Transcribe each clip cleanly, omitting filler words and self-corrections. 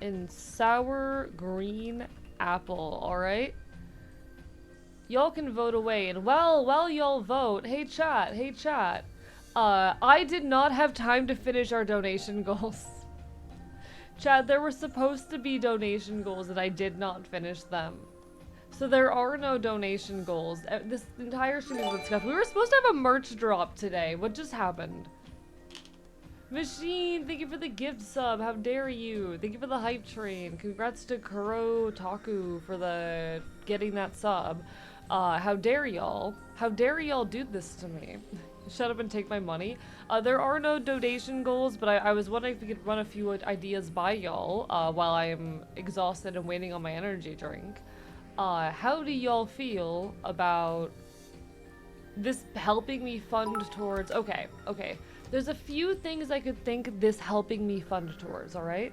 and sour green apple, alright? Y'all can vote away, and while y'all vote, hey chat, I did not have time to finish our donation goals. Chat, there were supposed to be donation goals and I did not finish them. So there are no donation goals. This entire stream is with stuff. We were supposed to have a merch drop today. What just happened? Machine, thank you for the gift sub. How dare you? Thank you for the hype train. Congrats to Kuro Taku for the getting that sub. How dare y'all? How dare y'all do this to me? Shut up and take my money. There are no donation goals, but I was wondering if we could run a few ideas by y'all while I am exhausted and waiting on my energy drink. How do y'all feel about this helping me fund towards... Okay. There's a few things I could think this helping me fund towards, alright?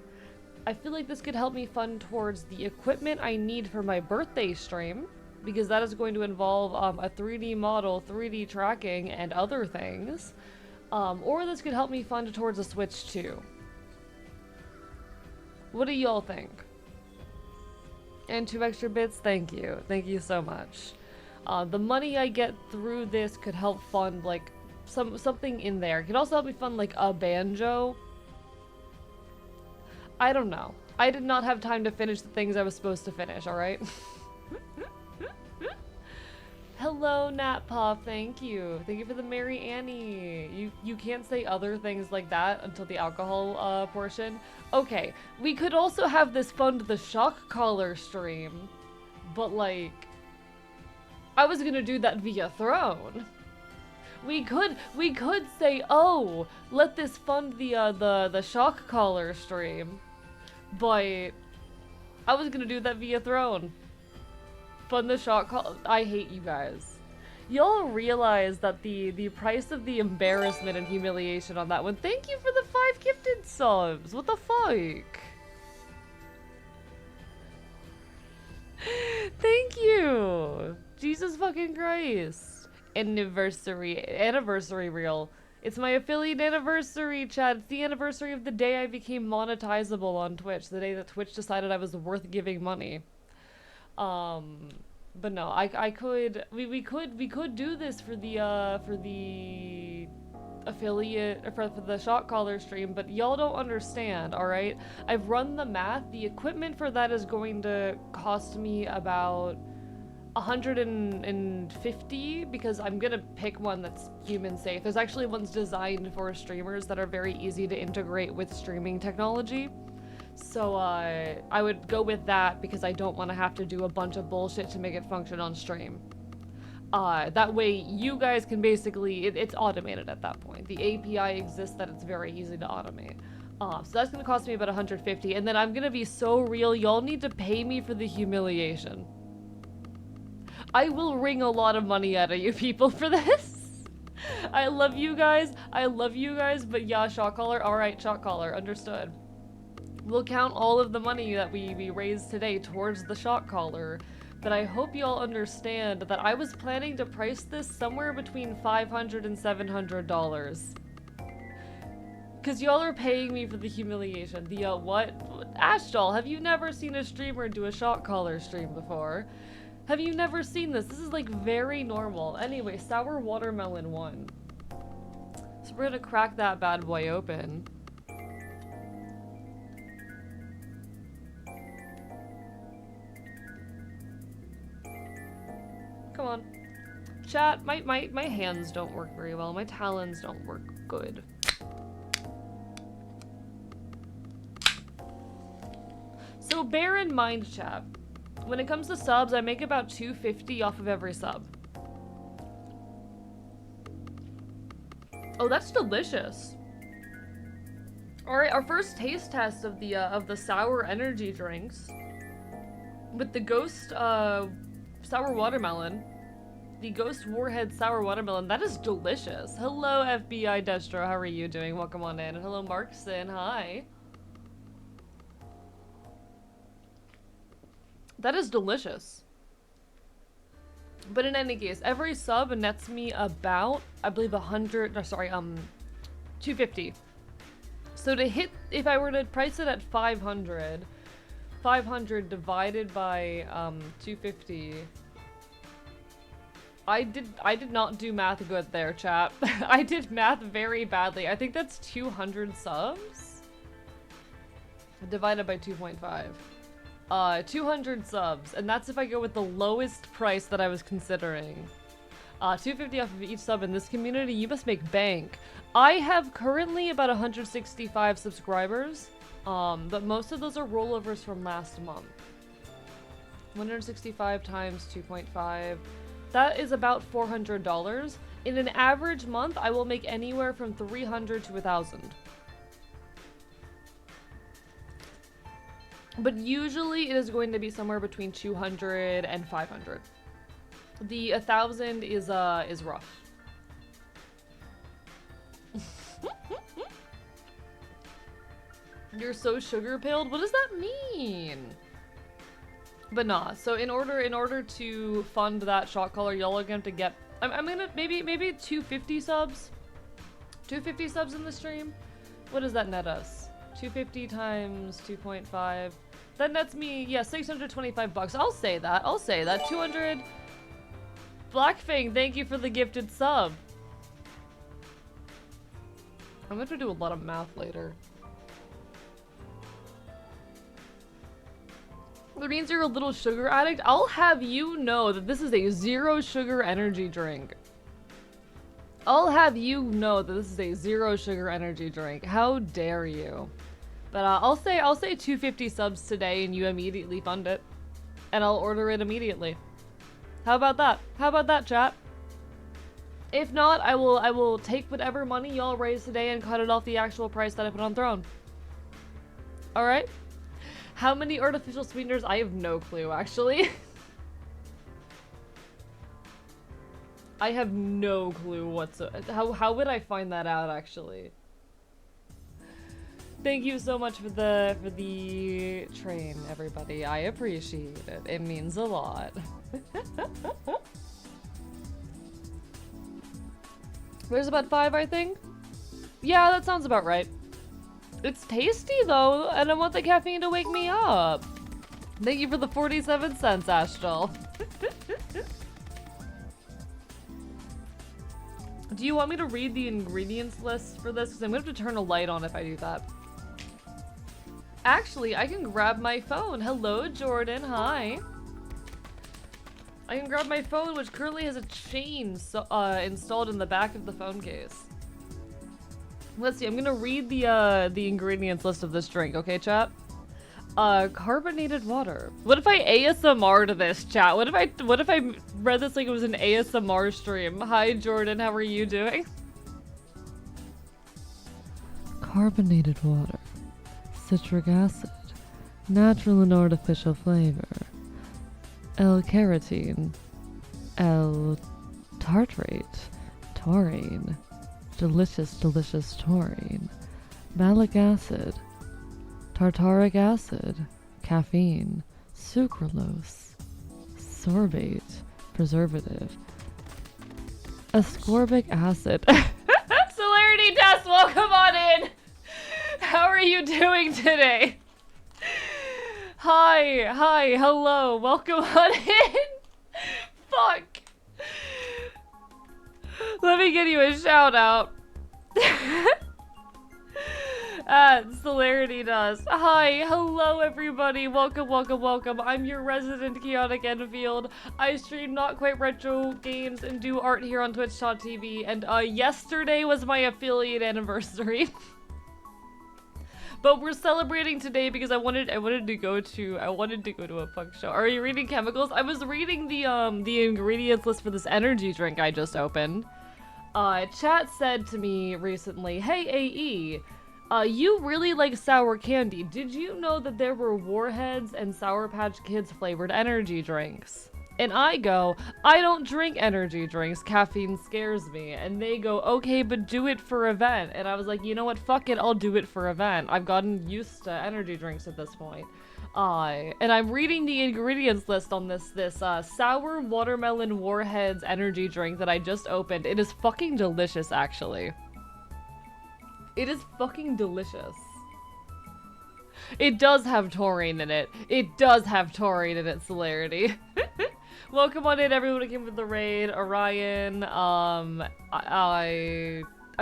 I feel like this could help me fund towards the equipment I need for my birthday stream, because that is going to involve a 3D model, 3D tracking, and other things. Or this could help me fund towards a Switch 2. What do y'all think? And 2 extra bits? Thank you. Thank you so much. The money I get through this could help fund, like, something in there. It could also help me fund, like, a banjo. I don't know. I did not have time to finish the things I was supposed to finish, alright? Hello, Nat Pop, thank you. Thank you for the Mary Annie. You can't say other things like that until the alcohol portion. Okay, we could also have this fund the shock collar stream, but like, I was gonna do that via Throne. We could say, oh, let this fund the shock collar stream, but I was gonna do that via Throne. Fund the shock collar. I hate you guys. Y'all realize that the price of the embarrassment and humiliation on that one. Thank you for the 5 gifted subs. What the fuck? Thank you. Jesus fucking Christ. Anniversary reel. It's my affiliate anniversary, Chad. It's the anniversary of the day I became monetizable on Twitch. The day that Twitch decided I was worth giving money. But no, we could do this for the affiliate, or for the shot caller stream, but y'all don't understand, alright? I've run the math. The equipment for that is going to cost me about 150 because I'm gonna pick one that's human safe. There's actually ones designed for streamers that are very easy to integrate with streaming technology. So, I would go with that because I don't want to have to do a bunch of bullshit to make it function on stream. That way, you guys can basically... It's automated at that point. The API exists that it's very easy to automate. So that's going to cost me about 150, and then I'm going to be so real, y'all need to pay me for the humiliation. I will wring a lot of money out of you people for this. I love you guys, but yeah, shot caller. Alright, shot caller, understood. We'll count all of the money that we raised today towards the shot caller, but I hope y'all understand that I was planning to price this somewhere between $500 and $700. Cause y'all are paying me for the humiliation. The what? Ashdoll, have you never seen a streamer do a shot caller stream before? Have you never seen this? This is like very normal. Anyway, sour watermelon 1. So we're gonna crack that bad boy open. Come on. Chat, my hands don't work very well. My talons don't work good. So bear in mind, chat, when it comes to subs, I make about $2.50 off of every sub. Oh, that's delicious. Alright, our first taste test of the sour energy drinks with the ghost, sour watermelon. The Ghost Warhead Sour Watermelon. That is delicious. Hello, FBI Destro. How are you doing? Welcome on in. Hello, Markson. Hi. That is delicious. But in any case, every sub nets me about, I believe, 250. So to hit, if I were to price it at 500, 500 divided by 250. I did not do math good there, chat. I did math very badly. I think that's 200 subs divided by 2.5. 200 subs, and that's if I go with the lowest price that I was considering. 250 off of each sub in this community. You must make bank. I have currently about 165 subscribers, but most of those are rollovers from last month. 165 times 2.5. That is about $400. In an average month, I will make anywhere from 300 to 1,000. But usually it is going to be somewhere between 200 and 500. The 1,000 is rough. You're so sugar-pilled? What does that mean? But nah, so in order to fund that shot caller, y'all are gonna have to get I'm gonna maybe 250 subs. 250 subs in the stream? What does that net us? 250 times 2.5. That nets me, yeah, 625 bucks. I'll say that. 200. Blackfang, thank you for the gifted sub. I'm gonna have to do a lot of math later. That means you're a little sugar addict. I'll have you know that this is a zero sugar energy drink. I'll have you know that this is a zero sugar energy drink. How dare you? But I'll say 250 subs today and you immediately fund it. And I'll order it immediately. How about that? How about that, chat? If not, I will take whatever money y'all raise today and cut it off the actual price that I put on Throne. Alright? How many artificial sweeteners? I have no clue, actually. I have no clue whatsoever. How would I find that out, actually? Thank you so much for the train, everybody. I appreciate it. It means a lot. There's about 5, I think. Yeah, that sounds about right. It's tasty though, and I want the caffeine to wake me up. Thank you for the 47 cents, Astral. Do you want me to read the ingredients list for this? Because I'm going to have to turn a light on if I do that. Actually, I can grab my phone. Hello, Jordan. Hi. I can grab my phone, which currently has a chain installed in the back of the phone case. Let's see, I'm gonna read the ingredients list of this drink, okay, chat? Carbonated water. What if I ASMR to this, chat? What if I read this like it was an ASMR stream? Hi, Jordan, how are you doing? Carbonated water. Citric acid. Natural and artificial flavor. L-carotene. L-tartrate. Taurine. Delicious, delicious taurine. Malic acid. Tartaric acid. Caffeine. Sucralose. Sorbate. Preservative. Ascorbic acid. Celerity Test, welcome on in! How are you doing today? Hi, hello, welcome on in! Fuck! Let me give you a shout out. Celerity does. Hi, hello everybody. Welcome, welcome, welcome. I'm your resident Chaotic Enfield. I stream Not Quite Retro games and do art here on Twitch.tv. And yesterday was my affiliate anniversary. But we're celebrating today because I wanted to go to a funk show. Are you reading chemicals? I was reading the ingredients list for this energy drink I just opened. Chat said to me recently, "Hey AE, you really like sour candy. Did you know that there were Warheads and Sour Patch Kids flavored energy drinks?" And I go, "I don't drink energy drinks. Caffeine scares me." And they go, "Okay, but do it for event." And I was like, you know what? Fuck it. I'll do it for event. I've gotten used to energy drinks at this point. And I'm reading the ingredients list on this sour watermelon Warheads energy drink that I just opened. It is fucking delicious, actually. It is fucking delicious. It does have taurine in it. It does have taurine in it, Celerity. Welcome on in, everyone who came with the raid. Orion, I'm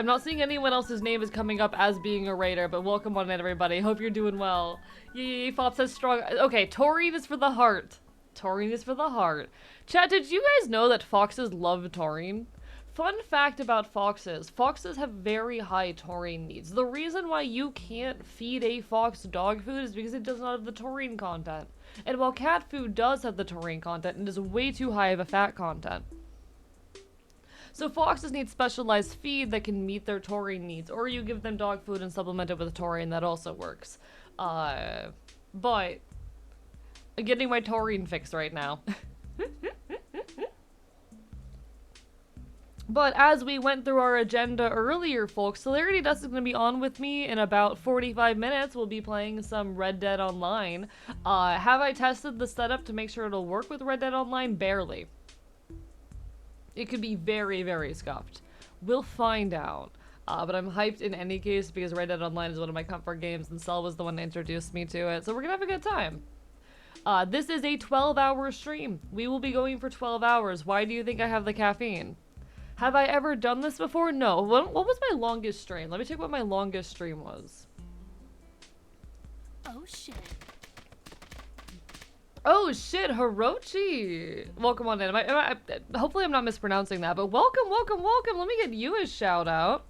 not seeing anyone else's name is coming up as being a raider, but welcome on in, everybody. Hope you're doing well. Yee, Fop says strong. Okay, taurine is for the heart. Taurine is for the heart. Chat, did you guys know that foxes love taurine? Fun fact about foxes. Foxes have very high taurine needs. The reason why you can't feed a fox dog food is because it does not have the taurine content. And while cat food does have the taurine content, it is way too high of a fat content. So foxes need specialized feed that can meet their taurine needs. Or you give them dog food and supplement it with taurine, that also works. But I'm getting my taurine fix right now. But as we went through our agenda earlier, folks, Celerity Dust is going to be on with me in about 45 minutes. We'll be playing some Red Dead Online. Have I tested the setup to make sure it'll work with Red Dead Online? Barely. It could be very, very scuffed. We'll find out. But I'm hyped in any case because Red Dead Online is one of my comfort games and Cell was the one that introduced me to it. So we're going to have a good time. This is a 12-hour stream. We will be going for 12 hours. Why do you think I have the caffeine? Have I ever done this before? No. What was my longest stream? Let me check what my longest stream was. Oh shit. Oh shit, Hirochi! Welcome on in. Hopefully I'm not mispronouncing that, but welcome, welcome, welcome! Let me give you a shout out.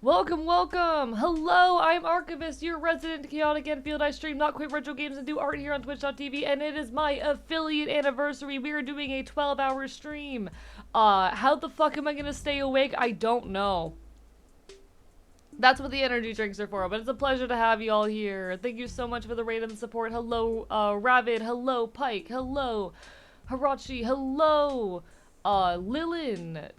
Welcome, welcome! Hello, I'm Archivist, your resident chaotic Enfield. I stream Not Quit Retro Games and do art here on Twitch.tv, and it is my affiliate anniversary. We are doing a 12-hour stream. How the fuck am I gonna stay awake? I don't know. That's what the energy drinks are for, but it's a pleasure to have you all here. Thank you so much for the raid and the support. Hello, Ravid. Hello, Pike. Hello, Hirachi. Hello, Lilin.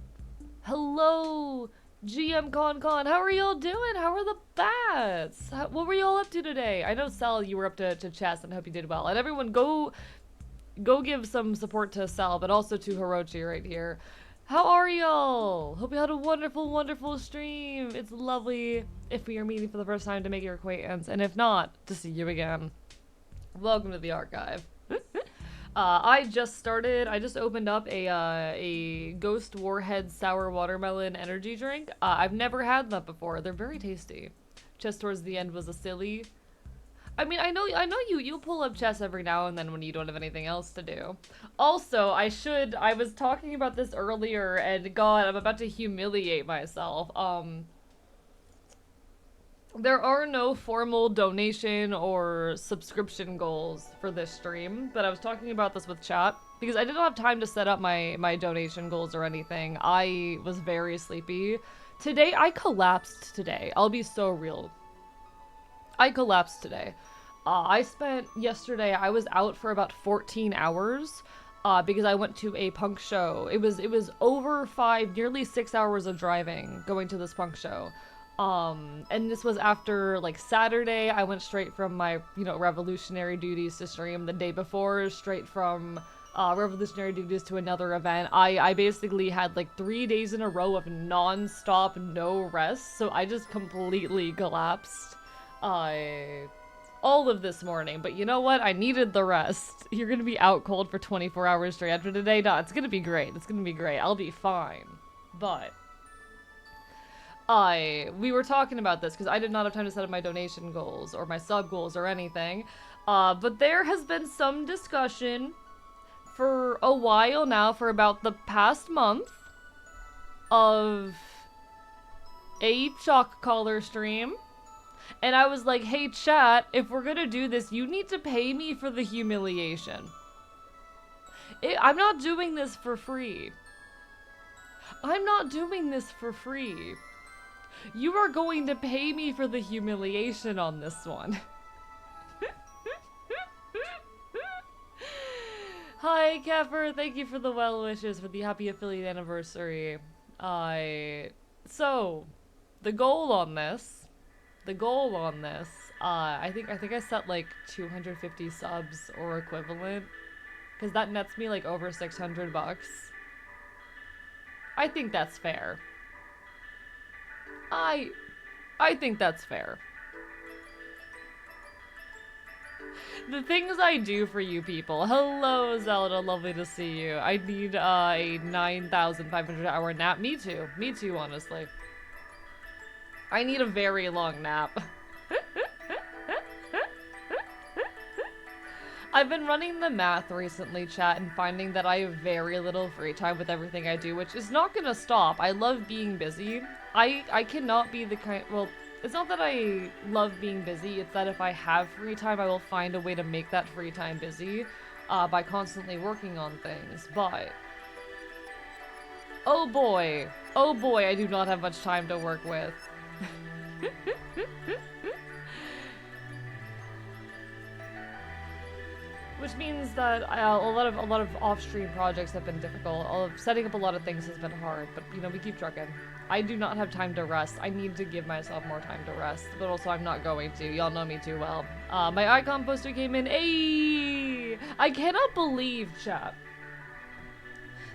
Hello, GM Con. How are y'all doing? How are the bats? What were y'all up to today? I know, Sal, you were up to chess, and I hope you did well. And everyone, go give some support to Sal, but also to Hirochi right here. How are y'all? Hope you had a wonderful, wonderful stream. It's lovely if we are meeting for the first time to make your acquaintance, and if not, to see you again. Welcome to the archive. I just opened up a Ghost Warhead Sour Watermelon energy drink. I've never had that before. They're very tasty. Just towards the end was a silly. I mean, I know you pull up chess every now and then when you don't have anything else to do. Also, I was talking about this earlier, and God, I'm about to humiliate myself. There are no formal donation or subscription goals for this stream, but I was talking about this with chat because I didn't have time to set up my donation goals or anything. I was very sleepy. Today, I collapsed today. I'll be so real. I collapsed today. I spent yesterday, I was out for about 14 hours because I went to a punk show. It was over nearly 6 hours of driving going to this punk show. And this was after, like, Saturday. I went straight from my, revolutionary duties to stream. The day before, straight from revolutionary duties to another event. I basically had, like, 3 days in a row of non-stop, no rest. So I just completely collapsed. All of this morning. But you know what? I needed the rest. You're gonna be out cold for 24 hours straight after today? No, it's gonna be great. It's gonna be great. I'll be fine. But we were talking about this because I did not have time to set up my donation goals or my sub goals or anything. But there has been some discussion for a while now, for about the past month, of a chalk collar stream. And I was like, hey chat, if we're gonna do this, you need to pay me for the humiliation. I'm not doing this for free. I'm not doing this for free. You are going to pay me for the humiliation on this one. Hi, Kefir. Thank you for the well wishes for the happy affiliate anniversary. So, the goal on this, I think I set like 250 subs or equivalent, because that nets me like over 600 bucks. I think that's fair. I think that's fair. The things I do for you people. Hello, Zelda. Lovely to see you. I need a 9,500 hour nap. Me too. Me too, honestly. I need a very long nap. I've been running the math recently, chat, and finding that I have very little free time with everything I do, which is not gonna stop. I love being busy. I cannot be the kind, well, it's not that I love being busy, it's that if I have free time, I will find a way to make that free time busy by constantly working on things, but oh boy, I do not have much time to work with. Which means that a lot of off-stream projects have been difficult. Setting up a lot of things has been hard, but you know, we keep trucking. I do not have time to rest. I need to give myself more time to rest, but also I'm not going to. Y'all know me too well. My icon poster came in. Ayy! I cannot believe, chat.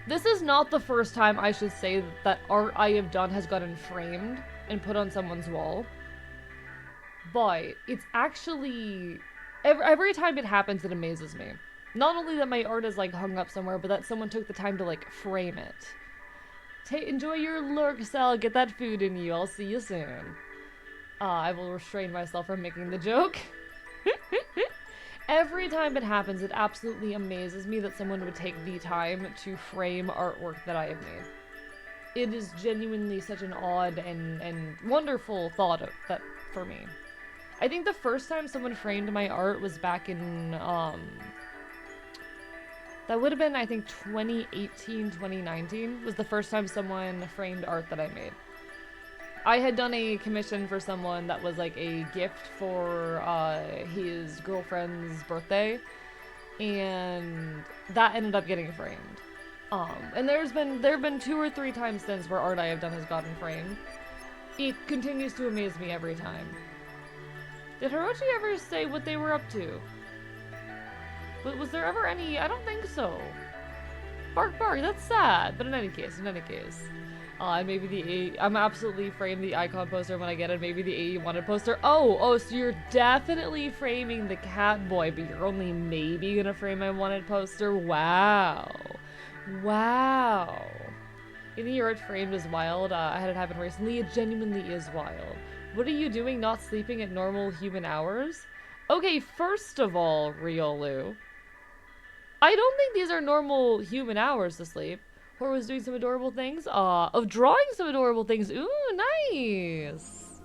This is not the first time, I should say, that art I have done has gotten framed and put on someone's wall. But it's actually... Every time it happens, it amazes me. Not only that my art is like hung up somewhere, but that someone took the time to like frame it. Enjoy your lurk, Sal. Get that food in you. I'll see you soon. I will restrain myself from making the joke. Every time it happens, it absolutely amazes me that someone would take the time to frame artwork that I have made. It is genuinely such an odd and wonderful thought that for me. I think the first time someone framed my art was back in, that would have been, I think, 2018, 2019 was the first time someone framed art that I made. I had done a commission for someone that was like a gift for his girlfriend's birthday, and that ended up getting framed. And there have been 2 or 3 times since where art I have done has gotten framed. It continues to amaze me every time. Did Hiroshi ever say what they were up to? Was there ever any? I don't think so. Bark, that's sad. But in any case. And maybe the I'm absolutely frame the icon poster when I get it. Maybe the AE wanted poster. Oh, so you're definitely framing the cat boy, but you're only maybe gonna frame my wanted poster. Wow. Getting your art framed is wild. I had it happen recently. It genuinely is wild. What are you doing not sleeping at normal human hours? Okay, first of all, Riolu, I don't think these are normal human hours to sleep. Hor was doing some adorable things. Of drawing some adorable things. Ooh, nice.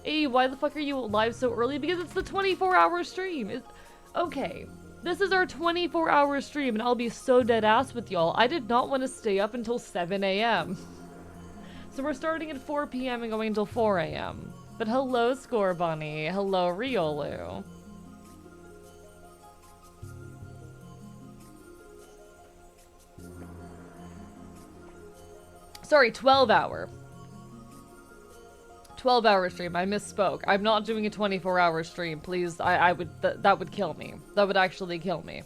Hey, why the fuck are you live so early? Because it's the 24-hour stream. Okay, this is our 24-hour stream, and I'll be so dead ass with y'all. I did not want to stay up until 7 a.m. So we're starting at 4 p.m. and going until 4 a.m. But hello, Score Bunny. Hello, Riolu. Sorry, 12-hour. 12-hour stream. I misspoke. I'm not doing a 24-hour stream. Please, that would kill me. That would actually kill me.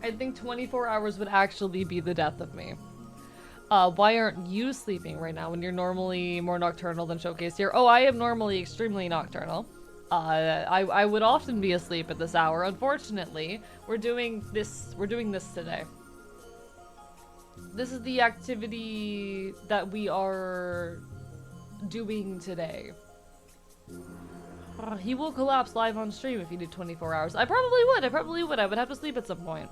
I think 24 hours would actually be the death of me. Why aren't you sleeping right now when you're normally more nocturnal than Showcase here? Oh, I am normally extremely nocturnal. I would often be asleep at this hour. Unfortunately, we're doing this today. This is the activity that we are doing today. He will collapse live on stream if you did 24 hours. I probably would. I would have to sleep at some point.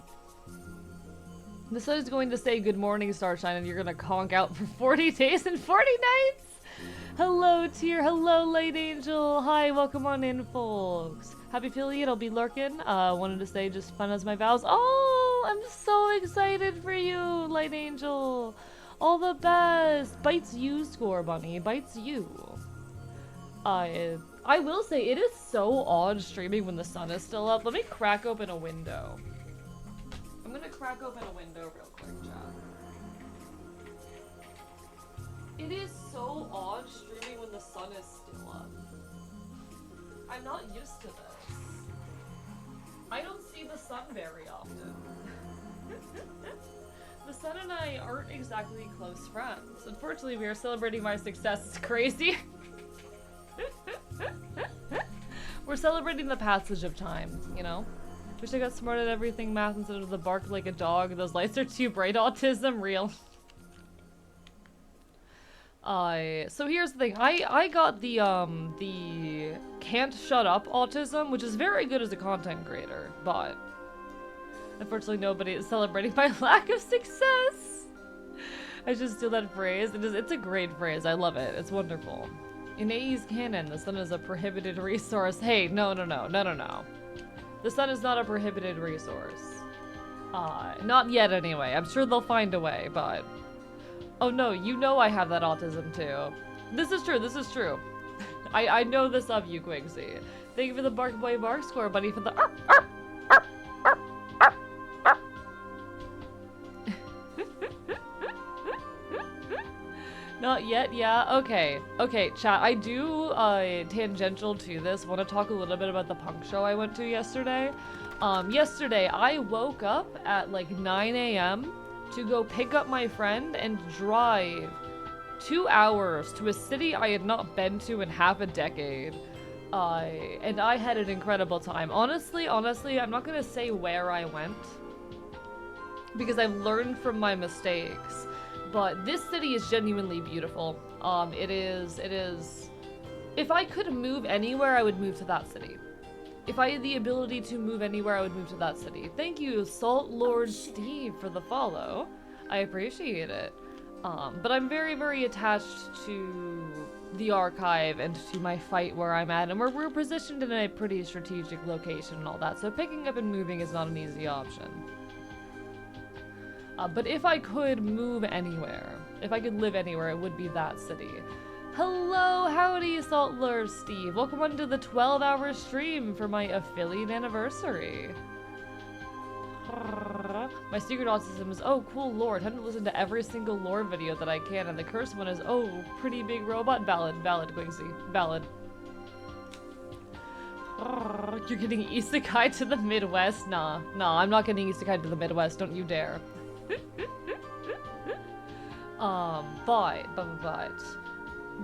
The sun is going to say good morning, Starshine, and you're gonna conk out for 40 days and 40 nights? Hello, Tier. Hello, Light Angel. Hi, welcome on in, folks. Happy affiliate, I'll be lurking. Wanted to say just fun as my vows. Oh, I'm so excited for you, Light Angel. All the best. Bites you, Score Bunny. Bites you. I will say, it is so odd streaming when the sun is still up. Let me crack open a window. I'm gonna crack open a window real quick, chat. It is so odd streaming when the sun is still up. I'm not used to this. I don't see the sun very often. The sun and I aren't exactly close friends. Unfortunately, we are celebrating my success. It's crazy. We're celebrating the passage of time, you know? Wish I got smart at everything math instead of the bark like a dog. Those lights are too bright. Autism, real. So here's the thing. I got the can't shut up autism, which is very good as a content creator, but unfortunately nobody is celebrating my lack of success. I should steal that phrase. It's a great phrase. I love it. It's wonderful. In AE's canon, the sun is a prohibited resource. Hey, no. The sun is not a prohibited resource. Not yet anyway. I'm sure they'll find a way, but... Oh no, you know I have that autism too. This is true. I know this of you, Quigsy. Thank you for the Bark Boy Bark score, buddy, for the Not yet, yeah? Okay, chat. I do, tangential to this, want to talk a little bit about the punk show I went to yesterday. Yesterday, I woke up at like 9 a.m. to go pick up my friend and drive 2 hours to a city I had not been to in half a decade. And I had an incredible time. Honestly, I'm not gonna say where I went, because I've learned from my mistakes. But this city is genuinely beautiful. It is... If I could move anywhere, I would move to that city. If I had the ability to move anywhere, I would move to that city. Thank you, Salt Lord Steve, for the follow. I appreciate it. But I'm very, very attached to the archive and to my fight where I'm at, and we're positioned in a pretty strategic location and all that, so picking up and moving is not an easy option. But if I could move anywhere, if I could live anywhere, it would be that city. Hello, howdy, Salt Lord Steve. Welcome on to the 12-hour stream for my affiliate anniversary. My secret autism is, oh, cool lord. Time to listen to every single lore video that I can, and the cursed one is, oh, pretty big robot. Valid, Quigsy. Valid. You're getting isekai to the Midwest? Nah, I'm not getting isekai to the Midwest. Don't you dare. But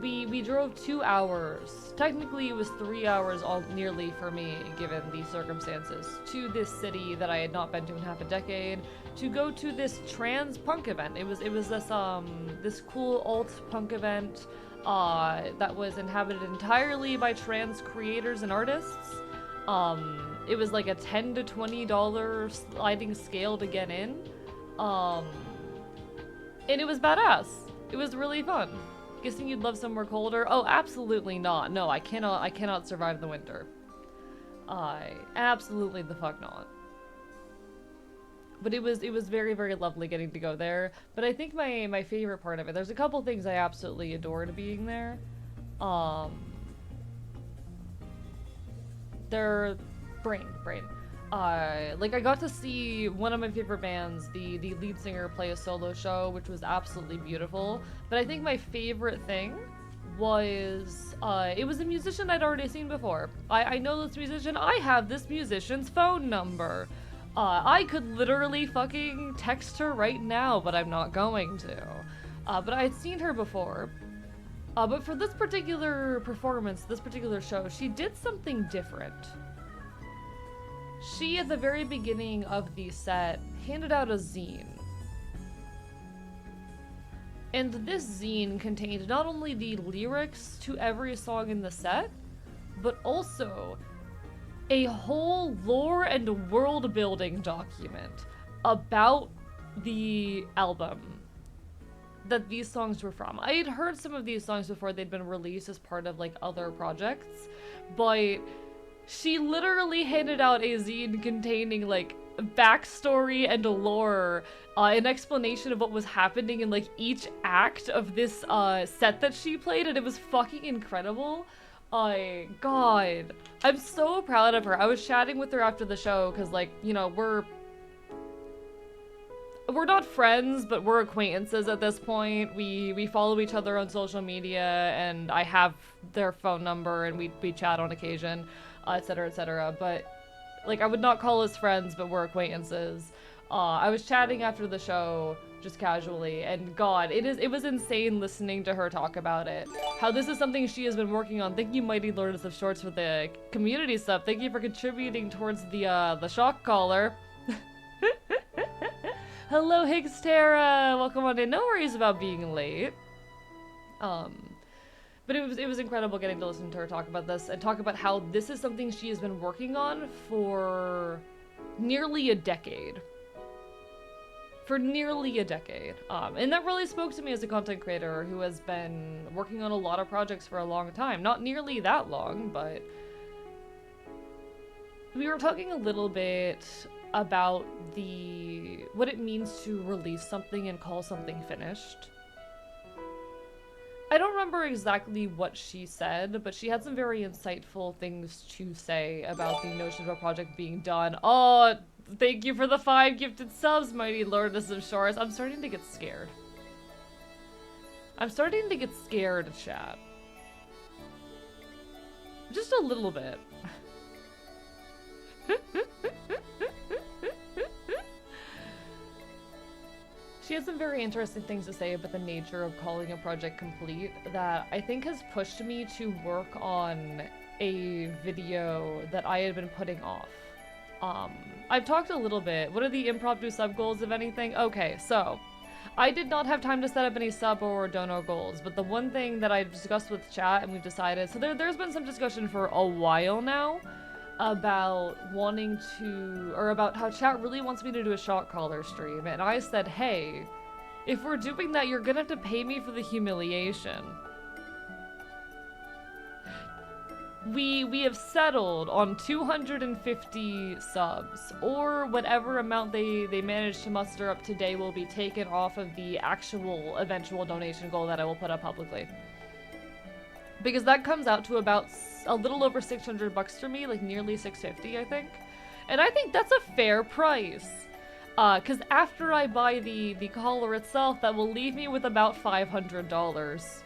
we drove 2 hours. Technically, it was 3 hours all nearly for me, given the circumstances, to this city that I had not been to in half a decade, to go to this trans punk event. It was this cool alt punk event that was inhabited entirely by trans creators and artists. It was like a $10 to $20 sliding scale to get in. And it was badass. It was really fun. Guessing you'd love somewhere colder? Oh, absolutely not. No, I cannot survive the winter. Absolutely the fuck not. But it was very, very lovely getting to go there. But I think my favorite part of it, there's a couple things I absolutely adored being there. They're brain. Like, I got to see one of my favorite bands, the lead singer, play a solo show, which was absolutely beautiful. But I think my favorite thing was, it was a musician I'd already seen before. I know this musician. I have this musician's phone number. I could literally fucking text her right now, but I'm not going to. But I had seen her before. But for this particular performance, this particular show, she did something different. She, at the very beginning of the set, handed out a zine. And this zine contained not only the lyrics to every song in the set, but also a whole lore and world-building document about the album that these songs were from. I had heard some of these songs before they'd been released as part of, like, other projects, but she literally handed out a zine containing, like, backstory and lore, an explanation of what was happening in, like, each act of this set that she played, and it was fucking incredible. God, I'm so proud of her. I was chatting with her after the show, because, like, you know, we're not friends, but we're acquaintances at this point. We follow each other on social media, and I have their phone number, and we chat on occasion. Etc., etc. But, like, I would not call us friends, but we're acquaintances. I was chatting after the show, just casually, and God, it was insane listening to her talk about it. How this is something she has been working on. Thank you, Mighty Lordess of Shorts, for the community stuff. Thank you for contributing towards the shock collar. Hello, Higgs Tara! Welcome on in. No worries about being late. But it was incredible getting to listen to her talk about this and talk about how this is something she has been working on for nearly a decade. For nearly a decade. And that really spoke to me as a content creator who has been working on a lot of projects for a long time. Not nearly that long, but we were talking a little bit about what it means to release something and call something finished. I don't remember exactly what she said, but she had some very insightful things to say about the notion of a project being done. Oh, thank you for the 5 gifted subs, Mighty Lordess of Shores. I'm starting to get scared. I'm starting to get scared, chat. Just a little bit. She has some very interesting things to say about the nature of calling a project complete that I think has pushed me to work on a video that I had been putting off. I've talked a little bit. What are the impromptu sub goals, if anything? Okay, so I did not have time to set up any sub or dono goals, but the one thing that I discussed with chat and we've decided, so there's been some discussion for a while now about wanting to, or about how chat really wants me to do a shot caller stream, and I said, hey, if we're doing that, you're gonna have to pay me for the humiliation. We have settled on 250 subs, or whatever amount they manage to muster up today will be taken off of the actual eventual donation goal that I will put up publicly. Because that comes out to about a little over 600 bucks for me, like nearly 650, I think. And I think that's a fair price. Cause after I buy the collar itself, that will leave me with about $500.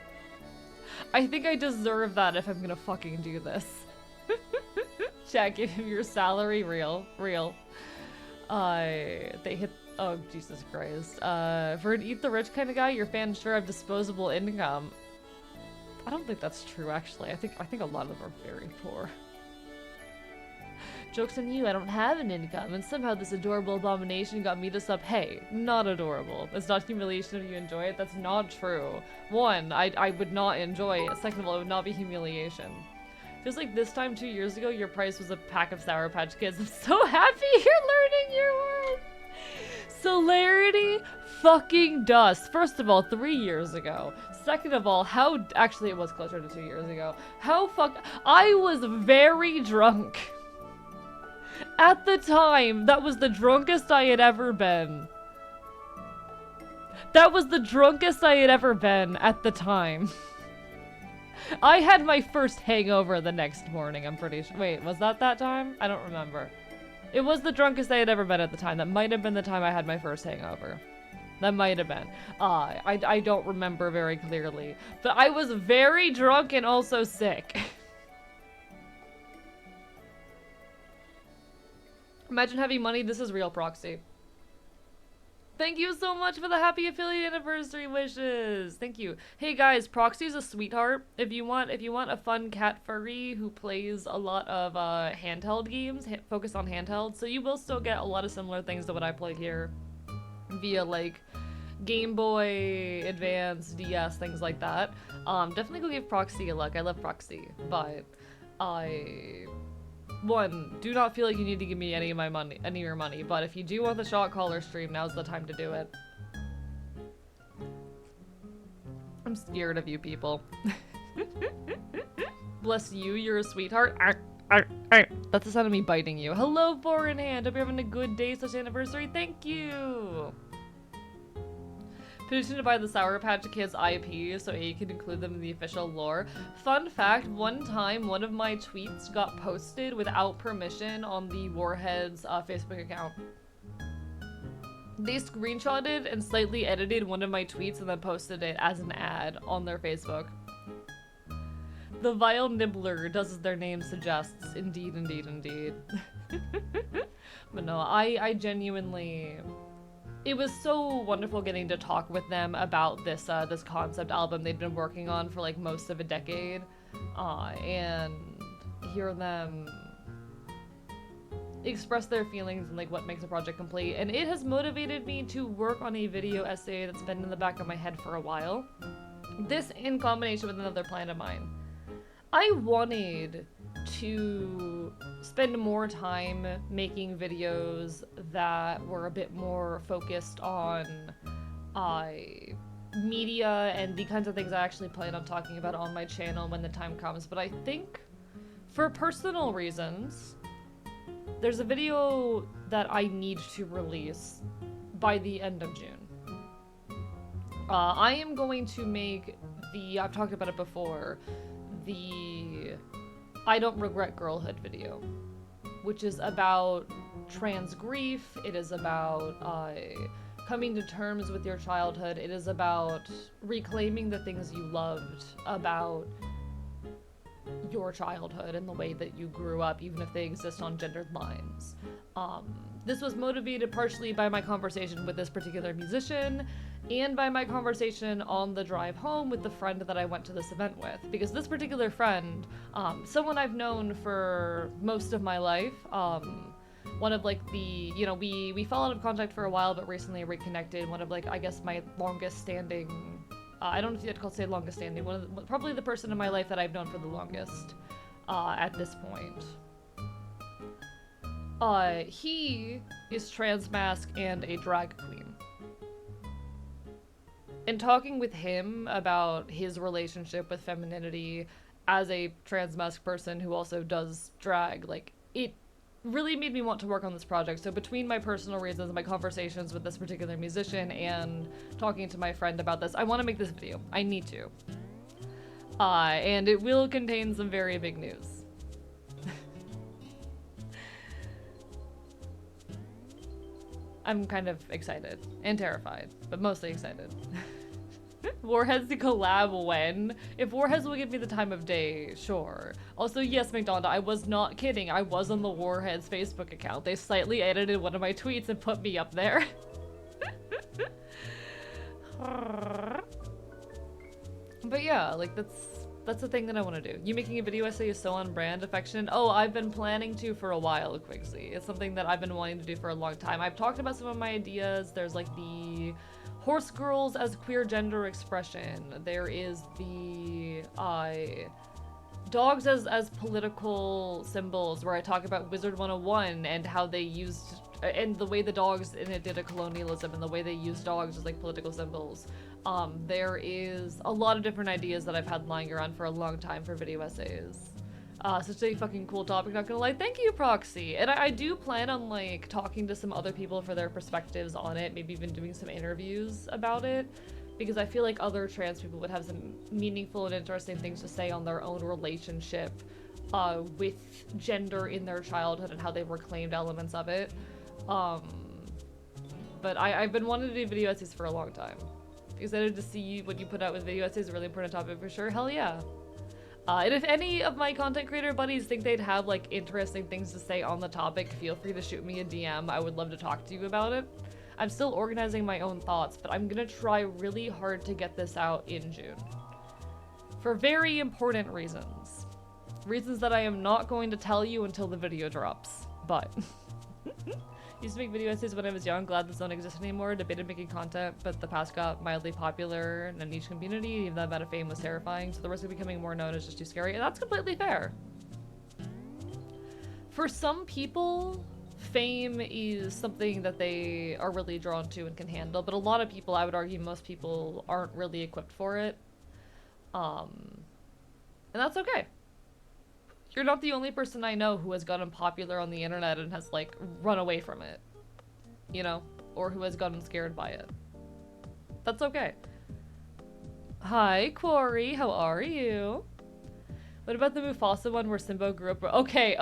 I think I deserve that if I'm gonna fucking do this. Chat, give him your salary, real. They hit, oh Jesus Christ. For an eat the rich kind of guy, your fans sure have disposable income. I don't think that's true, actually. I think a lot of them are very poor. Joke's on you, I don't have an income, and somehow this adorable abomination got me to sub. Hey, not adorable. It's not humiliation if you enjoy it. That's not true. One, I would not enjoy it. Second of all, it would not be humiliation. Feels like this time 2 years ago, your price was a pack of Sour Patch Kids. I'm so happy you're learning your worth! Celerity fucking dust. First of all, 3 years ago. Second of all, actually it was closer to 2 years ago. I was very drunk. At the time, that was the drunkest I had ever been. That was the drunkest I had ever been at the time. I had my first hangover the next morning, I'm pretty sure. Wait, was that time? I don't remember. It was the drunkest I had ever been at the time. That might have been the time I had my first hangover. That might have been. I don't remember very clearly. But I was very drunk and also sick. Imagine having money. This is real, Proxy. Thank you so much for the happy affiliate anniversary wishes. Thank you. Hey guys, Proxy's a sweetheart. If you want a fun cat furry who plays a lot of handheld games, focused on handheld, so you will still get a lot of similar things to what I play here via like Game Boy Advance, DS, things like that. Definitely go give Proxy a look. I love Proxy, but one, do not feel like you need to give me any of your money, but if you do want the shot caller stream, now's the time to do it. I'm scared of you people. Bless you, you're a sweetheart. That's the sound of me biting you. Hello, Foreign Hand. Hope you're having a good day / anniversary. Thank you. Petition to buy the Sour Patch Kids IP so you can include them in the official lore. Fun fact, one time one of my tweets got posted without permission on the Warheads Facebook account. They screenshotted and slightly edited one of my tweets and then posted it as an ad on their Facebook. The vile nibbler does as their name suggests. Indeed, indeed, indeed. But no, I genuinely... It was so wonderful getting to talk with them about this this concept album they'd been working on for like most of a decade, and hear them express their feelings and like what makes a project complete. And it has motivated me to work on a video essay that's been in the back of my head for a while. This in combination with another plan of mine. I wanted to spend more time making videos that were a bit more focused on media and the kinds of things I actually plan on talking about on my channel when the time comes. But I think for personal reasons, there's a video that I need to release by the end of June. I am going to make the, I've talked about it before, the I Don't Regret Girlhood video, which is about trans grief. It is about coming to terms with your childhood. It is about reclaiming the things you loved about your childhood and the way that you grew up, even if they exist on gendered lines. This was motivated partially by my conversation with this particular musician and by my conversation on the drive home with the friend that I went to this event with. Because this particular friend, someone I've known for most of my life, one of like the, you know, we fell out of contact for a while but recently reconnected. One of like, I guess my longest standing, I don't know if you'd call say longest standing, probably the person in my life that I've known for the longest at this point. He is trans masc and a drag queen. And talking with him about his relationship with femininity as a trans masc person who also does drag, like, it really made me want to work on this project. So between my personal reasons, my conversations with this particular musician, and talking to my friend about this, I want to make this video. I need to. And it will contain some very big news. I'm kind of excited and terrified, but mostly excited. Warheads to collab when? If Warheads will give me the time of day, sure. Also, yes, McDonald, I was not kidding. I was on the Warheads Facebook account. They slightly edited one of my tweets and put me up there. But yeah, like that's the thing that I want to do. You making a video essay is so on brand, Affection. Oh, I've been planning to for a while, Quixley. It's something that I've been wanting to do for a long time. I've talked about some of my ideas. There's like the horse girls as queer gender expression. There is the dogs as political symbols, where I talk about Wizard 101 and how they used, and the way the dogs in it did a colonialism and the way they used dogs as like political symbols. There is a lot of different ideas that I've had lying around for a long time for video essays. Such a fucking cool topic, not gonna lie. Thank you, Proxy. And I do plan on like talking to some other people for their perspectives on it, maybe even doing some interviews about it, because I feel like other trans people would have some meaningful and interesting things to say on their own relationship with gender in their childhood and how they've reclaimed elements of it. But I've been wanting to do video essays for a long time. Excited to see what you put out with video essays. A really important topic for sure. Hell yeah. And if any of my content creator buddies think they'd have like interesting things to say on the topic, feel free to shoot me a DM. I would love to talk to you about it. I'm still organizing my own thoughts, but I'm gonna try really hard to get this out in June. For very important reasons. Reasons that I am not going to tell you until the video drops, but... Used to make video essays when I was young, glad this don't exist anymore. Debated making content, but the past got mildly popular in a niche community. Even that amount of fame was terrifying, so the risk of becoming more known is just too scary, and that's completely fair. For some people, fame is something that they are really drawn to and can handle, but a lot of people, I would argue most people, aren't really equipped for it. And that's okay. You're not the only person I know who has gotten popular on the internet and has, like, run away from it. You know? Or who has gotten scared by it. That's okay. Hi, Quarry. How are you? What about the Mufasa one where Simba grew up? Okay.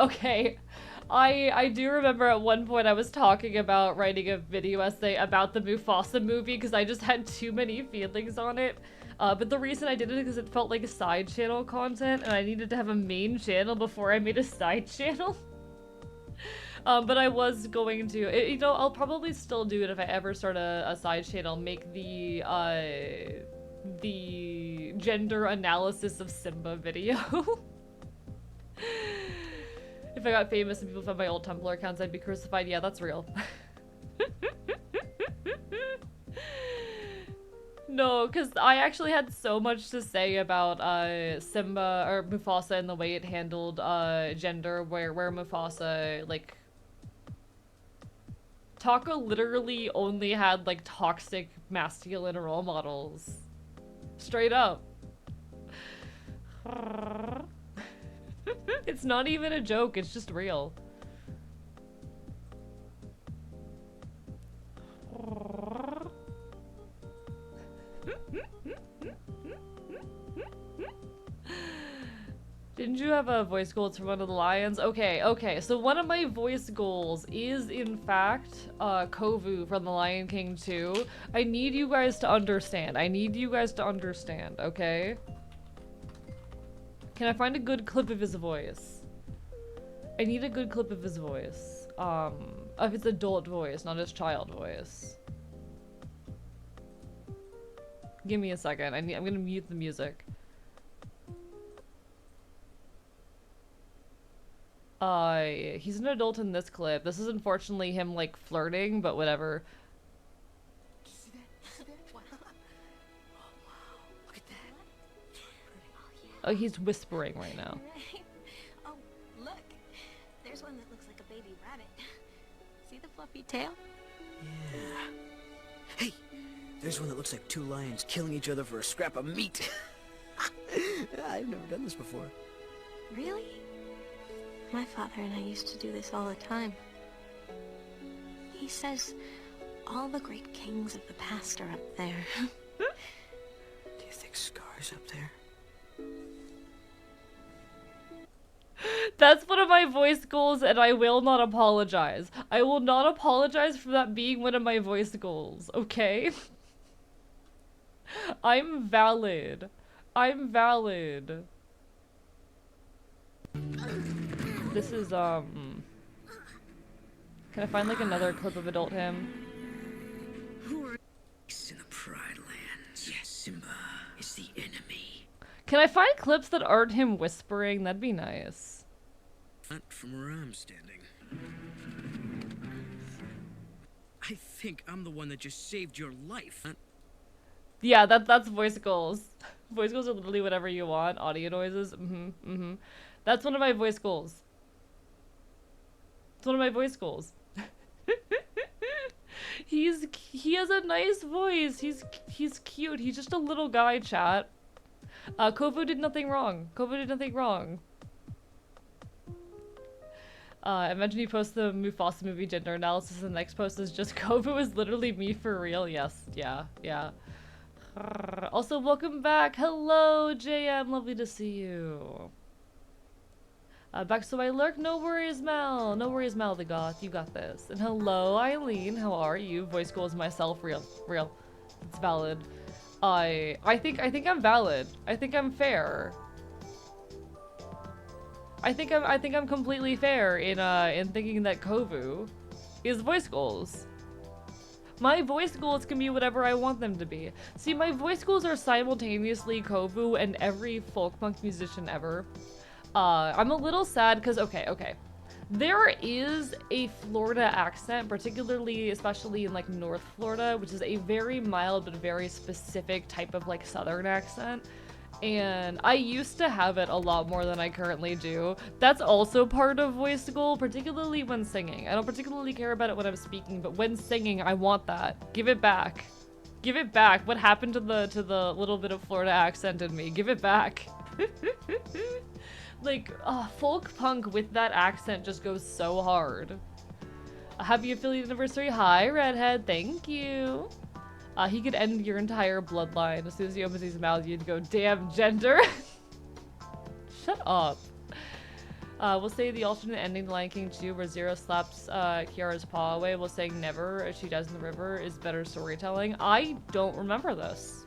I do remember at one point I was talking about writing a video essay about the Mufasa movie because I just had too many feelings on it. But the reason I did it is because it felt like a side channel content, and I needed to have a main channel before I made a side channel. But I was going to, you know, I'll probably still do it if I ever start a side channel, make the gender analysis of Simba video. If I got famous and people found my old Tumblr accounts, I'd be crucified. Yeah, that's real. No, because I actually had so much to say about Simba or Mufasa and the way it handled gender, where Mufasa, like, Taka literally only had like toxic masculine role models. Straight up. It's not even a joke, it's just real. Didn't you have a voice goal for one of the lions? Okay, so one of my voice goals is, in fact, Kovu from The Lion King 2. I need you guys to understand. Okay? Can I find a good clip of his voice? I need a good clip of his voice. Of his adult voice, not his child voice. Give me a second. I'm gonna mute the music. He's an adult in this clip. This is unfortunately him, like, flirting, but whatever. See that? Wow. Oh, wow. Look at that. Oh, he's whispering right now. Oh, look. There's one that looks like a baby rabbit. See the fluffy tail? Yeah. Hey, there's one that looks like two lions killing each other for a scrap of meat. I've never done this before. Really? My father and I used to do this all the time. He says all the great kings of the past are up there. Do you think Scar's up there? That's one of my voice goals, and I will not apologize. I will not apologize for that being one of my voice goals, okay? I'm valid. I'm valid. This is, Can I find, like, another clip of adult him? Who are in the Pride Lands? Yes, Simba is the enemy. Can I find clips that aren't him whispering? That'd be nice. Not from where I'm standing. I think I'm the one that just saved your life. Yeah, that's voice goals. Voice goals are literally whatever you want. Audio noises. That's one of my voice goals. It's one of my voice goals. He has a nice voice. He's cute. He's just a little guy, chat. Kovu did nothing wrong. Imagine you post the Mufasa movie gender analysis and the next post is just Kovu is literally me for real. Yes, yeah. Also, welcome back. Hello, JM. Lovely to see you. Back so I lurk. No worries, Mel. No worries, Mel the Goth. You got this. And hello, Eileen. How are you? Voice goals myself. Real. It's valid. I think I'm valid. I think I'm fair. I think I'm completely fair in thinking that Kovu is voice goals. My voice goals can be whatever I want them to be. See, my voice goals are simultaneously Kovu and every folk punk musician ever. I'm a little sad because, okay. There is a Florida accent, especially in like North Florida, which is a very mild but very specific type of like Southern accent. And I used to have it a lot more than I currently do. That's also part of voice goal, particularly when singing. I don't particularly care about it when I'm speaking, but when singing, I want that. Give it back. Give it back. What happened to the little bit of Florida accent in me? Give it back. Like, folk punk with that accent just goes so hard. Happy affiliate anniversary. Hi, Redhead. Thank you. He could end your entire bloodline. As soon as he opens his mouth, you'd go, damn gender. Shut up. We'll say the alternate ending to Lion King 2 where Zero slaps Kiara's paw away while saying never, as she does in the river, is better storytelling. I don't remember this.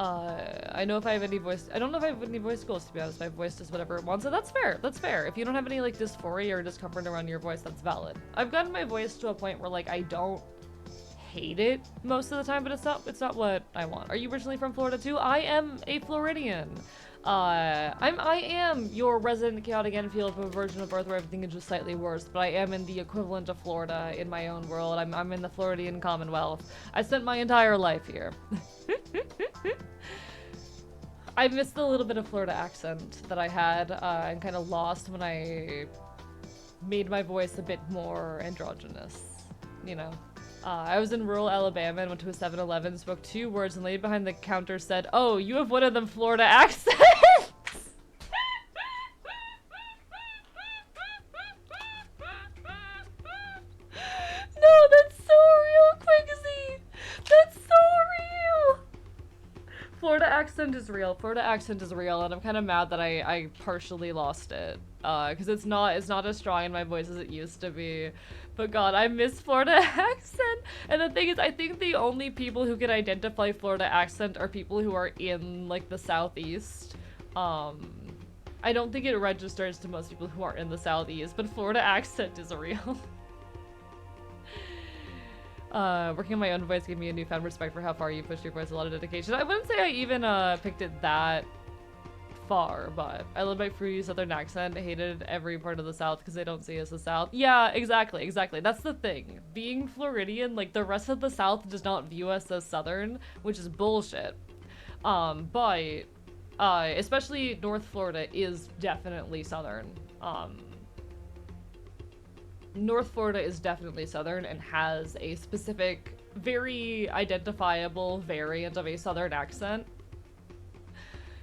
I know if I have any voice, I don't know if I have any voice goals, to be honest. My voice does whatever it wants, so that's fair. That's fair. If you don't have any like dysphoria or discomfort around your voice, that's valid. I've gotten my voice to a point where like I don't hate it most of the time, but it's not what I want. Are you originally from Florida too? I am a Floridian. I am your resident chaotic Enfield from a version of Earth where everything is just slightly worse, but I am in the equivalent of Florida in my own world. I'm in the Floridian Commonwealth. I spent my entire life here. I missed the little bit of Florida accent that I had and kind of lost when I made my voice a bit more androgynous, you know? I was in rural Alabama and went to a 7-Eleven, spoke 2 words, and lady behind the counter said, "Oh, you have one of them Florida accents!" No, that's so real, Quixie! That's so real! Florida accent is real. Florida accent is real, and I'm kind of mad that I partially lost it. Because it's not as strong in my voice as it used to be. But God, I miss Florida accent. And the thing is, I think the only people who can identify Florida accent are people who are in, like, the Southeast. I don't think it registers to most people who aren't in the Southeast, but Florida accent is real. Working on my own voice gave me a newfound respect for how far you pushed your voice, a lot of dedication. I wouldn't say I even picked it that far, but I love my fruity southern accent. I hated every part of the South because they don't see us as South. Yeah, exactly. That's the thing. Being Floridian, like, the rest of the South does not view us as Southern, which is bullshit. But especially North Florida is definitely Southern. North Florida is definitely Southern and has a specific, very identifiable variant of a Southern accent.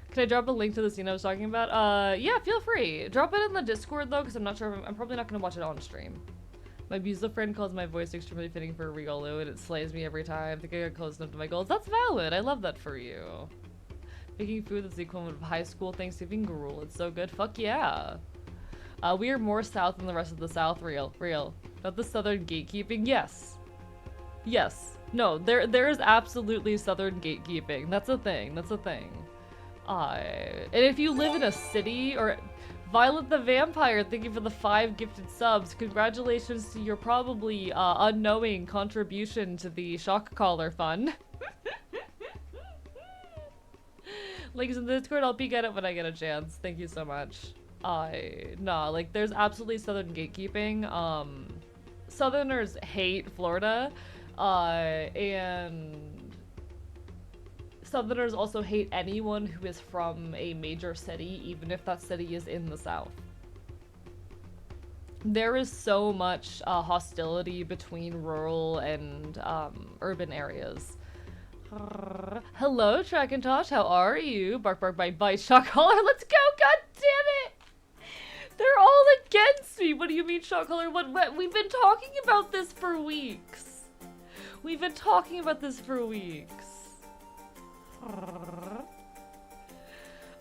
Can I drop a link to the scene I was talking about? Yeah, feel free. Drop it in the Discord though, because I'm not sure. I'm probably not going to watch it on stream. My abusive friend calls my voice extremely fitting for a Rigolu, and it slays me every time. I think I got close enough to my goals. That's valid. I love that for you. Making food that's the equivalent of high school Thanksgiving gruel. It's so good. Fuck yeah. We are more South than the rest of the South. Real. Not the Southern gatekeeping. Yes. No, there is absolutely Southern gatekeeping. That's a thing. And if you live in a city, or Violet the Vampire, thank you for the 5 gifted subs. Congratulations to your probably unknowing contribution to the Shock Collar Fund. Links in the Discord, I'll peek at it when I get a chance. Thank you so much. Nah, like, there's absolutely Southern gatekeeping. Southerners hate Florida, and Southerners also hate anyone who is from a major city, even if that city is in the South. There is so much hostility between rural and urban areas. Hello, Trackintosh, how are you? Bark bark bite bite, shock collar, let's go, god damn it! They're all against me! What do you mean, shock collar? What? We've been talking about this for weeks.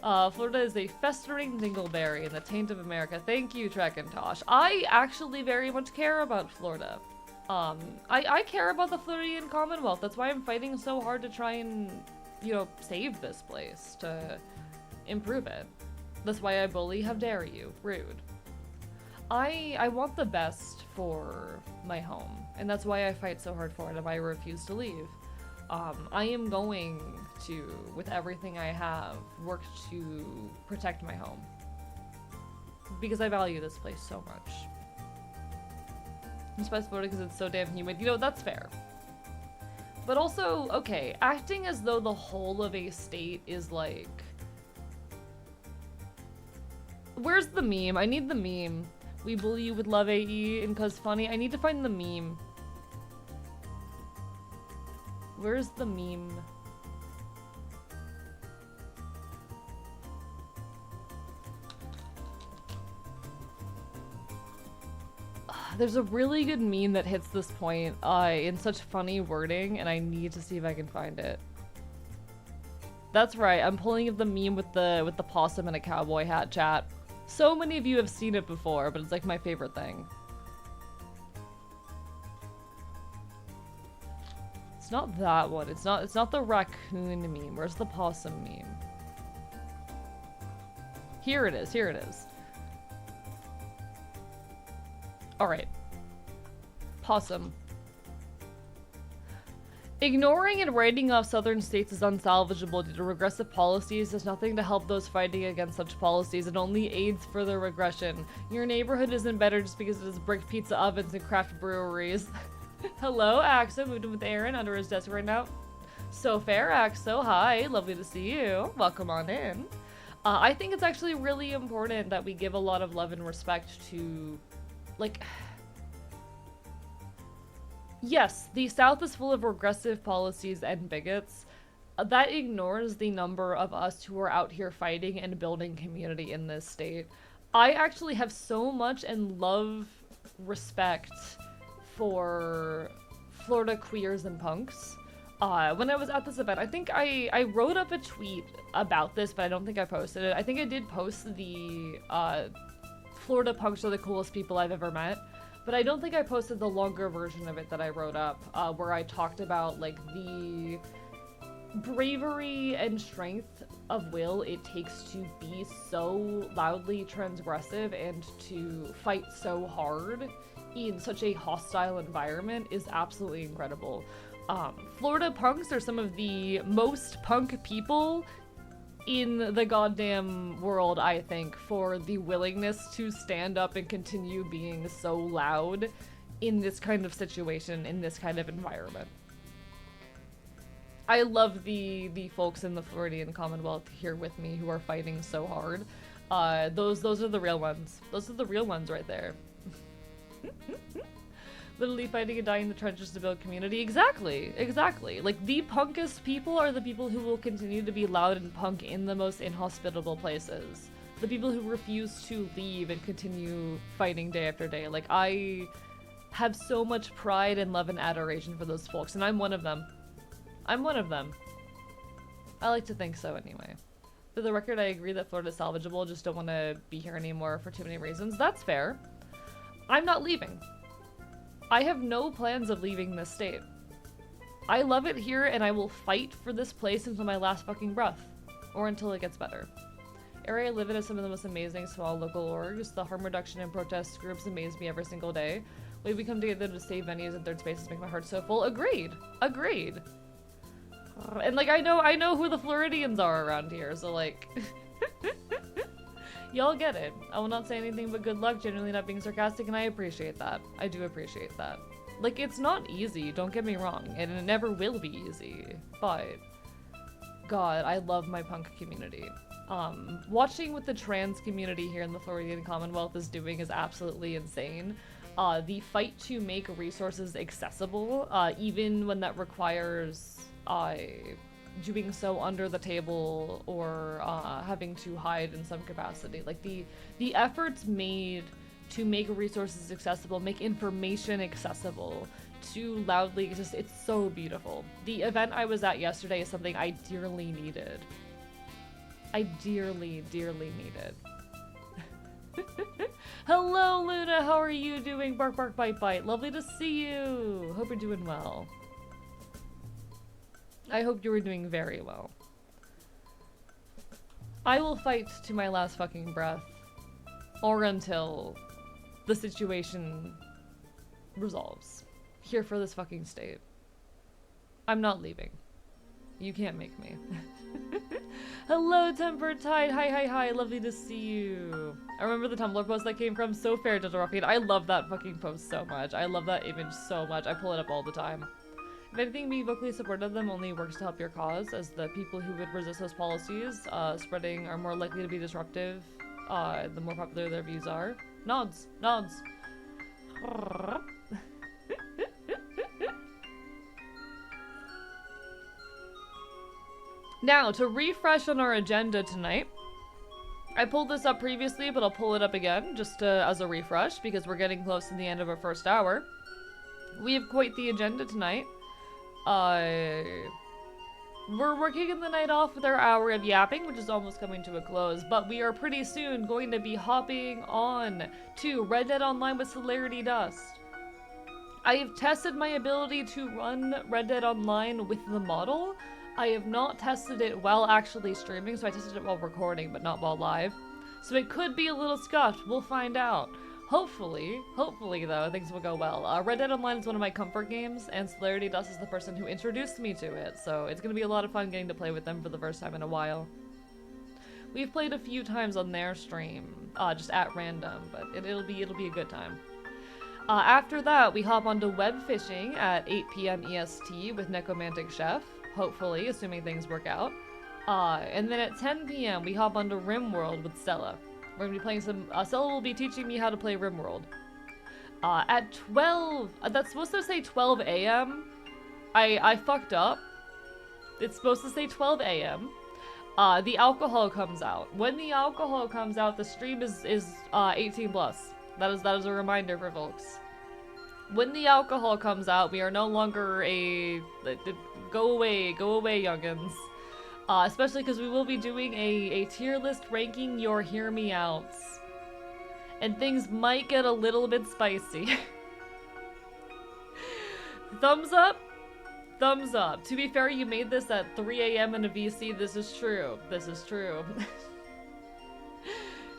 Florida is a festering dingleberry in the taint of America. Thank you, Trackintosh. I actually very much care about Florida. I care about the Floridian Commonwealth. That's why I'm fighting so hard to try and, you know, save this place, to improve it. That's why I bully, how dare you. Rude. I want the best for my home, and that's why I fight so hard for it, and I refuse to leave. I am going to, with everything I have, work to protect my home. Because I value this place so much. I despise Florida because it's so damn humid. You know, that's fair. But also, okay, acting as though the whole of a state is like... Where's the meme? I need the meme. We bully you with love AE and cause funny. I need to find the meme. Where's the meme? There's a really good meme that hits this point in such funny wording, and I need to see if I can find it. That's right, I'm pulling up the meme with the possum and a cowboy hat, chat. So many of you have seen it before, but it's like my favorite thing. It's not that one. It's not the raccoon meme. Where's the possum meme? Here it is. Here it is. Alright. Possum. Ignoring and writing off southern states as unsalvageable due to regressive policies does nothing to help those fighting against such policies. It only aids further regression. Your neighborhood isn't better just because it has brick pizza ovens and craft breweries. Hello, Axo. Moved in with Aaron under his desk right now. So fair, Axo. Hi. Lovely to see you. Welcome on in. I think it's actually really important that we give a lot of love and respect to, like... Yes, the South is full of regressive policies and bigots. That ignores the number of us who are out here fighting and building community in this state. I actually have so much and love, respect for Florida queers and punks. When I was at this event, I think I wrote up a tweet about this, but I don't think I posted it. I think I did post the Florida punks are the coolest people I've ever met. But I don't think I posted the longer version of it that I wrote up, where I talked about, like, the bravery and strength of will it takes to be so loudly transgressive and to fight so hard in such a hostile environment is absolutely incredible. Florida punks are some of the most punk people in the goddamn world, I think, for the willingness to stand up and continue being so loud in this kind of situation, in this kind of environment. I love the folks in the Floridian Commonwealth here with me who are fighting so hard. Those are the real ones. Those are the real ones right there. Literally fighting and dying in the trenches to build community. Exactly, exactly. Like, the punkest people are the people who will continue to be loud and punk in the most inhospitable places. The people who refuse to leave and continue fighting day after day. Like, I have so much pride and love and adoration for those folks, and I'm one of them. I'm one of them. I like to think so anyway. For the record, I agree that Florida's salvageable, just don't want to be here anymore for too many reasons. That's fair. I'm not leaving. I have no plans of leaving this state. I love it here and I will fight for this place until my last fucking breath. Or until it gets better. Area I live in is some of the most amazing small local orgs. The harm reduction and protest groups amaze me every single day. Way we come together to save venues and third spaces make my heart so full. Agreed. Agreed. And like I know who the Floridians are around here, so like y'all get it. I will not say anything but good luck, genuinely not being sarcastic, and I appreciate that. I do appreciate that. Like, it's not easy, don't get me wrong, and it never will be easy, but God, I love my punk community. Watching what the trans community here in the Floridian Commonwealth is doing is absolutely insane. The fight to make resources accessible, even when that requires doing so under the table or having to hide in some capacity. Like the efforts made to make resources accessible, make information accessible, to loudly exist, it's so beautiful. The event I was at yesterday is something I dearly needed. I dearly, dearly needed. Hello, Luna, how are you doing? Bark, bark, bite, bite. Lovely to see you. Hope you're doing well. I hope you were doing very well. I will fight to my last fucking breath, or until the situation resolves. Here for this fucking state. I'm not leaving. You can't make me. Hello, Tempered Tide. Hi, hi, hi. Lovely to see you. I remember the Tumblr post that came from. So fair, Dothraki. I love that fucking post so much. I love that image so much. I pull it up all the time. If anything, being vocally supportive of them only works to help your cause, as the people who would resist those policies spreading are more likely to be disruptive, the more popular their views are. Nods. Nods. Now, to refresh on our agenda tonight, I pulled this up previously, but I'll pull it up again, just as a refresh, because we're getting close to the end of our first hour. We have quite the agenda tonight. We're working the night off with our hour of yapping, which is almost coming to a close, but we are pretty soon going to be hopping on to Red Dead Online with Celerity Dust. I have tested my ability to run Red Dead Online with the model. I have not tested it while actually streaming, so I tested it while recording, but not while live. So it could be a little scuffed. We'll find out. Hopefully though, things will go well. Red Dead Online is one of my comfort games, and Celerity Dust is the person who introduced me to it, so it's gonna be a lot of fun getting to play with them for the first time in a while. We've played a few times on their stream, just at random, but it'll be a good time. After that, we hop onto web fishing at 8 p.m. EST with Necromantic Chef, hopefully, assuming things work out. And then at 10 p.m. we hop onto RimWorld with Stella. We're gonna be playing some. Stella will be teaching me how to play RimWorld. At 12, that's supposed to say 12 a.m. I fucked up. It's supposed to say 12 a.m. The alcohol comes out. When the alcohol comes out, the stream is 18 plus. That is a reminder for folks. When the alcohol comes out, we are no longer a go away, youngins. Especially because we will be doing a tier list ranking your hear me outs. And things might get a little bit spicy. Thumbs up? Thumbs up. To be fair, you made this at 3 a.m. in a VC. This is true. This is true.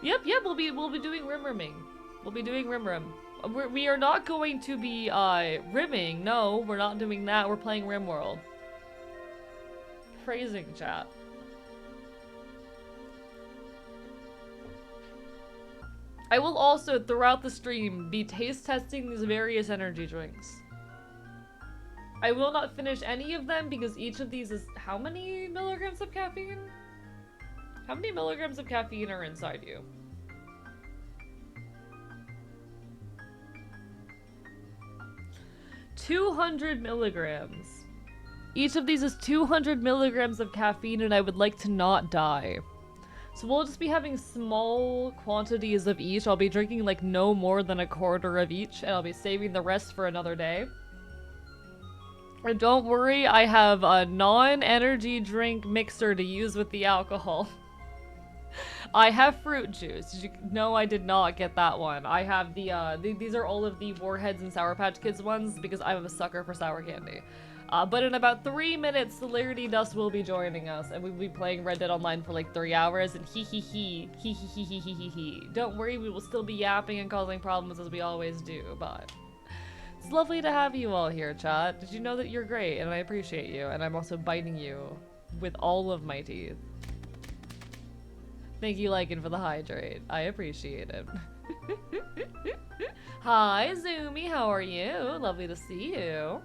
Yep, we'll be doing rim-rimming. We'll be doing rim-rim. We are not going to be rimming. No, we're not doing that. We're playing RimWorld. Phrasing, chat. I will also, throughout the stream, be taste testing these various energy drinks. I will not finish any of them because each of these is how many milligrams of caffeine? How many milligrams of caffeine are inside you? $200 milligrams. Each of these is 200 milligrams of caffeine, and I would like to not die. So we'll just be having small quantities of each. I'll be drinking like no more than a quarter of each, and I'll be saving the rest for another day. And don't worry, I have a non-energy drink mixer to use with the alcohol. I have fruit juice. Did you know I did not get that one? I have these are all of the Warheads and Sour Patch Kids ones because I'm a sucker for sour candy. But in about 3 minutes, Celerity Dust will be joining us, and we'll be playing Red Dead Online for like 3 hours, and hee. Don't worry, we will still be yapping and causing problems as we always do, but it's lovely to have you all here, chat. Did you know that you're great, and I appreciate you, and I'm also biting you with all of my teeth. Thank you, Lycan, for the hydrate. I appreciate it. Hi, Zoomy, how are you? Lovely to see you.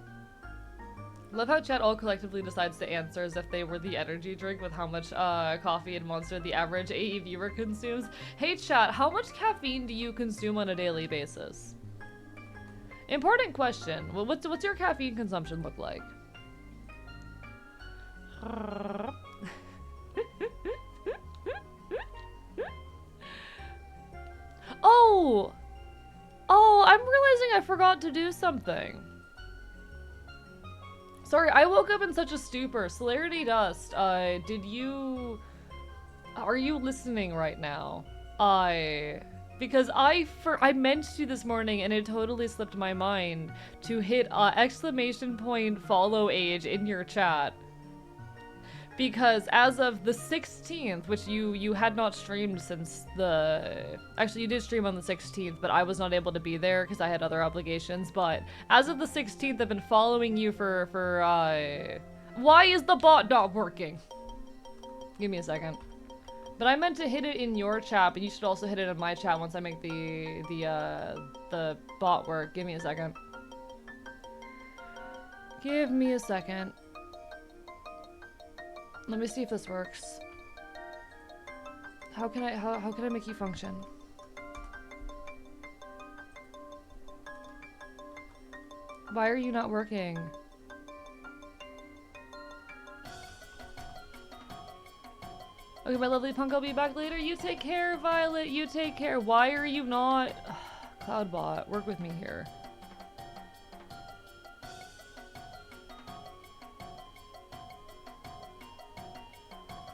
Love how chat all collectively decides to answer as if they were the energy drink with how much coffee and Monster the average AE viewer consumes. Hey chat, how much caffeine do you consume on a daily basis? Important question. Well, what's your caffeine consumption look like? Oh, I'm realizing I forgot to do something. Sorry, I woke up in such a stupor. Celerity Dust, are you listening right now? Because I meant to this morning and it totally slipped my mind to hit exclamation point follow age in your chat. Because as of the 16th, which you had not streamed since actually you did stream on the 16th, but I was not able to be there because I had other obligations, but as of the 16th, I've been following you for why is the bot not working? Give me a second. But I meant to hit it in your chat, but you should also hit it in my chat once I make the bot work. Give me a second. Give me a second. Let me see if this works. How can I make you function? Why are you not working? Okay, my lovely punk, I'll be back later. You take care, Violet. You take care. Why are you not... Cloudbot, work with me here.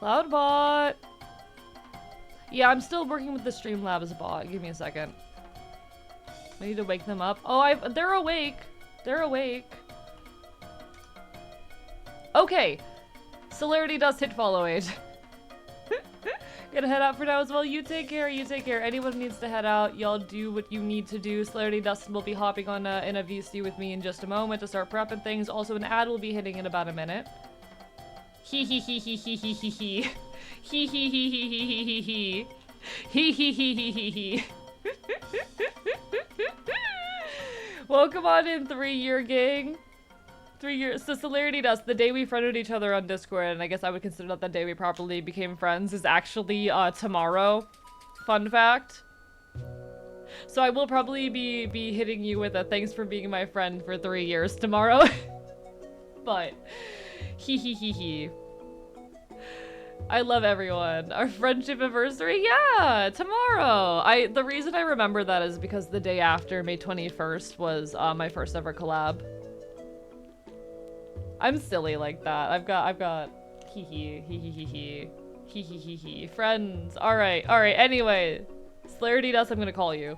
Cloudbot! Yeah, I'm still working with the Streamlabs bot. Give me a second. I need to wake them up. Oh, they're awake. They're awake. Okay. Celerity does hit follow age. Gonna head out for now as well. You take care, you take care. Anyone needs to head out, y'all do what you need to do. Celerity Dustin will be hopping on in a VC with me in just a moment to start prepping things. Also, an ad will be hitting in about a minute. Hee hee hee hee hee hee hee hee. Hee hee hee hee hee hee hee hee. Hee hee hee hee hee hee. Welcome on in, 3-year gang. 3 years. So Celerity Dust, the day we friended each other on Discord, and I guess I would consider that the day we properly became friends, is actually tomorrow. Fun fact. So I will probably be hitting you with a thanks for being my friend for 3 years tomorrow. But hee hee hee hee. I love everyone. Our friendship anniversary? Yeah, tomorrow. The reason I remember that is because the day after, May 21st, was my first ever collab. I'm silly like that. I've got hee hee hee hee hee hee hee hee hee hee friends. All right. Anyway, Celerity Dust, I'm gonna call you.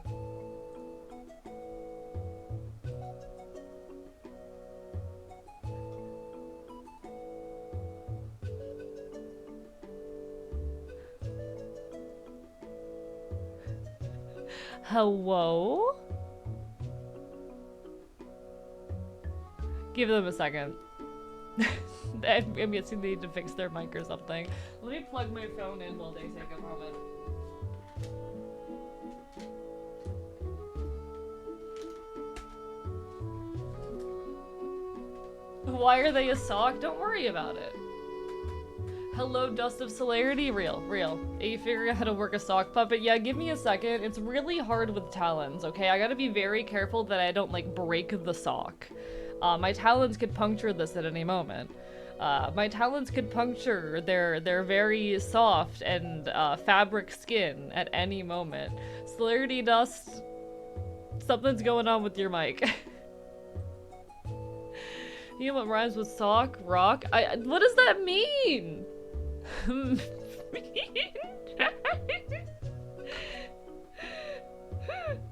Hello? Give them a second. I'm guessing they need to fix their mic or something. Let me plug my phone in while they take a moment. Why are they a sock? Don't worry about it. Hello, Dust of Celerity? Real. Are you figuring out how to work a sock puppet? Yeah, give me a second. It's really hard with talons, okay? I gotta be very careful that I don't, like, break the sock. My talons could puncture this at any moment. My talons could puncture their very soft and fabric skin at any moment. Celerity Dust, something's going on with your mic. You know what rhymes with sock? Rock? What does that mean?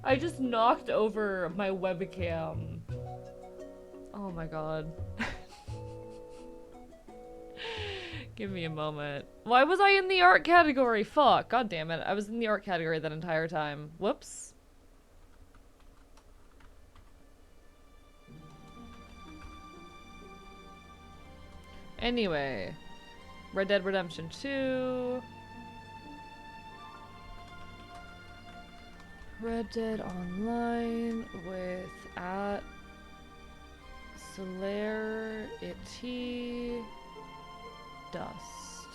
I just knocked over my webcam. Oh my god. Give me a moment. Why was I in the art category? Fuck. God damn it. I was in the art category that entire time. Whoops. Anyway. Red Dead Redemption 2. Red Dead Online with @Celerity Dust.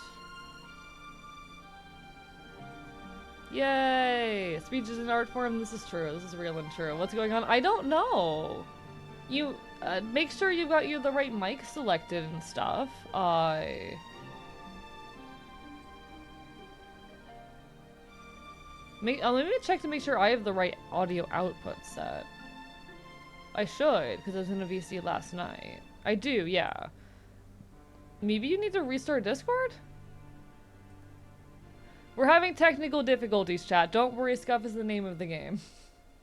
Yay! Speech is an art form. This is true. This is real and true. What's going on? I don't know. You make sure you've got the right mic selected and stuff. Let me check to make sure I have the right audio output set. I should, because I was in a VC last night. I do, yeah. Maybe you need to restart Discord? We're having technical difficulties, chat. Don't worry, Scuff is the name of the game.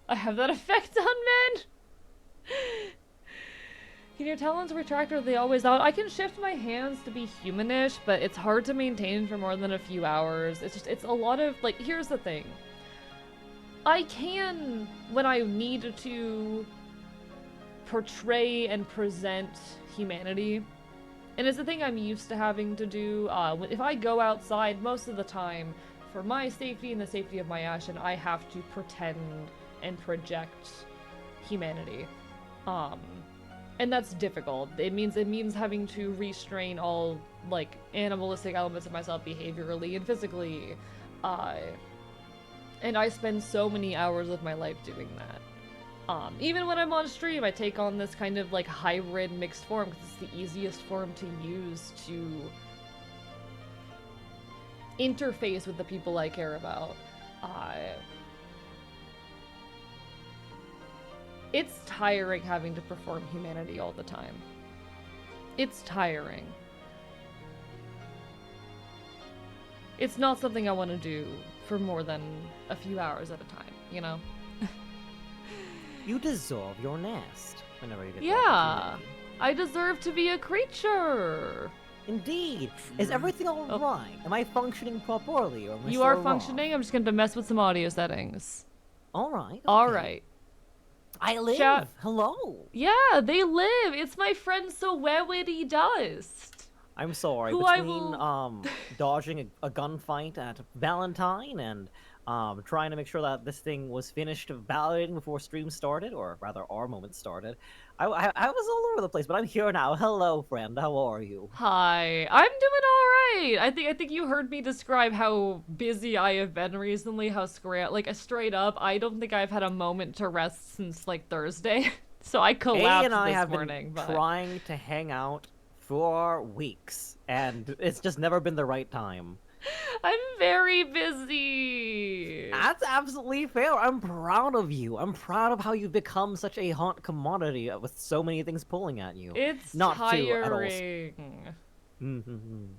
I have that effect on men! Can your talons retract or are they always out? I can shift my hands to be humanish, but it's hard to maintain for more than a few hours. It's a lot of, like, here's the thing. I can, when I need to, portray and present humanity. And it's a thing I'm used to having to do. If I go outside, most of the time, for my safety and the safety of my Ashen, I have to pretend and project humanity. And that's difficult. It means having to restrain all, like, animalistic elements of myself behaviorally and physically. And I spend so many hours of my life doing that. Even when I'm on stream, I take on this kind of, like, hybrid mixed form because it's the easiest form to use to interface with the people I care about. It's tiring having to perform humanity all the time. It's tiring. It's not something I want to do for more than a few hours at a time, you know? You dissolve your nest. whenever you get the Yeah, opportunity. I deserve to be a creature. Indeed. Is everything all right? Am I functioning properly, or am I You still are wrong? functioning. I'm just going to mess with some audio settings. All right. All okay. right. I live. Chat. Hello. Yeah, they live. It's my friend Sowewity Dust. I'm sorry. Who I Between will- dodging a gunfight at Valentine and trying to make sure that this thing was finished validating before stream started, or rather our moment started, I was all over the place. But I'm here now. Hello, friend. How are you? Hi, I'm doing all right. I think you heard me describe how busy I have been recently. How straight up, I don't think I've had a moment to rest since like Thursday. So I collapsed A and I this have morning. been But trying to hang out for weeks, and it's just never been the right time. I'm very busy. That's absolutely fair. I'm proud of you. I'm proud of how you've become such a hot commodity with so many things pulling at you. It's Not tiring. to at all.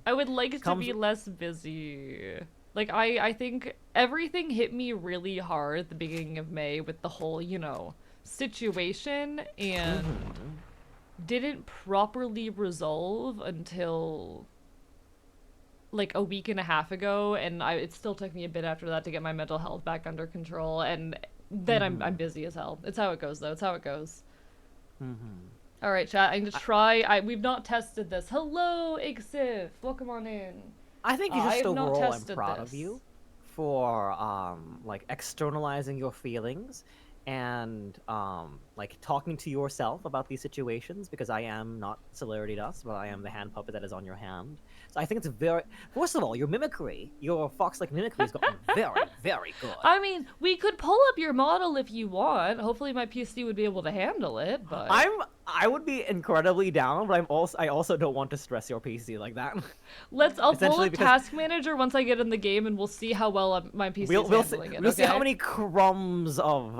I would like to Comes be less busy. Like, I think everything hit me really hard at the beginning of May with the whole, situation, and didn't properly resolve until like a week and a half ago, and it still took me a bit after that to get my mental health back under control, and then I'm busy as hell. It's how it goes, though. It's how it goes. All right, chat. I'm gonna try. We've not tested this. Hello, Ixif. Welcome on in. I think you I just have not overall I'm tested proud this. of you for like externalizing your feelings and like talking to yourself about these situations, because I am not Celerity Dust, but I am the hand puppet that is on your hand. So I think it's very, first of all, your mimicry, your fox-like mimicry has gotten very, very good. I mean, we could pull up your model if you want. Hopefully my PC would be able to handle it, but I would be incredibly down, but I also don't want to stress your PC like that. I'll pull Essentially up because- Task Manager once I get in the game, and we'll see how well my PC is handling it. We'll see how okay? many crumbs of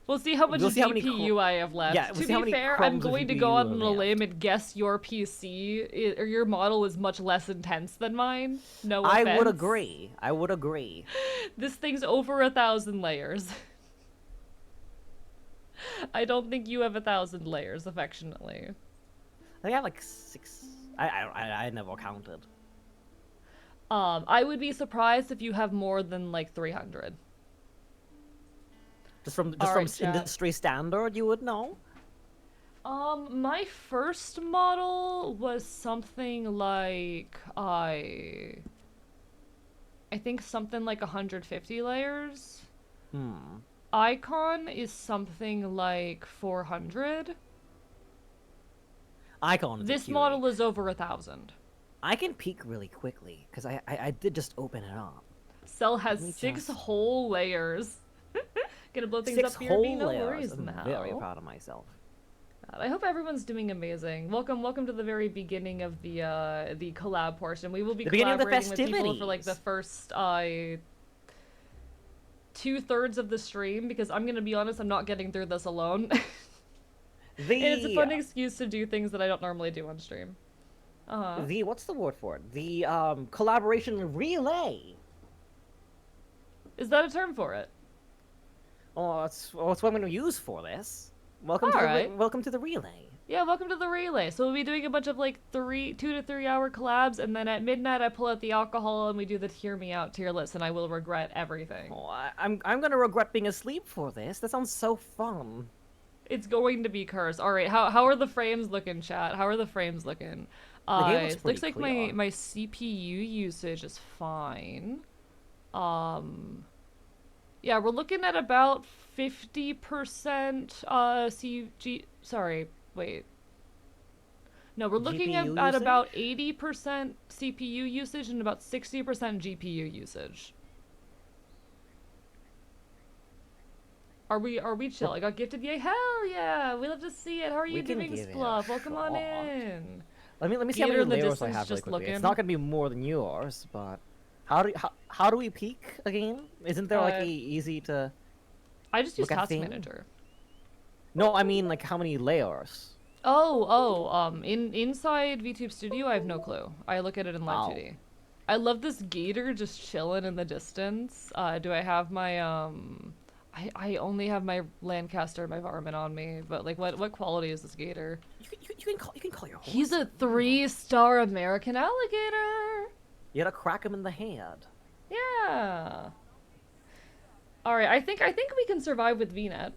We'll see how much we'll see how many GPU I have left. Yeah, we'll to see how be many fair, I'm crumbs of going to GPU go out you on a have. limb and guess your PC or your model is much less intense than mine. No offense. I would agree. I would agree. This thing's over 1,000 layers. I don't think you have 1,000 layers, affectionately. I think I have like 6. I never counted. I would be surprised if you have more than like 300. Just from Alright, chat. industry standard, you would know. My first model was something like I think something like 150 layers. Icon is something like 400. Icon. This model is over 1,000. I can peek really quickly because I did just open it up. Cell has Let me 6 just- whole layers. Gonna blow things 6 up here, whole be no layers. worries I'm now. very proud of myself. I hope everyone's doing amazing. Welcome to the very beginning of the collab portion. We will be The beginning of the collaborating with people for like the festivities. first 2/3 of the stream, because I'm gonna be honest, I'm not getting through this alone. And it's a fun excuse to do things that I don't normally do on stream. The what's the word for it? The collaboration relay. Is that a term for it? Oh, that's what I'm going to use for this. Welcome Alright. welcome to the relay. Yeah, welcome to the relay. So we'll be doing a bunch of like 2 to 3 hour collabs, and then at midnight I pull out the alcohol and we do the Hear Me Out tier list, and I will regret everything. Oh, I'm going to regret being asleep for this. That sounds so fun. It's going to be cursed. All right, how are the frames looking, chat? How are the frames looking? The game looks It pretty looks like clear. my CPU usage is fine. Yeah, we're looking at about 50% CG. Sorry, wait. No, we're looking at GPU about 80% CPU usage and about 60% GPU usage. Are we chill? I got gifted, yay! Hell yeah! We love to see it. How are you We can doing, give it a Spluff? Welcome on shot. in. Let me see how Gator many in the layers I distance have really just quickly. It's looking. not going to be more than yours, but how do we peek again? Isn't there like a easy to? I just use Look at Task thing? Manager. No, I mean like how many layers? Inside VTube Studio, I have no clue. I look at it in Live Wow. 2D. I love this gator just chilling in the distance. Do I have my I only have my Lancaster and my varmint on me, but like what quality is this gator? You can call your horse. He's a 3-star American alligator. You gotta crack him in the head. Yeah. All right, I think we can survive with VNet.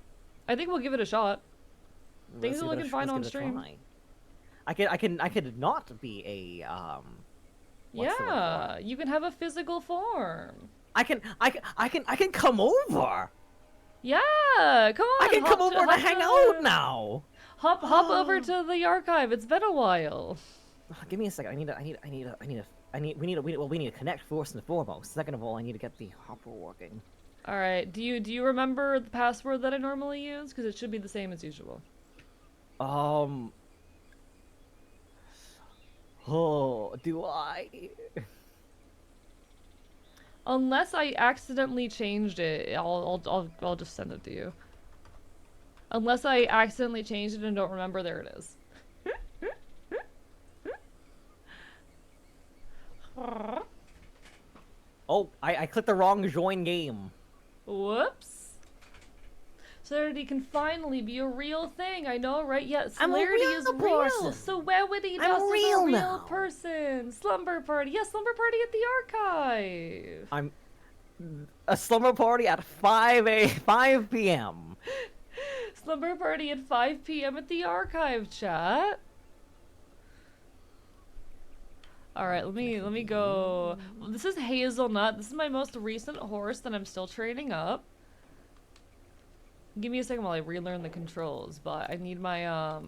I think we'll give it a shot. Things are looking fine on stream. I could not be a what's the word for Yeah, it? you can have a physical form. I can come over. Yeah, come on. I can come over to hang out now. Hop over to the archive. It's been a while. Give me a second. We need to connect first and foremost. Second of all, I need to get the hopper working. All right. Do you remember the password that I normally use? Because it should be the same as usual. Oh, do I? Unless I accidentally changed it, I'll just send it to you. Unless I accidentally changed it and don't remember, there it is. Oh, I clicked the wrong join game. Whoops. Celerity can finally be a real thing. I know, right? Yeah, I'm a celerity real is real. person. So Wewity I'm Dust is a real real now. person. Slumber party. Yeah, slumber party at the archive. I'm a slumber party at 5 p.m. Slumber party at 5 p.m. at the archive, chat. All right, let me go. This is Hazelnut. This is my most recent horse that I'm still training up. Give me a second while I relearn the controls, but I need my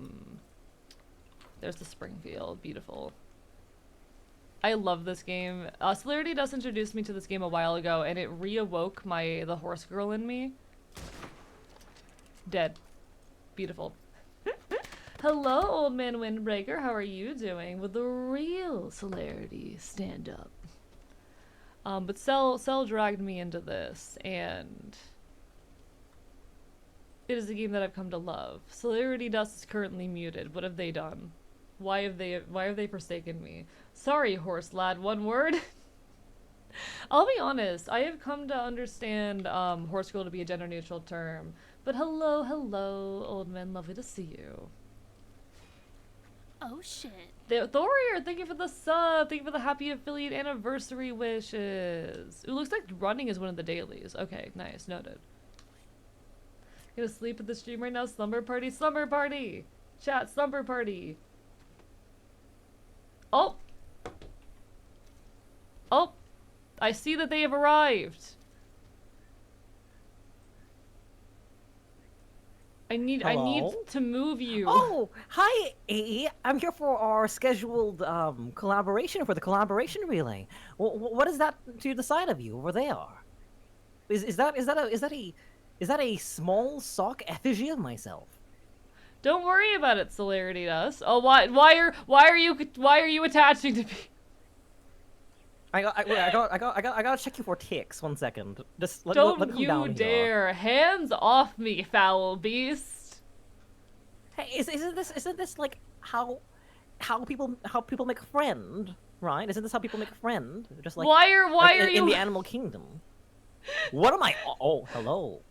there's the Springfield. Beautiful. I love this game. Celerity Dust introduced me to this game a while ago, and it reawoke the horse girl in me. Dead. Beautiful. Hello, old man Windbreaker. How are you doing? With the real celerity stand up. But Cell dragged me into this, and it is a game that I've come to love. Celerity Dust is currently muted. What have they done? Why have they forsaken me? Sorry, horse lad. One word. I'll be honest. I have come to understand horse girl to be a gender neutral term. But hello, old man. Lovely to see you. Oh shit. Thorier, thank you for the sub. Thank you for the happy affiliate anniversary wishes. It looks like running is one of the dailies. Okay, nice. Noted. Gonna sleep at the stream right now. Slumber party. Slumber party. Chat. Slumber party. Oh. Oh. I see that they have arrived. I need to move you. Oh, hi, AE. I'm here for our scheduled collaboration for the collaboration relay. What is that to the side of you over there? Is that a small sock effigy of myself? Don't worry about it, Celerity Dust. Oh, why are you attaching to me? I gotta check you for ticks. 1 second. Just let Don't me come you down dare! Here. Hands off me, foul beast! Hey, isn't this like how people make a friend, right? Isn't this how people make a friend? Just like why are you in the animal kingdom? What am I? Oh, hello.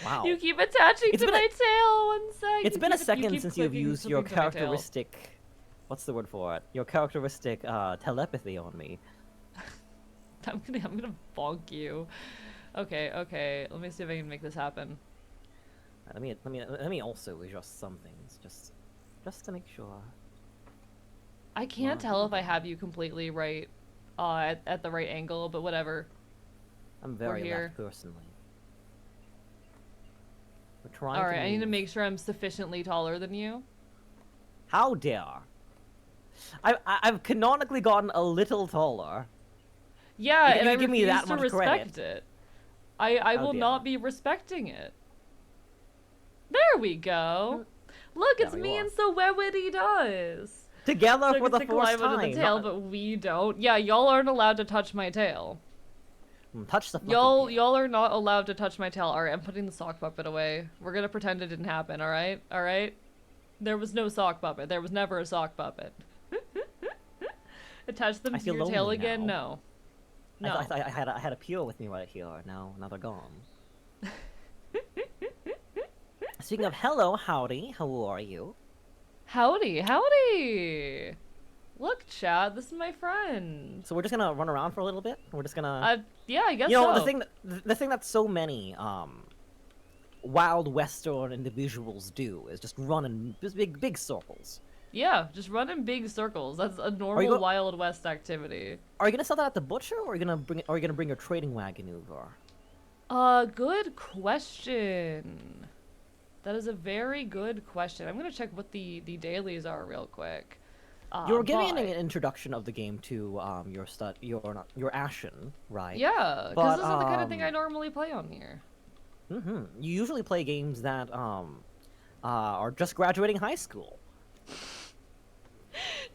Wow. You keep attaching to my tail. 1 second. It's been a second since you've used your characteristic. What's the word for it? Your characteristic telepathy on me. I'm gonna bonk you. Okay. Let me see if I can make this happen. Let me also adjust some things, just to make sure. I can't tell if I have you completely right, at the right angle, but whatever. I'm very here. left personally. We're trying. All right, to I need to move. make sure I'm sufficiently taller than you. How dare! I've canonically gotten a little taller. Yeah, You and I give me refuse that to much respect credit. it. I How will dare. not be respecting it. There we go. Look, it's There me you and so Wewity does. Together So for the to first climb under time. the tail, not- but we don't. Yeah, y'all aren't allowed to touch my tail. Touch the fucking Y'all tail. are not allowed to touch my tail. Alright, I'm putting the sock puppet away. We're gonna pretend it didn't happen, alright? Alright? There was no sock puppet. There was never a sock puppet. Attach them I to feel your tail lonely again? now. No. No. I had a pure with me right here. Now they're gone. speaking of hello, howdy, how are you? Howdy, howdy! Look, Chad, this is my friend. So we're just gonna run around for a little bit. We're just gonna. Yeah, I guess You know, so. the thing that so many wild western individuals do is just run in just big circles. Yeah, just run in big circles. That's a normal Wild West activity. Are you gonna sell that at the butcher, or are you gonna bring your trading wagon over? Good question. That is a very good question. I'm gonna check what the dailies are real quick. You were giving an introduction of the game to your Ashen, right? Yeah, because this is the kind of thing I normally play on here. Mm-hmm. You usually play games that are just graduating high school.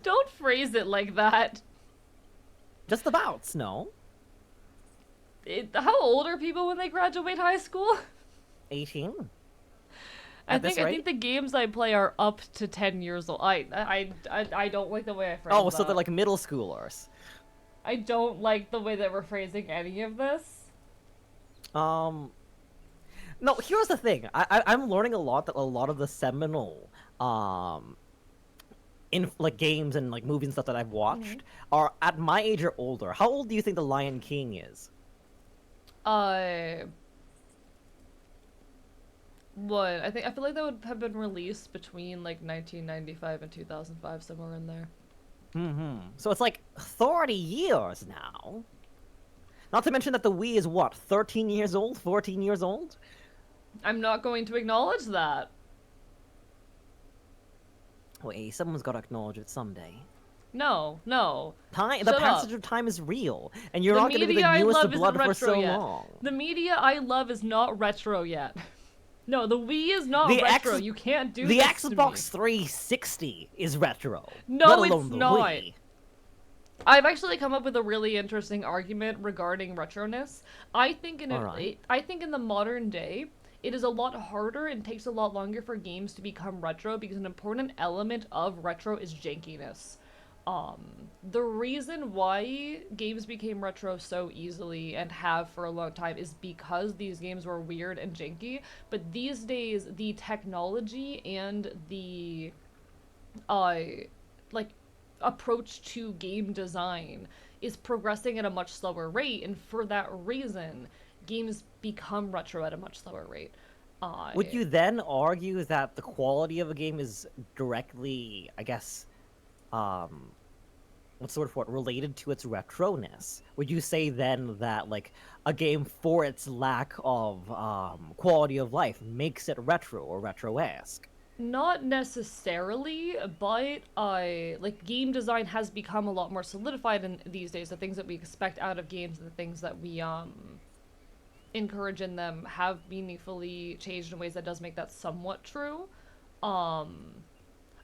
Don't phrase it like that. Just about, no? How old are people when they graduate high school? 18. I think the games I play are up to 10 years old. I don't like the way I phrase that. Oh, so they're like middle schoolers. I don't like the way that we're phrasing any of this. No, here's the thing. I'm learning a lot that a lot of the seminal in like games and like movies and stuff that I've watched are at my age or older. How old do you think The Lion King is? What? I feel like that would have been released between like 1995 and 2005, somewhere in there. Mm-hmm. So it's like 30 years now. Not to mention that the Wii is what, 13 years old, 14 years old? I'm not going to acknowledge that. Wait, someone's got to acknowledge it someday. No. The passage of time is real, and you're not going to be the newest of blood for so long. The media I love is not retro yet. No, the Wii is not retro. You can't do this The Xbox 360 is retro. No, it's not. Wii. I've actually come up with a really interesting argument regarding retroness. I think in the modern day, it is a lot harder and takes a lot longer for games to become retro because an important element of retro is jankiness. The reason why games became retro so easily and have for a long time is because these games were weird and janky, but these days the technology and the approach to game design is progressing at a much slower rate, and for that reason games become retro at a much slower rate. Would you then argue that the quality of a game is directly, I guess, what's the word for it, related to its retroness? Would you say then that, like, a game for its lack of quality of life makes it retro or retro-esque? Not necessarily, but like game design has become a lot more solidified in these days. The things that we expect out of games and the things that we encourage in them have meaningfully changed in ways that does make that somewhat true.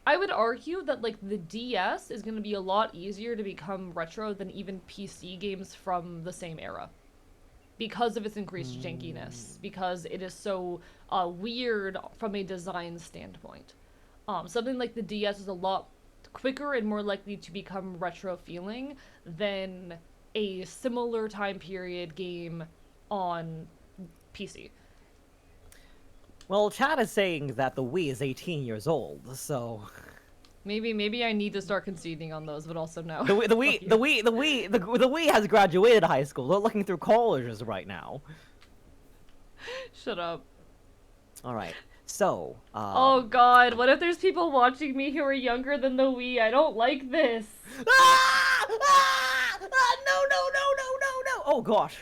I would argue that like the DS is going to be a lot easier to become retro than even PC games from the same era, because of its increased jankiness, because it is so weird from a design standpoint. Something like the DS is a lot quicker and more likely to become retro feeling than a similar time period game on PC. Well, Chad is saying that the Wii is 18 years old, so maybe I need to start conceding on those, but also no. The Wii has graduated high school. They're looking through colleges right now. Shut up. All right. So, oh god, what if there's people watching me who are younger than the Wii? I don't like this. No. Oh gosh.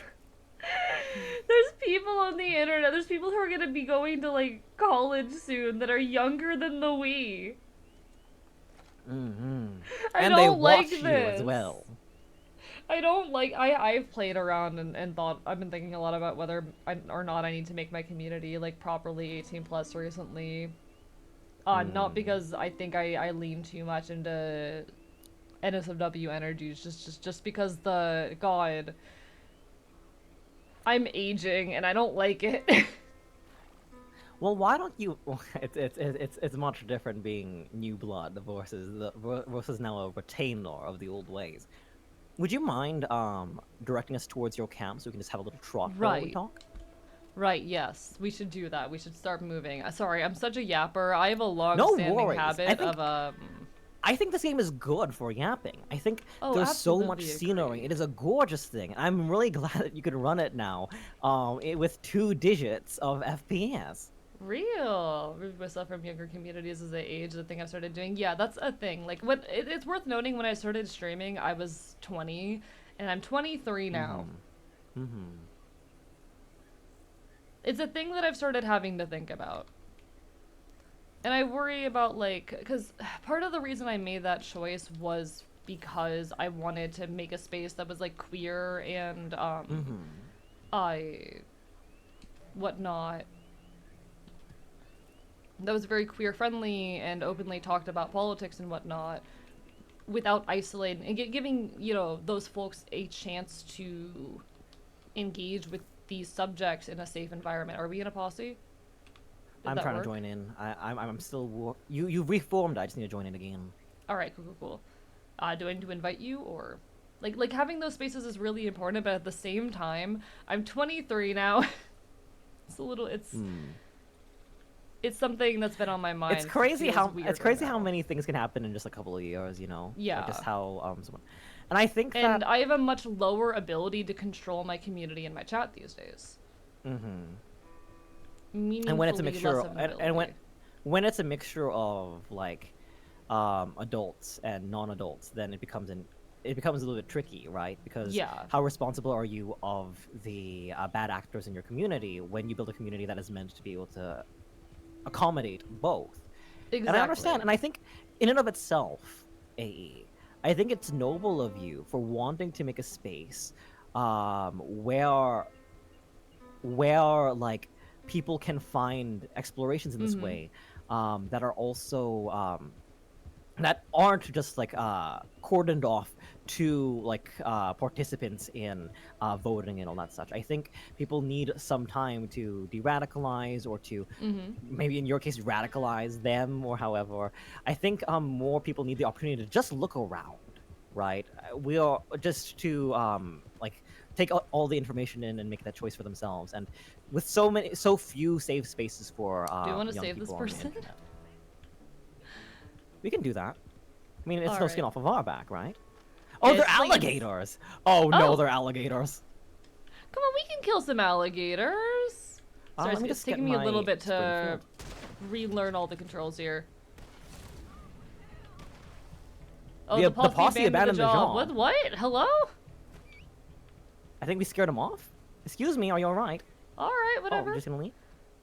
There's people on the internet, there's people who are gonna be going to, like, college soon that are younger than the Wii. Mm-hmm. And they watch you as well. I don't like, I've played around and thought, I've been thinking a lot about whether or not I need to make my community, like, properly 18 plus recently. Not because I think I lean too much into NSFW energies, just because God, I'm aging and I don't like it. Well, why don't you? It's much different being new blood versus now a retainer of the old ways. Would you mind directing us towards your camp so we can just have a little trot while we talk? Right, yes. We should do that. We should start moving. Sorry, I'm such a yapper. I have a No long-standing worries. habit of, I think this game is good for yapping. I think Oh, there's so much absolutely scenery. agree. It is a gorgeous thing. I'm really glad that you can run it now, with 2 digits of FPS. Real. Remove myself from younger communities as I age. The thing I started doing. Yeah, that's a thing. Like, it's worth noting when I started streaming, I was 20, and I'm 23 now. It's a thing that I've started having to think about. And I worry about, like, because part of the reason I made that choice was because I wanted to make a space that was, like, queer and, whatnot. That was very queer friendly and openly talked about politics and whatnot without isolating and giving, you know, those folks a chance to engage with these subjects in a safe environment. Are we in a posse? I'm trying to join in. I'm still. You've reformed. I just need to join in again. All right, cool. Do I need to invite you or, like having those spaces is really important, but at the same time, I'm 23 now. It's something that's been on my mind. It's crazy how how many things can happen in just a couple of years. You know. Yeah. Like just how and I think and that I have a much lower ability to control my community and my chat these days. And when it's a mixture, when it's a mixture of like adults and non-adults, then it becomes a little bit tricky, right? Because how responsible are you of the bad actors in your community when you build a community that is meant to be able to accommodate both? Exactly. And I understand, and I think in and of itself, I think it's noble of you for wanting to make a space where like people can find explorations in this way that are also that aren't just like cordoned off to like participants in voting and all that such. I think people need some time to de-radicalize or to maybe in your case radicalize them or however. I think more people need the opportunity to just look around, right? We are just to like take all the information in and make that choice for themselves. And with so few safe spaces for do you want to young save this people on the person? internet. We can do that. I mean, it's All no right. skin off of our back, right? Oh, they're It's like alligators! Oh no, Oh. they're alligators. Come on, we can kill some alligators. Sorry, Let me it's just taking get me a little my bit to Springfield. relearn all the controls here. Oh, The the posse abandoned the job. job. What? Hello? I think we scared them off. Excuse me, are you alright? Alright, Oh, whatever. you're just gonna leave?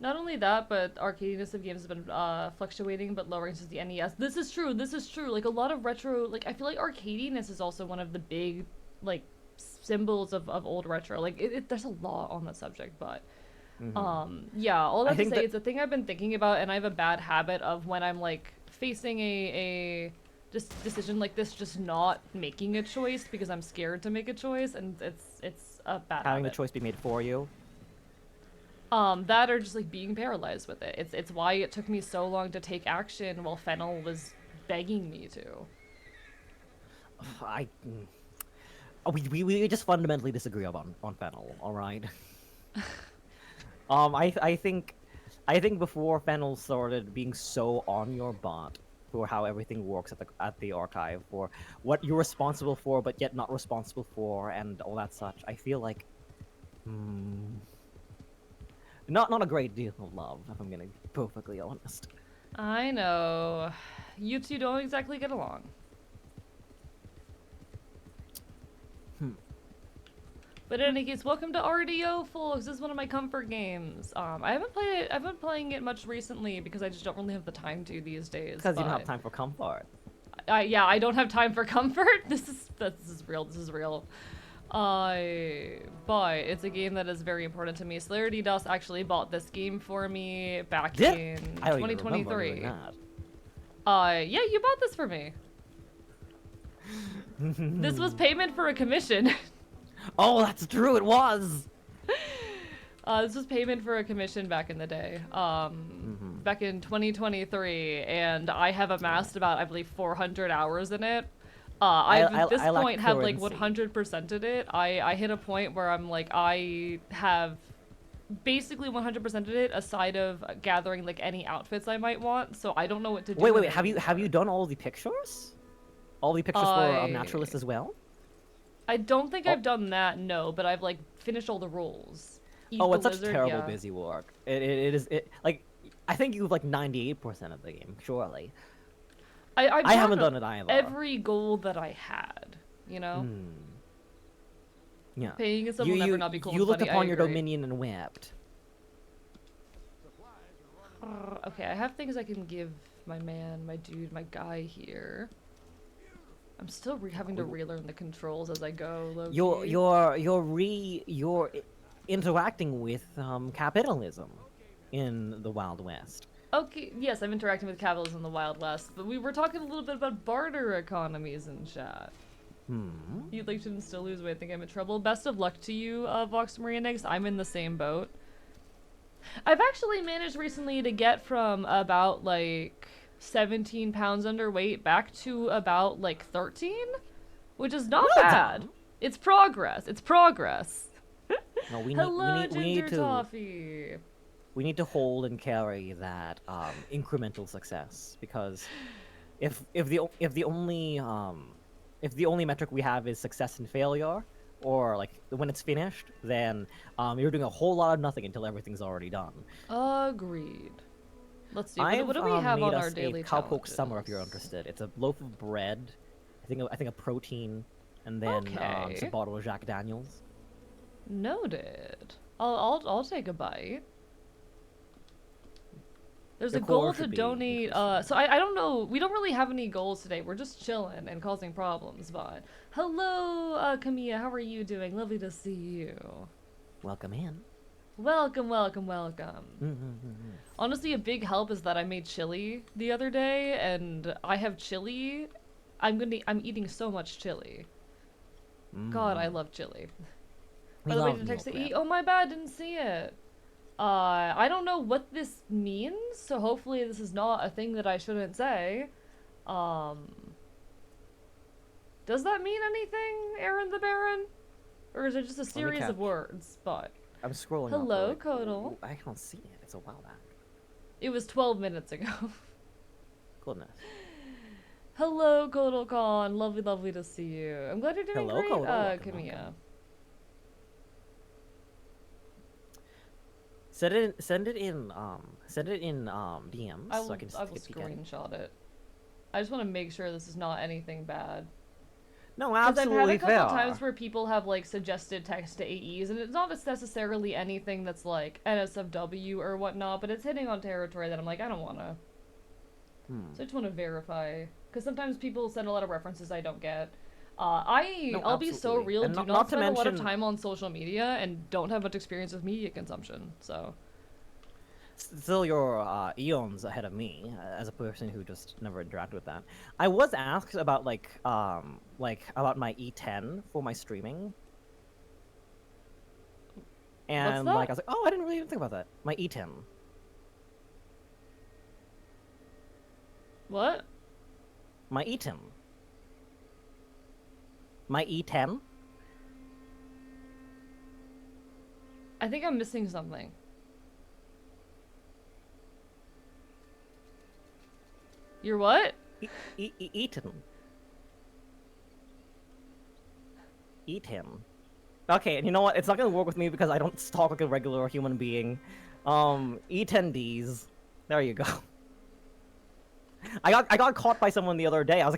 Not only that, but arcadiness of games has been fluctuating, but lowering since the NES. This is true. Like, a lot of retro... Like, I feel like arcadiness is also one of the big, like, symbols of old retro. Like, there's a lot on that subject, but... yeah, all that to say, it's a thing I've been thinking about, and I have a bad habit of when I'm, like, facing a decision like this, just not making a choice because I'm scared to make a choice, and it's a bad Having habit. the choice be made for you? That or just like being paralyzed with it. It's why it took me so long to take action while Fennel was begging me to. We just fundamentally disagree on Fennel, alright? I think before Fennel started being so on your butt for how everything works at the archive, for what you're responsible for but yet not responsible for, and all that such, I feel like not a great deal of love, if I'm gonna be perfectly honest. I know. You two don't exactly get along. But in any case, welcome to RDO, folks. This is one of my comfort games. I haven't played it. I've been playing it much recently because I just don't really have the time to these days. Because you don't have time for comfort. Yeah, I don't have time for comfort. This is real. This is real. But it's a game that is very important to me. Slayer DDoS actually bought this game for me back in I don't even 2023. remember doing that. Yeah, you bought this for me. This was payment for a commission. Oh, that's true, it was! This was payment for a commission back in the day. Back in 2023, and I have amassed about, I believe, 400 hours in it. At this point have like 100%ed it. I hit a point where I'm like, I have basically 100%ed it aside of gathering like any outfits I might want. So I don't know what to do. Wait. Have you done all the pictures? All the pictures for Naturalist as well? I don't think I've done that. No, but I've like finished all the roles. It's such terrible busy work. It is like I think you've like 98% of the game, surely. I haven't done it either. Every goal that I had, you know. Yeah. Paying us will never not be cool. You looked funny, upon your dominion and wept. Okay, I have things I can give my man, my dude, my guy here. I'm still having to relearn the controls as I go. Low-key. You're interacting with capitalism in the Wild West. Okay, yes, I'm interacting with capitalism in the Wild West, but we were talking a little bit about barter economies in chat. You'd like to still lose weight. I think I'm in trouble. Best of luck to you, Vox Maria Nix. I'm in the same boat. I've actually managed recently to get from about like 17 pounds underweight back to about like 13, which is not bad. It's progress. It's progress. No, we Hello, need Ginger Toffee. We need to hold and carry that incremental success, because if the only metric we have is success and failure, or like when it's finished, then you're doing a whole lot of nothing until everything's already done. Agreed. Let's see. What do we have on our daily challenges? Cowpoke Summer, if you're interested. It's a loaf of bread, I think a protein, and then some bottle of Jack Daniels. Noted. I'll take a bite. There's a goal to donate, so I don't know, we don't really have any goals today, we're just chilling and causing problems, but... Hello, Camilla, how are you doing? Lovely to see you. Welcome in. Welcome. Honestly, a big help is that I made chili the other day, and I have chili. I'm eating so much chili. God, I love chili. By the way, did text to eat? Oh my bad, didn't see it. I don't know what this means, so hopefully this is not a thing that I shouldn't say. Does that mean anything, Aaron the Baron? Or is it just a series of words? But I'm scrolling. Hello, Kodal. I can't see it. It's a while back. It was 12 minutes ago. Goodness. Hello, Kodal Khan. Lovely to see you. I'm glad you're doing great, Kodal. Camilla. Send it in DMs so I can I will screenshot it. I just want to make sure this is not anything bad. No, absolutely I've had a couple fair. times where people have like suggested text to AEs, and it's not necessarily anything that's like NSFW or whatnot, but it's hitting on territory that I'm like, I don't want to. So I just want to verify, because sometimes people send a lot of references I don't get. I'll be so real. And do not spend a lot of time on social media, and don't have much experience with media consumption. So. Still, you're eons ahead of me as a person who just never interacted with that. I was asked about about my E10 for my streaming, and I was like, oh, I didn't really even think about that. My E10. What? My E10. My E10. I think I'm missing something. You're what? Eaten. Okay, and you know what? It's not gonna work with me because I don't talk like a regular human being. E10Ds. There you go. I got caught by someone the other day. I was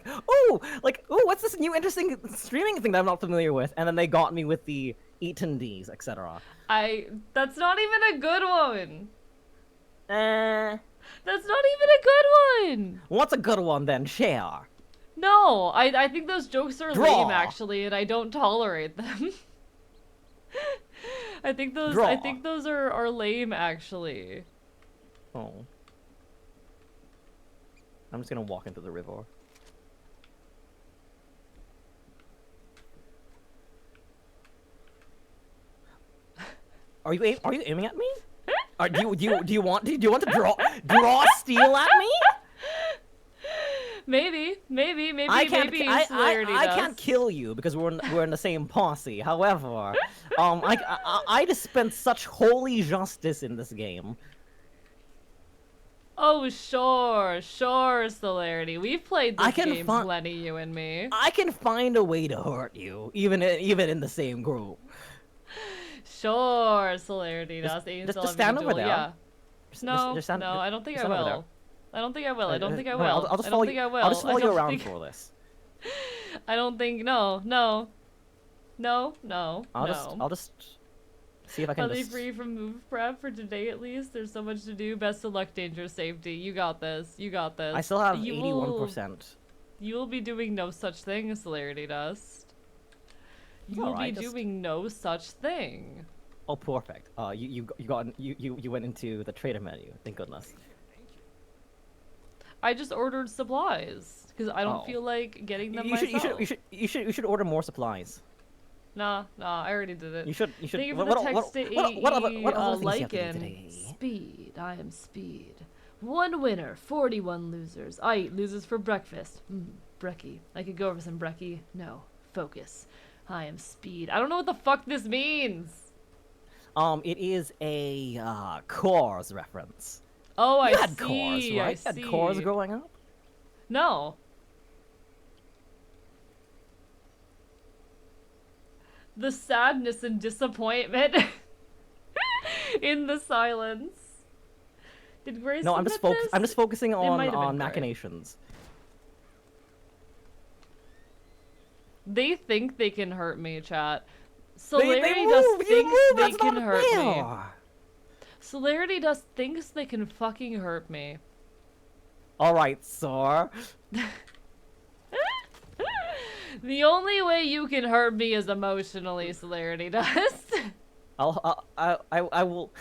like, what's this new interesting streaming thing that I'm not familiar with? And then they got me with the E10Ds, etc. That's not even a good one. That's not even a good one! What's a good one then? Share. No, I think those jokes are lame actually, and I don't tolerate them. I think those are lame actually. Oh. I'm just gonna walk into the river. Are you aiming at me? Do you want to draw steel at me? Maybe Celerity I does. can't kill you because we're in the same posse. However, I dispense such holy justice in this game. Oh, sure, Celerity. We've played I this can game fi- plenty, you and me. I can find a way to hurt you, even in the same group. Sure, Celerity does. Just stand over there. Yeah. No, I don't think I stand over will. there. I don't think I will. I don't think I No, will. I'll just I follow don't think you. I will. I'll just follow I you don't around think- for this. I don't think. No. I'll just see if I can. Are they just... free from move prep for today at least? There's so much to do. Best of luck, danger, safety. You got this. You got this. I still have You 81%. You will be doing no such thing, Celerity Dust. You will alright, be just- doing no such thing. Oh, perfect. You went into the trader menu. Thank goodness. I just ordered supplies because I don't Oh. feel like getting them You myself. should order more supplies. Nah, I already did it. You should. Thank you for what- the text to what other things you have like to do in today? Speed. I am Speed. 1 winner, 41 losers. I eat losers for breakfast. Brekkie. I could go over some brekkie. No. Focus. I am Speed. I don't know what the fuck this means. It is a Cores reference. Oh, I You had see. Cores, right? I You had see. Cores growing up. No. The sadness and disappointment in the silence. Did Grace? No, I'm just submit this? I'm just focusing might have been on Gray. machinations. They think they can hurt me, chat. They Celerity move, just you thinks move, they that's can not hurt me. fair. Celerity just thinks they can fucking hurt me. All right, sir. The only way you can hurt me is emotionally, Celerity does. I will.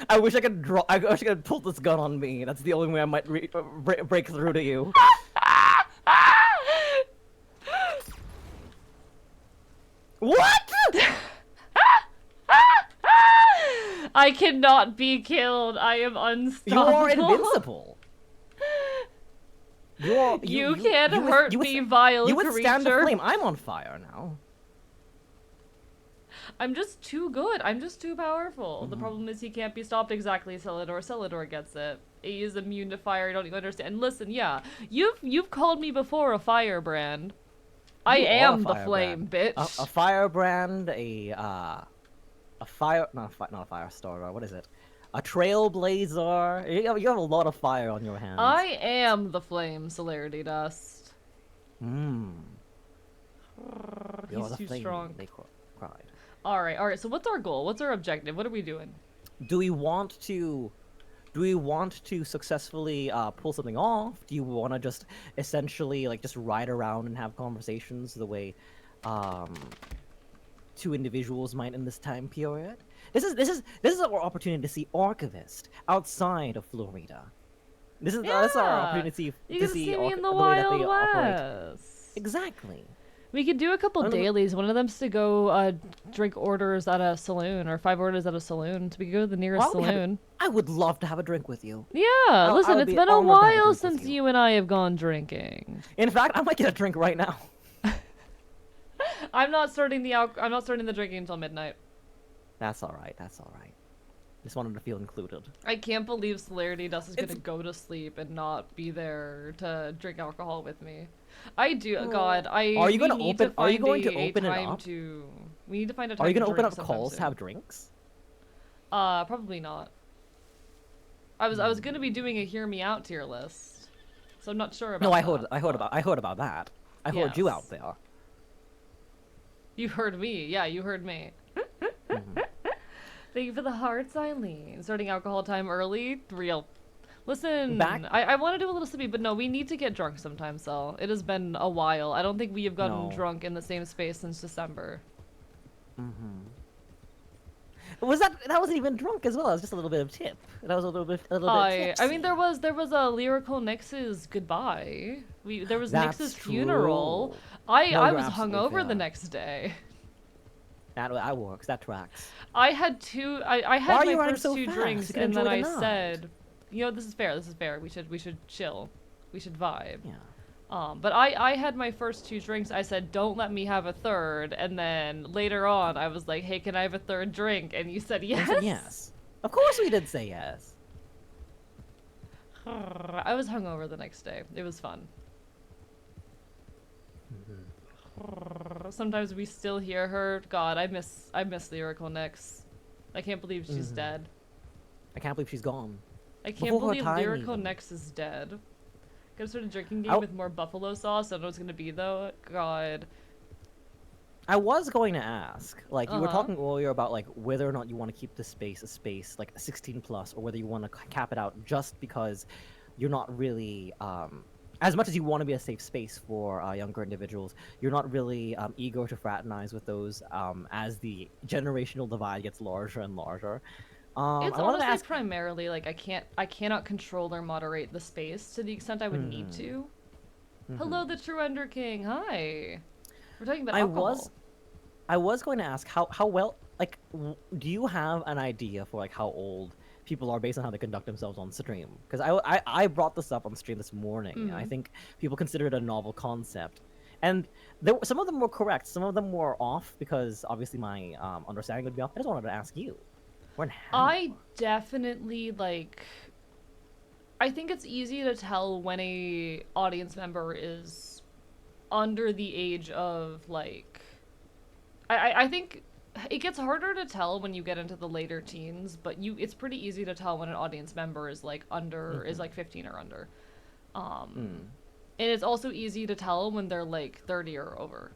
I wish I could draw. I wish I could pull this gun on me. That's the only way I might break through to you. What? I cannot be killed. I am unstoppable. You're invincible. You can't hurt me, vile You withstand the creature. flame. I'm on fire now. I'm just too good. I'm just too powerful. The problem is he can't be stopped exactly, Celador. Celador gets it. He is immune to fire. I don't even understand. And listen, yeah, you've called me before a firebrand. I You are a am the firebrand. flame, bitch. A firebrand, a fire, not a fire starter. What is it? A trailblazer. You have a lot of fire on your hands. I am the flame, Celerity Dust. You're He's the too flame, strong. they cried. Alright, so what's our goal? What's our objective? What are we doing? Do we want to successfully pull something off? Do you want to just essentially like just ride around and have conversations the way two individuals might in this time period? This is our opportunity to see Archivist outside of Florida. This is our opportunity You to can see see me in the way that they Wild operate. West. Exactly. We could do a couple I don't know. dailies. One of them's to go drink orders at a saloon, or 5 orders at a saloon. So we could go to the nearest Well, saloon. I would love to have a drink with you. Yeah, listen, would it's be been a honored to have a while drink with since you. you and I have gone drinking. In fact, I might get a drink right now. I'm not starting the drinking until midnight. That's all right. That's all right. Just wanted to feel included. I can't believe Celerity Dust is It's- gonna go to sleep and not be there to drink alcohol with me. I do. God, I. Are you we gonna need open- are you find going to a open it time up? We need to find a time. Are you to gonna open drink up sometime calls to soon. have drinks? Probably not. I was gonna be doing a hear me out tier list, so I'm not sure about. No, I that. heard about that. I heard you Yes. out there. You heard me. Yeah, you heard me. Mm-hmm. Thank you for the hearts, Eileen. Starting alcohol time early, real. Listen, Back- I want to do a little sippy, but no, we need to get drunk sometime, Sel. It has been a while. I don't think we have gotten No. drunk in the same space since December. Was that wasn't even drunk as well? It was just a little bit of tip. That was a little bit. I tipsy. mean, there was a lyrical Nyx's goodbye. There was That's Nyx's funeral. true. I No, I you're was absolutely hungover the fair. next day. That works. That tracks. I had two. I Why had are you my running first so two fast? drinks, You can and then enjoy I the night. said, "You know, this is fair. This is fair. We should chill." We should vibe. Yeah. But I had my first 2 drinks. I said, don't let me have a third. And then later on, I was like, hey, can I have a third drink? And you said yes. I said yes. Of course we did say yes. I was hungover the next day. It was fun. Sometimes we still hear her. God, I miss Lyrical Nyx. I can't believe she's dead. I can't believe she's gone. I can't Before her believe time, Lyrical even. Nyx is dead. Gotta start a drinking game with more buffalo sauce. I don't know what it's gonna be though. God. I was going to ask, like, you were Uh-huh. talking earlier about, like, whether or not you want to keep the space a space, like, 16 plus, or whether you want to cap it out just because you're not really, as much as you want to be a safe space for younger individuals, you're not really eager to fraternize with those as the generational divide gets larger and larger. It's I wanted honestly to ask, primarily like I cannot control or moderate the space to the extent I would need to. Hello, the True Ender King. Hi. We're talking about alcohol. I was going to ask how well, like, do you have an idea for like how old people are based on how they conduct themselves on stream? Because I brought this up on stream this morning. And I think people consider it a novel concept, and some of them were correct, some of them were off because obviously my understanding would be off. I just wanted to ask you. I definitely like. I think it's easy to tell when a audience member is under the age of like. I think it gets harder to tell when you get into the later teens, but it's pretty easy to tell when an audience member is like under is like 15 or under. And it's also easy to tell when they're like 30 or over.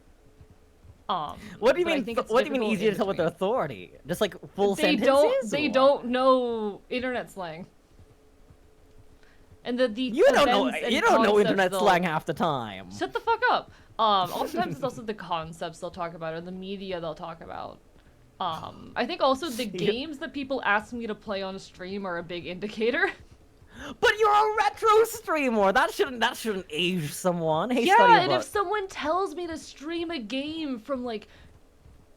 What do you but I mean? think it's What do you mean difficult easy in to tell with their between. authority? Just like full They sentences? they or- don't know internet slang. And the You don't know. events and You don't know concepts internet they'll- slang half the time. Shut the fuck up. Oftentimes it's also the concepts they'll talk about or the media they'll talk about. I think also the games that people ask me to play on stream are a big indicator. But you're a retro streamer. That shouldn't age someone. Hey, Yeah, study and about- if someone tells me to stream a game from like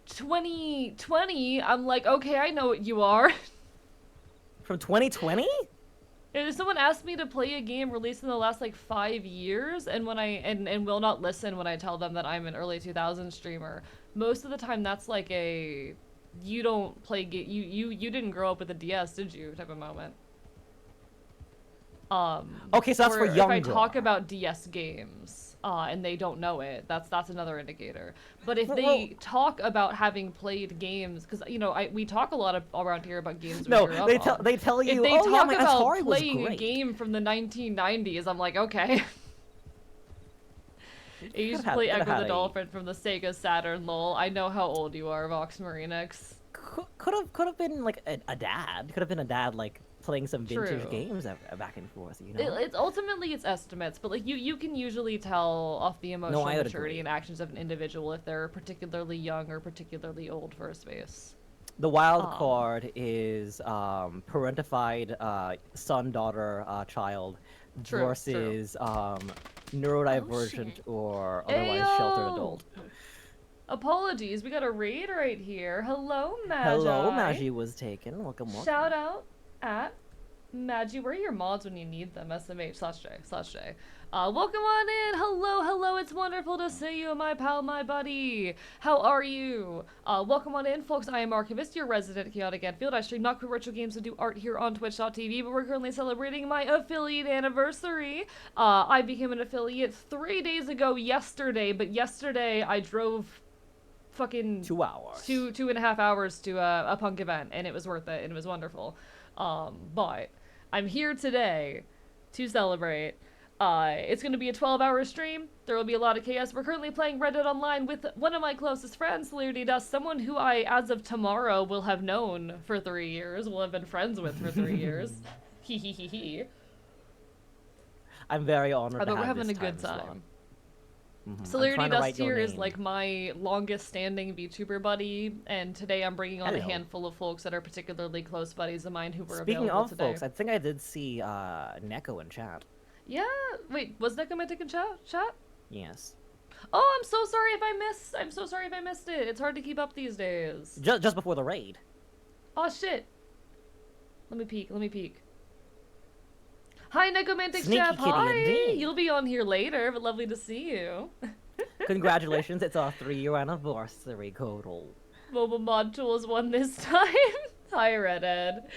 2020, I'm like, okay, I know what you are. from 2020. If someone asks me to play a game released in the last like 5 years, and when and will not listen when I tell them that I'm an early 2000s streamer, most of the time that's like a you don't play you didn't grow up with a DS, did you? Type of moment. Okay, so that's or for younger. If I talk about DS games, and they don't know it, that's another indicator. But if they talk about having played games, because you know we talk a lot around here about games. No, we grew up they tell on. you. If they oh yeah, talk my about Atari was playing a great. game from the 1990s, I'm like, okay. I used to have- play could have Echo the had a- Dolphin from the Sega Saturn. Lol. I know how old you are, Vox Marinix. Could have been like a dad. Could have been a dad like playing some vintage True. games back and forth. You know. It's ultimately it's estimates, but like you can usually tell off the emotional I would maturity agree. and actions of an individual if they're particularly young or particularly old for a space. The wild card is parentified son, daughter, child True, versus neurodivergent shit. or otherwise sheltered Ayo! adult. Apologies, we got a raid right here. Hello, Magi. Hello, Magi was taken. Welcome. Shout out at Magi. Where are your mods when you need them? SMH/J/J. Welcome on in. Hello. It's wonderful to see you, my pal, my buddy. How are you? Welcome on in, folks. I am Archivist, your resident chaotic Anfield. I stream not queer retro games and do art here on Twitch.tv, but we're currently celebrating my affiliate anniversary. I became an affiliate 3 days ago yesterday, but yesterday I drove fucking 2 hours. 2.5 hours to a punk event, and it was worth it, and it was wonderful. But I'm here today to celebrate. It's going to be a 12-hour stream. There will be a lot of chaos. We're currently playing Red Dead Online with one of my closest friends, Liberty Dust, someone who I, as of tomorrow, will have known for 3 years, will have been friends with for 3 years. He. I'm very honored. But to we're have having this a good slot. time. I'm Celerity trying to write Dust your here is name. like my longest standing VTuber buddy, and today I'm bringing on a Hello. handful of folks that are particularly close buddies of mine who were Speaking available of today. folks, I think I did see Neko in chat. Yeah, wait, was Necromantic in chat? Yes. Oh, I'm so sorry if I missed it. It's hard to keep up these days. Just before the raid. Oh shit. Let me peek. Hi, Necromantic Sneaky Chef. kitty Hi. indeed. You'll be on here later, but lovely to see you. Congratulations, it's our 3-year anniversary, Codal. Mobile Mod Tools won this time. Hi, Redhead.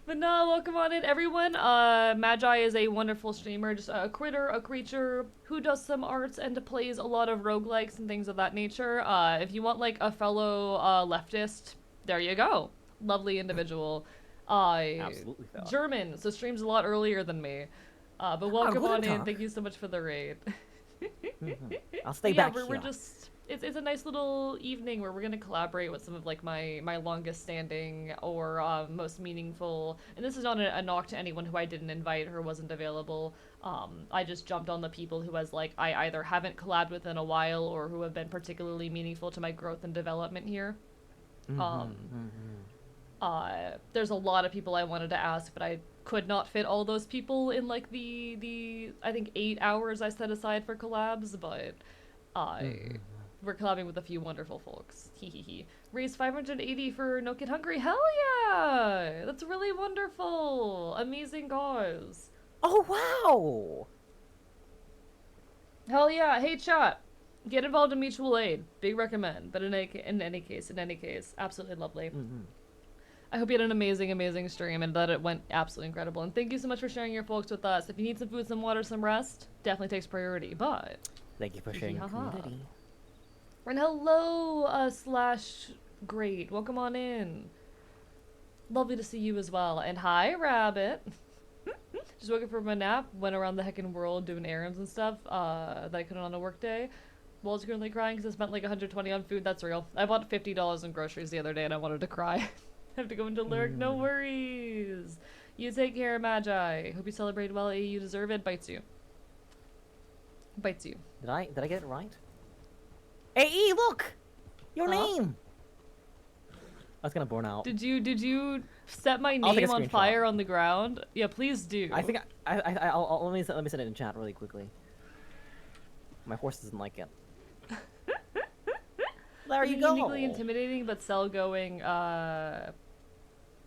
But no, welcome on in, everyone. Magi is a wonderful streamer, just a critter, a creature who does some arts and plays a lot of roguelikes and things of that nature. If you want, like, a fellow leftist, there you go. Lovely individual. Absolutely fair. German, so streams a lot earlier than me. But welcome guten on in. Tag. Thank you so much for the raid. I'll stay Yeah, back we're here. just it's a nice little evening where we're gonna collaborate with some of like my longest standing or most meaningful, and this is not a knock to anyone who I didn't invite or wasn't available. I just jumped on the people who I either haven't collabed with in a while or who have been particularly meaningful to my growth and development here. There's a lot of people I wanted to ask, but I could not fit all those people in like the I think 8 hours I set aside for collabs, but we're collabing with a few wonderful folks. Hehehe. Raised 580 for No Kid Hungry. Hell yeah! That's really wonderful. Amazing cause. Oh, wow! Hell yeah. Hey chat. Get involved in mutual aid. Big recommend. But in any case, absolutely lovely. I hope you had an amazing stream and that it went absolutely incredible. And thank you so much for sharing your folks with us. If you need some food, some water, some rest, definitely takes priority. But Thank you for sharing your community. and hello, slash great. Welcome on in. Lovely to see you as well. And hi, Rabbit. Just woke up from a nap, went around the heckin' world doing errands and stuff that I couldn't on a work day. Walls currently crying because I spent like 120 on food. That's real. I bought $50 in groceries the other day and I wanted to cry. I have to go into lurk. No worries. You take care, Magi. Hope you celebrate well. You deserve it. Bites you. Bites you. Did I get it right? AE, look! Your name! That's gonna burn out. Did you set my I'll take a name on screenshot. fire on the ground? Yeah, please do. I think I'll let me send it in chat really quickly. My horse doesn't like it. There you go. Uniquely intimidating, but Cell going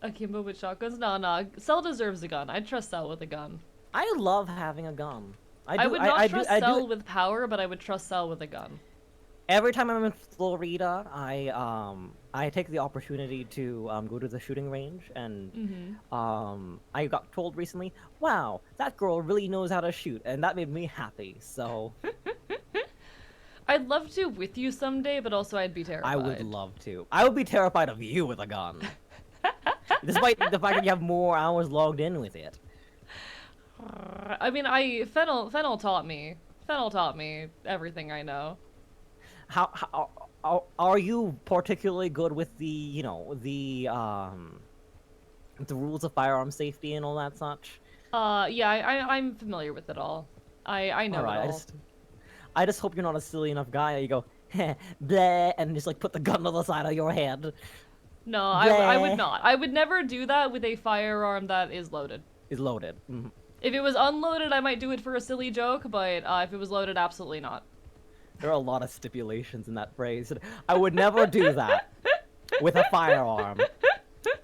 akimbo with shotguns. No, Cell deserves a gun. I'd trust Cell with a gun. I love having a gun. I would not trust Cell with power, but I would trust Cell with a gun. Every time I'm in Florida, I take the opportunity to go to the shooting range, and I got told recently, "Wow, that girl really knows how to shoot," and that made me happy. So I'd love to with you someday, but also I'd be terrified. I would love to. I would be terrified of you with a gun, despite the fact that you have more hours logged in with it. I mean, Fennel taught me. Fennel taught me everything I know. How are you particularly good with the the rules of firearm safety and all that such? Yeah, I'm familiar with it all. I know Alright, it all. I just hope you're not a silly enough guy that you go, heh, bleh, and just like put the gun to the side of your head. No, I would not. I would never do that with a firearm that is loaded. Is loaded. Mhm. If it was unloaded, I might do it for a silly joke, but if it was loaded, absolutely not. There are a lot of stipulations in that phrase. I would never do that with a firearm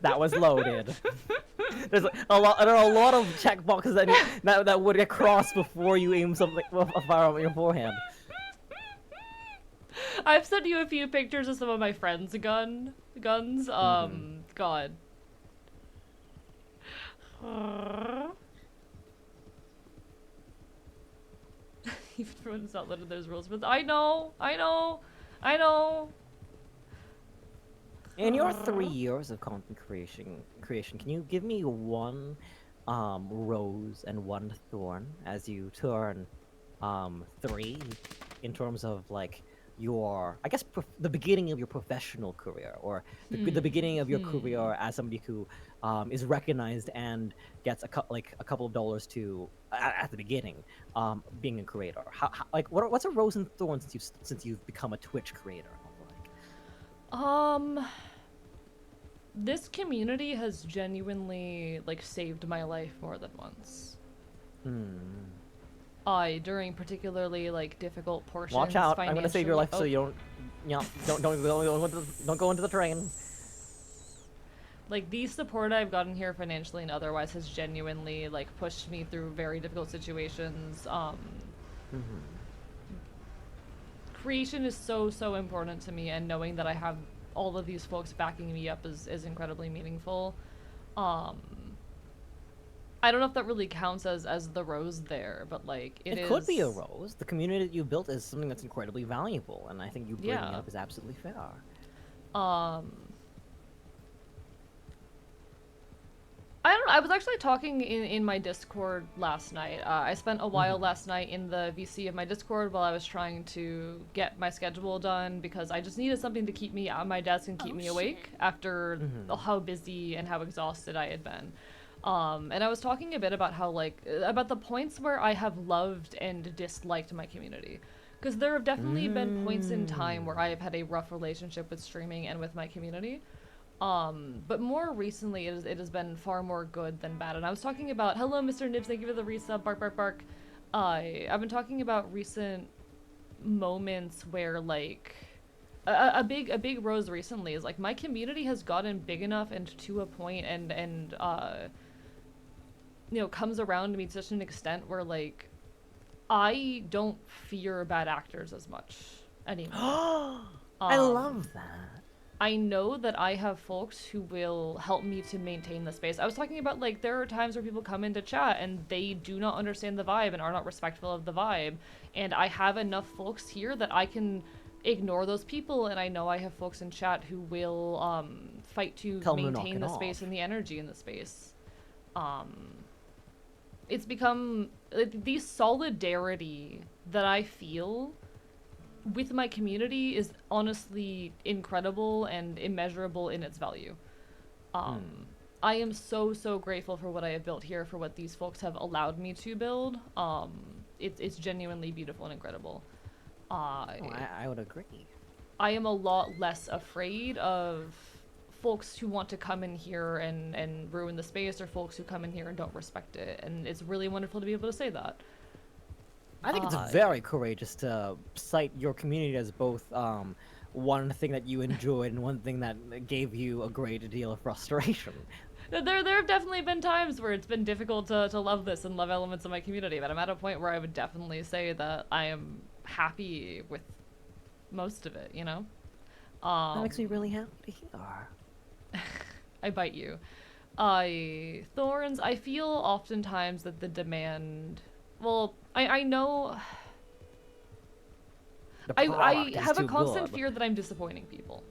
that was loaded. There are a lot of checkboxes that would get crossed before you aim something with a firearm at your forehead. I've sent you a few pictures of some of my friends' guns. God. Even for when it's not loaded, there's rules. But I know. In your 3 years of content creation, can you give me one rose and one thorn as you turn 3 in terms of like your, I guess, the beginning of your professional career, or the beginning of your career as somebody who is recognized and gets a couple of dollars to at the beginning, being a creator. Like what's a rose and thorn since you've become a Twitch creator? This community has genuinely like saved my life more than once. During particularly like difficult portions. Watch out! I'm gonna save your life so you don't go into the train. Like, the support I've gotten here financially and otherwise has genuinely, like, pushed me through very difficult situations. Creation is so, so important to me, and knowing that I have all of these folks backing me up is incredibly meaningful. I don't know if that really counts as the rose there, but, like, It could be a rose. The community that you built is something that's incredibly valuable, and I think you bringing it up is absolutely fair. I don't know. I was actually talking in my Discord last night. I spent a while last night in the VC of my Discord while I was trying to get my schedule done because I just needed something to keep me at my desk and keep me awake after how busy and how exhausted I had been. And I was talking a bit about how, like, about the points where I have loved and disliked my community. Because there have definitely been points in time where I have had a rough relationship with streaming and with my community. But more recently, it has been far more good than bad. And I was talking about, hello, Mr. Nibs, thank you for the resub, bark, bark, bark. I've been talking about recent moments where, like, a big rose recently is, like, my community has gotten big enough and to a point and you know, comes around to me to such an extent where, like, I don't fear bad actors as much anymore. I love that. I know that I have folks who will help me to maintain the space. I was talking about, like, there are times where people come into chat and they do not understand the vibe and are not respectful of the vibe. And I have enough folks here that I can ignore those people, and I know I have folks in chat who will fight to maintain the space and the energy in the space. It's become the solidarity that I feel with my community is honestly incredible and immeasurable in its value. I am so, so grateful for what I have built here, for what these folks have allowed me to build. It's genuinely beautiful and incredible. I would agree. I am a lot less afraid of folks who want to come in here and ruin the space, or folks who come in here and don't respect it, and it's really wonderful to be able to say that. I think it's very courageous to cite your community as both one thing that you enjoyed and one thing that gave you a great deal of frustration. There have definitely been times where it's been difficult to love this and love elements of my community, but I'm at a point where I would definitely say that I am happy with most of it, you know? That makes me really happy to hear. I bite you. Thorns, I feel oftentimes that the demand... Well, I know... I have a constant fear that I'm disappointing people.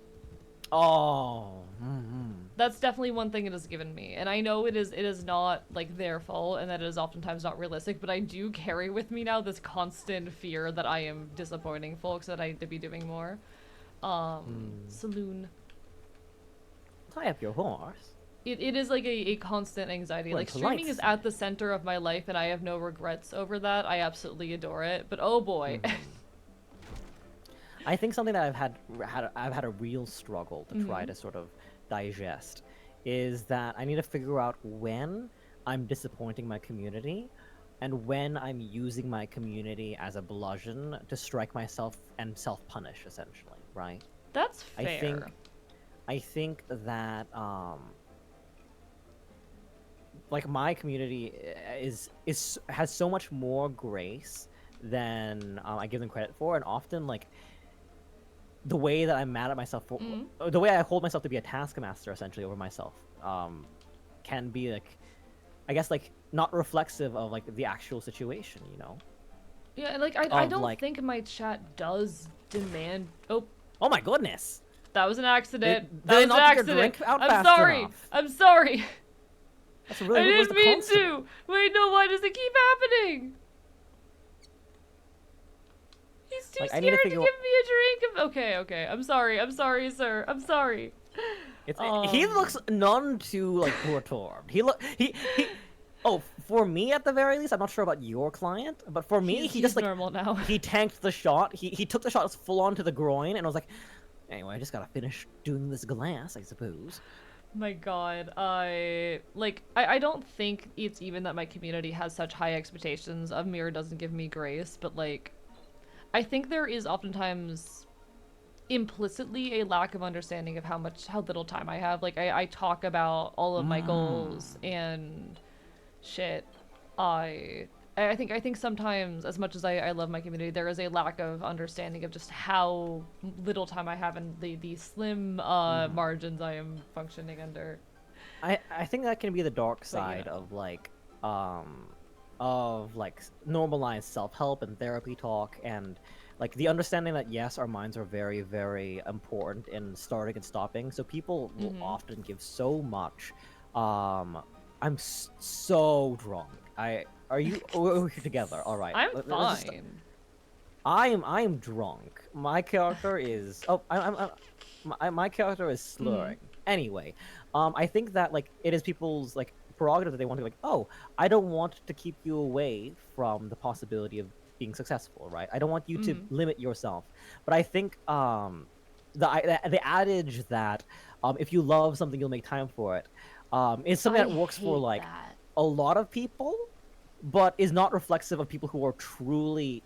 Oh. That's definitely one thing it has given me. And I know it is not, like, their fault, and that it is oftentimes not realistic, but I do carry with me now this constant fear that I am disappointing folks, that I need to be doing more. Saloon. Tie up your horse. It is like a constant anxiety. Like, streaming is at the center of my life, and I have no regrets over that. I absolutely adore it, but oh boy. I think something that I've had a real struggle to try to sort of digest is that I need to figure out when I'm disappointing my community and when I'm using my community as a bludgeon to strike myself and self-punish, essentially, right? That's fair. I think that like, my community has so much more grace than I give them credit for, and often, like, the way that I'm mad at myself for, the way I hold myself to be a taskmaster essentially over myself, can be, like, I guess, like, not reflexive of, like, the actual situation, you know? Yeah, like, I don't think my chat does demand. Oh my goodness! That was an accident. That was an accident. I'm sorry. Enough? I'm sorry. That's really I didn't mean to. Wait, no. Why does it keep happening? He's too scared to give me a drink. Okay. I'm sorry, sir. I'm sorry. He looks none too, like, perturbed. He Oh, for me at the very least, I'm not sure about your client, but for me, he just, like, normal now. He tanked the shot. He took the shot full on to the groin, and I was like, anyway, I just gotta finish doing this glass, I suppose. My god, I don't think it's even that my community has such high expectations of me or doesn't give me grace, but, like, I think there is oftentimes implicitly a lack of understanding of how little time I have. Like I talk about all of my goals and shit. I I think sometimes, as much as I love my community, there is a lack of understanding of just how little time I have and the slim margins I am functioning under. I think that can be the dark But side of like normalized self-help and therapy talk, and like the understanding that yes, our minds are very, very important in starting and stopping. So people will often give so much. So drunk. Are you? We're together. All right. I'm Let's just, fine. I am drunk. My character is my character is slurring. Anyway, I think that like it is people's like prerogative that they want to like, oh, I don't want to keep you away from the possibility of being successful, right? I don't want you to limit yourself. But I think the adage that if you love something, you'll make time for it is something I that works for hate like that. a lot of people, but is not reflexive of people who are truly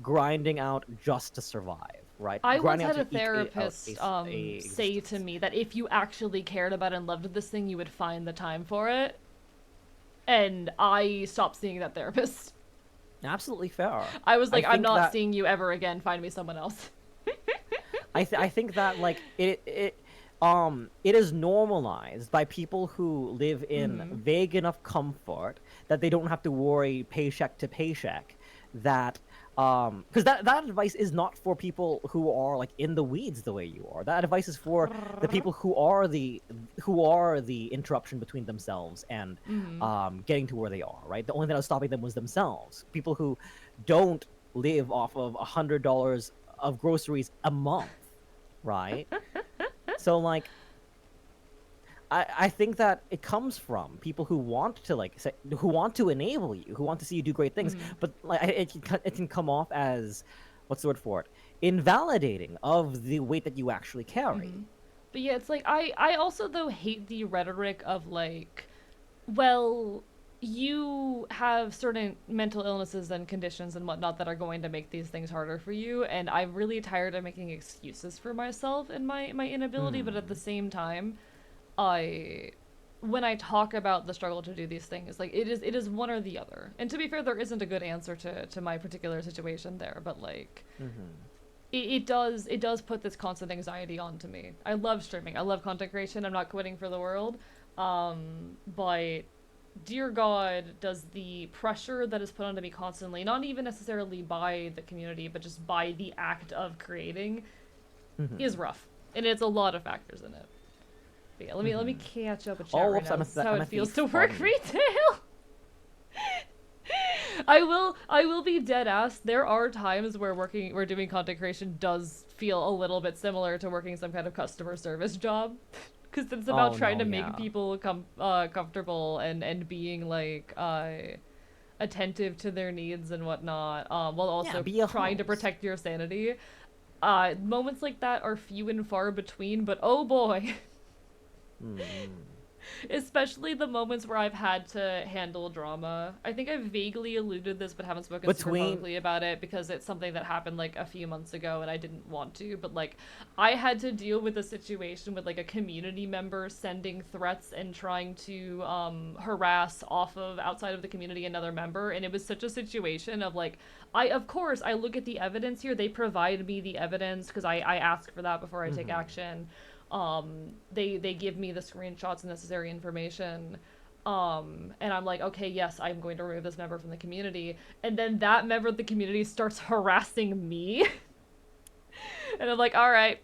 grinding out just to survive, right? I once Grinding out had a to eke out therapist a say to existence. me that if you actually cared about and loved this thing, you would find the time for it. And I stopped seeing that therapist. Absolutely fair. I was like, I I'm think not that seeing you ever again. Find me someone else. I think that like it is normalized by people who live in vague enough comfort that they don't have to worry paycheck to paycheck. That because that advice is not for people who are like in the weeds the way you are. That advice is for the people who are the interruption between themselves and getting to where they are, right? The only thing that was stopping them was themselves. People who don't live off of $100 of groceries a month, right? So like I think that it comes from people who want to like say, who want to enable you, who want to see you do great things, but like it can come off as what's the word for it? Invalidating of the weight that you actually carry. But yeah, it's like I also though hate the rhetoric of like, well, you have certain mental illnesses and conditions and whatnot that are going to make these things harder for you, and I'm really tired of making excuses for myself and my inability. But at the same time, when I talk about the struggle to do these things, like it is one or the other. And to be fair, there isn't a good answer to my particular situation there, but like it does put this constant anxiety onto me. I love streaming. I love content creation. I'm not quitting for the world. But dear God, does the pressure that is put onto me constantly, not even necessarily by the community, but just by the act of creating, is rough. And it's a lot of factors in it. But yeah, let me catch up with chat right now. This is how it feels to work retail. I will be dead ass. There are times where doing content creation does feel a little bit similar to working some kind of customer service job. Because it's about trying to make people comfortable and being like attentive to their needs and whatnot, while also trying to protect your sanity. Moments like that are few and far between, but oh boy. Especially the moments where I've had to handle drama. I think I've vaguely alluded this, but haven't spoken super publicly about it because it's something that happened like a few months ago and I didn't want to. But like, I had to deal with a situation with like a community member sending threats and trying to harass off of outside of the community another member, and it was such a situation of like, of course I look at the evidence here. They provide me the evidence because I ask for that before I take action. They give me the screenshots and necessary information, and I'm like, okay, yes, I'm going to remove this member from the community, and then that member of the community starts harassing me. And I'm like, all right,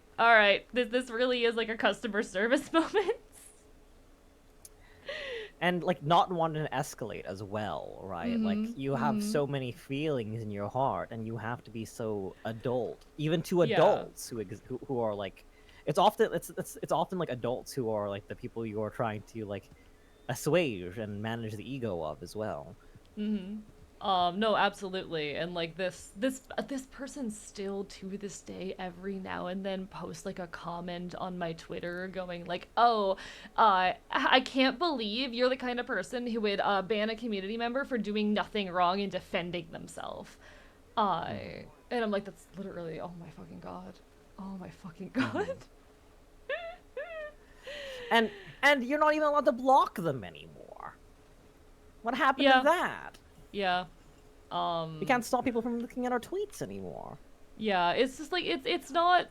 this really is like a customer service moment. And like not wanting to escalate as well, right? Like you have so many feelings in your heart and you have to be so adult, even to adults who are like, it's often like adults who are like the people you are trying to like assuage and manage the ego of as well. No, absolutely. And like this person still to this day every now and then posts like a comment on my Twitter going like, oh, I can't believe you're the kind of person who would ban a community member for doing nothing wrong and defending themselves. And I'm like, that's literally, oh my fucking god. Oh my fucking god. And you're not even allowed to block them anymore. What happened Yeah. to that? Yeah. We can't stop people from looking at our tweets anymore. Yeah, it's just like, it's not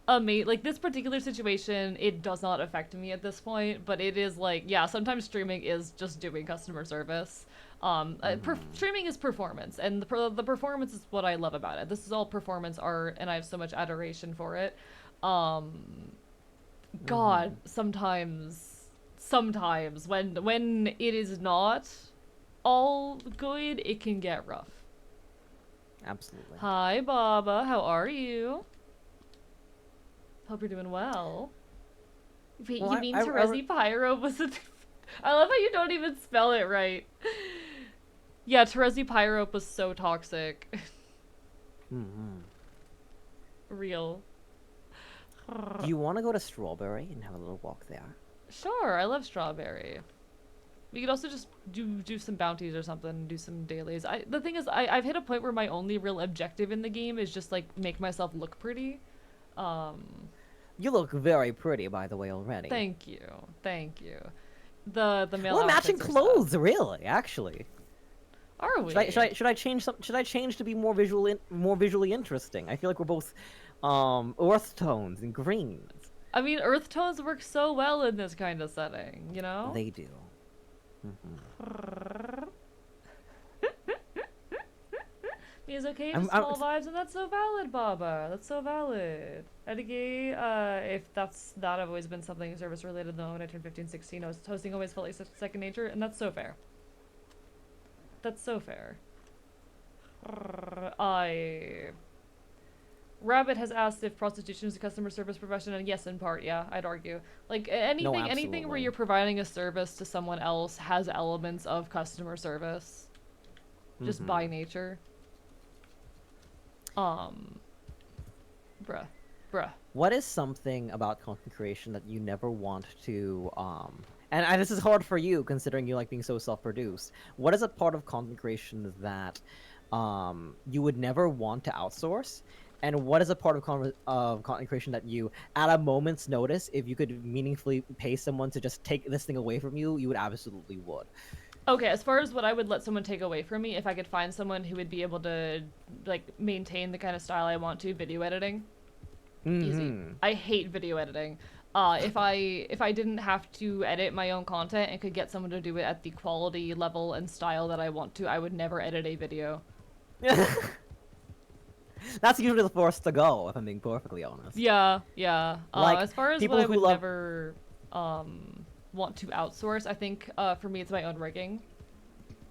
like this particular situation, it does not affect me at this point, but it is like, yeah, sometimes streaming is just doing customer service. Streaming is performance, and the performance is what I love about it. This is all performance art, and I have so much adoration for it. God, sometimes when it is not all good, it can get rough. Absolutely. Hi, Baba. How are you? Hope you're doing well. Wait, Well, you mean Terezi Pyro was a... I love how you don't even spell it right. Yeah, Terezi Pyro was so toxic. Real. Do you want to go to Strawberry and have a little walk there? Sure, I love Strawberry. We could also just do some bounties or something, do some dailies. The thing is, I've hit a point where my only real objective in the game is just, like, make myself look pretty. You look very pretty, by the way, already. Thank you. Thank you. The male We're matching outfits are clothes, really, actually. Are we? Should I change some? Should I change to be more visually interesting? I feel like we're both earth tones and greens. I mean, earth tones work so well in this kind of setting, you know? They do. He's okay to small vibes, and that's so valid, Baba. That's so valid. Edigay, if that I've always been something service related though. When I turned 15, 16, hosting always felt like such second nature, and that's so fair. That's so fair. Rabbit has asked if prostitution is a customer service profession, and yes, in part, yeah, I'd argue. Like, anything where you're providing a service to someone else has elements of customer service. Just by nature. Bruh. What is something about content creation that you never want to, and this is hard for you, considering you like being so self-produced. What is a part of content creation that, you would never want to outsource? And what is a part of content creation that you, at a moment's notice, if you could meaningfully pay someone to just take this thing away from you, you would absolutely would? Okay, as far as what I would let someone take away from me, if I could find someone who would be able to, like, maintain the kind of style I want to, video editing. Easy. I hate video editing. If I didn't have to edit my own content and could get someone to do it at the quality level and style that I want to, I would never edit a video. That's usually the first to go, if I'm being perfectly honest. Yeah. Like, as far as what I would never want to outsource, I think for me it's my own rigging.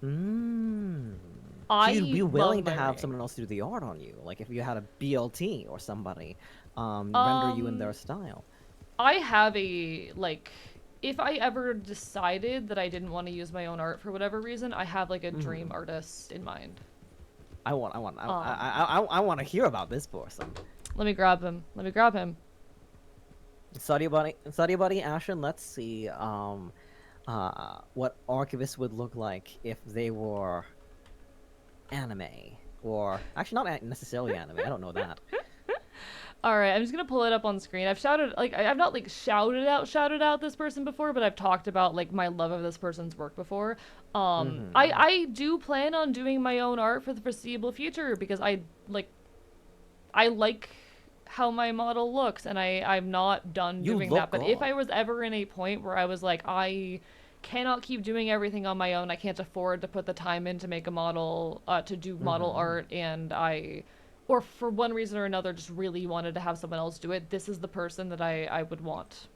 So you'd be willing to have someone else do the art on you, like if you had a BLT or somebody render you in their style. I have a, like, if I ever decided that I didn't want to use my own art for whatever reason, I have like a dream artist in mind. I want to hear about this person. Let me grab him. Study buddy, Ashen. Let's see what Archivist would look like if they were anime, or actually not necessarily anime. I don't know that. All right, I'm just gonna pull it up on screen. I've not like shouted out this person before, but I've talked about like my love of this person's work before. I do plan on doing my own art for the foreseeable future because I like how my model looks, and I'm not done doing that. But if I was ever in a point where I was like, I cannot keep doing everything on my own, I can't afford to put the time in to make a model, to do model art, and or for one reason or another just really wanted to have someone else do it, this is the person that I would want.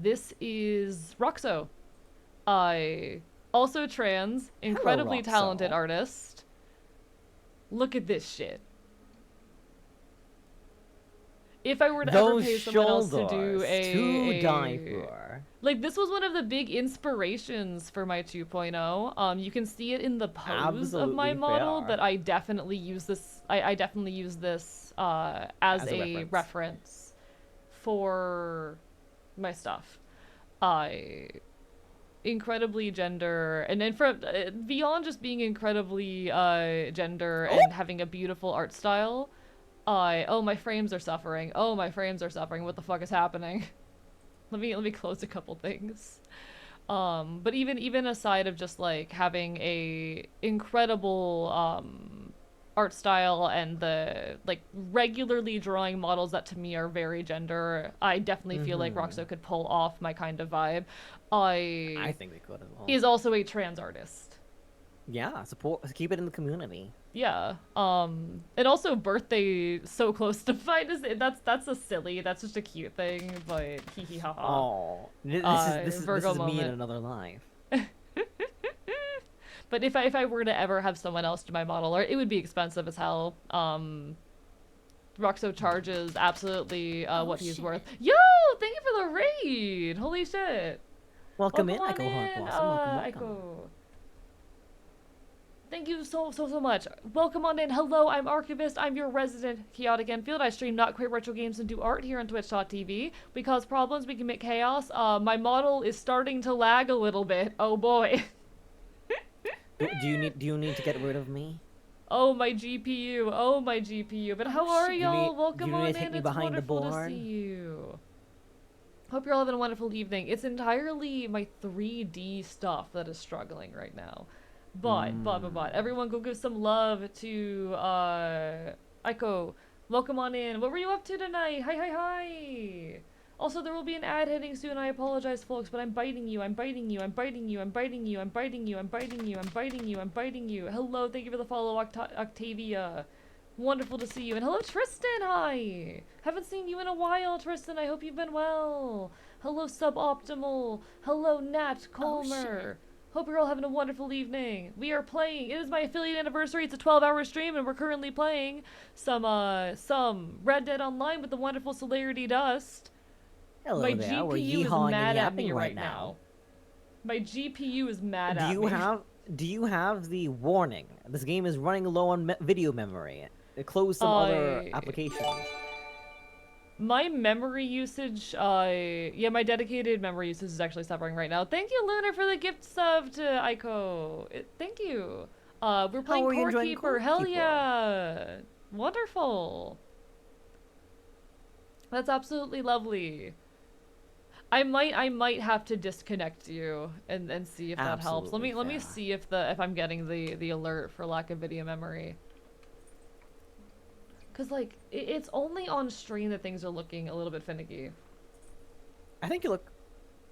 This is Roxo. Also trans, incredibly talented artist. Look at this shit. If I were to ever pay someone else to do to die for. Like, this was one of the big inspirations for my 2.0. You can see it in the pose of my model, but I definitely use this. I definitely use this as a reference for my stuff. incredibly gender, and then from beyond just being incredibly gender and having a beautiful art style. Oh, my frames are suffering. Oh, my frames are suffering. What the fuck is happening? Let me close a couple things. But even aside of just like having a incredible art style and the like regularly drawing models that to me are very gender, I definitely feel like Roxo could pull off my kind of vibe. I think they could as well. Is also a trans artist. Yeah, support, keep it in the community. Yeah. And also birthday so close to mine is that's a silly, that's just a cute thing, but hee hee ha ha. Oh, this is Virgo me in moment. another life. But if I were to ever have someone else do my model art, it would be expensive as hell. Roxo charges absolutely what he's worth. Yo, thank you for the raid. Holy shit. Welcome in, on Echo Heart Blossom. Welcome. Echo. Thank you so much. Welcome on in. Hello, I'm Archivist. I'm your resident chaotic Enfield. I stream Not Quite Retro Games and do art here on twitch.tv. We cause problems, we commit chaos. My model is starting to lag a little bit. Oh boy. Do you need to get rid of me? Oh my GPU. Oh my GPU. But how are y'all? Welcome on in. It's wonderful to see you. Hope you're all having a wonderful evening. It's entirely my 3D stuff that is struggling right now. But, everyone go give some love to, Aiko. Welcome on in. What were you up to tonight? Hi. Also, there will be an ad hitting soon. I apologize, folks, but I'm biting you. I'm biting you. Hello, thank you for the follow, Octavia. Wonderful to see you. And hello, Tristan. Hi. Haven't seen you in a while, Tristan. I hope you've been well. Hello, Suboptimal. Hello, Nat Colmer. Hope you're all having a wonderful evening. We are playing. It is my affiliate anniversary. It's a 12-hour stream, and we're currently playing some Red Dead Online with the wonderful Celerity Dust. Hello my there. GPU is mad at me right now. My GPU is mad at me. Do you have the warning? This game is running low on video memory. Close some other applications. My memory usage, yeah, my dedicated memory usage is actually suffering right now. Thank you, Lunar, for the gift sub to Aiko. Thank you. We're playing Core Keeper. Hell yeah. Wonderful. That's absolutely lovely. I might have to disconnect you and see if that helps. Let me see if I'm getting the alert for lack of video memory. Cause like it's only on stream that things are looking a little bit finicky. I think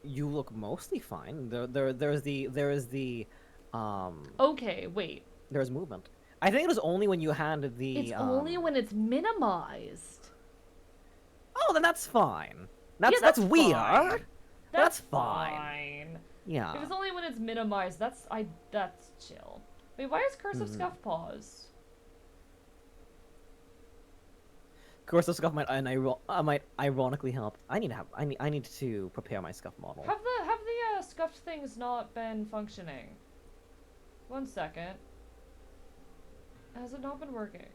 you look mostly fine. There is the Okay, wait. There's movement. I think it was only when you had the. It's only when it's minimized. Oh, then that's fine. That's weird. Fine. That's fine. Yeah. If it's only when it's minimized, that's chill. Wait, why is Curse of Scuff paused? Curse of Scuff might ironically help. I need to prepare my Scuff model. Have the scuffed things not been functioning? 1 second. Has it not been working?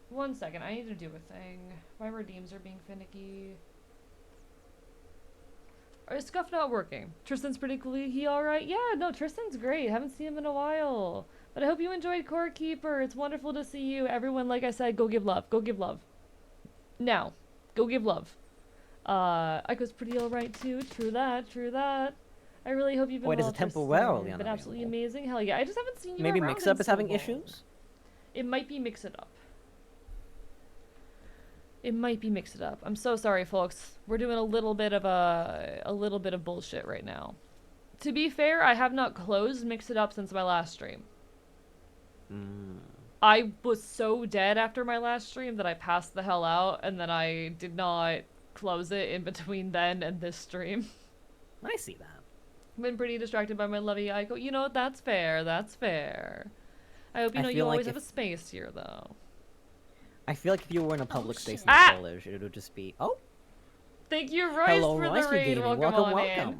1 second, I need to do a thing. My redeems are being finicky. Is Scuff not working? Tristan's pretty cool. He alright? Yeah, no, Tristan's great. Haven't seen him in a while. But I hope you enjoyed Core Keeper. It's wonderful to see you. Everyone, like I said, go give love. Go give love. Now, go give love. Aiko's pretty alright too. True that. I really hope you've been well. Wait, is it temporarily been absolutely amazing. Hell yeah. I just haven't seen you Maybe around Mix Up is having long. issues? It might be Mix It Up. It might be Mix It Up. I'm so sorry, folks. We're doing a little bit of bullshit right now. To be fair, I have not closed Mix It Up since my last stream. I was so dead after my last stream that I passed the hell out, and then I did not close it in between then and this stream. I see that. I've been pretty distracted by my lovey Aiko. You know, that's fair. That's fair. I hope you know you always have a space here, though. I feel like if you were in a public space in college, it would just be... Oh! Thank you, Royce, for the raid. Welcome.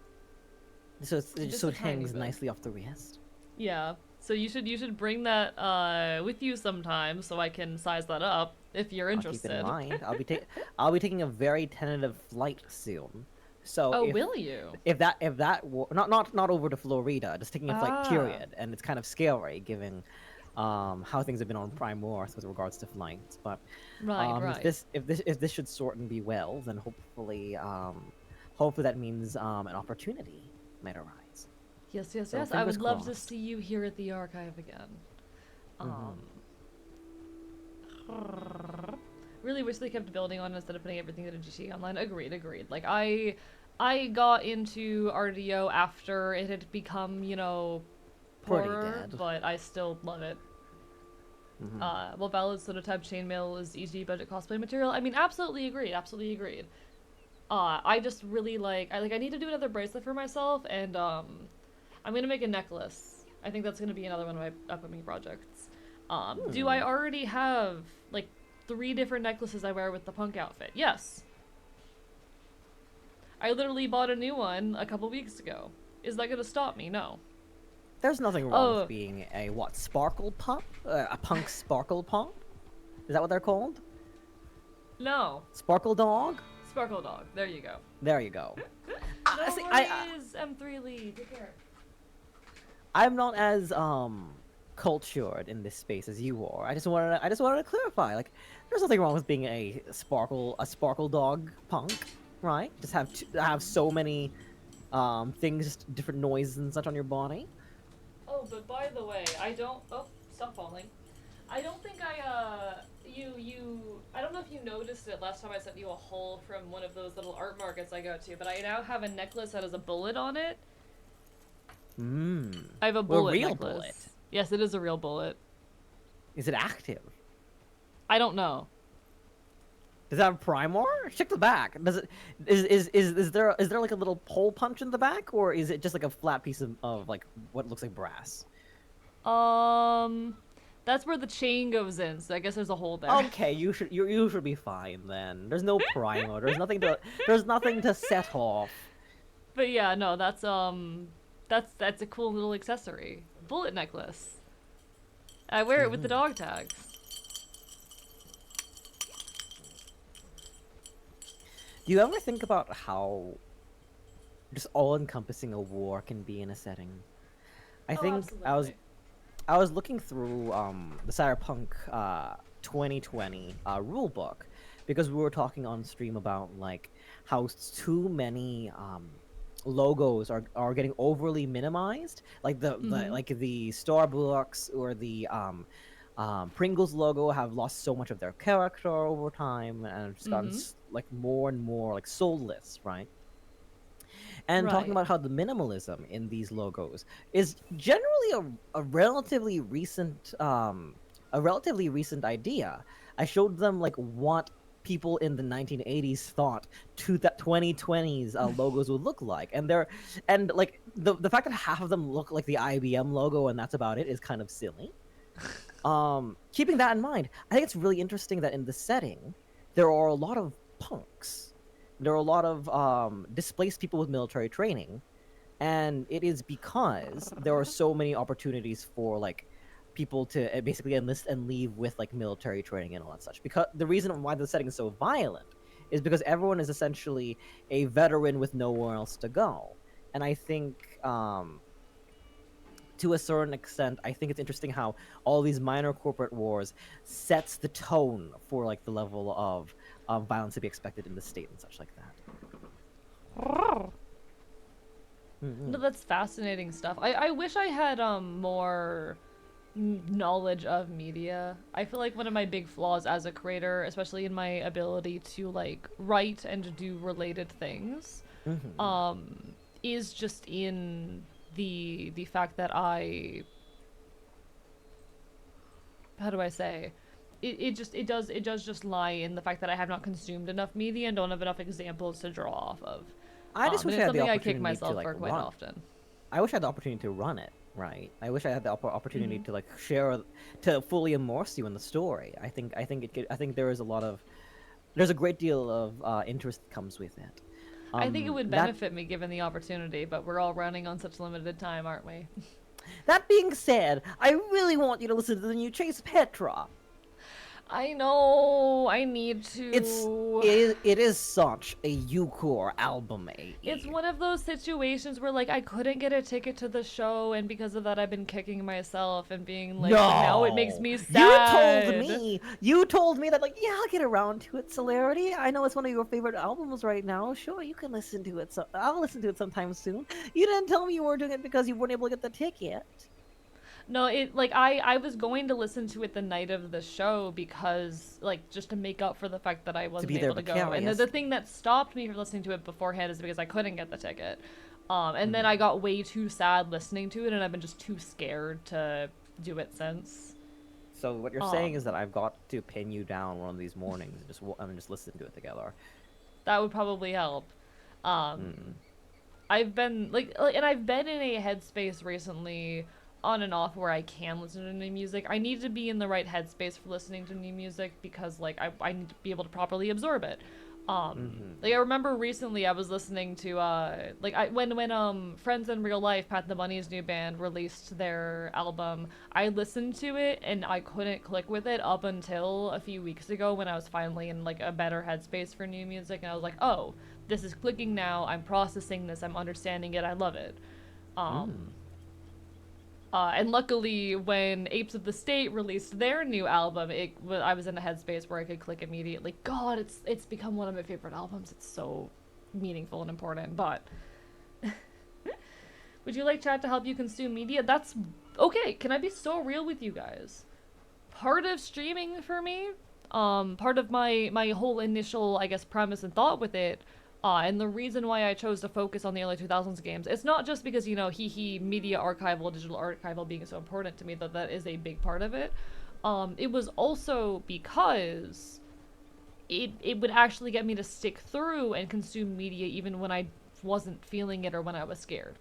So it's Just so a it tiny hangs bit. nicely off the wrist. Yeah. So you should bring that with you sometime so I can size that up if you're I'll keep it in interested. mind. I'll be taking a very tentative flight soon. So Oh, will you? not over to Florida, just taking a flight Ah, period, and it's kind of scary given how things have been on Prime North with regards to flights. But right, if right. this should sort and be well, then hopefully that means an opportunity might arise. Yes, yes, So yes. I fingers would love to crossed. see you here at the archive again. Hmm. Um, really wish they kept building on it instead of putting everything into GT Online. Agreed, agreed. Like I got into RDO after it had become, Pretty poorer, dead. but I still love it. Hmm. Well, valid Sototype chainmail is easy budget cosplay material. I mean, absolutely agreed, absolutely agreed. I just really I need to do another bracelet for myself, and I'm gonna make a necklace. I think that's gonna be another one of my upcoming projects. Do I Hmm. already have like 3 different necklaces I wear with the punk outfit? Yes. I literally bought a new one a couple weeks ago. Is that gonna stop me? No. There's nothing wrong with Oh, being a what sparkle pop, a punk sparkle pop. Is that what they're called? no. Sparkle dog. Sparkle Dog. There you go. There you go. No See, worries, M3 Lee. Take care. I'm not as cultured in this space as you are. I just wanted to clarify. Like, there's nothing wrong with being a sparkle dog punk, right? Just have so many things, just different noises and such on your body. Oh, but by the way, I don't. Oh, stop falling. I don't think I don't know if you noticed it last time I sent you a haul from one of those little art markets I go to, but I now have a necklace that has a bullet on it. Hmm. I have a Well, bullet real necklace. bullet. Yes, it is a real bullet. Is it active? I don't know. Does it have Primor? Check the back. Does it is there like a little hole punch in the back, or is it just like a flat piece of like what looks like brass? Um, that's where the chain goes in, so I guess there's a hole there. Okay, you should be fine then. There's no Primor. There's nothing to set off. But yeah, no, that's a cool little accessory. Bullet necklace. I wear it with the dog tags. Do you ever think about how just all-encompassing a war can be in a setting? I Oh, think absolutely. I was looking through the Cyberpunk 2020 rule book because we were talking on stream about like how too many logos are getting overly minimized, like the Starbucks or the Pringles logo have lost so much of their character over time and just gotten Mm-hmm. like more and more like soulless, right? And talking Right. about how the minimalism in these logos is generally a relatively recent idea. I showed them like what people in the 1980s thought 2020's logos would look like, and like the fact that half of them look like the IBM logo and that's about it is kind of silly. Keeping that in mind, I think it's really interesting that in the setting there are a lot of punks. There are a lot of displaced people with military training, and it is because there are so many opportunities for like people to basically enlist and leave with like military training and all that such. Because the reason why the setting is so violent is because everyone is essentially a veteran with nowhere else to go, and I think to a certain extent, I think it's interesting how all these minor corporate wars sets the tone for like the level of violence to be expected in the state and such like that. No, Mm-hmm. that's fascinating stuff. I wish I had more knowledge of media. I feel like one of my big flaws as a creator, especially in my ability to like write and do related things, Mm-hmm. is just in the fact that how do I say, it does just lie in the fact that I have not consumed enough media and don't have enough examples to draw off of. I just And wish I it's had the something I kick opportunity to myself like for quite run. often. I wish I had the opportunity to run it, right? I wish I had the opportunity Mhm. to like share, to fully immerse you in the story. I think there is a lot of, there's a great deal of interest that comes with it. I think it would That benefit me given the opportunity, but we're all running on such limited time, aren't we? that being said, I really want you to listen to the new Chase Petra. I know, I need It's to. it is such a Eucor album AE. It's one of those situations where, like, I couldn't get a ticket to the show, and because of that, I've been kicking myself and being like, No, now it makes me sad. You told me that, like, yeah, I'll get around to it, Celerity. I know it's one of your favorite albums right now. Sure, you can listen to it. So I'll listen to it sometime soon. You didn't tell me you weren't doing it because you weren't able to get the ticket. No, it like I was going to listen to it the night of the show because like just to make up for the fact that I wasn't be there able to go. And vicarious. the thing that stopped me from listening to it beforehand is because I couldn't get the ticket. And then I got way too sad listening to it, and I've been just too scared to do it since. So what you're saying is that I've got to pin you down one of these mornings and just listen to it together. That would probably help. I've been and I've been in a headspace recently on and off where I can listen to new music. I need to be in the right headspace for listening to new music because like I need to be able to properly absorb it. Like I remember recently I was listening to when Friends in Real Life, Pat the Bunny's new band, released their album, I listened to it and I couldn't click with it up until a few weeks ago when I was finally in like a better headspace for new music, and I was like, oh, this is clicking now, I'm processing this, I'm understanding it, I love it. And luckily, when Apes of the State released their new album, I was in a headspace where I could click immediately. God, it's become one of my favorite albums. It's so meaningful and important. But would you like chat to help you consume media? That's okay. Can I be so real with you guys? Part of streaming for me, part of my whole initial, I guess, premise and thought with it. And the reason why I chose to focus on the early 2000s games, it's not just because, you know, media archival, digital archival being so important to me, that is a big part of it. It was also because it would actually get me to stick through and consume media even when I wasn't feeling it or when I was scared.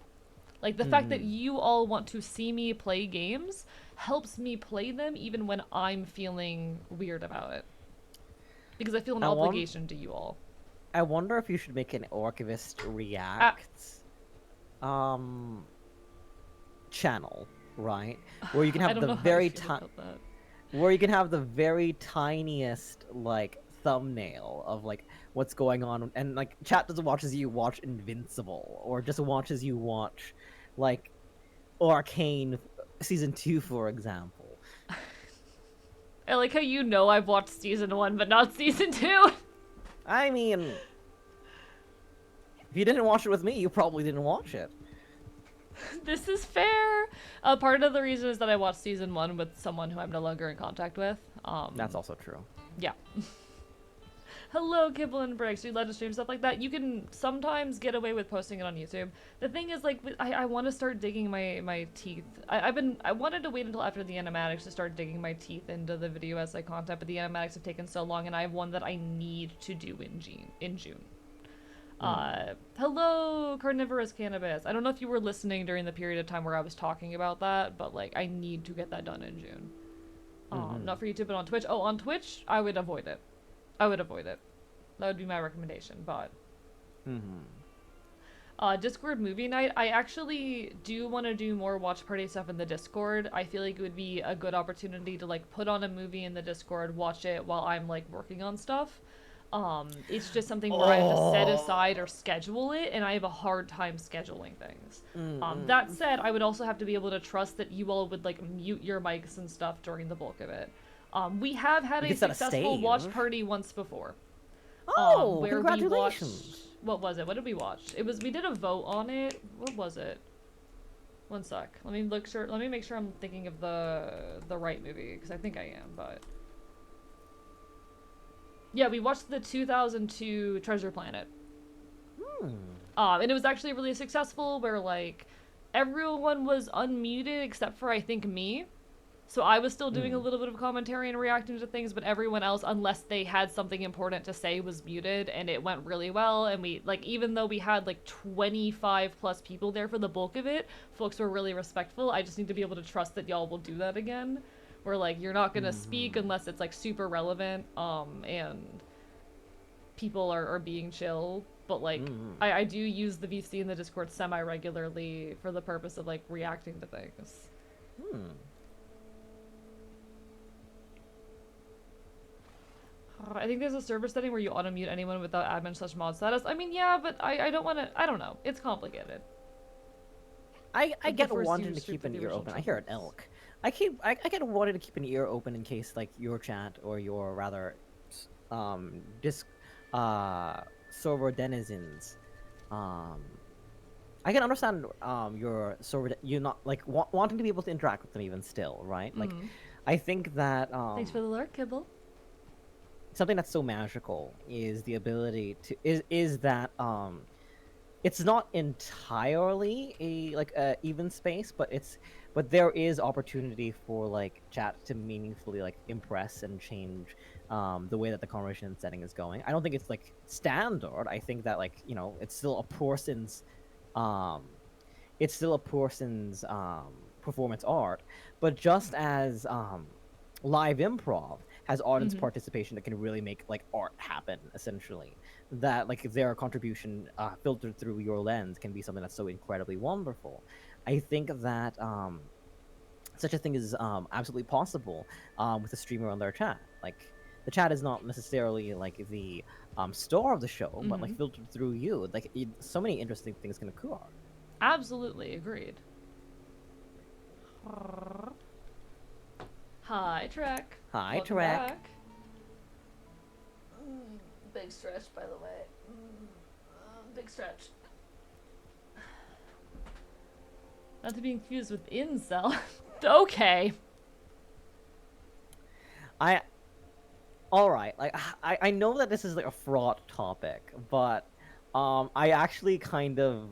Like, the fact that you all want to see me play games helps me play them even when I'm feeling weird about it. Because I feel an obligation to you all. I wonder if you should make an Archivist React channel, right? Where you can have where you can have the very tiniest like thumbnail of like what's going on, and like chat just watches you watch Invincible, or just watches you watch like Arcane season 2, for example. I like how you know I've watched season 1 but not season 2. I mean, if you didn't watch it with me, you probably didn't watch it. This is fair. Part of the reason is that I watched season 1 with someone who I'm no longer in contact with. That's also true. Yeah. Hello, Kibble and Bricks. Do you let us stream stuff like that? You can sometimes get away with posting it on YouTube. The thing is, like, I want to start digging my teeth. I wanted to wait until after the animatics to start digging my teeth into the video essay content, but the animatics have taken so long, and I have one that I need to do in June. Hello, Carnivorous Cannabis. I don't know if you were listening during the period of time where I was talking about that, but, like, I need to get that done in June. Not for YouTube, but on Twitch. Oh, on Twitch, I would avoid it. I would avoid it. That would be my recommendation, but... Discord movie night. I actually do want to do more watch party stuff in the Discord. I feel like it would be a good opportunity to, like, put on a movie in the Discord, watch it while I'm, like, working on stuff. It's just something where I have to set aside or schedule it, and I have a hard time scheduling things. That said, I would also have to be able to trust that you all would, like, mute your mics and stuff during the bulk of it. We have had a successful watch party once before. Oh, where congratulations! We watched, what was it? What did we watch? We did a vote on it. What was it? One sec. Let me make sure I'm thinking of the right movie, because I think I am, but... Yeah, we watched the 2002 Treasure Planet. And it was actually really successful, where, like, everyone was unmuted except for, I think, me. So I was still doing a little bit of commentary and reacting to things, but everyone else, unless they had something important to say, was muted, and it went really well. And we, like, even though we had, like, 25 plus people there for the bulk of it, folks were really respectful. I just need to be able to trust that y'all will do that again. Where, like, you're not gonna speak unless it's, like, super relevant, and people are being chill. but like I do use the VC in the Discord semi-regularly for the purpose of like reacting to things. I think there's a server setting where you auto-mute anyone without admin/mod status. I mean, yeah, but I don't want to. I don't know. It's complicated. I Like, get the first wanting to use keep for an the ear original open. I hear an tokens. elk. I get wanting to keep an ear open in case like your chat or your rather disc server denizens I can understand your server you not like wanting to be able to interact with them even still, right? Like I think that Thanks for the lurk, Kibble. something that's so magical is the ability to is that it's not entirely a even space, but there is opportunity for like chat to meaningfully like impress and change the way that the conversation setting is going. I don't think it's like standard. I think that like it's still a person's um performance art, but just as live improv has audience participation that can really make like art happen essentially, that like their contribution filtered through your lens can be something that's so incredibly wonderful. I think that such a thing is absolutely possible with a streamer on their chat. Like the chat is not necessarily like the star of the show, but like filtered through you, like so many interesting things can occur. Absolutely agreed. Hi, Trek. Hi, Welcome Trek. back. Big stretch, by the way. Big stretch. Not to be confused with incel. Okay. All right. Like I know that this is like a fraught topic, but I actually kind of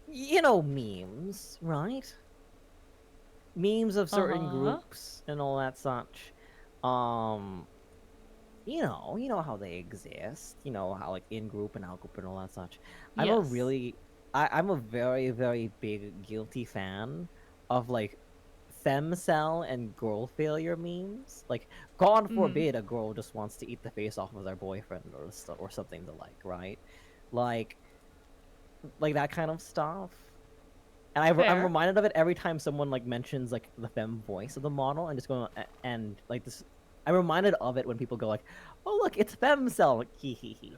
memes, right? Memes of certain groups and all that such. You know how they exist. You know how like in group and out group and all that such. Yes. I'm a very, very big guilty fan of like femcel and girl failure memes. Like, God forbid a girl just wants to eat the face off of their boyfriend or something the like, right? Like that kind of stuff. And I'm reminded of it every time someone like mentions like the femme voice of the model, and just going and like this. I'm reminded of it when people go like, "Oh look, it's femcel." Like, hee hee hee.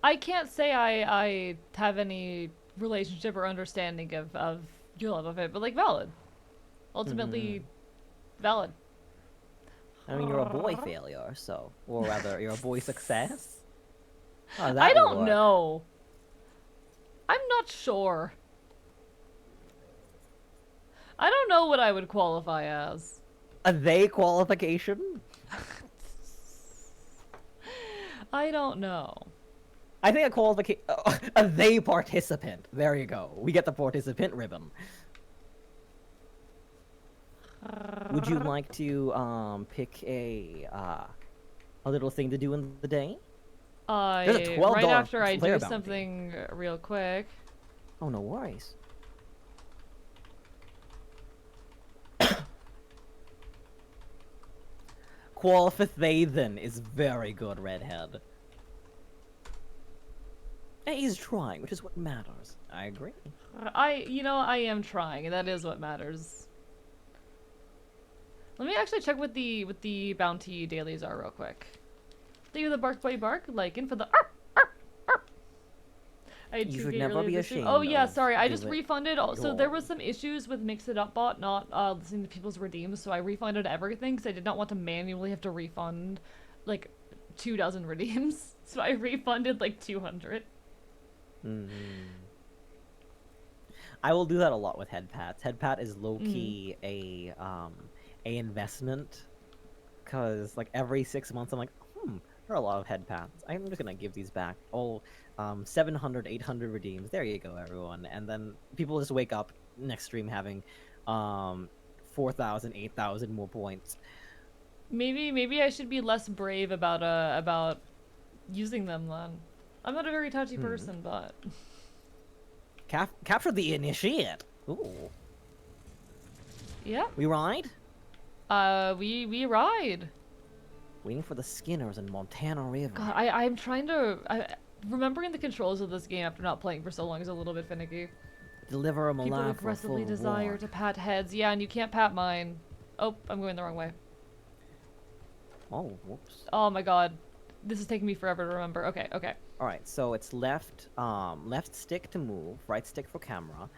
I can't say I have any relationship or understanding of your love of it, but like valid. Ultimately, valid. I mean, you're a boy failure, so, or rather, you're a boy success. How does I that don't work? know. I'm not sure. I don't know what I would qualify as. A they qualification? I don't know. I think a they participant. There you go. We get the participant ribbon. Would you like to pick a little thing to do in the day? There's a $12 right after I player do bounty. something real quick. Oh, no worries. Qualifith they then is very good, redhead. And he's trying, which is what matters. I agree. I am trying, and that is what matters. Let me actually check what the bounty dailies are real quick. Thank you for the bark buddy bark, like in for the You should never be ashamed. Oh yeah, of sorry, I just doing refunded. So there your- was some issues with Mix It Up Bot not listening to people's redeems, so I refunded everything because I did not want to manually have to refund like 24 redeems. So I refunded like 200. I will do that a lot with headpats. Headpat is low key a investment, because like every 6 months I'm like, there are a lot of headpats. I'm just gonna give these back. Oh, 700, 800 redeems. There you go, everyone. And then people just wake up next stream having 4,000, 8,000 more points. Maybe I should be less brave about using them then. I'm not a very touchy person, but Capture the initiate. Ooh. yeah. We ride? We ride. Waiting for the Skinners in Montana River. God, I'm trying to... remembering the controls of this game after not playing for so long is a little bit finicky. Deliver a People alive for a aggressively full desire reward. to pat heads. Yeah, and you can't pat mine. Oh, I'm going the wrong way. Oh, whoops. Oh my god. This is taking me forever to remember. Okay, okay. Alright, so it's left stick to move, right stick for camera.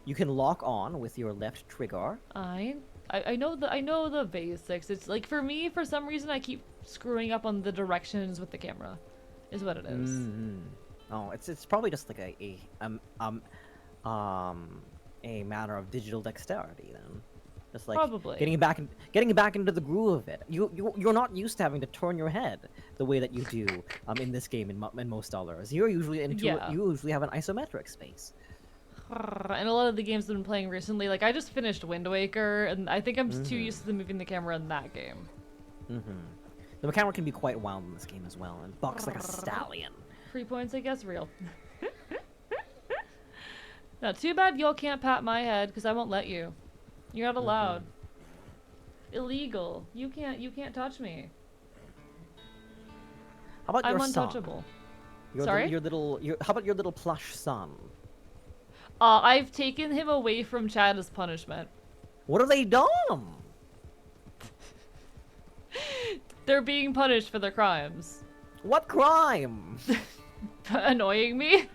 You can lock on with your left trigger. I know the basics. It's like, for me, for some reason, I keep screwing up on the directions with the camera. Is what it is. Oh, it's probably just like a matter of digital dexterity then. Just like Probably. getting back into the groove of it. You're not used to having to turn your head the way that you do in this game in most others. You're usually you usually have an isometric space. And a lot of the games I've been playing recently, like I just finished Wind Waker, and I think I'm just too used to moving the camera in that game. The camera can be quite wild in this game as well, and bucks like a stallion. 3 points, I guess, real. Now, too bad y'all can't pat my head, because I won't let you. You're not allowed. Illegal. You can't touch me. How about I'm your son? untouchable. Sorry? How about your little plush son? I've taken him away from Chad as punishment. What have they done? They're being punished for their crimes. What crime? Annoying me?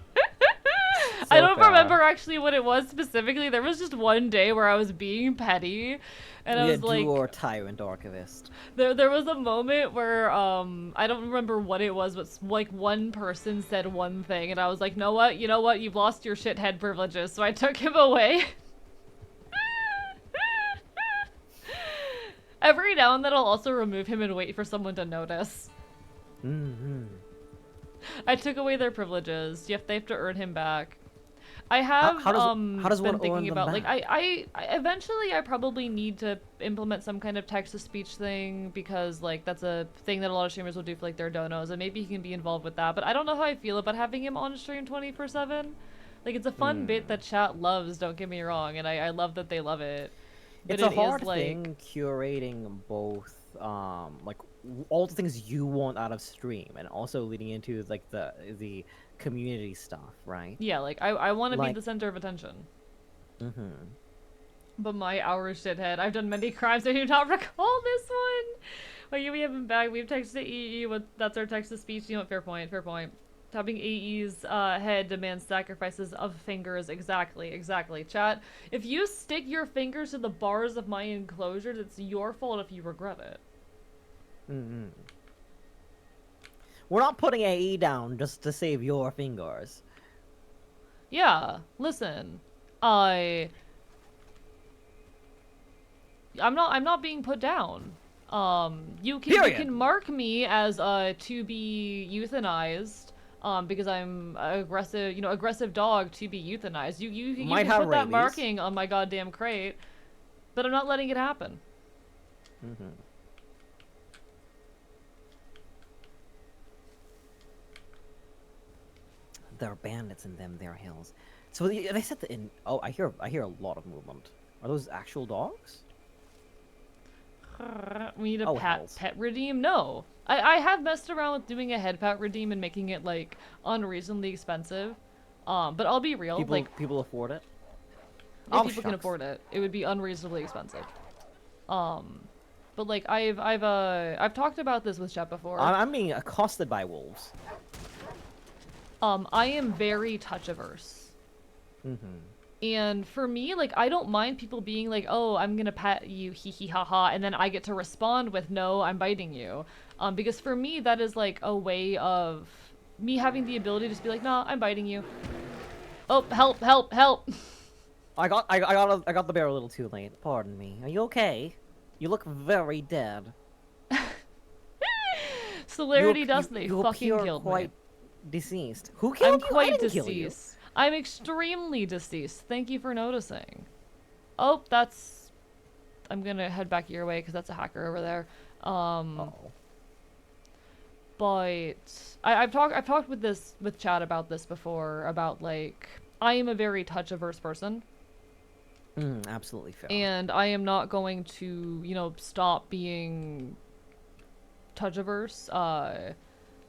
So I don't fair. remember actually what it was specifically. There was just one day where I was being petty, and I was like, "You are tyrant archivist." There was a moment where I don't remember what it was, but like one person said one thing, and I was like, you know what, you've lost your shithead privileges, so I took him away. Every now and then I'll also remove him and wait for someone to notice. I took away their privileges. They have to earn him back. I have how does been one thinking earn them about, like, back? I eventually I probably need to implement some kind of text-to-speech thing, because like that's a thing that a lot of streamers will do for like their donos, and maybe he can be involved with that. But I don't know how I feel about having him on stream 24/7. Like, it's a fun bit that chat loves, don't get me wrong, and I love that they love it. But It's a it hard is, like, thing curating both, like all the things you want out of stream, and also leading into like the community stuff, right? yeah, like I want to be Like- the center of attention. But my our shithead, I've done many crimes. I do not recall this one. Well, we have him back. We've texted EE. That's our text to speech. You know what? Fair point. Fair point. Tapping AE's head demands sacrifices of fingers. Exactly. Chat, if you stick your fingers to the bars of my enclosures, it's your fault if you regret it. We're not putting AE down just to save your fingers. Yeah. Listen, I'm not being put down. You can mark me as to be euthanized. Because I'm aggressive dog to be euthanized. You can Might have put that rabies. marking on my goddamn crate, but I'm not letting it happen. There are bandits in their hills. So they said that in. Oh, I hear a lot of movement. Are those actual dogs? We need a Oh, hells. pet redeem? No. I have messed around with doing a head pat redeem and making it like unreasonably expensive. But I'll be real, People afford it. if people can afford it, it would be unreasonably expensive. But like I've talked about this with Chet before. I'm being accosted by wolves. I am very touch averse. And for me, like, I don't mind people being like, oh, I'm gonna pet you, hee hee ha ha, and then I get to respond with, no, I'm biting you. Because for me, that is like a way of me having the ability to just be like, no, I'm biting you. Oh, help, help, help. I got the bear a little too late. Pardon me. Are you okay? You look very dead. Celerity You fucking appear killed quite me. deceased. Who killed I'm you? I quite didn't kill you. deceased. I'm extremely deceased. Thank you for noticing. Oh, that's... I'm gonna head back your way because that's a hacker over there. Uh-oh. But I've talked with Chad about this before, about like I am a very touch averse person. Absolutely fair. And I am not going to, you know, stop being touch-averse. That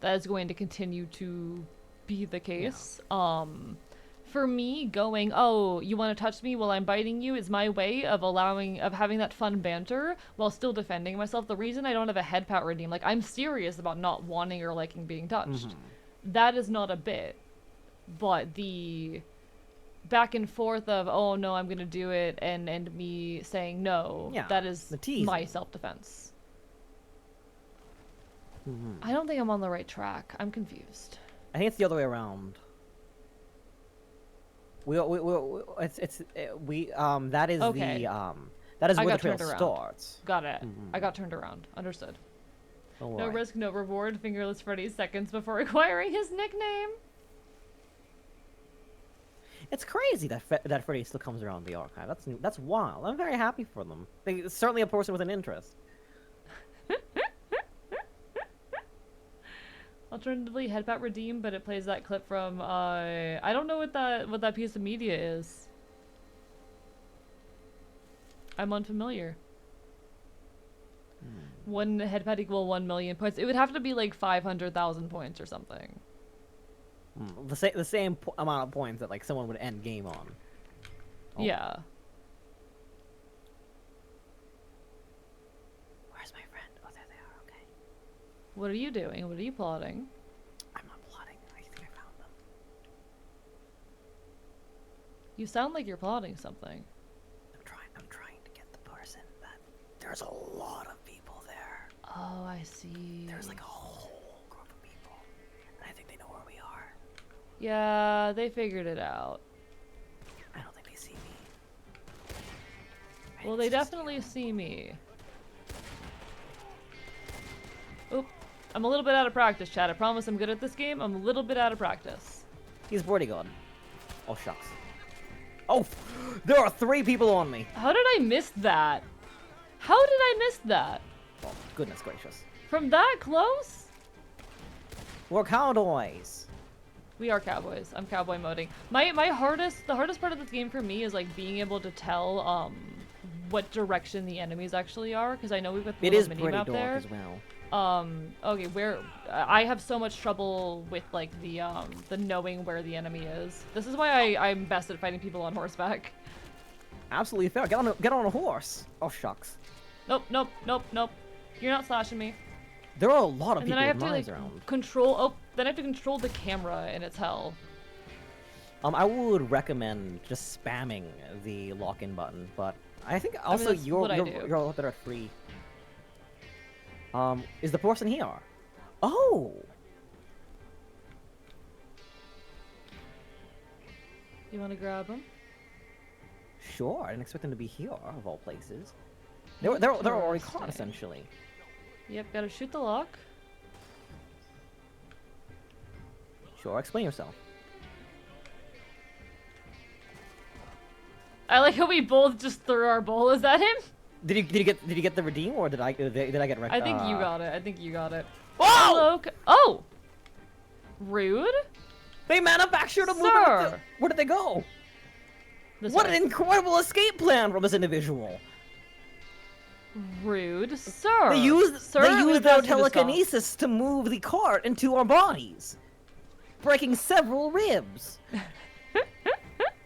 is going to continue to be the case. For me, going, oh, you want to touch me while I'm biting you is my way of having that fun banter while still defending myself. The reason I don't have a head pat redeem, like, I'm serious about not wanting or liking being touched. That is not a bit. But the back and forth of, oh no, I'm gonna do it, and me saying no, that is my self-defense. I don't think I'm on the right track. I'm confused. I think it's the other way around. That is Okay. that is I where the got trail turned around. starts. Got it. I got turned around. Understood. No risk, no reward. Fingerless Freddy seconds before acquiring his nickname. It's crazy that Freddy still comes around the archive. That's wild. I'm very happy for them. It's certainly a person with an interest. Alternatively, headpat redeem, but it plays that clip from I don't know what that piece of media is. I'm unfamiliar. One headpat equal 1 million points. It would have to be like 500,000 points or something. The same amount of points that like someone would end game on. Oh. Yeah. Where's my friend? Oh, there they are. Okay. What are you doing? What are you plotting? I'm not plotting. I think I found them. You sound like you're plotting something. I'm trying to get the person that. There's a lot of people there. Oh, I see. There's like a whole group of people, and I think they know where we are. Yeah, they figured it out. I don't think they see me. Well, they definitely see me. Oop. I'm a little bit out of practice, chat. I promise I'm good at this game. I'm a little bit out of practice. He's bodyguard. Oh, shucks. Oh, there are 3 people on me. How did I miss that? How did I miss that? Oh, goodness gracious. From that close? We're cowboys. We are cowboys. I'm cowboy moding. The hardest part of this game for me is like being able to tell what direction the enemies actually are, because I know we've got the little mini map there. It is pretty dark as well. Okay, where I have so much trouble with like the knowing where the enemy is. This is why I'm best at fighting people on horseback. Absolutely fair. Get on a horse. Oh shucks. Nope. You're not slashing me. There are a lot of And then people I have with to knives like around. control. Oh, then I have to control the camera, and it's hell. I would recommend just spamming the lock-in button, but I think also that's what I do. you're a lot better at free. Is the person here? Oh! You want to grab him? Sure, I didn't expect them to be here, of all places. They're already caught, Interesting. essentially. Yep, gotta shoot the lock. Sure, explain yourself. I like how we both just threw our bowl. Is that him? Did you get the redeem, or did I get wrecked? I think you got it. I think you got it. Whoa! Hello. Oh! Rude? They manufactured a movie. Sir! Where did they go? This What way. an incredible escape plan from this individual! Rude. Sir! They used Sir, their we've asked you to stop. telekinesis to move the cart into our bodies, breaking several ribs.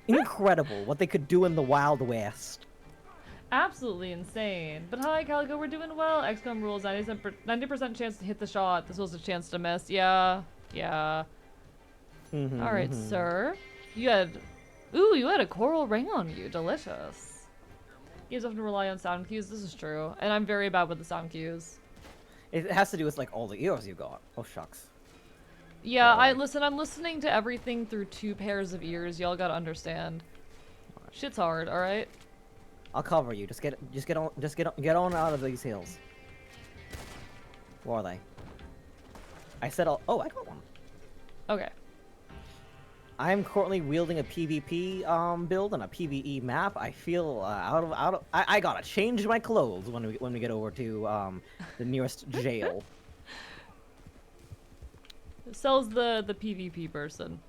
Incredible what they could do in the Wild West. Absolutely insane. But hi, Calico, we're doing well. XCOM rules 90% chance to hit the shot. This was a chance to miss. Yeah. Alright, sir. You had a coral ring on you. Delicious. Games often rely on sound cues. This is true. And I'm very bad with the sound cues. It has to do with like all the ears you got. Oh shucks. Yeah, I'm listening to everything through 2 pairs of ears. Y'all gotta understand. Shit's hard, alright? I'll cover you. Just get on out of these hills. Where are they? I said Oh, I got one. Okay. I'm currently wielding a PvP build and a PvE map. I feel I gotta change my clothes when we get over to the nearest jail. Sells the PvP person.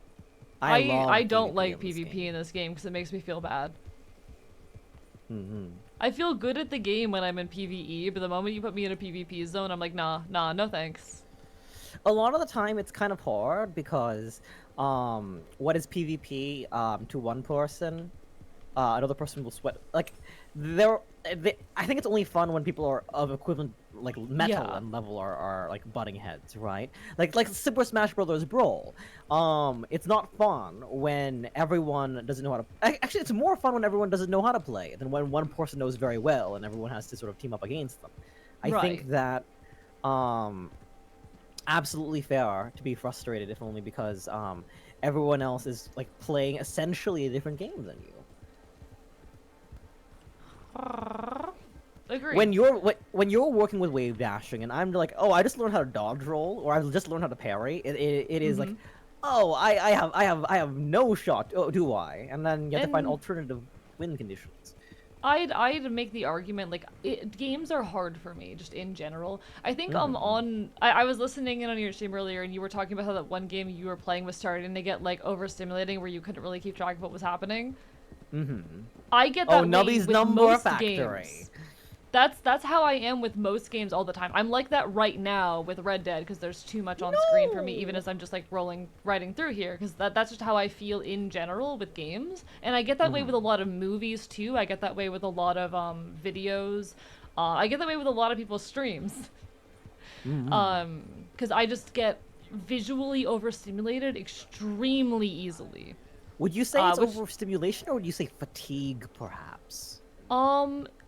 I don't love like PvP PvP in this game because it makes me feel bad. Mm-hmm. I feel good at the game when I'm in PvE, but the moment you put me in a PvP zone, I'm like, nah, no thanks. A lot of the time it's kind of hard because what is PvP to one person, another person will sweat. Like I think it's only fun when people are of equivalent like metal Yeah. and level are like butting heads, right? Like Super Smash Brothers Brawl. It's not fun when everyone doesn't know how to. Actually, it's more fun when everyone doesn't know how to play than when one person knows very well and everyone has to sort of team up against them. I Right. think that um absolutely fair to be frustrated, if only because everyone else is like playing essentially a different game than you. Agreed. When you're working with wave dashing, and I'm like, oh, I just learned how to dodge roll, or I just learned how to parry. It is like, Mm-hmm. oh, I have no shot. Oh, do I? And then you have to find And alternative win conditions. I'd make the argument like games are hard for me just in general. I think Mm-hmm. I was listening in on your stream earlier and you were talking about how that one game you were playing was starting to get like overstimulating where you couldn't really keep track of what was happening. Mm-hmm. I get Oh, that way Nubby's with Number most Factory. games. That's how I am with most games all the time. I'm like that right now with Red Dead because there's too much on screen for me, even No. as I'm just like riding through here. Because that's just how I feel in general with games, and I get that way with a Mm-hmm. lot of movies too. I get that way with a lot of videos. I get that way with a lot of people's streams. Mm-hmm. Because I just get visually overstimulated extremely easily. Would you say it's Which overstimulation, or would you say fatigue, perhaps?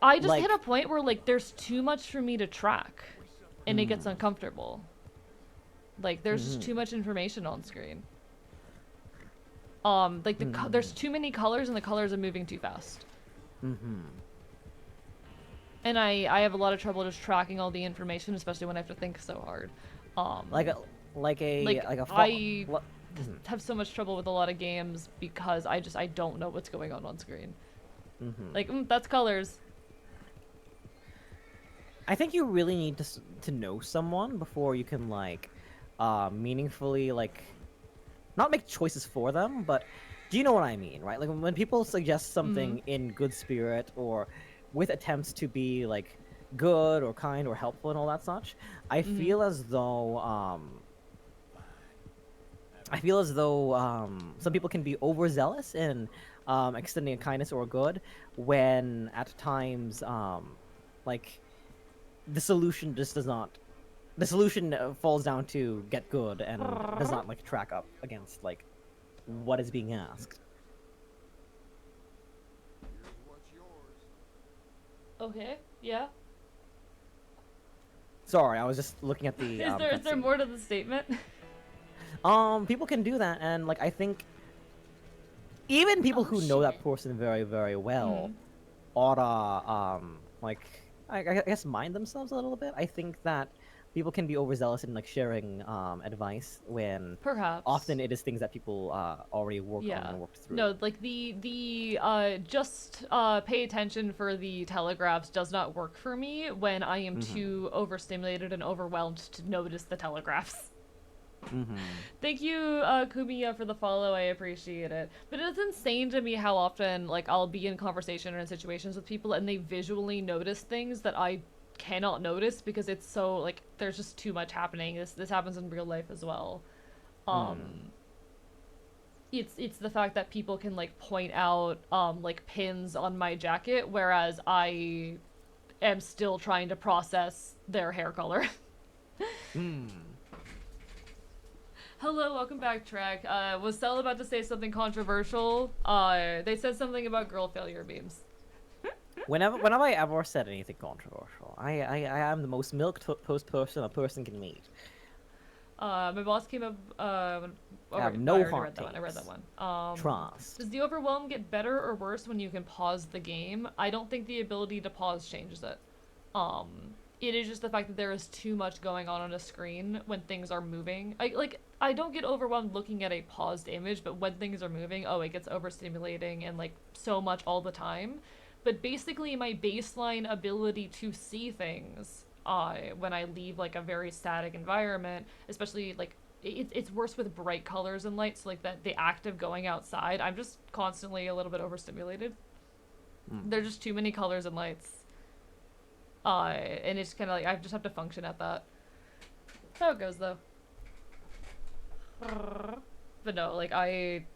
I just hit a Like, point where like there's too much for me to track, and it gets mm, uncomfortable. Like there's just mm-hmm, too much information on screen. Like mm-hmm, there's too many colors and the colors are moving too fast. mm-hmm. And I have a lot of trouble just tracking all the information, especially when I have to think so hard. Like a like a Like like a I mm-hmm, have so much trouble with a lot of games because I don't know what's going on screen. mm-hmm. Like that's colors. I think you really need to know someone before you can like meaningfully like not make choices for them, but do you know what I mean, right? Like when people suggest Mm-hmm. something in good spirit or with attempts to be like good or kind or helpful and all that such, I Mm-hmm. feel as though I feel as though some people can be overzealous in extending a kindness or a good when at times like the solution just does not the solution falls down to get good and does not like track up against like what is being asked. Okay. Yeah. Sorry, I was just looking at the Is there cutscene. more to the statement? People can do that, and like I think even people Oh who know shit. that person very, very well Mm, oughta like I guess mind themselves a little bit. I think that people can be overzealous in like sharing advice when perhaps. often it is things that people already work on Yeah. and worked through. No, like the just pay attention for the telegraphs does not work for me when I am Mm-hmm. too overstimulated and overwhelmed to notice the telegraphs. Mm-hmm. Thank you, Kumiya, for the follow. I appreciate it. But it's insane to me how often, like, I'll be in conversation or in situations with people and they visually notice things that I cannot notice because it's so, like, there's just too much happening. This happens in real life as well. Mm. Um, it's the fact that people can, like, point out, like, pins on my jacket, whereas I am still trying to process their hair color. Mm. Hello, welcome back, Trek. Was Cell about to say something controversial? They said something about girl failure memes. Whenever I ever said anything controversial, I am the most milk toast person a person can meet. My boss came up. I have Okay, no, I no already hot read that one. I read that takes. one. Trust. Does the overwhelm get better or worse when you can pause the game? I don't think the ability to pause changes it. Um, it is just the fact that there is too much going on a screen when things are moving. I don't get overwhelmed looking at a paused image, but when things are moving, oh, it gets overstimulating and like so much all the time. But basically, my baseline ability to see things, when I leave like a very static environment, especially like it's worse with bright colors and lights, so, like that the act of going outside, I'm just constantly a little bit overstimulated. There's just too many colors and lights. And it's kind of like, I just have to function at that. That's how it goes, though. But no, like,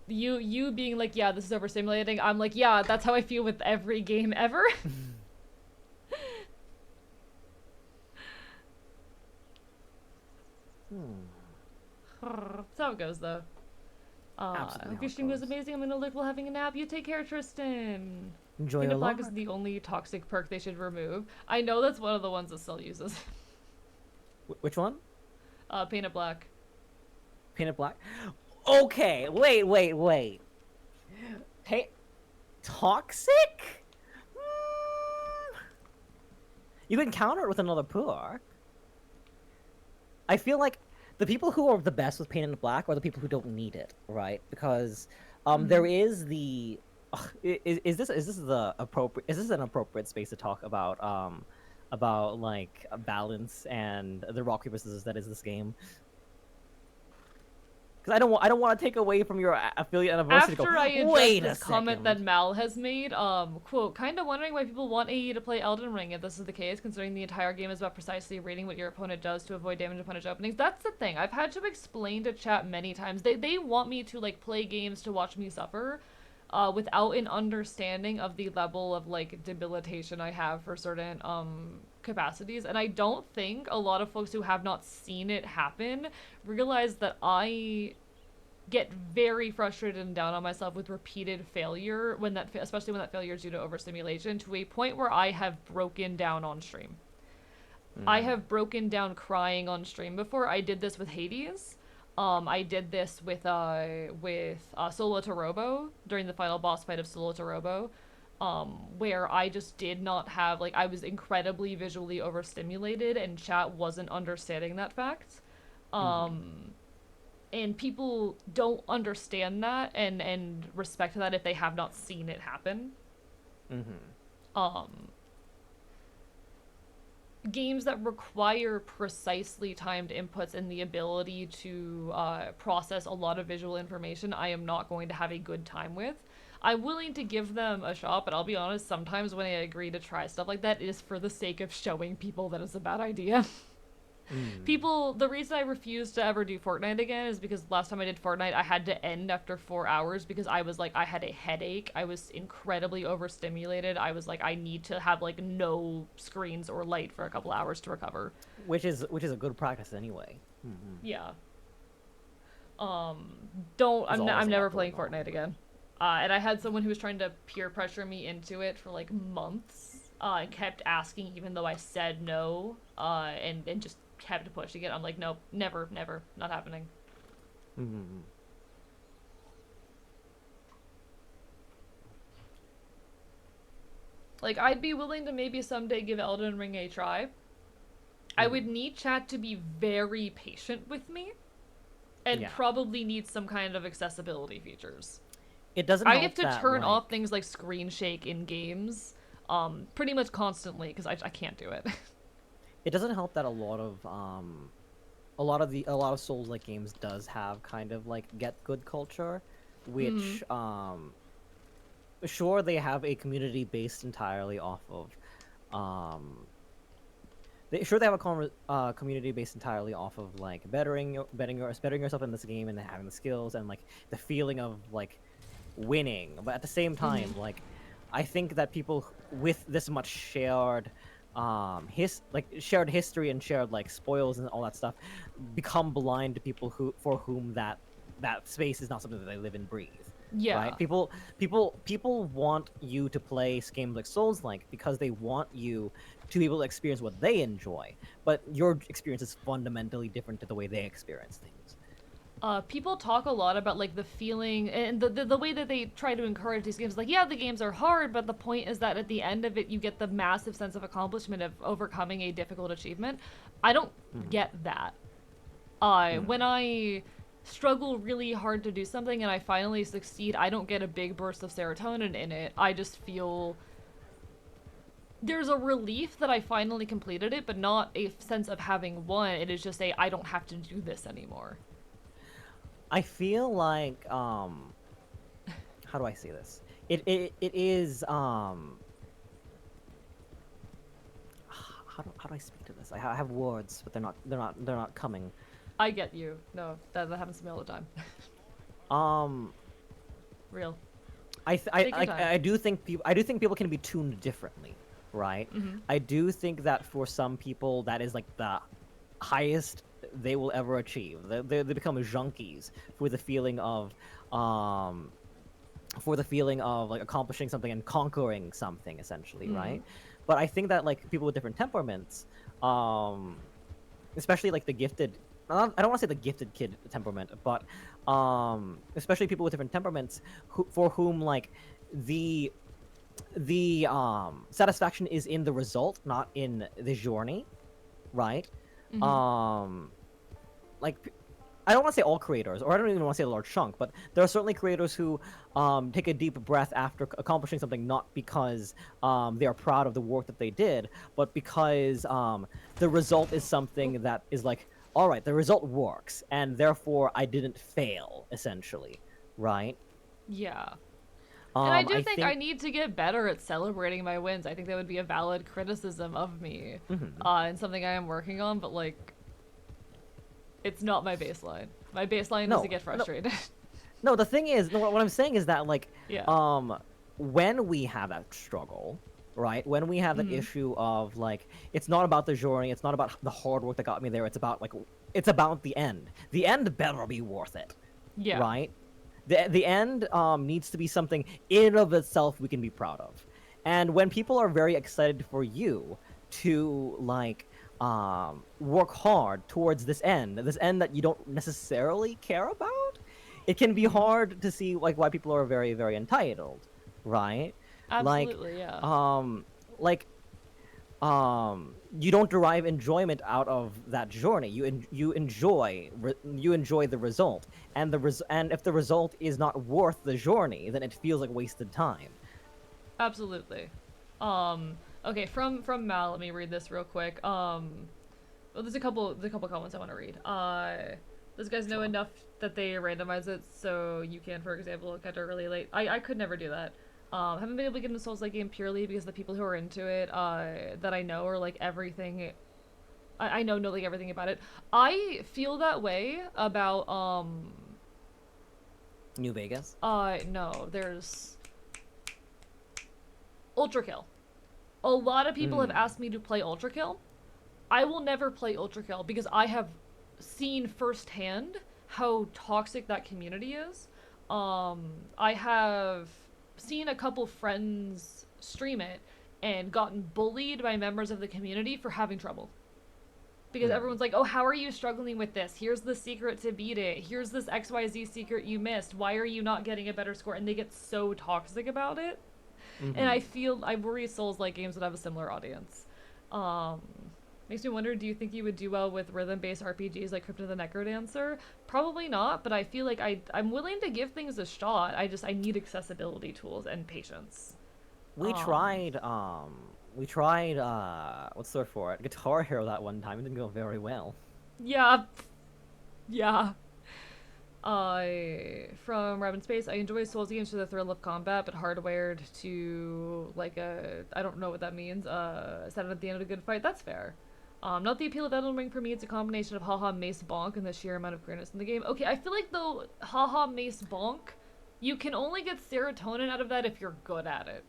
you being like, yeah, this is overstimulating, I'm like, yeah, that's how I feel with every game ever. That's how it goes, though. Absolutely Hope your how it stream was goes. amazing. I'm gonna look while having a nap. You take care, Tristan. Enjoy Peanut your Black luck. is the only toxic perk they should remove. I know that's one of the ones that still uses. Which one? Peanut Black. Peanut Black? Okay, wait. Toxic? You can counter it with another perk. I feel like the people who are the best with Paint in Black are the people who don't need it, right? Because there is the is this the appropriate an appropriate space to talk about like balance and the rock paper scissors that is this game? Because I don't want to take away from your affiliate anniversary. After I Wait address a this comment second. that Mal has made, quote, kind of wondering why people want AE to play Elden Ring if this is the case, considering the entire game is about precisely reading what your opponent does to avoid damage upon its openings. That's the thing. I've had to explain to chat many times. They want me to, like, play games to watch me suffer, without an understanding of the level of, like, debilitation I have for certain, capacities. And I don't think a lot of folks who have not seen it happen realize that I get very frustrated and down on myself with repeated failure when that, especially when that failure is due to overstimulation, to a point where I have broken down on stream. I have broken down crying on stream before. I did this with Hades. I did this with Solo to Robo during the final boss fight of Solo to Robo, where I just did not have, like, I was incredibly visually overstimulated and chat wasn't understanding that fact. And people don't understand that and respect that if they have not seen it happen. Games that require precisely timed inputs and the ability to process a lot of visual information, I am not going to have a good time with. I'm willing to give them a shot, but I'll be honest, sometimes when I agree to try stuff like that, it is for the sake of showing people that it's a bad idea. People, the reason I refuse to ever do Fortnite again is because last time I did Fortnite, I had to end after 4 hours because I was like, I had a headache. I was incredibly overstimulated. I was like, I need to have like no screens or light for a couple hours to recover. Which is a good practice anyway. Yeah. There's I'm always a never lot playing going on. Fortnite again. And I had someone who was trying to peer pressure me into it for like months. And kept asking even though I said no. And just kept pushing it. I'm like, nope, never, not happening. Like, I'd be willing to maybe someday give Elden Ring a try. I would need chat to be very patient with me, and probably need some kind of accessibility features. It doesn't I help have to that, turn like, off things like screen shake in games, pretty much constantly, because I can't do it. It doesn't help that a lot of Souls-like games does have kind of like get good culture, which sure they have a community based entirely off of they have a community based entirely off of like bettering yourself in this game and having the skills and like the feeling of like winning, but at the same time like I think that people with this much shared shared history and shared like spoils and all that stuff become blind to people for whom that space is not something that they live and breathe. Yeah. Right? People want you to play games like Souls-like because they want you to be able to experience what they enjoy, but your experience is fundamentally different to the way they experience things. People talk a lot about like the feeling and the way that they try to encourage these games. Like, yeah, the games are hard, but the point is that at the end of it, you get the massive sense of accomplishment of overcoming a difficult achievement. I don't get that. When I struggle really hard to do something and I finally succeed, I don't get a big burst of serotonin in it. I just feel there's a relief that I finally completed it, but not a sense of having won. It is just I don't have to do this anymore. I feel like how do I say this? it is how do I speak to this? I have words, but they're not coming. I get you. No, that happens to me all the time. Um, Real. I Take your time. I do think people can be tuned differently, right? Mm-hmm. I do think that for some people that is like the highest they will ever achieve. They become junkies for the feeling of um like accomplishing something and conquering something essentially, right? But I think that like people with different temperaments, um especially like the gifted, I don't want to say the gifted kid temperament, but especially people with different temperaments for whom like the satisfaction is in the result, not in the journey, right? Mm-hmm. Like I don't want to say all creators, or I don't even want to say a large chunk, but there are certainly creators who take a deep breath after accomplishing something, not because they are proud of the work that they did, but because the result is something that is like, all right, the result works, and therefore I didn't fail, essentially, right? Yeah. And I do I think I need to get better at celebrating my wins. I think that would be a valid criticism of me, and something I am working on. But like, it's not my baseline. My baseline is No, to get no. frustrated. No, the thing is, no, what I'm saying is that like, Yeah. when we have that struggle, right? When we have that issue of like, it's not about the journey, it's not about the hard work that got me there. It's about like, it's about the end. The end better be worth it, Yeah. right? The end needs to be something in and of itself we can be proud of. And when people are very excited for you to like work hard towards this end that you don't necessarily care about, it can be hard to see like why people are very, very entitled, right? Absolutely. Yeah. Like you don't derive enjoyment out of that journey. You enjoy the result, and and if the result is not worth the journey, then it feels like wasted time. Absolutely. Okay, from Mal, let me read this real quick. Well, there's a couple comments I want to read. Those guys know enough that they randomize it, so you can, for example, catch it really late. I could never do that. Haven't been able to get into Souls-like game purely because the people who are into it, that I know are like everything. I know like everything about it. I feel that way about New Vegas. No, there's Ultra Kill. A lot of people have asked me to play Ultra Kill. I will never play Ultra Kill because I have seen firsthand how toxic that community is. I have seen a couple friends stream it and gotten bullied by members of the community for having trouble. Because everyone's like, oh, how are you struggling with this? Here's the secret to beat it. Here's this XYZ secret you missed. Why are you not getting a better score? And they get so toxic about it. And I worry Souls-like games would have a similar audience. Makes me wonder, do you think you would do well with rhythm-based RPGs like Crypt of the Necrodancer? Probably not, but I feel like I'm willing to give things a shot. I need accessibility tools and patience. We tried what's the word for it? Guitar Hero that one time. It didn't go very well. Yeah. Yeah. From Rabbit Space, I enjoy Souls games for the thrill of combat, but hardwired to like I don't know what that means. Set at the end of a good fight. That's fair. Not the appeal of Elden Ring for me. It's a combination of haha mace bonk and the sheer amount of queerness in the game. Okay, I feel like though haha mace bonk, you can only get serotonin out of that if you're good at it.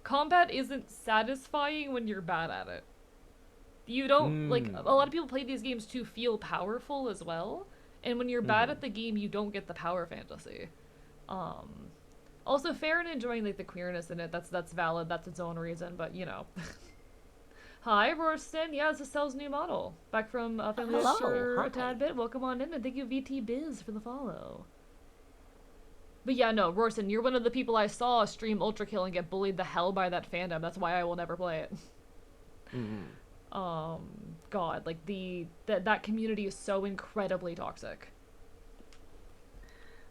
Combat isn't satisfying when you're bad at it. You don't like a lot of people play these games to feel powerful as well, and when you're bad at the game, you don't get the power fantasy. Also fair in enjoying like the queerness in it. That's valid. That's its own reason, but you know. Hi, Rorston. Yeah, it's Estelle's new model. Back from Family Hello. for Hi. a tad bit. Welcome on in, and thank you VT Biz for the follow. But yeah, no, Rorston, you're one of the people I saw stream Ultra Kill and get bullied the hell by that fandom. That's why I will never play it. God, like that community is so incredibly toxic.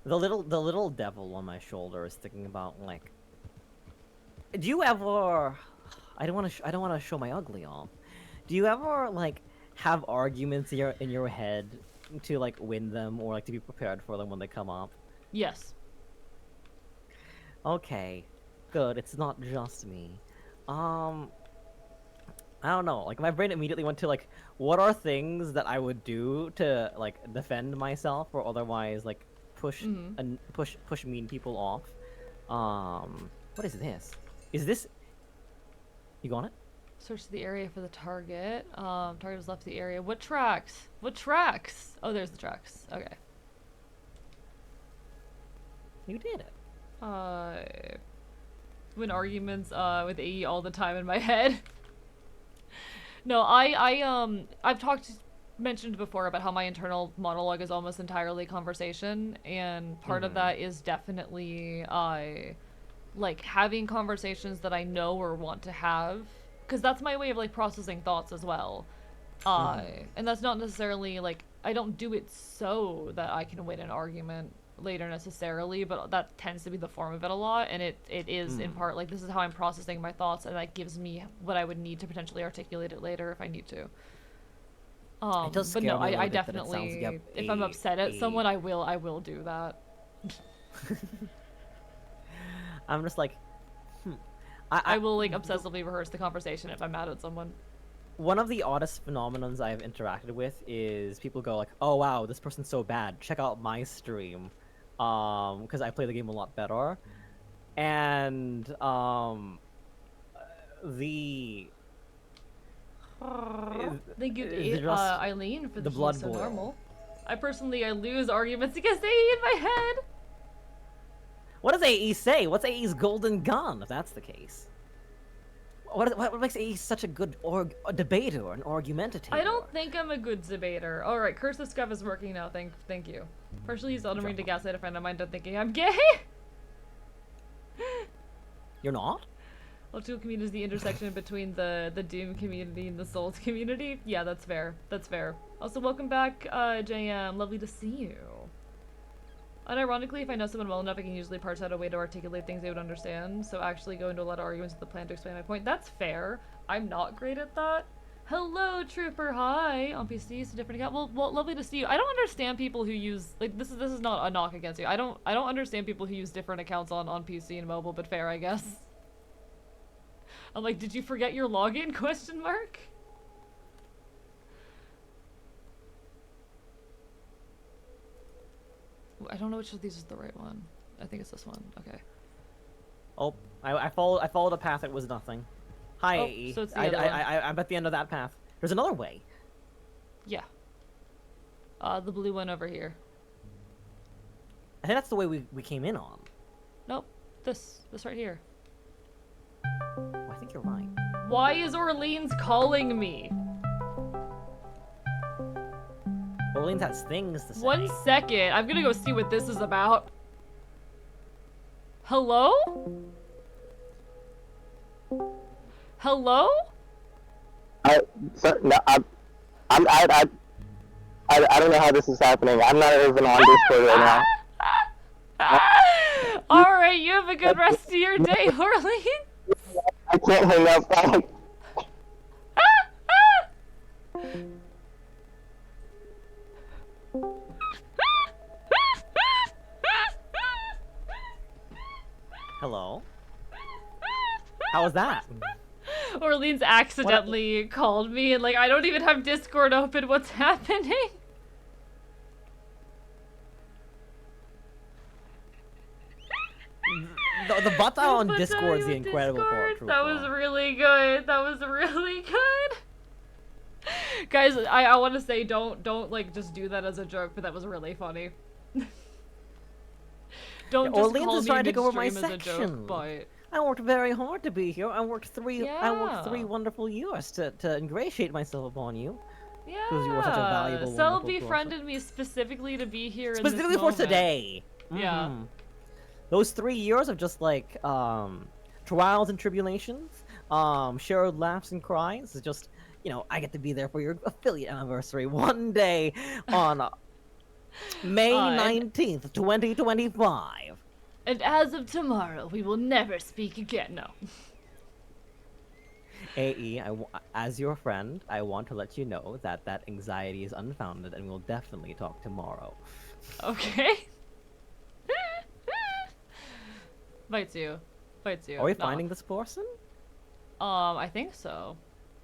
The little devil on my shoulder is thinking about like, do you ever? I don't want to show my ugly arm. Do you ever like have arguments in your head to like win them or like to be prepared for them when they come up? Yes. Okay, good. It's not just me. Um, I don't know. Like my brain immediately went to like, what are things that I would do to like defend myself or otherwise like push Mm-hmm. and push mean people off. What is this? Is this? You got it? Search the area for the target. Target has left the area. What tracks? What tracks? Oh, there's the tracks. Okay. You did it. Win arguments with AE all the time in my head. No, I've mentioned before about how my internal monologue is almost entirely conversation, and part of that is definitely like having conversations that I know or want to have, because that's my way of like processing thoughts as well. And that's not necessarily like I don't do it so that I can win an argument later necessarily, but that tends to be the form of it a lot, and it is in part like this is how I'm processing my thoughts, and that gives me what I would need to potentially articulate it later if I need to. It does But scare no, me a little I bit that it definitely, sounds like you have if I'm upset at someone, I will do that. I'm just like, I will like obsessively rehearse the conversation if I'm mad at someone. One of the oddest phenomenons I've interacted with is people go like, "Oh wow, this person's so bad. Check out my stream," because I play the game a lot better, and the Thank you, is just Eileen, for the the blood so boil. normal. I lose arguments against AE in my head. What does AE say? What's AE's golden gun? If that's the case, what makes AE such a good debater, an argumentative? I don't think I'm a good debater. All right, Curse of Scuff is working now. Thank you. Partially used Elden Ring to gaslight a friend of mine into thinking I'm gay. You're not? Electrical community is the intersection between the Doom community and the Souls community. Yeah, that's fair. That's fair. Also, welcome back, JM. Lovely to see you. Unironically, if I know someone well enough, I can usually parse out a way to articulate things they would understand. So actually go into a lot of arguments with the plan to explain my point. That's fair. I'm not great at that. Hello, Trooper. Hi. On PC, it's a different account. Well, lovely to see you. I don't understand people who use like this is not a knock against you. I don't understand people who use different accounts on PC and mobile, but fair, I guess. I'm like, did you forget your login? Question mark. I don't know which of these is the right one. I think it's this one. Okay. Oh, I followed a path that was nothing. Hi, Oh, AE. so it's the other one. I'm at the end of that path. There's another way. Yeah. The blue one over here. I think that's the way we came in on. Nope. This right here. Oh, I think you're right. Why is Orleans calling me? Orleans has things to say. 1 second. I'm gonna go see what this is about. Hello? Hello? I don't know how this is happening. I'm not even on Discord right now. Alright, you have a good rest of your day, Orleans. I can't hang up. Hello? How was that? Orleans accidentally called me, and like I don't even have Discord open. What's happening? The button on But Discord is the on incredible part. Discord, that was really good. That was really good. Guys, I want to say don't like just do that as a joke, but that was really funny. Don't just Orleans call is me trying to go over my midstream as a joke, section. but I worked very hard to be here. I worked three Yeah. wonderful years to ingratiate myself upon you. yeah. you were such a valuable, Cell wonderful befriended me specifically to be here Specifically in this for moment. today. Yeah. Mhm. Those 3 years of just like trials and tribulations, shared laughs and cries. It's just, you know, I get to be there for your affiliate anniversary one day on May and- 19th, 2025. And as of tomorrow, we will never speak again. No. AE, as your friend, I want to let you know that that anxiety is unfounded and we'll definitely talk tomorrow. Okay. Fights you. Fights you. Are we No. finding this person? I think so.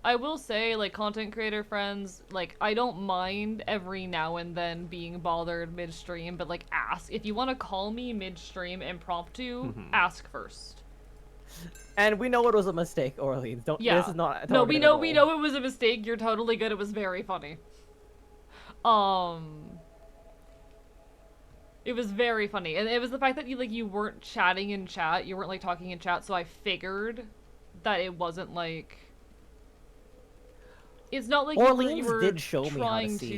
I will say, like, content creator friends, like, I don't mind every now and then being bothered midstream, but, like, ask. If you want to call me midstream impromptu, ask first. And we know it was a mistake, Orleans. Don't. Yeah. This is not. No, we targeted know at we all. know it was a mistake. You're totally good. It was very funny. It was very funny. And it was the fact that you weren't chatting in chat. You weren't, like, talking in chat, so I figured that it wasn't, like... It's not like Orleans you were did show me how to trying see,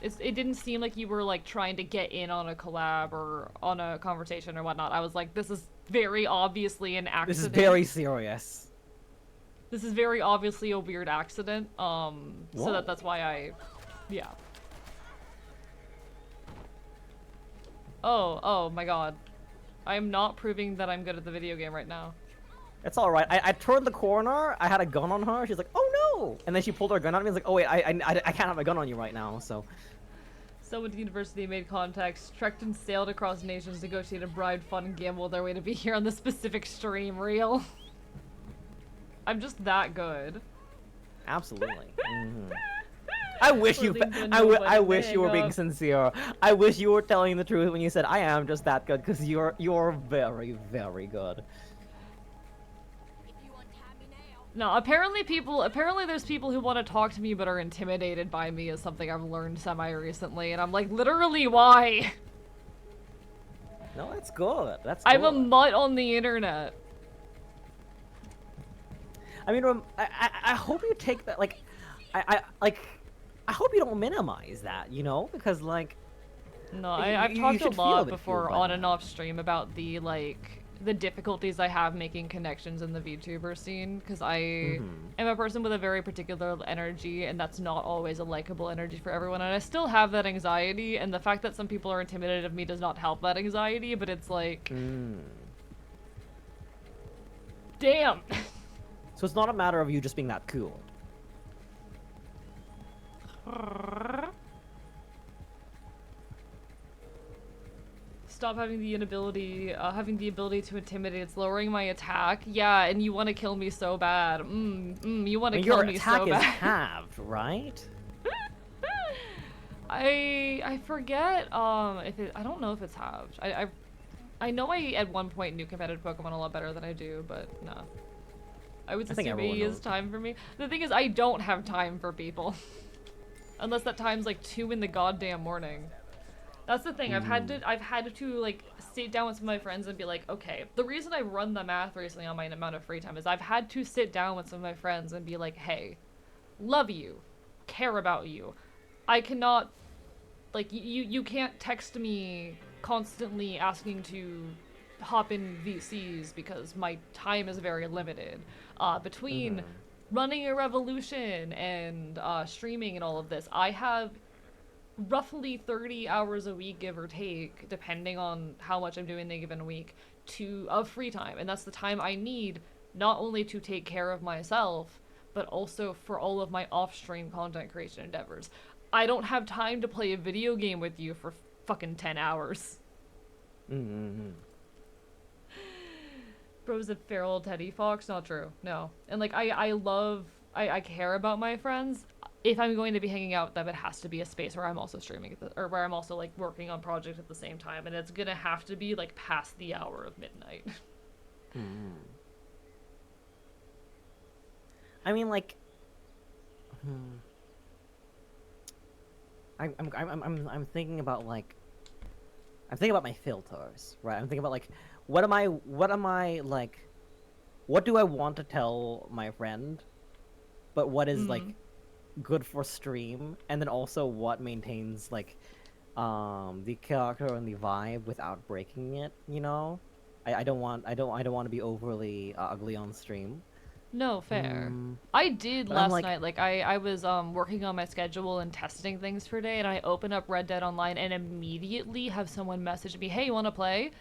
it didn't seem like you were, like, trying to get in on a collab or on a conversation or whatnot. I was like, this is very obviously an accident. This is very serious. This is very obviously a weird accident. So Whoa. that's why yeah. Oh my god. I am not proving that I'm good at the video game right now. It's all right. I turned the corner. I had a gun on her. She's like, "Oh no!" And then she pulled her gun out of me. I was like, "Oh wait, I can't have a gun on you right now." So. Someone at the university made contacts, trekked and sailed across nations, negotiated bride, fun, and gambled their way to be here on this specific stream. Real. I'm just that good. Absolutely. I wish you. Orleans and I nobody wish you were being hang up. sincere. I wish you were telling the truth when you said I am just that good, because you're very, very good. No, apparently there's people who want to talk to me but are intimidated by me is something I've learned semi-recently, and I'm like, literally, why? No, that's good. That's. I'm a good. mutt on the internet. I mean, I hope you take that, like, I hope you don't minimize that, you know, because, like, No, I've you talked a should feel lot that before you're on by and off stream about the, like, the difficulties I have making connections in the VTuber scene, because I am a person with a very particular energy, and that's not always a likable energy for everyone, and I still have that anxiety, and the fact that some people are intimidated of me does not help that anxiety, but it's like... Damn! So it's not a matter of you just being that cool. Stop having the ability to intimidate. It's lowering my attack. Yeah, and you want to kill me so bad. You want to kill me so Your attack is bad. halved, right? I forget if it, I don't know if it's halved. I know I at one point knew competitive Pokemon a lot better than I do, but no. I would I think assume everyone it is knows. time for me. The thing is, I don't have time for people. Unless that time's like 2 in the goddamn morning. That's the thing. I've had to like sit down with some of my friends and be like, okay. The reason I run the math recently on my amount of free time is I've had to sit down with some of my friends and be like, hey, love you, care about you. I cannot, like, you can't text me constantly asking to hop in VCs because my time is very limited. Between running a revolution and streaming and all of this, I have roughly 30 hours a week, give or take, depending on how much I'm doing in a given week, of free time. And that's the time I need not only to take care of myself, but also for all of my off-stream content creation endeavors. I don't have time to play a video game with you for fucking 10 hours. Bro's a feral teddy fox? Not true. No. And like, I care about my friends. If I'm going to be hanging out with them, it has to be a space where I'm also streaming, or where I'm also like working on projects at the same time, and it's gonna have to be like past the hour of midnight. I mean, like, I'm thinking about, like, I'm thinking about my filters, right? I'm thinking about, like, what am I like, what do I want to tell my friend, but what is like good for stream, and then also what maintains like the character and the vibe without breaking it, you know? I don't want to be overly ugly on stream. No, fair. I did but I'm last like- night. Like, I was working on my schedule and testing things for today, and I open up Red Dead Online and immediately have someone message me, hey, you want to play?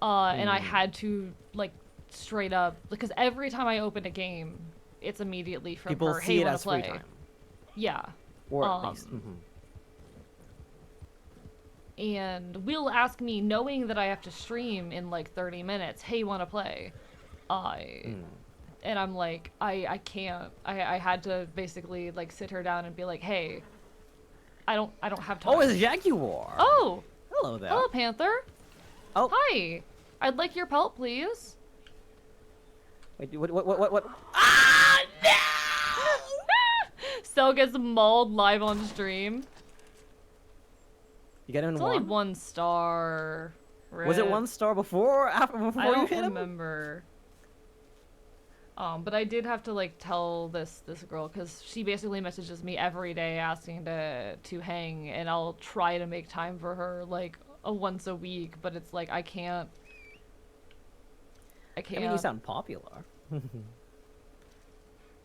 And I had to, like, straight up, because every time I open a game, it's immediately from People her, hey, see you it want as to play? free time, Yeah. or at least. and will ask me, knowing that I have to stream in like 30 minutes, hey, wanna play? And I'm like, I can't. I had to basically like sit her down and be like, hey, I don't have time. Oh, it's Jaguar. Oh! Hello there. Hello, Panther. Oh. Hi. I'd like your pelt, please. Wait, what? Ah, no! Cell gets mauled live on stream. You get him in It's one? only 1 star. Was it Rip. 1 star before, after, before I you don't hit him? remember. But I did have to like tell this girl, because she basically messages me every day asking to hang, and I'll try to make time for her like once a week, but it's like I can't. I mean, you sound popular.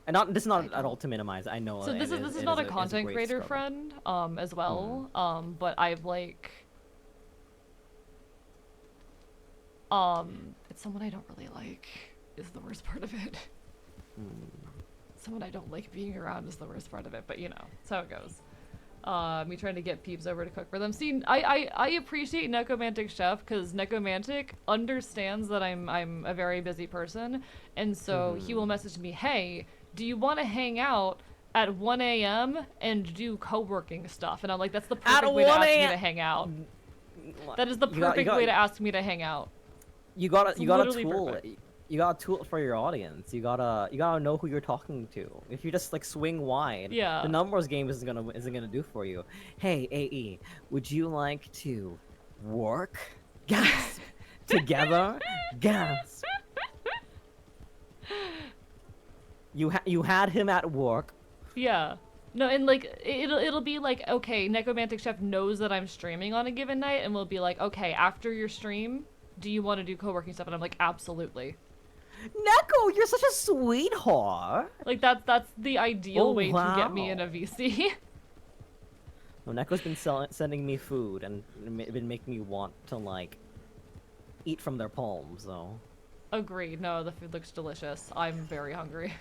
And this is not at all to minimize. I know. So this is not a content creator friend, as well. But I've like, it's someone I don't really like. Is the worst part of it. Someone I don't like being around is the worst part of it, but you know, that's how it goes. Me trying to get peeps over to cook for them. See, I appreciate Necromantic Chef, because Necromantic understands that I'm a very busy person, and so he will message me, hey, do you want to hang out at 1 a.m. and do co-working stuff? And I'm like, that's the perfect way to ask me to hang out. That is the perfect way to ask me to hang out. You got a tool. Perfect. You got a tool for your audience. You gotta know who you're talking to. If you just like swing wide, yeah, the numbers game isn't gonna do for you. Hey AE, would you like to work? Gasp! Together? Gasp! You had him at work. Yeah. No, and like it'll be like, okay, Necromantic Chef knows that I'm streaming on a given night, and we'll be like, okay, after your stream, do you want to do co-working stuff? And I'm like, absolutely. Neko, you're such a sweetheart. Like that's the ideal way to get me in a VC. Well, Neko's been sending me food and been making me want to like eat from their palms, though. Agreed. No, the food looks delicious. I'm very hungry.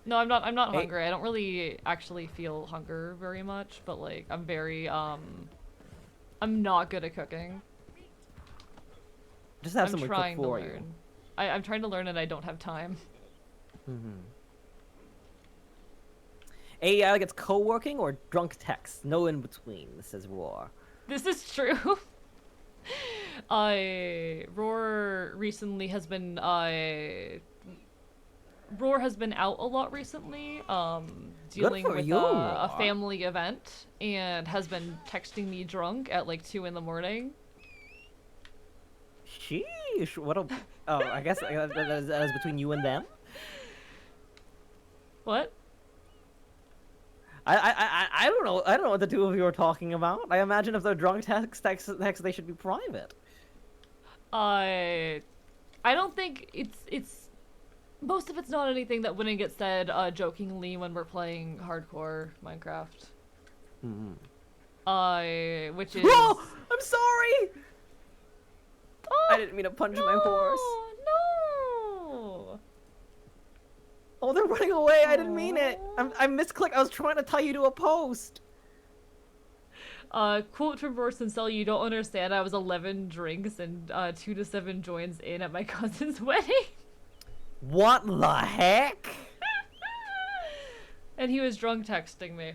No, I'm not hungry. I don't really actually feel hunger very much, but like I'm very I'm not good at cooking. Just have someone cook for you. I'm trying to learn and I don't have time. AI gets co-working or drunk text. No in between, says Roar. This is true. Roar recently has been Roar has been out a lot recently, dealing with a family event, and has been texting me drunk at like 2 in the morning. Sheesh, what a... Oh, I guess that is between you and them? What? I don't know. I don't know what the two of you are talking about. I imagine if they're drunk text, they should be private. I don't think it's... Most of it's not anything that wouldn't get said jokingly when we're playing hardcore Minecraft. Which is... Oh! I'm sorry! Oh, I didn't mean to punch my horse. No! Oh, they're running away. I didn't mean it. I misclicked. I was trying to tie you to a post. Quote from Rorston Cell, you don't understand. I was 11 drinks and 2 to 7 joins in at my cousin's wedding. What the heck? And he was drunk texting me.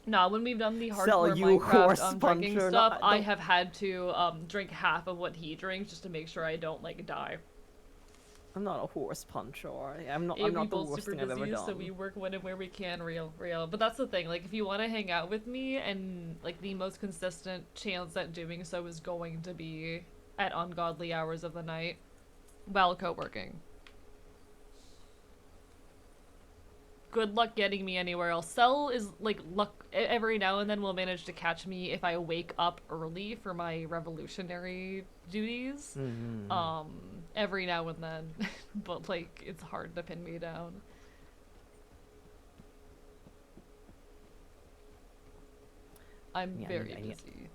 Nah, when we've done the hardcore Minecraft drinking stuff, I have had to drink half of what he drinks just to make sure I don't like die. I'm not a horse puncher. I'm not the worst thing I've ever done. So we work when and where we can, real. But that's the thing. Like, if you want to hang out with me, and like the most consistent chance at doing so is going to be at ungodly hours of the night, while co-working. Good luck getting me anywhere else. Cell is like luck. Every now and then will manage to catch me if I wake up early for my revolutionary duties. Every now and then, but like it's hard to pin me down. I'm very busy.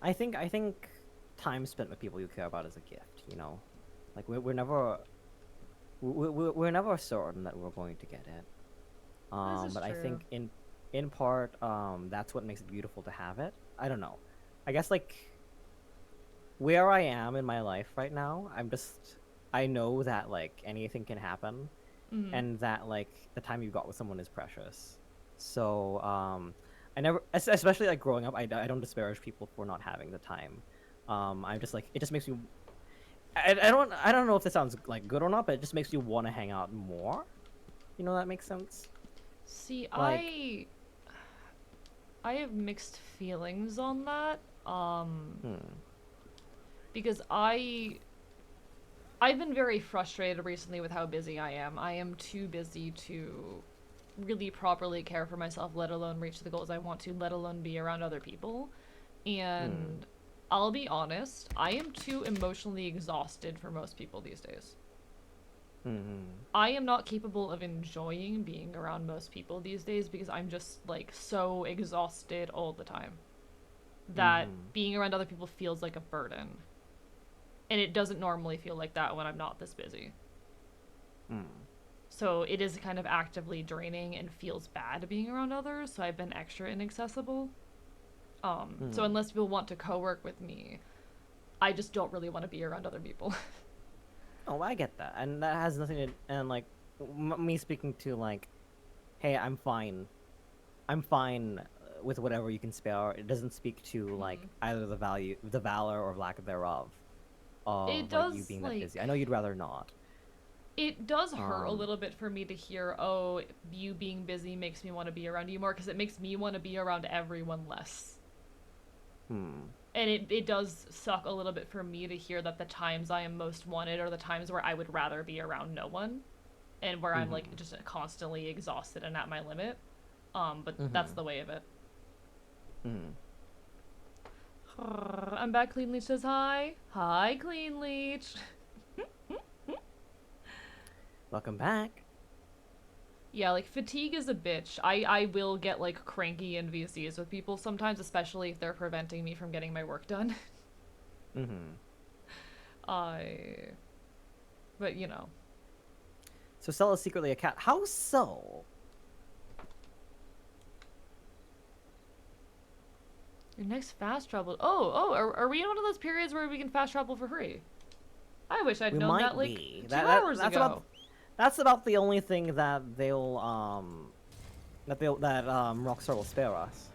I think time spent with people you care about is a gift. You know, like we're never we're never certain that we're going to get it. This is But I true. think in part, that's what makes it beautiful to have it. I don't know. I guess like where I am in my life right now, I know that like anything can happen, Mhm. and that like the time you've got with someone is precious. So I never, especially like growing up, I don't disparage people for not having the time. I'm just like it just makes me. I don't know if this sounds like good or not, but it just makes you want to hang out more. You know that makes sense. See, Like, I have mixed feelings on that. hmm, Because I've been very frustrated recently with how busy I am. I am too busy to really properly care for myself, let alone reach the goals I want to, let alone be around other people. And I'll be honest, I am too emotionally exhausted for most people these days. I am not capable of enjoying being around most people these days because I'm just like so exhausted all the time that being around other people feels like a burden. And it doesn't normally feel like that when I'm not this busy. So it is kind of actively draining and feels bad being around others, so I've been extra inaccessible. So unless people want to co-work with me, I just don't really want to be around other people. Oh, I get that, and that has nothing to, and like me speaking to like, hey, I'm fine with whatever you can spare. It doesn't speak to like either the valor, or lack thereof, It of like you does, being that like, busy. I know you'd rather not. it does hurt a Um, little bit for me to hear, oh, you being busy makes me want to be around you more, because it makes me want to be around everyone less. And it does suck a little bit for me to hear that the times I am most wanted are the times where I would rather be around no one, and where I'm like just constantly exhausted and at my limit. But that's the way of it. I'm back. Clean Leech says hi. Hi, Clean Leech. Welcome back. Yeah, like fatigue is a bitch. I will get like cranky in VCs with people sometimes, especially if they're preventing me from getting my work done. I But you know. So Stella is secretly a cat. How so? Your next fast travel. Are we in one of those periods where we can fast travel for free? I wish I'd We known might that like be. 2 hours That's ago. that's about the only thing that Rockstar will spare us.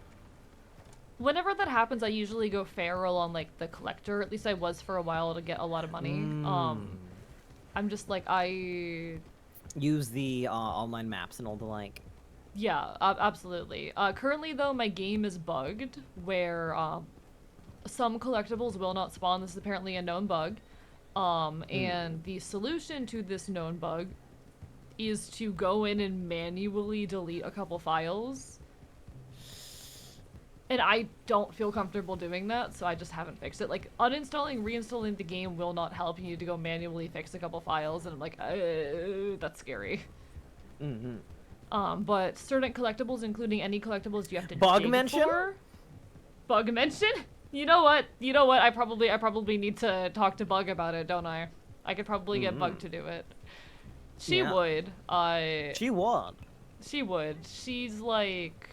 Whenever that happens, I usually go feral on like the collector. At least I was for a while to get a lot of money. I'm just like Use the online maps and all the like. yeah, absolutely. Currently though, my game is bugged where some collectibles will not spawn. This is apparently a known bug. And the solution to this known bug is to go in and manually delete a couple files. And I don't feel comfortable doing that, so I just haven't fixed it. Like, uninstalling, reinstalling the game will not help. You need to go manually fix a couple files, and I'm like, that's scary. But certain collectibles, including any collectibles you have to Bug dig mention? for. Bug mention? You know what? I probably need to talk to Bug about it, don't I? I could probably get Bug to do it. She Yeah. would. She would. She would. She's like.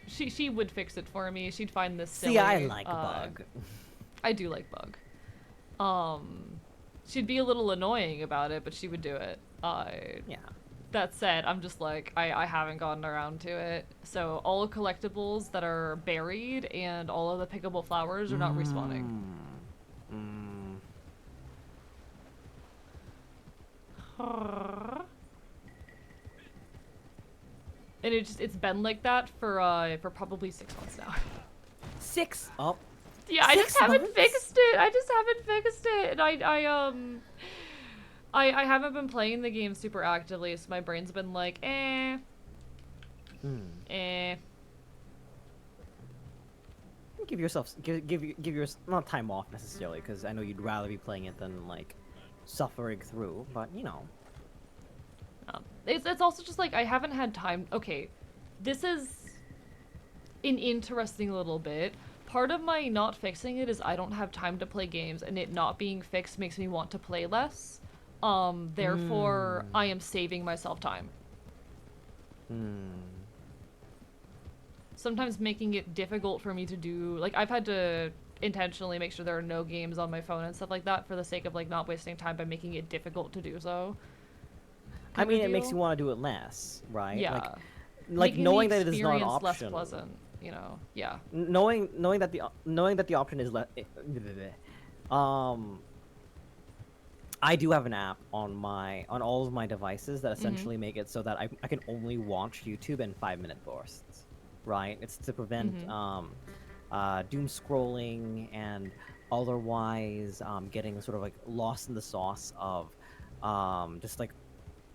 She would fix it for me. She'd find this silly. See, I like Bug. I do like Bug. She'd be a little annoying about it, but she would do it. Yeah. That said, I'm just like, I haven't gotten around to it. So all collectibles that are buried and all of the pickable flowers are not respawning. And it's been like that for probably 6 months now. 6? Oh. Yeah, I just 6 haven't months? fixed it. I just haven't fixed it. And I haven't been playing the game super actively, so my brain's been like, Give yourself give your not time off necessarily, because I know you'd rather be playing it than like suffering through, but you know. It's also just like I haven't had time. Okay, this is an interesting little bit. Part of my not fixing it is I don't have time to play games, and it not being fixed makes me want to play less. Therefore, I am saving myself time. Sometimes making it difficult for me to do, like, I've had to intentionally make sure there are no games on my phone and stuff like that for the sake of, like, not wasting time by making it difficult to do so. I mean, it makes you want to do it less, right? Yeah. Like Making knowing the that it is not an experience option. less pleasant, you know. Yeah. Knowing that the option is I do have an app on all of my devices that essentially make it so that I can only watch YouTube in 5-minute bursts, right? It's to prevent doom scrolling and otherwise getting sort of like lost in the sauce of just like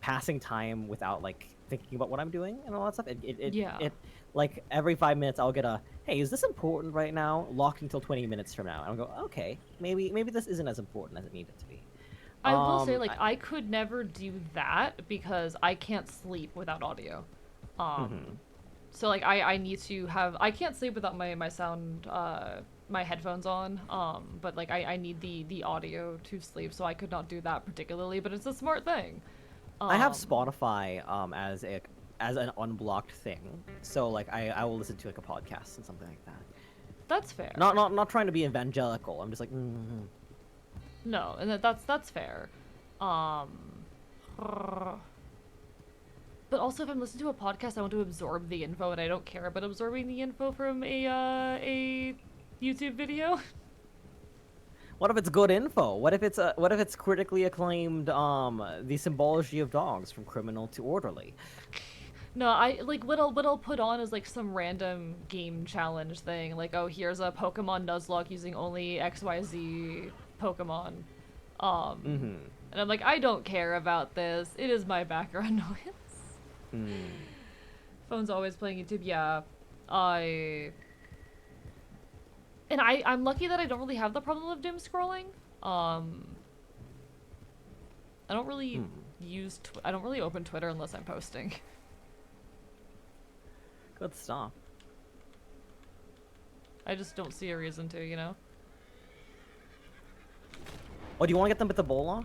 passing time without like thinking about what I'm doing and all that stuff. It like every 5 minutes I'll get a, hey, is this important right now? Locked until 20 minutes from now. And I'll go, okay, maybe this isn't as important as it needed to be. I will say, like, I could never do that because I can't sleep without audio. So, like, I need to have... I can't sleep without my sound, my headphones on, but, like, I need the audio to sleep, so I could not do that particularly, but it's a smart thing. I have Spotify as an unblocked thing, so, like, I will listen to, like, a podcast and something like that. That's fair. Not trying to be evangelical, I'm just like, No, and that's fair. But also, if I'm listening to a podcast, I want to absorb the info, and I don't care about absorbing the info from a YouTube video. What if it's good info? What if it's critically acclaimed? The symbology of dogs from criminal to orderly. No, I like what I'll put on is like some random game challenge thing, like, oh, here's a Pokemon Nuzlocke using only XYZ Pokemon. And I'm like, I don't care about this. It is my background noise. Phone's always playing YouTube. Yeah, I'm lucky that I don't really have the problem of doom scrolling. I don't really I don't really open Twitter unless I'm posting. Good stuff. I just don't see a reason to, you know? Oh, do you want to get them with the bola?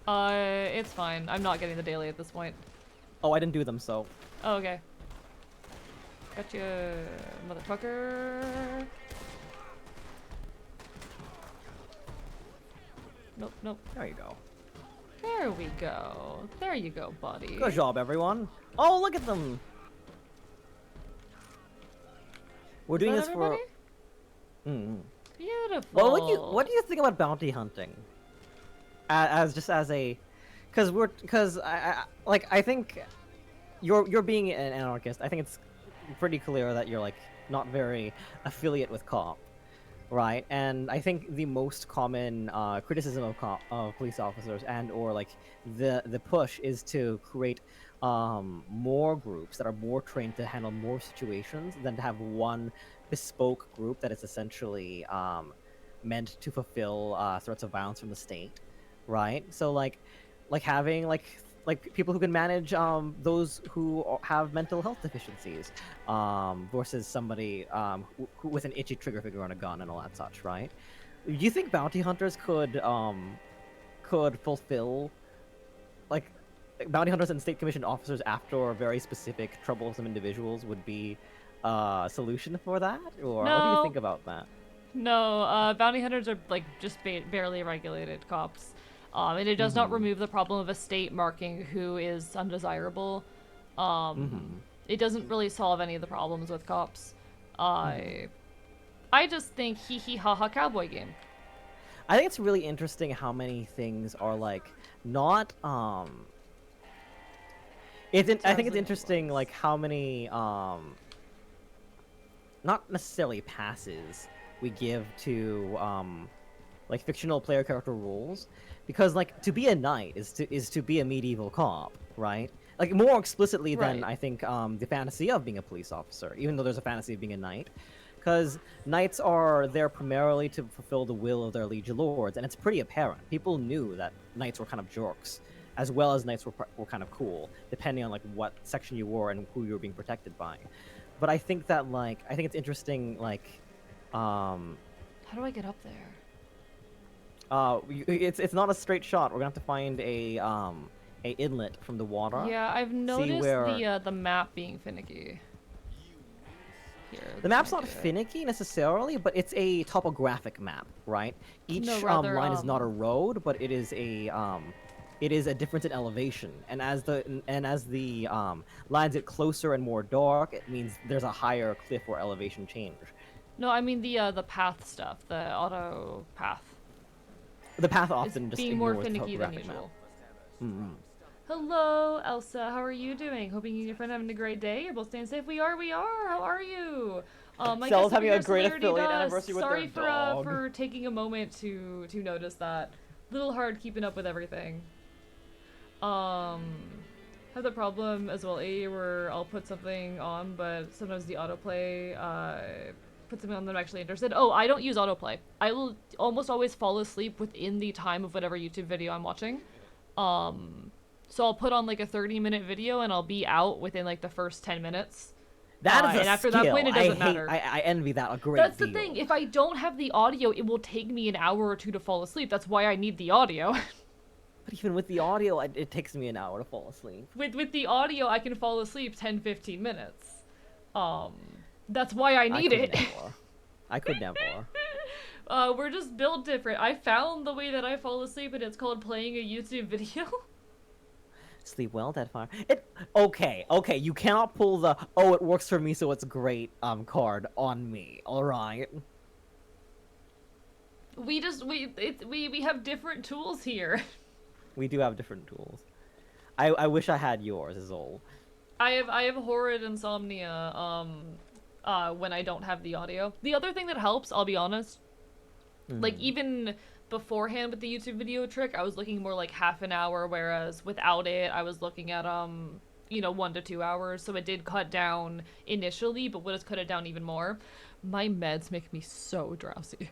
It's fine. I'm not getting the daily at this point. Oh, I didn't do them, so. Oh, okay. Gotcha, motherfucker. Nope, nope. There you go. There we go. There you go, buddy. Good job, everyone. Oh, look at them. We're doing this everybody? for. Beautiful. Well, what do you think about bounty hunting? As a, because I think you're being an anarchist. I think it's pretty clear that you're like not very affiliate with cop, right? And I think the most common criticism of police officers and or like the push is to create more groups that are more trained to handle more situations than to have one bespoke group that is essentially meant to fulfill threats of violence from the state, right? So like having like people who can manage those who have mental health deficiencies versus somebody who with an itchy trigger finger on a gun and all that such, right? Do you think bounty hunters could fulfill like bounty hunters and state commissioned officers after very specific troublesome individuals would be a solution for that? Or what do you think about that? No, bounty hunters are like just barely regulated cops. And it does not remove the problem of a state marking who is undesirable. It doesn't really solve any of the problems with cops. I just think hee hee ha ha cowboy game. I think it's really interesting how many things are like not I think it's interesting like how many not necessarily passes we give to like fictional player character roles, because like to be a knight is to be a medieval cop, right? Like more explicitly than I think the fantasy of being a police officer, even though there's a fantasy of being a knight, because knights are there primarily to fulfill the will of their liege lords, and it's pretty apparent. People knew that knights were kind of jerks, as well as knights were kind of cool, depending on like what section you were and who you were being protected by. But I think that I think it's interesting, like, how do I get up there? It's not a straight shot. We're gonna have to find a inlet from the water. Yeah, I've noticed where- the map being finicky. Here, The this map's might not do it. finicky necessarily, but it's a topographic map, right? Each No, rather, line is not a road, but it is a difference in elevation. And as the lines get closer and more dark, it means there's a higher cliff or elevation change. No, I mean the path stuff, the auto path. The path It's often just being more ignores the finicky than topographic map. usual. Mm-hmm. Hello, Elsa. How are you doing? Hoping you and your friend are having a great day. You're both staying safe. We are. We are. How are you? I Cell's guess having over a here, great Celerity affiliate does. anniversary with Sorry their for dog. for taking a moment to notice that. Little hard keeping up with everything. Have the problem as well, where I'll put something on, but sometimes the autoplay put something on that I'm actually interested. Oh, I don't use autoplay. I will almost always fall asleep within the time of whatever YouTube video I'm watching. So I'll put on like a 30-minute video and I'll be out within like the first 10 minutes. That is a and after skill. that point, it doesn't matter. I envy that a great That's deal. the thing. If I don't have the audio, it will take me an hour or two to fall asleep. That's why I need the audio. But even with the audio, it takes me an hour to fall asleep. With the audio, I can fall asleep 10-15 minutes. That's why I need it. Never. I could never. We're just built different. I found the way that I fall asleep, and it's called playing a YouTube video. Sleep well, Deadfire. Okay. You cannot pull the "oh, it works for me, so it's great" card on me. All right. We have different tools here. We do have different tools. I wish I had yours, is all. I have horrid insomnia. When I don't have the audio. The other thing that helps, I'll be honest, like even beforehand with the YouTube video trick, I was looking more like half an hour, whereas without it, I was looking at 1 to 2 hours. So it did cut down initially, but would have cut it down even more. My meds make me so drowsy.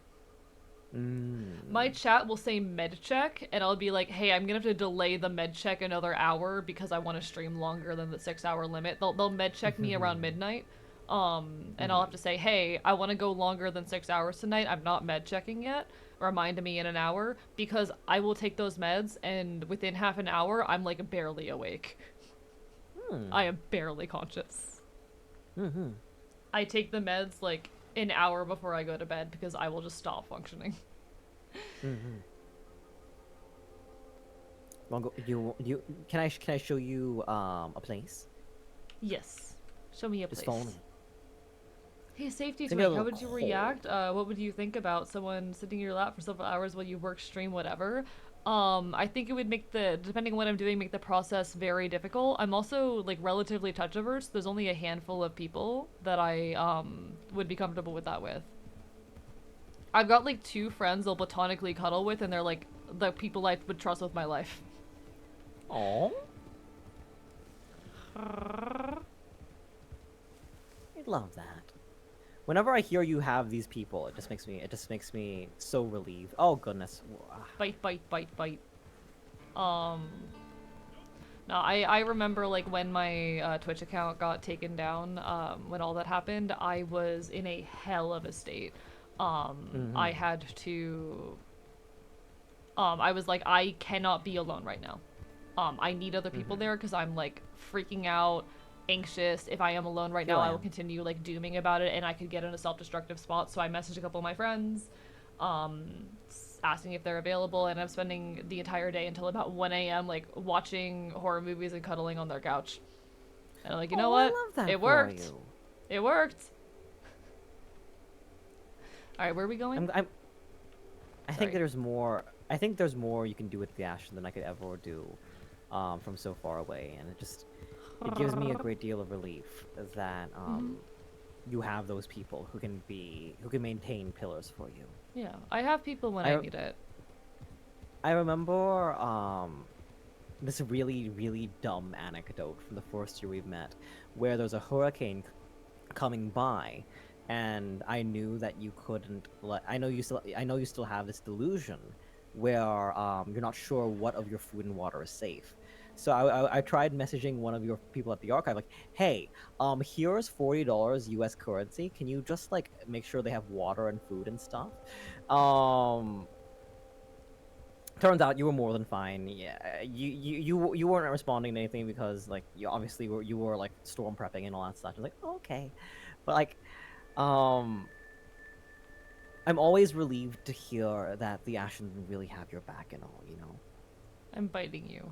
My chat will say med check, and I'll be like, hey, I'm gonna have to delay the med check another hour because I want to stream longer than the 6-hour limit. They'll med check me around midnight. And I'll have to say, hey, I want to go longer than 6 hours tonight. I'm not med checking yet. Remind me in an hour, because I will take those meds, and within half an hour, I'm like barely awake. I am barely conscious. I take the meds like an hour before I go to bed because I will just stop functioning. Well, can I show you a place? Yes. Show me a place. Just follow me. Hey, Safety It's gonna Twig, be a how would you little react? What would you think about someone sitting in your lap for several hours while you work, stream, whatever? I think it would make depending on what I'm doing, make the process very difficult. I'm also, like, relatively touch averse. There's only a handful of people that I, would be comfortable with that with. I've got, like, 2 friends I'll platonically cuddle with, and they're, like, the people I would trust with my life. Aww. I love that. Whenever I hear you have these people, it just makes me so relieved. Oh goodness. Bite. No, I remember like when my Twitch account got taken down, when all that happened, I was in a hell of a state. I had to, I was like, I cannot be alone right now. I need other people there because I'm like freaking out, anxious. If I am alone right now, I will continue like dooming about it, and I could get in a self-destructive spot. So I messaged a couple of my friends, asking if they're available, and I'm spending the entire day until about 1 a.m. like watching horror movies and cuddling on their couch. And I'm like, you know what? I love that It for worked. you. It worked. All right, where are we going? I think Sorry. there's more. I think there's more you can do with the Ashen than I could ever do, from so far away, and it gives me a great deal of relief that you have those people who can maintain pillars for you. Yeah, I have people when I need it. I remember this really, really dumb anecdote from the first year we've met, where there's a hurricane coming by, and I knew that you couldn't I know you still have this delusion where you're not sure what of your food and water is safe. So I tried messaging one of your people at the archive, like, hey, here's $40 US currency. Can you just like make sure they have water and food and stuff? Turns out you were more than fine. Yeah, you weren't responding to anything because like you obviously were like storm prepping and all that stuff. I was like, okay, but like, I'm always relieved to hear that the Ashen really have your back and all. You know. I'm biting you.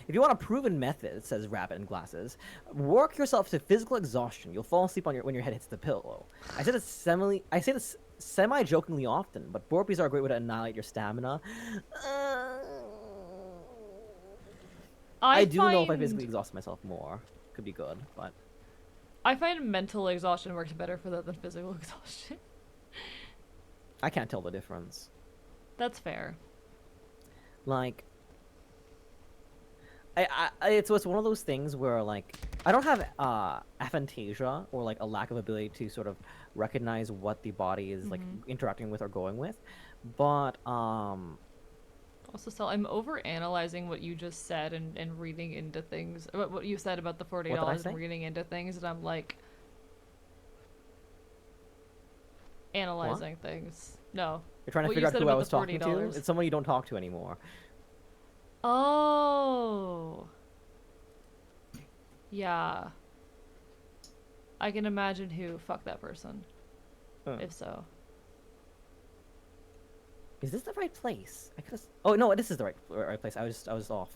If you want a proven method, says Rabbit in Glasses, work yourself to physical exhaustion. You'll fall asleep on when your head hits the pillow. I say this semi-jokingly often, but burpees are a great way to annihilate your stamina. I do know if I physically exhaust myself more, could be good, but I find mental exhaustion works better for that than physical exhaustion. I can't tell the difference. That's fair. Like, it's one of those things where like I don't have aphantasia or like a lack of ability to sort of recognize what the body is like interacting with or going with, but Also, Sel, I'm over analyzing what you just said and reading into things. What you said about the $40 and reading into things, and I'm like analyzing things. No. You're trying to What figure you out said who I about was the talking to? $40. It's someone you don't talk to anymore. Oh. Yeah. I can imagine who. Fuck that person. If so. Is this the right place? I could. Oh no, this is the right place. I was off.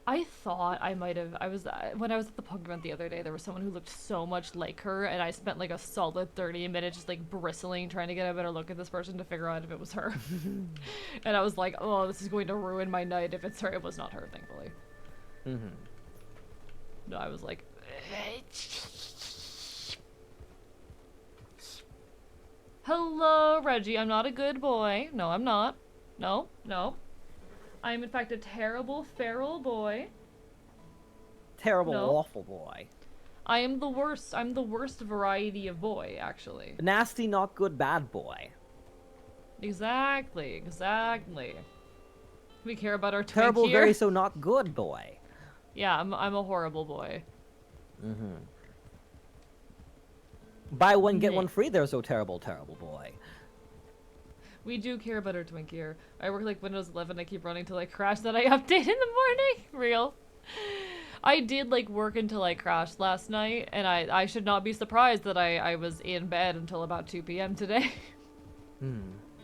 I thought I might have. When I was at the punk event the other day, there was someone who looked so much like her, and I spent like a solid 30 minutes just like bristling trying to get a better look at this person to figure out if it was her. And I was like, oh, this is going to ruin my night if it's her. It was not her, thankfully. No, I was like. Hello, Reggie. I'm not a good boy. No, I'm not. No, no. I am in fact a terrible feral boy. Terrible, No. awful boy. I am the worst. I'm the worst variety of boy, actually. Nasty, not good, bad boy. Exactly, exactly. We care about our twink Terrible, here. very so not good boy. Yeah, I'm a horrible boy. Buy one, get one free, there's so terrible, terrible boy. We do care about our twink here. I work like Windows 11. I keep running till I crash. That I update in the morning. Real. I did like work until I crashed last night, and I should not be surprised that I was in bed until about 2 p.m. today.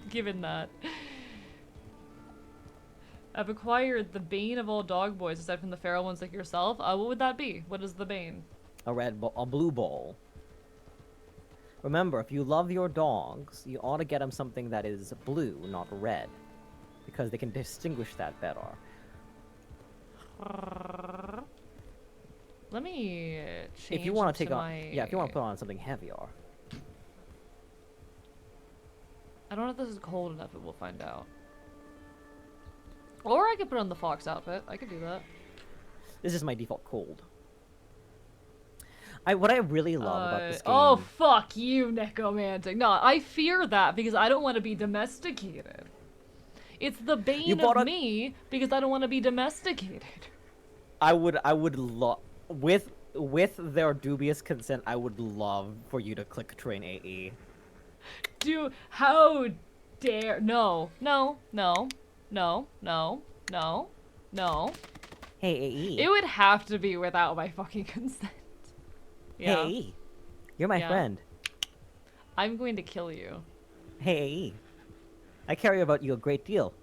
Given that. I've acquired the bane of all dog boys, aside from the feral ones like yourself. What would that be? What is the bane? A blue ball. Remember, if you love your dogs, you ought to get them something that is blue, not red, because they can distinguish that better. Let me change. If you want to take my... on, yeah, if you want to put on something heavier. I don't know if this is cold enough, but we'll find out. Or I could put on the fox outfit. I could do that. This is my default cold. What I really love about this game... Oh, fuck you, necromantic. No, I fear that because I don't want to be domesticated. It's the bane of me because I don't want to be domesticated. I would love... With their dubious consent, I would love for you to click train AE. Dude, how dare... No, no, no, no, no, no, no. Hey, AE. It would have to be without my fucking consent. Yeah. Hey, you're my friend. I'm going to kill you. Hey, I care about you a great deal.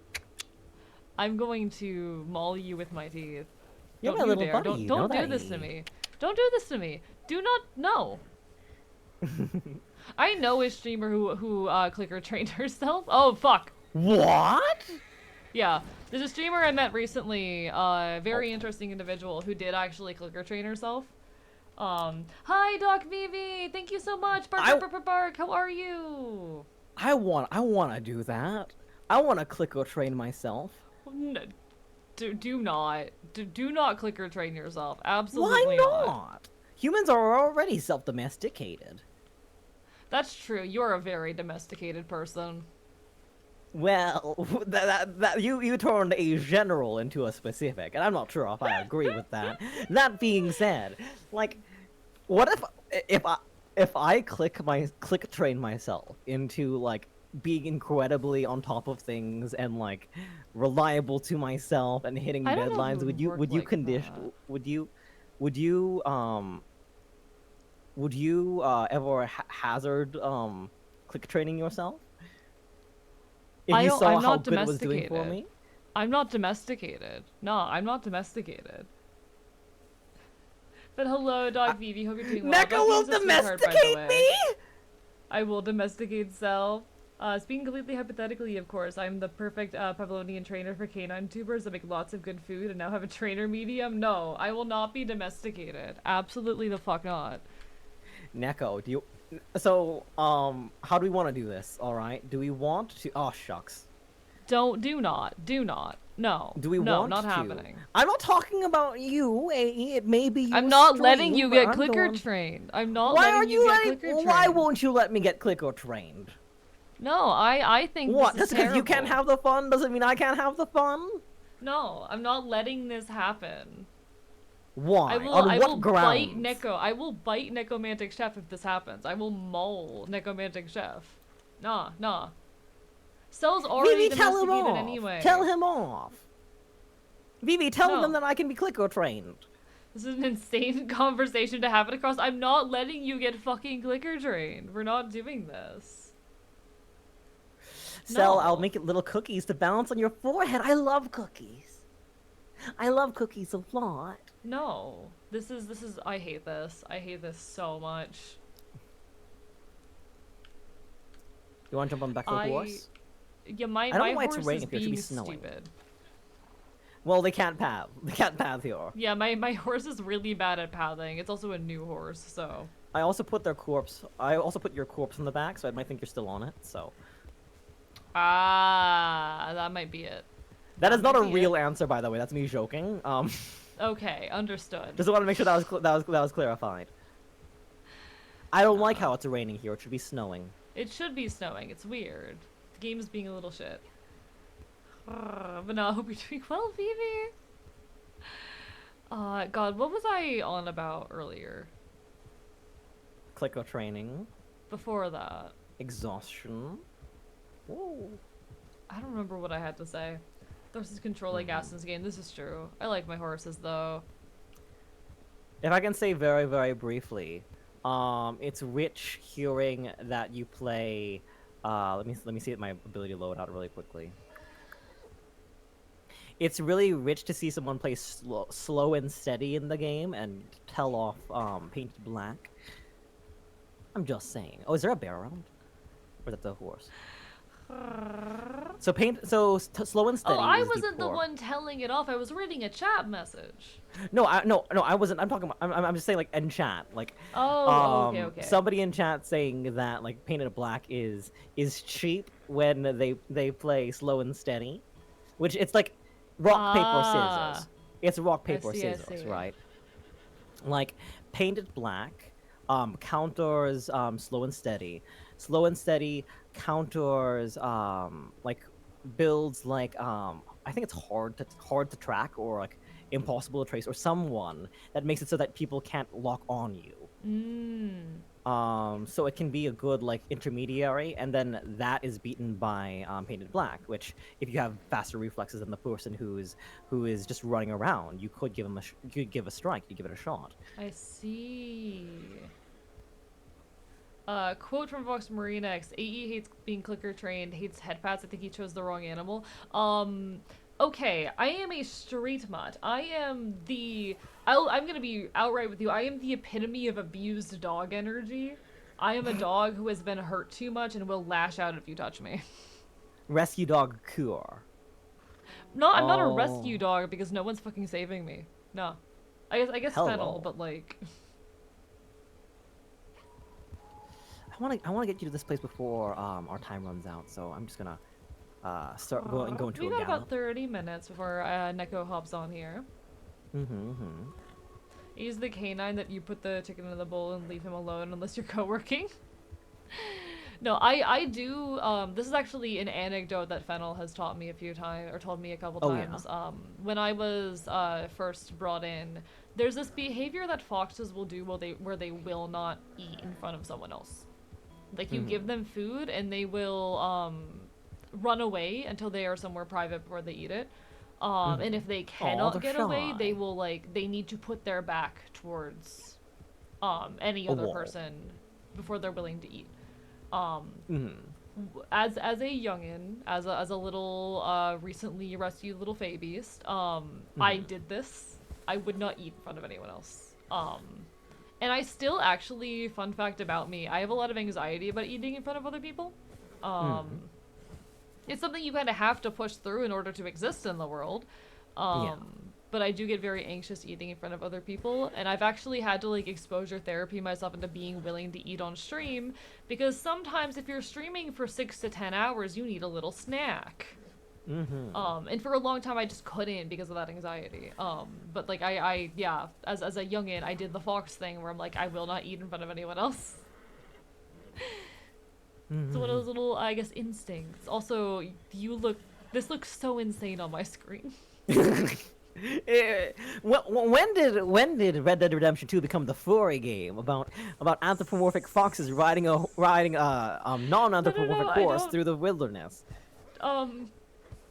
I'm going to maul you with my teeth. You're my little buddy. Don't do this to me. Don't do this to me. Do not. No. I know a streamer who clicker trained herself. Oh fuck. What? Yeah, there's a streamer I met recently. Very interesting individual who did actually clicker train herself. Hi Doc Vivi, thank you so much. Bark. How are you? I wanna do that. I wanna clicker train myself. No, do not clicker train yourself. Absolutely Why not? Humans are already self-domesticated. That's true. You're a very domesticated person. Well, you turned a general into a specific, and I'm not sure if I agree with that. That being said, like, what if if I click train myself into like being incredibly on top of things and like reliable to myself and hitting I don't know if it deadlines, would work would you like condition that. would you ever hazard click training yourself if you saw I'm how not good it was doing for domesticated. me? I'm not domesticated. No, I'm not domesticated. But hello, Dog Vivi. Hope you're doing well. Neko Dog will Vivi's a sweetheart, by the domesticate way. me. I will domesticate self. Speaking completely hypothetically, of course, I'm the perfect Pavlonian trainer for canine tubers that make lots of good food and now have a trainer medium. No, I will not be domesticated. Absolutely the fuck not. Neko, do you? So, how do we want to do this? All right. Do we want to? Oh shucks. Do not. No. Do we no, want not to? happening. I'm not talking about you. It may be your I'm not letting stream, you but get I'm clicker going- trained. I'm not Why letting aren't you get letting? clicker trained. Why won't you let me get clicker trained? No, I think What? this Just is because you can't terrible. have the fun doesn't mean I can't have the fun. No, I'm not letting this happen. Why? I will, On I what will grounds? bite Neko. I will bite Nekomantic Chef if this happens. I will maul Nekomantic Chef. Nah. Cell's already Vivi, tell him domesticated off. anyway. Tell him off. Vivi, tell No. them that I can be clicker trained. This is an insane conversation to have it across. I'm not letting you get fucking clicker trained. We're not doing this. Cell, I'll No. make it little cookies to balance on your forehead. I love cookies. I love cookies a lot. No. This is I hate this. I hate this so much. You want to jump on the back of the horse? Yeah, my don't know my why it's horse raining is here, it should be being snowing. stupid. Well, they can't path. They can't path here. Yeah, my horse is really bad at pathing. It's also a new horse, so. I also put their corpse. I also put your corpse in the back, so I might think you're still on it. So Ah, that might be it. that is not a might be real answer, by the way. That's me joking. Okay, understood. Just want to make sure that was clarified. I don't like how it's raining here. It should be snowing. It should be snowing. It's weird. The game's being a little shit. But no, I hope you're doing well, Phoebe. God, what was I on about earlier? Clicker training, Before that, exhaustion. Whoa. I don't remember what I had to say. Horses control like ass in this game. This is true. I like my horses though. If I can say very, very briefly, it's rich hearing that you play. Let me see my ability load out really quickly. It's really rich to see someone play slow and steady in the game and tell off painted black. I'm just saying. Oh, is there a bear around? Or is that the horse? So slow and steady. Oh, I is wasn't the core. one telling it off. I was reading a chat message. No, I wasn't. I'm talking about. I'm just saying like in chat, like. Oh, okay. Somebody in chat saying that like painted black is cheap when they play slow and steady, which it's like rock paper scissors. It's rock paper I scissors, see. right? Like painted black counters slow and steady. Slow and steady counters like builds like I think it's hard to track or like impossible to trace or someone that makes it so that people can't lock on you. So it can be a good like intermediary, and then that is beaten by painted black, which if you have faster reflexes than the person who is just running around, you could give him you could give a strike, you give it a shot. I see. Quote from Vox Marinex: AE hates being clicker trained, hates head pats. I think he chose the wrong animal. Okay, I am a street mutt. I'm gonna be outright with you. I am the epitome of abused dog energy. I am a dog who has been hurt too much and will lash out if you touch me. Rescue dog cure. No, I'm not a Oh. rescue dog because no one's fucking saving me. No. I guess Hello. Fennel, but like... I wanna get you to this place before our time runs out, so I'm just gonna start go into we a got gallop. about 30 minutes before Neko hops on here. He's the canine that you put the chicken in the bowl and leave him alone unless you're co-working. No, I do, this is actually an anecdote that Fennel has taught me a few times, or told me a couple Oh, yeah? times. When I was first brought in there's this behavior that foxes will do where they will not eat in front of someone else. Like, you give them food and they will run away until they are somewhere private before they eat it. And if they cannot get away, they will, like, they need to put their back towards any other person before they're willing to eat. As a youngin, as a little recently rescued little fey beast, I did this. I would not eat in front of anyone else. And I still actually, fun fact about me, I have a lot of anxiety about eating in front of other people. It's something you kind of have to push through in order to exist in the world. But I do get very anxious eating in front of other people, and I've actually had to, like, exposure therapy myself into being willing to eat on stream, because sometimes if you're streaming for 6 to 10 hours, you need a little snack. And for a long time I just couldn't because of that anxiety. But, like, yeah, as a youngin, I did the fox thing where I'm like, I will not eat in front of anyone else. It's one of those little, I guess, instincts. Also, this looks so insane on my screen. When did Red Dead Redemption 2 become the furry game about anthropomorphic foxes riding a non-anthropomorphic horse through the wilderness?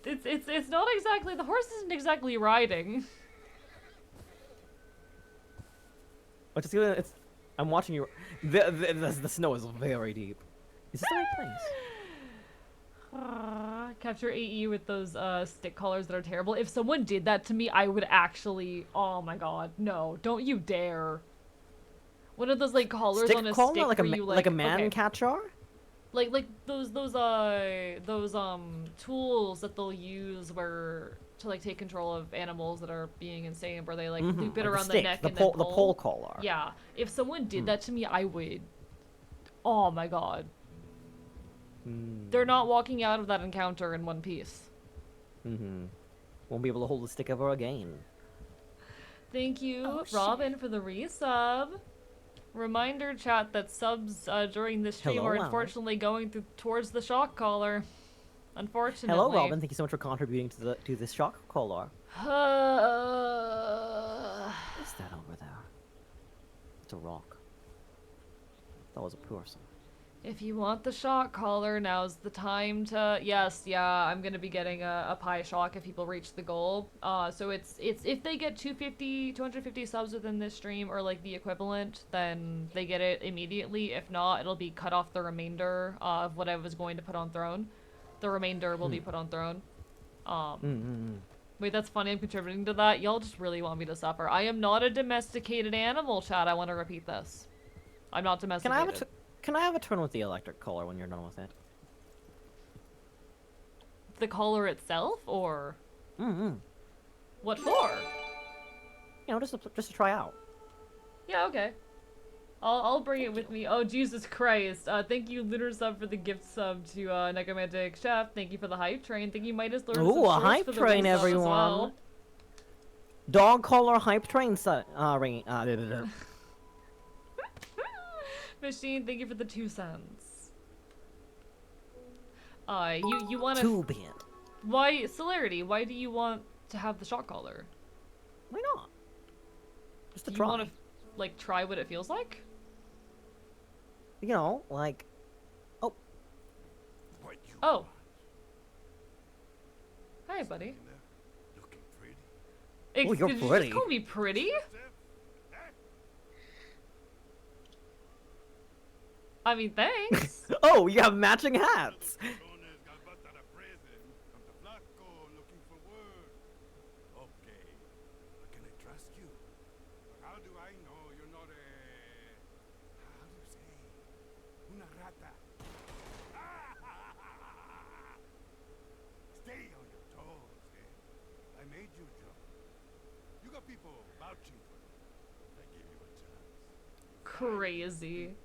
It's not exactly, the horse isn't exactly riding. I'm watching you. The snow is very deep. Is this the right place? Capture AE with those stick collars that are terrible. If someone did that to me, I would actually. Oh my god, no! Don't you dare! One of those, like, collars on a stick like where you, like a man catcher. Like those tools that they'll use to, like, take control of animals that are being insane, where they, like, loop it around the neck and then pull. The pole collar. Yeah, if someone did that to me, I would. Oh my god. They're not walking out of that encounter in one piece. Won't be able to hold the stick ever again. Thank you, Robin, for the resub. Reminder, chat, that subs during this stream are unfortunately going towards the shock collar. Unfortunately. Hello, Robin. Thank you so much for contributing to this shock collar. What's that over there? It's a rock. That was a person. If you want the shock collar, now's the time to. Yes, yeah, I'm gonna be getting a pie shock if people reach the goal. So it's if they get 250 subs within this stream, or, like, the equivalent, then they get it immediately. If not, it'll be cut off the remainder of what I was going to put on Throne. The remainder will be put on Throne. Wait, that's funny. I'm contributing to that. Y'all just really want me to suffer. I am not a domesticated animal, chat. I want to repeat this. I'm not domesticated. Can I have a turn with the electric collar when you're done with it? The collar itself, or? What for? You know, just to try out. Yeah, okay. I'll bring it with me. Oh, Jesus Christ. Thank you, Lunar Sub, for the gift sub to Necromantic Chef. Thank you for the hype train. Thank you, Midas Lord. Ooh, a hype train, everyone. Well. Dog collar hype train ring. Machine, thank you for the 2 cents. You want to... 2 bit. Why, Celerity, why do you want to have the shock collar? Why not? Just to try. You want to, like, try what it feels like? You know, like... Oh. Oh. Hi, buddy. Looking pretty. Oh, you're Did pretty. you just call me pretty? I mean, thanks. Oh, you have matching hats. Crazy.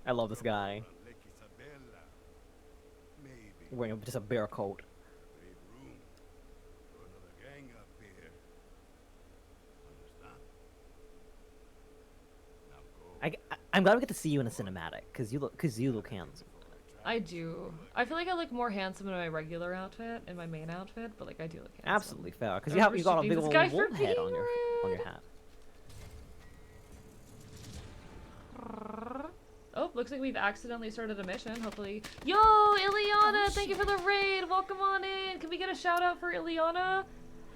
I love this guy. Wearing just a bear coat. I'm glad we get to see you in a cinematic, cause you look handsome. I do. I feel like I look more handsome in my regular outfit, in my main outfit, but, like, I do look handsome. Absolutely fair, cause you got a big old wolf head on your hat. looks like we've accidentally started a mission, hopefully. Yo, Ileana, thank you for the raid. Welcome on in. Can we get a shout out for Ileana?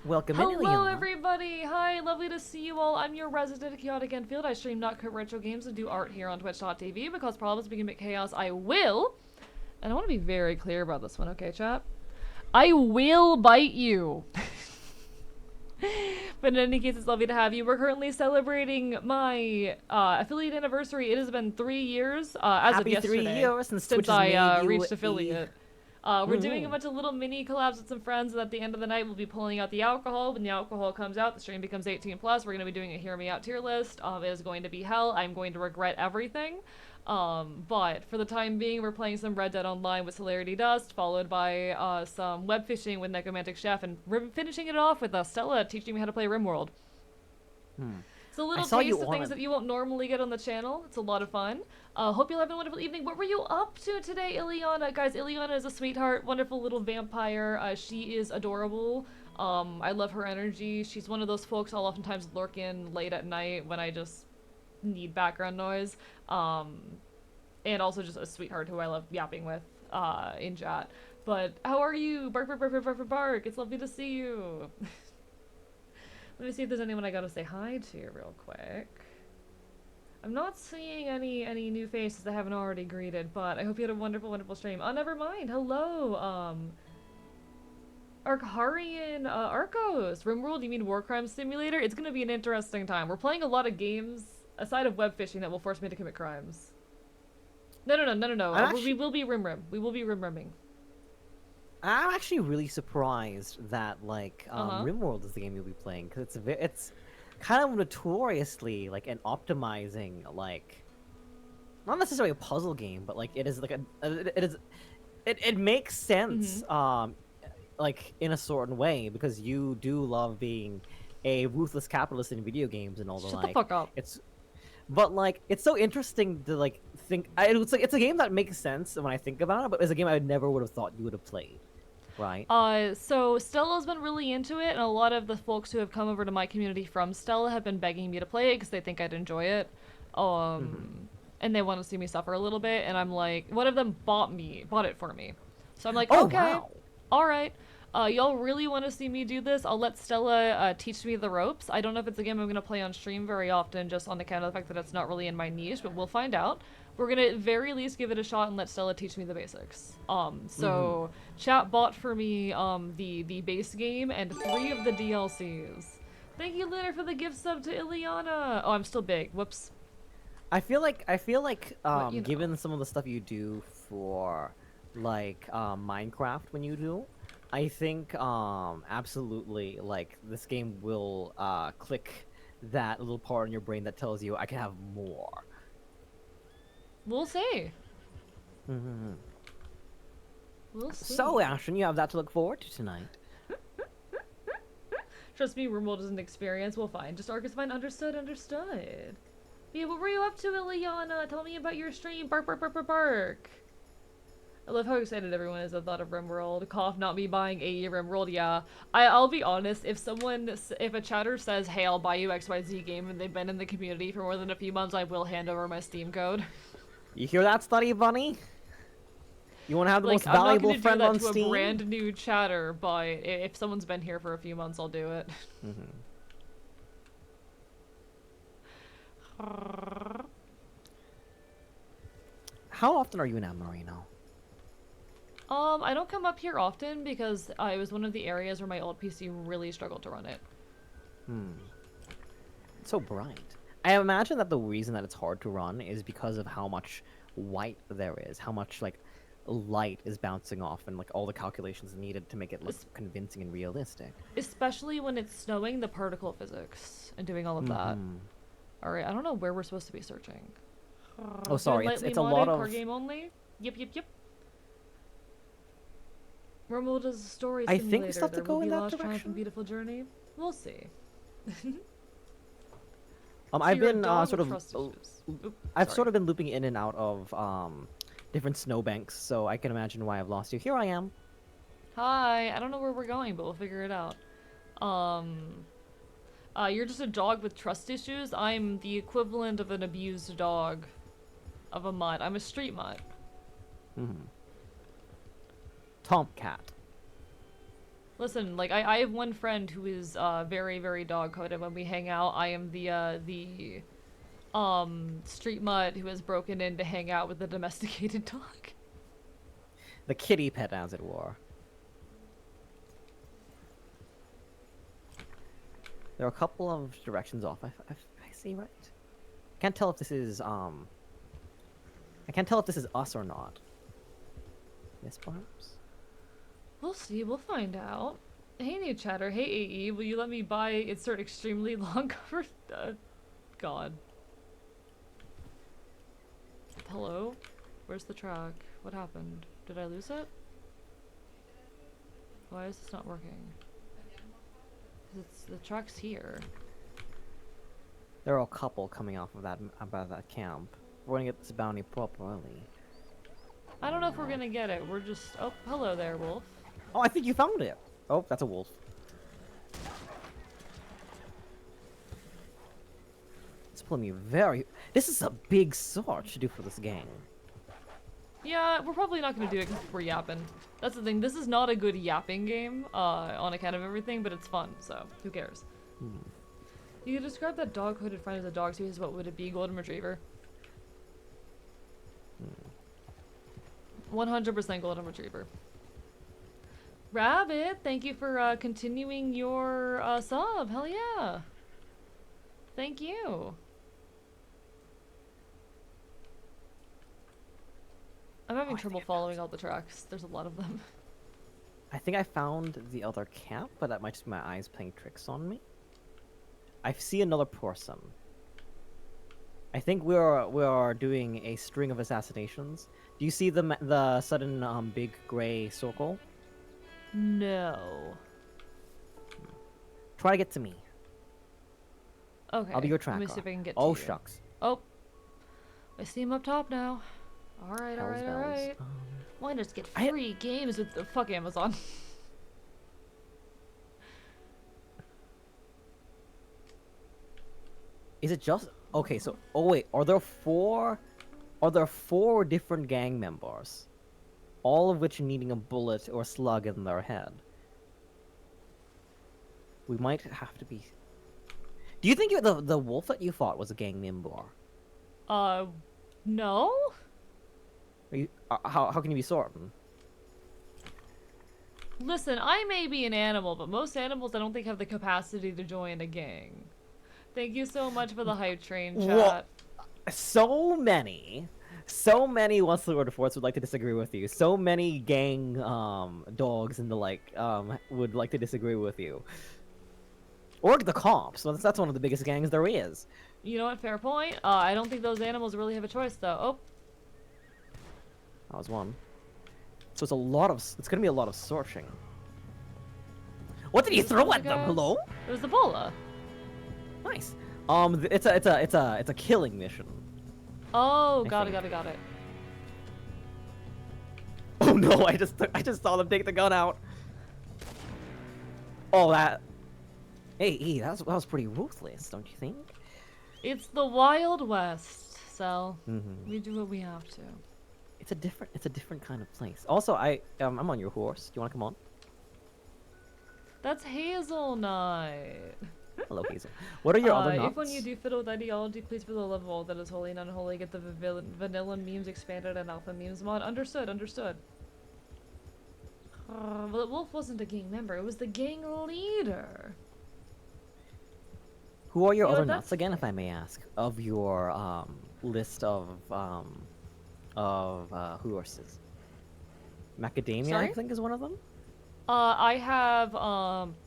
Welcome in, Hello, Ileana. everybody. Hi, lovely to see you all. I'm your resident chaotic Enfield. I stream Not Quit Retro Games and do art here on twitch.tv. Because problems begin with chaos, I will. And I want to be very clear about this one, okay, chat? I will bite you. But in any case, it's lovely to have you. We're currently celebrating my affiliate anniversary. It has been 3 years as Happy of yesterday 3 years since Twitch has I made you reached affiliate. We're doing a Mhm. bunch of little mini collabs with some friends, and at the end of the night, we'll be pulling out the alcohol. When the alcohol comes out, the stream becomes 18 plus. We're going to be doing a Hear Me Out tier list. It is going to be hell. I'm going to regret everything. But for the time being, we're playing some Red Dead Online with Celerity Dust, followed by some web fishing with Necromantic Chef, and finishing it off with Stella teaching me how to play RimWorld. It's a little saw you taste of on things it. that you won't normally get on the channel. It's a lot of fun. Hope you'll have a wonderful evening. What were you up to today, Ileana? Guys, Ileana is a sweetheart, wonderful little vampire. She is adorable. I love her energy. She's one of those folks I'll oftentimes lurk in late at night when I just need background noise. And also just a sweetheart who I love yapping with in chat. But how are you? Bark, bark, bark, bark, bark, bark, bark. It's lovely to see you. Let me see if there's anyone I gotta say hi to real quick. I'm not seeing any new faces I haven't already greeted, but I hope you had a wonderful, wonderful stream. Oh, never mind. Hello, Arkharian, Arcos. RimWorld, you mean War Crime Simulator? It's gonna be an interesting time. We're playing a lot of games, aside of web fishing, that will force me to commit crimes. No. We will be rim. We will be rim-rimming. I'm actually really surprised that like Uh-huh. RimWorld is the game you'll be playing because it's kind of notoriously like an optimizing like not necessarily a puzzle game, but like it is like it makes sense like in a certain way because you do love being a ruthless capitalist in video games and all the Shut like. the fuck up. But like it's so interesting to like think. It's a game that makes sense when I think about it, but it's a game I never would have thought you would have played, right? So Stella's been really into it, and a lot of the folks who have come over to my community from Stella have been begging me to play it because they think I'd enjoy it. And they want to see me suffer a little bit, and I'm like, one of them bought it for me. So I'm like, Oh, okay, wow. all right. Y'all really want to see me do this? I'll let Stella teach me the ropes. I don't know if it's a game I'm going to play on stream very often, just on account of the fact that it's not really in my niche, but we'll find out. We're going to at very least give it a shot and let Stella teach me the basics. Chat bought for me the base game and 3 of the DLCs. Thank you, Leonard, for the gift sub to Ileana. Oh, I'm still big. Whoops. I feel like But, you know. given some of the stuff you do for like Minecraft when you do, I think absolutely like this game will click that little part in your brain that tells you I can have more. We'll see. Mm-hmm. We'll see. So Ashton, you have that to look forward to tonight. Trust me, RimWorld is an experience. We'll find. Just Arcus fine. Understood. Yeah, what were you up to, Ileana? Tell me about your stream. Bark, bark, bark, bark, bark. I love how excited everyone is at the thought of RimWorld. Cough, not me buying AE RimWorld. Yeah, I'll be honest. If a chatter says, "Hey, I'll buy you XYZ game," and they've been in the community for more than a few months, I will hand over my Steam code. You hear that, Study Bunny? You want to have the most I'm not valuable gonna friend do that on to Steam? a brand new chatter, but if someone's been here for a few months, I'll do it. How often are you in Amarino? I don't come up here often because it was one of the areas where my old PC really struggled to run it. It's so bright. I imagine that the reason that it's hard to run is because of how much white there is, how much like light is bouncing off, and like all the calculations needed to make it look convincing and realistic. Especially when it's snowing, the particle physics and doing all of that. All right, I don't know where we're supposed to be searching. Oh, sorry, it's a lot of. Car game only. Yep. RimWorld is a story I simulator. think stuff to There go will in be that lost triumph direction. and beautiful journey. We'll see. I've you're a been dog sort with of. trust issues. Oop, I've sorry. sort of been looping in and out of different snowbanks, so I can imagine why I've lost you. Here I am. Hi, I don't know where we're going, but we'll figure it out. You're just a dog with trust issues. I'm the equivalent of an abused dog. of a mutt. I'm a street mutt. Tomcat. Listen, like I have one friend who is very, very dog coded. When we hang out, I am the street mutt who has broken in to hang out with the domesticated dog. The kitty pet, as it were. There are a couple of directions off. I see, right? I can't tell if this is I can't tell if this is us or not. Yes, perhaps. We'll see. We'll find out. Hey, new chatter. Hey, AE. Will you let me buy insert extremely long cover? God. Hello? Where's the track? What happened? Did I lose it? Why is this not working? The track's here. There are a couple coming off of that camp. We're gonna get this bounty properly. I don't know if we're gonna get it. We're just... Oh, hello there, wolf. Oh, I think you found it. Oh, that's a wolf. It's pulling me very... This is a big search to do for this gang. Yeah, we're probably not gonna do it because we're yapping. That's the thing. This is not a good yapping game on account of everything, but it's fun, so who cares? You could describe that dog-coded friend as a dog species. What would it be? Golden Retriever. 100% Golden Retriever. Rabbit, thank you for continuing your sub. Hell yeah. Thank you. I'm having trouble following all the tracks. There's a lot of them. I think I found the other camp, but that might just be my eyes playing tricks on me. I see another person. I think we are doing a string of assassinations. Do you see the sudden big gray circle? No. Try to get to me. Okay. I'll be your tracker. Let me see if I can get to Oh you. shucks. Oh. I see him up top now. Alright, Hell's alright, bells. alright. Why not just get free games with the fuck Amazon? Is it just okay? So, oh wait, are there four different gang members, all of which needing a bullet or slug in their head? We might have to be. Do you think the wolf that you fought was a gang member? No? Are you, how can you be certain? Listen, I may be an animal, but most animals I don't think have the capacity to join a gang. Thank you so much for the hype train, chat. Well, so many once the Lord of Force would like to disagree with you. So many gang dogs and the like would like to disagree with you. Or the cops. Well, that's one of the biggest gangs there is. You know what? Fair point. I don't think those animals really have a choice, though. Oh. That was one. So it's gonna be a lot of searching. What did you throw at them? Hello? It was Ebola. Nice. It's a killing mission. Oh, got it. Oh no! I just saw them take the gun out. Oh that. Hey, that was pretty ruthless, don't you think? It's the Wild West, so Mm-hmm. we do what we have to. It's a different kind of place. Also, I'm on your horse. Do you want to come on? That's Hazelnut. Hello, Hazel. What are your other nuts? If when you do fiddle with ideology, please for the love of all that is holy and unholy, get the vanilla memes expanded and alpha memes mod. Understood. Well, Wolf wasn't a gang member. It was the gang leader. Who are your You know, other nuts again, if I may ask, of your list of horses? Macadamia, Sorry? I think, is one of them. I have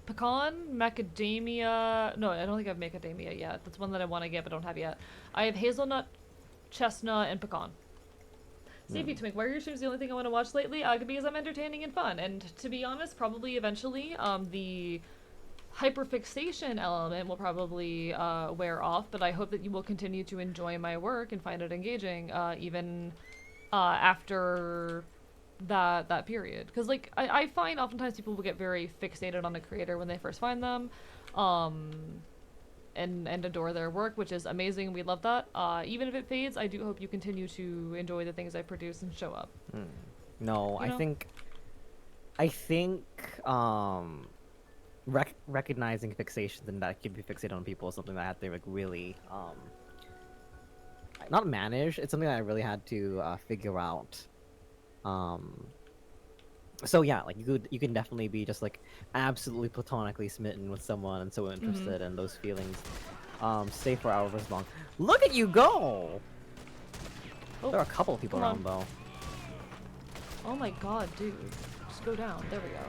pecan, macadamia. No, I don't think I have macadamia yet. That's one that I want to get but don't have yet. I have hazelnut, chestnut, and pecan. Stevie Twink, why are your streams the only thing I want to watch lately? Because I'm entertaining and fun. And to be honest, probably eventually the hyperfixation element will probably wear off. But I hope that you will continue to enjoy my work and find it engaging even after that period. Because like I find oftentimes people will get very fixated on a creator when they first find them. and adore their work, which is amazing. We love that. Even if it fades, I do hope you continue to enjoy the things I produce and show up. No, You know? I think recognizing fixations and that can be fixated on people is something that I had to like really not manage. It's something that I really had to figure out. So yeah, like you can definitely be just like absolutely platonically smitten with someone and so interested in those feelings. Stay for hours long. Look at you go! Oh, There are a couple of people come around though. Oh my god, dude. Just go down. There we go.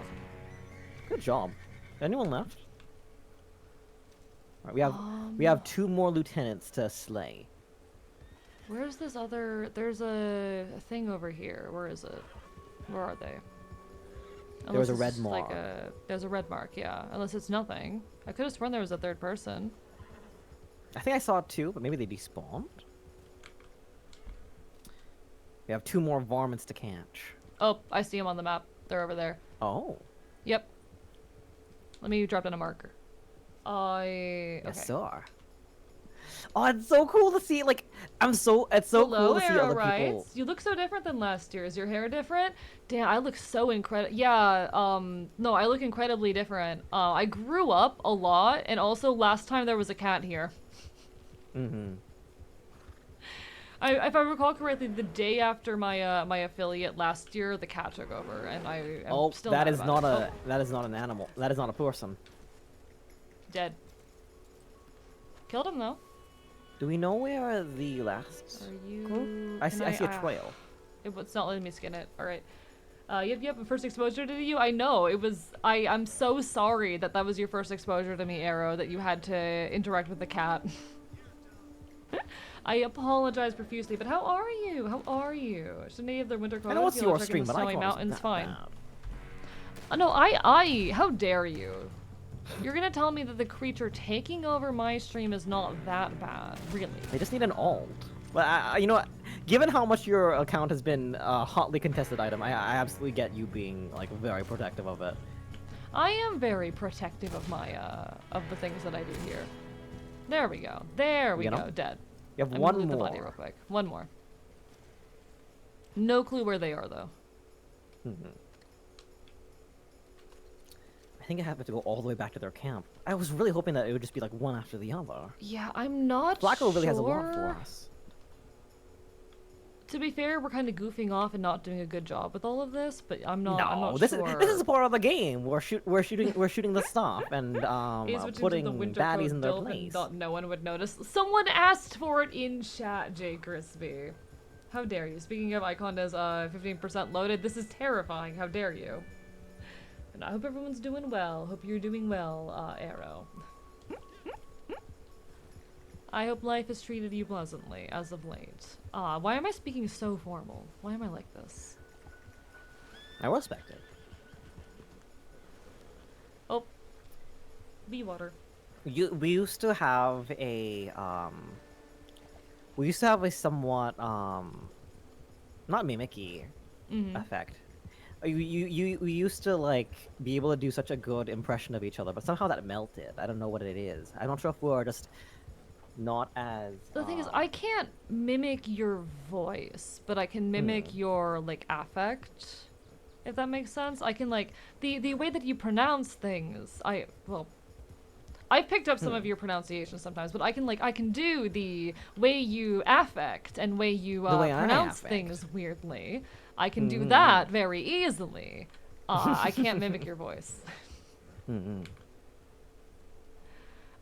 Good job. Anyone left? Alright, we have 2 more lieutenants to slay. Where's this other... There's a thing over here. Where is it? Where are they? There was a Unless red it's just mark. There's a red mark, yeah. Unless it's nothing. I could have sworn there was a third person. I think I saw 2, but maybe they despawned? We have 2 more varmints to catch. Oh, I see them on the map. They're over there. Oh. Yep. Let me drop down a marker. Okay. Yes, sir. Oh, it's so cool to see. Like, it's so Hello, cool to see Arrow other Rights. people. You look so different than last year. Is your hair different? Damn, I look so incredible. Yeah, no, I look incredibly different. I grew up a lot, and also last time there was a cat here. Mm-hmm. If I recall correctly, the day after my my affiliate last year, the cat took over, and I'm still that mad is about not it. that is not an animal. That is not a person. Dead. Killed him though. Do we know where the last Are you? group? I can see a trail. It's not letting me skin it. All right. Yep. First exposure to you. I know it was. I'm so sorry that was your first exposure to me, Arrow. That you had to interact with the cat. I apologize profusely, but how are you? How are you? Should any of their winter clothes? I know it's your stream, the but I snowy thought it was mountains that fine. bad. No, how dare you? You're gonna tell me that the creature taking over my stream is not that bad, really? They just need an alt. But you know what? Given how much your account has been a hotly contested item, I absolutely get you being like very protective of it. I am very protective of my of the things that I do here. There we go. There we go. Dead. You have I'm one gonna loot more. the body real quick. One more. No clue where they are though. I think I have to go all the way back to their camp. I was really hoping that it would just be like one after the other. Yeah, I'm not Blacko really has a sure. lot for us. To be fair, we're kind of goofing off and not doing a good job with all of this, but I'm not. I'm No, not this sure. is a part of the game. We're shooting the stuff and He's switching putting to the winter baddies coat in their build and place. thought no one would notice. Someone asked for it in chat, Jay Crispy. How dare you? Speaking of icon as 15% loaded, this is terrifying. How dare you? And I hope everyone's doing well. Hope you're doing well, Arrow. I hope life has treated you pleasantly as of late. Why am I speaking so formal? Why am I like this? I respect it. Oh. Bee water. We used to have a somewhat not mimicky effect. We used to like be able to do such a good impression of each other, but somehow that melted. I don't know what it is. I'm not sure if we're just not as. The thing is, I can't mimic your voice, but I can mimic your like affect, if that makes sense. I can like the way that you pronounce things. I picked up some of your pronunciation sometimes, but I can do the way you affect and way you pronounce things weirdly. I can do that very easily. I can't mimic your voice.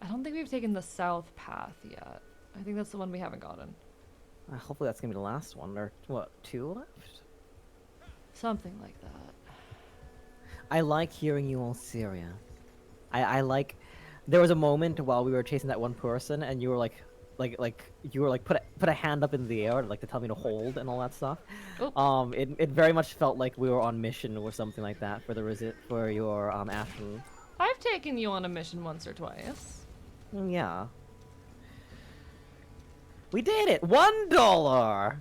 I don't think we've taken the south path yet. I think that's the one we haven't gotten. Hopefully that's gonna be the last one. Or what? 2 left? Something like that. I like hearing you all serious. I like. There was a moment while we were chasing that one person, and you were like put a hand up in the air like to tell me to hold and all that stuff. Oh. It very much felt like we were on mission or something like that for your Ashen. I've taken you on a mission once or twice. Yeah. We did it! $1!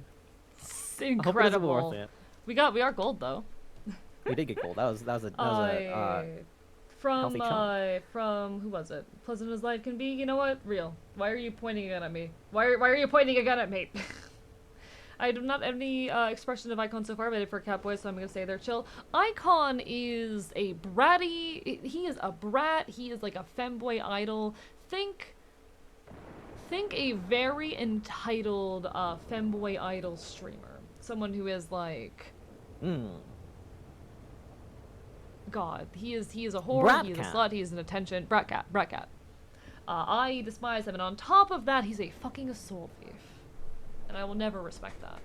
It's I hope it is incredible. worth it. We are gold though. We did get gold. That was a From, Healthy chunk. from, who was it? Pleasant as life can be? You know what? Real. Why are you pointing a gun at me? Why are you pointing a gun at me? I do not have any expression of Icon so far, but for Catboy, so I'm gonna say they're chill. Icon is a bratty. He is a brat. He is like a femboy idol. Think a very entitled femboy idol streamer. Someone who is like, God, he is a whore. Brat He is a cat. slut. He is an attention brat cat. I despise him, and on top of that, he's a fucking soul thief. And I will never respect that.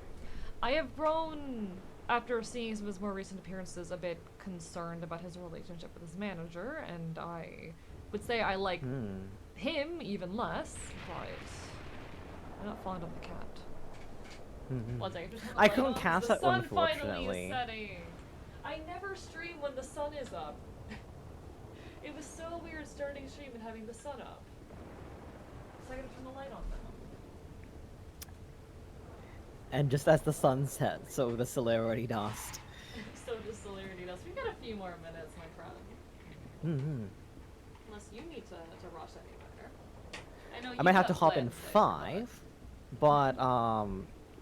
I have grown, after seeing some of his more recent appearances, a bit concerned about his relationship with his manager, and I would say I like him even less, but I'm not fond of the cat. One second, just turn the I light couldn't on. cast The that, sun finally is unfortunately. setting. I never stream when the sun is up. It was so weird starting stream and having the sun up. So I gotta turn the light on now. And just as the sun sets, so the celerity dust. So does celerity dust. We've got a few more minutes, my friend. Unless you need to rush anywhere. I know you I might have to got hop in plans later, 5, but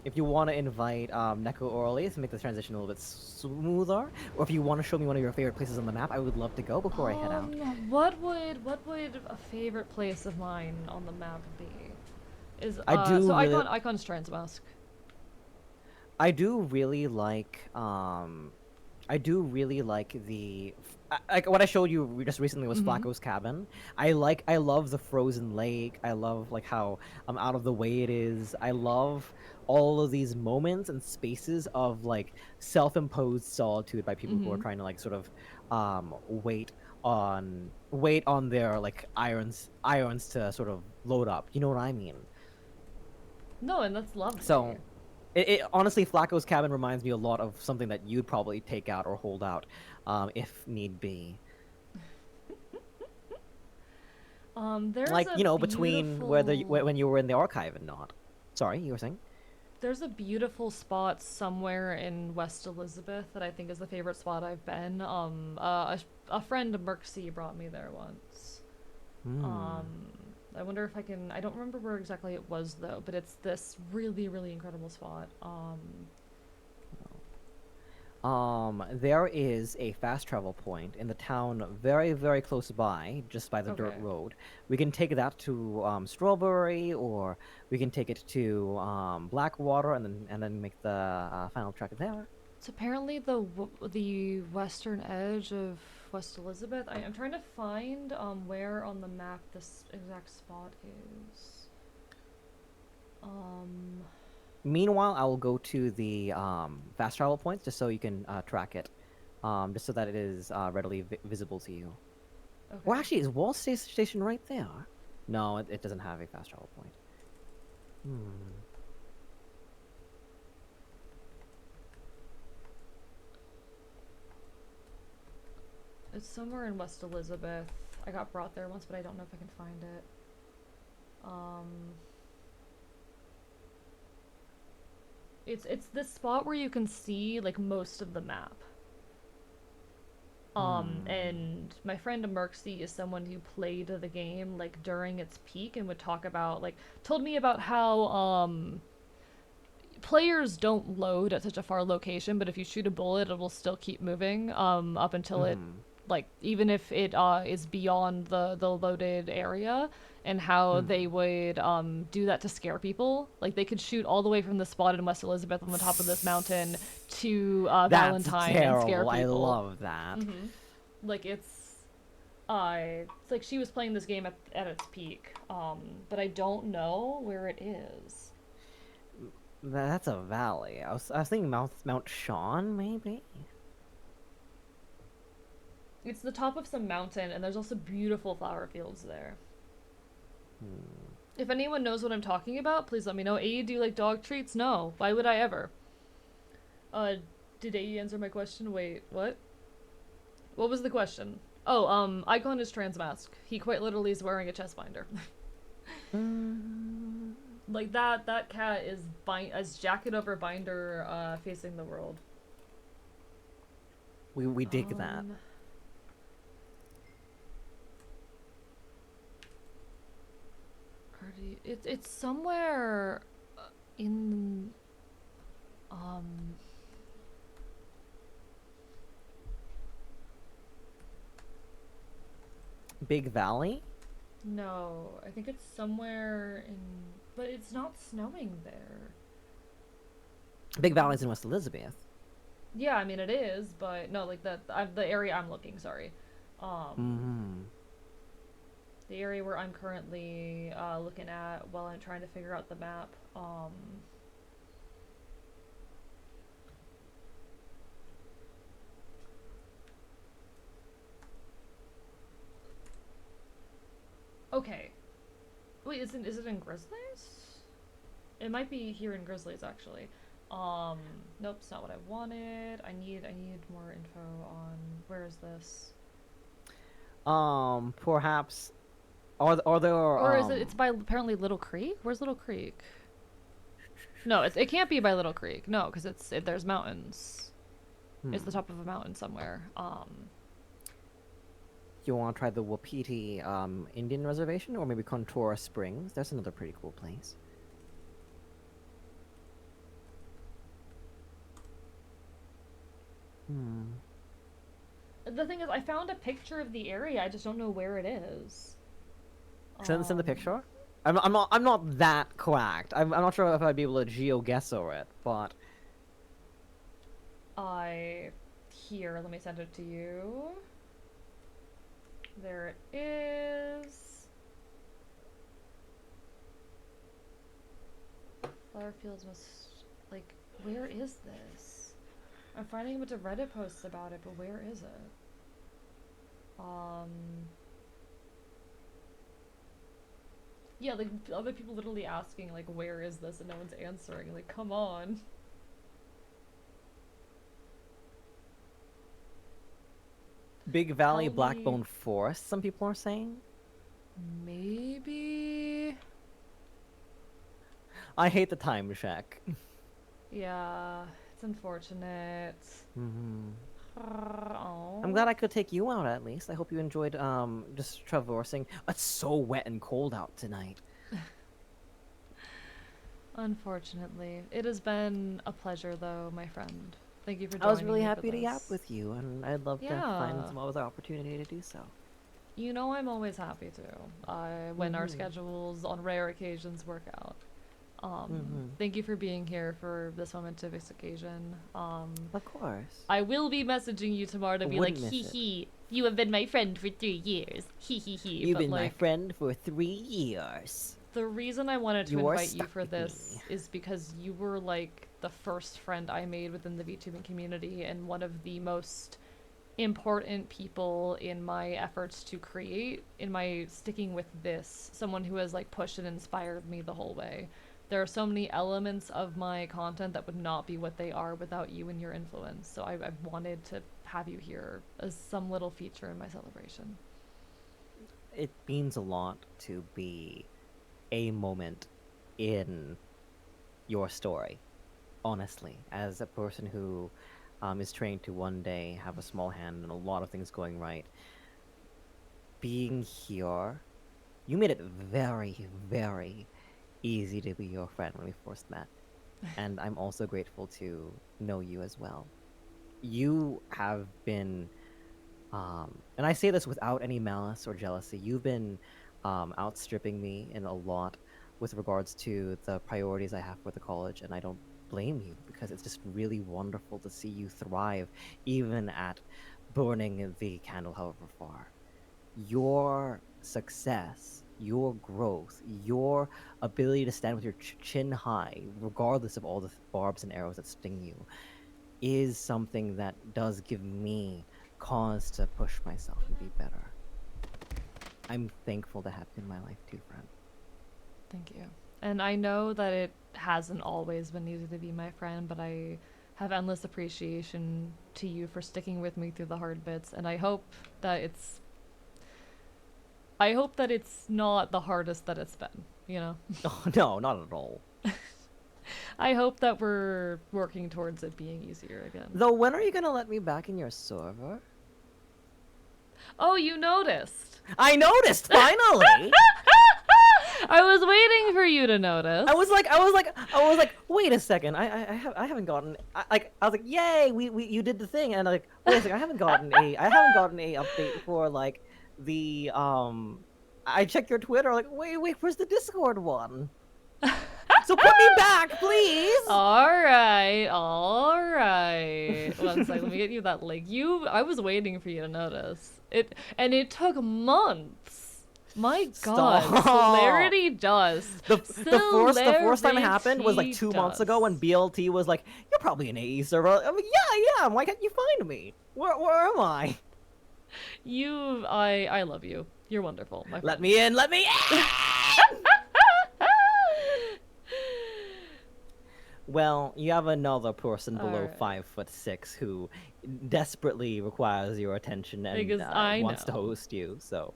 if you want to invite Neko Orly to make the transition a little bit smoother, or if you want to show me one of your favorite places on the map, I would love to go before I head out. What would a favorite place of mine on the map be? Is I do so really- Icon's Transmask. I do really like the like what I showed you just recently was Flacco's cabin. I love the frozen lake. I love like how out of the way it is. I love all of these moments and spaces of like self-imposed solitude by people who are trying to like sort of wait on their like irons to sort of load up. You know what I mean? No, and that's lovely. So it honestly, Flacco's cabin reminds me a lot of something that you'd probably take out or hold out, if need be. There's Like, a you know, between when you were in the archive and not. Sorry, you were saying? There's a beautiful spot somewhere in West Elizabeth that I think is the favorite spot I've been. A friend of Merksy brought me there once. I wonder if I can. I don't remember where exactly it was though, but it's this really, really incredible spot. There is a fast travel point in the town very, very close by, just by the dirt Okay. road. We can take that to Strawberry, or we can take it to Blackwater, and then make the final trek there. It's apparently the western edge of West Elizabeth. I'm trying to find where on the map this exact spot is. Meanwhile, I will go to the fast travel points just so you can track it, just so that it is readily visible to you. Okay. Well, actually, is Wall Station right there? No, it doesn't have a fast travel point. It's somewhere in West Elizabeth. I got brought there once, but I don't know if I can find it. It's this spot where you can see like most of the map. And my friend Merksy is someone who played the game like during its peak and would talk about told me about how players don't load at such a far location, but if you shoot a bullet, it will still keep moving up until it even if it is beyond the loaded area, and how they would do that to scare people. Like they could shoot all the way from the spot in West Elizabeth on the top of this mountain to Valentine and scare people. I love that. Like it's like she was playing this game at its peak, but I don't know where it is. That's a valley. I was thinking Mount Sean, maybe. It's the top of some mountain, and there's also beautiful flower fields there. If anyone knows what I'm talking about, please let me know. AE, do you like dog treats? No. Why would I ever? Did AE answer my question? Wait, what? What was the question? Oh, Icon is Transmask. He quite literally is wearing a chest binder. Like that cat is as jacket over binder, facing the world. We dig that. It's somewhere in Big Valley? no, I think it's somewhere in, but it's not snowing there. Big Valley's in West Elizabeth. Yeah, I mean it is, but no, like the area I'm looking, sorry. Mm-hmm. The area where I'm currently looking at while I'm trying to figure out the map. Okay. Wait, is it in Grizzlies? It might be here in Grizzlies actually. Nope, it's not what I wanted. I need more info on where is this? Perhaps are there Or is it's by apparently Little Creek? Where's Little Creek? No, it can't be by Little Creek. No, because there's mountains. It's the top of a mountain somewhere. You want to try the Wapiti Indian Reservation, or maybe Contora Springs? That's another pretty cool place. The thing is, I found a picture of the area. I just don't know where it is. Send the picture. I'm not that quacked. I'm not sure if I'd be able to geo-guess over it, but Here, let me send it to you. There it is. Flower fields must, like, where is this? I'm finding a bunch of Reddit posts about it, but where is it? Yeah, like, other people literally asking, like, where is this, and no one's answering. Like, come on. Big Valley Tell me- Blackbone Forest, some people are saying. Maybe? I hate the time check. Yeah, it's unfortunate. I'm glad I could take you out at least. I hope you enjoyed just traversing. It's so wet and cold out tonight. Unfortunately. It has been a pleasure though, my friend. Thank you for joining I was really me happy for to yap this. with you, and I'd love to find some other opportunity to do so. You know I'm always happy to. When our schedules on rare occasions work out. Thank you for being here for this momentous occasion. Of course. I will be messaging you tomorrow to be like, wouldn't miss it. hee, you have been my friend for 3 years. Hee. You've But, been my like, friend for 3 years. the reason I wanted to You are invite you stuck for with this me. is because you were like the first friend I made within the VTubing community and one of the most important people in my efforts to create, in my sticking with this, someone who has like pushed and inspired me the whole way. There are so many elements of my content that would not be what they are without you and your influence. So I wanted to have you here as some little feature in my celebration. It means a lot to be a moment in your story, honestly, as a person who is trained to one day have a small hand and a lot of things going right. Being here, you made it very, very easy to be your friend when we first met. And I'm also grateful to know you as well. You have been, and I say this without any malice or jealousy, you've been outstripping me in a lot with regards to the priorities I have for the college, and I don't blame you because it's just really wonderful to see you thrive even at burning the candle however far. Your success, your growth, your ability to stand with your chin high, regardless of all the barbs and arrows that sting you, is something that does give me cause to push myself and be better. I'm thankful to have you in my life too, friend. Thank you. And I know that it hasn't always been easy to be my friend, but I have endless appreciation to you for sticking with me through the hard bits, and I hope that it's not the hardest that it's been, you know? Oh, no, not at all. I hope that we're working towards it being easier again. Though, when are you gonna let me back in your server? Oh, you noticed! I noticed, finally! I was waiting for you to notice. I was like, wait a second, I haven't gotten, I was like, yay, you did the thing, and like, wait a second, I haven't gotten a update for like the I checked your Twitter, like, wait, where's the Discord one? So put me back, please. All right. One second, let me get you that link. I was waiting for you to notice it, and it took months. My God, Stop. Celerity Dust. The first time it happened was like 2 months ago when BLT was like, you're probably an AE server. I'm like, yeah, why can't you find me? Where am I? I love you. You're wonderful, my friend. Let me in. Well, you have another person below Alright. 5'6" who desperately requires your attention and Because I wants to know. host you. So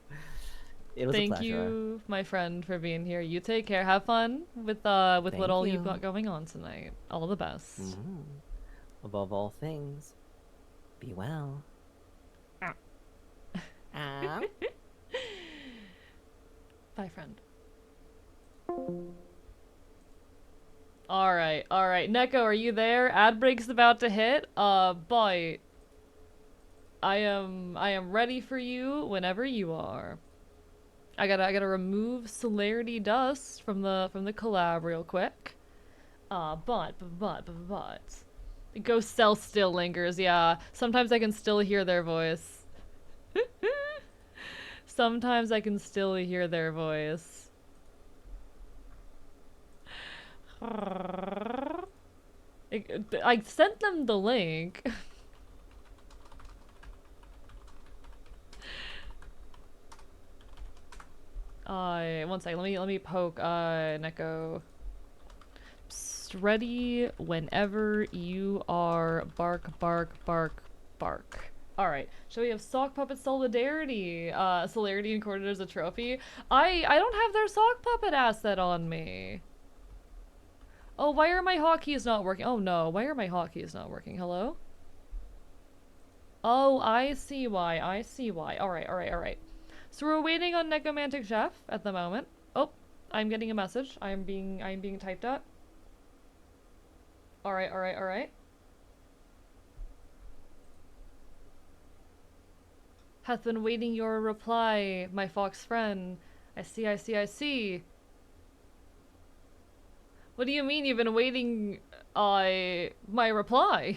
it was a Thank pleasure. you, my friend, for being here. You take care. Have fun with what all you've you. got going on tonight. All the best. Mhm. Above all things, be well. Ah. Ah. Bye, friend. Alright. Neko, are you there? Ad break's about to hit. Boy. I am ready for you whenever you are. I gotta remove Celerity Dust from the collab real quick. But Ghost Cell still lingers, yeah. Sometimes I can still hear their voice. Sometimes I can still hear their voice. I sent them the link. One second, let me poke Neko. Psst, ready whenever you are. Bark. Alright, so we have Sock Puppet Solidarity. Celerity included as a trophy. I don't have their Sock Puppet asset on me. Oh, why are my hotkeys not working? Oh no, why are my hotkeys not working? Hello? Oh, I see why. Alright. So we're waiting on Necromantic Chef at the moment. Oh, I'm getting a message. I'm being typed at. Alright. Hath been waiting your reply, my fox friend. I see. What do you mean you've been waiting, my reply?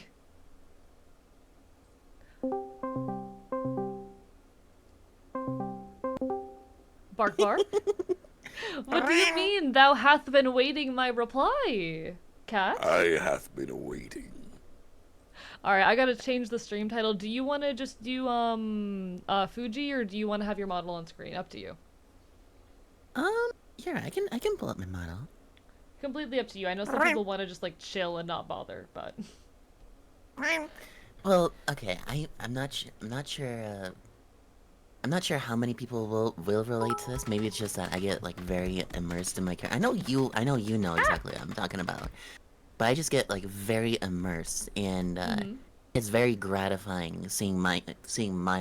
Bark. What do you mean thou hath been waiting my reply, cat? I hath been awaiting. Alright, I gotta change the stream title. Do you wanna just do, Fuji, or do you wanna have your model on screen? Up to you. Yeah, I can pull up my model. Completely up to you. I know some people wanna just, like, chill and not bother, but... Well, okay, I'm not sure how many people will relate to this. Maybe it's just that I get like very immersed in my character. I know you know exactly what I'm talking about. But I just get like very immersed, and it's very gratifying seeing my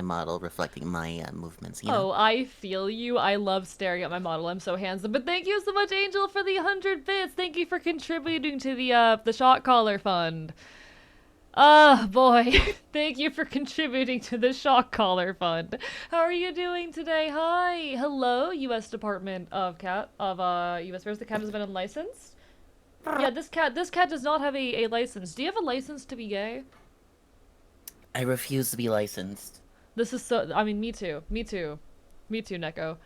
model reflecting my movements, you know? Oh, I feel you. I love staring at my model. I'm so handsome. But thank you so much, Angel, for the 100 bits. Thank you for contributing to the shot caller fund. Boy. Thank you for contributing to the shock collar fund. How are you doing today? Hi. Hello, U.S. Department of U.S. Affairs. The cat has been unlicensed. Yeah, this cat does not have a license. Do you have a license to be gay? I refuse to be licensed. This is so, I mean, me too, Neko.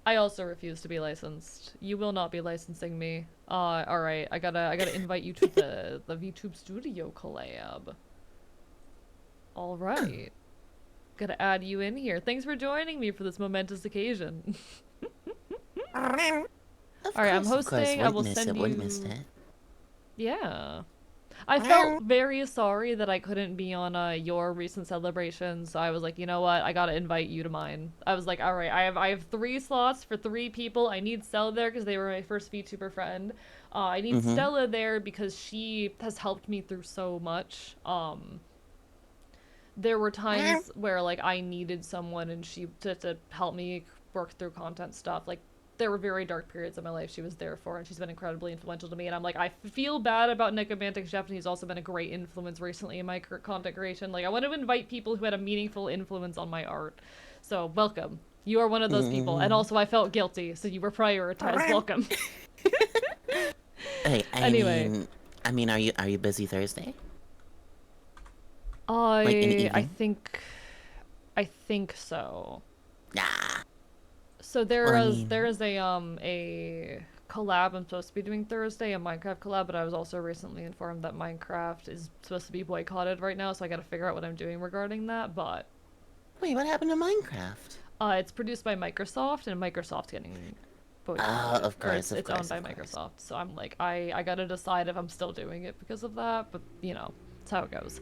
I also refuse to be licensed. You will not be licensing me. Alright, I gotta invite you to the VTube Studio collab. Alright. Gotta add you in here. Thanks for joining me for this momentous occasion. Alright, I'm hosting. I will send you... missed it. Yeah. I felt very sorry that I couldn't be on your recent celebration, so I was like, you know what, I gotta invite you to mine. I was like, alright, I have 3 slots for 3 people. I need Stella there because they were my first VTuber friend. I need Stella there because she has helped me through so much. There were times where like I needed someone and she to help me work through content stuff. Like there were very dark periods of my life she was there for, and she's been incredibly influential to me. And I'm like, I feel bad about Necromantic Chef, and he's also been a great influence recently in my content creation. Like, I want to invite people who had a meaningful influence on my art. So, welcome. You are one of those people. And also, I felt guilty, so you were prioritized. Welcome. Hey, Anyway. I mean, are you busy Thursday? I Like in the evening? I think so. Nah. So there Well, I is mean- a collab I'm supposed to be doing Thursday, a Minecraft collab, but I was also recently informed that Minecraft is supposed to be boycotted right now, so I gotta figure out what I'm doing regarding that, but Wait, what happened to Minecraft? it's produced by Microsoft, and Microsoft's getting boycotted. Of Or course, it's of owned by course. Microsoft, so I'm like, I gotta decide if I'm still doing it because of that, but, you know, that's how it goes.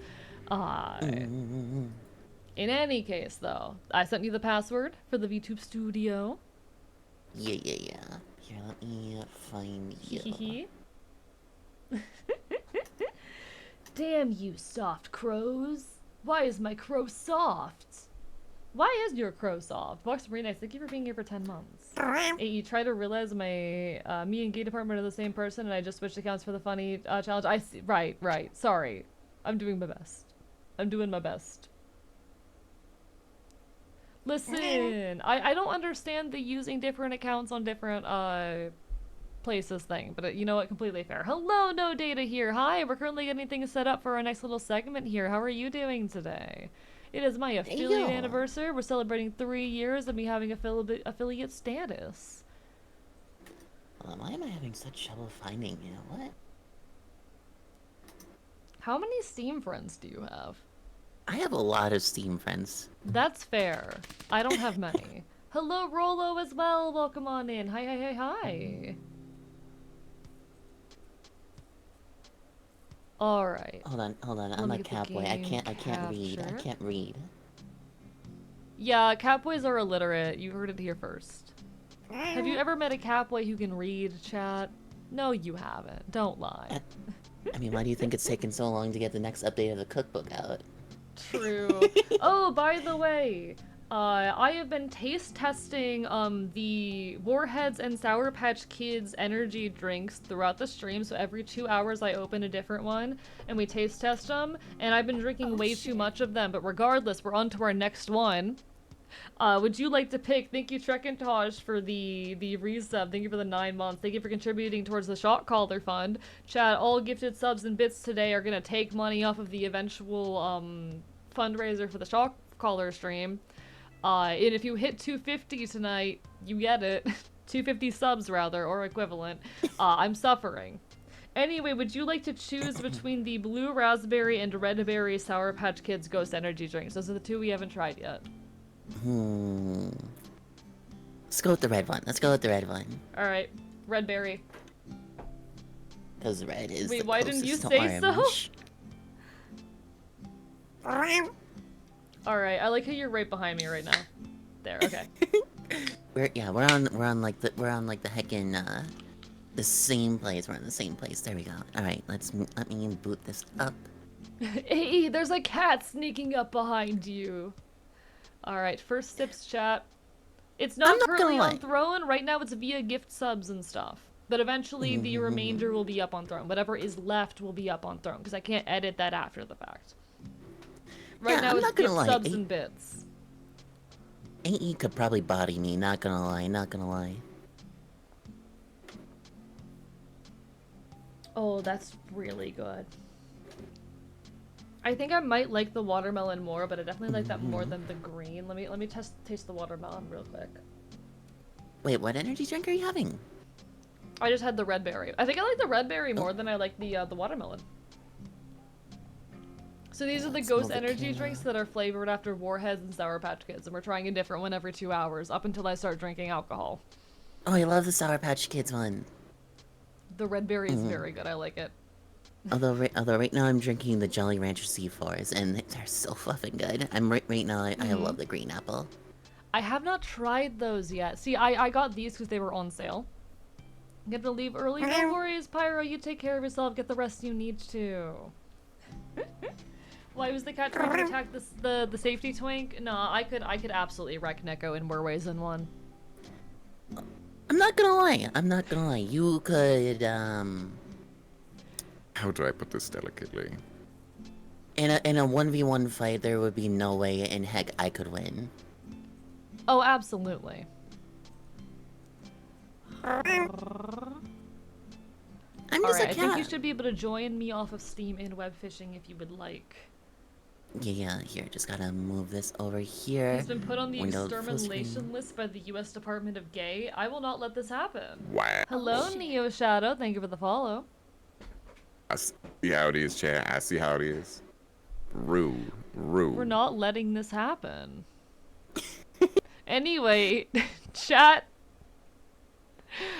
In any case, though, I sent you the password for the VTube studio. Yeah. Here, let me find you. Hee. Damn you, soft crows. Why is my crow soft? Why is your crow soft? Box very nice. Thank you for being here for 10 months. Hey, you try to realize me and Gay Department are the same person, and I just switched accounts for the funny challenge. I see. Right. Sorry. I'm doing my best. I'm doing my best. Listen, I don't understand the using different accounts on different places thing, but you know what? Completely fair. Hello, No Data here. Hi, we're currently getting things set up for our next little segment here. How are you doing today? It is my affiliate Yo. anniversary. We're celebrating 3 years of me having affiliate status. Why am I having such trouble finding you? What? How many Steam friends do you have? I have a lot of Steam friends. That's fair. I don't have many. Hello, Rolo, as well. Welcome on in. Hi. Alright. Hold on. Let I'm me a get the Catboy. I game can't read. I captured. can't read. Yeah, catboys are illiterate. You heard it here first. Have you ever met a catboy who can read, chat? No, you haven't. Don't lie. I mean, why do you think it's taken so long to get the next update of the cookbook out? True. Oh, by the way, I have been taste testing the Warheads and Sour Patch Kids energy drinks throughout the stream. So every 2 hours I open a different one and we taste test them. And I've been drinking way too much of them. But regardless, we're on to our next one. Would you like to pick? Thank you, Trekintosh, for the resub. Thank you for the 9 months. Thank you for contributing towards the Shot Caller Fund. Chat, all gifted subs and bits today are gonna take money off of the eventual fundraiser for the Shot Caller stream. And if you hit 250 tonight, you get it. 250 subs rather, or equivalent. I'm suffering. Anyway, would you like to choose between the blue raspberry and red berry Sour Patch Kids Ghost Energy drinks? Those are the two we haven't tried yet. Let's go with the red one. Alright, red berry. Because red is Wait, the why didn't you closest to say so? orange. Alright, I like how you're right behind me right now. There, okay. We're on like the heckin' the same place. We're in the same place. There we go. All right, let me boot this up. Hey, there's a cat sneaking up behind you. Alright, first sips, chat. It's not I'm not currently gonna on lie. Throne. Right now it's via gift subs and stuff. But eventually the remainder will be up on Throne. Whatever is left will be up on Throne, because I can't edit that after the fact. Right Yeah, now I'm it's not gonna gift lie, subs and bits. AE could probably body me. Not gonna lie. Oh, that's really good. I think I might like the watermelon more, but I definitely like that more than the green. Let me taste the watermelon real quick. Wait, what energy drink are you having? I just had the red berry. I think I like the red berry more than I like the watermelon. So these are the Let's Ghost smell the Energy can. drinks that are flavored after Warheads and Sour Patch Kids, and we're trying a different one every 2 hours, up until I start drinking alcohol. Oh, I love the Sour Patch Kids one. The red berry is very good, I like it. Although right now I'm drinking the Jolly Rancher C4s, and they're so fluffing good. Right now I love the green apple. I have not tried those yet. See, I got these because they were on sale. I'm gonna leave early, no worries, Pyro, you take care of yourself, get the rest you need to. Why was the cat trying to attack the safety twink? Nah, I could absolutely wreck Neko in more ways than one. I'm not gonna lie. I'm not gonna lie. You could How do I put this delicately? in a 1v1 fight, there would be no way in heck I could win. Oh, absolutely. I'm just Alright, a I think you cat. should be able to join me off of Steam in web fishing if you would like. Yeah, here, just gotta move this over here. He's been put on the Window full extermination screen. list by the US Department of Gay. I will not let this happen. Wow. Hello, Neo Shadow. Thank you for the follow. I see how it is, Chad. I see how it is. Rude. Rude. We're not letting this happen. Anyway, chat.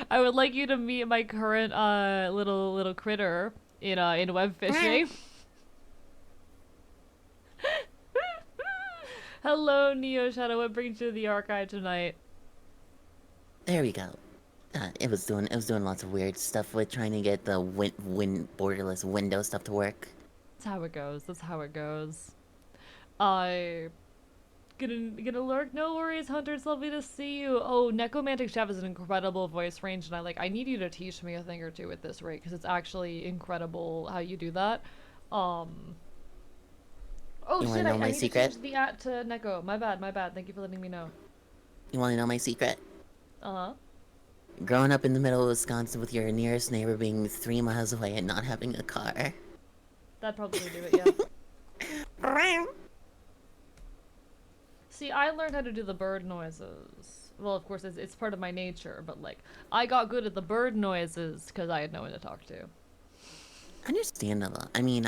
I would like you to meet my current little critter in web fishing. Hello, Neo Shadow. What brings you to the archive tonight? There we go. It was doing lots of weird stuff with trying to get the borderless window stuff to work. That's how it goes. That's how it goes. I gonna lurk. No worries, Hunter. It's lovely to see you. Oh, Necromantic Chef is an incredible voice range, and I need you to teach me a thing or two at this rate because it's actually incredible how you do that. Oh You wanna shit! know I my need secret? to change the at to Neko. My bad. My bad. Thank you for letting me know. You wanna know my secret? Uh huh. Growing up in the middle of Wisconsin with your nearest neighbor being 3 miles away and not having a car. That'd probably do it. Yeah. See, I learned how to do the bird noises. Well, of course, it's part of my nature, but like, I got good at the bird noises because I had no one to talk to. Understandable. I mean,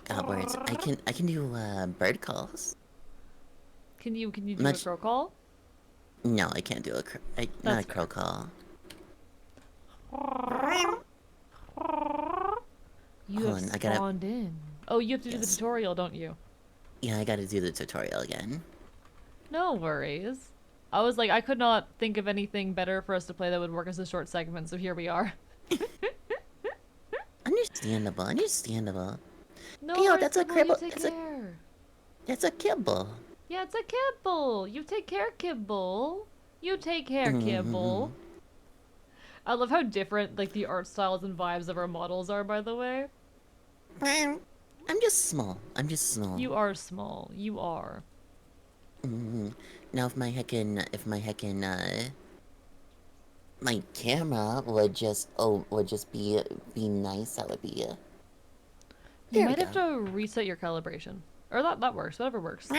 got words. I can do bird calls. Can you do a Much- crow call? No, I can't do not a That's crow call. You Hold have on, I gotta- spawned in. Oh, you have to do the Yes. tutorial, don't you? Yeah, I gotta do the tutorial again. No worries. I was like, I could not think of anything better for us to play that would work as a short segment, so here we are. Understandable, understandable. No Yo, worries, that's a Kibble, you cribble- take that's a- care. That's a kibble. Yeah, it's a Kibble. You take care, Kibble. You take care, Kibble. I love how different like the art styles and vibes of our models are, by the way. I'm just small. I'm just small. You are small. You are. Now, if my camera would just be nice, that would be You There we might have go. to reset your calibration. Or that works. Whatever works.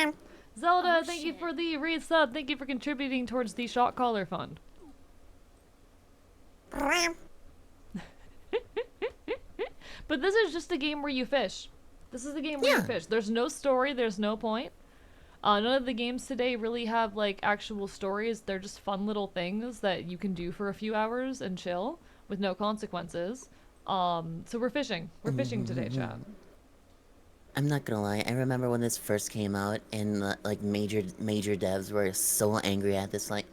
Zelda, thank you for the resub. Thank you for contributing towards the shot caller fund. But this is just a game where you fish. This is the game where you Yeah. fish. There's no story. There's no point. None of the games today really have like actual stories. They're just fun little things that you can do for a few hours and chill with no consequences. So we're fishing. We're fishing today, chat. I'm not gonna lie. I remember when this first came out, and like major devs were so angry at this, like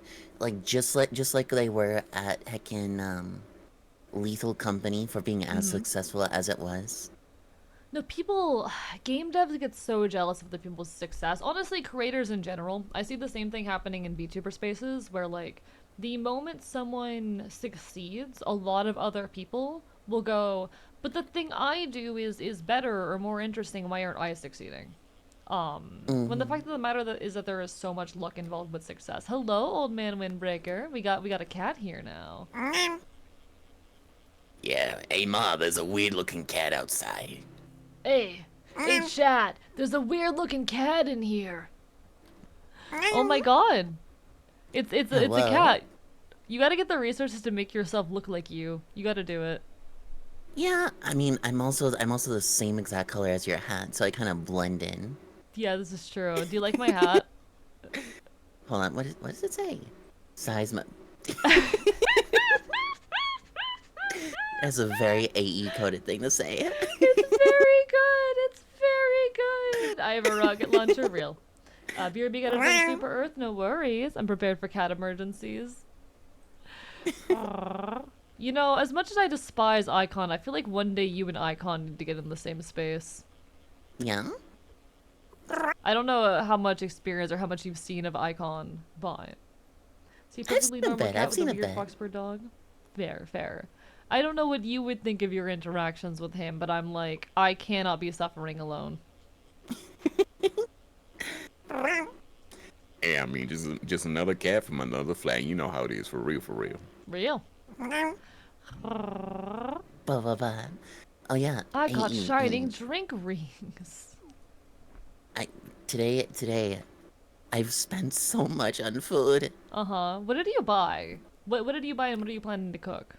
just like they were at heckin' Lethal Company for being as successful as it was. No, game devs get so jealous of the people's success. Honestly, creators in general. I see the same thing happening in VTuber spaces where, like, the moment someone succeeds, a lot of other people will go, but the thing I do is better or more interesting. Why aren't I succeeding? When the fact of the matter is that there is so much luck involved with success. Hello, old man Windbreaker. We got a cat here now. Yeah, hey Ma, there's a weird looking cat outside. Hey, chat. There's a weird looking cat in here. Oh my god. It's a Hello? cat. You gotta get the resources to make yourself look like you. You gotta do it. Yeah, I mean, I'm also the same exact color as your hat, so I kind of blend in. Yeah, this is true. Do you like my hat? Hold on, what does it say? Size my. That's a very AE coded thing to say. It's very good. It's very good. I have a rocket launcher. Real. BRB got a drink Super Earth. No worries. I'm prepared for cat emergencies. You know, as much as I despise Icon, I feel like one day you and Icon need to get in the same space. Yeah. I don't know how much experience or how much you've seen of Icon, but See, I've perfectly seen a normal bit. cat I've with seen a a weird bit. fox bird dog. Fair, fair. I don't know what you would think of your interactions with him, but I'm like, I cannot be suffering alone. Yeah, I mean, just another cat from another flag. You know how it is, for real, for real. Real. Blah. Oh yeah. I Hey, got shining and drink rings. today, I've spent so much on food. Uh-huh. What did you buy? What did you buy and what are you planning to cook?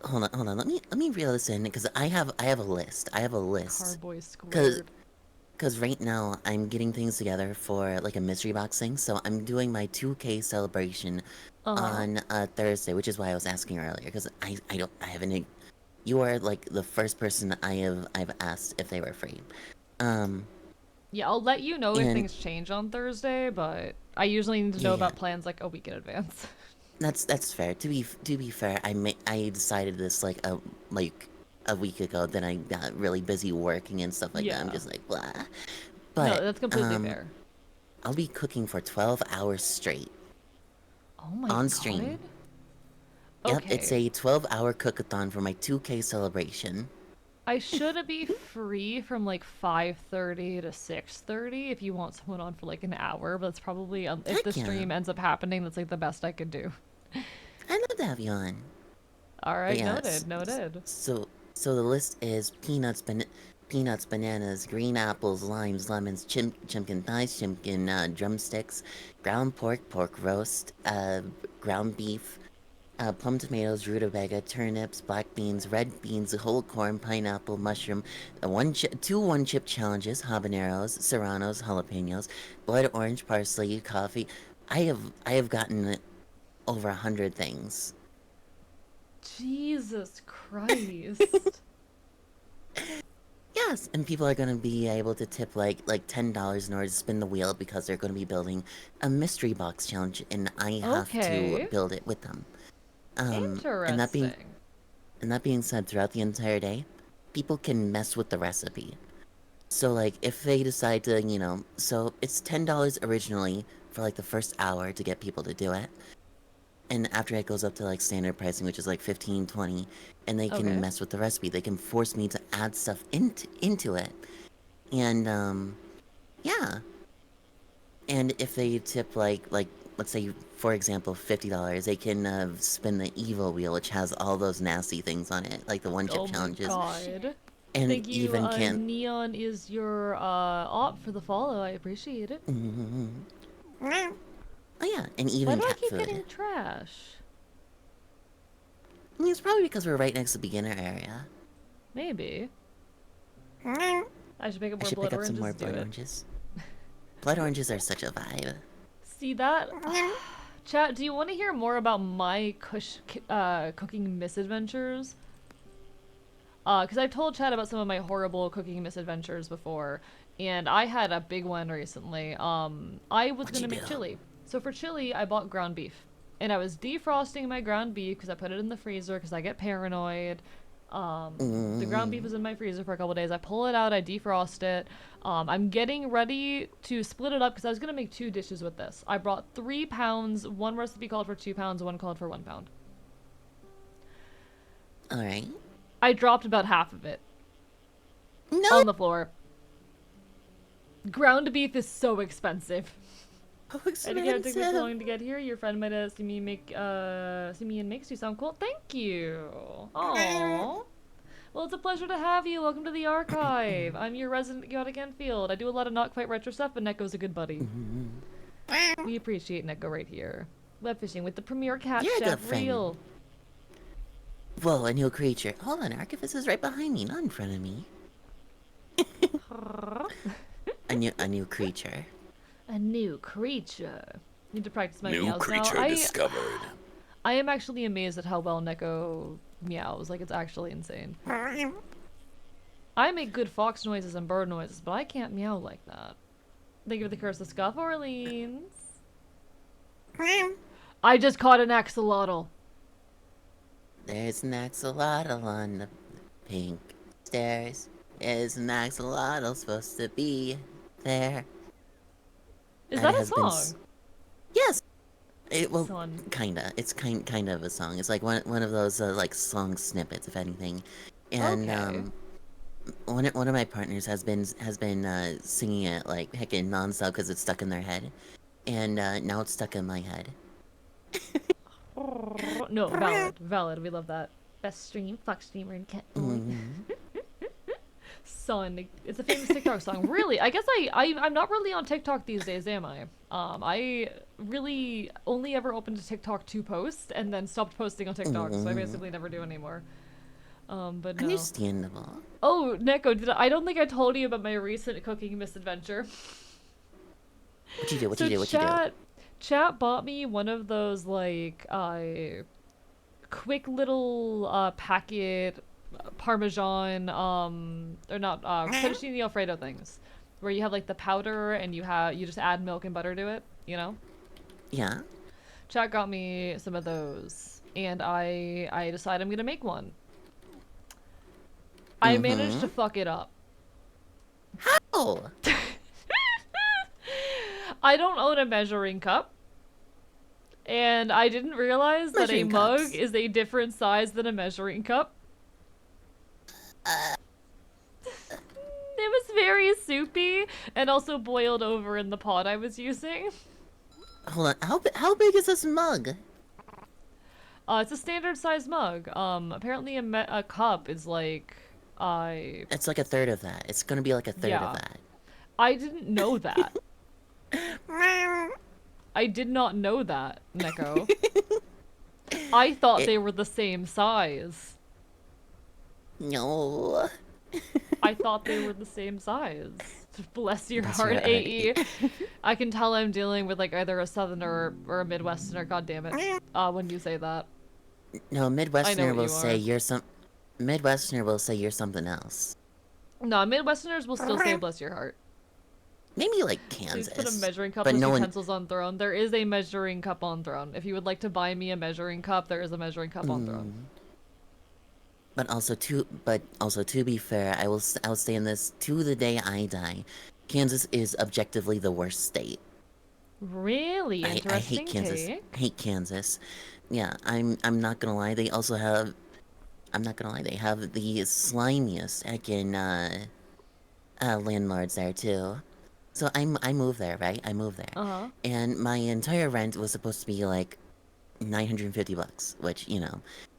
Hold on. Let me reel this in because I have a list. I have a list. Carboy Cause squared. Cause right now I'm getting things together for like a mystery box thing, so I'm doing my 2K celebration Uh-huh. on Thursday, which is why I was asking earlier. Cause I haven't. You are like the first person I've asked if they were free. Um, Yeah, I'll let you know if and things change on Thursday, but I usually need to know yeah, about plans like a week in advance. that's fair. To be fair, I decided this like a week ago. Then I got really busy working and stuff like that. I'm Yeah. just like blah. No, But that's completely fair. I'll be cooking for 12 hours straight Oh my on god. stream. Yep, it's Okay. a 12-hour cookathon for my 2K celebration. I should be free from like 5:30 to 6:30 if you want someone on for like an hour, but that's probably if the Heck yeah. stream ends up happening, that's like the best I could do. I'd love to have you on. All But right, yeah, noted, noted. so the list is peanuts, bananas, green apples, limes, lemons, chimkin thighs, chimkin drumsticks, ground pork roast, ground beef, plum tomatoes, rutabaga, turnips, black beans, red beans, whole corn, pineapple, mushroom, two one-chip challenges, habaneros, serranos, jalapenos, blood orange, parsley, coffee. I have gotten over 100 things. Jesus Christ. Yes, and people are gonna be able to tip like $10 in order to spin the wheel because they're gonna be building a mystery box challenge, and I have to Okay. build it with them. And that being Interesting. said, throughout the entire day, people can mess with the recipe. So like if they decide to, so it's $10 originally for like the first hour to get people to do it. And after it goes up to like standard pricing, which is like 15, 20, and they can Okay. mess with the recipe. They can force me to add stuff into it. And yeah. And if they tip like let's say for example $50, they can spin the evil wheel, which has all those nasty things on it, like the one chip Oh my challenges, god. and Thank you, even can. Neon is your op for the follow. I appreciate it. Oh yeah, and Why even do I cat keep food. getting trash? I mean, it's probably because we're right next to the beginner area. Maybe. I should pick up I more should blood pick up some oranges more to do blood it. oranges. Blood oranges are such a vibe. See that? Chat, do you want to hear more about my cooking misadventures? Because I've told Chad about some of my horrible cooking misadventures before, and I had a big one recently. I was What'd gonna you make do? chili. So for chili, I bought ground beef. And I was defrosting my ground beef because I put it in the freezer because I get paranoid. The ground beef was in my freezer for a couple days. I pull it out, I defrost it. I'm getting ready to split it up because I was gonna make 2 dishes with this. I brought 3 pounds. One recipe called for 2 pounds, one called for 1 pound. Alright. I dropped about half of it No! on the floor. Ground beef is so expensive. Oh, I think it took me so expensive! long to get here. Your friend might have seen me and makes you sound cool. Thank you. Aww. Well, it's a pleasure to have you. Welcome to the archive. I'm your resident chaotic Enfield. I do a lot of not quite retro stuff, but Neko's a good buddy. We appreciate Neko right here. Web fishing with the premier cat You're a chef, good friend. real. Whoa, a new creature. Hold on, Archivist is right behind me, not in front of me. A new creature. A new creature. Need to practice my New meows creature now. discovered. I am actually amazed at how well Neko meows. Like, it's actually insane. I make good fox noises and bird noises, but I can't meow like that. Thank you for the curse of Scuff, Orleans. I just caught an axolotl. There's an axolotl on the pink stairs. There's an axolotl supposed to be there. Is And that it a has been song? Yes! Well, Son. kinda. It's kind of a song. It's like one of those like song snippets, if anything. And Okay. one of my partners has been singing it like heckin' nonstop because it's stuck in their head, and now it's stuck in my head. No, valid, valid. We love that. Best stream, fuck streamer, and cat. Son, it's a famous TikTok song. Really, I guess I'm not really on TikTok these days, am I? I really only ever opened a TikTok to post and then stopped posting on TikTok, so I basically never do anymore. But no. Understandable. Oh, Neko, I don't think I told you about my recent cooking misadventure. What you do? What So you do? What you do? Chat bought me one of those like quick little packet Parmesan or not fettuccine Alfredo things, where you have like the powder and you just add milk and butter to it, you know? Yeah. Chat got me some of those, and I decided I'm gonna make one. I managed to fuck it up. Oh. I don't own a measuring cup. And I didn't realize that a Measuring mug cups. is a different size than a measuring cup. It was very soupy and also boiled over in the pot I was using. Hold on. How big is this mug? It's a standard size mug. Apparently a cup is like, It's like a third of that. It's gonna be like a third Yeah. of that. I didn't know that. I did not know that, Neko. I thought they were the same size. No. I thought they were the same size. Bless your Bless heart, your AE. I can tell I'm dealing with like either a southerner or a midwesterner, god damn it. When you say that. No, Midwesterner what will you say are. you're some. Midwesterner will say you're something else. No, midwesterners will still say bless your heart. Maybe like Please Kansas. put a measuring cup but with no one. utensils on throne. There is a measuring cup on throne. If you would like to buy me a measuring cup, there is a measuring cup on throne. But also to be fair, I'll stay in this to the day I die. Kansas is objectively the worst state. Really I interesting hate Kansas. take. I hate Kansas. Yeah, I'm not gonna lie. They also have. I'm not gonna lie. They have the slimiest heckin' landlords there too. So I moved there, right? I moved there, Uh-huh. and my entire rent was supposed to be like $950, which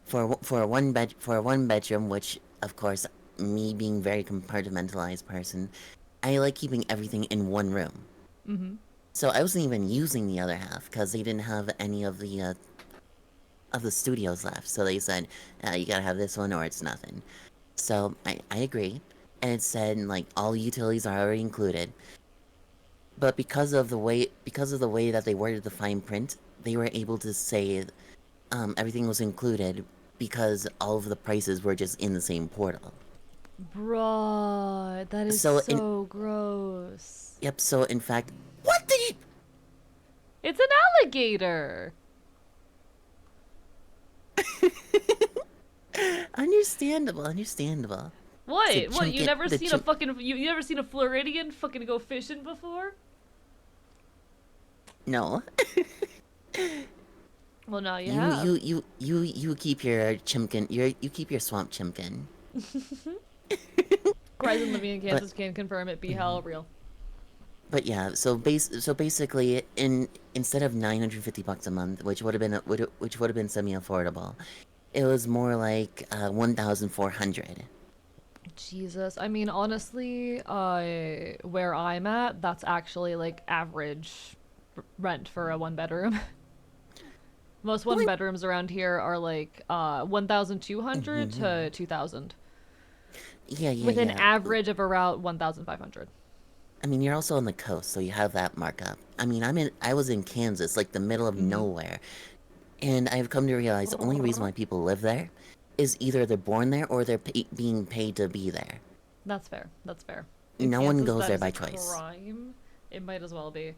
for a one bedroom, which of course me being very compartmentalized person, I like keeping everything in one room. Mm-hmm. So I wasn't even using the other half because they didn't have any of the studios left. So they said, you gotta have this one or it's nothing. So I agree, and it said like all utilities are already included. But because of the way that they worded the fine print, they were able to say everything was included because all of the prices were just in the same portal. Bruh, that is So so gross. Yep, so in fact, what did you... It's an alligator. Understandable. What? The What? You chunket- never the seen a chunk- fucking you never seen a Floridian fucking go fishing before? No. Well, now you have. You keep your chimkin. You keep your swamp chimkin. Horizon living in Kansas can confirm it. Be hell real. But yeah, so basically, instead of $950 a month, which would have been semi affordable, it was more like 1,400. Jesus, I mean, honestly, where I'm at, that's actually like average rent for a one bedroom. Most one bedrooms around here are like 1,200 to 2,000. Yeah. With an average of around 1,500. I mean, you're also on the coast, so you have that markup. I mean, I was in Kansas, like the middle of nowhere, and I've come to realize the only reason why people live there is either they're born there or they're being paid to be there. That's fair. That's fair. No one Kansas, goes that there is by a choice. Crime. It might as well be.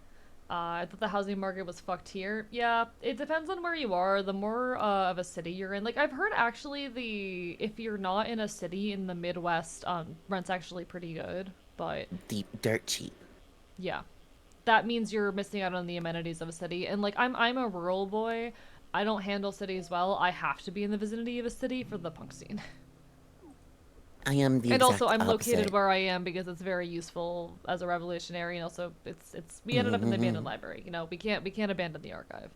I thought the housing market was fucked here. Yeah, it depends on where you are. The more of a city you're in, like I've heard actually if you're not in a city in the Midwest, rent's actually pretty good. But Deep dirt cheap. yeah, that means you're missing out on the amenities of a city. And like I'm a rural boy. I don't handle cities well. I have to be in the vicinity of a city for the punk scene. I am the And exact also, I'm opposite. located where I am because it's very useful as a revolutionary, and also it's we ended up in the abandoned library. You know, we can't abandon the archive.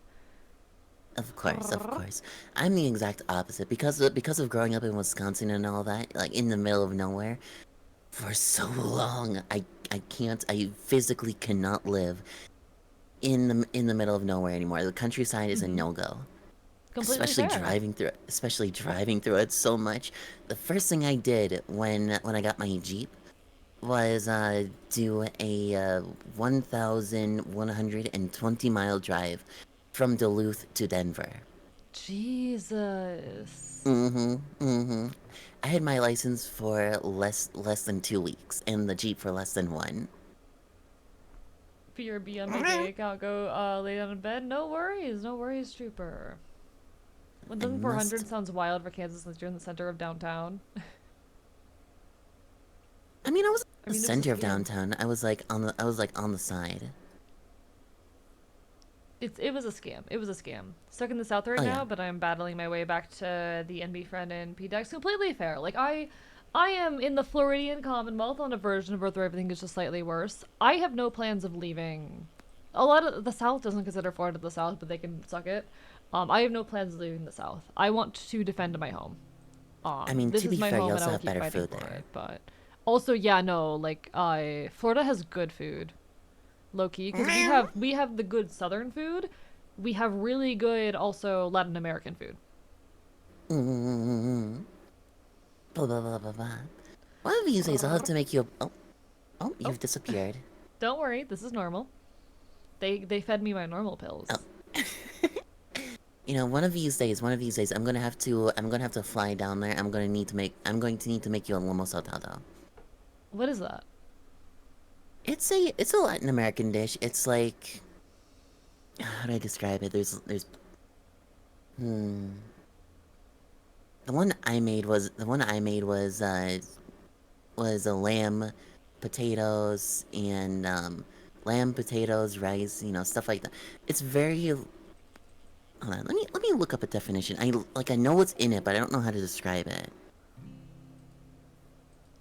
Of course, of course. I'm the exact opposite because of growing up in Wisconsin and all that, like in the middle of nowhere. For so long, I physically cannot live in the middle of nowhere anymore. The countryside is a no-go. Completely Especially fair. driving through it so much. The first thing I did when I got my Jeep was do a 1,120-mile drive from Duluth to Denver. Jesus. I had my license for less than 2 weeks, and the Jeep for less than one. For your BMA account, go lay down in bed. No worries, trooper. 1,400 sounds wild for Kansas since you're in the center of downtown. I mean, I was in the it was center a of scam. downtown. I was like on the side. It was a scam. It was a scam. Stuck in the south right now, but I'm battling my way back to the NB friend in PDEX. Completely fair. Like I am in the Floridian Commonwealth on a version of Earth where everything is just slightly worse. I have no plans of leaving. A lot of the South doesn't consider Florida the South, but they can suck it. I have no plans of leaving the South. I want to defend my home. I mean, this to is be my fair, home you and I also will have keep better fighting food for there. it. But also, yeah, no, like Florida has good food, low key, because we have the good Southern food. We have really good also Latin American food. Blah blah blah blah blah. One of these days, I'll have to make you a. Oh, you've disappeared. Don't worry, this is normal. They fed me my normal pills. Oh. You know, one of these days, I'm gonna have to fly down there. I'm going to need to make you a lomo saltado. What is that? It's a Latin American dish. It's like, how do I describe it? There's The one I made was a lamb, potatoes, and lamb, potatoes, rice, stuff like that. It's very. Hold on, let me look up a definition. I know what's in it, but I don't know how to describe it.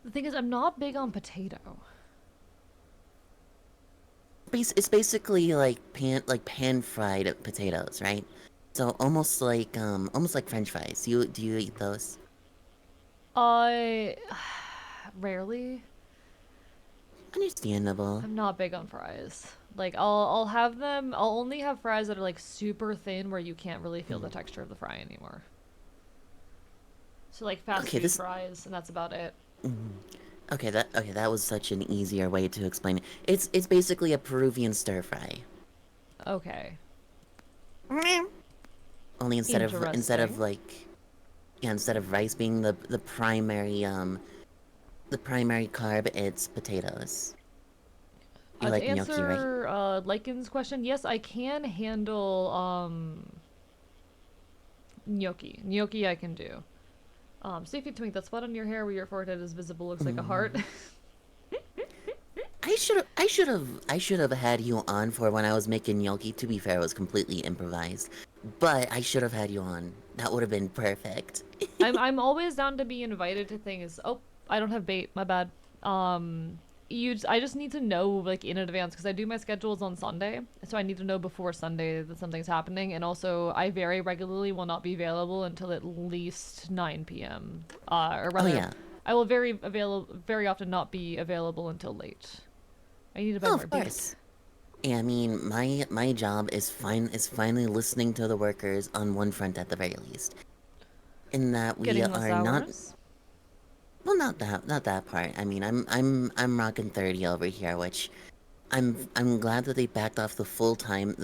The thing is, I'm not big on potato. It's basically like pan fried potatoes, right? So almost like French fries. Do you eat those? I rarely. Understandable. I'm not big on fries. Like I'll have them. I'll only have fries that are like super thin where you can't really feel the texture of the fry anymore. So like fast food fries, and that's about it. Okay, that was such an easier way to explain it. It's basically a Peruvian stir fry. Okay. Only instead of rice being the primary carb, it's potatoes. You like gnocchi, right? To answer Lycan's question, yes, I can handle gnocchi. Gnocchi I can do. Safety Twink, that spot on your hair where your forehead is visible looks like a heart. I should have had you on for when I was making gnocchi. To be fair, it was completely improvised, but I should have had you on. That would have been perfect. I'm always down to be invited to things. Oh, I don't have bait. My bad. I just need to know like in advance because I do my schedules on Sunday, so I need to know before Sunday that something's happening. And also, I very regularly will not be available until at least 9 p.m. Or rather, I will very often not be available until late. I need to buy more bait. Yeah, I mean, my job is finally listening to the workers on one front at the very least. In that we are not. Well, not that part. I mean, I'm rocking 30 over here, which I'm glad that they backed off the full time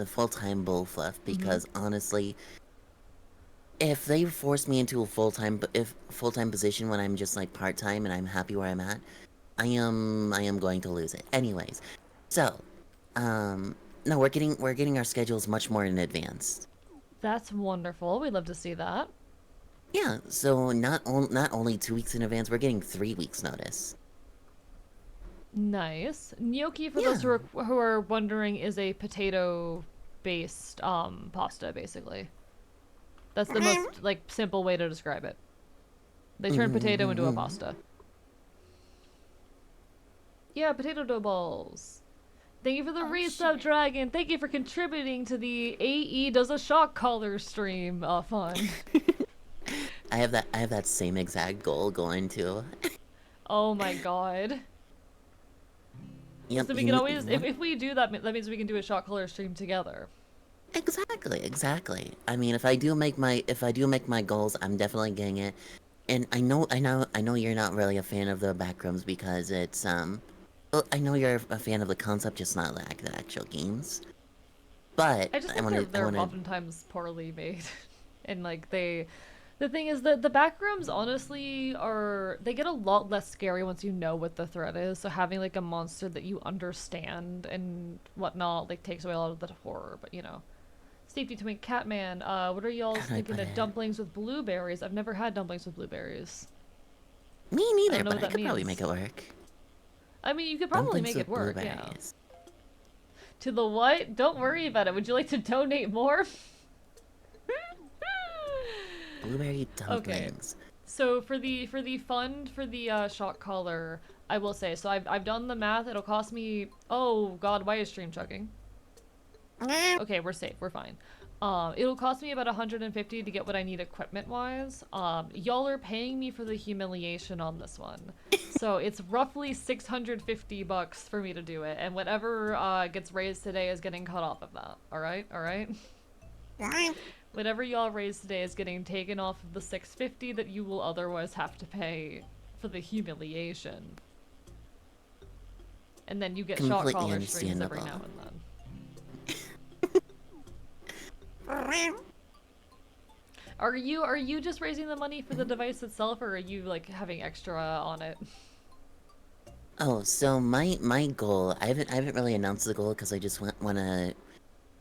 bull fluff because honestly, if they force me into a full time position when I'm just like part time and I'm happy where I'm at, I am going to lose it. Anyways, so no, we're getting our schedules much more in advance. That's wonderful. We'd love to see that. Yeah, so not only 2 weeks in advance, we're getting 3 weeks notice. Nice. Gnocchi, for those who are wondering, is a potato-based pasta, basically. That's the most like simple way to describe it. They turn potato into a pasta. Yeah, potato dough balls. Thank you for the resub, Dragon. Thank you for contributing to the AE does a shock collar stream. Fun. I have that same exact goal going too. Oh my god. Yep, So we can always, if we do that, that means we can do a shock collar stream together. Exactly. I mean, if I do make my goals, I'm definitely getting it. And I know you're not really a fan of the backrooms because it's well, I know you're a fan of the concept, just not like the actual games. But I just think they're oftentimes poorly made, and like the thing is that the backrooms honestly they get a lot less scary once you know what the threat is. So having like a monster that you understand and whatnot like takes away a lot of the horror. But you know. Safety Twink Catman, what are y'all thinking of dumplings with blueberries? I've never had dumplings with blueberries. Me neither, but I could probably make it work. I mean, you could probably make it work, yeah. To the what? Don't worry about it. Would you like to donate more? Blueberry dumplings. Okay. So for the fund for the shock collar, I will say, so I've done the math. It'll cost me, oh god, why is stream chugging? Okay, we're safe. We're fine. It'll cost me about 150 to get what I need equipment-wise. Y'all are paying me for the humiliation on this one. So it's roughly 650 bucks for me to do it, and whatever gets raised today is getting cut off of that. Alright? Alright? Whatever y'all raise today is getting taken off of the 650 that you will otherwise have to pay for the humiliation. And then you get shock collar streams every now and then. Are you just raising the money for the device itself, or are you like having extra on it? Oh, so my goal, I haven't really announced the goal because I just want to,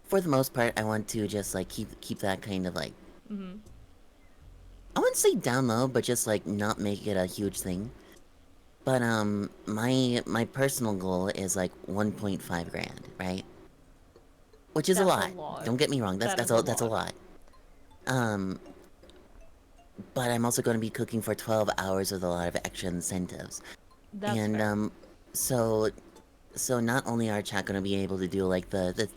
for the most part, I want to just like keep that kind of like, I wouldn't say down low, but just like not make it a huge thing. But my personal goal is like 1.5 grand, right? Which is a lot. Don't get me wrong. That's a lot. But I'm also going to be cooking for 12 hours with a lot of extra incentives. That's fair. So not only are chat going to be able to do like the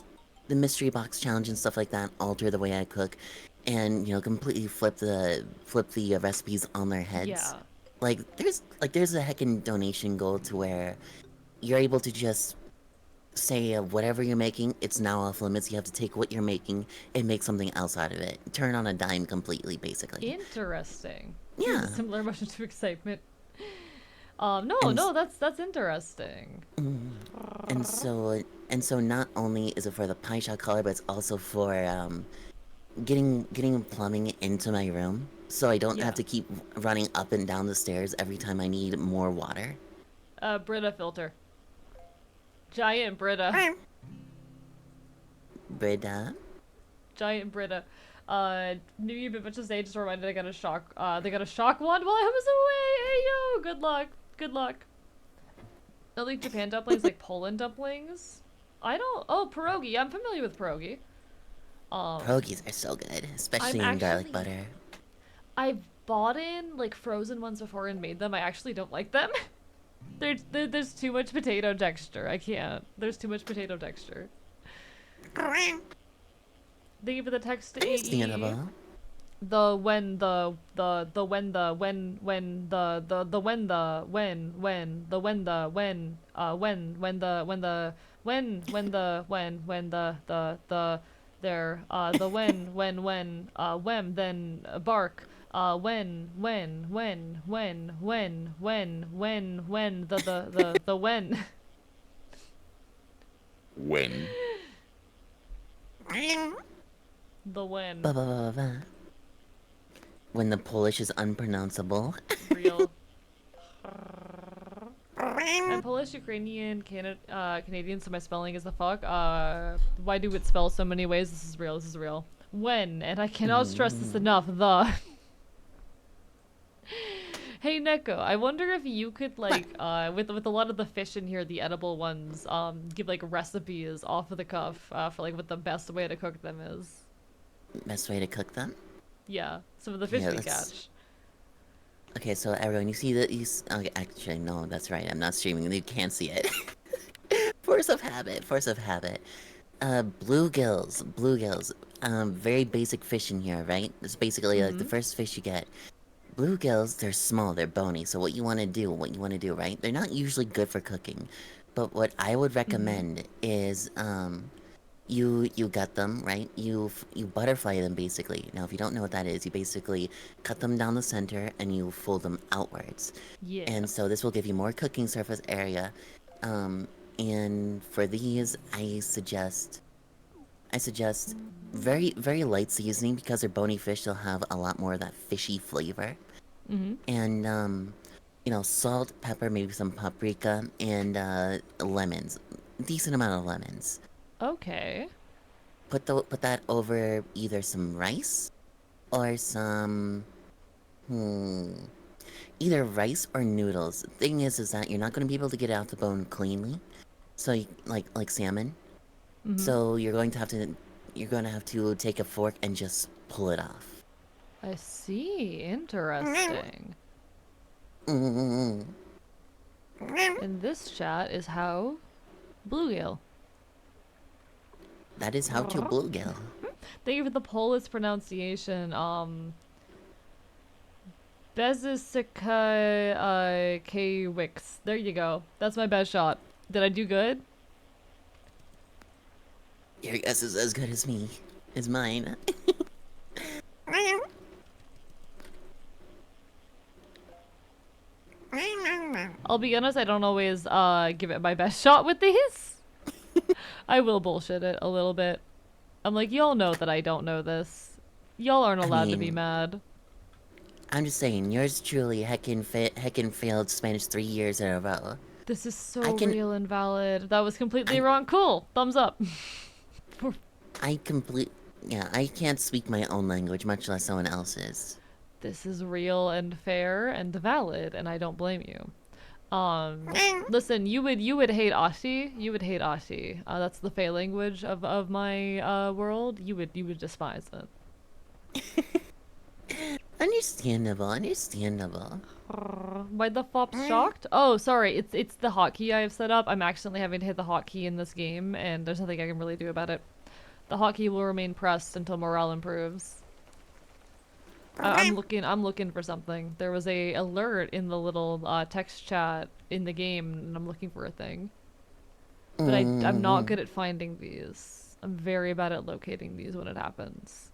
mystery box challenge and stuff like that, alter the way I cook, and you know completely flip the recipes on their heads. Yeah. Like there's a heckin' donation goal to where you're able to just say whatever you're making, it's now off limits. You have to take what you're making and make something else out of it. Turn on a dime completely, basically. Interesting. Yeah. Similar emotion to excitement. No, that's interesting. And so not only is it for the pie shot color, but it's also for getting plumbing into my room, so I don't have to keep running up and down the stairs every time I need more water. Brita filter. Giant Brita. Brita? Giant Brita. New Year but just say just reminded they got a shock wand while I was away. Hey yo, good luck. Good luck. I like Japan dumplings like Poland dumplings. Pierogi. I'm familiar with pierogi. Pierogies are so good, especially in garlic butter. I've bought in like frozen ones before and made them. I actually don't like them. There's too much potato texture. I can't. There's too much potato texture. Thank you for the text. Understandable. When the then bark. When the when. When the Polish is unpronounceable. Real. I'm Polish, Ukrainian, Canadian, so my spelling is the fuck. Why do it spell so many ways? This is real. When, and I cannot stress this enough, Hey Neko, I wonder if you could like with a lot of the fish in here, the edible ones, give like recipes off of the cuff for like what the best way to cook them is. Best way to cook them? Yeah, some of the fish Yeah, we let's. catch. Okay, so everyone, you see that okay, actually, no, that's right. I'm not streaming. You can't see it. Force of habit. Force of habit. Bluegills. Bluegills. Very basic fish in here, right? It's basically like the first fish you get. Bluegills, they're small, they're bony. So what you want to do, right? They're not usually good for cooking, but what I would recommend is you gut them, right? You butterfly them basically. Now, if you don't know what that is, you basically cut them down the center and you fold them outwards. Yeah. And so this will give you more cooking surface area. And for these, I suggest very light seasoning because they're bony fish. They'll have a lot more of that fishy flavor. And you know, salt, pepper, maybe some paprika, and lemons. Decent amount of lemons. Okay. Put that over either some rice or some either rice or noodles. The thing is that you're not going to be able to get it out the bone cleanly. So like salmon. So you're going to have to take a fork and just pull it off. I see. Interesting. Mm-hmm. And this chat is how bluegill. That is how to bluegill. Thank you for the Polish pronunciation. Bezisika K Wix. There you go. That's my best shot. Did I do good? Your guess is as good as me. Is mine. I'll be honest, I don't always give it my best shot with these. I will bullshit it a little bit. I'm like, y'all know that I don't know this. Y'all aren't allowed to be mad. I'm just saying, yours truly heckin' failed Spanish 3 years in a row. This is so real and valid. That was completely wrong. Cool. Thumbs up. I can't speak my own language, much less someone else's. This is real and fair and valid, and I don't blame you. Listen, you would hate Ashi. You would hate Ashi. That's the Fey language of my world. You would despise it. Understandable. Why the fop's shocked? Oh, sorry. It's the hotkey I have set up. I'm accidentally having to hit the hotkey in this game, and there's nothing I can really do about it. The hotkey will remain pressed until morale improves. I'm looking for something. There was a alert in the little text chat in the game, and I'm looking for a thing. But I'm not good at finding these. I'm very bad at locating these when it happens.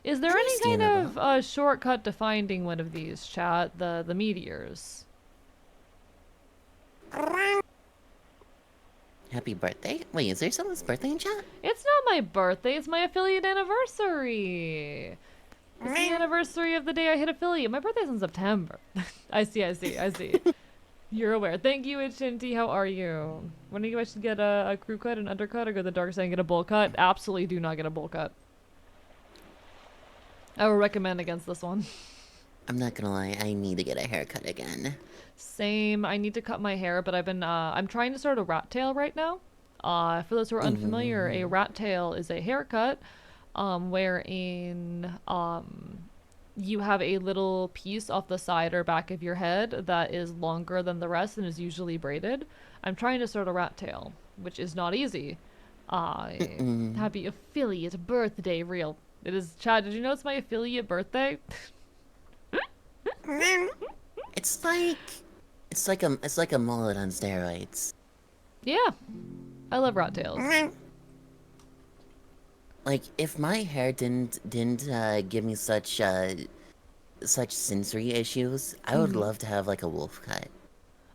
Is there any kind of shortcut to finding one of these, chat? The meteors. Happy birthday? Wait, is there someone's birthday in chat? It's not my birthday. It's my affiliate anniversary. It's the anniversary of the day I hit affiliate. My birthday's in September. I see. You're aware. Thank you, Ichinti. How are you? When do you guys should get a crew cut, an undercut, or go to the dark side and get a bowl cut? Absolutely do not get a bowl cut. I would recommend against this one. I'm not gonna lie, I need to get a haircut again. Same. I need to cut my hair, but I'm trying to start a rat tail right now. For those who are unfamiliar, a rat tail is a haircut, wherein, you have a little piece off the side or back of your head that is longer than the rest and is usually braided. I'm trying to start a rat tail, which is not easy. Happy affiliate birthday, real. It is, Chad, did you know it's my affiliate birthday? It's like a mullet on steroids. Yeah. I love rat tails. Like, if my hair didn't give me such sensory issues, I would love to have like a wolf cut.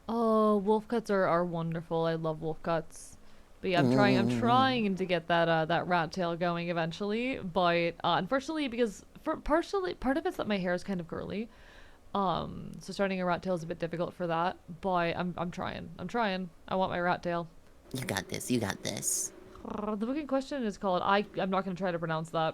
Oh, wolf cuts are wonderful. I love wolf cuts. But yeah, I'm trying to get that rat tail going eventually, but unfortunately, because part of it's that my hair is kind of curly, so starting a rat tail is a bit difficult for that. But I'm trying. I want my rat tail. You got this. The book in question is called I'm not gonna try to pronounce that.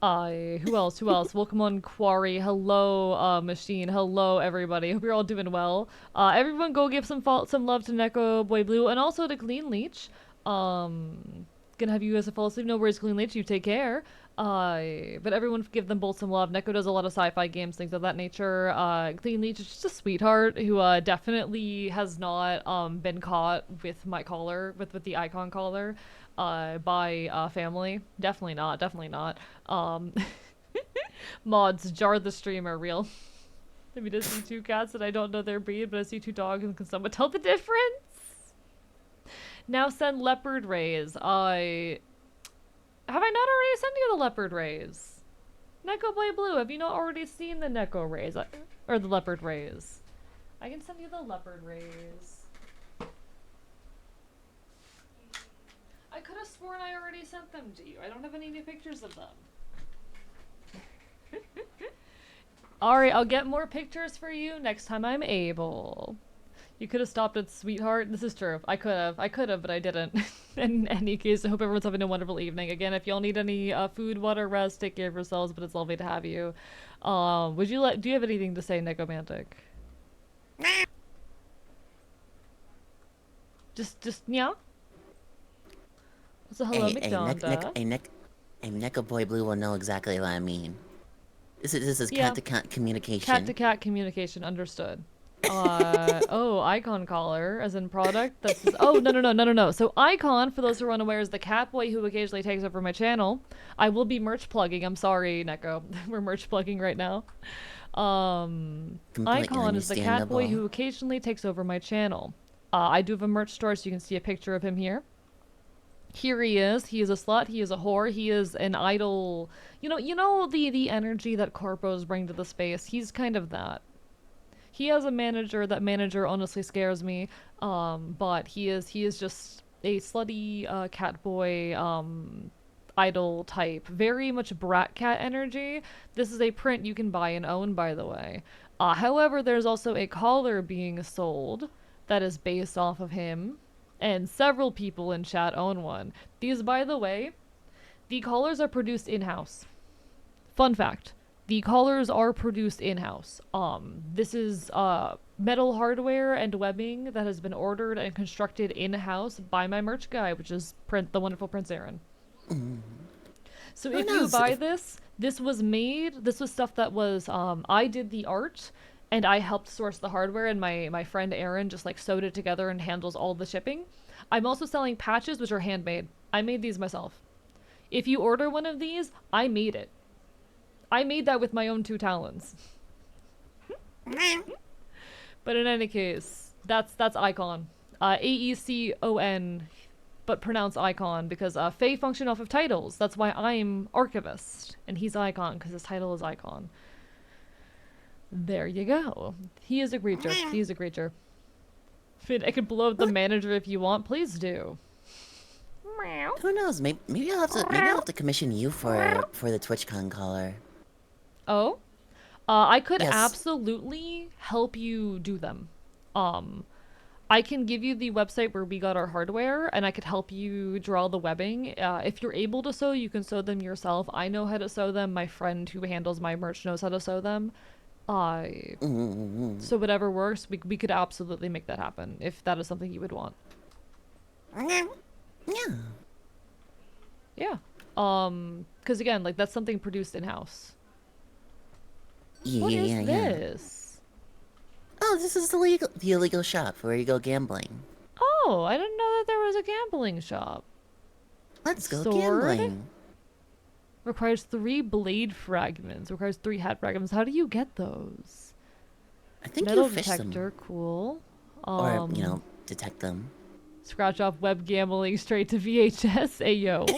Who else? Who else? Welcome on Quarry. Hello, Machine. Hello, everybody. Hope you're all doing well. Everyone go give some love to Neko Boy Blue and also to Clean Leech. Gonna have you guys fall asleep. No worries, Clean Leech. You take care. But everyone give them both some love. Neko does a lot of sci-fi games, things of that nature. Clean Leech is just a sweetheart who definitely has not been caught with my collar, with the icon collar, by family. Definitely not. Definitely not. Mods, jar the streamer, real. I mean, I see two cats and I don't know their breed, but I see two dogs and can someone tell the difference? Now send leopard rays. Have I not already sent you the leopard rays? Neko Boy Blue, have you not already seen the Neko rays? Or the leopard rays? I can send you the leopard rays. I could have sworn I already sent them to you. I don't have any new pictures of them. Alright, I'll get more pictures for you next time I'm able. You could have stopped at sweetheart. This is true. I could have, but I didn't. In any case, I hope everyone's having a wonderful evening. Again, if y'all need any food, water, rest, take care of yourselves, but it's lovely to have you. Do you have anything to say, Necomantic? Just meow? So hello, McDonald's. Neko Boy Blue will know exactly what I mean. This is cat-to-cat communication. Cat-to-cat communication, understood. Oh, icon collar, as in product. That's oh no. So icon, for those who are unaware, is the cat boy who occasionally takes over my channel. I will be merch plugging. I'm sorry, Neko. We're merch plugging right now. Icon is the cat boy who occasionally takes over my channel. I do have a merch store, so you can see a picture of him here. Here he is. He is a slut. He is a whore. He is an idol. You know the energy that corpos bring to the space. He's kind of that. He has a manager. That manager honestly scares me. But he is just a slutty cat boy idol type. Very much brat cat energy. This is a print you can buy and own, by the way. However, there's also a collar being sold that is based off of him. And several people in chat own one. These, by the way, the collars are produced in-house. Fun fact. The collars are produced in-house. This is metal hardware and webbing that has been ordered and constructed in-house by my merch guy, which is the wonderful Prince Aaron. So if you buy this was stuff that was, I did the art, and I helped source the hardware, and my friend Aaron just like sewed it together and handles all the shipping. I'm also selling patches, which are handmade. I made these myself. If you order one of these, I made it. I made that with my own 2 talons. But in any case, that's Icon. A-E-C-O-N, but pronounce Icon, because Fae function off of titles. That's why I'm Archivist, and he's Icon, because his title is Icon. There you go. He is a creature. He is a creature. Finn, I could blow up the manager if you want. Please do. Who knows? Maybe I'll have to commission you for the TwitchCon collar. Oh? I could absolutely help you do them. I can give you the website where we got our hardware, and I could help you draw the webbing. If you're able to sew, you can sew them yourself. I know how to sew them. My friend who handles my merch knows how to sew them. So whatever works, we could absolutely make that happen, if that is something you would want. Yeah. Because again, like, that's something produced in-house. What is this? Oh, this is the illegal shop where you go gambling. Oh, I didn't know that there was a gambling shop. Let's go gambling. Requires 3 blade fragments. Requires 3 hat fragments. How do you get those? I think Metal you fish detector, them. cool. Or, detect them. Scratch off web gambling straight to VHS. Ayo.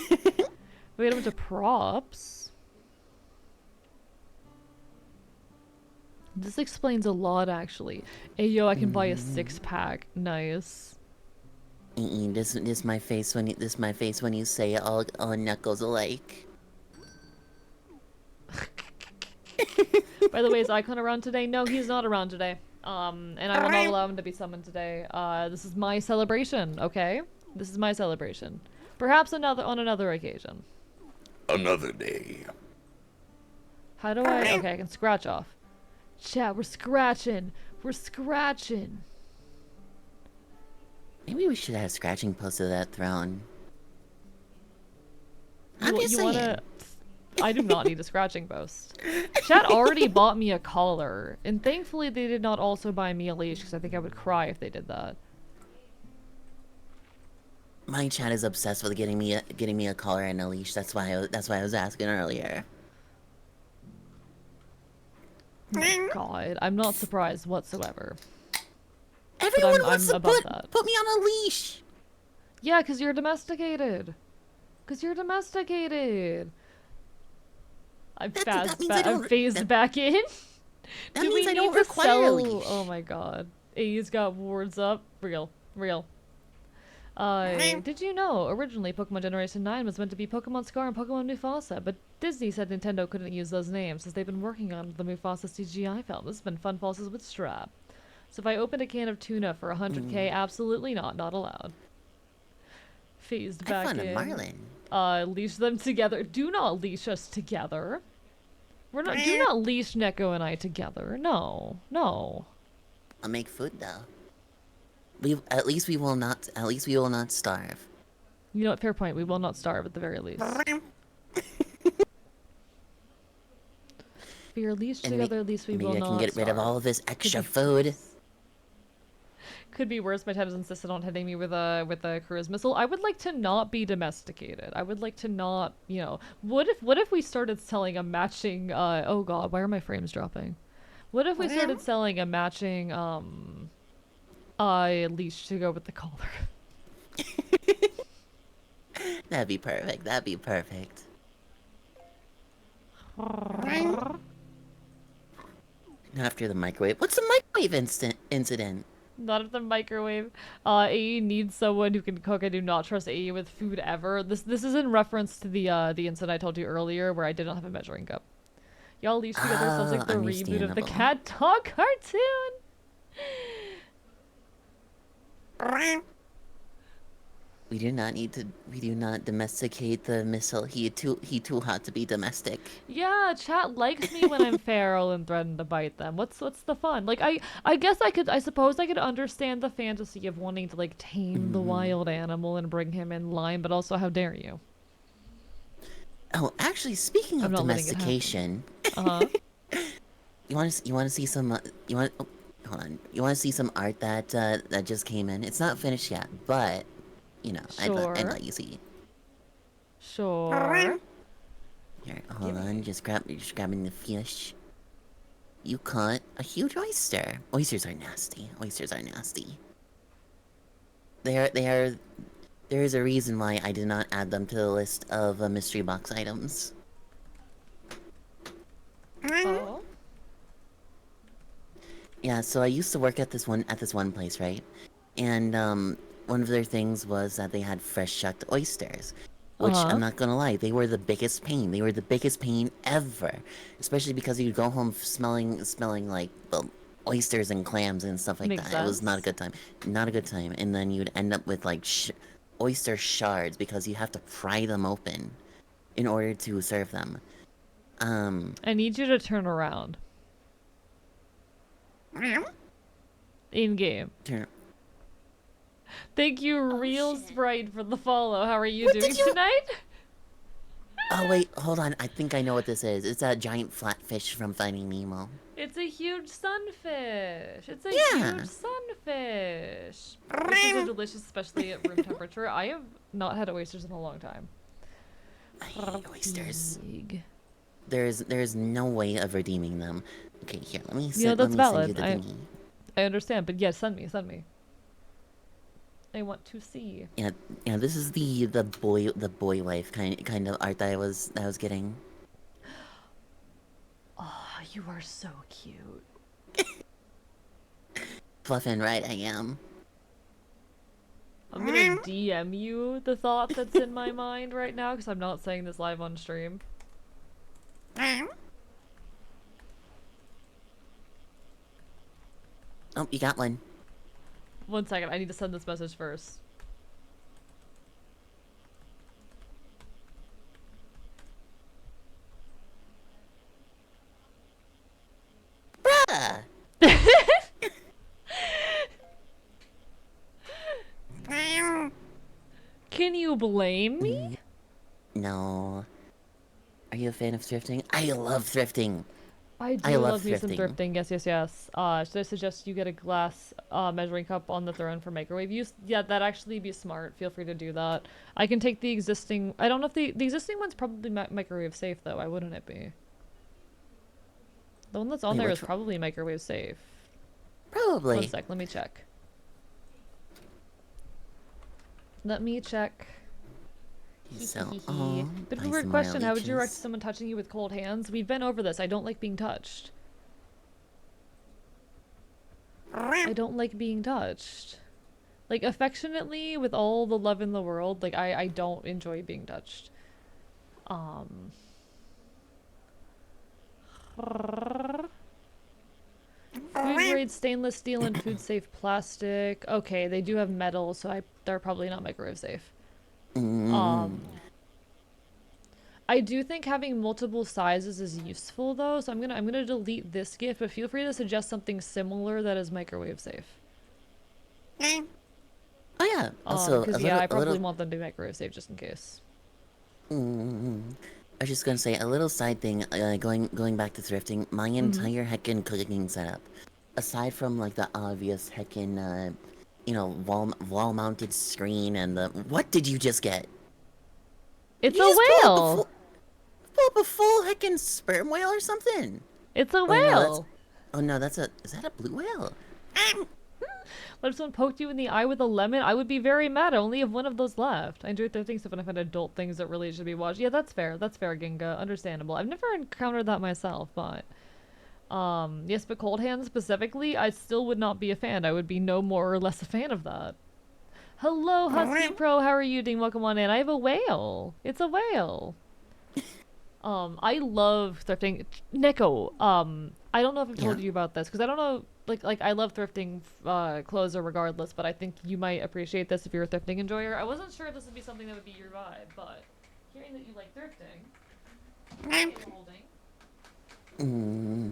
We got a bunch of props. This explains a lot, actually. Ayo, I can buy a 6-pack. Nice. This my face when you say it all knuckles alike. By the way, is Icon around today? No, he's not around today. And I will not allow him to be summoned today. This is my celebration, okay? This is my celebration. Perhaps on another occasion. Another day. How do I... Okay, I can scratch off. Chat, we're scratching. We're scratching. Maybe we should have scratching post to that throne. I'm just You saying. wanna... I do not need a scratching post. Chat already bought me a collar, and thankfully they did not also buy me a leash, because I think I would cry if they did that. My chat is obsessed with getting me a collar and a leash. That's why I was asking earlier. God, I'm not surprised whatsoever. Everyone I'm wants to above that. put me on a leash. Yeah, because you're domesticated. I'm That means I don't- phased back in. That Do means we I need don't to require a sell? leash. Oh my god. A's got wards up. Real. Did you know originally Pokemon Generation 9 was meant to be Pokemon Scar and Pokemon Mufasa, but Disney said Nintendo couldn't use those names since they've been working on the Mufasa CGI film. This has been fun falses with Strap. So if I opened a can of tuna for 100k, absolutely not allowed. Phased back I found in. a Marlin. Leash them together. Do not leash us together. Do not leash Neko and I together. No. I'll make food though. At least we will not starve. You know what? Fair point. We will not starve at the very least. If we are leashed together, at least we will not Maybe I can get rid of starve. all of this extra food. Could be worse. My chat has insisted on hitting me with a cruise missile. I would like to not be domesticated. I would like to not, what if we started selling a matching oh god, why are my frames dropping? What if we started selling a matching leash to go with the collar? That'd be perfect. After the microwave. What's the microwave incident? Not at the microwave. AE needs someone who can cook. I do not trust AE with food ever. This is in reference to the incident I told you earlier where I did not have a measuring cup. Y'all leash together sounds like the reboot of the cat dog cartoon. We do not domesticate the missile. He too hot to be domestic. Yeah, chat likes me when I'm feral and threaten to bite them. What's the fun? Like I guess I suppose I could understand the fantasy of wanting to like tame the wild animal and bring him in line, but also how dare you? Oh, actually, speaking of domestication, you want to see some hold on. You want to see some art that that just came in? It's not finished yet, but Sure. I'd let you see. Sure. Here, hold on. Just grabbing the fish. You caught a huge oyster. Oysters are nasty. There is a reason why I did not add them to the list of mystery box items. Oh. Yeah, so I used to work at this one place, right? And one of their things was that they had fresh shucked oysters. Which, I'm not gonna lie, they were the biggest pain. They were the biggest pain ever. Especially because you'd go home smelling like, well, oysters and clams and stuff like Makes that. sense. It was not a good time. And then you'd end up with, like, oyster shards because you have to pry them open in order to serve them. I need you to turn around. In game. Thank you, Real Sprite, for the follow. How are you doing tonight? Oh wait, hold on. I think I know what this is. It's a giant flatfish from Finding Nemo. It's a huge sunfish. It's a Yeah. huge sunfish. Oysters are delicious, especially at room temperature. I have not had oysters in a long time. I hate oysters. Big. There's no way of redeeming them. Okay, here, let me Yeah, send, that's let me valid. send you the thingy. I understand, but yes, send me. I want to see. Yeah, this is the boy wife kind of art that I was getting. Oh, you are so cute. Fluffin', right? I am. I'm gonna DM you the thought that's in my mind right now, because I'm not saying this live on stream. Oh, you got one. 1 second, I need to send this message first. Can you blame me? No. Are you a fan of thrifting? I love thrifting. I I do love love me some thrifting. thrifting. Yes, yes, yes. Should I suggest you get a glass measuring cup on the throne for microwave use? Yeah, that'd actually be smart. Feel free to do that. I can take the existing. I don't know if the existing one's probably microwave safe though. Why wouldn't it be? The one that's on Wait, there is which one? probably microwave safe. Probably. One sec, let me check. Let me check. So, Bit of buy a weird some question. more How would you react to leeches. someone touching you with cold hands? We've been over this. I don't like being touched. I don't like being touched. Like, affectionately, with all the love in the world, like, I don't enjoy being touched. Food grade stainless steel and food safe plastic. Okay, they do have metal, so they're probably not microwave safe. I do think having multiple sizes is useful though, so I'm gonna delete this gift, but feel free to suggest something similar that is microwave safe. Oh yeah. Also, Because a yeah, little, I a probably little. want them to be microwave safe just in case. I was just gonna say a little side thing. Going back to thrifting, my entire heckin' cooking setup, aside from like the obvious heckin', wall mounted screen and the. What did you just get? It's Did a you just whale! pull up a full heckin' sperm whale or something? It's a Wait, no, that's. whale! Oh no, that's a. Is that a blue whale? What if someone poked you in the eye with a lemon? I would be very mad. I only have one of those left. I enjoy thrifting stuff when I find adult things that really should be watched. Yeah, that's fair. That's fair, Ginga. Understandable. I've never encountered that myself, but... yes, but cold hands specifically, I still would not be a fan. I would be no more or less a fan of that. Hello, Husky Pro. How are you doing? Welcome on in. I have a whale. It's a whale. I love thrifting. Neko, I don't know if I've told you about this, because I don't know, like I love thrifting clothes regardless, but I think you might appreciate this if you're a thrifting enjoyer. I wasn't sure if this would be something that would be your vibe, but hearing that you like thrifting,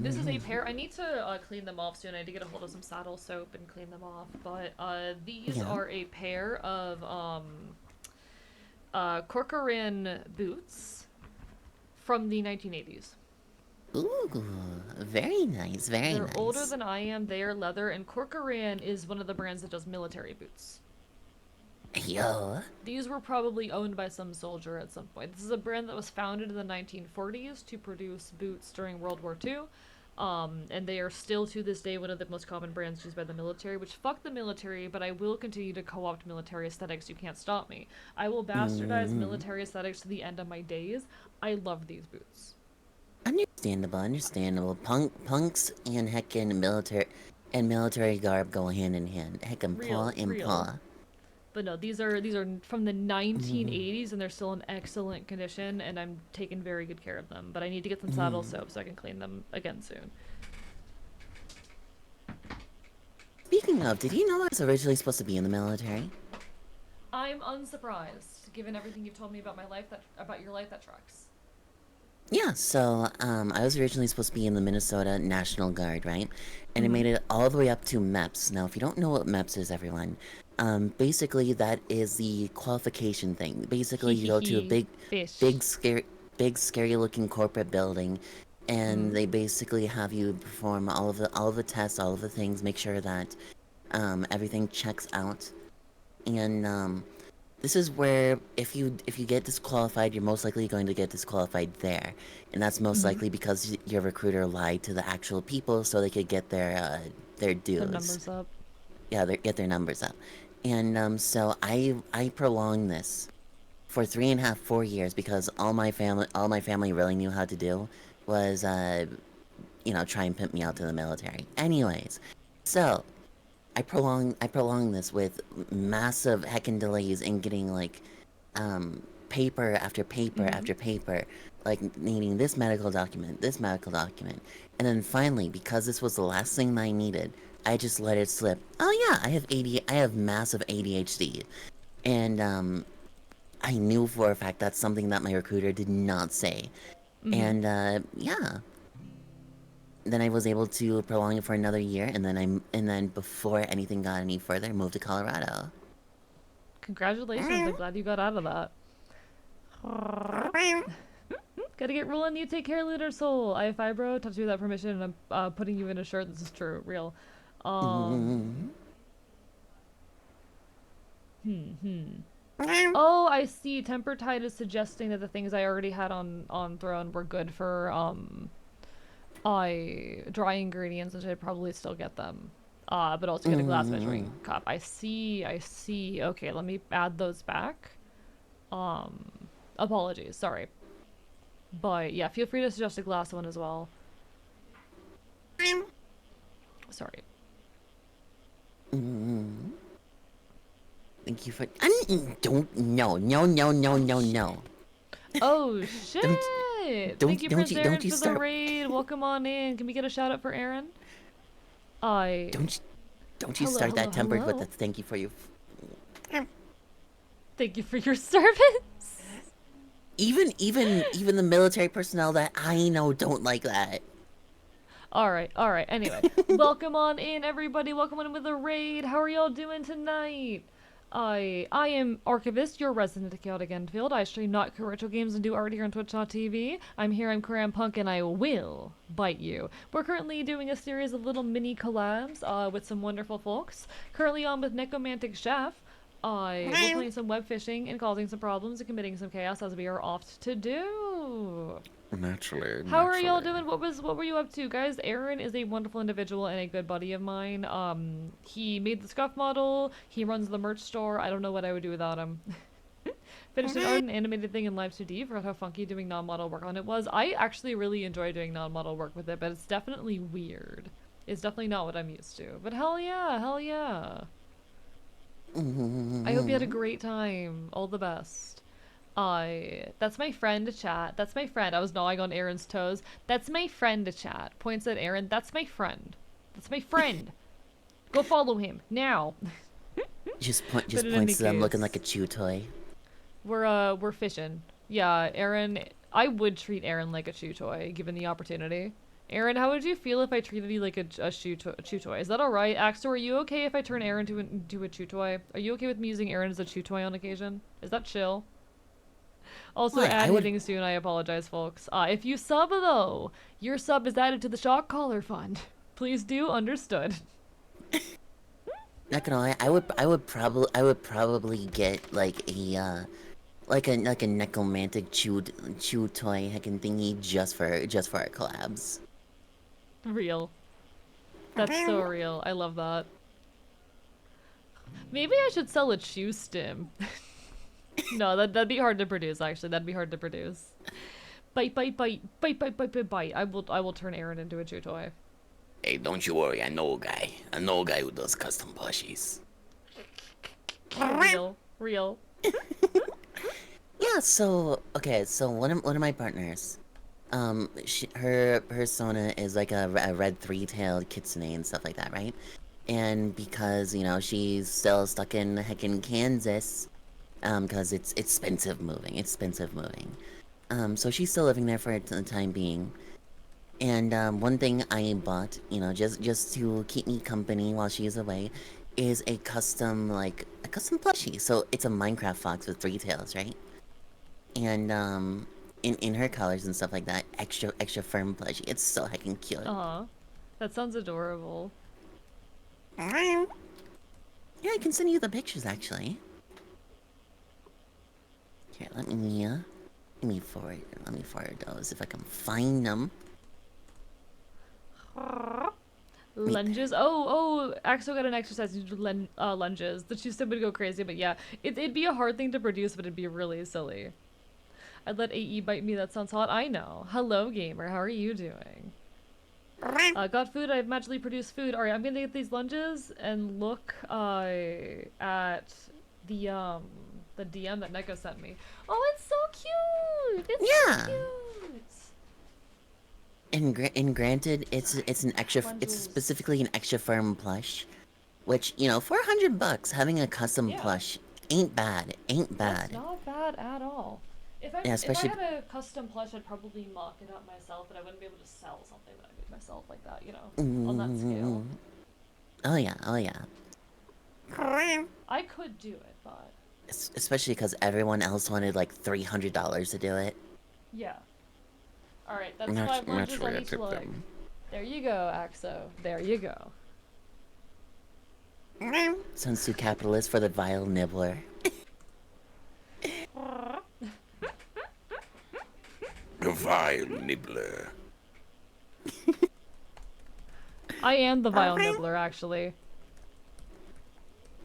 this is a pair. I need to clean them off soon. I need to get a hold of some saddle soap and clean them off, but these are a pair of Corcoran boots from the 1980s. Ooh, very nice, very They're nice. older than I am. They are leather, and Corcoran is one of the brands that does military boots. Yo. These were probably owned by some soldier at some point. This is a brand that was founded in the 1940s to produce boots during World War II. And they are still to this day one of the most common brands used by the military, which fuck the military, but I will continue to co-opt military aesthetics. You can't stop me. I will bastardize military aesthetics to the end of my days. I love these boots. Understandable. Punks and heckin' military garb go hand in hand. Heckin' paw and paw. But no, these are from the 1980s, and they're still in excellent condition, and I'm taking very good care of them. But I need to get some saddle soap so I can clean them again soon. Speaking of, did you know I was originally supposed to be in the military? I'm unsurprised, given everything you've told me about about your life that tracks. Yeah, so, I was originally supposed to be in the Minnesota National Guard, right? And I made it all the way up to MEPS. Now, if you don't know what MEPS is, everyone, basically that is the qualification thing. Basically, you go to a big, scary looking corporate building, and they basically have you perform all of the tests, all of the things, make sure that, everything checks out. And, this is where if you get disqualified, you're most likely going to get disqualified there, and that's most likely because your recruiter lied to the actual people so they could get their dues. Their numbers up. Yeah, get their numbers up, and so I prolonged this for 3.5, 4 years because all my family really knew how to do was try and pimp me out to the military. Anyways, so. I prolonged this with massive heckin' delays in getting like paper after paper after paper, like needing this medical document, and then finally, because this was the last thing that I needed, I just let it slip. Oh yeah, I have massive ADHD, and I knew for a fact that's something that my recruiter did not say, and yeah. Then I was able to prolong it for another year, and then before anything got any further, I moved to Colorado. Congratulations, I'm glad you got out of that. Gotta get rolling, you take care, Looter Soul. I have fibro, touch you without permission, and I'm putting you in a shirt. This is true, real. Oh, I see. Temper Tide is suggesting that the things I already had on Throne were good for dry ingredients, and should probably still get them. But also get a glass measuring cup. I see. Okay, let me add those back. Apologies, sorry. But yeah, feel free to suggest a glass one as well. Sorry. Thank you for. Don't. No. Oh shit! Thank you, Prince Aaron, don't you for the start. raid. Welcome on in. Can we get a shout out for Aaron? Don't you start that tempered with a thank you for you. Thank you for your service. Even the military personnel that I know don't like that. Alright. Anyway, welcome on in, everybody. Welcome on in with the raid. How are y'all doing tonight? I am Archivist, your resident Chaotic Enfield. I stream not retro games and do art here on Twitch.tv. I'm here, I'm Karam Punk, and I will bite you. We're currently doing a series of little mini collabs with some wonderful folks. Currently on with Necromantic Chef. We're playing some web fishing and causing some problems and committing some chaos as we are oft to do. Naturally. How are y'all doing? What were you up to, guys? Aaron is a wonderful individual and a good buddy of mine. He made the scuff model. He runs the merch store. I don't know what I would do without him. Finished an art and animated thing in Live 2D. Forgot how funky doing non-model work on it was. I actually really enjoy doing non-model work with it, but it's definitely weird. It's definitely not what I'm used to. But hell yeah. I hope you had a great time. All the best. That's my friend, chat. That's my friend. I was gnawing on Aaron's toes. That's my friend, chat. Points at Aaron. That's my friend. That's my friend. Go follow him now. Just points to them looking like a chew toy. We're fishing. Yeah, Aaron. I would treat Aaron like a chew toy, given the opportunity. Aaron, how would you feel if I treated you like a chew toy? Is that alright? Axel, are you okay if I turn Aaron into a chew toy? Are you okay with me using Aaron as a chew toy on occasion? Is that chill? Also, ad hitting soon, I apologize, folks. If you sub, though, your sub is added to the shock collar fund. Please do, understood. Not gonna lie, I would probably get like a necromantic chew toy heckin' thingy just for our collabs. Real. That's so real. I love that. Maybe I should sell a chew stim. No, that'd be hard to produce, actually. That'd be hard to produce. Bite. I will turn Aaron into a chew toy. Hey, don't you worry, I know a guy who does custom plushies. Real. Yeah, so one of my partners, her persona is like a red three-tailed kitsune and stuff like that, right? And because, you know, she's still stuck in heckin' Kansas, because it's expensive moving. So she's still living there for the time being. And one thing I bought, you know, just to keep me company while she's away, is a custom plushie. So it's a Minecraft fox with three tails, right? And in her colors and stuff like that, extra firm plushie. It's so heckin' cute. That sounds adorable. Yeah, I can send you the pictures actually. Here, let me forward those if I can find them. Lunges. Oh, Axel got an exercise to do lunges. The two would go crazy, but yeah, it'd be a hard thing to produce, but it'd be really silly. I'd let AE bite me. That sounds hot. I know. Hello, gamer. How are you doing? Got food. I've magically produced food. Alright, I'm gonna get these lunges and look at the DM that Neko sent me. Oh, it's so cute. It's so cute. And granted, it's specifically an extra firm plush, which, you know, for $100 having a custom plush ain't bad. That's not bad at all. If I had a custom plush, I'd probably mock it up myself, but I wouldn't be able to sell something that I made myself like that, you know, on that scale. Oh yeah. I could do it, but Especially because everyone else wanted like $300 to do it. Yeah. Alright, that's 5 lunches on Naturally, I each tip leg. them. There you go, Axo. There you go. Sounds too capitalist for the vile nibbler. The vile nibbler. I am the vile nibbler, actually.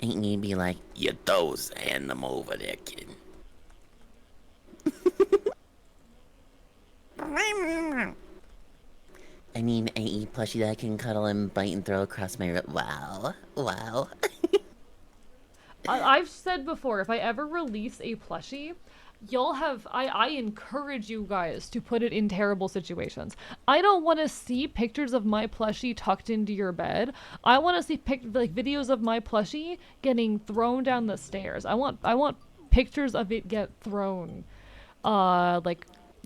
Ain't you be like, you those hand them over there, kid. I mean, AE plushie that can cuddle and bite and throw across my rib. Wow. Wow. I've said before, if I ever release a plushie, you'll have I encourage you guys to put it in terrible situations. I don't want to see pictures of my plushie tucked into your bed. I want to see videos of my plushie getting thrown down the stairs. I want pictures of it get thrown,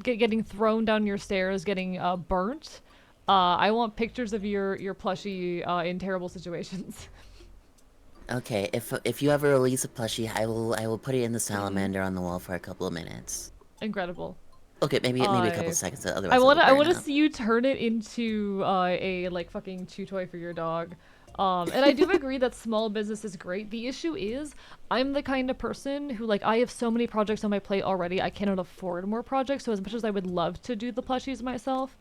getting thrown down your stairs, getting burnt. I want pictures of your plushie in terrible situations. Okay, if you ever release a plushie, I will put it in the salamander on the wall for a couple of minutes. Incredible. Okay, maybe a couple seconds. Otherwise, I wanna see you turn it into a like fucking chew toy for your dog. And I do agree that small business is great. The issue is, I'm the kind of person who, like, I have so many projects on my plate already. I cannot afford more projects. So as much as I would love to do the plushies myself,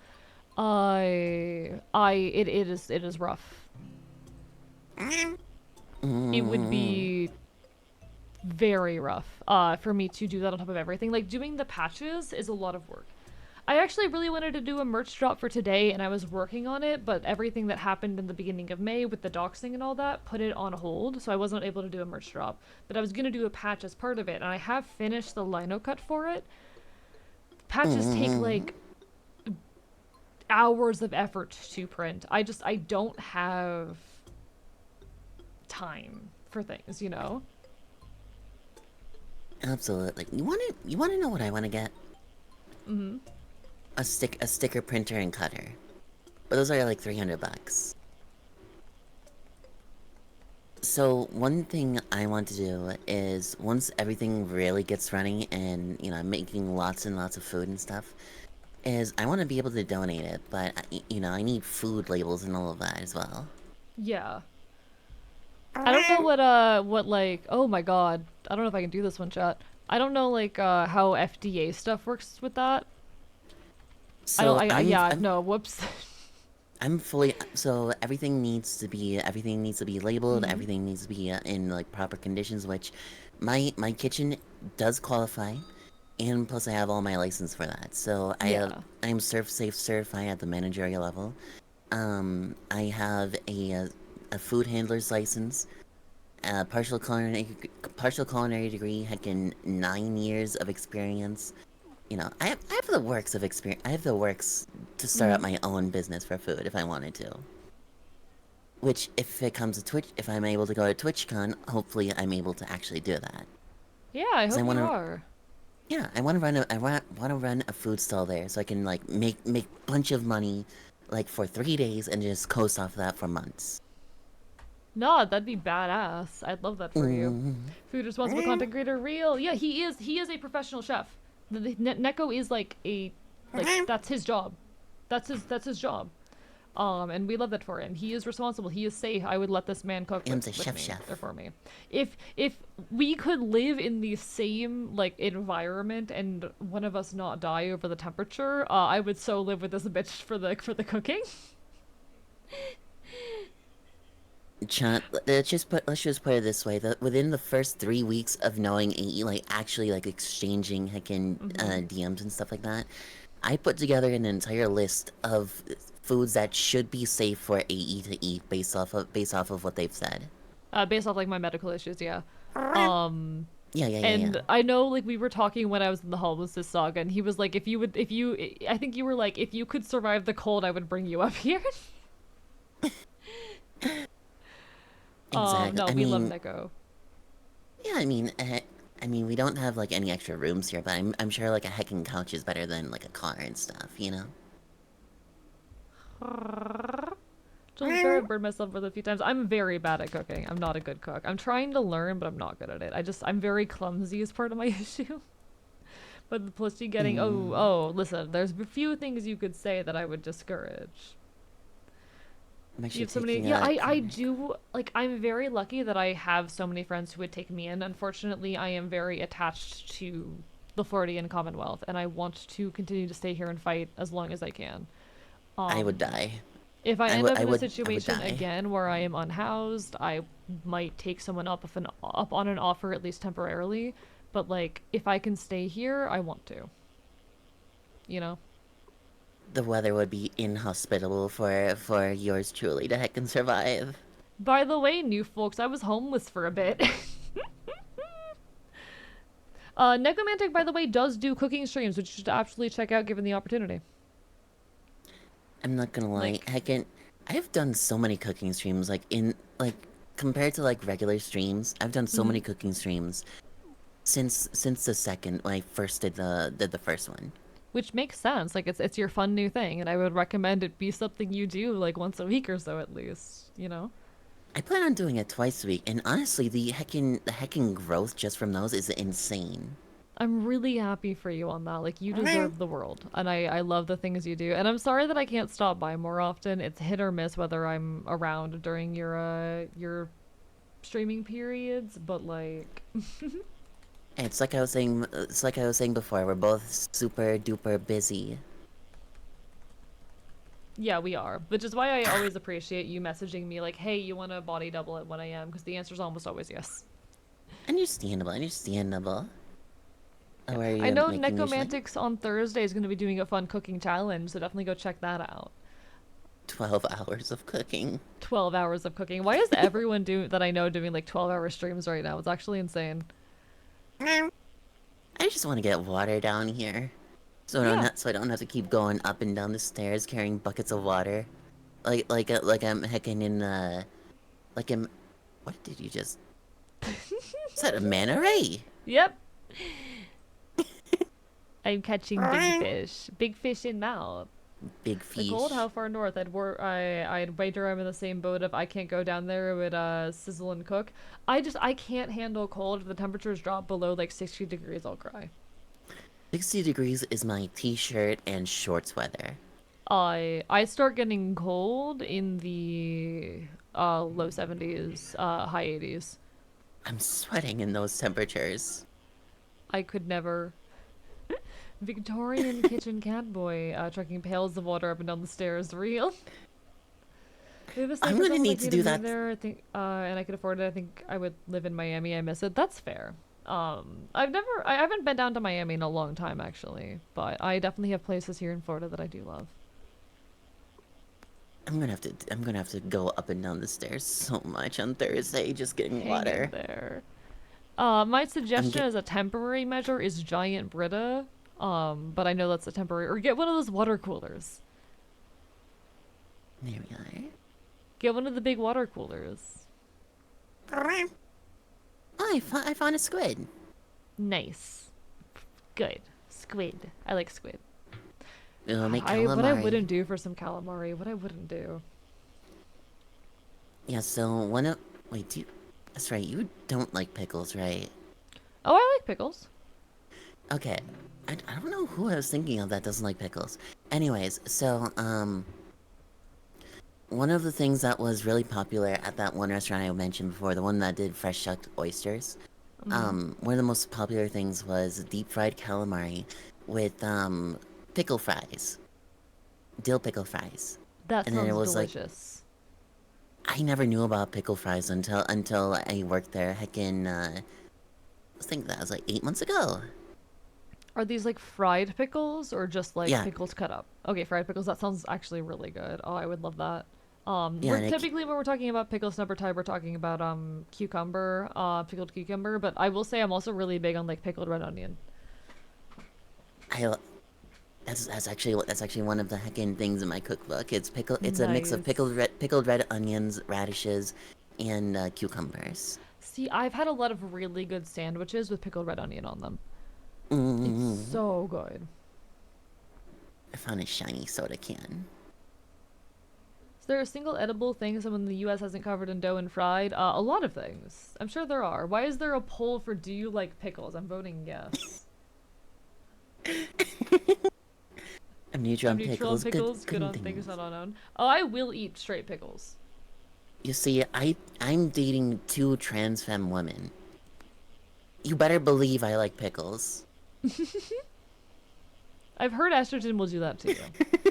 it is rough. It would be very rough for me to do that on top of everything. Like, doing the patches is a lot of work. I actually really wanted to do a merch drop for today, and I was working on it, but everything that happened in the beginning of May with the doxing and all that put it on hold, so I wasn't able to do a merch drop. But I was going to do a patch as part of it, and I have finished the lino cut for it. Patches take, like, hours of effort to print. I don't have time for things, you know? Absolutely. You wanna know what I wanna get? Mm-hmm. A sticker printer and cutter. But those are like $300. So one thing I want to do is, once everything really gets running and, you know, I'm making lots and lots of food and stuff, is I want to be able to donate it, but, you know, I need food labels and all of that as well. Yeah. I don't know what like, oh my god, I don't know if I can do this one, chat. I don't know, like, how FDA stuff works with that. So no, whoops. So everything needs to be labeled, everything needs to be in, like, proper conditions, which my kitchen does qualify, and plus I have all my license for that. So I'm Safe certified at the managerial level. I have a food handler's license, partial culinary degree, heckin' 9 years of experience. You know, I have the works of experience. I have the works to start up my own business for food if I wanted to. Which, if it comes to Twitch, if I'm able to go to TwitchCon, hopefully I'm able to actually do that. Yeah, I hope you are. Yeah, I want to run a food stall there, so I can, like, make bunch of money, like, for 3 days and just coast off that for months. No, that'd be badass. I'd love that for you. Food responsible content creator, real. Yeah, he is a professional chef. Neko is like that's his job. That's his job. And we love that for him. He is responsible. He is safe. I would let this man cook with me or for me. If we could live in the same, like, environment and one of us not die over the temperature, I would so live with this bitch for the cooking. Chat, let's just put it this way: that within the first 3 weeks of knowing AE, like, actually, like, exchanging heckin' DMs and stuff like that, I put together an entire list of foods that should be safe for AE to eat based off of what they've said. Based off, like, my medical issues, yeah. Yeah. I know, like, we were talking when I was in the homelessness saga, and he was like, I think you were like, if you could survive the cold, I would bring you up here. Exactly. No, we love Neko. Yeah, I mean, we don't have, like, any extra rooms here, but I'm sure, like, a heckin' couch is better than, like, a car and stuff, you know? Just fair, I've burned myself with a few times. I'm very bad at cooking. I'm not a good cook. I'm trying to learn, but I'm not good at it. I'm very clumsy as part of my issue. But the plus you getting, listen, there's a few things you could say that I would discourage. I'm actually You have so many, taking yeah, a I do, like, I'm very lucky that I have so many friends who would take me in. Unfortunately, I am very attached to the Floridian Commonwealth, and I want to continue to stay here and fight as long as I can. I would die. If I end up in a situation die. again where I am unhoused, I might take someone up on an offer at least temporarily. But like, if I can stay here, I want to. You know. The weather would be inhospitable for yours truly to heck and survive. By the way, new folks, I was homeless for a bit. Necromantic, by the way, does do cooking streams, which you should absolutely check out given the opportunity. I'm not gonna lie, Like, I've done so many cooking streams, compared to like regular streams, I've done so many cooking streams since the second when I first did the first one. Which makes sense. Like it's your fun new thing, and I would recommend it be something you do like once a week or so at least. You know. I plan on doing it twice a week, and honestly, the heckin' growth just from those is insane. I'm really happy for you on that. Like, you deserve the world. And I love the things you do. And I'm sorry that I can't stop by more often. It's hit or miss whether I'm around during your streaming periods, but like It's like I was saying before, we're both super duper busy. yeah, we are. Which is why I always appreciate you messaging me like, "Hey, you want to body double at 1 a.m.?" because the answer is almost always yes. Understandable. Oh, I know Necromantics on Thursday is going to be doing a fun cooking challenge, so definitely go check that out. 12 hours of cooking. 12 hours of cooking. Why is everyone that I know doing like 12-hour streams right now? It's actually insane. I just want to get water down here, so I don't have to keep going up and down the stairs carrying buckets of water, like I'm hecking in what did you just? Is that a manta ray? Yep. I'm catching big fish in mouth. Big fish. The cold, how far north? I'd wager I'm in the same boat. If I can't go down there, it would sizzle and cook. I can't handle cold. If the temperatures drop below like 60 degrees, I'll cry. 60 degrees is my t-shirt and shorts weather. I start getting cold in the low 70s, high 80s. I'm sweating in those temperatures. I could never. Victorian kitchen cat boy trucking pails of water up and down the stairs. Real. I'm gonna need to do that. There, I think, and I could afford it. I think I would live in Miami. I miss it. That's fair. I haven't been down to Miami in a long time actually, but I definitely have places here in Florida that I do love. I'm gonna have to go up and down the stairs so much on Thursday, just getting water. There. My suggestion as a temporary measure is giant Brita. But I know that's a temporary. Or get one of those water coolers. There we are. Get one of the big water coolers. Oh, I found a squid. Nice. Good. Squid. I like squid. We'll make calamari. What I wouldn't do for some calamari. What I wouldn't do. Yeah, so that's right, you don't like pickles, right? Oh, I like pickles. Okay. I don't know who I was thinking of that doesn't like pickles. Anyways, so, one of the things that was really popular at that one restaurant I mentioned before, the one that did fresh shucked oysters, one of the most popular things was deep fried calamari with, pickle fries. Dill pickle fries. That and sounds then it was delicious. I never knew about pickle fries until I worked there, I think that was like 8 months ago. Are these like fried pickles or just like Yeah. pickles cut up? Okay, fried pickles. That sounds actually really good. Oh, I would love that. Yeah, Typically when we're talking about pickle snubber type, we're talking about cucumber, pickled cucumber. But I will say I'm also really big on like pickled red onion. That's actually one of the heckin' things in my cookbook. It's a mix of pickled red onions, radishes, and cucumbers. See, I've had a lot of really good sandwiches with pickled red onion on them. Mm-hmm. It's so good. I found a shiny soda can. there a single edible thing someone in the US hasn't covered in dough and fried? A lot of things. I'm sure there are. Why is there a poll for do you like pickles? I'm voting yes. I'm neutral on Neutral on pickles. pickles, good on things. things not unknown. Oh, I will eat straight pickles. You see, I'm dating 2 trans femme women. You better believe I like pickles. I've heard estrogen will do that to you.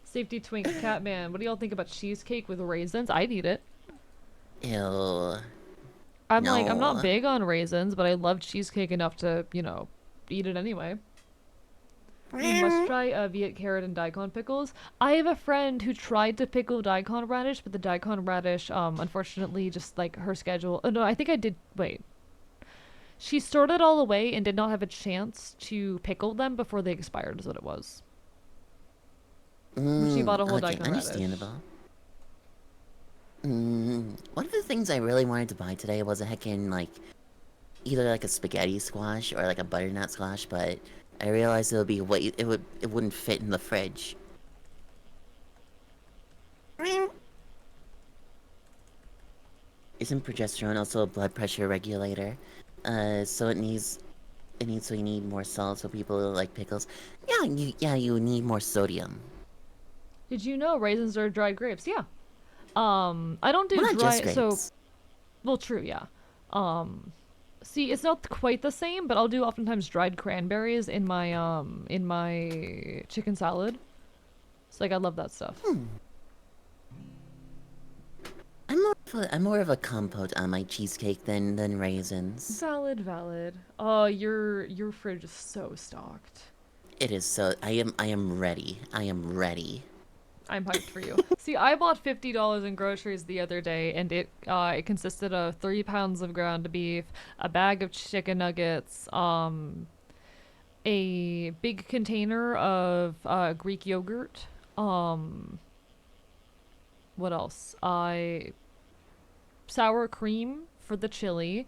Safety twink, Catman. What do y'all think about cheesecake with raisins? I'd eat it. Ew. I'm not No. big on raisins, but I love cheesecake enough to, you know, eat it anyway. You must try Viet carrot and daikon pickles. I have a friend who tried to pickle daikon radish, but the daikon radish, unfortunately, just like her schedule. Oh no, I think I did. Wait. She stored it all away and did not have a chance to pickle them before they expired, is what it was. She bought a whole Okay, daikon radish. understandable. One of the things I really wanted to buy today was a heckin' like either like a spaghetti squash or like a butternut squash, but I realized it wouldn't fit in the fridge. Isn't progesterone also a blood pressure regulator? So we need more salt so people like pickles. Yeah, you need more sodium. Did you know raisins are dried grapes? Yeah. I don't do Well, not dry. just So, grapes. well, true, yeah. See, it's not quite the same, but I'll do oftentimes dried cranberries in my chicken salad. So like I love that stuff. I'm more of a compote on my cheesecake than raisins. Valid. Oh, your fridge is so stocked. It is so I am ready. I am ready. I'm hyped for you. See, I bought $50 in groceries the other day, and it consisted of 3 pounds of ground beef, a bag of chicken nuggets, a big container of Greek yogurt. What else? Sour cream for the chili.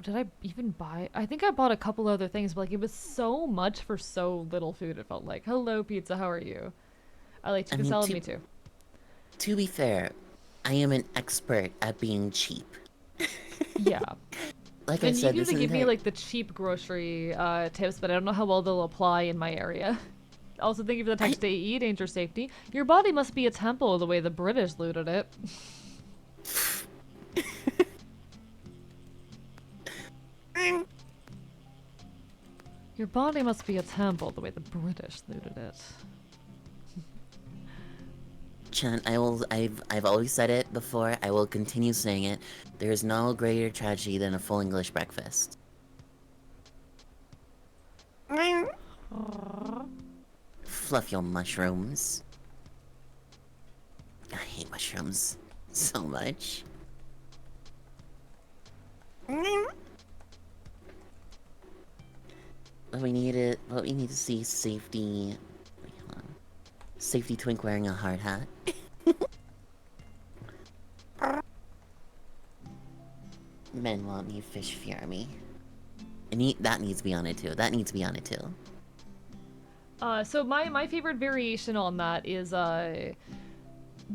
Did I even buy? I think I bought a couple other things, but like it was so much for so little food. It felt like. Hello, pizza. How are you? I like chicken salad. Me too. To be fair, I am an expert at being cheap. Yeah. Like And I said, you this need to give me entire- like the cheap grocery tips, but I don't know how well they'll apply in my area. Also, thank you for the text, AE, danger safety. Your body must be a temple the way the British looted it. Your body must be a temple the way the British looted it. Chan, I've always said it before, I will continue saying it. There is no greater tragedy than a full English breakfast. Fluff your mushrooms. I hate mushrooms so much. But we need to see safety. Wait, hold on. Safety twink wearing a hard hat. Men want me, fish fear me. And that needs to be on it too. That needs to be on it too. So my favorite variation on that is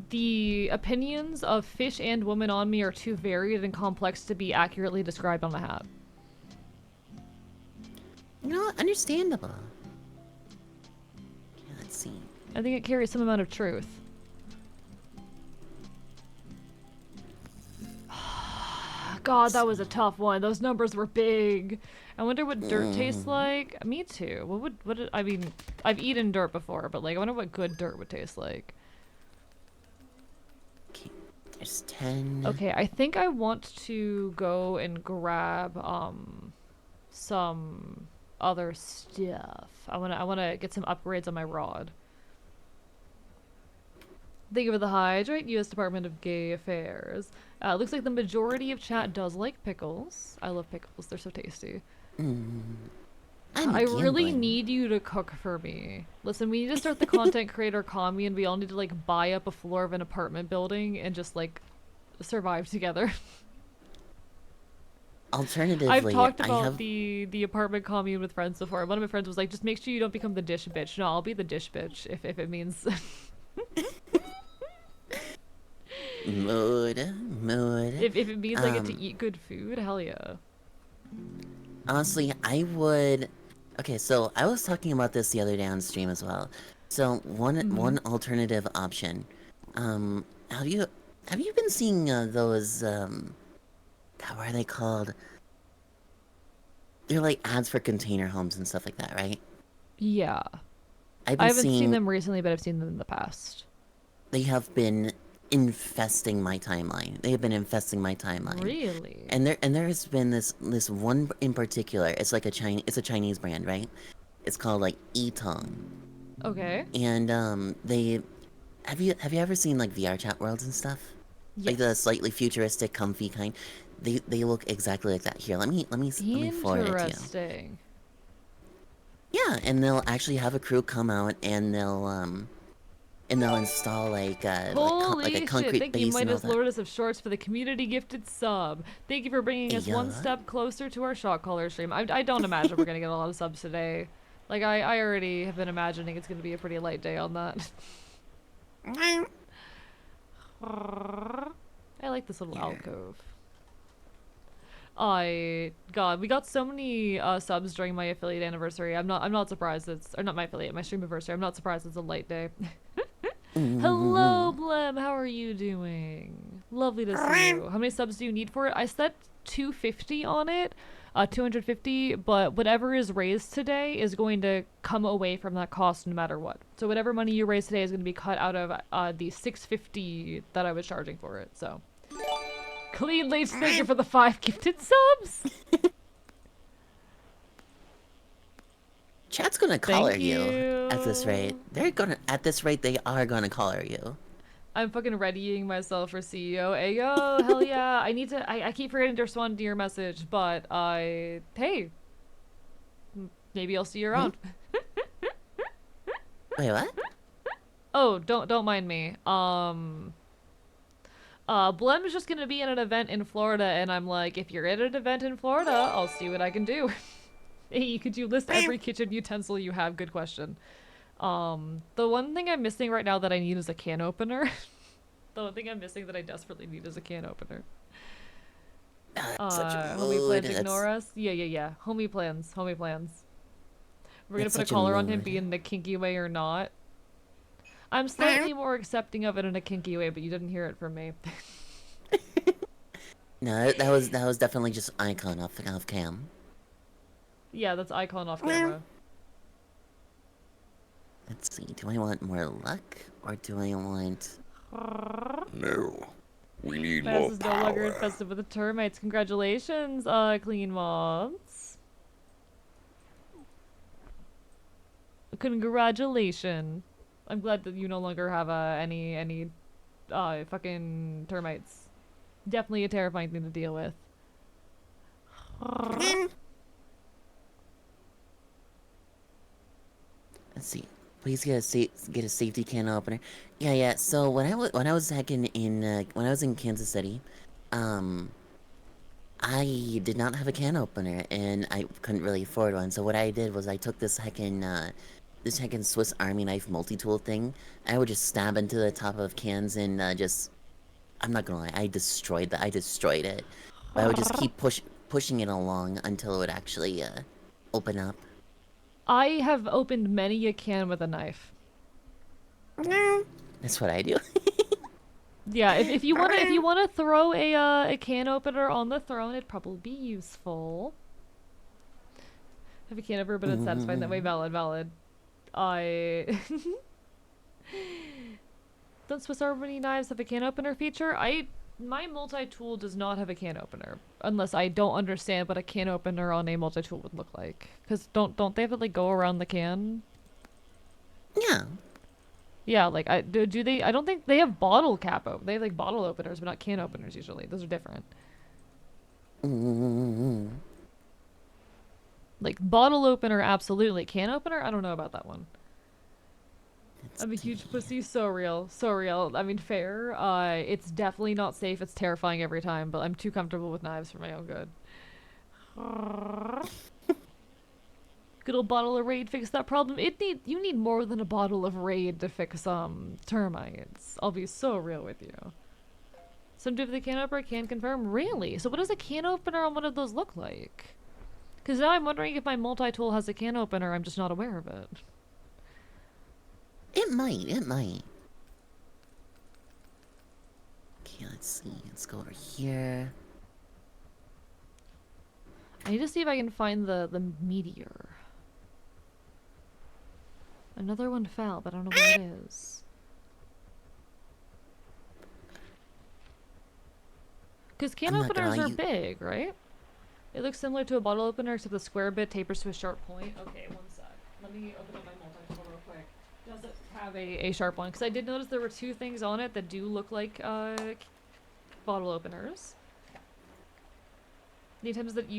the opinions of fish and woman on me are too varied and complex to be accurately described on the hat. You know, understandable. Okay, let's see. I think it carries some amount of truth. God, that was a tough one. Those numbers were big. I wonder what dirt tastes like. Me too. I mean, I've eaten dirt before, but like, I wonder what good dirt would taste like. Okay, there's 10. Okay, I think I want to go and grab some other stuff. I wanna get some upgrades on my rod. Thank you for the hydrate, U.S. Department of Gay Affairs. Looks like the majority of chat does like pickles. I love pickles, they're so tasty. I really need you to cook for me. Listen, we need to start the content creator commune. We all need to like buy up a floor of an apartment building and just like survive together. Alternatively, I've talked I about have. the apartment commune with friends before. One of my friends was like, just make sure you don't become the dish bitch. No, I'll be the dish bitch if it means. Mood. if it means I get to Um, eat good food, hell yeah. Honestly, I would. Okay, so I was talking about this the other day on stream as well. So one alternative option. Have you been seeing those God, what are they called? They're like ads for container homes and stuff like that, right? Yeah. I've I been haven't seen seeing them recently, but I've seen them in the past. they have been infesting my timeline. They have been infesting my timeline. Really? And there has been this one in particular. It's like it's a Chinese brand, right? It's called like Etong. Okay. And they have you ever seen like VR chat worlds and stuff? Like the Yes. slightly futuristic, comfy kind. They look exactly like that. Here, let me forward it to you. Interesting. Yeah, and they'll actually have a crew come out and they'll install like like a Holy shit, concrete thank you, base and all Midas that. Lourdes of Shorts, for the community gifted sub. Thank you for bringing us one Yeah. step closer to our shot caller stream. I don't imagine we're gonna get a lot of subs today. Like, I already have been imagining it's gonna be a pretty light day on that. I like this little alcove. God, we got so many subs during my affiliate anniversary. I'm not surprised it's, or not my affiliate, my stream anniversary. I'm not surprised it's a light day. Hello, Blem. How are you doing? Lovely to see you. How many subs do you need for it? I set 250 on it, 250, but whatever is raised today is going to come away from that cost no matter what. So whatever money you raise today is going to be cut out of the 650 that I was charging for it. So clean late thank you for the 5 gifted subs. Chat's gonna color Thank you you. at this rate. At this rate they are gonna color you. I'm fucking readying myself for CEO. Ayo, hell yeah. I keep forgetting to respond to your message, but hey, maybe I'll see you around. Wait, what? Oh, don't mind me. Blem is just gonna be in an event in Florida, and I'm like, if you're at an event in Florida, I'll see what I can do. Hey, could you list every kitchen utensil you have? Good question. The one thing I'm missing right now that I need is a can opener. The one thing I'm missing that I desperately need is a can opener. Such a Homie mood. plans ignore us? Yeah. Homie plans. We're gonna That's put a such a collar on him, mood. be in a kinky way or not. I'm slightly more accepting of it in a kinky way, but you didn't hear it from me. No, that was definitely just icon off cam. Yeah, that's icon off camera. Let's see. Do I want more luck or do I want? No. We need Faz more is no longer power. infested with the termites. Congratulations, Clean Mods. Congratulations. I'm glad that you no longer have any fucking termites. Definitely a terrifying thing to deal with. Let's see. Please get a safety can opener. Yeah. So when I was hacking in when I was in Kansas City, I did not have a can opener and I couldn't really afford one. So what I did was I took this heckin' Swiss Army knife multi-tool thing. I would just stab into the top of cans and just. I'm not gonna lie, I destroyed it. But I would just keep pushing it along until it would actually open up. I have opened many a can with a knife. That's what I do. Yeah, if you wanna throw a can opener on the throne, it'd probably be useful. Have a can opener, but it's satisfying that way. Valid. Don't Swiss Army knives have a can opener feature? My multi-tool does not have a can opener, unless I don't understand what a can opener on a multi-tool would look like. Cause don't they have to like go around the can? Yeah. Yeah, like do they? I don't think they have bottle cap They have like bottle openers, but not can openers usually. Those are different. Like bottle opener, absolutely. Can opener, I don't know about that one. I'm a huge pussy. So real. I mean, fair. It's definitely not safe. It's terrifying every time, but I'm too comfortable with knives for my own good. Good old bottle of Raid fix that problem. You need more than a bottle of Raid to fix termites. I'll be so real with you. Some do the can opener can confirm. Really? So what does a can opener on one of those look like? Because now I'm wondering if my multi-tool has a can opener. I'm just not aware of it. It might. It might. Okay, let's see. Let's go over here. I need to see if I can find the meteor. Another one fell, but I don't know where it is. Because can openers are big, right? It looks similar to a bottle opener, except the square bit tapers to a sharp point. Okay, one sec. Let me open up my multi-tool real quick. Does it have a sharp one? Because I did notice there were two things on it that do look like bottle openers. The attempts that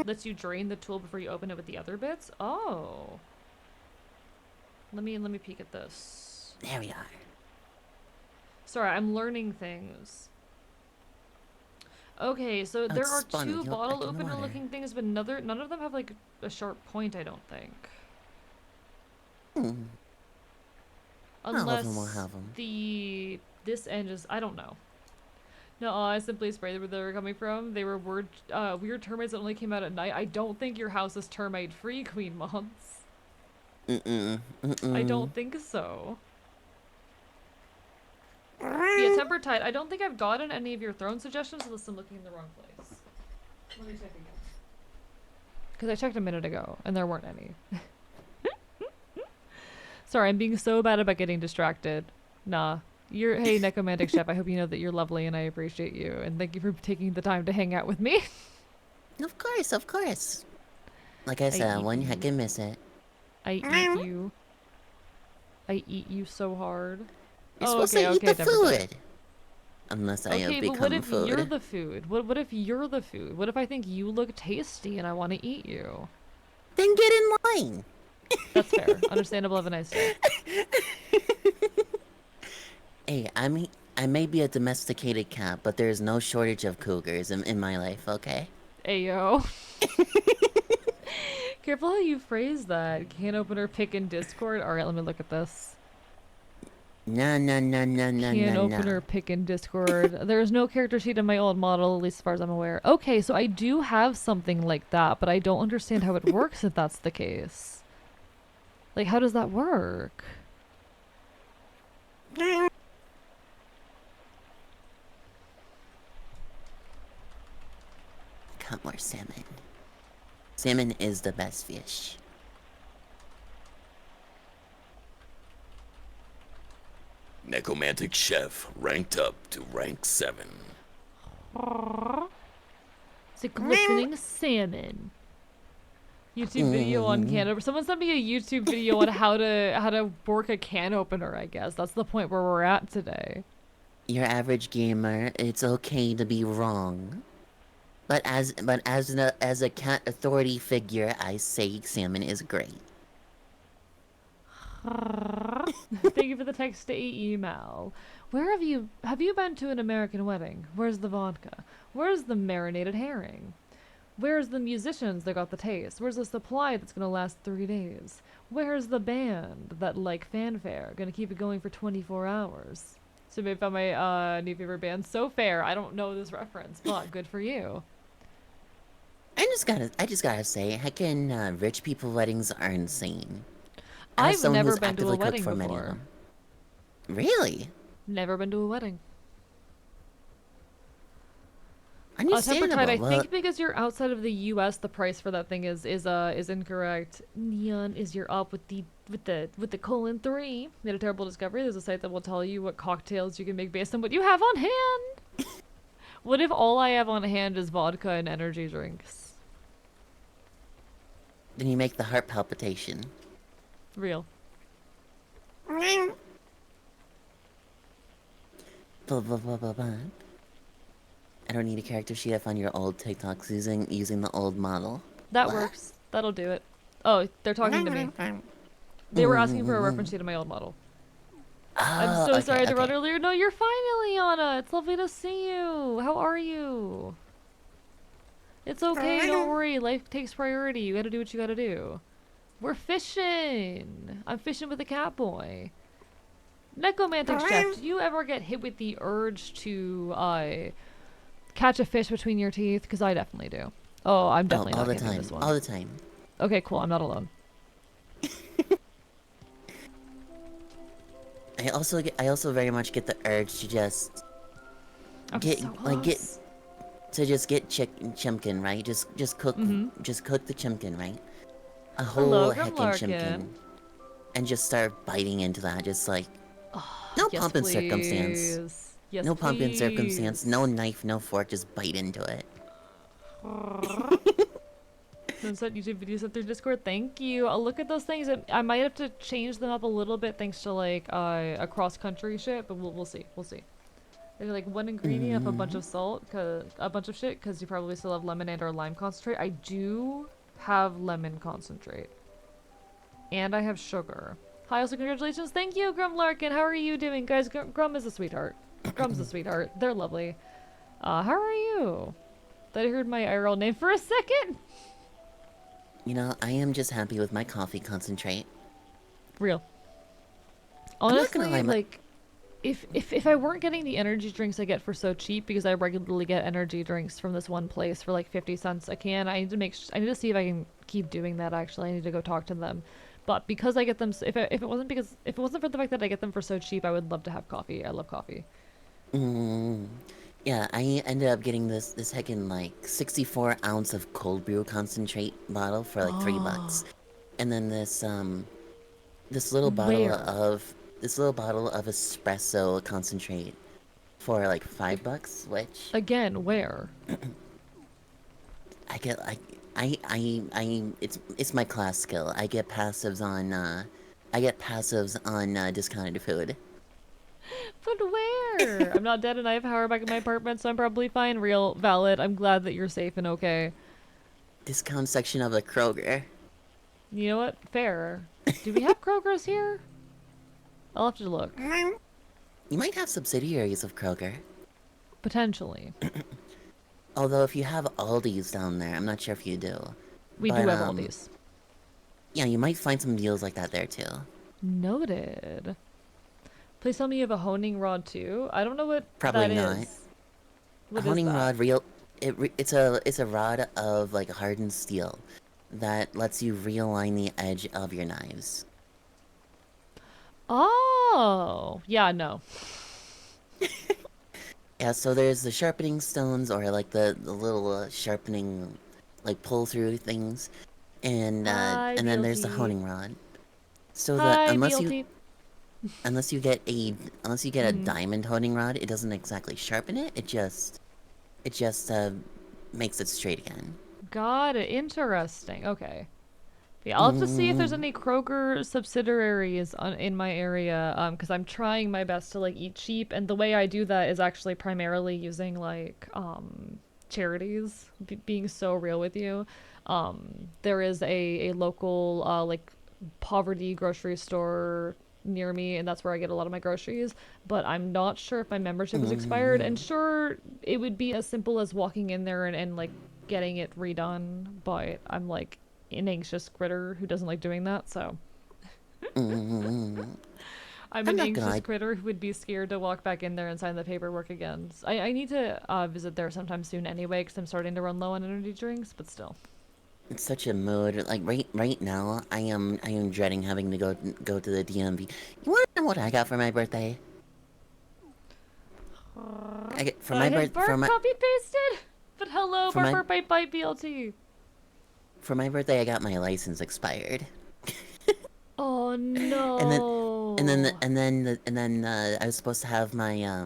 lets you drain the tool before you open it with the other bits. Oh. Let me peek at this. There we are. Sorry, I'm learning things. Okay, so there are two bottle opener looking things, but none of them have like a sharp point, I don't think. Unless will have them. this end is, I don't know. No, I simply sprayed where they were coming from. They were weird termites that only came out at night. I don't think your house is termite free, Queen Mods. I don't think so. Yeah, temper tide. I don't think I've gotten any of your throne suggestions unless I'm looking in the wrong place. Let me check again. Because I checked a minute ago and there weren't any. Sorry, I'm being so bad about getting distracted. Nah. Hey, Necromantic Chef, I hope you know that you're lovely and I appreciate you. And thank you for taking the time to hang out with me. Of course, of course. Like I said, one heck can miss it. I eat you. I eat you so hard. You're supposed to eat the food. Unless I have become food. Okay, but what if you're the food? What if you're the food? What if I think you look tasty and I want to eat you? Then get in line. That's fair. Understandable. Have a nice day. Hey, I may be a domesticated cat, but there's no shortage of cougars in my life, okay? Ayo. Careful how you phrase that. Can opener pick in Discord. Alright, let me look at this. No. Can opener pick in Discord. There's no character sheet in my old model, at least as far as I'm aware. Okay, so I do have something like that, but I don't understand how it works if that's the case. Like, how does that work? Got more salmon. Salmon is the best fish. Necromantic Chef ranked up to rank 7. It's a glistening salmon. YouTube video on can opener. Someone sent me a YouTube video on how to work a can opener, I guess. That's the point where we're at today. Your average gamer, it's okay to be wrong. But as a cat authority figure, I say salmon is great. Thank you for the text to email. Where have you been to an American wedding? Where's the vodka? Where's the marinated herring? Where's the musicians that got the taste? Where's the supply that's gonna last 3 days? Where's the band that like fanfare gonna keep it going for 24 hours? So maybe found my new favorite band, So Fair. I don't know this reference, but good for you. I just gotta say, heckin' rich people weddings are insane. I've never been to a wedding before. Really? Never been to a wedding. Understandable. I think because you're outside of the U.S., the price for that thing is incorrect. Neon is your up with the 3. Made a terrible discovery. There's a site that will tell you what cocktails you can make based on what you have on hand. What if all I have on hand is vodka and energy drinks? Then you make the heart palpitation. Real. Blah, blah, blah, blah, blah. I don't need a character sheet. I found your old TikToks using the old model. That works. That'll do it. Oh, they're talking to me. They were asking for a reference sheet of my old model. Oh, I'm so sorry to run earlier. No, you're fine, Ileana. It's lovely to see you. How are you? It's okay, don't worry. Life takes priority. You gotta do what you gotta do. We're fishing. I'm fishing with a catboy. Necromantic Chef, do you ever get hit with the urge to catch a fish between your teeth? Because I definitely do. Oh, I'm definitely all not the gonna do time. this one. All the time. Okay, cool. I'm not alone. I also very much get the urge to just I'm get so like get close. to just get chimkin, right? Just cook the chimkin, right? A Hello, whole heckin' chimkin, Grimlarkin. and just start biting into that, just like no Yes, pomp and circumstance. please. Yes, No pomp and circumstance, please. no knife, no fork, just bite into it. Sent YouTube videos up through Discord. Thank you. I'll look at those things. I might have to change them up a little bit thanks to like a cross country shit, but we'll see. We'll see. There's like one ingredient of a bunch of salt, a bunch of shit, because you probably still have lemon and or lime concentrate. I do have lemon concentrate, and I have sugar. Hi, also congratulations. Thank you, Grum Larkin. How are you doing, guys? Grum is a sweetheart. Grum's a sweetheart. They're lovely. How are you? Thought I heard my IRL name for a second. You know, I am just happy with my coffee concentrate. Real. I'm not Honestly, gonna lie, like, if I weren't getting the energy drinks I get for so cheap, because I regularly get energy drinks from this one place for like 50 cents a can, I need to I need to see if I can keep doing that. Actually, I need to go talk to them. But because I get them, if it wasn't for the fact that I get them for so cheap, I would love to have coffee. I love coffee. Yeah, I ended up getting this heckin' like 64 ounce of cold brew concentrate bottle for like $3, and then this little bottle Where? of espresso concentrate for like $5, which Again, where? I get like it's my class skill. I get passives on discounted food. But where? I'm not dead and I have power back in my apartment, so I'm probably fine. Real valid. I'm glad that you're safe and okay. Discount section of the Kroger. You know what? Fair. Do we have Kroger's here? I'll have to look. You might have subsidiaries of Kroger. Potentially. Although if you have Aldi's down there, I'm not sure if you do. We do have all these. Yeah, you might find some deals like that there too. Noted. Please tell me you have a honing rod too. I don't know what Probably that not. is. A What is honing that? rod, it's a rod of like hardened steel that lets you realign the edge of your knives. Oh, yeah, no. Yeah, so there's the sharpening stones, or like the little sharpening, like pull through things, and Hi, then there's the BLT. honing rod. So that Hi, unless BLT. you get a diamond honing rod, it doesn't exactly sharpen it. It just makes it straight again. Got it. Interesting. Okay. Yeah, I'll have to see if there's any Kroger subsidiaries in my area, because I'm trying my best to like eat cheap, and the way I do that is actually primarily using like charities. Being so real with you, there is a local like poverty grocery store near me, and that's where I get a lot of my groceries. But I'm not sure if my membership is expired, and sure, it would be as simple as walking in there and like getting it redone, but I'm like an anxious critter who doesn't like doing that, so I'm an anxious critter who would be scared to walk back in there and sign the paperwork again. So I need to visit there sometime soon anyway, because I'm starting to run low on energy drinks, but still. It's such a mood. Like right now, I am dreading having to go to the DMV. You wanna know what I got for my birthday? I get for my birthday copy pasted. But hello, for my- Barber by BLT. For my birthday, I got my license expired. Oh no. And then I was supposed to have my I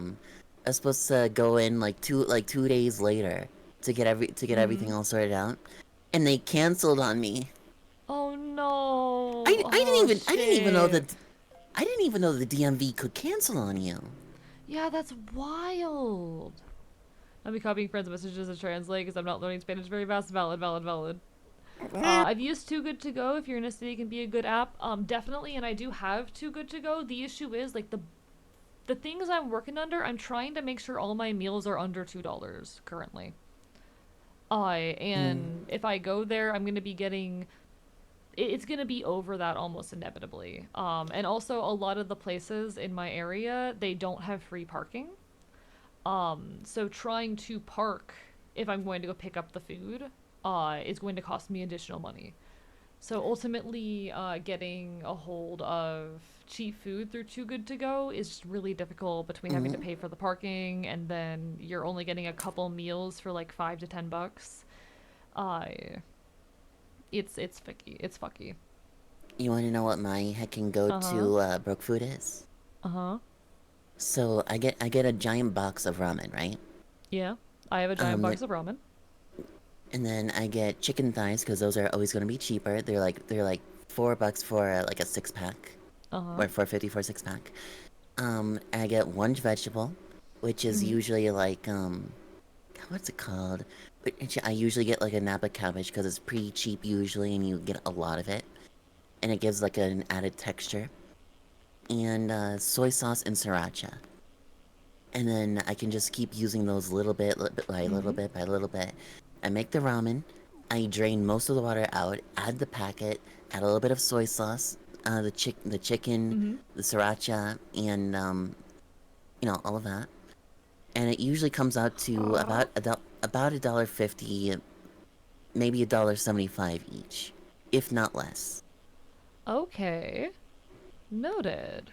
was supposed to go in like 2 days later to get everything all sorted out, and they canceled on me. Oh no. I didn't even know shit. that I didn't even know the DMV could cancel on you. Yeah, that's wild. I'll be copying friends' messages to translate because I'm not learning Spanish very fast. Valid. I've used Too Good To Go. If you're in a city, it can be a good app. Definitely, and I do have Too Good To Go. The issue is, like, the things I'm working under, I'm trying to make sure all my meals are under $2 currently. And if I go there, I'm gonna be getting it's gonna be over that almost inevitably. And also a lot of the places in my area, they don't have free parking. So trying to park if I'm going to go pick up the food, is going to cost me additional money. So ultimately, getting a hold of cheap food through Too Good To Go is just really difficult between having to pay for the parking and then you're only getting a couple meals for like $5 to $10. Uh, it's fucky. It's fucky. You want to know what my heckin' go-to broke food is? Uh-huh. So I get a giant box of ramen, right? Yeah. I have a giant box of ramen. And then I get chicken thighs because those are always going to be cheaper. They're like $4 for like a 6-pack, or $4.50 for a 6-pack. I get one vegetable, which is usually like what's it called? I usually get like a Napa cabbage because it's pretty cheap usually, and you get a lot of it, and it gives like an added texture. And soy sauce and sriracha. And then I can just keep using those little bit by little bit by little bit. I make the ramen. I drain most of the water out. Add the packet. Add a little bit of soy sauce. The chicken, the sriracha, and all of that. And it usually comes out to about $1.50, maybe $1.75 each, if not less. Okay. Noted.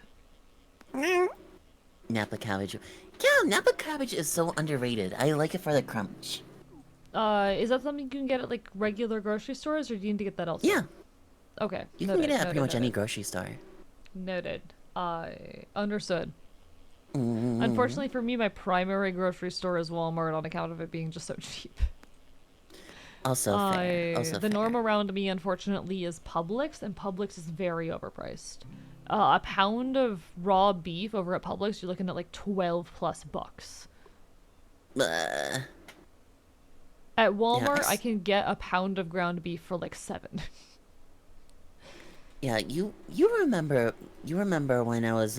Napa cabbage. Yeah, Napa cabbage is so underrated. I like it for the crunch. Is that something you can get at like regular grocery stores, or do you need to get that elsewhere? Yeah. Okay. You can get it at pretty much any grocery store. Noted. Understood. Unfortunately for me, my primary grocery store is Walmart on account of it being just so cheap. Also fair. The norm around me, unfortunately, is Publix, and Publix is very overpriced. A pound of raw beef over at Publix, you're looking at like 12 plus bucks. At Walmart, I can get a pound of ground beef for like 7. Yeah, you remember when I was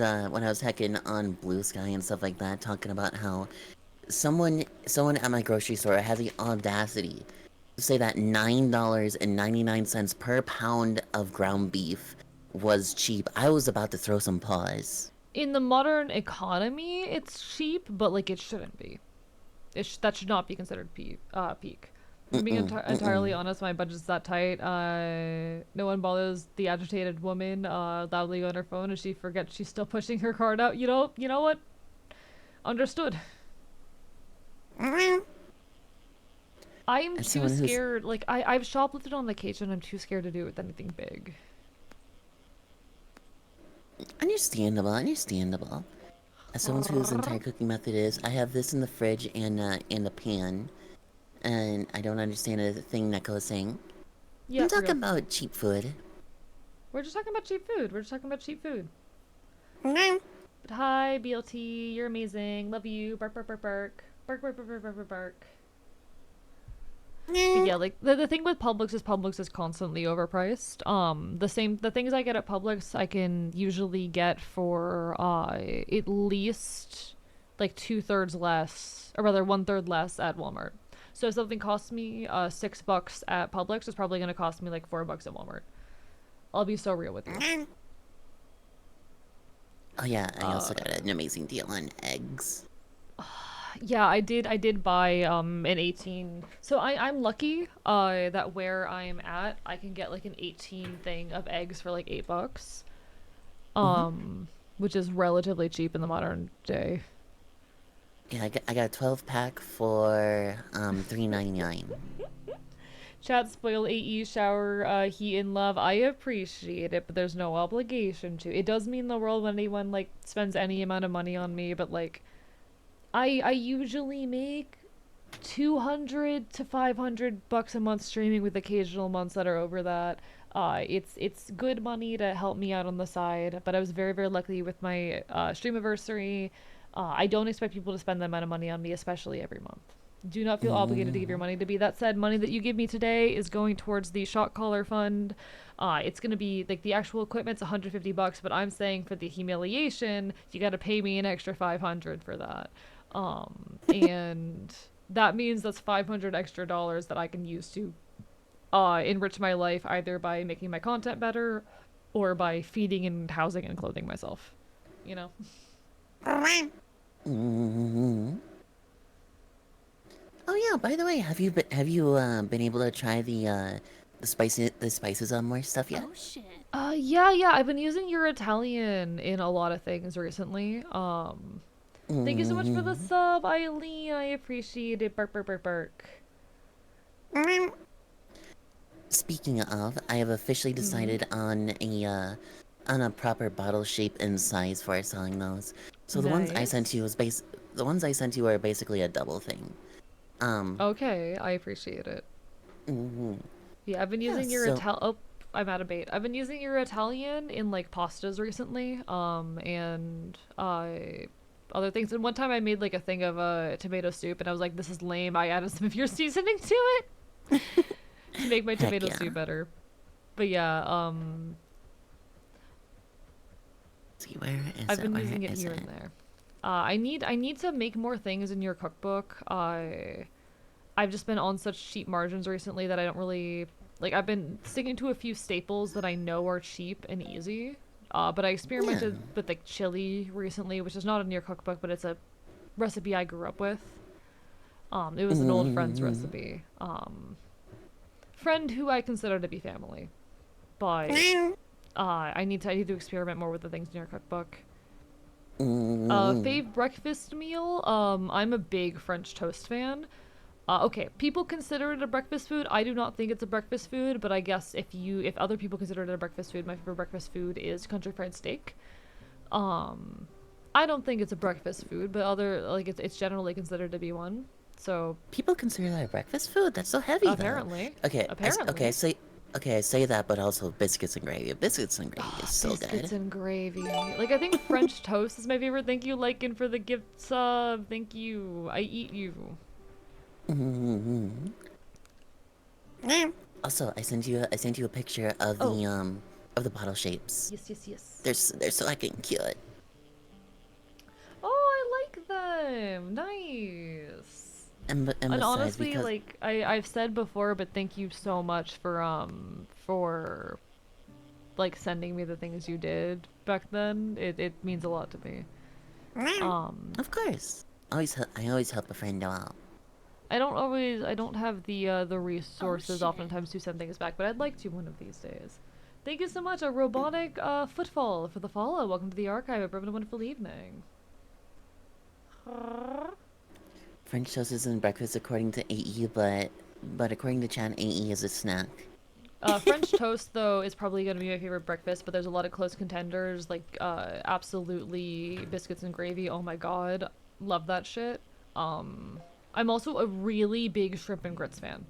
hecking on Blue Sky and stuff like that, talking about how someone at my grocery store had the audacity to say that $9.99 per pound of ground beef was cheap. I was about to throw some paws. In the modern economy, it's cheap, but like it shouldn't be. That should not be considered peak. I'm being entirely honest, my budget's that tight. No one bothers the agitated woman loudly on her phone as she forgets she's still pushing her card out. You know what? Understood. I'm too scared. Like, I've shoplifted on vacation. I'm too scared to do it with anything big. Understandable. As someone whose entire cooking method is, I have this in the fridge and in the pan. And I don't understand a thing Neko's saying. Yeah, I'm talking about cheap food. We're just talking about cheap food. But hi, BLT. You're amazing. Love you. Bark, bark, bark, bark. Bark, bark, bark, bark, bark, bark, bark. But yeah, like, the thing with Publix is constantly overpriced. The things I get at Publix, I can usually get for, at least, like, 2/3 less, or rather 1/3 less at Walmart. So if something costs me $6 at Publix, it's probably going to cost me like $4 at Walmart. I'll be so real with you. Oh yeah, I also got an amazing deal on eggs. Yeah, I did buy an 18. So I'm lucky that where I'm at, I can get like an 18 thing of eggs for like $8. Which is relatively cheap in the modern day. Yeah, I got a 12-pack for $3.99. Chat spoil AE shower heat and love. I appreciate it, but there's no obligation to. It does mean the world when anyone like spends any amount of money on me, but like I usually make $200 to $500 a month streaming, with occasional months that are over that. It's good money to help me out on the side, but I was very, very lucky with my streamiversary. I don't expect people to spend that amount of money on me, especially every month. Do not feel obligated to give your money to me. That said, money that you give me today is going towards the shot caller fund. It's going to be, like, the actual equipment's $150, but I'm saying for the humiliation, you got to pay me an extra $500 for that. And that means that's $500 extra that I can use to enrich my life, either by making my content better or by feeding and housing and clothing myself. You know? Mm-hmm. Oh yeah, by the way, have you been able to try the spices on more stuff yet? Oh shit. Yeah, I've been using your Italian in a lot of things recently. Thank you so much for the sub, Eileen. I appreciate it. Bark, bark, bark, bark. Speaking of, I have officially decided on a proper bottle shape and size for selling those. So the ones I sent you are basically a double thing. Okay, I appreciate it. Mm-hmm. Yeah, I've been Yeah, using your so- Oh, I'm out of bait. I've been using your Italian in like pastas recently. And other things. And one time I made like a thing of tomato soup, and I was like, "This is lame." I added some of your seasoning to it to make my Heck tomato yeah. soup better. But yeah, See, where is I've it? been Where using it is here it? and there. I need to make more things in your cookbook. I've just been on such cheap margins recently that I don't really like. I've been sticking to a few staples that I know are cheap and easy. But I experimented with like chili recently, which is not in your cookbook, but it's a recipe I grew up with. It was an old friend's recipe. Friend who I consider to be family, but I need to experiment more with the things in your cookbook. Fave breakfast meal. I'm a big French toast fan. Okay, people consider it a breakfast food. I do not think it's a breakfast food, but I guess if other people consider it a breakfast food, my favorite breakfast food is country fried steak. I don't think it's a breakfast food, but it's generally considered to be one. So People consider that a breakfast food? That's so heavy, apparently, though. apparently. I say that, but also biscuits and gravy. Biscuits and gravy is so Biscuits good. and gravy. Like, I think French toast is my favorite. Thank you, Lycan, for the gift sub. Thank you. I eat you. Also, I sent you a picture of the bottle shapes. Yes. They're so fucking cute. Oh, I like them. Nice. And besides, honestly, because like I've said before, but thank you so much for like sending me the things you did back then. It means a lot to me. of course, I always help a friend out. I don't have the resources oftentimes to send things back, but I'd like to one of these days. Thank you so much, a robotic footfall for the follow. Welcome to the archive. Have a wonderful evening. French toast isn't breakfast according to AE, but according to Chan, AE is a snack. French toast, though, is probably going to be my favorite breakfast, but there's a lot of close contenders, like, absolutely biscuits and gravy. Oh my god. Love that shit. I'm also a really big shrimp and grits fan.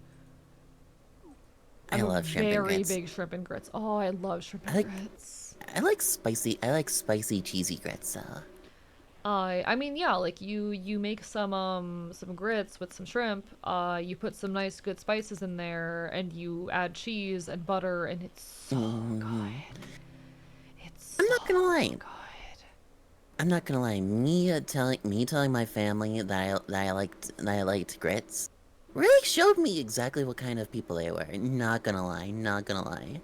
I love shrimp and very grits. big shrimp and grits. Oh, I love shrimp and grits. I like spicy cheesy grits. I mean, yeah, like you make some grits with some shrimp. You put some nice good spices in there, and you add cheese and butter, and it's so good. It's I'm not gonna lie. good. I'm not gonna lie. Me telling my family that I liked grits really showed me exactly what kind of people they were. Not gonna lie.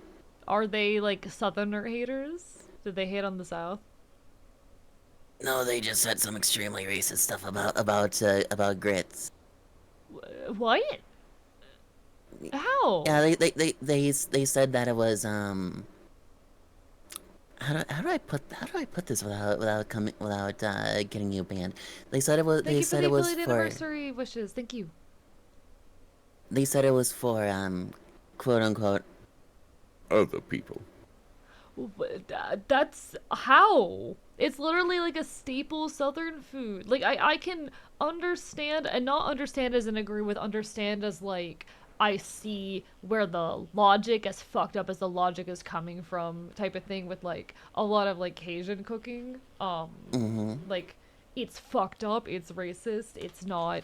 Are they like Southerner haters? Did they hate on the South? No, they just said some extremely racist stuff about grits. What? How? Yeah, they said that it was how do I put this without getting you banned? They said it was Thank you for the affiliate anniversary wishes. Thank you. They said it was for quote unquote Other people. That's how. It's literally like a staple Southern food. Like I can understand and not understand as in agree with understand as like I see where the logic, as fucked up as the logic is coming from, type of thing with like a lot of like Cajun cooking. Like it's fucked up, it's racist, it's not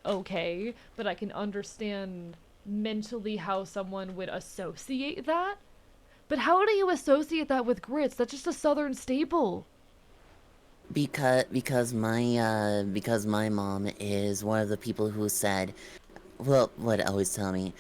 okay, but I can understand mentally how someone would associate that. But how do you associate that with grits? That's just a Southern staple. Because my mom is one of the people who said, well, what always tell me,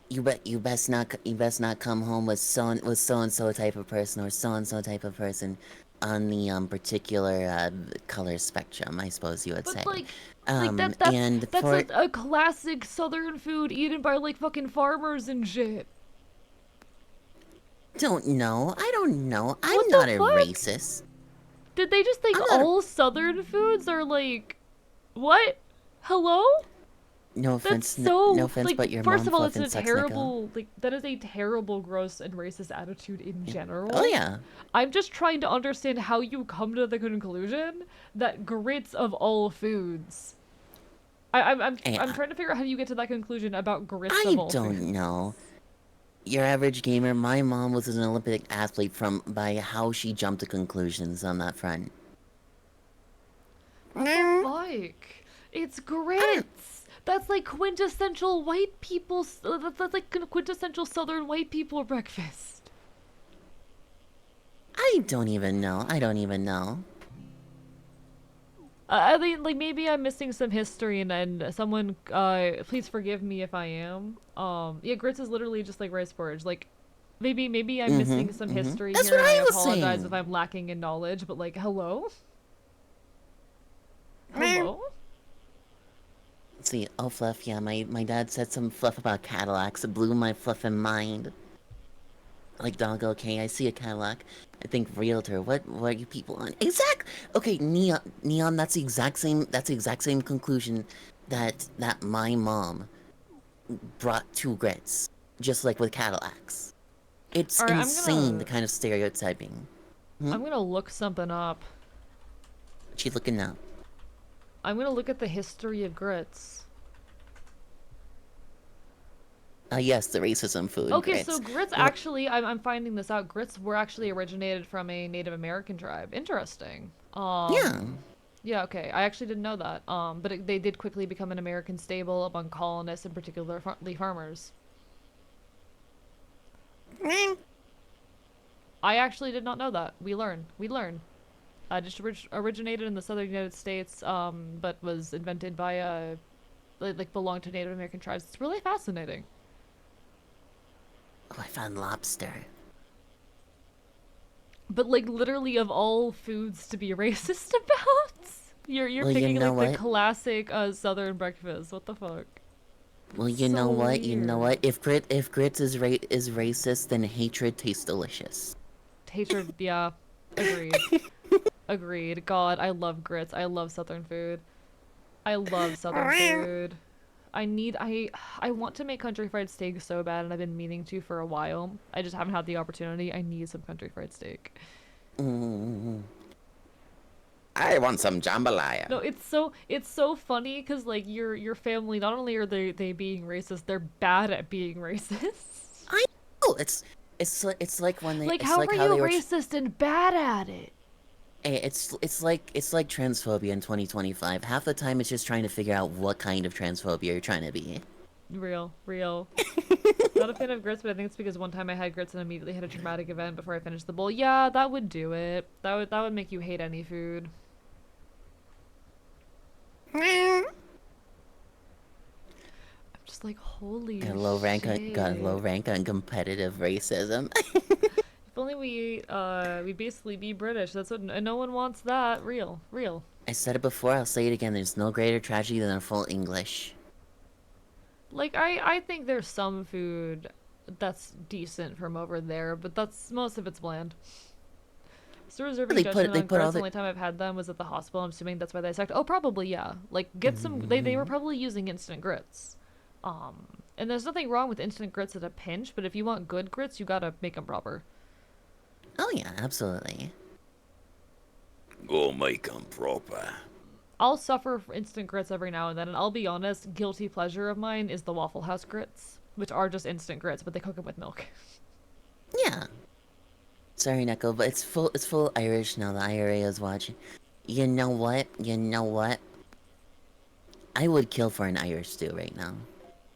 you best not come home with so and so type of person or so and so type of person on the particular color spectrum, I suppose you would But say. like And that's for a classic Southern food eaten by like fucking farmers and shit. I don't know. I'm What not the a fuck? racist. Did they just think I'm not a- all Southern foods are like, what? Hello? No That's offense, so no offense, like. but your First mom of all, it's fluffing a sucks nickel. terrible like that is a terrible, gross, and racist attitude in general. Oh yeah. I'm just trying to understand how you come to the conclusion that grits of all foods. I'm Yeah. trying to figure out how you get to that conclusion about grits I of all don't foods. know. Your average gamer, my mom was an Olympic athlete by how she jumped to conclusions on that front. What the fuck? It's grits. That's like quintessential white people. That's like quintessential Southern white people breakfast. I don't even know. I mean, like maybe I'm missing some history, and someone, please forgive me if I am. Yeah, grits is literally just like rice porridge. Like, maybe I'm missing some history That's here, what and I I was apologize saying. if I'm lacking in knowledge. But like, hello, hello. See, oh fluff, yeah, my dad said some fluff about Cadillacs. It blew my fluffing mind. Like, dog, okay, I see a Cadillac. I think realtor. What are you people on? Okay, Neon. That's the exact same conclusion that my mom brought to grits, just like with Cadillacs. It's All right, insane the kind of stereotyping. I'm gonna look something up. She's looking now. I'm gonna look at the history of grits. Yes, the racism food. Okay, grits. so grits Well, actually, I'm finding this out. Grits were actually originated from a Native American tribe. Interesting. Yeah. Yeah, okay. I actually didn't know that. But they did quickly become an American staple among colonists, in particular farmers. I actually did not know that. We learn. We learn. Just originated in the southern United States, but was invented by like belonged to Native American tribes. It's really fascinating. Oh, I found lobster. But like literally of all foods to be racist about, you're Well, picking you know like the what? classic southern breakfast. What the fuck? Well, you So know what? You know what? weird. If grits is racist, then hatred tastes delicious. Hatred, yeah, agreed. Agreed. God, I love grits. I love southern food. I love southern food. I want to make country fried steak so bad, and I've been meaning to for a while. I just haven't had the opportunity. I need some country fried steak. I want some jambalaya. No, it's so funny because like your family, not only are they being racist, they're bad at being racist. I know. It's like when they Like, it's how like are how you they were. racist and bad at it? It's like transphobia in 2025. Half the time, it's just trying to figure out what kind of transphobia you're trying to be. Real. Not a fan of grits, but I think it's because one time I had grits and immediately had a traumatic event before I finished the bowl. Yeah, that would do it. That would make you hate any food. I'm just like, holy Got a low rank shit. on competitive racism. If only we basically be British. That's what, and no one wants that. Real. I said it before, I'll say it again. There's no greater tragedy than a full English. Like, I think there's some food that's decent from over there, but most of it's bland. Still reserving They judgment on put grits. all The the only time I've had them was at the hospital. I'm assuming that's why they sucked. Oh, probably, yeah. Like, get some. They were probably using instant grits. And there's nothing wrong with instant grits at a pinch, but if you want good grits, you gotta make them proper. Oh yeah, absolutely. Go make 'em proper. I'll suffer for instant grits every now and then, and I'll be honest, guilty pleasure of mine is the Waffle House grits, which are just instant grits, but they cook them with milk. Yeah. Sorry, Neko, but it's full Irish now. The IRA is watching. You know what? I would kill for an Irish stew right now.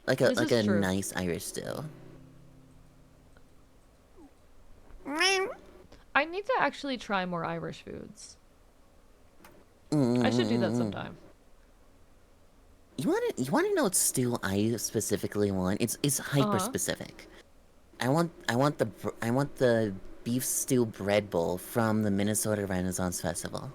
Like This is a true. nice Irish stew. I need to actually try more Irish foods. I should do that sometime. You wanna know what stew I specifically want? It's hyper specific. I want the beef stew bread bowl from the Minnesota Renaissance Festival.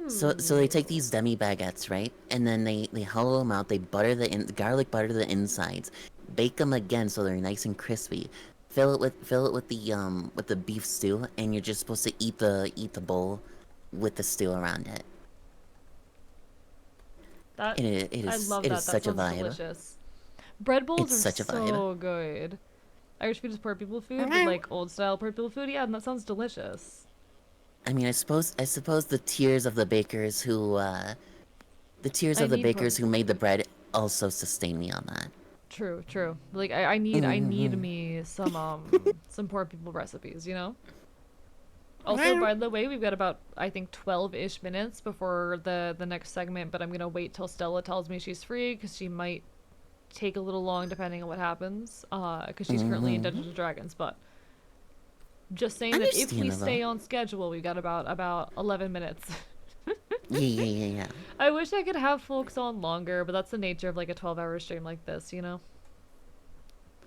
So they take these demi baguettes, right? And then they hollow them out, they butter garlic butter the insides, bake them again so they're nice and crispy. Fill it with the beef stew, and you're just supposed to eat the bowl with the stew around it. That It is I love it that. is That such a sounds vibe. delicious. Bread bowls It's are such a so vibe. good. Irish food is poor people food, but like old style poor people food, yeah, and that sounds delicious. I mean, I suppose the tears of the bakers who made the bread also sustain me on that. True, true. Like I need me some poor people recipes, you know? Also, by the way, we've got about, I think, 12-ish minutes before the next segment, but I'm gonna wait till Stella tells me she's free, because she might take a little long depending on what happens, because she's currently in Dungeons & Dragons, but just saying that if we stay on schedule, we've got about 11 minutes. Yeah. I wish I could have folks on longer, but that's the nature of like a 12-hour stream like this, you know?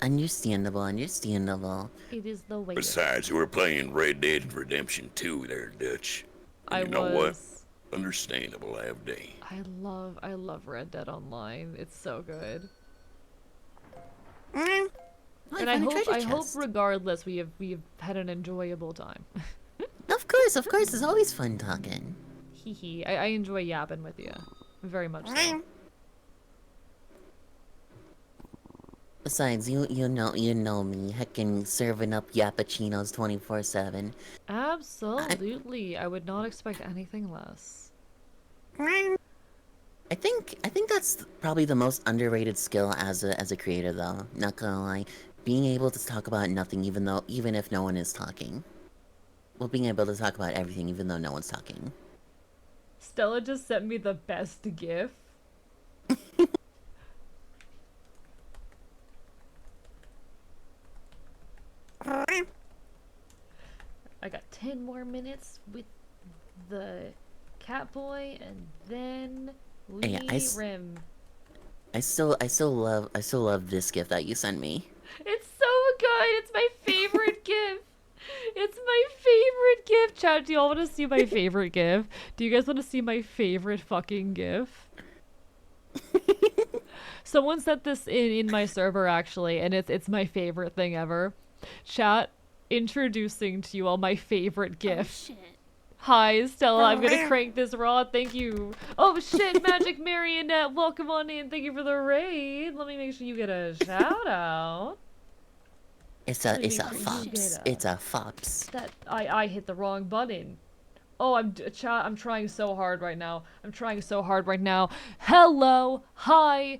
Understandable. It is the way. Besides, we're playing Red Dead Redemption 2 there, Dutch. And you know what? Understandable, have they. I love Red Dead Online. It's so good. And I hope regardless we have had an enjoyable time. Of course, it's always fun talking. Hee. I enjoy yapping with you. Very much so. Besides, you know me, heckin' serving up yappuccinos 24/7. Absolutely. I would not expect anything less. I think that's probably the most underrated skill as a creator, though. Not gonna lie, being able to talk about nothing, even if no one is talking. Well, being able to talk about everything, even though no one's talking. Stella just sent me the best gif. I got 10 more minutes with the cat boy, and then Rim. I still love this gift that you sent me. It's so good. It's my favorite gift. It's my favorite gift. Chat, do y'all want to see my favorite gift? Do you guys want to see my favorite fucking gift? Someone sent this in my server actually, and it's my favorite thing ever. Chat, introducing to you all my favorite gift. Oh, shit. Hi, Stella. I'm gonna crank this raw. Thank you. Oh shit, Magic Marionette. Welcome on in. Thank you for the raid. Let me make sure you get a shout out. It's a fops. It's a fops. That I hit the wrong button. Oh, I'm trying so hard right now. Hello, hi.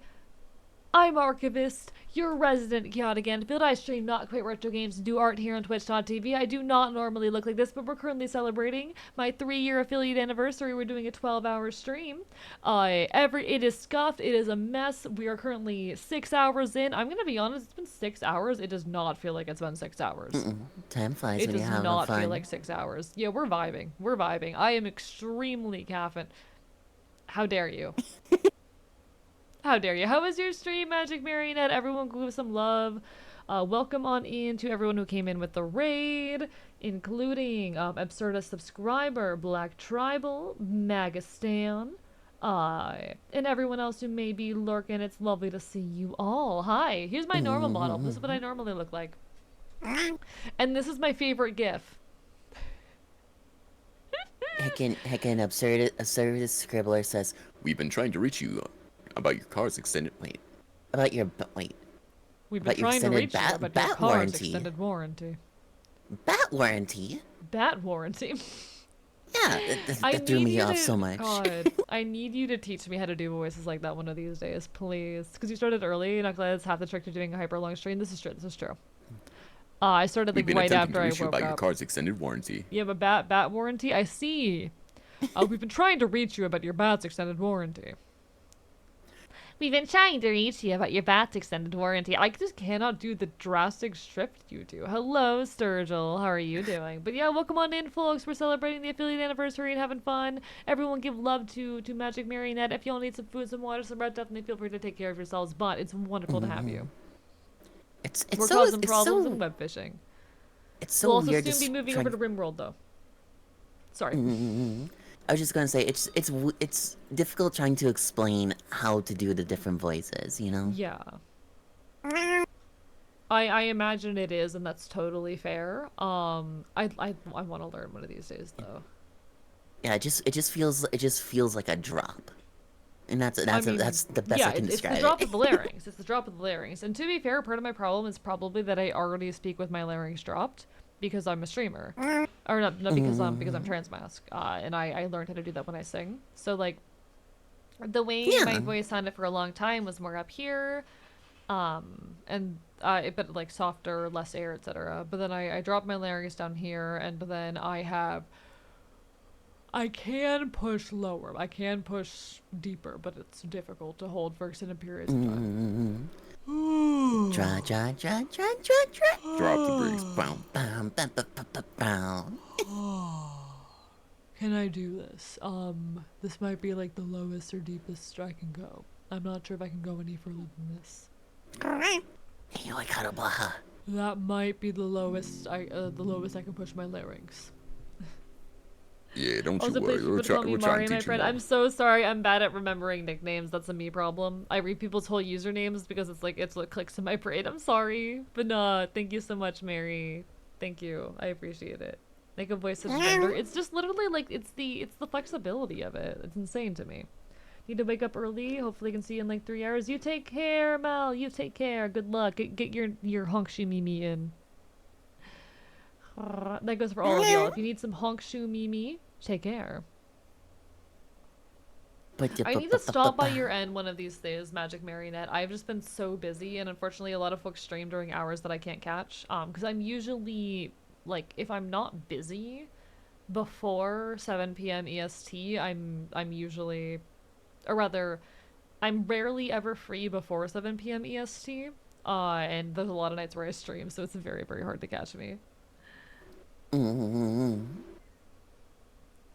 I'm Archivist, your resident Chaotic, but I stream not quite retro games and do art here on Twitch.tv. I do not normally look like this, but we're currently celebrating my 3-year affiliate anniversary. We're doing a 12-hour stream. It is scuffed, it is a mess. We are currently 6 hours in. I'm gonna be honest, it's been 6 hours. It does not feel like it's been 6 hours. Time flies It when you're does having not fun. feel like 6 hours. Yeah, we're vibing. I am extremely caffeine. How dare you? How dare you? How was your stream, Magic Marionette? Everyone give some love. Welcome on in to everyone who came in with the raid, including Absurdist Subscriber, Black Tribal, Magistan, and everyone else who may be lurking. It's lovely to see you all. Hi, here's my normal model. This is what I normally look like. And this is my favorite GIF. Heckin' Absurdist Scribbler says, We've been trying to reach you about your car's extended. about your We've About been your trying to extended reach you bat- about bat your car's warranty. extended warranty. bat warranty. Bat warranty. Yeah, that threw me off so much. God, I need you to teach me how to do voices like that one of these days, please. Because you started early, and that's half the trick to doing a hyper long stream. This is true. I started like We've been right attempting after to I reach you woke about your up. car's extended warranty. You have a bat warranty? I see. We've been trying to reach you about your bat's extended warranty. We've been trying to reach you about your bat's extended warranty. I just cannot do the drastic shift you do. Hello, Sturgill. How are you doing? But yeah, welcome on in, folks. We're celebrating the affiliate anniversary and having fun. Everyone give love to Magic Marionette. If y'all need some food, some water, some bread, definitely feel free to take care of yourselves. But it's wonderful to have you. We're causing problems with web fishing. It's so we'll also weird. soon be moving over to RimWorld, though. Sorry. I was just gonna say it's difficult trying to explain how to do the different voices, you know? Yeah. I imagine it is, and that's totally fair. I want to learn one of these days, though. Yeah, it just feels like a drop, and that's the best I can describe it. It's the drop of the larynx. It's the drop of the larynx. And to be fair, part of my problem is probably that I already speak with my larynx dropped because I'm a streamer, or not because I'm transmask. And I learned how to do that when I sing. So like, the way my voice sounded for a long time was more up here, but like softer, less air, etc. But then I dropped my larynx down here, and then I can push lower. I can push deeper, but it's difficult to hold for extended periods of time. Drop Drop the bricks. Boom. Can I do this? This might be like the lowest or deepest I can go. I'm not sure if I can go any further than this. That might be the lowest I can push my larynx. Yeah, don't you Also, worry. please We'll call me try Mari, and my teach you friend. more. I'm so sorry. I'm bad at remembering nicknames. That's a me problem. I read people's whole usernames because it's what clicks in my brain. I'm sorry, but no. Thank you so much, Mary. Thank you. I appreciate it. Make a voice of gender. It's just literally like it's the flexibility of it. It's insane to me. Need to wake up early. Hopefully, I can see you in like 3 hours. You take care, Mel. You take care. Good luck. Get your honk shoe mimi in. That goes for all of y'all. If you need some honk shoe mimi, take care. I need to stop by your end one of these days, Magic Marionette. I've just been so busy, and unfortunately, a lot of folks stream during hours that I can't catch. Because I'm usually like, if I'm not busy before 7 p.m. EST, I'm usually, or rather, I'm rarely ever free before 7 p.m. EST. And there's a lot of nights where I stream, so it's very, very hard to catch me.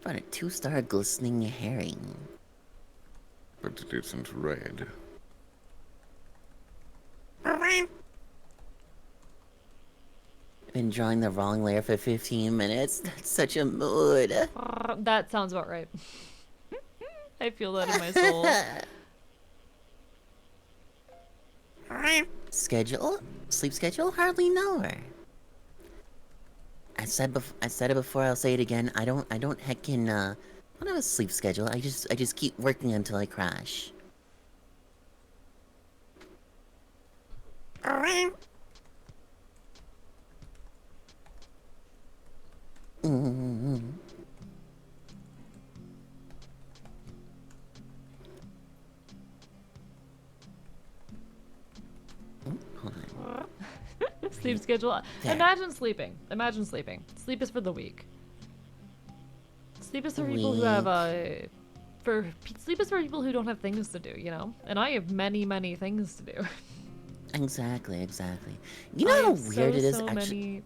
But a 2-star glistening herring. But it isn't red. Been drawing the wrong layer for 15 minutes. That's such a mood. That sounds about right. I feel that in my soul. Schedule? Sleep schedule? Hardly know her. I said it before, I'll say it again. I don't heckin' I don't have a sleep schedule. I just keep working until I crash. Hold on. Sleep schedule. There. Imagine sleeping. Sleep is for the weak. Sleep is for people who have sleep is for people who don't have things to do, you know? And I have many, many things to do. Exactly. You know how weird it is actually.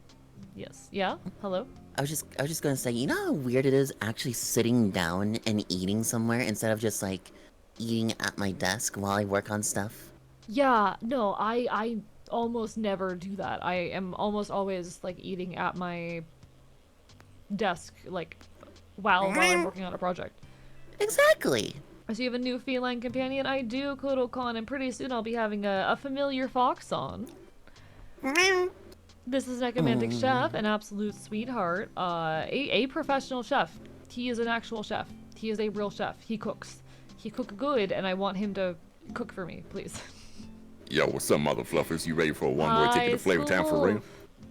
Yes. Yeah? Hello? I was just gonna say, you know how weird it is actually sitting down and eating somewhere instead of just like eating at my desk while I work on stuff? Yeah, no, I almost never do that. I am almost always like eating at my desk, like while I'm working on a project. Exactly. So you have a new feline companion? I do, Kodo-Con, and pretty soon I'll be having a familiar fox on. This is an Ecomantic chef, an absolute sweetheart, a professional chef. He is an actual chef. He is a real chef. He cooks. He cook good, and I want him to cook for me, please. Yo, what's up, mother fluffers? You ready for a one-more ticket to Flavor Town for real?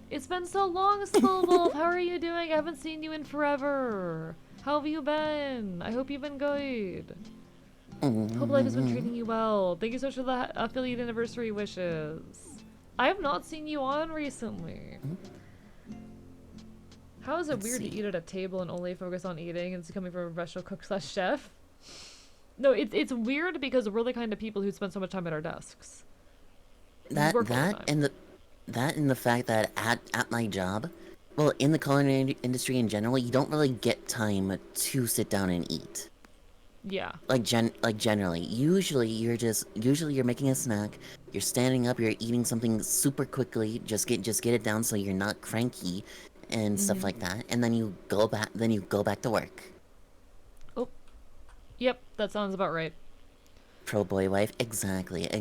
It's been so long, Skullwolf. How are you doing? I haven't seen you in forever. How have you been? I hope you've been good. Hope life has been treating you well. Thank you so much for the affiliate anniversary wishes. I have not seen you on recently. How is it weird to eat at a table and only focus on eating and it's coming from a professional cook/chef? No, it's weird because we're the kind of people who spend so much time at our desks. That and the fact that at my job, well, in the culinary industry in general, you don't really get time to sit down and eat. Yeah. Like generally, usually you're making a snack, you're standing up, you're eating something super quickly, just get it down so you're not cranky, and stuff like that, and then you go back to work. Oh. Yep, that sounds about right. Pro boy wife, exactly. Pro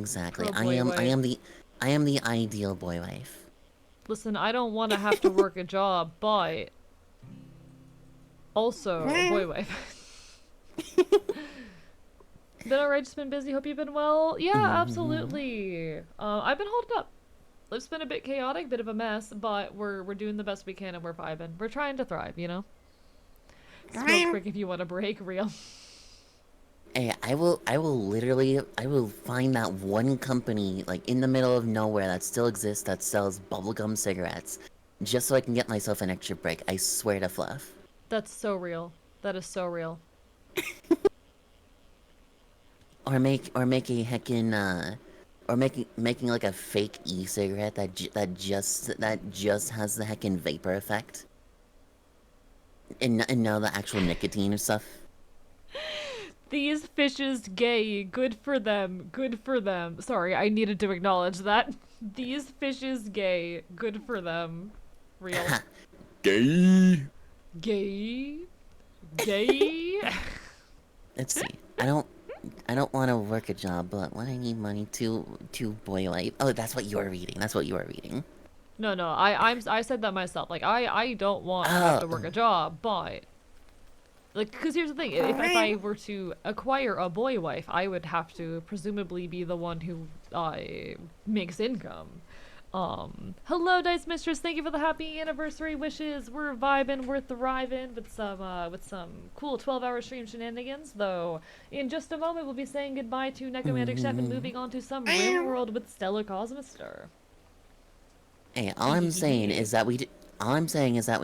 I boy wife. am the ideal boy wife. Listen, I don't want to have to work a job, but also a boy wife. Been alright, just been busy, hope you've been well. Yeah, absolutely. I've been holding up. It's been a bit chaotic, bit of a mess, but we're doing the best we can and we're vibing. We're trying to thrive, you know? Smoke break if you want a break, real. Hey, I will find that one company, like, in the middle of nowhere that still exists that sells bubblegum cigarettes, just so I can get myself an extra break. I swear to Fluff. That's so real. That is so real. Or make a heckin', or making like a fake e-cigarette that just has the heckin' vapor effect. And no the actual nicotine and stuff. These fishes gay. Good for them. Good for them. Sorry, I needed to acknowledge that. These fishes gay. Good for them. Real. Gay. Gay. Gay. Let's see. I don't want to work a job, but when I need money to boy life. Oh, that's what you are reading. That's what you are reading. No, I said that myself. Like I don't want to have to work a job, but like, because here's the thing: if I were to acquire a boy wife, I would have to presumably be the one who makes income. Hello, Dice Mistress. Thank you for the happy anniversary wishes. We're vibing, we're thriving with some cool 12-hour stream shenanigans. Though, in just a moment, we'll be saying goodbye to Necromantic Chef and moving on to some real world with Stella Cosmister. Hey, all I'm saying is that we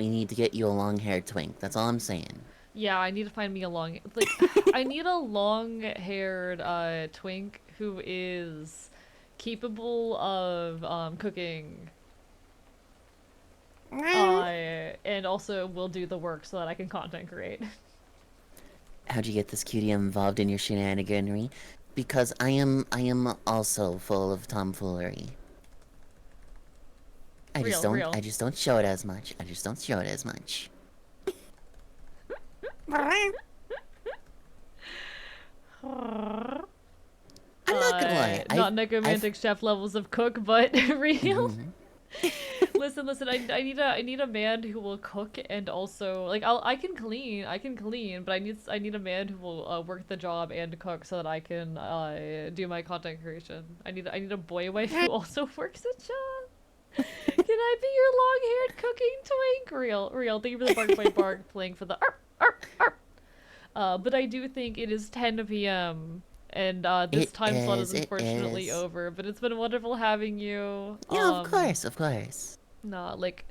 need to get you a long-haired twink. That's all I'm saying. Yeah, I need to find me a I need a long-haired twink who is capable of cooking and also will do the work so that I can content create. How'd you get this cutie involved in your shenaniganery? Because I am also full of tomfoolery. I just don't show it as much. I'm not gonna lie. Not necromantic chef levels of cook, but real. Listen, I need a man who will cook and also like I can clean, but I need a man who will work the job and cook so that I can do my content creation. I need a boy wife who also works a job. Can I be your long-haired cooking twink? Real. Thank you for the bark by bark playing for the arp. But I do think it is 10 p.m. and this time slot is unfortunately over. But it's been wonderful having you. Yeah, of course. Nah, like,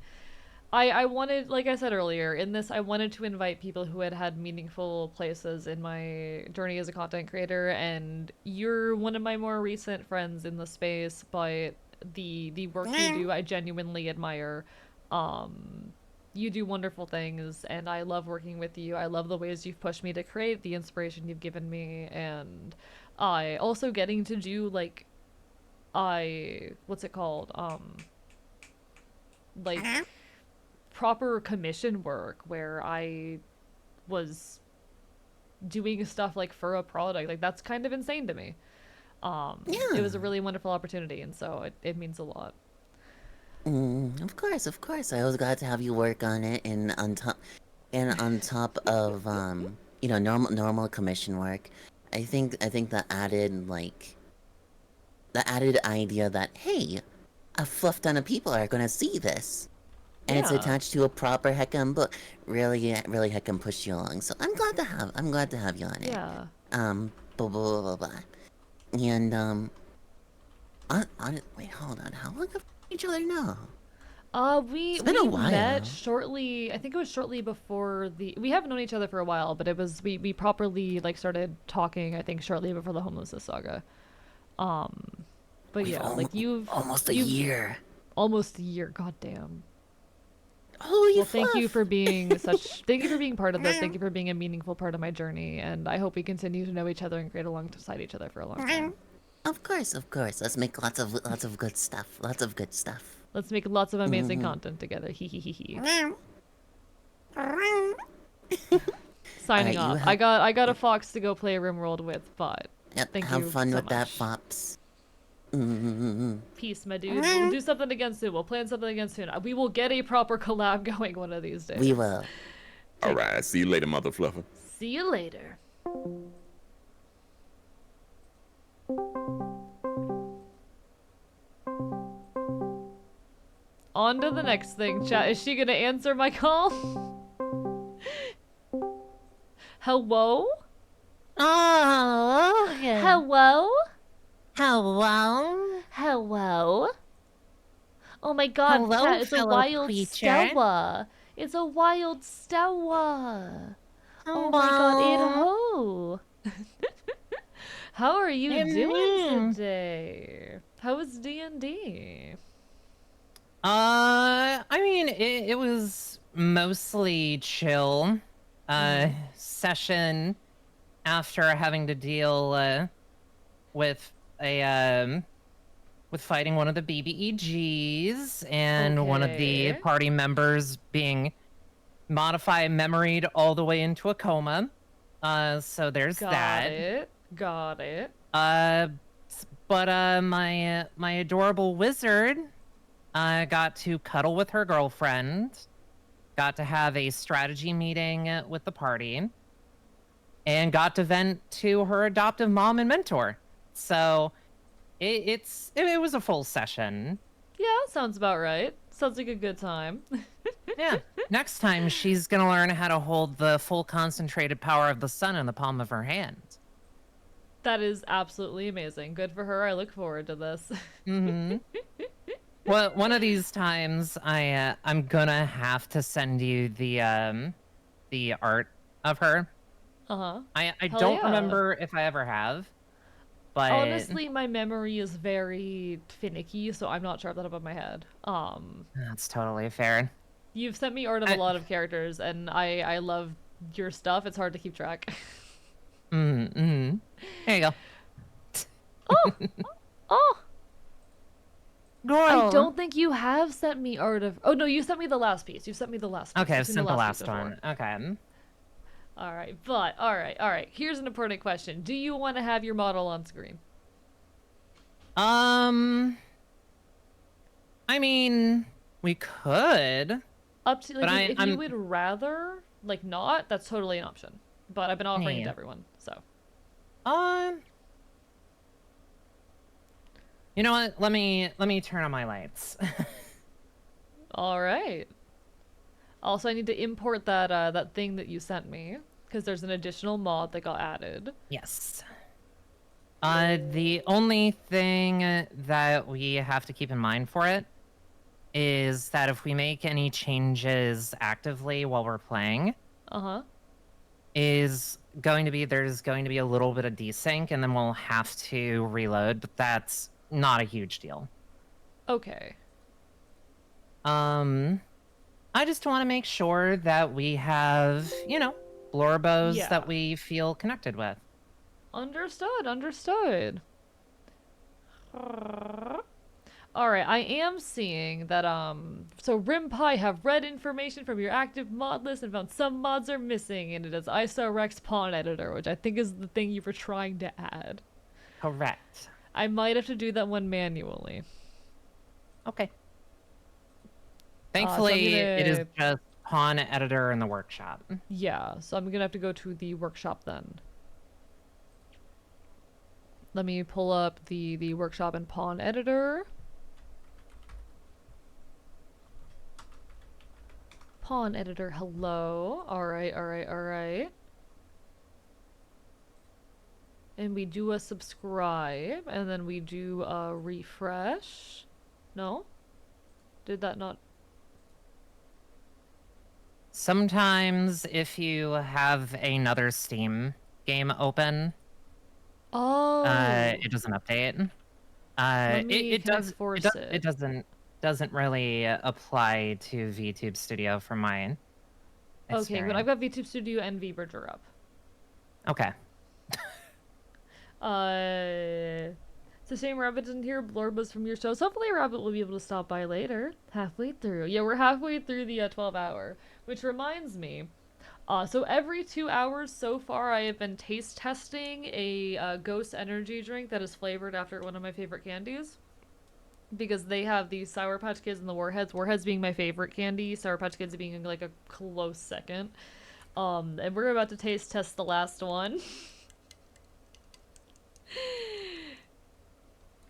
I wanted, like I said earlier, in this I wanted to invite people who had meaningful places in my journey as a content creator, and you're one of my more recent friends in the space, but the work you do I genuinely admire. You do wonderful things, and I love working with you. I love the ways you've pushed me to create, the inspiration you've given me, and I also getting to do like what's it called? Like proper commission work where I was doing stuff like for a product. Like that's kind of insane to me. It was a really wonderful opportunity, and so it means a lot. Of course. I was glad to have you work on it, and on top of normal commission work. I think the added idea that hey, a fluff ton of people are gonna see this, and it's attached to a proper heckin' book. Really heckin' pushed you along. So I'm glad to have you on it. Yeah. Blah blah blah blah. And wait, hold on. How long have we known each other now? We It's been a while. met shortly. I think it was shortly before the. We haven't known each other for a while, but it was we properly like started talking. I think shortly before the homelessness saga. But yeah, like you've almost a you've- year. Almost a year. God damn. Holy Well, thank you fluff. for being such. Thank you for being part of this. Thank you for being a meaningful part of my journey, and I hope we continue to know each other and create alongside each other for a long time. Of course, of course. Let's make lots of good stuff. Lots of good stuff. Let's make lots of amazing content together. Hee hee hee hee. Signing Alright, off. I got a fox to go play RimWorld with, but Yep, thank have you fun so with that, much. Fops. Peace, my dude. We'll do something again soon. We'll plan something again soon. We will get a proper collab going one of these days. We will. All right. See you later, mother fluffer. See you later. On to the next thing, chat. Is she gonna answer my call? Hello? Oh. Hello? Hello. Hello? Oh my god, Hello, chat, it's a fellow wild creature. Stella. It's a wild Stella. Oh my god, ho. How are you doing today? How was D&D? I mean, it was mostly chill. Session after having to deal with with fighting one of the BBEGs and one of the Okay. party members being modified memoried all the way into a coma. So there's that. Got it. But my adorable wizard got to cuddle with her girlfriend, got to have a strategy meeting with the party, and got to vent to her adoptive mom and mentor. So it was a full session. Yeah, sounds about right. Sounds like a good time. Yeah. Next time she's gonna learn how to hold the full concentrated power of the sun in the palm of her hand. That is absolutely amazing. Good for her. I look forward to this. Mm-hmm. Well, one of these times I'm gonna have to send you the art of her. Uh-huh. I Hell don't yeah. remember if I ever have, but Honestly, my memory is very finicky, so I'm not sure off the top of my head. that's totally fair. You've sent me art of a lot of characters, and I love your stuff. It's hard to keep track. Mm-hmm. There you go. Oh! Girl. I don't think you have sent me art of... Oh, no, you sent me the last piece. You sent me the last piece. Okay, I've You've sent the piece last before. one. Okay. Alright, but, alright. Here's an important question. Do you want to have your model on screen? I mean, we could. Up to, like, But if you I'm- would rather, like, not, that's totally an option. But I've been offering it Yeah. to everyone, so... You know what? Let me turn on my lights. Alright. Also, I need to import that, that thing that you sent me. Because there's an additional mod that got added. Yes. The only thing that we have to keep in mind for it is that if we make any changes actively while we're playing, Uh-huh. there's going to be a little bit of desync, and then we'll have to reload, but that's not a huge deal. Okay. I just want to make sure that we have, Blorbos Yeah. that we feel connected with. Understood. Alright, I am seeing that, so RimPie have read information from your active mod list and found some mods are missing, and it is ISO-Rex Pawn Editor, which I think is the thing you were trying to add. Correct. I might have to do that one manually. Okay. so I'm Thankfully, it is gonna- just Pawn Editor in the workshop. Yeah, so I'm gonna have to go to the workshop then. Let me pull up the workshop and Pawn Editor. Pawn Editor, hello. Alright. And we do a subscribe, and then we do a refresh. No? Did that not... Sometimes if you have another Steam game open, Oh. it doesn't update. Let me It connect does. force It doesn't really apply to VTube Studio from my experience. Okay, but I've got VTube Studio and VBridger up. Okay. It's a shame Rabbit didn't hear Blorbas from your shows. Hopefully Rabbit will be able to stop by later. Halfway through. Yeah, we're halfway through the 12 hour. Which reminds me, so every 2 hours so far I have been taste testing a Ghost energy drink that is flavored after one of my favorite candies. Because they have these Sour Patch Kids and the Warheads. Warheads being my favorite candy, Sour Patch Kids being like a close second. And we're about to taste test the last one.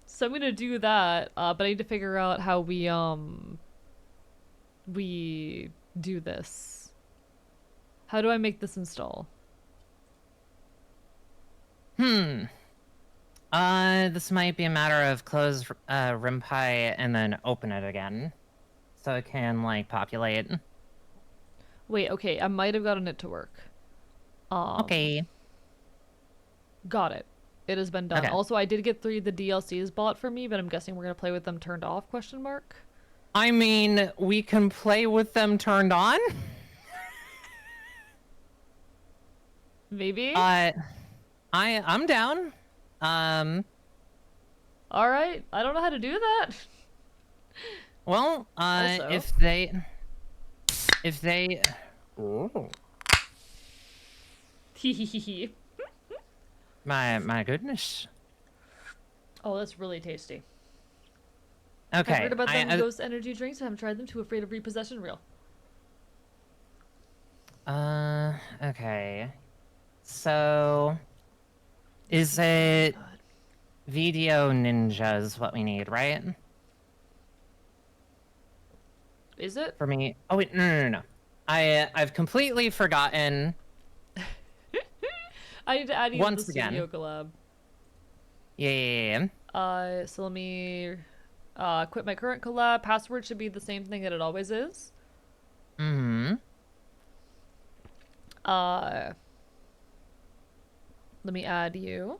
So I'm gonna do that, but I need to figure out how we do this. How do I make this install? This might be a matter of close RimPy and then open it again. So it can, like, populate. Wait, okay, I might have gotten it to work. Okay. Got it. It has been done. Okay. Also, I did get 3 of the DLCs bought for me, but I'm guessing we're gonna play with them turned off, question mark? I mean, we can play with them turned on? Maybe? I'm down. Alright, I don't know how to do that. Well, Also. if they... Ooh. Hehehehe. My goodness. Oh, that's really tasty. Okay. I've heard about them Ghost energy drinks. I haven't tried them. Too afraid of repossession. Real. Okay. So, is it Video Ninja is what we need, right? Is it? For me. Oh wait, no. I've completely forgotten. I need to add you Once to the again. studio collab. Yeah. So let me quit my current collab. Password should be the same thing that it always is. Mm-hmm. Let me add you.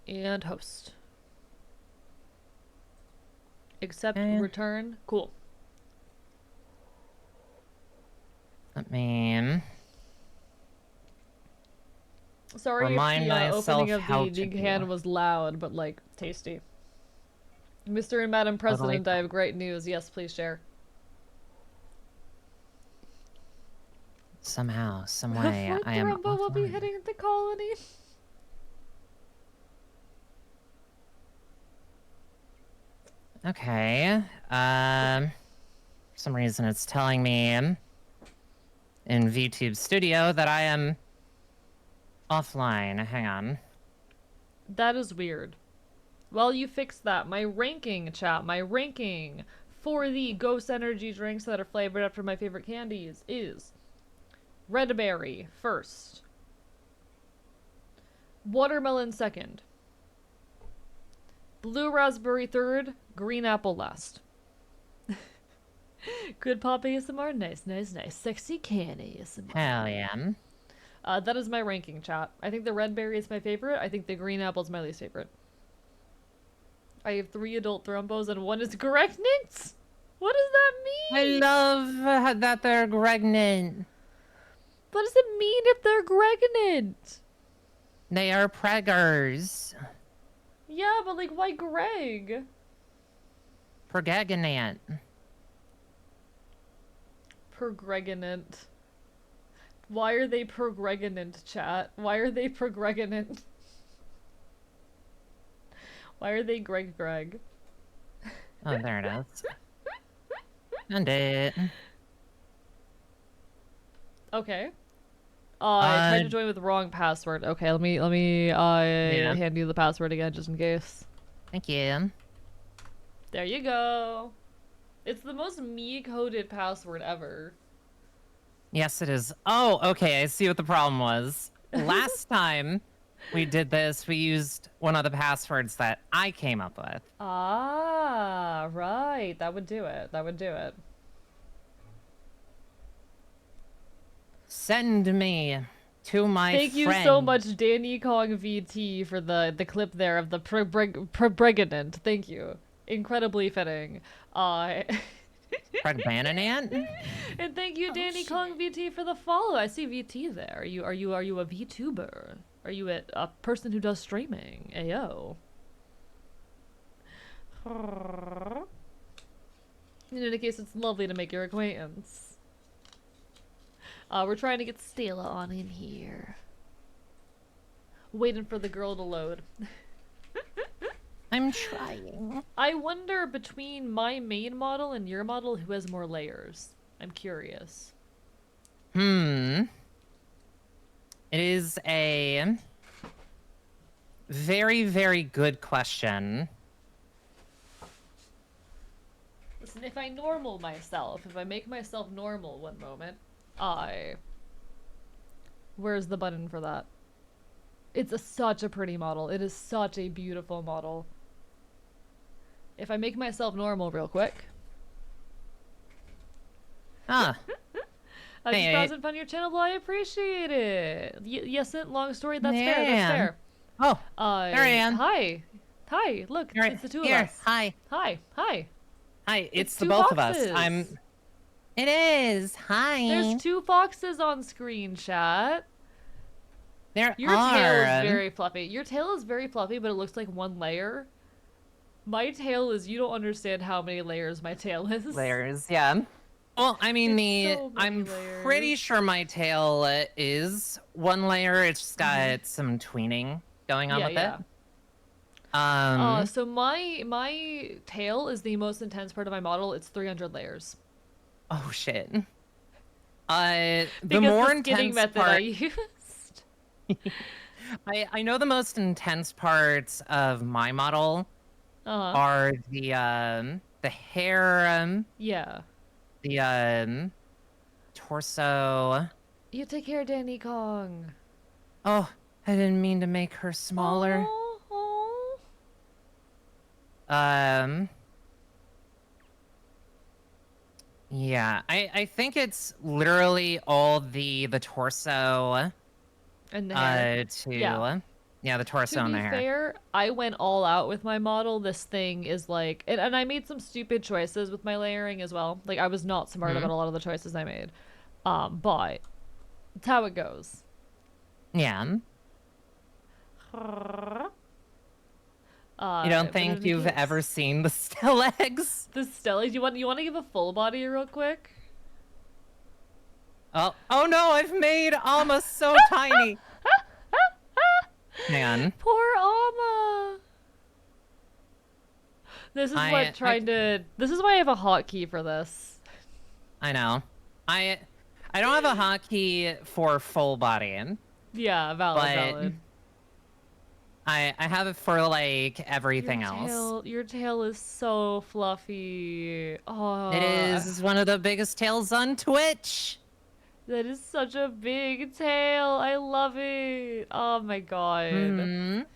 And host. Accept, return. Cool. Let me Sorry remind if the myself opening of how the to can do. was loud, but like tasty. Mr. and Madam President, I have great news. Yes, please share. Somehow, some way, Fort I am Rumble will be offline. hitting the colony. Okay. For some reason it's telling me in VTube Studio that I am offline. Hang on. That is weird. Well, you fixed that. My ranking, chat, my ranking for the Ghost Energy drinks that are flavored after my favorite candies is Red Berry first, Watermelon second, Blue Raspberry third, Green Apple last. Good pop ASMR, nice. Sexy can ASMR. Hell yeah. That is my ranking, chat. I think the Red Berry is my favorite. I think the Green Apple is my least favorite. I have 3 adult thrombos and 1 is pregnant? What does that mean? I love that they're pregnant. What does it mean if they're pregnant? They are preggers. Yeah, but like, why Greg? Pregnant. Pregnant. Why are they pregnant, chat? Why are they pregnant? Why are they Greg? Oh, there it is. And it. Okay. I tried to join with the wrong password. Okay, let me hand you the password again just in case. Thank you. There you go. It's the most me-coded password ever. Yes, it is. Oh, okay. I see what the problem was. Last time we did this, we used one of the passwords that I came up with. Ah, right. That would do it. send me to my Thank friend. you so much, Danny Kong VT, for the clip there of the pregnant. Thank you. Incredibly fitting. Pregnant? And thank you, Danny Kong VT, for the follow. I see VT there. Are you a VTuber? Are you a person who does streaming? Ayo. In any case, it's lovely to make your acquaintance. We're trying to get Stella on in here. Waiting for the girl to load. I'm trying. I wonder between my main model and your model who has more layers. I'm curious. It is a very, very good question. Listen, if I normal myself, if I make myself normal one moment, where's the button for that? It's such a pretty model. It is such a beautiful model. If I make myself normal real quick. Ah. I just browsed and found your channel. Well, I appreciate it. Yes, long story. That's fair. That's fair. Oh, there I am. Hi. Hi. Look, it's the two of us. Hi. Hi. Hi. Hi. It's the two both foxes. of us. It is. Hi. There's two foxes on screen, chat. Your tail is very fluffy. Your tail is very fluffy, but it looks like one layer. My tail is, you don't understand how many layers my tail is. Layers, yeah. Well, I mean, I'm layers. pretty sure my tail is one layer. It's just got some tweening going on with it. So my tail is the most intense part of my model. It's 300 layers. Oh shit. The because more the intense method part I used. I know the most intense parts of my model are the hair. Yeah. The torso. You take care, Danny Kong. Oh, I didn't mean to make her smaller. Yeah, I think it's literally all the torso and the hair. Yeah, the torso and the hair. To be fair, I went all out with my model. This thing is like, and I made some stupid choices with my layering as well. Like, I was not smart about a lot of the choices I made. But it's how it goes. Yeah. You don't think you've ever seen the Stella eggs? The Stella? You want to give a full body real quick? Oh no! I've made Alma so tiny. Hang on. Poor Alma. This is This is why I have a hotkey for this. I know. I don't have a hotkey for full body. Yeah, valid. I have it for like everything else. Your tail is so fluffy. Oh. It is one of the biggest tails on Twitch. That is such a big tail. I love it. Oh my god.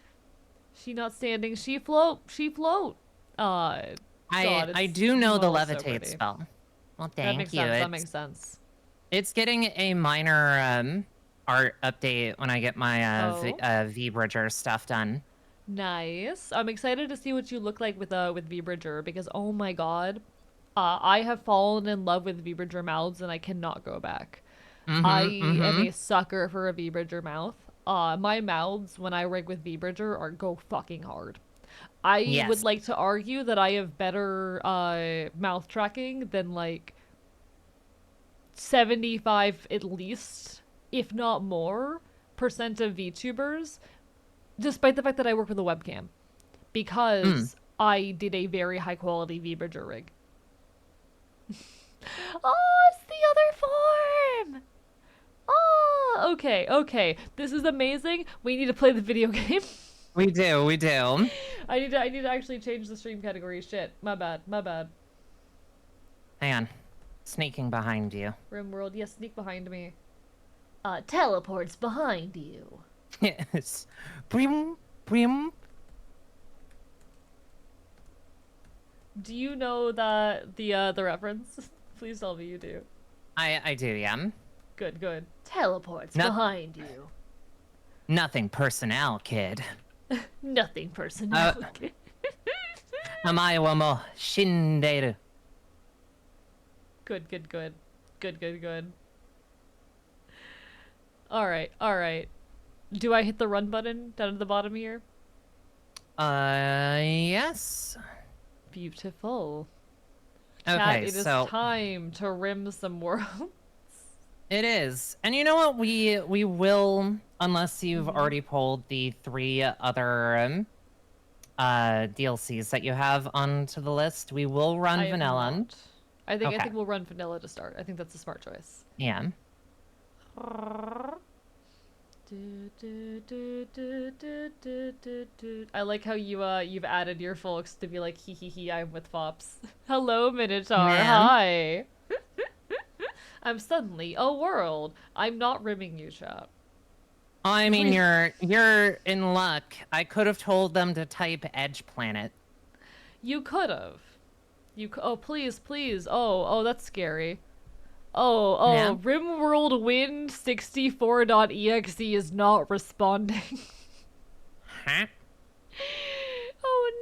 She not standing. She float. God, I do know the levitate spell. Well, thank you. That makes sense. It's getting a minor art update when I get my V-Bridger stuff done. Nice. I'm excited to see what you look like with V-Bridger because oh my god, I have fallen in love with V-Bridger mouths and I cannot go back. I am a sucker for a V-Bridger mouth. My mouths when I rig with V-Bridger are go fucking hard. I would like to argue that I have better mouth tracking than like 75 at least, if not more, % of VTubers, despite the fact that I work with a webcam, because I did a very high quality V-Bridger rig. Oh, it's the other form! Oh, okay. This is amazing. We need to play the video game. We do. I need to actually change the stream category. Shit. My bad. Hang on. Sneaking behind you. RimWorld, yes, sneak behind me. Teleports behind you. Yes. Brim. Do you know the reference? Please tell me you do. I do, yeah. Good, good. Teleports behind you. Nothing personnel, kid. Nothing personal. Amae wa mo shinderu. Good, good, good. Good, good, good. Alright, alright. Do I hit the run button down at the bottom here? Yes. Beautiful. Okay, Chat, it is so time to rim some worlds. it is. And you know what? We will, unless you've already pulled the 3 other DLCs that you have onto the list, we will run vanilla. I think we'll run vanilla to start. I think that's a smart choice. Yeah. I like how you've added your folks to be like hee hee hee, I'm with Fops. Hello Minotaur, hi. I'm suddenly a world. I'm not rimming you, chat. I mean, you're in luck. I could have told them to type Edge Planet. You could have. Oh please, please. Oh, that's scary. Oh, RimWorld Win 64.exe is not responding. Huh? Oh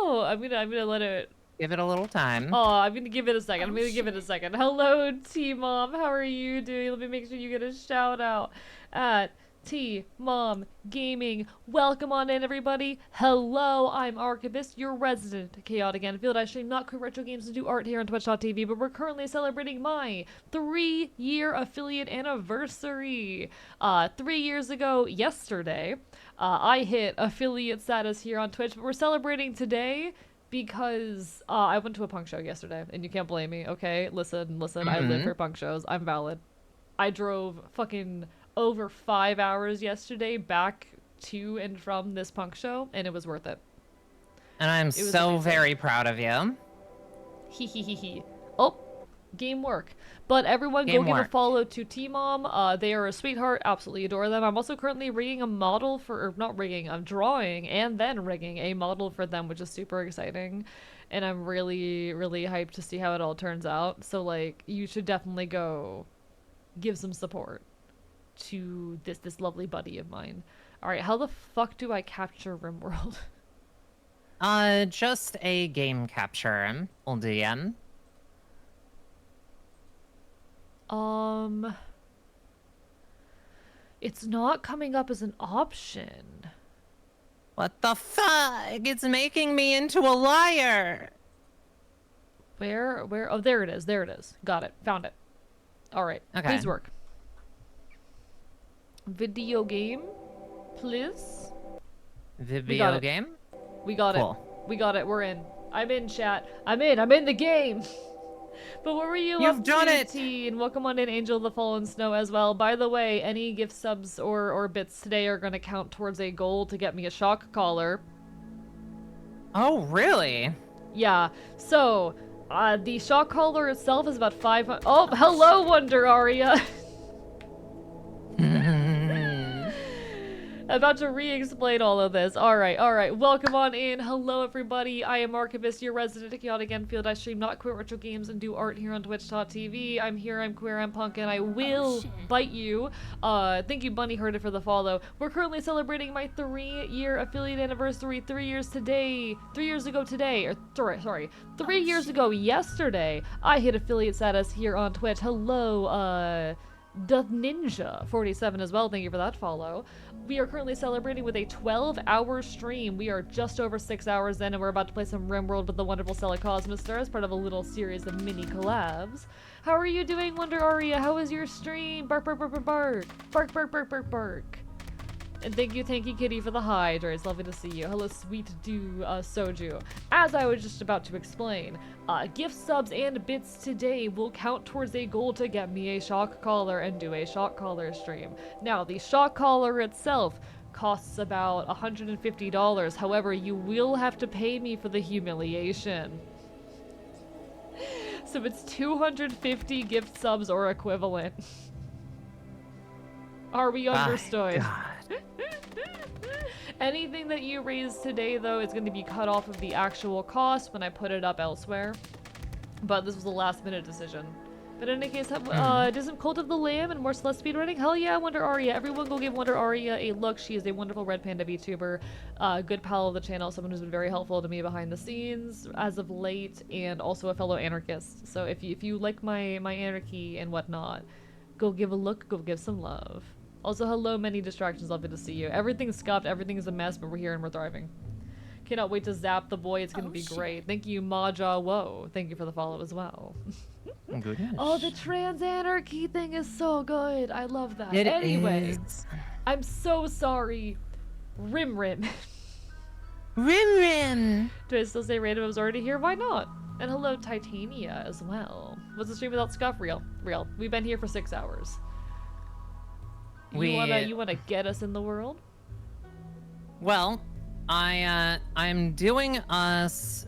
no! I'm gonna let it. Give it a little time. Oh, I'm gonna give it a second. I'm gonna give it a second. Hello, T-Mom. How are you doing? Let me make sure you get a shout out at T-Mom Gaming. Welcome on in, everybody. Hello, I'm Archivist, your resident chaotic Anfield. I stream not quit retro games and do art here on Twitch.tv, but we're currently celebrating my 3-year affiliate anniversary. 3 years ago, yesterday, I hit affiliate status here on Twitch, but we're celebrating today because I went to a punk show yesterday, and you can't blame me, okay? Listen, I live for punk shows. I'm valid. I drove fucking over 5 hours yesterday back to and from this punk show, and it was worth it. And I'm so amazing. very proud of you. Hee. Oh, game work. But everyone go give a follow to T-Mom. They are a sweetheart. Absolutely adore them. I'm also currently rigging a model for, or not rigging, I'm drawing and then rigging a model for them, which is super exciting. And I'm really, really hyped to see how it all turns out. So, like, you should definitely go give some support to this lovely buddy of mine. Alright, how the fuck do I capture RimWorld? Just a game capture. Will do, yeah. It's not coming up as an option. What the fuck? It's making me into a liar. Where? Oh, there it is. There it is. Got it. Found it. Alright. Okay. Please work. Video game, please. Video game? We got cool. it. We got it. We're in. I'm in, chat. I'm in the game. But what were you You've up done to, it! T? And welcome on in, Angel of the Fallen Snow as well. By the way, any gift subs or bits today are going to count towards a goal to get me a shock collar. Oh, really? Yeah. So, the shock collar itself is about 500. Oh, hello, Wonder Aria. About to re-explain all of this. Alright. Welcome on in. Hello, everybody. I am Archivist, your resident chaotic Enfield. I stream not quit retro games and do art here on Twitch.tv. I'm here, I'm queer, I'm punk, and I will bite you. Thank you, Bunny Herder, for the follow. We're currently celebrating my 3-year affiliate anniversary. 3 years today. 3 years ago today. Or, sorry. 3 years ago yesterday, I hit affiliate status here on Twitch. Hello, The Ninja 47 as well. Thank you for that follow. We are currently celebrating with a 12-hour stream. We are just over 6 hours in, and we're about to play some RimWorld with the wonderful Stella Cosmister as part of a little series of mini collabs. How are you doing, Wonder Aria? How was your stream? Bark, bark, bark, bark, bark. Bark, bark, bark, bark, bark. And thank you, Kitty, for the hydrate. It's lovely to see you. Hello, Sweet Dew Soju. As I was just about to explain, gift subs and bits today will count towards a goal to get me a shock collar and do a shock collar stream. Now, the shock collar itself costs about $150. However, you will have to pay me for the humiliation. So it's 250 gift subs or equivalent. Are we understood? Anything that you raise today, though, is going to be cut off of the actual cost when I put it up elsewhere. But this was a last-minute decision. But in any case, do some Cult of the Lamb and more Celeste speedrunning? Hell yeah, Wonder Aria. Everyone go give Wonder Aria a look. She is a wonderful Red Panda VTuber, good pal of the channel, someone who's been very helpful to me behind the scenes as of late, and also a fellow anarchist. So if you like my anarchy and whatnot, go give a look, go give some love. Also, hello, many distractions, lovely to see you. Everything's scuffed, everything's a mess, but we're here and we're thriving. Cannot wait to zap the boy, it's gonna be great. Thank you, Maja Whoa. Thank you for the follow as well. Goodness. Oh, the trans anarchy thing is so good. I love that. It anyway, is. I'm so sorry. Rim Rim. Rim Rim! Do I still say random? I was already here? Why not? And hello, Titania as well. What's the stream without scuff? Real. We've been here for 6 hours. You wanna get us in the world? Well, I'm doing us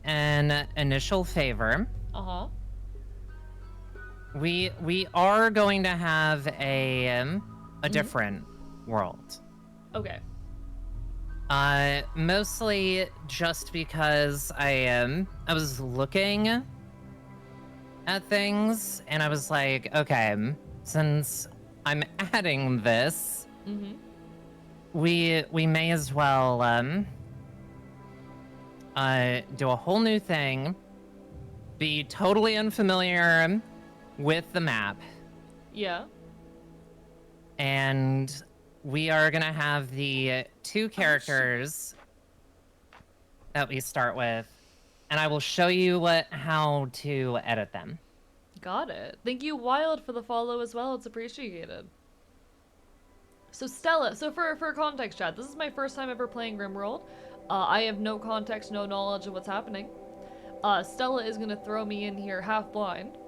an initial favor. Uh-huh. We are going to have a different world. Okay. Mostly just because I was looking at things and I was like, okay, since I'm adding this, we may as well do a whole new thing, be totally unfamiliar with the map. Yeah. And we are gonna have the two characters that we start with, and I will show you how to edit them. Got it. Thank you, Wild, for the follow as well. It's appreciated. So Stella, so for context, chat, this is my first time ever playing RimWorld. I have no context, no knowledge of what's happening. Stella is gonna throw me in here half blind,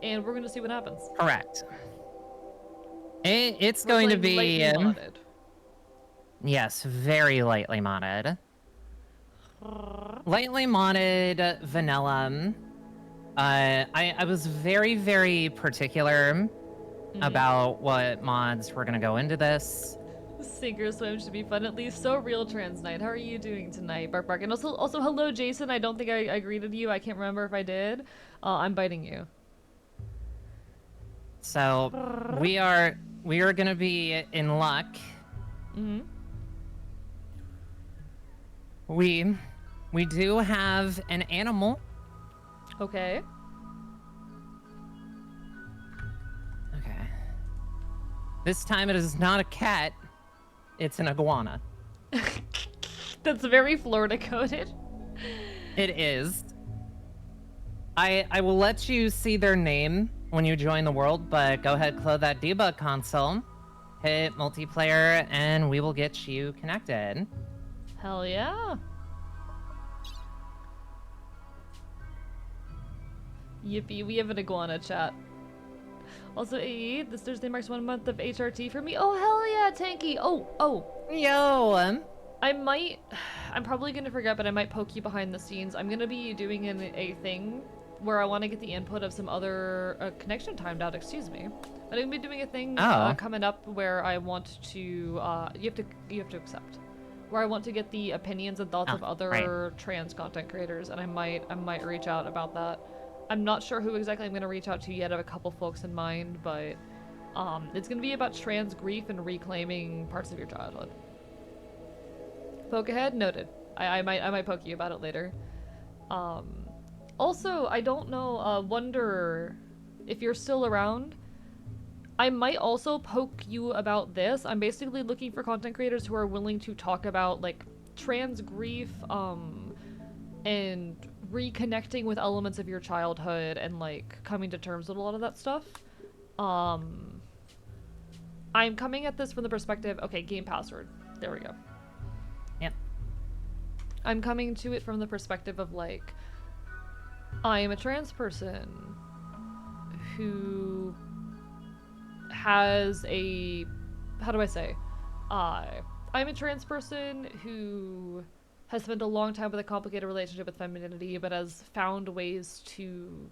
and we're gonna see what happens. Correct. It's going to be lightly modded. Yes, very lightly modded. Lightly modded vanilla. I was very, very particular about what mods were gonna go into this. Sink or swim should be fun at least. So real trans night. How are you doing tonight, Bark Bark? And also hello, Jason. I don't think I greeted you. I can't remember if I did. I'm biting you. So we are gonna be in luck. We do have an animal. Okay. Okay. This time it is not a cat. It's an iguana. That's very Florida coded. It is. I will let you see their name when you join the world, but go ahead, close that debug console, hit multiplayer, and we will get you connected. Hell yeah. Yippee, we have an iguana chat. Also, AE, this Thursday marks 1 month of HRT for me. Oh, hell yeah, Tanky. Oh. Yo. I'm probably gonna forget, but I might poke you behind the scenes. I'm gonna be doing a thing where I want to get the input of some other connection timed out, excuse me. I'm gonna be doing a thing coming up where I want to, you have to accept. Where I want to get the opinions and thoughts of other trans content creators, and I might reach out about that. I'm not sure who exactly I'm gonna reach out to yet. I have a couple folks in mind, but it's gonna be about trans grief and reclaiming parts of your childhood. Poke ahead, noted. I might poke you about it later. Also, I don't know, Wonder, if you're still around, I might also poke you about this. I'm basically looking for content creators who are willing to talk about, like, trans grief, and reconnecting with elements of your childhood and, like, coming to terms with a lot of that stuff. I'm coming at this from the perspective, okay, game password. There we go. Yep. I'm coming to it from the perspective of, like, I am a trans person who has a, how do I say? I'm a trans person who has spent a long time with a complicated relationship with femininity, but has found ways to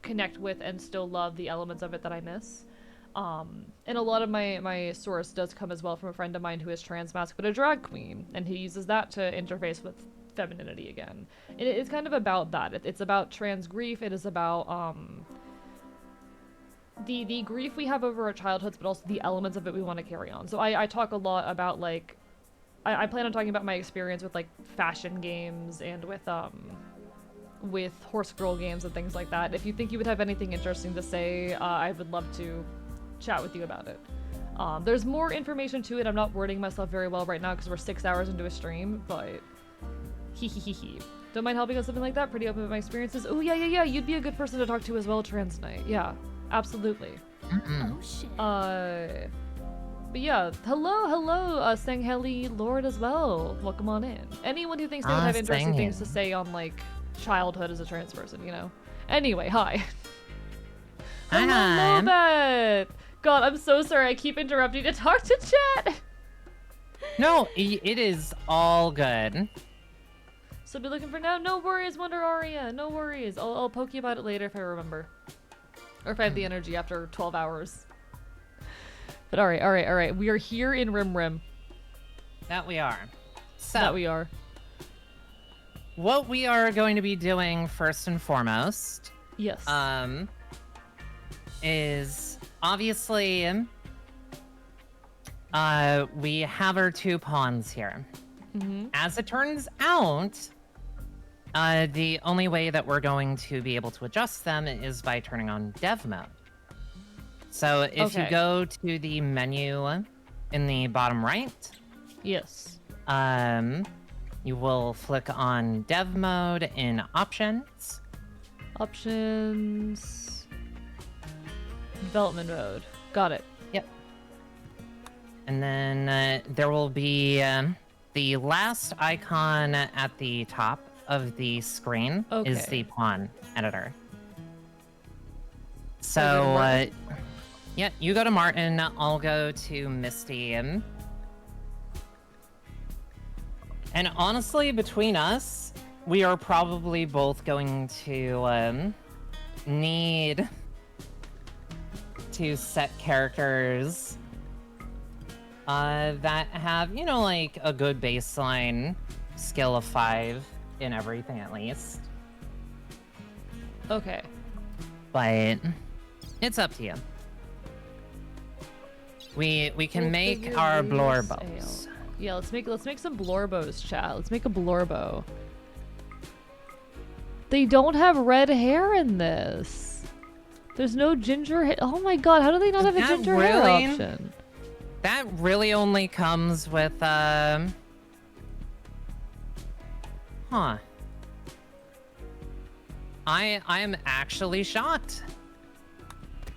connect with and still love the elements of it that I miss. And a lot of my source does come as well from a friend of mine who is trans masc, but a drag queen, and he uses that to interface with femininity again. It's kind of about that. It's about trans grief. It is about the grief we have over our childhoods, but also the elements of it we want to carry on. So I talk a lot about, like, I plan on talking about my experience with, like, fashion games and with horse girl games and things like that. If you think you would have anything interesting to say, I would love to chat with you about it. There's more information to it. I'm not wording myself very well right now because we're 6 hours into a stream, but hee. Don't mind helping on something like that. Pretty open with my experiences. Oh, yeah. You'd be a good person to talk to as well, Trans Knight. Yeah, absolutely. Oh, shit. But yeah, hello, Sangheli Lord as well. Welcome on in. Anyone who thinks they would have interesting things to say on, like, childhood as a trans person, you know? Anyway, hi. Hello, Lobet! God, I'm so sorry. I keep interrupting to talk to chat. No, it is all good. So be looking for now. No worries, Wonder Aria. No worries. I'll poke you about it later if I remember. Or if I have the energy after 12 hours. But all right. We are here in Rim. That we are. So, that we are. What we are going to be doing first and foremost. Yes. Is obviously we have our 2 pawns here. As it turns out, the only way that we're going to be able to adjust them is by turning on dev mode. So if you go to the menu in the bottom right, yes, you will flick on dev mode in options. Development mode. Got it. Yep. And then there will be the last icon at the top of the screen is the pawn editor. So, yeah, you go to Martin, I'll go to Misty. And honestly, between us, we are probably both going to need to set characters that have, you know, like a good baseline skill of 5 in everything at least. Okay. But it's up to you. We can make our blorbows. Yeah, let's make some blorbos, chat. Let's make a blorbo. They don't have red hair in this. There's no ginger hair. Oh my god, how do they not have a ginger hair option? That really only comes with, Huh. I am actually shocked.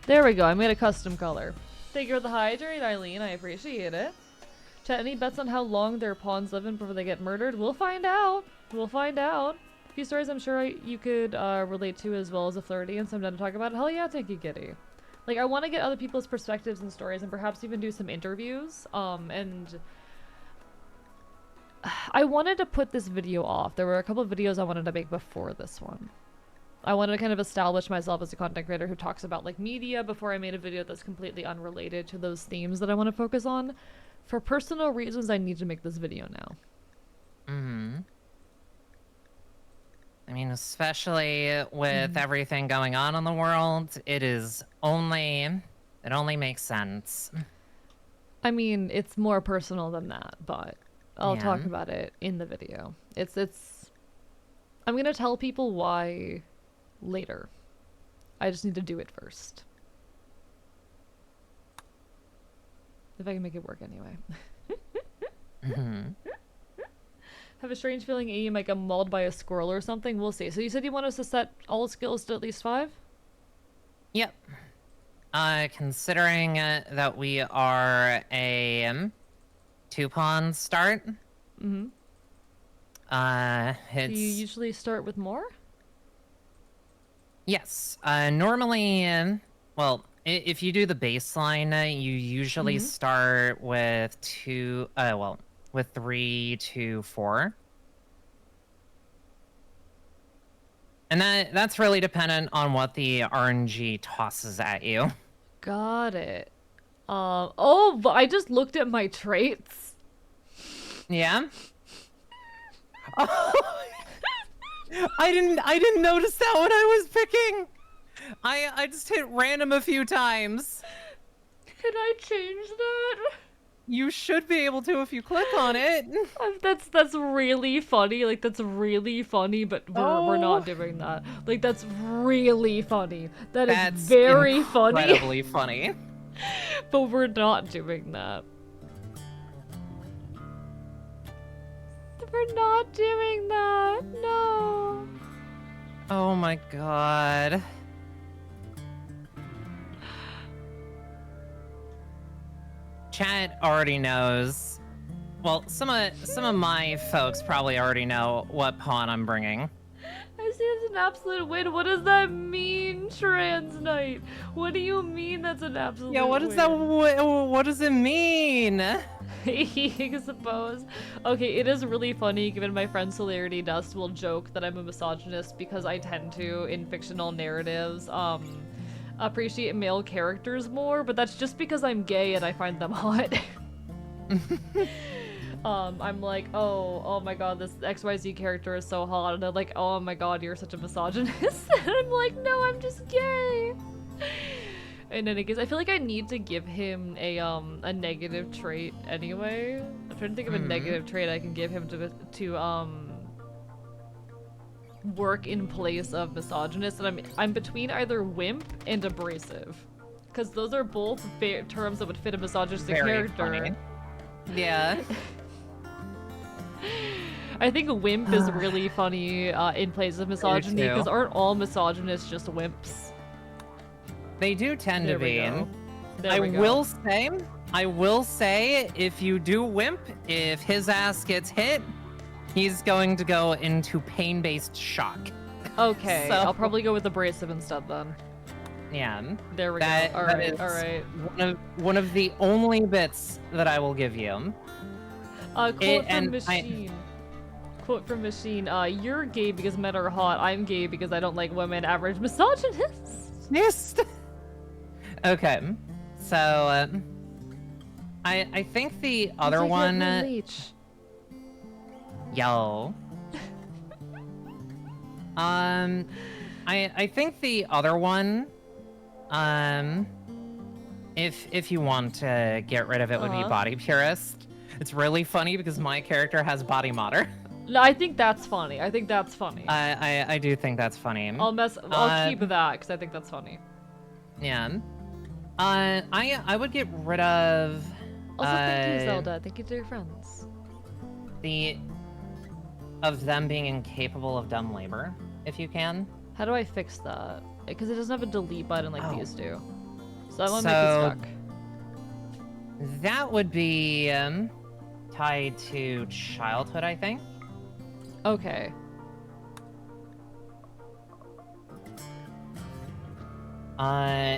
There we go, I made a custom color. Thank you for the hydrate, Eileen, I appreciate it. Chat, any bets on how long their pawns live in before they get murdered? We'll find out. We'll find out. A few stories I'm sure you could relate to as well as a flirty, and so I'm done to talk about it. Hell yeah, thank you, Kitty. Like, I want to get other people's perspectives and stories and perhaps even do some interviews. And I wanted to put this video off. There were a couple of videos I wanted to make before this one. I wanted to kind of establish myself as a content creator who talks about, like, media before I made a video that's completely unrelated to those themes that I want to focus on. For personal reasons, I need to make this video now. I mean, especially with everything going on in the world, it only makes sense. I mean, it's more personal than that, but I'll talk about it in the video. I'm gonna tell people why later. I just need to do it first. If I can make it work anyway. Have a strange feeling you might get mauled by a squirrel or something. We'll see. So you said you want us to set all skills to at least 5? Yep. Considering that we are a 2-pawn start. Mm-hmm. Do you usually start with more? Yes. Normally, well, if you do the baseline, you usually start with 3 to 4. And that's really dependent on what the RNG tosses at you. Got it. Oh, but I just looked at my traits. Yeah? Oh, I didn't notice that when I was picking. I just hit random a few times. Can I change that? You should be able to if you click on it. That's really funny. Like, that's really funny, but we're not doing that. Like, that's really funny. That's very funny. Incredibly funny. But we're not doing that. We're not doing that. No. Oh my god. Chat already knows. Well, some of my folks probably already know what pawn I'm bringing. I see it's an absolute win. What does that mean, Trans Knight? What do you mean that's an absolute win? Yeah, what does that? What does it mean? I suppose. Okay, it is really funny given my friend Celerity Dust will joke that I'm a misogynist because I tend to, in fictional narratives, appreciate male characters more, but that's just because I'm gay and I find them hot. I'm like, oh my god, this XYZ character is so hot, and they're like, oh my god, you're such a misogynist. And I'm like, no, I'm just gay. In any case, I feel like I need to give him a negative trait anyway. I'm trying to think of a negative trait I can give him to work in place of misogynist, and I'm between either wimp and abrasive, because those are both terms that would fit a misogynistic character. Funny. Yeah. I think wimp is really funny in place of misogyny, because aren't all misogynists just wimps? They do tend to be. I will say, if you do wimp, if his ass gets hit, he's going to go into pain-based shock. Okay, So- I'll probably go with abrasive instead then. Yeah. There we go. All right. One of the only bits that I will give you. Quote from Machine. You're gay because men are hot. I'm gay because I don't like women. Average misogynist. Yes. Okay. So, I think the other one. Yo. I think the other one. If you want to get rid of it, would be body purist. It's really funny because my character has body modder. No, I think that's funny. I do think that's funny. I'll keep that because I think that's funny. Yeah. I would get rid of. Also, thank you, Zelda. Thank you to your friends. Of them being incapable of dumb labor, if you can. How do I fix that? Because it doesn't have a delete button like these do. So I want to make it stuck. That would be tied to childhood, I think. Okay.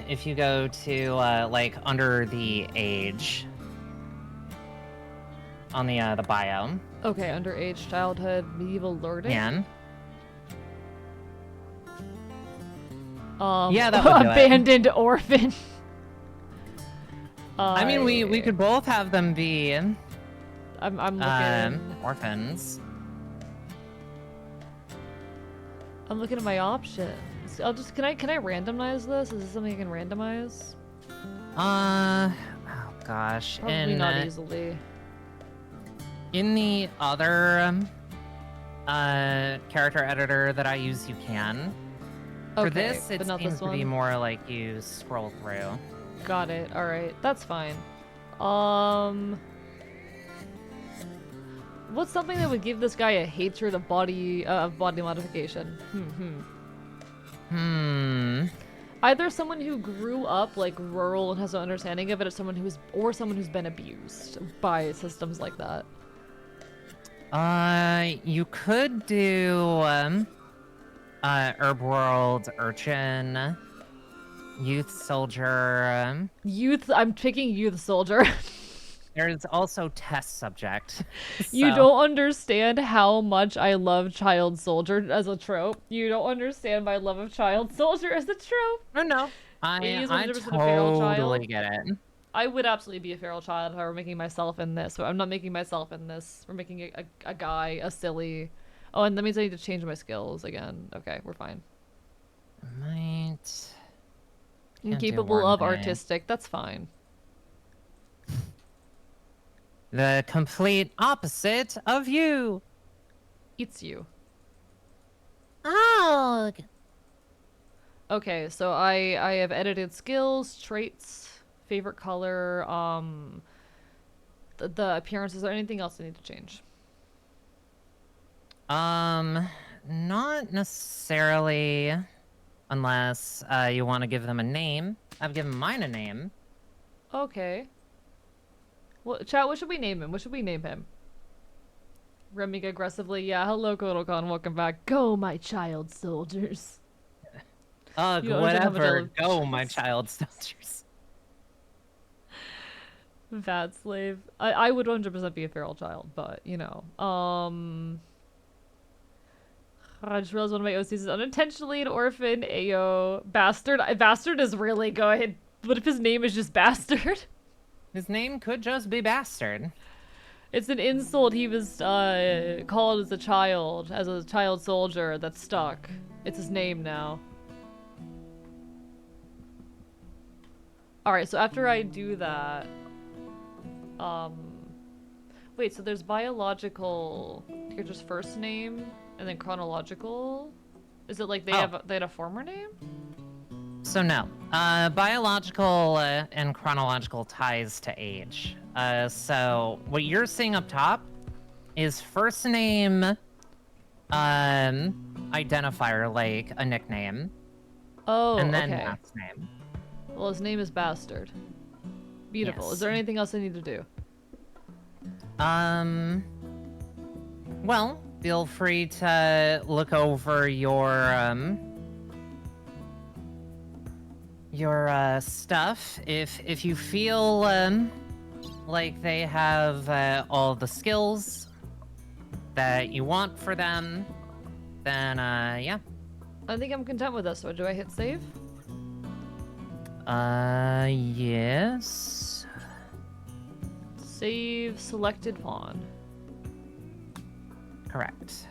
If you go to like under the age on the bio. Okay, underage, childhood, medieval learning. Yeah. Yeah, that would do abandoned orphan. I mean, we could both have them be. I'm looking. Orphans. I'm looking at my options. Can I randomize this? Is this something I can randomize? Oh gosh. Probably not easily. In the other character editor that I use, you can. Okay, for this, it but not seems this to one? be more like you scroll through. Got it. All right, that's fine. What's something that would give this guy a hatred of body modification? Either someone who grew up like rural and has an understanding of it, or someone who's been abused by systems like that. You could do Herb World, Urchin, Youth Soldier. I'm picking Youth Soldier. There's also Test Subject. You don't understand how much I love Child Soldier as a trope. You don't understand my love of Child Soldier as a trope. No. I totally get it. I would absolutely be a feral child if I were making myself in this, but I'm not making myself in this. We're making a guy, a silly. Oh, and that means I need to change my skills again. Okay, we're fine. Incapable of artistic. That's fine. The complete opposite of you. It's you. Oh. Okay, so I have edited skills, traits, favorite color, the appearance. Is there anything else I need to change? Not necessarily, unless you want to give them a name. I've given mine a name. Okay. Well, chat, what should we name him? What should we name him? Remming aggressively. Yeah, hello, Kodokan. Welcome back. Go, my child soldiers. Ugh, whatever. Go, my child soldiers. Bad slave. I would 100% be a feral child, but, you know. I just realized one of my OCs is unintentionally an orphan. Ayo. Bastard. Bastard is really good. What if his name is just Bastard? His name could just be Bastard. It's an insult he was called as a child soldier that's stuck. It's his name now. Alright, so after I do that... Wait, so there's biological... You're just first name, and then chronological? Is it like they had a former name? So no. Biological and chronological ties to age. So what you're seeing up top is first name identifier, like a nickname. Oh, and then okay. last name. Well, his name is Bastard. Beautiful. Yes. Is there anything else I need to do? Well, feel free to look over your stuff. If you feel like they have all the skills that you want for them, then yeah. I think I'm content with this. So do I hit save? Yes. Save selected pawn. Correct.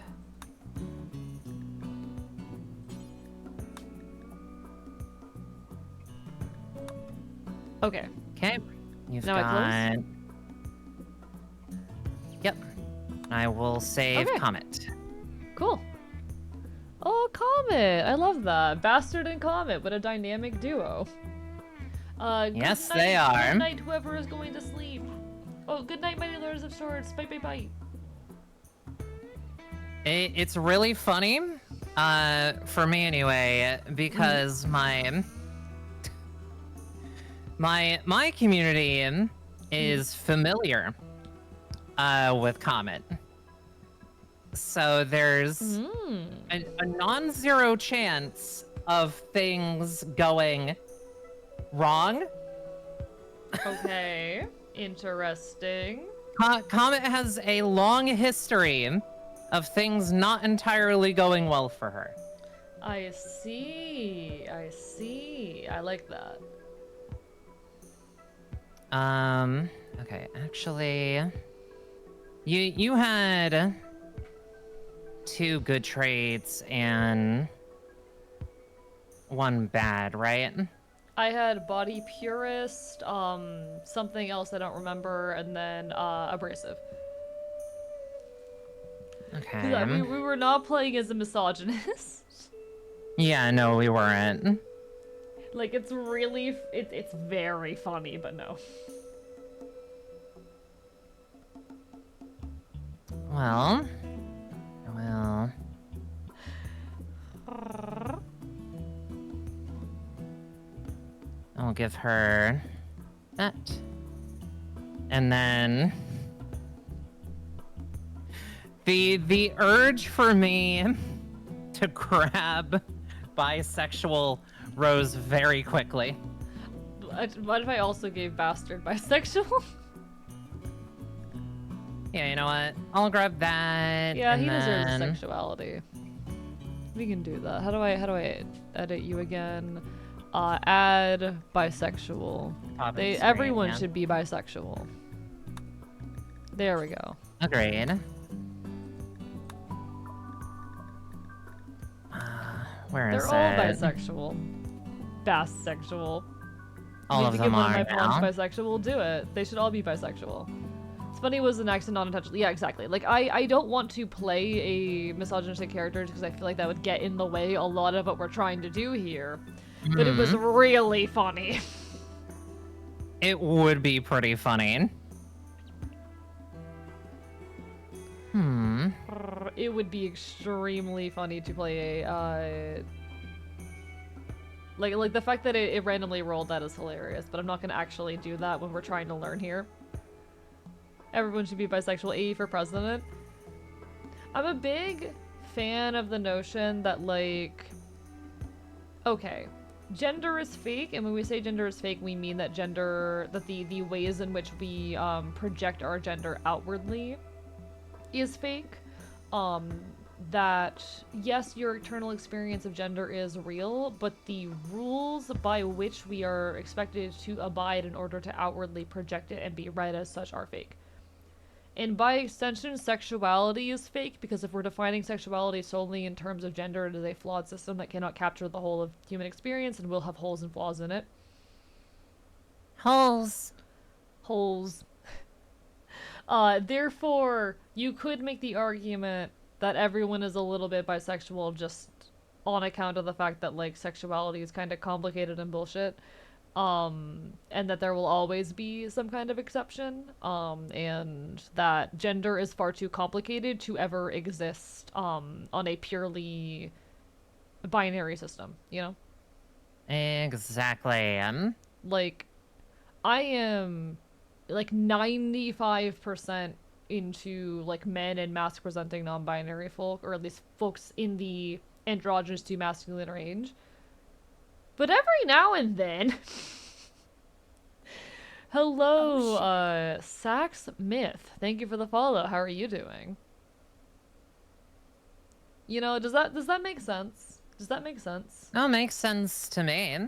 Okay. Okay. You've Now I got... close? Yep. I will save Okay. Comet. Cool. Oh, Comet! I love that. Bastard and Comet, what a dynamic duo. Yes, good they night, are. Good night, whoever is going to sleep. Oh, good night, mighty lords of swords. Bye, bye, bye. It's really funny, for me anyway, because my community is familiar with Comet. So there's a non-zero chance of things going wrong. Okay. Interesting. Comet has a long history of things not entirely going well for her. I see. I see. I like that. Okay, actually, you had 2 good traits and 1 bad, right? I had body purist, something else I don't remember, and then abrasive. Okay. We were not playing as a misogynist. Yeah, no, we weren't. Like, it's really, it's very funny, but no. Well, I'll give her that. And then the urge for me to grab bisexual rose very quickly. What if I also gave Bastard bisexual? Yeah, you know what? I'll grab that. Yeah, and he deserves then... sexuality. We can do that. How do I edit you again? Add bisexual. Everyone should be bisexual. There we go. Agreed. Where is They're all it? bisexual. Bisexual. All of them one of are my pawns now. bisexual. Do it. They should all be bisexual. It's funny it was an accent non-intentional. Yeah, exactly. Like, I don't want to play a misogynistic character because I feel like that would get in the way a lot of what we're trying to do here. But it was really funny. It would be pretty funny. It would be extremely funny to play a, like the fact that it randomly rolled that is hilarious, but I'm not gonna actually do that when we're trying to learn here. Everyone should be bisexual. AE for president. I'm a big fan of the notion that, like, okay, gender is fake, and when we say gender is fake, we mean that the ways in which we project our gender outwardly is fake. That yes, your internal experience of gender is real, but the rules by which we are expected to abide in order to outwardly project it and be read as such are fake. And by extension, sexuality is fake, because if we're defining sexuality solely in terms of gender, it is a flawed system that cannot capture the whole of human experience and will have holes and flaws in it. Holes. Therefore, you could make the argument that everyone is a little bit bisexual just on account of the fact that, like, sexuality is kind of complicated and bullshit. And that there will always be some kind of exception, and that gender is far too complicated to ever exist, on a purely binary system, you know? Exactly. Like, I am, like, 95% into, like, men and mask-presenting non-binary folk, or at least folks in the androgynous to masculine range. But every now and then... Hello, Sax Myth. Thank you for the follow. How are you doing? You know, does that make sense? Does that make sense? No, makes sense to me.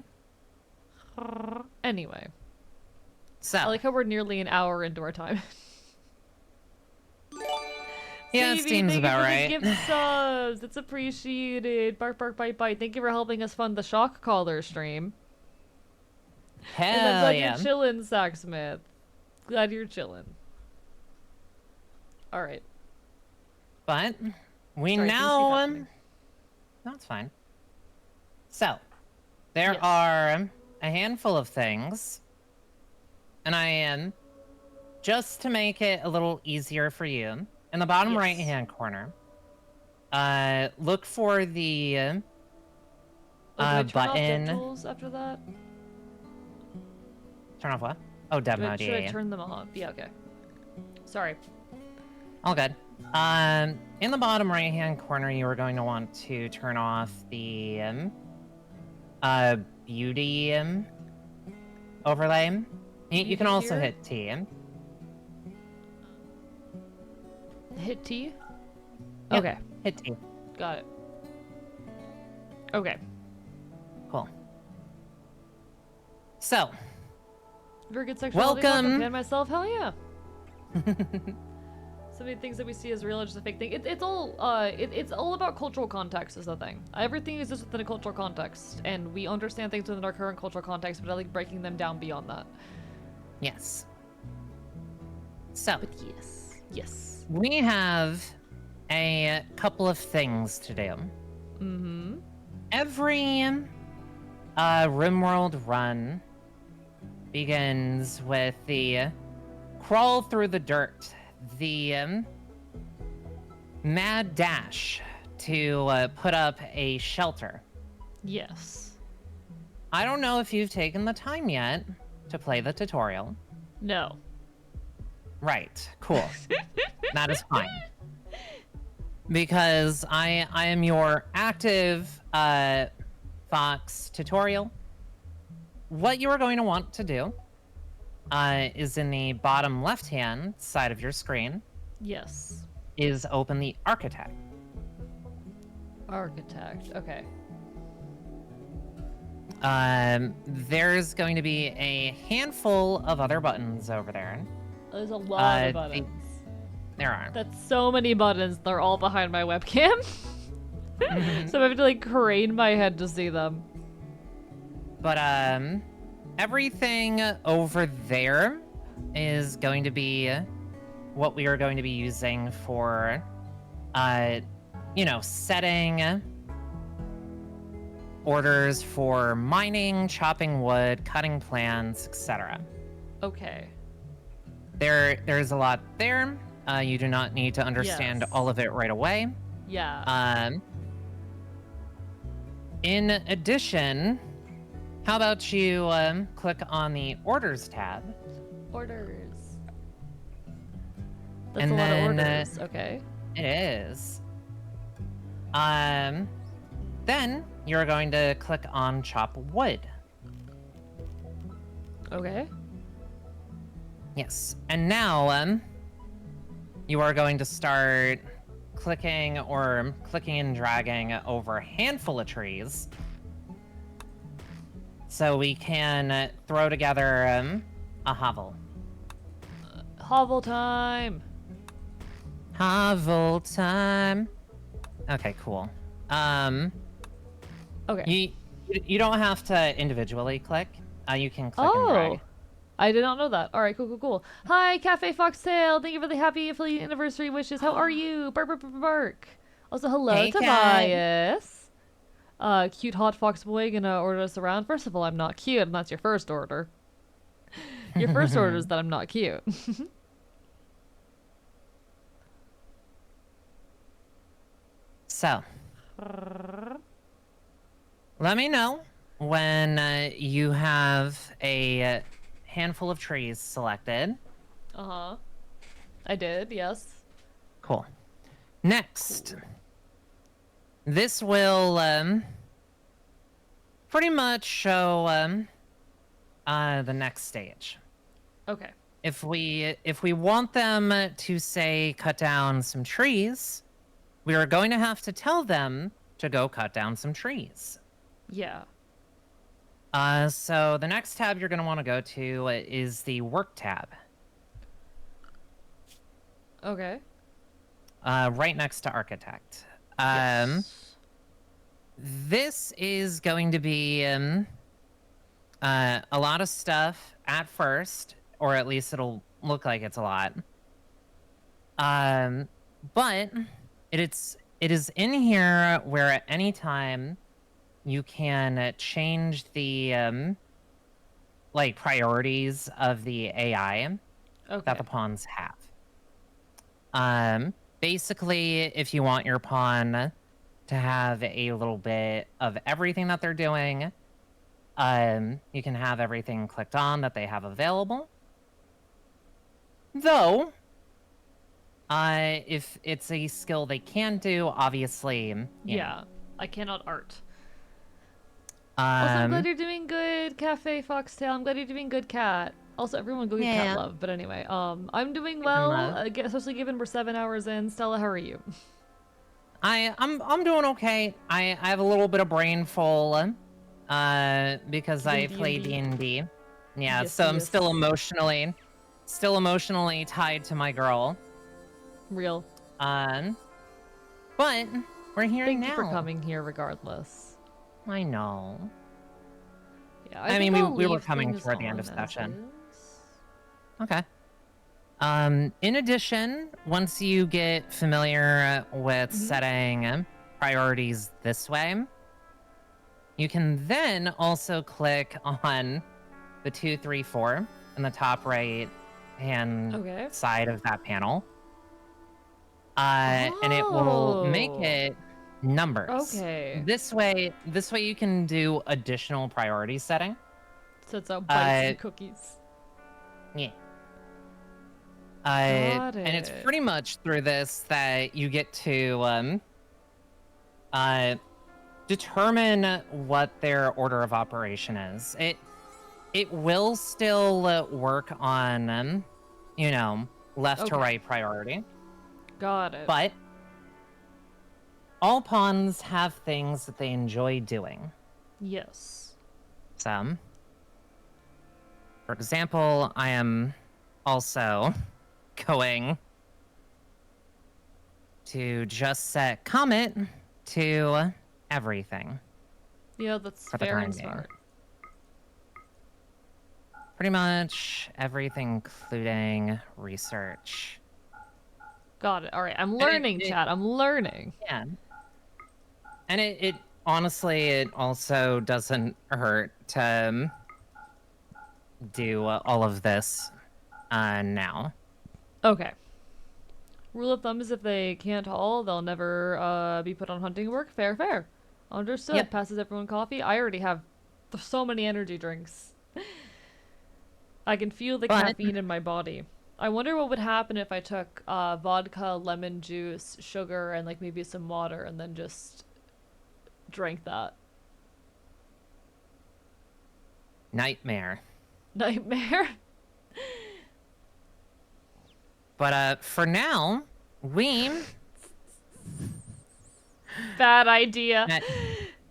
Anyway. So. I like how we're nearly an hour into our time. Yeah, it seems about right. Thank you for the gift subs. It's appreciated. Bark, bark, bite, bite. Thank you for helping us fund the Shock Caller stream. Hell and I'm glad yeah. you're chilling, Sacksmith. Glad you're chilling. Alright. But we Sorry, now that's fine. So there are a handful of things, and I am just to make it a little easier for you. In the bottom right-hand corner, look for the turn button. off dev tools after that? Turn off what? Oh, dev mode. Should I turn them off? Yeah, okay. Sorry. All good. In the bottom right-hand corner, you are going to want to turn off the beauty overlay. You can also hit T. Hit T? Yep, okay. Hit T. Got it. Okay. Cool. So. Very good sexuality. Welcome. Fan myself. Hell yeah. So many things that we see as real are just a fake thing. It's all about cultural context is the thing. Everything is just within a cultural context, and we understand things within our current cultural context, but I like breaking them down beyond that. Yes. So. But yes. Yes. We have a couple of things to do. Mm-hmm. Every RimWorld run begins with the crawl through the dirt, the mad dash to put up a shelter. Yes. I don't know if you've taken the time yet to play the tutorial. No. Right, cool. That is fine. Because I am your active Fox tutorial. What you are going to want to do is in the bottom left-hand side of your screen. Yes. Is open the Architect. Architect, okay. There's going to be a handful of other buttons over there. There's a lot of buttons. There are. That's so many buttons. They're all behind my webcam. So I have to, like, crane my head to see them. But everything over there is going to be what we are going to be using for, setting orders for mining, chopping wood, cutting plants, etc. Okay. There's a lot there. You do not need to understand all of it right away. Yeah. In addition, how about you click on the Orders tab? Orders. That's And a lot of then, orders. Okay. It is. Then you're going to click on Chop Wood. Okay. Yes. And now, you are going to start clicking and dragging over a handful of trees. So we can throw together a hovel. Hovel time. Hovel time. Okay, cool. Okay. You don't have to individually click. You can click and drag. I did not know that. All right, cool. Hi, Cafe Foxtail. Thank you for the happy affiliate anniversary wishes. How are you? Bark, bark, bark, bark. Also, hello, Hey, Tobias. Cute hot fox boy gonna order us around. First of all, I'm not cute, and that's your first order. Your first order is that I'm not cute. So, let me know when you have a handful of trees selected. Uh-huh. I did, yes. Cool. Next, this will pretty much show the next stage. Okay. If we want them to say cut down some trees, we are going to have to tell them to go cut down some trees. Yeah. So the next tab you're going to want to go to is the Work tab. Okay. Right next to Architect. Yes. This is going to be a lot of stuff at first, or at least it'll look like it's a lot. But it is in here where at any time you can change the priorities of the AI that the pawns have. Basically, if you want your pawn to have a little bit of everything that they're doing, you can have everything clicked on that they have available. Though, if it's a skill they can do, obviously, yeah, I cannot art. Also, I'm glad you're doing good, Cafe Foxtail. I'm glad you're doing good, Cat. Also, everyone go get Cat love. But anyway, I'm doing well, especially given we're 7 hours in. Stella, how are you? I'm doing okay. I have a little bit of brain full, because I play D&D. Yeah, yes, so I'm still emotionally tied to my girl. Real. But we're here now. Thank you for coming here, regardless. I know. Yeah, I mean, we were coming toward the end of session. Okay. In addition, once you get familiar with setting priorities this way, you can then also click on the 2, 3, 4 in the top right hand side of that panel. And it will make it numbers. Okay. This way you can do additional priority setting. So it's out bites and cookies. Yeah. Got it. And it's pretty much through this that you get to determine what their order of operation is. It will still work on, left to right priority. Got it. But all pawns have things that they enjoy doing. Yes. So, for example, I am also going to just set Comet to everything. Yeah, that's fair and smart. pretty much everything, including research. Got it. All right, I'm learning, chat. I'm learning. Yeah. And it honestly, it also doesn't hurt to do all of this now. Okay. Rule of thumb is if they can't haul, they'll never be put on hunting work. Fair, fair. Understood. Yep. Passes everyone coffee. I already have so many energy drinks. I can feel the caffeine in my body. I wonder what would happen if I took vodka, lemon juice, sugar, and like maybe some water, and then just drank that. Nightmare. Nightmare. But for now, we bad idea.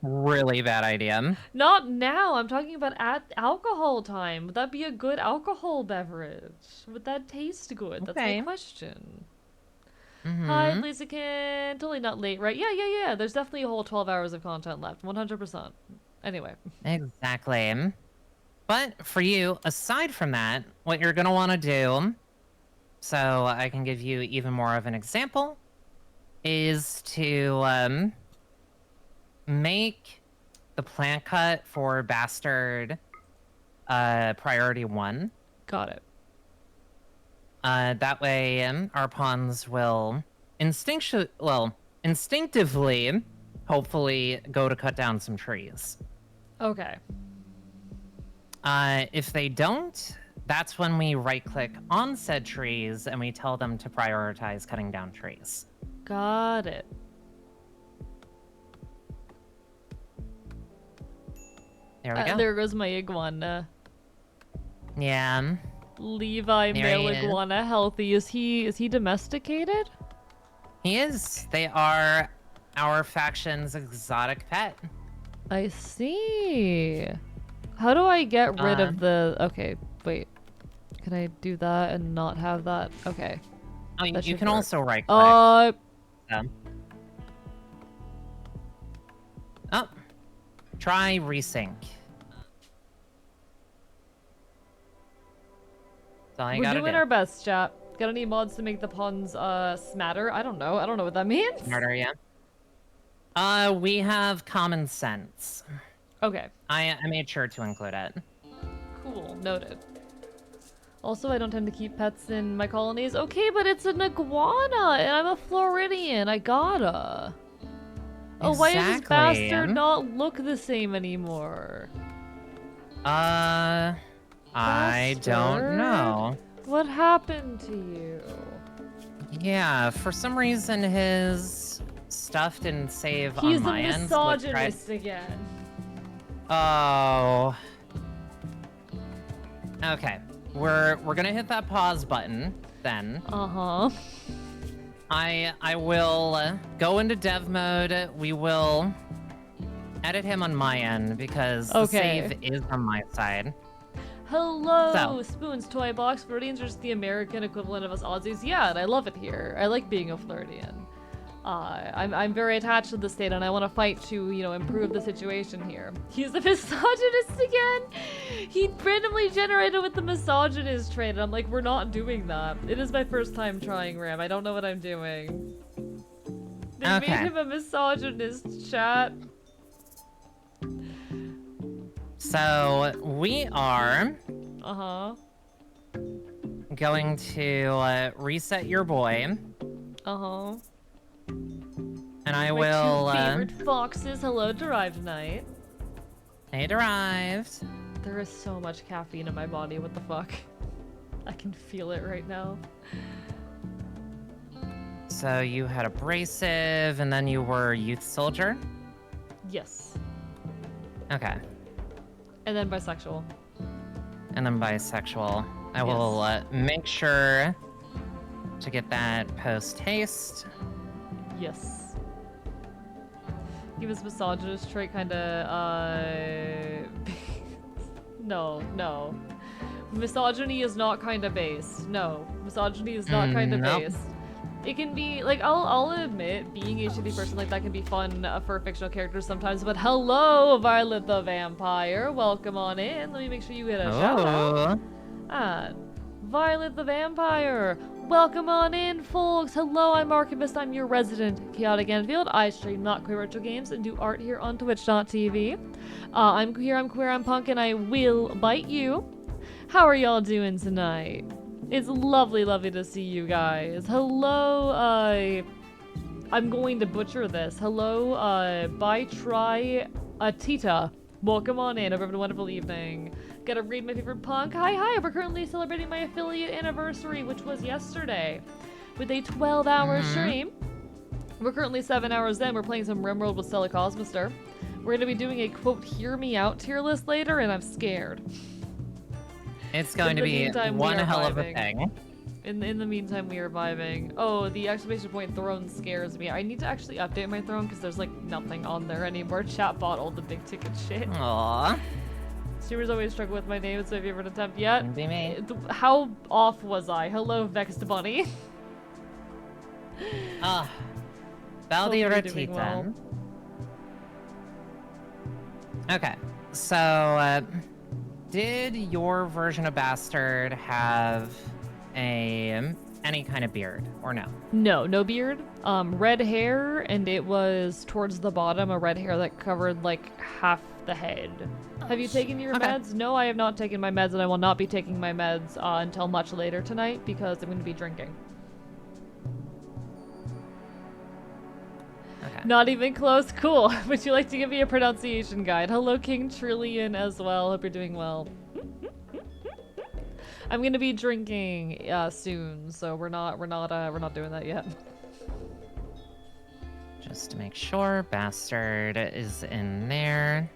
Really bad idea. Not now. I'm talking about at alcohol time. Would that be a good alcohol beverage? Would that taste good? That's my question. Hi, Blaziken. Totally not late, right? Yeah. There's definitely a whole 12 hours of content left. 100%. Anyway. Exactly. But for you, aside from that, what you're going to want to do, so I can give you even more of an example, is to make the plant cut for Bastard priority 1. Got it. That way, our pawns will instinctively, hopefully, go to cut down some trees. Okay. If they don't, that's when we right-click on said trees and we tell them to prioritize cutting down trees. Got it. There we go. There goes my iguana. Yeah. Levi male iguana healthy. Is he domesticated? He is. They are our faction's exotic pet. I see. How do I get rid of the... Okay, wait. Can I do that and not have that? Okay. Oh, you can also right-click. Oh. Try resync. That's all you gotta do. We're doing our best, chat. Got any mods to make the pawns smatter? I don't know. I don't know what that means. Smarter, yeah. We have common sense. Okay. I made sure to include it. Cool. Noted. Also, I don't tend to keep pets in my colonies. Okay, but it's an iguana, and I'm a Floridian. I gotta. Oh, why does this bastard not look the same anymore? I don't know. What happened to you? Yeah, for some reason his stuff didn't save on my end. He's a misogynist again. Oh. Okay. We're gonna hit that pause button then. Uh-huh. I will go into dev mode. We will edit him on my end because the save is on my side. Hello, Spoon's Toy Box. Floridians are just the American equivalent of us Aussies. Yeah, and I love it here. I like being a Floridian. I'm very attached to the state, and I want to fight to, you know, improve the situation here. He's a misogynist again. He randomly generated with the misogynist trait, and I'm like, we're not doing that. It is my first time trying Ram. I don't know what I'm doing. They made him a misogynist, chat. So we are going to reset your boy. And I will. My two favorite foxes. Hello, Derived Night. Hey, Derived. There is so much caffeine in my body. What the fuck? I can feel it right now. So you had abrasive, and then you were youth soldier? Yes. Okay. And then bisexual. And then bisexual. I will make sure to get that post-haste. Yes. Give his misogynist trait kinda, No. Misogyny is not kinda based. No. Misogyny is not kinda based. It can be, like, I'll admit, being a shitty person like that can be fun for fictional characters sometimes, but hello, Violet the Vampire. Welcome on in. Let me make sure you get a shout out. Violet the Vampire. Welcome on in, folks. Hello, I'm Archivist. I'm your resident Chaotic Enfield. I stream Not Queer Retro Games and do art here on Twitch.tv. I'm queer, I'm punk, and I will bite you. How are y'all doing tonight? It's lovely to see you guys. Hello, I'm going to butcher this. Hello, by Try Tita. Welcome on in. Hope you have a wonderful evening. Gotta read my favorite punk. Hi. We're currently celebrating my affiliate anniversary, which was yesterday, with a 12-hour stream. We're currently 7 hours in. We're playing some RimWorld with Stella Cosmister. We're gonna be doing a quote "Hear Me Out" tier list later, and I'm scared. It's going to be one hell of a thing. In the meantime, we are vibing. Oh, the exclamation point throne scares me. I need to actually update my throne because there's like nothing on there anymore. Chat bought all the big ticket shit. Aww. Streamers always struggle with my name. It's my favorite attempt yet. Be me. How off was I? Hello, Vexed Bunny. Valdiratita. Well. Okay, so, did your version of Bastard have any kind of beard, or no? No beard. Red hair, and it was towards the bottom, a red hair that covered like half the head. Have you taken your meds? No, I have not taken my meds, and I will not be taking my meds until much later tonight because I'm going to be drinking. Okay. Not even close. Cool. Would you like to give me a pronunciation guide? Hello, King Trillion as well. Hope you're doing well. I'm gonna be drinking soon, so we're not doing that yet. Just to make sure, Bastard is in there.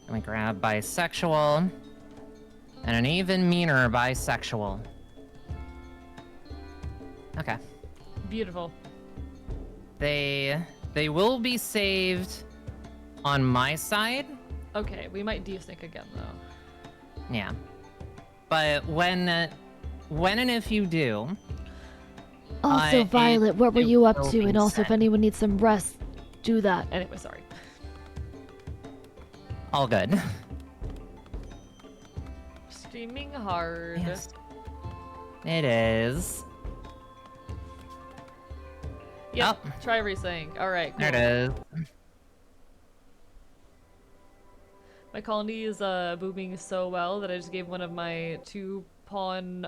Let me grab bisexual, and an even meaner bisexual. Okay. Beautiful. They will be saved on my side. Okay, we might desync again though. Yeah. But when and if you do. Also, Violet, what were you up to? And also, if anyone needs some rest, do that. Anyway, sorry. All good. Streaming hard. Yes. It is. Yep, try resync. Alright, cool. There it is. My colony is booming so well that I just gave one of my 2-pawn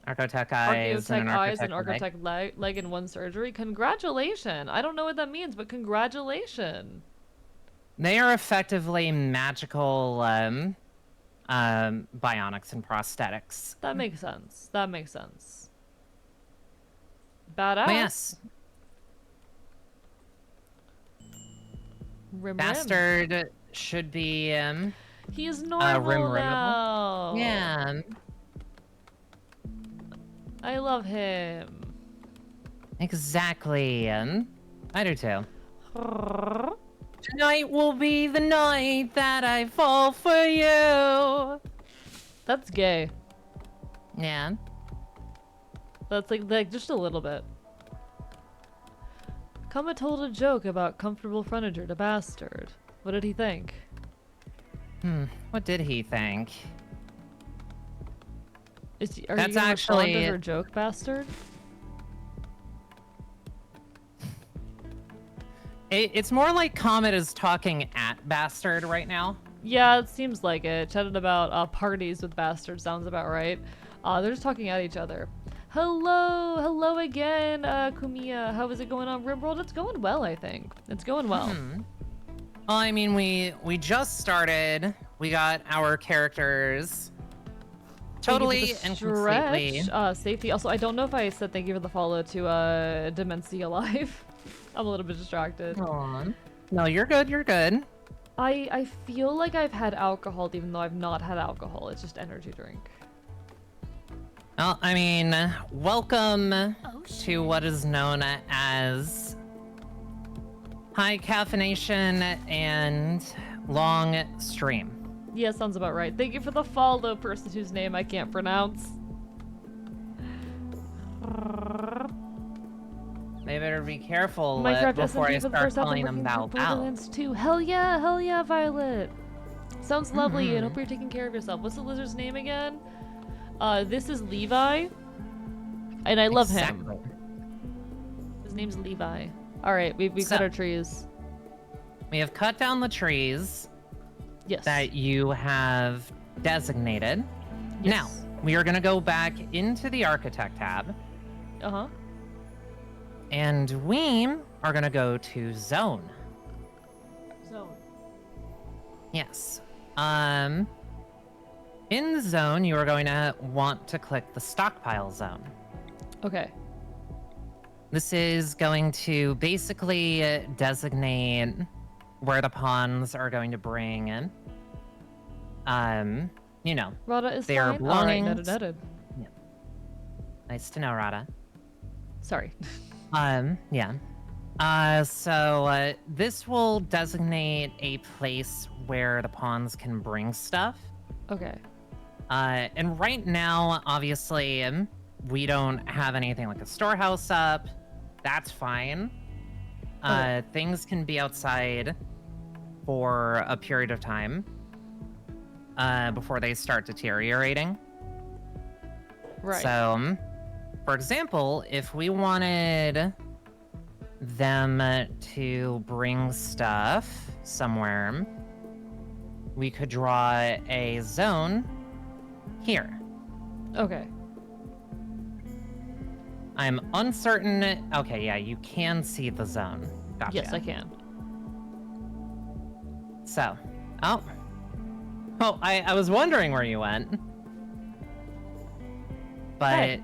Archotech eyes and Archotech leg in one surgery. Congratulations! I don't know what that means, but congratulations. They are effectively magical bionics and prosthetics. That makes sense. That makes sense. Badass. Oh, yes. Bastard should be he is normal now. Yeah. I love him. Exactly. I do too. Tonight will be the night that I fall for you. That's gay. Yeah. That's like just a little bit. Kama told a joke about comfortable furniture to Bastard. What did he think? What did he think? Are you gonna respond to her joke, Bastard? It's more like Comet is talking at Bastard right now. Yeah, it seems like it. Chatted about parties with Bastard sounds about right. They're just talking at each other. Hello again, Kumiya. How is it going on, RimWorld? It's going well, I think. It's going well. Well, I mean, we just started. We got our characters totally and completely. Safety. Also, I don't know if I said thank you for the follow to Dementia Live. I'm a little bit distracted. Aww. No, you're good. You're good. I feel like I've had alcohol, even though I've not had alcohol. It's just energy drink. Well, I mean, welcome to what is known as high caffeination and long stream. Yeah, sounds about right. Thank you for the follow, person whose name I can't pronounce. They better be careful Minecraft before I SMT for the start first time calling them working Bow for Bow. Borderlands 2. Hell yeah, Violet. Sounds lovely, and hope you're taking care of yourself. What's the lizard's name again? This is Levi, and I love him. His name's Levi. All right, we cut our trees. We have cut down the trees. Yes. That you have designated. Yes. Now, we are going to go back into the Architect tab. Uh-huh. And we are going to go to Zone. Zone. Yes. In Zone, you are going to want to click the Stockpile Zone. Okay. This is going to basically designate where the pawns are going to bring in. You know, Rada is their fine. belongings. All right, noted. Yeah. Nice to know, Rada. Sorry. Yeah. So this will designate a place where the pawns can bring stuff. Okay. And right now, obviously, we don't have anything like a storehouse up. That's fine. Okay. Things can be outside for a period of time before they start deteriorating. Right. So, for example, if we wanted them to bring stuff somewhere, we could draw a zone here. Okay. I'm uncertain. Okay, yeah, you can see the zone. Gotcha. Yes, I can. So, oh, I was wondering where you went. But Hey.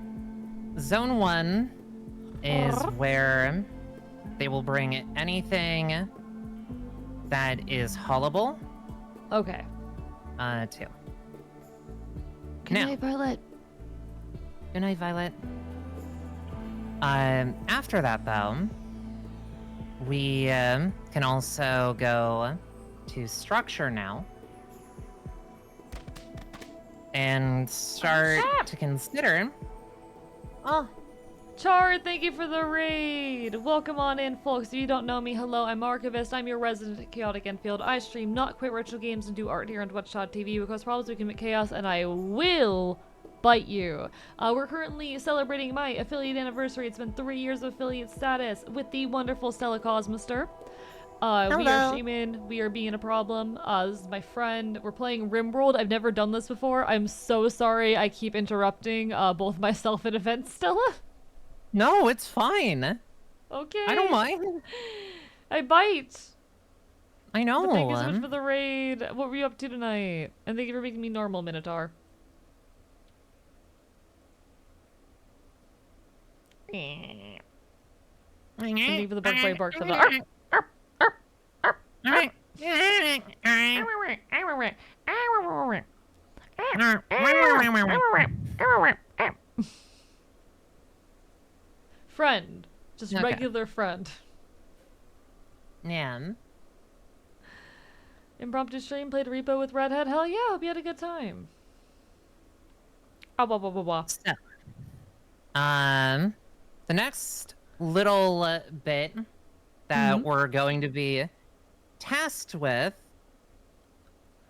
Zone 1 is where they will bring anything that is haulable. Okay. Too. Good night, Violet. Good night, Violet. After that, though, we can also go to structure now and start to consider. Oh, Char, thank you for the raid. Welcome on in, folks. If you don't know me, hello, I'm Archivist. I'm your resident Chaotic Enfield. I stream Not Quit Retro Games and do art here on Twitch.tv because problems we commit chaos, and I will bite you. We're currently celebrating my affiliate anniversary. It's been 3 years of affiliate status with the wonderful Stella Cosmister. We are streaming. We are being a problem. This is my friend. We're playing RimWorld. I've never done this before. I'm so sorry. I keep interrupting both myself and events, Stella. No, it's fine. Okay. I don't mind. I bite. I know. But thank you so much for the raid. What were you up to tonight? And thank you for making me normal, Minotaur. Thank you for the bug bite barks of the... Friend. Just Okay. regular friend. Yeah. Impromptu stream, played Repo with Redhead. Hell yeah, hope you had a good time. Blah, blah, blah, blah. So, the next little bit that we're going to be tasked with,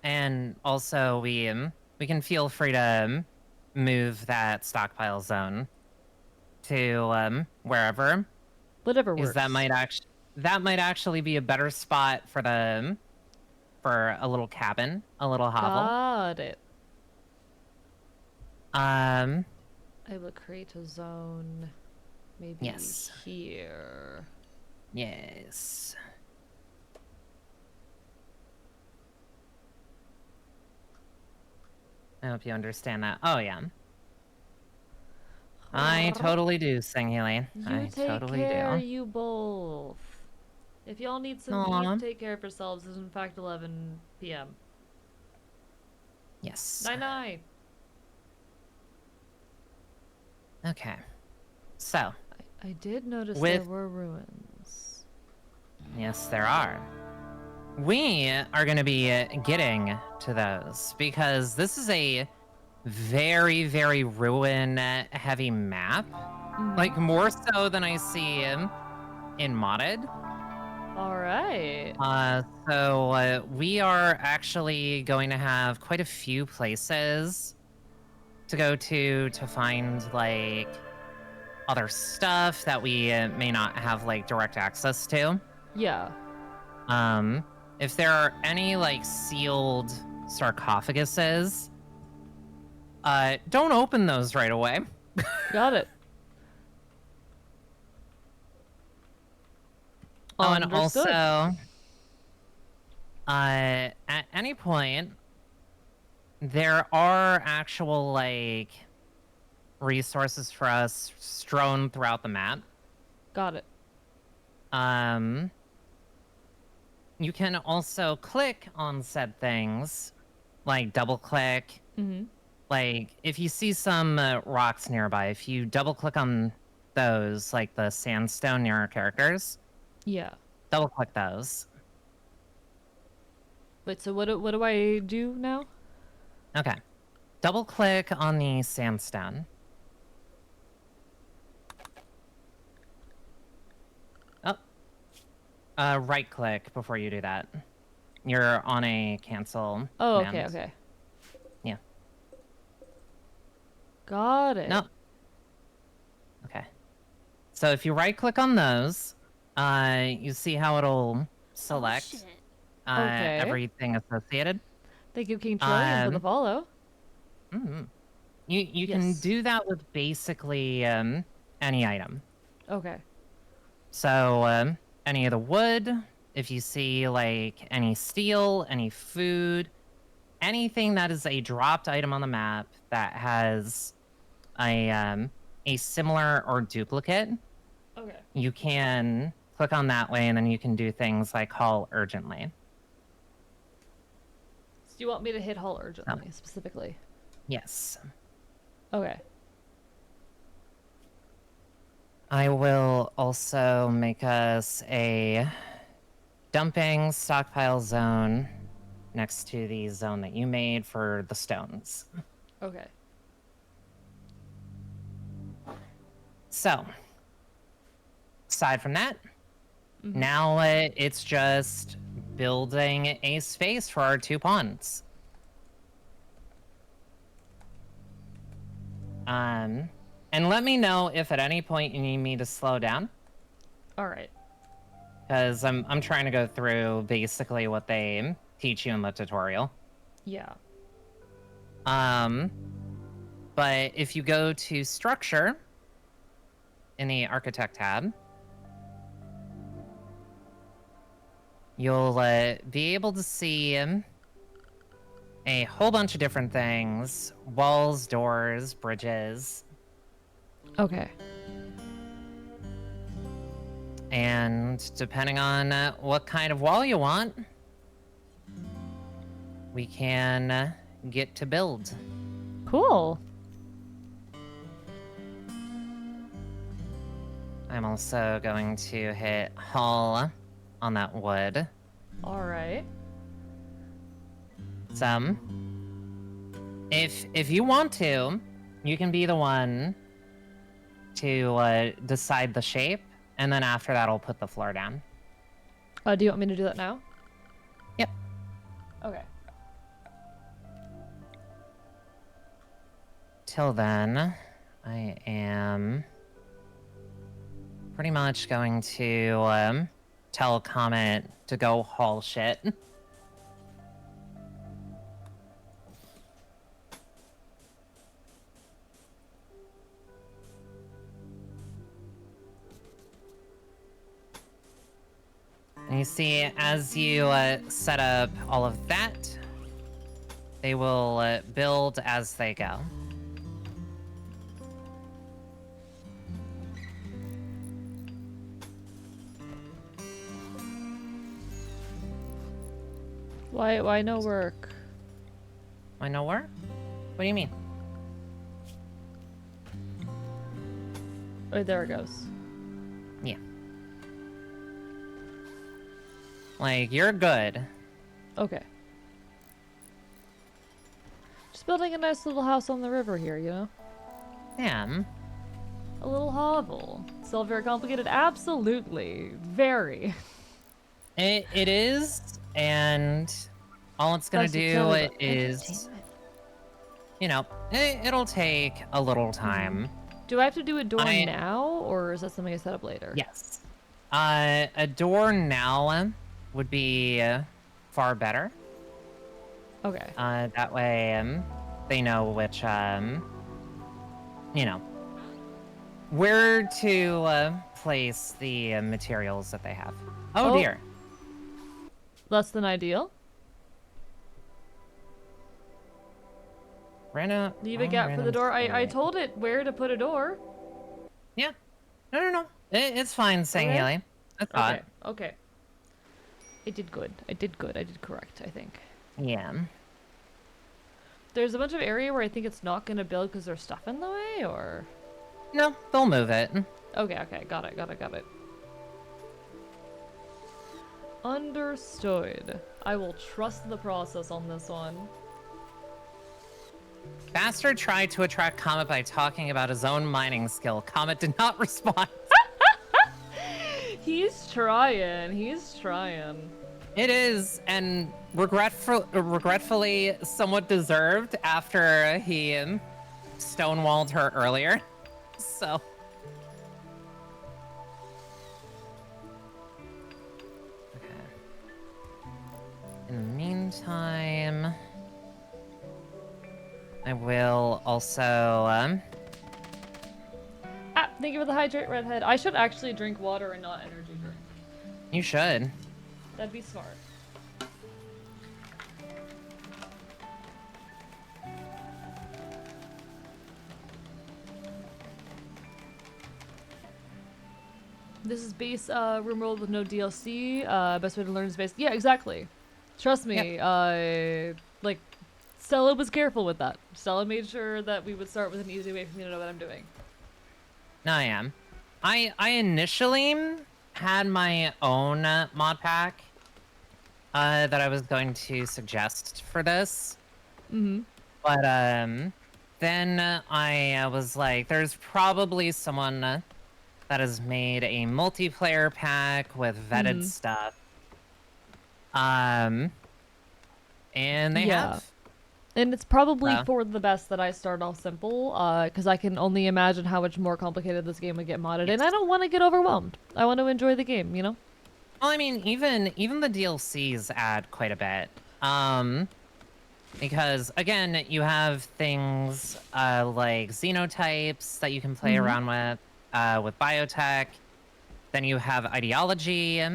and also we can feel free to move that stockpile zone to wherever. Whatever works. Because that might actually be a better spot for a little cabin, a little hovel. Got it. Um, I will create a zone. Maybe Yes. here. yes. I hope you understand that. Oh yeah. I totally do, Singhealy. You I take totally care, do. you both. If y'all need some Aw. meat, take care of yourselves. It's in fact 11 p.m. Yes. Night-night. Okay. So, I did notice With- there were ruins. yes, there are. We are going to be getting to those because this is a very, very ruin-heavy map. Like, more so than I see in modded. All right. So we are actually going to have quite a few places to go to find, like, other stuff that we may not have, like, direct access to. Yeah. If there are any, like, sealed sarcophaguses, don't open those right away. Got it. Oh, and Understood. also, at any point, there are actual, like, resources for us strewn throughout the map. Got it. You can also click on said things, like double click. Mm-hmm. Like, if you see some rocks nearby, if you double click on those, like the sandstone near our characters, Yeah. double click those. Wait, so what do I do now? Okay. Double click on the sandstone. Oh. Right click before you do that. You're on a cancel. Oh, command. okay. Yeah. Got it. No. Okay. So if you right click on those, you see how it'll select Okay. everything associated. Thank you, King Trillion, for the follow. You can do that with basically any item. Okay. So any of the wood, if you see like any steel, any food, anything that is a dropped item on the map that has a similar or duplicate, Okay. you can click on that way, and then you can do things like haul urgently. So you want me to hit haul urgently, specifically? Yes. Okay. I will also make us a dumping stockpile zone next to the zone that you made for the stones. Okay. So, aside from that, now it's just building a space for our 2 ponds. And let me know if at any point you need me to slow down. All right. Because I'm trying to go through basically what they teach you in the tutorial. Yeah. But if you go to structure in the architect tab, you'll be able to see a whole bunch of different things: walls, doors, bridges. Okay. And depending on what kind of wall you want, we can get to build. Cool. I'm also going to hit haul on that wood. All right. If you want to, you can be the one to decide the shape, and then after that, I'll put the floor down. Do you want me to do that now? Yep. Okay. Till then, I am pretty much going to tell Comet to go haul shit. And you see, as you set up all of that, they will build as they go. Why no work? Why no work? What do you mean? Oh, there it goes. Yeah. Like, you're good. Okay. Just building a nice little house on the river here, you know? Yeah. A little hovel. Still very complicated? Absolutely. Very. It is, and all it's gonna do is, you know, it'll take a little time. Do I have to do a door now, or is that something I set up later? Yes. A door now would be far better. Okay. That way, they know which, you know, where to place the materials that they have. Oh dear. Less than ideal. Random. Leave a gap for the door. I told it where to put a door. Yeah. No. It's fine, Sangheili. That's fine. Okay. I did good. I did correct, I think. Yeah. There's a bunch of area where I think it's not gonna build because there's stuff in the way, or? No, they'll move it. Okay. Got it. Understood. I will trust the process on this one. Bastard tried to attract Comet by talking about his own mining skill. Comet did not respond. He's trying. It is, and regretfully somewhat deserved after he stonewalled her earlier. So. Okay. In the meantime, I will also, thank you for the hydrate, Redhead. I should actually drink water and not energy drink. You should. That'd be smart. This is base RimWorld with no DLC. Best way to learn is base. Yeah, exactly. Trust me. Yep. Like, Stella was careful with that. Stella made sure that we would start with an easy way for me to know what I'm doing. I am. I initially had my own mod pack that I was going to suggest for this. But then I was like, there's probably someone that has made a multiplayer pack with vetted stuff. And they have. And it's probably for the best that I start off simple, because I can only imagine how much more complicated this game would get modded, and I don't want to get overwhelmed. I want to enjoy the game, you know? Well, I mean, even the DLCs add quite a bit. Because, again, you have things like xenotypes that you can play around with biotech. Then you have ideology,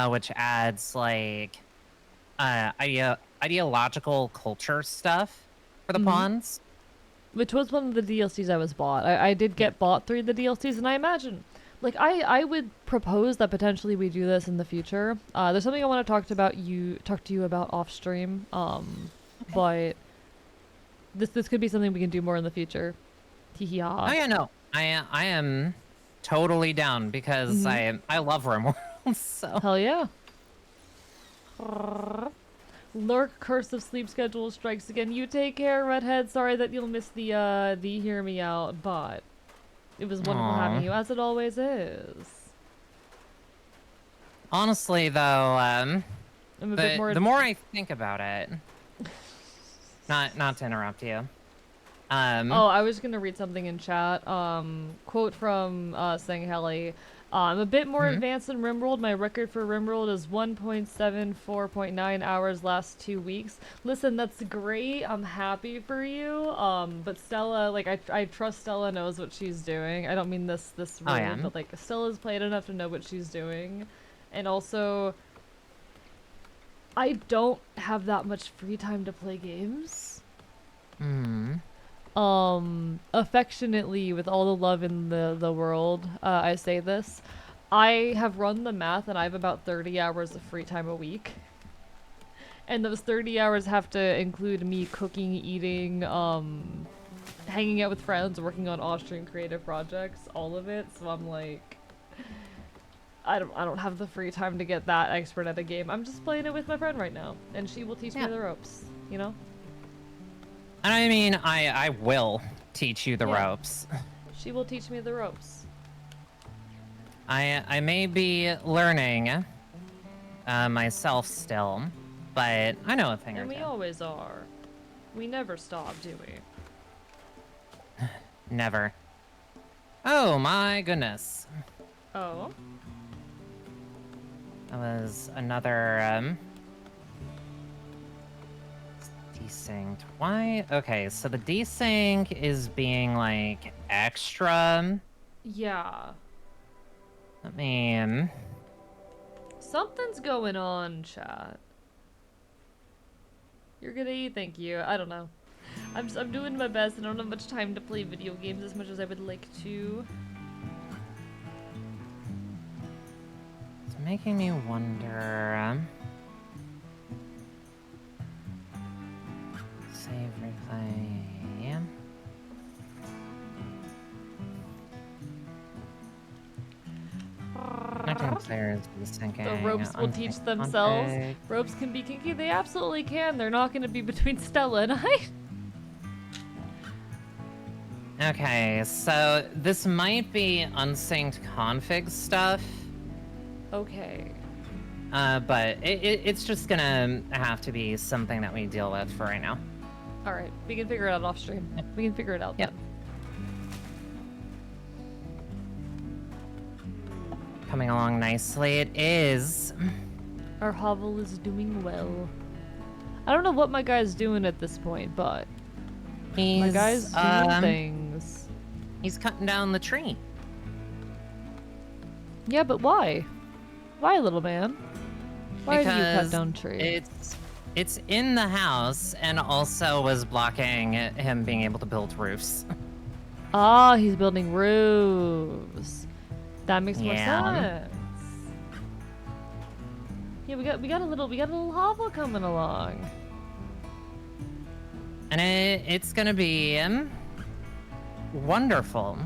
which adds, like, ideological culture stuff for the pawns. Which was one of the DLCs I was bought. I did get bought through the DLCs, and I imagine, like, I would propose that potentially we do this in the future. There's something I want to talk to you about off stream. But this could be something we can do more in the future. Hee hee ha. Oh yeah, no, I am totally down because I love RimWorld. So hell yeah. Lurk, curse of sleep schedule strikes again. You take care, Redhead. Sorry that you'll miss the hear me out, but it was wonderful having you, as it always is. Honestly, though, I'm a bit more. The more I think about it, not to interrupt you. Oh, I was gonna read something in chat. Quote from Sangheili. I'm a bit more advanced in RimWorld. My record for RimWorld is 1.74.9 hours last 2 weeks. Listen, that's great. I'm happy for you. But Stella, like, I trust Stella knows what she's doing. I don't mean this rude, but like Stella's played enough to know what she's doing. And also, I don't have that much free time to play games. Affectionately, with all the love in the world, I say this. I have run the math and I have about 30 hours of free time a week. And those 30 hours have to include me cooking, eating, hanging out with friends, working on off-stream creative projects, all of it. So I'm like, I don't have the free time to get that expert at a game. I'm just playing it with my friend right now, and she will teach me the ropes, you know? And I mean, I will teach you the ropes. She will teach me the ropes. I may be learning myself still, but I know a thing or And two. we always are. We never stop, do we? Never. Oh my goodness. Oh? That was another, desync. Why? Okay, so the desync is being, like, extra. Yeah. Let me... Something's going on, chat. You're gonna eat, thank you. I don't know. I'm doing my best. I don't have much time to play video games as much as I would like to. It's making me wonder... Save replay... Connecting players to the syncing. The ropes will teach themselves. Ropes can be kinky. They absolutely can. They're not going to be between Stella and I. Okay, so this might be unsynced config stuff. Okay. But it's just gonna have to be something that we deal with for right now. Alright, we can figure it out off stream. We can figure it out Yep. then. Coming along nicely, it is. Our hovel is doing well. I don't know what my guy's doing at this point, but my guy's doing things. He's cutting down the tree. Yeah, but why? Why, little man? Why do you cut Because down trees? It's in the house and also was blocking him being able to build roofs. Ah, he's building roofs. That makes more Yeah. sense. Yeah, we got a little hovel coming along. And it's gonna be wonderful.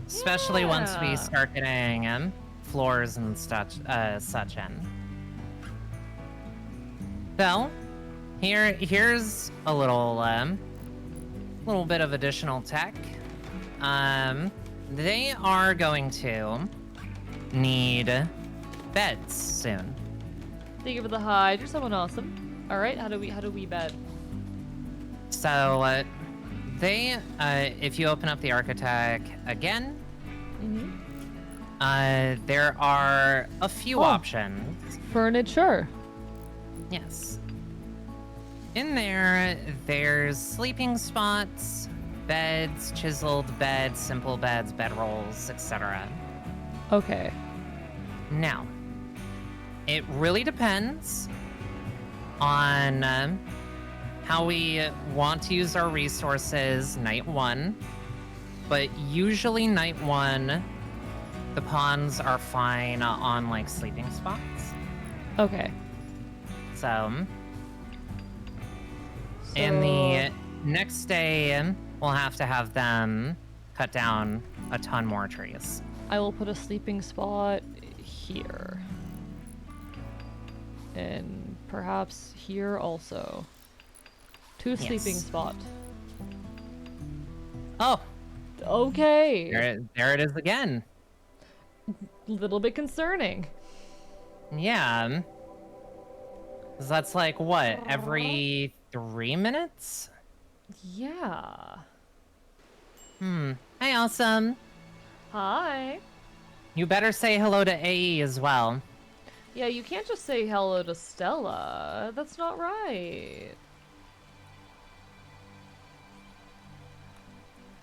Especially once we Yeah. start getting floors and such in. So, here's a little bit of additional tech. They are going to need beds soon. Thank you for the hide. You're someone awesome. All right, how do we bet? So, if you open up the architect again, there are a few options. Furniture. Yes. In there, there's sleeping spots, beds, chiseled beds, simple beds, bedrolls, etc. Okay. Now, it really depends on how we want to use our resources night one, but usually night one, the pawns are fine on like sleeping spots. Okay. So, and the next day, we'll have to have them cut down a ton more trees. I will put a sleeping spot here. And perhaps here also. Two sleeping spot. Oh, okay. There it is again. Little bit concerning. Yeah. 'Cause that's like, what, every 3 minutes? Yeah. Hey, Awesome. Hi. You better say hello to AE as well. Yeah, you can't just say hello to Stella. That's not right.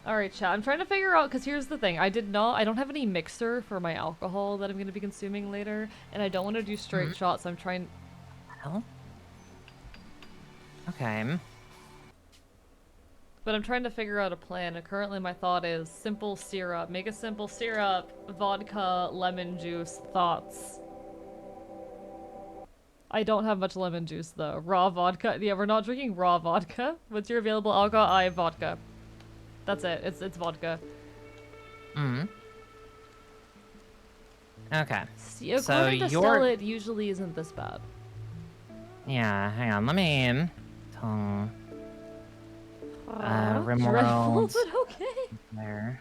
Alright, chat. I'm trying to figure out, because here's the thing. I don't have any mixer for my alcohol that I'm going to be consuming later, and I don't want to do straight shots, so I'm trying... Well, okay. But I'm trying to figure out a plan, and currently my thought is simple syrup. Make a simple syrup, vodka, lemon juice, thoughts. I don't have much lemon juice, though. Raw vodka. Yeah, we're not drinking raw vodka. What's your available alcohol? I have vodka. That's it. It's vodka. Okay. See, according to Stella, it usually isn't this bad. Yeah, hang on. Let me... Tongue... Dreadful, Rimworld... but okay. There.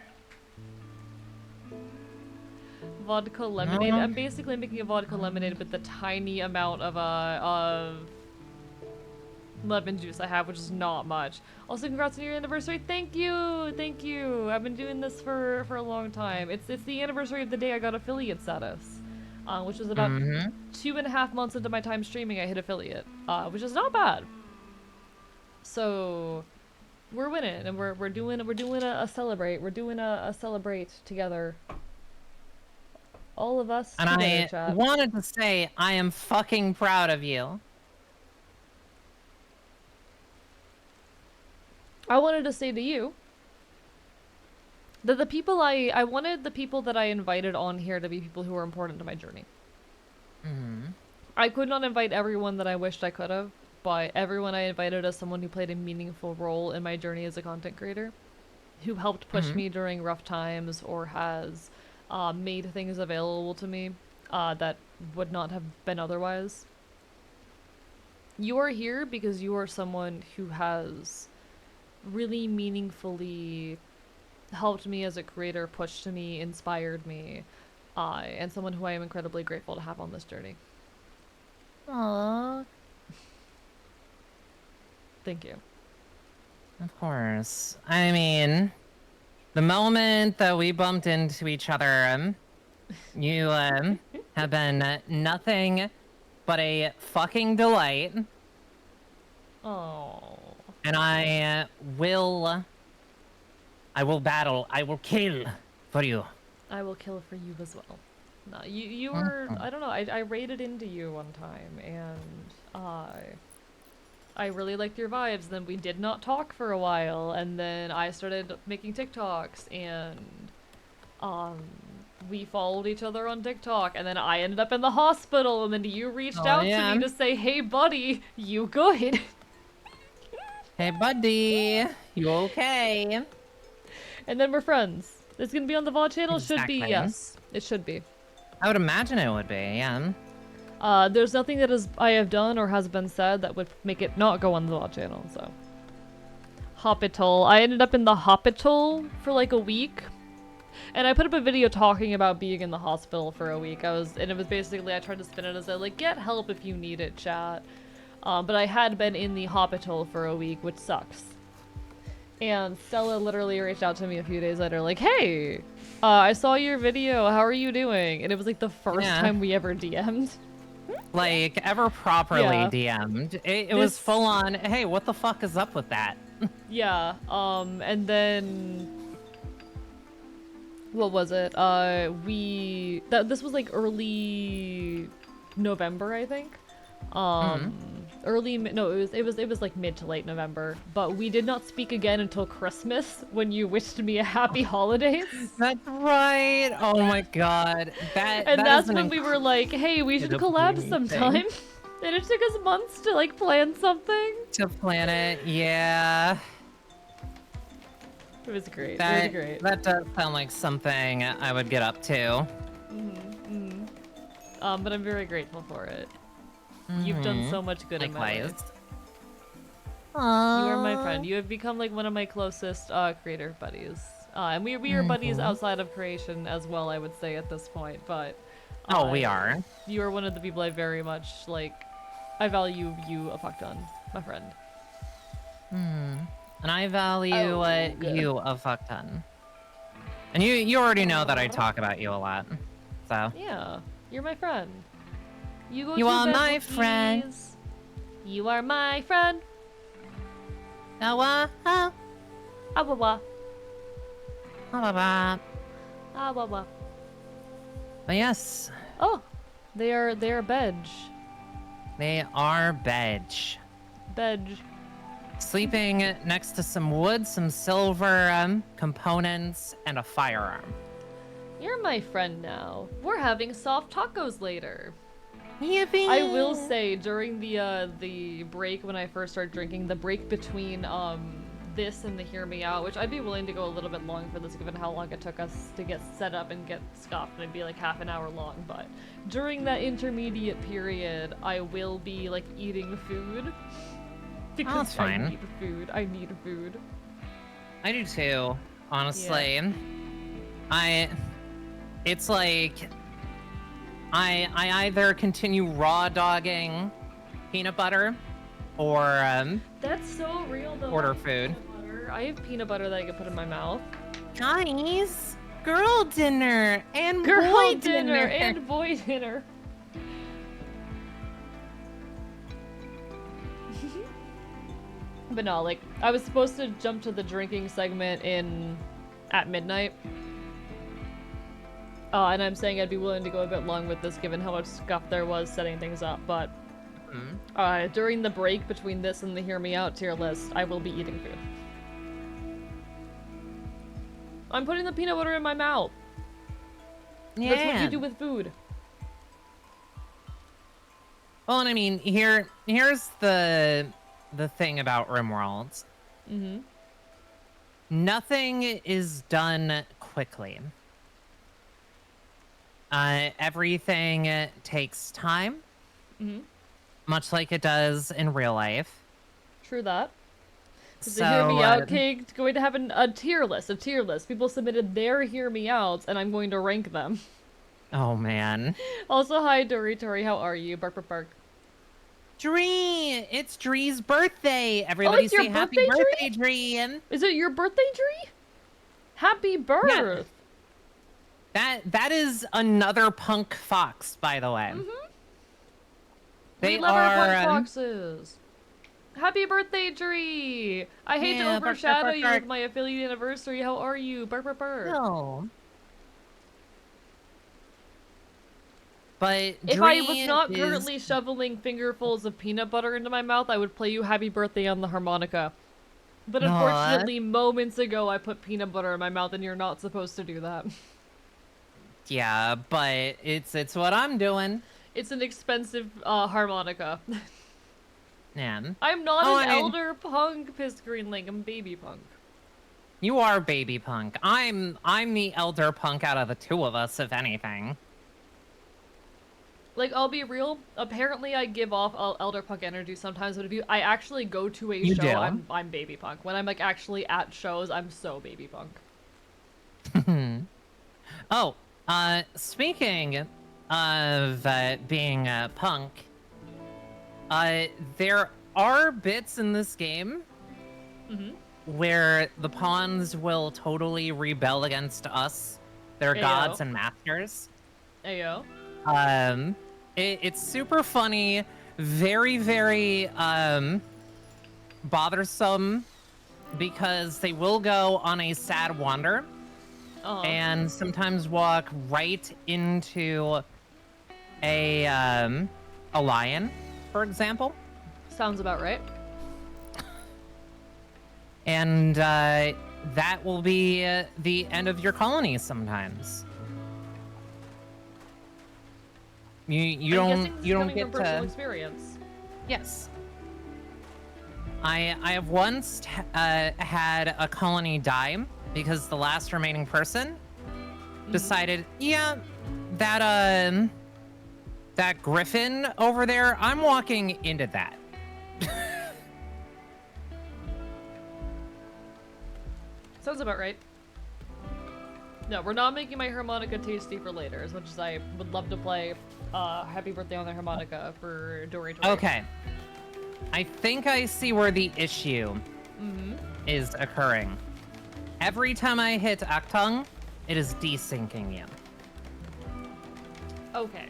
Vodka lemonade. I'm basically making a vodka lemonade with the tiny amount of lemon juice I have, which is not much. Also, congrats on your anniversary. Thank you, thank you. I've been doing this for a long time. It's the anniversary of the day I got affiliate status, which was about 2.5 months into my time streaming. I hit affiliate, which is not bad. So we're winning, and we're doing a celebrate. We're doing a celebrate together. All of us And together, I chat. wanted to say I am fucking proud of you. I wanted to say to you that the people I wanted the people that I invited on here to be people who were important to my journey. I could not invite everyone that I wished I could have, but everyone I invited as someone who played a meaningful role in my journey as a content creator, who helped push me during rough times or has made things available to me that would not have been otherwise. You are here because you are someone who has really meaningfully helped me as a creator, pushed me, inspired me, and someone who I am incredibly grateful to have on this journey. Aww. Thank you. Of course. I mean, the moment that we bumped into each other, you have been nothing but a fucking delight. Oh. And I will battle, I will kill for you. I will kill for you as well. No, you were, I don't know, I raided into you one time, and I really liked your vibes. Then we did not talk for a while, and then I started making TikToks, and we followed each other on TikTok, and then I ended up in the hospital, and then you reached out to me to say, hey buddy, you good? Hey buddy, you okay? And then we're friends. It's gonna be on the VOD channel? Exactly. Should be, yes. It should be. I would imagine it would be, yeah. There's nothing that I have done or has been said that would make it not go on the VOD channel, so. Hospital. I ended up in the hospital for like a week. And I put up a video talking about being in the hospital for a week. And it was basically, I tried to spin it as a, like, get help if you need it, chat. But I had been in the hospital for a week, which sucks. And Stella literally reached out to me a few days later, like, hey, I saw your video, how are you doing? And it was like the first time we ever DM'd. Like, ever properly DM'd. It was full on, hey, what the fuck is up with that? Yeah, and then... What was it? This was like early November, I think. It was like mid to late November, but we did not speak again until Christmas when you wished me a happy holidays. That's right. Oh my god. That's when we were like, hey, we should collab sometime. And it took us months to like plan something. To plan it, yeah. It was great. That, it was great. That does sound like something I would get up to. But I'm very grateful for it. You've done so much good in my life. You are my friend. You have become like one of my closest creator buddies. And we are buddies outside of creation as well, I would say at this point. But we are. You are one of the people I very much like. I value you a fuck ton, my friend. And I value you a fuck ton. And you already know that I talk about you a lot. So yeah, you're my friend. You are my friend. You are my friend. But yes. Oh, they are bedge. They are bedge. Bedge. Sleeping next to some wood, some silver components, and a firearm. You're my friend now. We're having soft tacos later. Yippee! I will say, during the break when I first started drinking, the break between this and the Hear Me Out, which I'd be willing to go a little bit long for this given how long it took us to get set up and get scuffed, and it'd be like half an hour long, but during that intermediate period, I will be like eating food. Because that's fine. I need food. I need food. I do too, honestly. Yeah. it's like I either continue raw dogging peanut butter or That's so real though. order food. I have peanut butter that I can put in my mouth. Guys, girl dinner and Girl boy dinner and boy dinner. But no, like, I was supposed to jump to the drinking segment at midnight. And I'm saying I'd be willing to go a bit long with this given how much scuff there was setting things up, but during the break between this and the Hear Me Out tier list, I will be eating food. I'm putting the peanut butter in my mouth. Yeah. That's what you do with food. Well, and I mean, here's the thing about RimWorld. Mm-hmm. Nothing is done quickly. Everything takes time. Mm-hmm. Much like it does in real life. True that. So, the Hear Me Out cake going to have a tier list. People submitted their Hear Me Outs, and I'm going to rank them. Oh, man. Also, hi, Tori. How are you? Bark, bark, bark. Dree! It's Dree's birthday! Everybody say happy birthday, Dree! Is it your birthday, Dree? Happy birth! Yeah. That is another punk fox, by the way. Mm-hmm. They we love are our punk foxes. Happy birthday, Dree! I hate to overshadow you with my affiliate anniversary. How are you? Bark, bark, bark. No. But if I was not currently shoveling fingerfuls of peanut butter into my mouth, I would play you Happy Birthday on the harmonica. But unfortunately, moments ago, I put peanut butter in my mouth, and you're not supposed to do that. Yeah, but it's what I'm doing. It's an expensive harmonica. Man. I'm not an elder punk, Piss Greenling. I'm baby punk. You are baby punk. I'm the elder punk out of the two of us, if anything. Like, I'll be real. Apparently, I give off elder punk energy sometimes, but if I actually go to a show, I'm baby punk. When I'm like actually at shows, I'm so baby punk. Oh, speaking of being punk, there are bits in this game where the pawns will totally rebel against us, their gods and masters. Ayo. It's super funny, very, very, bothersome, because they will go on a sad wander, and sometimes walk right into a lion, for example. Sounds about right. And, that will be the end of your colony sometimes. You don't get from personal to experience. Yes. I have once had a colony die because the last remaining person decided, yeah, that griffin over there, I'm walking into that. Sounds about right. No, we're not making my harmonica tasty for later, as much as I would love to play Happy Birthday on the harmonica for Dory. Okay. I think I see where the issue is occurring. Every time I hit Actung, it is desyncing you. Okay.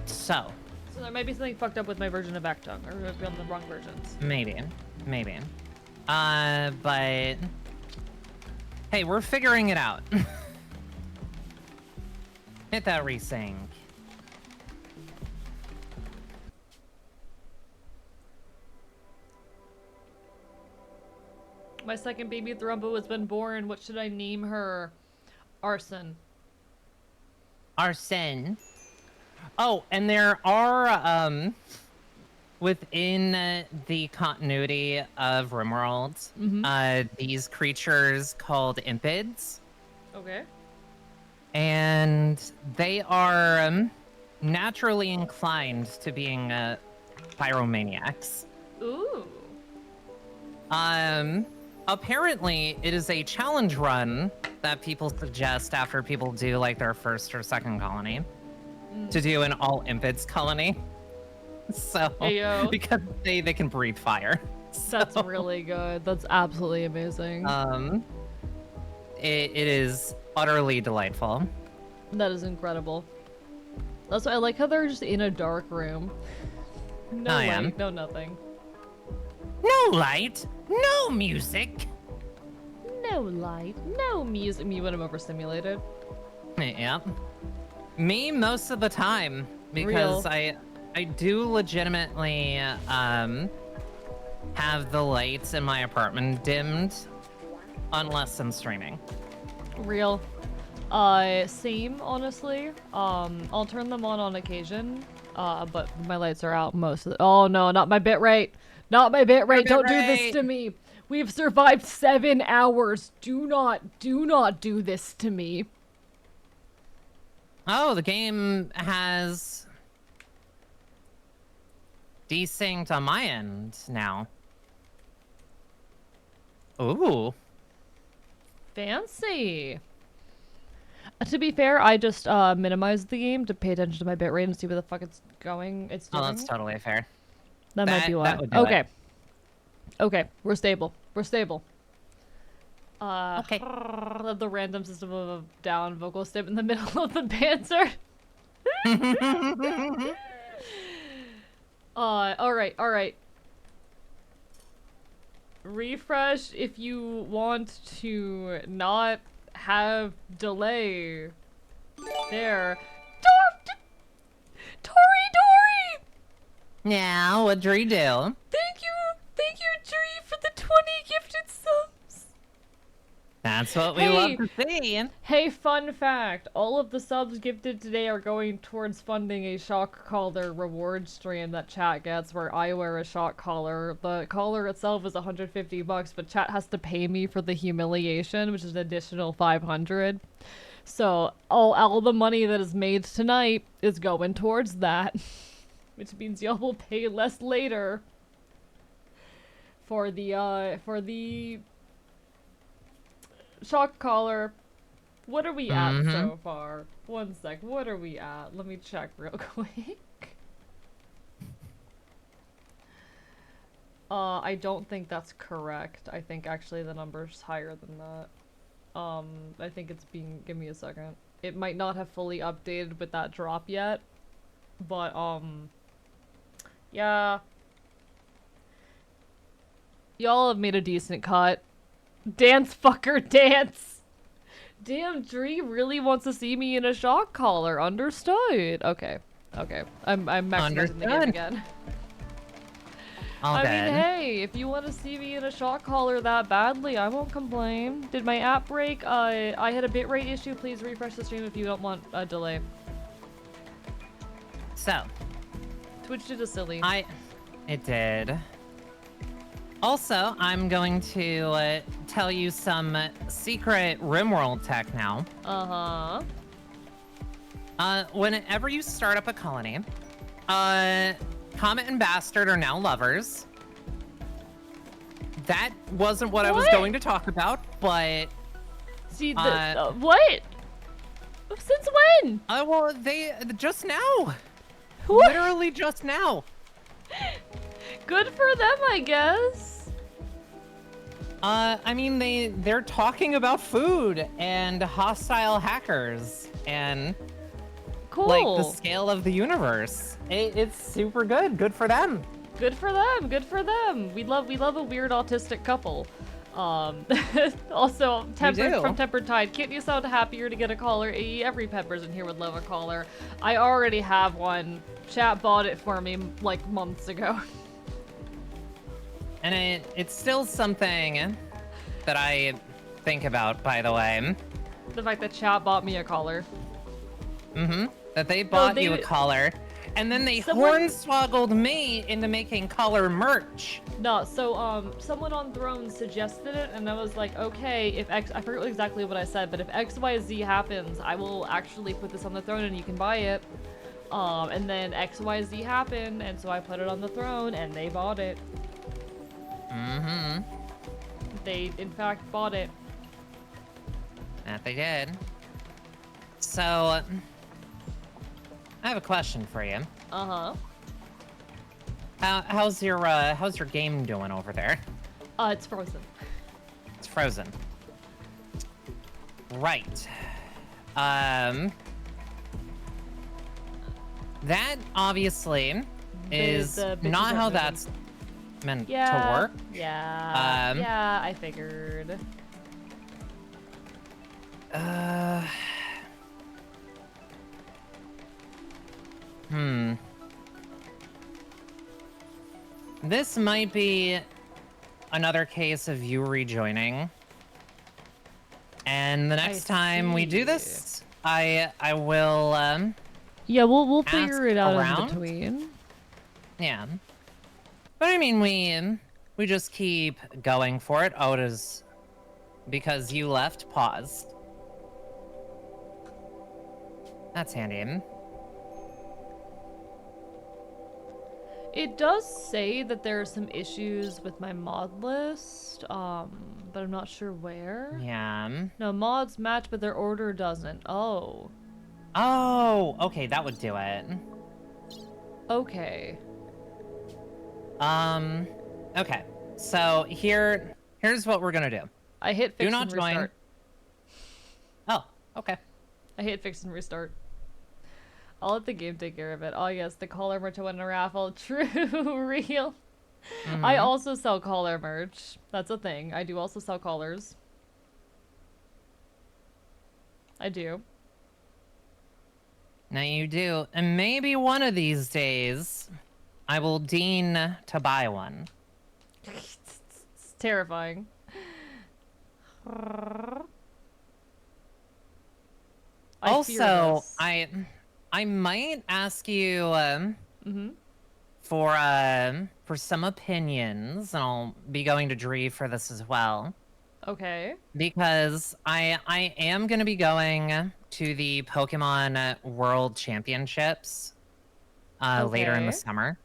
So there might be something fucked up with my version of Actung, or maybe on the wrong versions. Maybe. But hey, we're figuring it out. Hit that resync. My second baby Thrumbo has been born. What should I name her? Arson. Arson. Oh, and there are, within the continuity of RimWorld, these creatures called impids. Okay. And they are naturally inclined to being pyromaniacs. Ooh. apparently it is a challenge run that people suggest after people do like their first or second colony to do an all impids colony. So Ayo. because they can breathe fire. That's really good. That's absolutely amazing. It is utterly delightful. That is incredible. That's why I like how they're just in a dark room. No light, no nothing. No light, no music. No light, no music. Me when I'm overstimulated. Yep. Me most of the time because I do legitimately have the lights in my apartment dimmed unless I'm streaming. Real. Same, honestly. I'll turn them on occasion, but my lights are out most of the— Oh no, not my bitrate! Not my bitrate! Don't do this to me! We've survived 7 hours! Do not do this to me! Oh, the game has desynced on my end now. Ooh. Fancy! To be fair, I just minimized the game to pay attention to my bitrate and see where the fuck it's going. It's doing. Oh, that's totally fair. That might be why. That would do Okay. it. Okay, we're stable. We're stable. Okay. The random system of a down vocal step in the middle of the banter. Alright. Refresh if you want to not have delay. There. Dory! Now, what do you do? Thank you, Dree, for the 20 gifted subs. That's what we love to see. Hey, fun fact. All of the subs gifted today are going towards funding a shock collar reward stream that chat gets where I wear a shock collar. The collar itself is $150, but chat has to pay me for the humiliation, which is an additional $500. So all the money that is made tonight is going towards that, which means y'all will pay less later for the shock collar. What are we at so far? One sec. What are we at? Let me check real quick. I don't think that's correct. I think actually the number's higher than that. I think it's being— give me a second. It might not have fully updated with that drop yet, but yeah. Y'all have made a decent cut. Dance, fucker, dance! Damn, Dree really wants to see me in a shock collar. Understood. Okay. I'm maximizing the game again. I mean, hey, if you want to see me in a shock collar that badly, I won't complain. Did my app break? I had a bitrate issue. Please refresh the stream if you don't want a delay. So. Twitch did a silly. It did. Also, I'm going to tell you some secret RimWorld tech now. Whenever you start up a colony, Comet and Bastard are now lovers. That wasn't what I was going to talk about, but... See, what? Since when? Well, just now. Literally just now. Good for them, I guess. I mean, they're talking about food and hostile hackers and like the scale of the universe. It's super good. Good for them. Good for them. Good for them. We love a weird autistic couple. Also, from Tempered Tide, can't you sound happier to get a collar? Every Peppers in here would love a collar. I already have one. Chat bought it for me like months ago. And it's still something that I think about, by the way. The fact that chat bought me a collar. That they bought you a collar, and then they hornswoggled me into making collar merch. No, so someone on Throne suggested it, and I was like, okay, if I forget exactly what I said, but if XYZ happens, I will actually put this on the throne and you can buy it. And then XYZ happened, and so I put it on the throne, and they bought it. They, in fact, bought it. That they did. So, I have a question for you. Uh-huh. How's your game doing over there? It's frozen. It's frozen. Right. That obviously is not how that's meant to work. Yeah. Yeah, I figured. This might be another case of you rejoining. And the next time we do this, I will yeah, we'll figure it out around. in between. Yeah. But I mean, we just keep going for it. Oda's, because you left, paused. That's handy. It does say that there are some issues with my mod list, but I'm not sure where. Yeah. No, mods match, but their order doesn't. Oh. Oh, okay, that would do it. Okay. Okay. So here's what we're gonna do. I hit fix do not and restart. Join. Oh, okay. I hit fix and restart. I'll let the game take care of it. Oh yes, the collar merch I won in a raffle. True, real. I also sell collar merch. That's a thing. I do also sell collars. I do. Now you do. And maybe one of these days, I will deign to buy one. It's terrifying. Also, I might ask you for some opinions, and I'll be going to Dree for this as well. Okay. Because I am going to be going to the Pokemon World Championships later in the summer.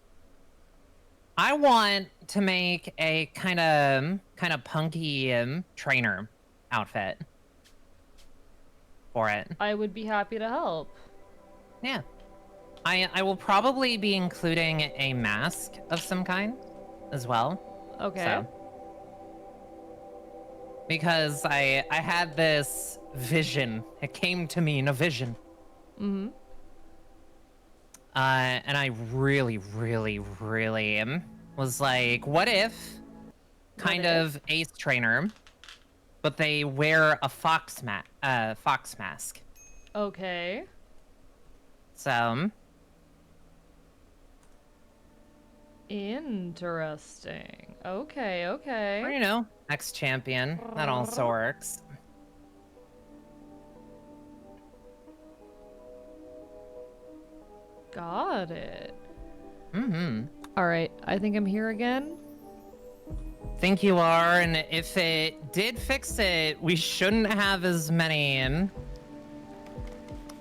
I want to make a kind of punky trainer outfit for it. I would be happy to help. Yeah. I will probably be including a mask of some kind as well. Okay. So, because I had this vision. It came to me in a vision. Mm-hmm. And I really, really, really was like, what if kind of Ace Trainer, but they wear a fox mask. Okay. So. Interesting. Okay, okay. Or, you know, next champion. That also works. Got it. Mm-hmm. All right, I think I'm here again. Think you are, and if it did fix it, we shouldn't have as many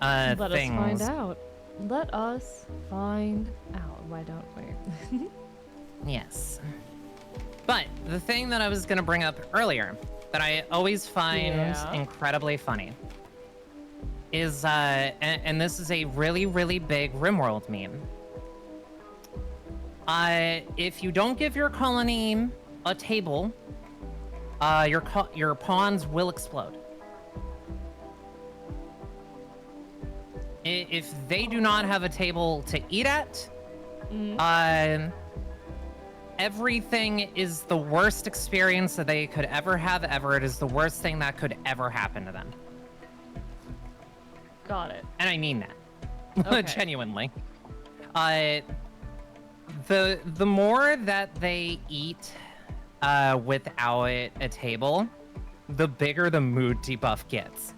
Let things. us find out. Let us find out. Why don't we? Yes. But the thing that I was going to bring up earlier that I always find incredibly funny is, and this is a really, really big RimWorld meme. If you don't give your colony a table, your pawns will explode. If they do not have a table to eat at, everything is the worst experience that they could ever have ever. It is the worst thing that could ever happen to them. Got it. And I mean that. Okay. Genuinely. The more that they eat without a table, the bigger the mood debuff gets.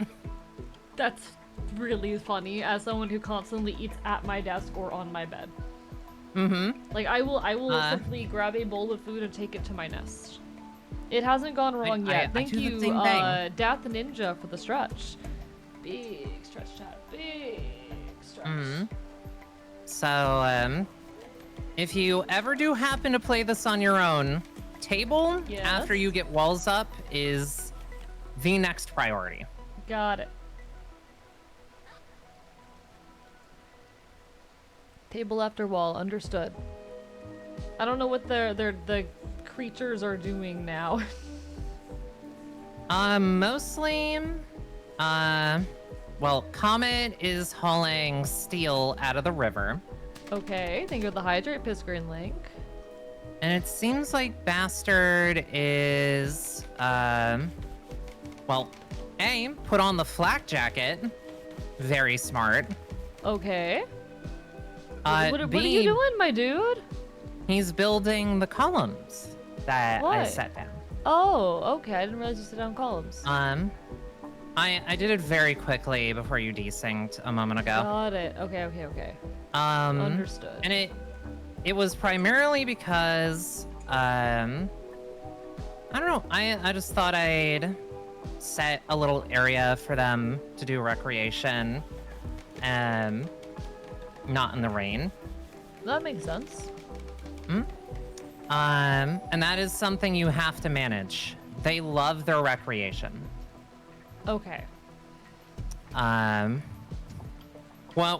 That's really funny as someone who constantly eats at my desk or on my bed. Mm-hmm. Like I will simply grab a bowl of food and take it to my nest. It hasn't gone wrong yet. Thank you, Dath the Ninja, for the stretch. Big stretch, chat. Big stretch. Mm-hmm. So, if you ever do happen to play this on your own, table Yes? after you get walls up is the next priority. Got it. Table after wall, understood. I don't know what the creatures are doing now. Mostly, well, Comet is hauling steel out of the river. Okay, thank you for the hydrate, Piscreen Link. And it seems like Bastard is, well, A, put on the flak jacket. Very smart. Okay. What are B, you doing, my dude? he's building the columns that I What? set down. Oh, okay. I didn't realize you set down columns. I did it very quickly before you desynced a moment ago. Got it. Okay. Understood. And it was primarily because, I don't know, I just thought I'd set a little area for them to do recreation, not in the rain. That makes sense. And that is something you have to manage. They love their recreation. Okay. Well,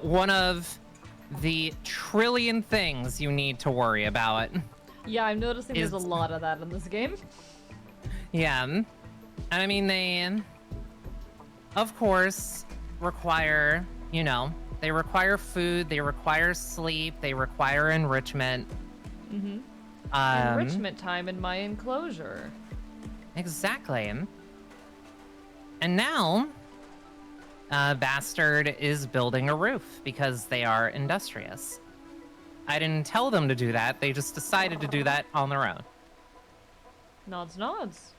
one of the trillion things you need to worry about. Yeah, I'm noticing there's a lot of that in this game. Yeah. And I mean, they, of course, require, you know, they require food, they require sleep, they require enrichment. Mm-hmm. Enrichment time in my enclosure. Exactly. And now, Bastard is building a roof because they are industrious. I didn't tell them to do that, they just decided to do that on their own. Nods, nods.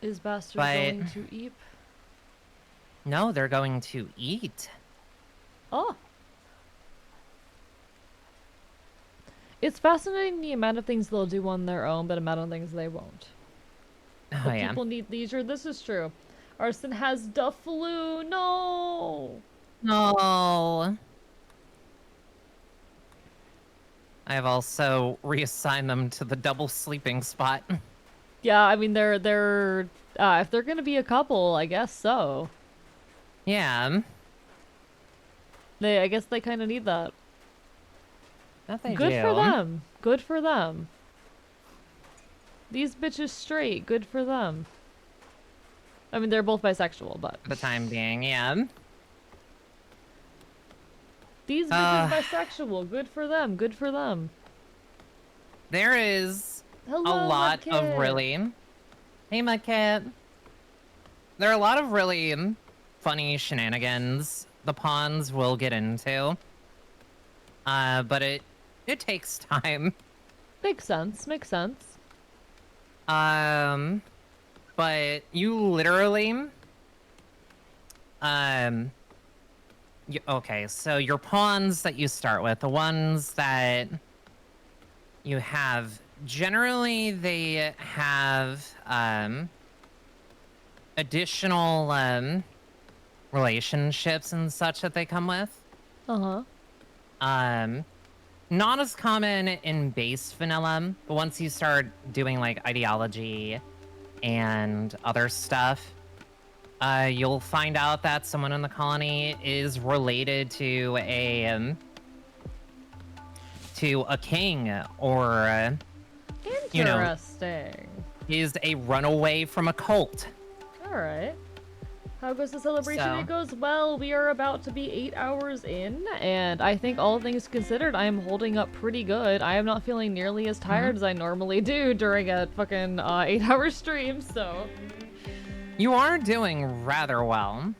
Is Bastard going to eat? No, they're going to eat. Oh. It's fascinating the amount of things they'll do on their own, but the amount of things they won't. Oh, But yeah. people need leisure. This is true. Arson has the flu. No. No. I have also reassigned them to the double sleeping spot. Yeah, I mean they're if they're gonna be a couple, I guess so. Yeah. I guess they kind of need that. That they Good do. for them. Good for them. These bitches straight. Good for them. I mean, they're both bisexual, but For the time being, yeah. these bitches bisexual. Good for them. Good for them. There is Hello, a lot Mudkip. of really... Hey, Mudkip. There are a lot of really funny shenanigans the pawns will get into. But it takes time. Makes sense. Makes sense. But you literally... okay, so your pawns that you start with, the ones that you have, generally they have, additional, relationships and such that they come with. Uh-huh. Not as common in base vanilla, but once you start doing like ideology and other stuff, you'll find out that someone in the colony is related to a king, or you know, Interesting. is a runaway from a cult. All right. How goes the celebration? So- It goes well. We are about to be 8 hours in, and I think all things considered, I am holding up pretty good. I am not feeling nearly as tired as I normally do during a fucking 8-hour stream, so... You are doing rather well.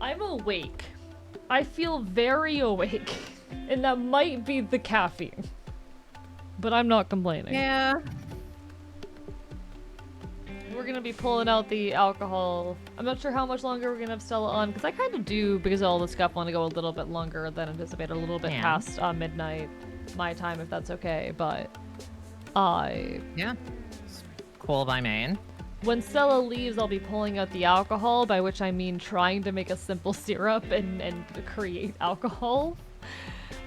I'm awake. I feel very awake, and that might be the caffeine. But I'm not complaining. Yeah. We're gonna be pulling out the alcohol. I'm not sure how much longer we're gonna have Stella on, because I kind of do, because of all this stuff, want to go a little bit longer than anticipated, a little bit Yeah. past midnight my time, if that's okay, but Yeah. Cool by me. When Stella leaves, I'll be pulling out the alcohol, by which I mean trying to make a simple syrup and create alcohol.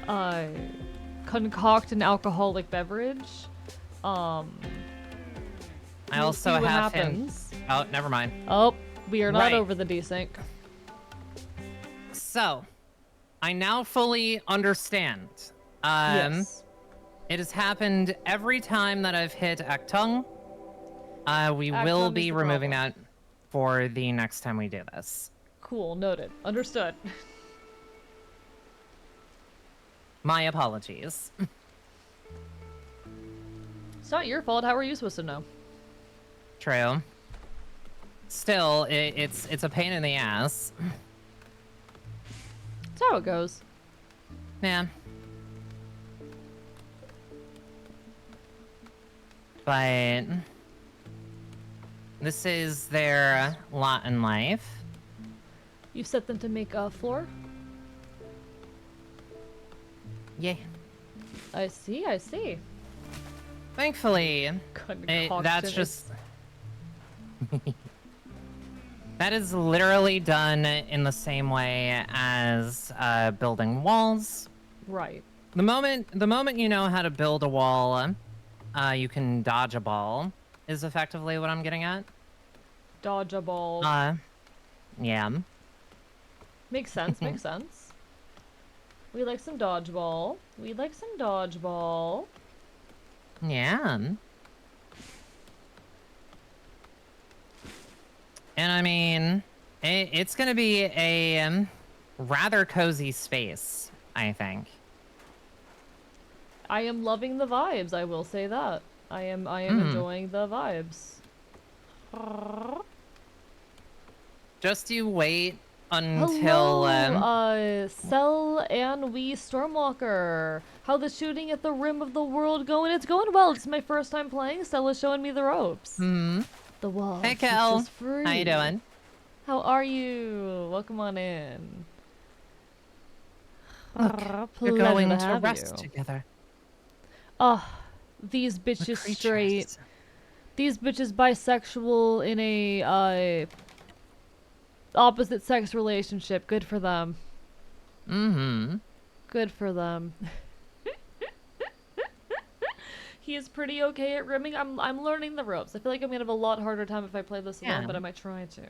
Concoct an alcoholic beverage. I We'll also see what have him. happens. Oh, never mind. Oh, we are not Right. over the desync. So, I now fully understand. Yes. It has happened every time that I've hit Actung. We will Actung is be the removing problem. that for the next time we do this. Cool, noted. Understood. My apologies. It's not your fault. How are you supposed to know? True. Still, it's a pain in the ass. That's how it goes. Yeah. But this is their lot in life. You set them to make a floor? Yeah. I see, I see. Thankfully, Concoction that's is- just... That is literally done in the same way as building walls. Right. The moment you know how to build a wall, you can dodge a ball, is effectively what I'm getting at. Dodge a ball. Yeah. Makes sense, makes sense. We like some dodgeball. We like some dodgeball. Yeah. And I mean, it's gonna be a rather cozy space, I think. I am loving the vibes, I will say that. I am enjoying the vibes. Just you wait until Hello, Cell and we Stormwalker. How the shooting at the rim of the world going? It's going well. It's my first time playing. Stella's showing me the ropes. The wall. Hey, Kel. Just free. How you doing? How are you? Welcome on in. Look, you're Pleasure going to to have rest you. together. Oh, these bitches straight. These bitches bisexual in a opposite sex relationship. Good for them. Good for them. He is pretty okay at rimming. I'm learning the ropes. I feel like I'm gonna have a lot harder time if I play this alone, Yeah. but I might try to.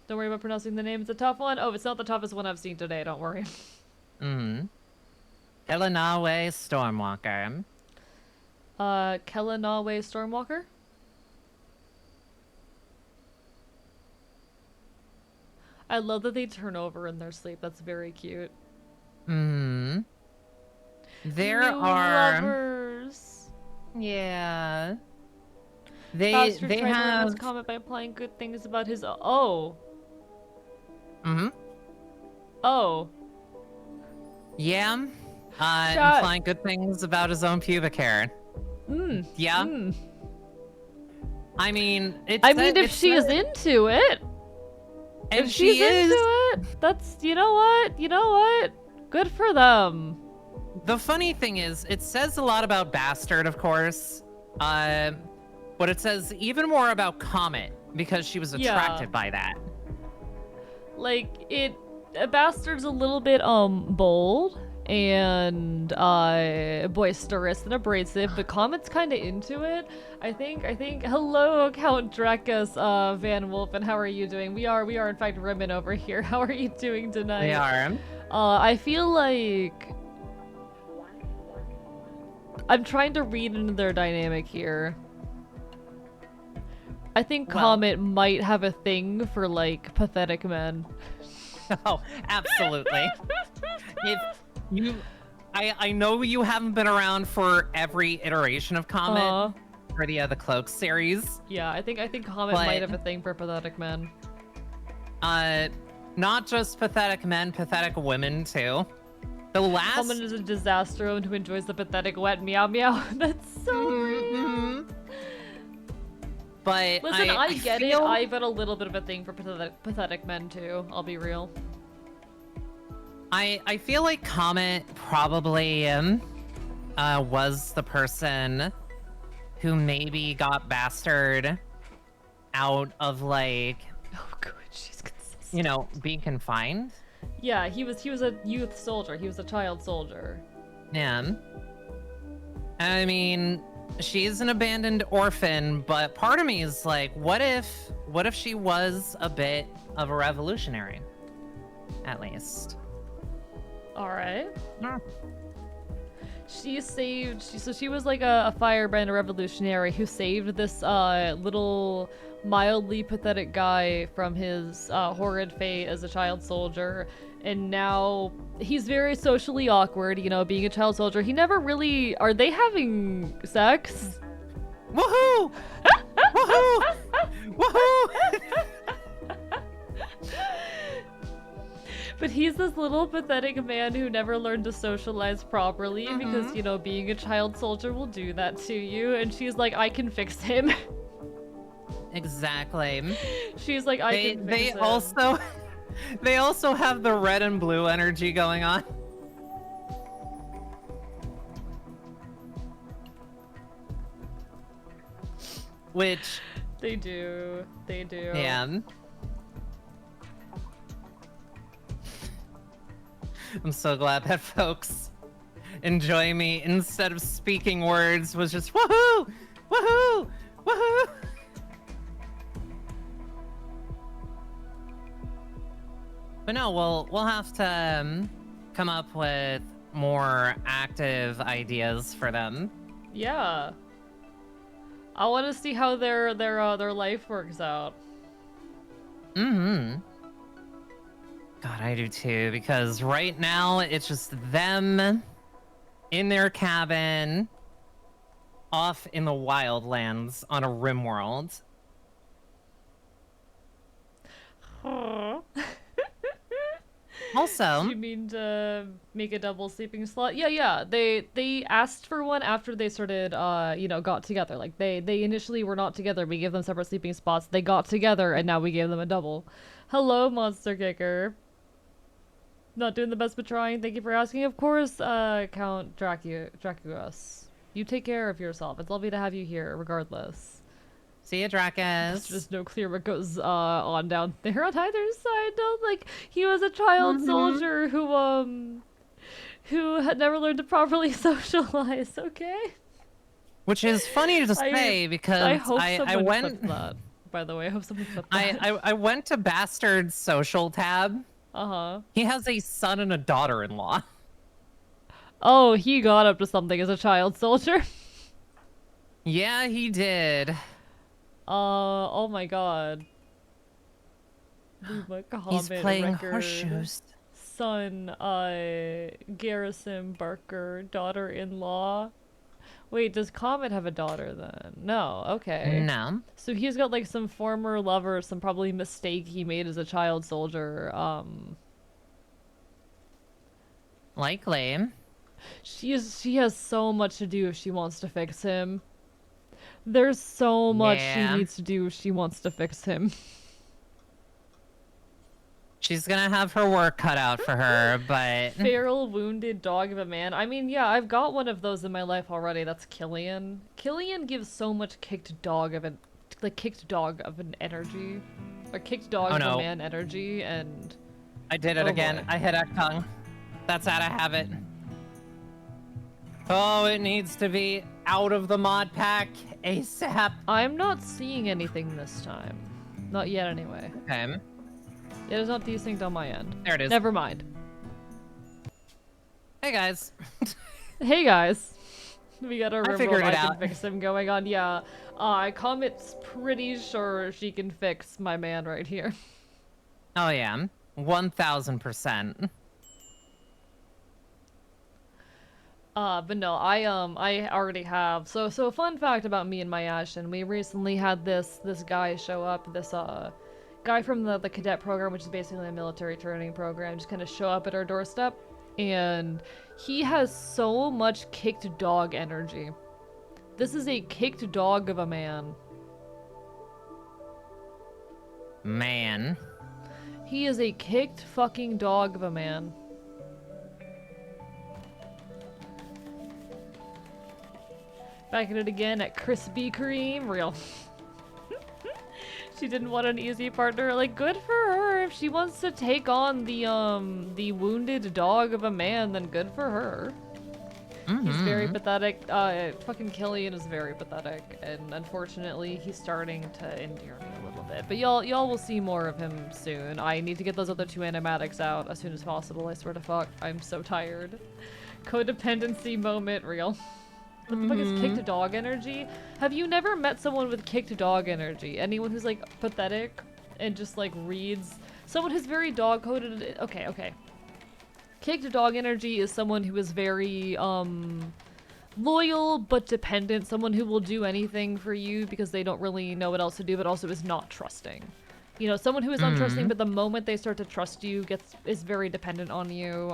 Don't worry about pronouncing the name. It's a tough one. Oh, it's not the toughest one I've seen today. Don't worry. Illinois Stormwalker. Kellanawe Stormwalker? I love that they turn over in their sleep. That's very cute. There New are lovers. Yeah. Bastard They tried to have his comment by implying good things about his Oh. Oh. Yeah. Shut- Implying good things about his own pubic hair. Yeah. I mean, I mean, if she is into it. And if she she's is. into it, that's, you know what? You know what? Good for them. The funny thing is, it says a lot about Bastard, of course. But it says even more about Comet because she was Yeah. attracted by that. Like, Bastard's a little bit, bold and, boisterous and abrasive, but Comet's kind of into it. I think, hello, Count Drakus, Van Wolf, and how are you doing? We are in fact women over here. How are you doing tonight? They are. I feel like I'm trying to read into their dynamic here. I think Well- Comet might have a thing for, like, pathetic men. Oh, absolutely. If you, I know you haven't been around for every iteration of Comet for the Cloak series. Yeah, I think Comet But- might have a thing for pathetic men. Not just pathetic men, pathetic women too. The last. Comet is a disaster who enjoys the pathetic wet meow meow. That's so real. But Listen, I get it. feel- I've got a little bit of a thing for pathetic men too. I'll be real. I feel like Comet probably was the person who maybe got Bastard out of like, Oh, good. She's consistent. you know, being confined. Yeah, he was a youth soldier. He was a child soldier. Yeah. I mean, she's an abandoned orphan, but part of me is like, what if she was a bit of a revolutionary? At least. All right. Yeah. She was like a firebrand, a revolutionary who saved this little mildly pathetic guy from his horrid fate as a child soldier, and now he's very socially awkward, you know, being a child soldier. He never really... Are they having sex? Woohoo! Woohoo! Woohoo! But he's this little pathetic man who never learned to socialize properly because, you know, being a child soldier will do that to you. And she's like, I can fix him. Exactly. She's like, I can fix him. They also have the red and blue energy going on. Which... They do. They do. Yeah. I'm so glad that folks enjoy me instead of speaking words was just woohoo! Woohoo! Woohoo! But no, we'll have to come up with more active ideas for them. Yeah. I want to see how their life works out. Mm-hmm. God, I do too, because right now it's just them in their cabin off in the wildlands on a rim world. Also, You mean to make a double sleeping slot? Yeah. They asked for one after they started, you know, got together. Like they initially were not together. We gave them separate sleeping spots. They got together, and now we gave them a double. Hello, Monster Kicker. Not doing the best but trying. Thank you for asking. Of course, Count Draculas. You take care of yourself. It's lovely to have you here, regardless. see ya, Dracus. It's just no clear what goes on down there on either side. No, like he was a child soldier who had never learned to properly socialize. Okay. Which is funny to say because I hope I someone went. flipped that. By the way, I hope someone flipped that. I went to Bastard's social tab. He has a son and a daughter-in-law. Oh, he got up to something as a child soldier. Yeah, he did. Oh my god. Leave my He's comment playing record. horseshoes. Son, Garrison Barker, daughter-in-law. Wait, does Comet have a daughter then? No, okay. No. So he's got like some former lover, some probably mistake he made as a child soldier. Likely. She has so much to do if she wants to fix him. There's so much she needs to do if she wants to fix him. She's gonna have her work cut out for her, but... Feral wounded dog of a man. I mean, yeah, I've got one of those in my life already. That's Killian. Killian gives so much kicked dog of an energy. Or kicked dog of a man energy, and... I did it again. Boy. I hit Ektung. That's how I have it. Oh, it needs to be out of the mod pack ASAP. I'm not seeing anything this time. Not yet, anyway. Okay. It is not desynced on my end. There it is. Never mind. Hey, guys. Hey, guys. We got a figured it I out. can fix him going on. Yeah. Comet's pretty sure she can fix my man right here. Oh, yeah. 1000%. But no, I already have. So a fun fact about me and my Ashen, we recently had this guy show up, this guy from the cadet program, which is basically a military training program, just kind of show up at our doorstep, and he has so much kicked dog energy. This is a kicked dog of a man. Man. He is a kicked fucking dog of a man. Back at it again at Krispy Kreme. Real. She didn't want an easy partner. Like, good for her. If she wants to take on the wounded dog of a man, then good for her. He's very pathetic. Fucking Killian is very pathetic, and unfortunately, he's starting to endear me a little bit. But y'all will see more of him soon. I need to get those other 2 animatics out as soon as possible. I swear to fuck, I'm so tired. Codependency moment, real. What the fuck is kicked dog energy? Have you never met someone with kicked dog energy? Anyone who's like pathetic and just like reads? Someone who's very dog coded. Okay. Kicked dog energy is someone who is very loyal but dependent. Someone who will do anything for you because they don't really know what else to do, but also is not trusting. You know, someone who is untrusting, but the moment they start to trust you, is very dependent on you.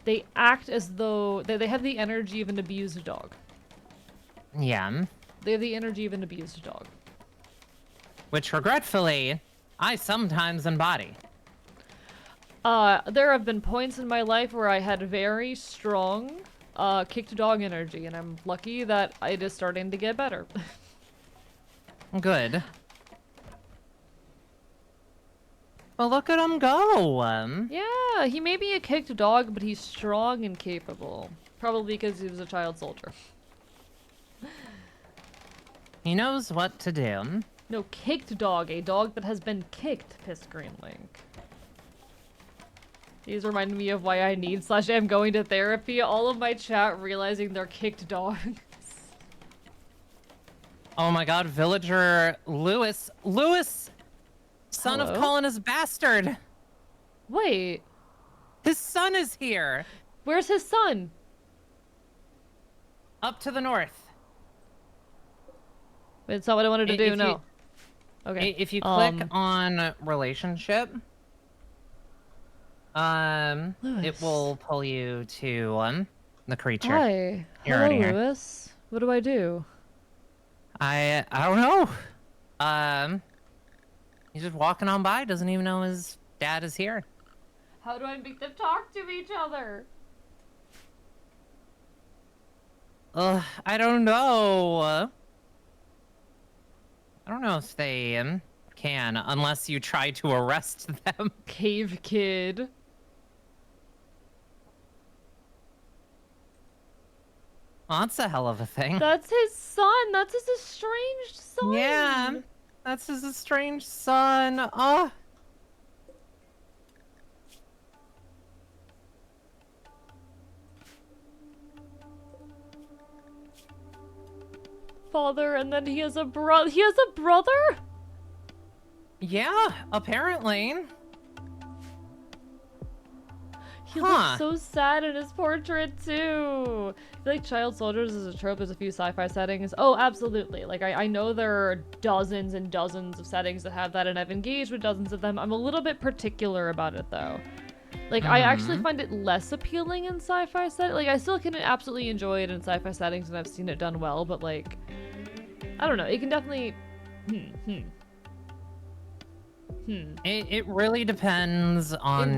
They act as though they have the energy of an abused dog. Yeah. They have the energy of an abused dog. Which, regretfully, I sometimes embody. There have been points in my life where I had very strong, kicked dog energy, and I'm lucky that it is starting to get better. Good. Well, look at him go. Yeah, he may be a kicked dog, but he's strong and capable. Probably because he was a child soldier. He knows what to do. No, kicked dog. A dog that has been kicked, pissed Green Link. These remind me of why I need / am going to therapy. All of my chat realizing they're kicked dogs. Oh my god, villager Lewis! Son Hello? of Colin bastard! Wait. His son is here! Where's his son? Up to the north. It's not what I wanted to do, no. Okay. If you click on relationship, it will pull you to the creature. Hi. You're Hello, already here. Lewis. What do I do? I don't know. He's just walking on by, doesn't even know his dad is here. How do I make them talk to each other? I don't know. I don't know if they can, unless you try to arrest them. Cave kid. Well, that's a hell of a thing. That's his son. That's his estranged son. Yeah, that's his estranged son. Oh. Father, and then he has a brother. He has a brother? Yeah, apparently. He looks so sad in his portrait too. I feel like child soldiers is a trope. There's a few sci-fi settings. Oh, absolutely. Like I know there are dozens and dozens of settings that have that, and I've engaged with dozens of them. I'm a little bit particular about it though. Like I actually find it less appealing in sci-fi settings. Like I still can absolutely enjoy it in sci-fi settings, and I've seen it done well. But like, I don't know. It can definitely. It really depends on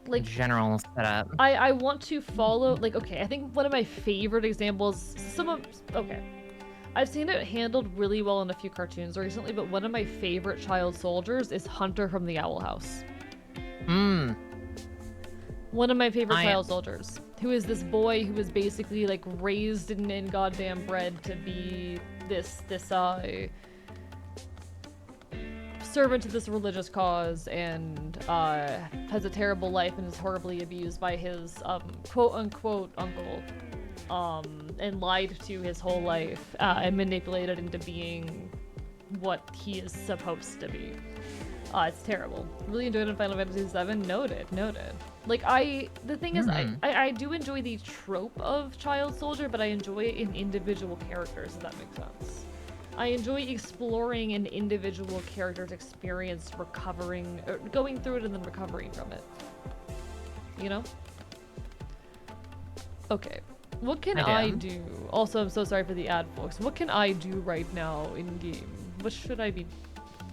like general setup. I want to follow, like, okay, I think one of my favorite examples, I've seen it handled really well in a few cartoons recently, but one of my favorite child soldiers is Hunter from the Owl House. One of my favorite child soldiers, who is this boy who was basically like raised and goddamn bred to be this servant to this religious cause, and has a terrible life and is horribly abused by his quote-unquote uncle, and lied to his whole life, and manipulated into being what he is supposed to be. It's terrible. Really enjoyed it in Final Fantasy VII. Noted. Like, the thing is, I do enjoy the trope of child soldier, but I enjoy it in individual characters, if that makes sense. I enjoy exploring an individual character's experience, recovering, or going through it and then recovering from it. You know? Okay. What can I do? Also, I'm so sorry for the ad, folks. What can I do right now in game? What should I be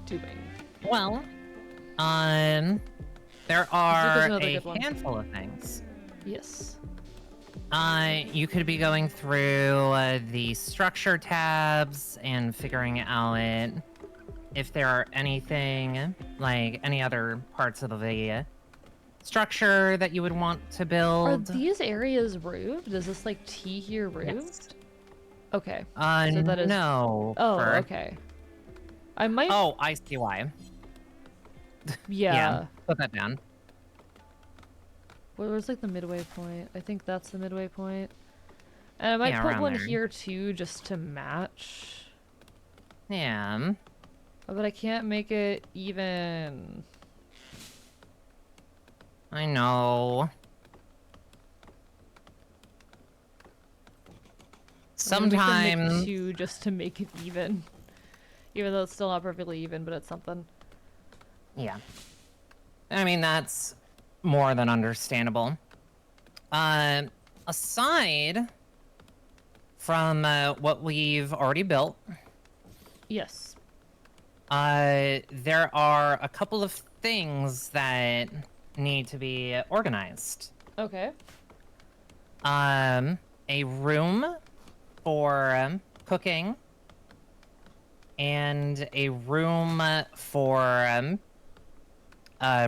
doing? Well, there are a handful of things. Yes. You could be going through the structure tabs and figuring out if there are anything, like any other parts of the structure that you would want to build. Are these areas roofed? Is this like T here roofed? Yes. Okay. So that is... No. Oh, okay. I might... Oh, I see why. Yeah. Put that down. Where's like the midway point? I think that's the midway point. And I might put one here too, just to match. Yeah. But I can't make it even. I know. Sometimes. Two just to make it even. Even though it's still not perfectly even, but it's something. Yeah. I mean, that's more than understandable. Aside from what we've already built. Yes. There are a couple of things that need to be organized. Okay. A room for cooking and a room for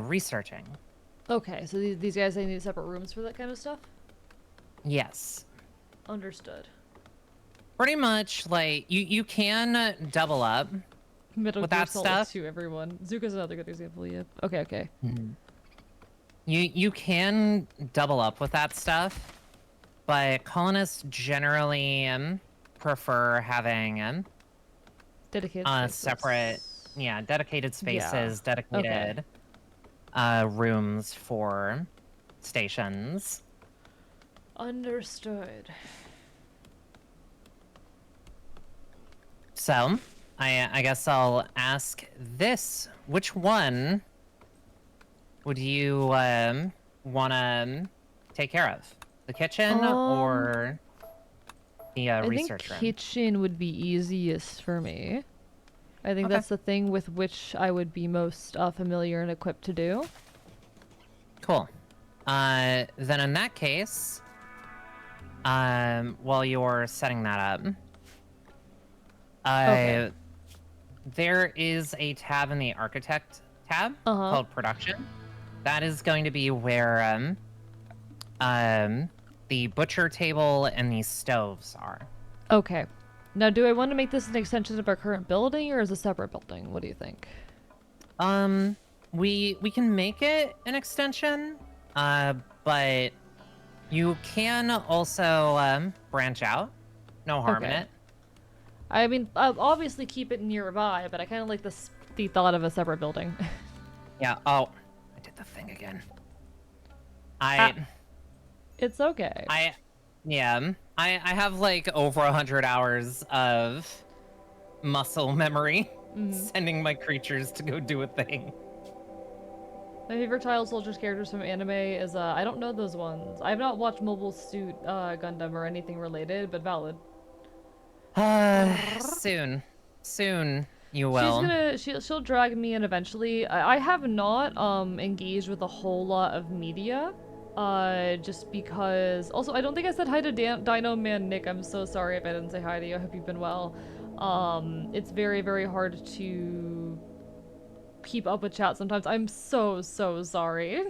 researching. Okay, so these guys, they need separate rooms for that kind of stuff? Yes. Understood. Pretty much, like, you can double up with that stuff. To everyone. Zuka's another good example, yeah. Okay. Mm-hmm. You can double up with that stuff, but colonists generally prefer having dedicated spaces. Separate, dedicated spaces, dedicated rooms for stations. Understood. So, I guess I'll ask this. Which one would you want to take care of? The kitchen or the research room? I think kitchen would be easiest for me. I think that's the thing with which I would be most familiar and equipped to do. Cool. Then in that case, while you're setting that up, there is a tab in the architect tab called production. That is going to be where the butcher table and the stoves are. Okay. Now, do I want to make this an extension of our current building, or is it a separate building? What do you think? We can make it an extension, but you can also branch out. No harm in it. I mean, I'll obviously keep it nearby, but I kind of like the thought of a separate building. Yeah. Oh, I did the thing again. It's okay. I have like over 100 hours of muscle memory sending my creatures to go do a thing. My favorite Child Soldiers characters from anime is, I don't know those ones. I have not watched Mobile Suit Gundam or anything related, but valid. Soon you will. She'll drag me in eventually. I have not engaged with a whole lot of media. Just because... Also, I don't think I said hi to Dino Man Nick. I'm so sorry if I didn't say hi to you. I hope you've been well. It's very, very hard to keep up with chat sometimes. I'm so sorry.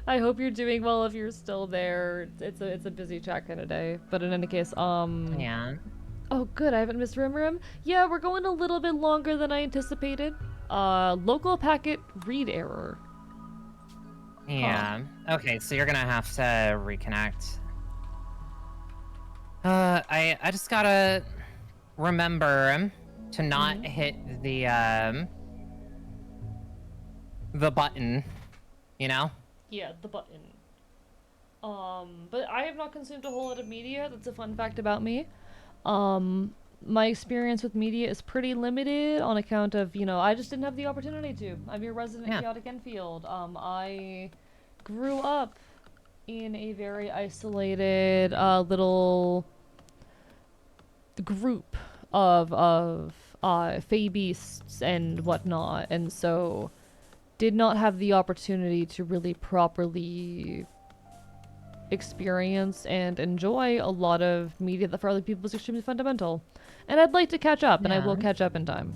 I hope you're doing well if you're still there. It's a busy chat kind of day. But in any case, Yeah. Oh, good. I haven't missed Rim. Yeah, we're going a little bit longer than I anticipated. Local packet read error. Yeah. Okay, so you're gonna have to reconnect. I just gotta remember to not hit the button, you know? Yeah, the button. But I have not consumed a whole lot of media. That's a fun fact about me. My experience with media is pretty limited on account of, I just didn't have the opportunity to. I'm your resident chaotic Enfield. I grew up in a very isolated little group of fae beasts and whatnot, and so did not have the opportunity to really properly experience and enjoy a lot of media that for other people is extremely fundamental. And I'd like to catch up, and I will catch up in time.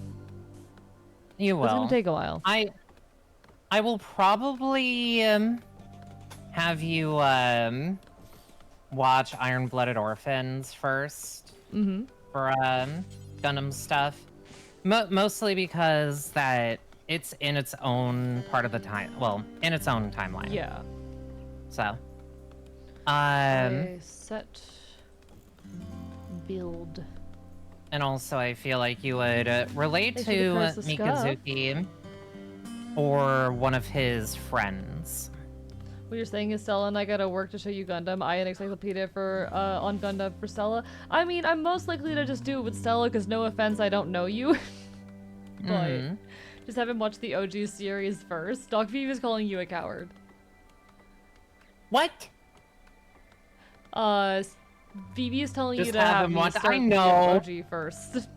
You will. It's gonna take a while. I will probably have you watch Iron-Blooded Orphans first for Gundam stuff. Mostly because that it's in its own part of the time. Well, in its own timeline. Yeah. So. Set build. And also, I feel like you would relate to Mikazuki or one of his friends. What you're saying is Stella and I gotta work to show you Gundam. I an encyclopedia for on Gundam for Stella. I mean, I'm most likely to just do it with Stella because no offense, I don't know you. But just have him watch the OG series first. Doc Viv is calling you a coward. What? Vivi is telling just you to have him me watch. start I know. the OG first.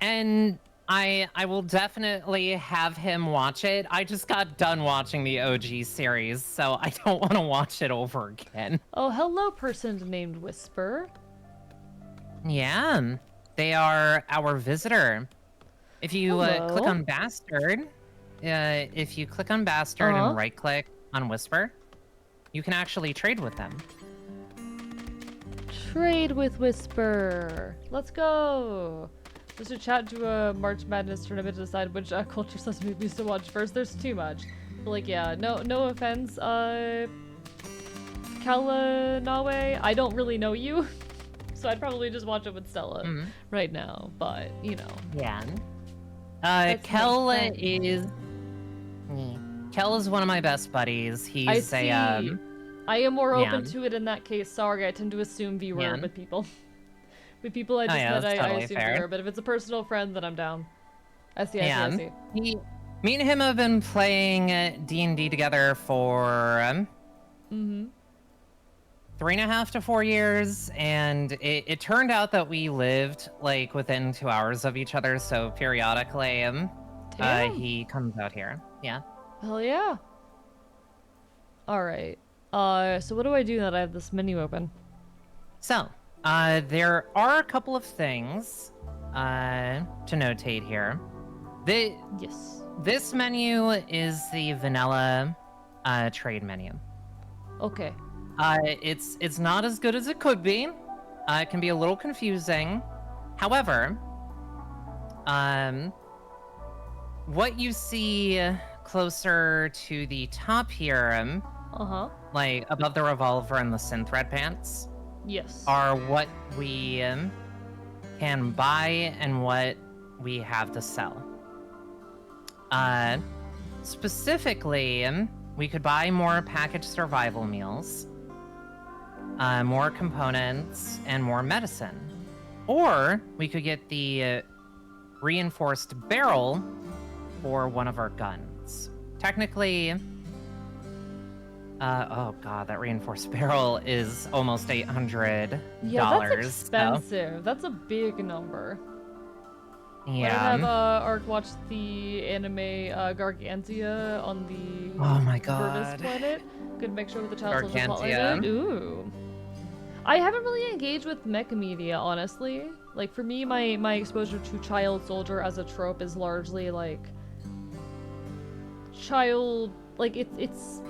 And I will definitely have him watch it. I just got done watching the OG series, so I don't want to watch it over again. Oh, hello, person named Whisper. Yeah, they are our visitor. If you click on Bastard, if you click on Bastard and right-click on Whisper, you can actually trade with them. Trade with Whisper. Let's go. Just to chat to a March Madness tournament to decide which culture sus movies to watch first. There's too much. But like, yeah, no offense, Kalanawe. I don't really know you, so I'd probably just watch it with Stella right now. But you know. Yeah. Kel is one of my best buddies. He's I am more open to it in that case. Sorry, I tend to assume viewer with people. With people I just met, I assume viewer. But if it's a personal friend, then I'm down. I see. Me and him have been playing D&D together for 3.5 to 4 years, and it turned out that we lived like within 2 hours of each other. So periodically, he comes out here. Yeah. Hell yeah. All right. So what do I do now that I have this menu open? So, there are a couple of things to notate here. This menu is the vanilla trade menu. Okay. It's not as good as it could be. It can be a little confusing. However, what you see closer to the top here, like above the revolver and the synth red pants, are what we can buy and what we have to sell. Specifically, we could buy more packaged survival meals, more components, and more medicine. Or we could get the reinforced barrel for one of our guns. Technically, oh god, that reinforced barrel is almost $800. Yeah, that's expensive. So. That's a big number. Yeah. I have Ark watch the anime Gargantia on the Virtus planet. Good mixture with the child social spotlight. Ooh. I haven't really engaged with mecha media, honestly. Like for me, my exposure to child soldier as a trope is largely like child, like it's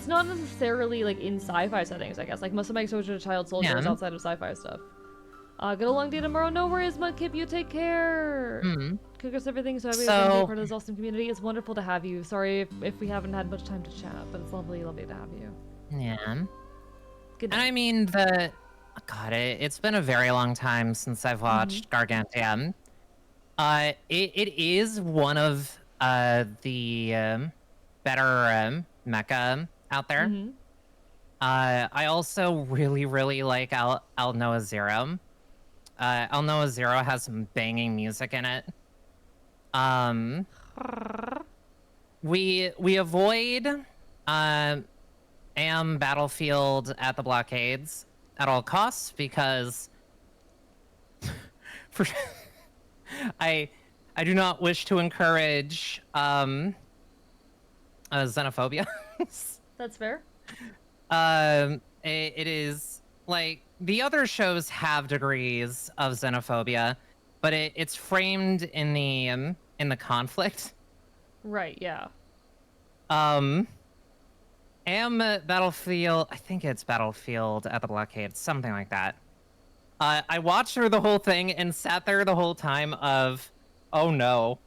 not necessarily like in sci-fi settings, I guess. Like most of my exposure to child soldier is outside of sci-fi stuff. Get a long day tomorrow. No worries, Mudkip. You take care. Cook us everything so everyone can be part of this awesome community. It's wonderful to have you. Sorry if we haven't had much time to chat, but it's lovely to have you. Yeah. Good. And I mean, it's been a very long time since I've watched Gargantia. It is one of the better mecha out there. I also really like Al Noah Zero. Al Noah Zero has some banging music in it. We avoid Am Battlefield at the blockades at all costs because I do not wish to encourage xenophobia. That's fair. it is like the other shows have degrees of xenophobia, but it's framed in the conflict. Right, yeah. Battlefield, I think it's Battlefield at the Blockade, something like that. I watched through the whole thing and sat there the whole time of, oh no.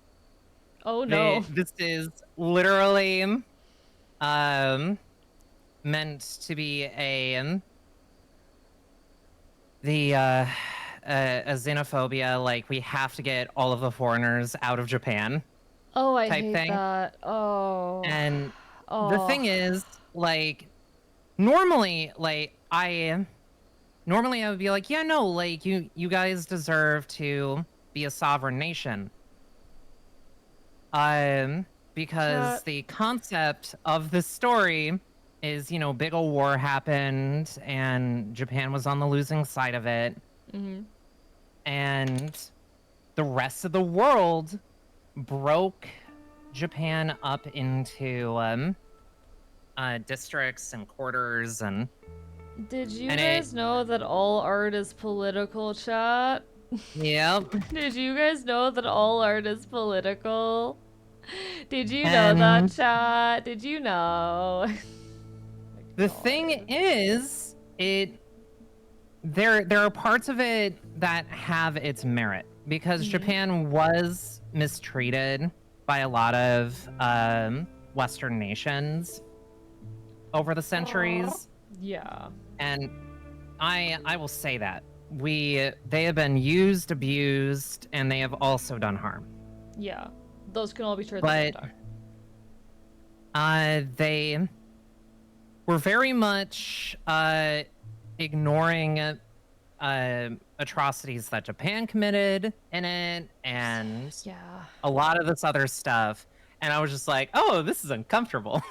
Oh no. This is literally meant to be a xenophobia, like we have to get all of the foreigners out of Japan. Oh, I type hate thing. that. Oh. And oh. the thing is, like, normally I would be like, yeah, no, like you guys deserve to be a sovereign nation. Because the concept of the story is, big ol' war happened and Japan was on the losing side of it. Mm-hmm. And the rest of the world broke Japan up into districts and quarters and. Did you guys know that all art is political, chat? Yep. Did you guys know that all art is political? Did you know that, chat? Did you know? The thing is, there are parts of it that have its merit because Japan was mistreated by a lot of Western nations over the centuries. Yeah. And I will say that they have been used, abused, and they have also done harm. Yeah, those can all be true at the same time. They were very much ignoring atrocities that Japan committed in it, and a lot of this other stuff. And I was just like, oh, this is uncomfortable.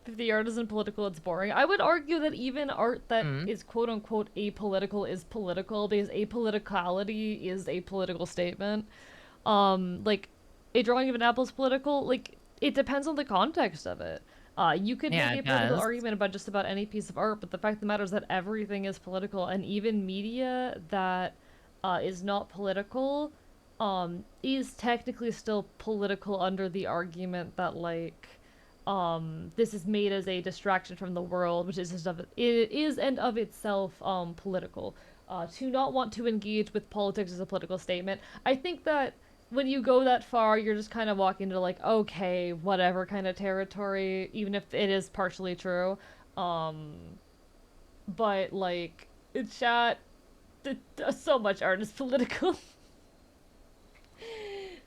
If the art isn't political, it's boring. I would argue that even art that is quote-unquote apolitical is political, because apoliticality is a political statement. Like, a drawing of an apple is political, like, it depends on the context of it. You could make a political argument about just about any piece of art, but the fact of the matter is that everything is political, and even media that is not political is technically still political under the argument that, like, this is made as a distraction from the world, which is and of itself political. To not want to engage with politics is a political statement. I think that when you go that far, you're just kind of walking into like, okay, whatever kind of territory, even if it is partially true. But like, in chat, so much art is political.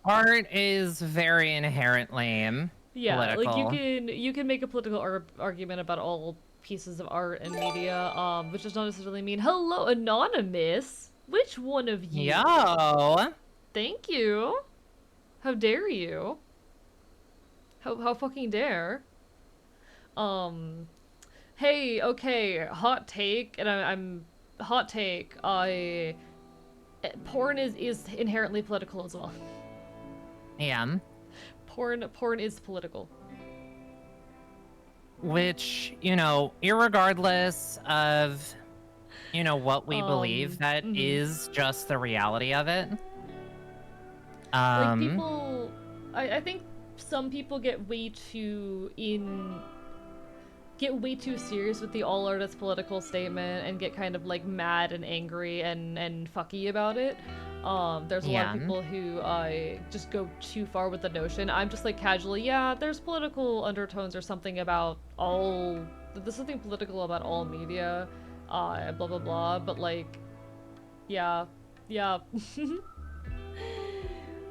Art is very inherently political. Like you can make a political argument about all pieces of art and media, which does not necessarily mean hello anonymous. Which one of you? Yo. Thank you. How dare you? How fucking dare? Hey, okay, hot take, and I'm hot take. Porn is inherently political as well. Yeah. Porn is political. Which, irregardless of, what we believe, that is just the reality of it. Like people, I think some people get way too serious with the all art as political statement and get kind of like mad and angry and fucky about it. There's a lot of people who just go too far with the notion. I'm just like casually, yeah, there's political undertones or something about there's something political about all media, blah blah blah, but like, yeah.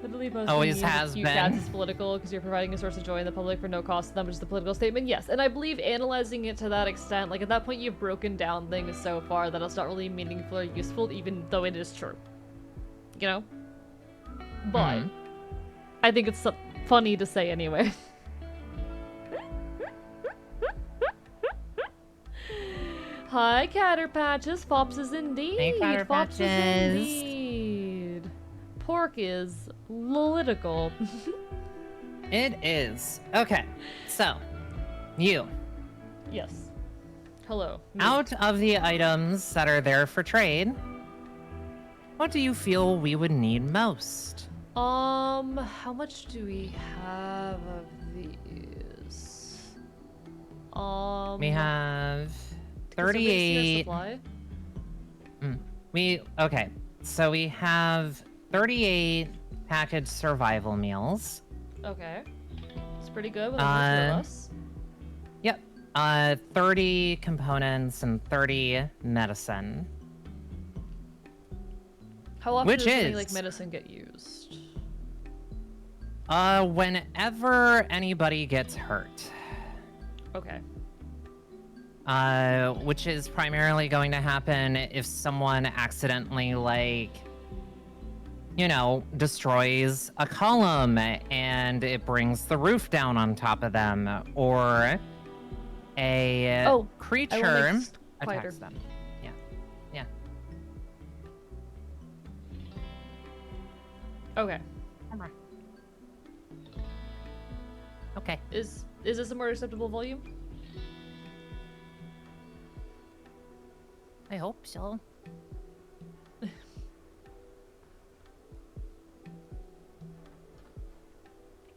Literally posting always has cute been. Cats is political because you're providing a source of joy in the public for no cost to them, which is the political statement. Yes, and I believe analyzing it to that extent, like at that point you've broken down things so far that it's not really meaningful or useful, even though it is true. You know? But I think it's funny to say anyway. Hi, Catterpatches. Fops is indeed. Hey, Catterpatches. Fops is indeed. Pork is political. It is. Okay, so, you. Yes. Hello. Me. Out of the items that are there for trade, what do you feel we would need most? How much do we have of these? We have is there basically a 38. supply? Okay. So we have 38 packaged survival meals. Okay. It's pretty good with a of us. Yep. 30 components and 30 medicine. How often Which does something is like medicine get used? Whenever anybody gets hurt. Okay. Which is primarily going to happen if someone accidentally, like, you know, destroys a column and it brings the roof down on top of them, or a creature attacks them. Yeah. Yeah. Okay. Okay. Is this a more acceptable volume? I hope so.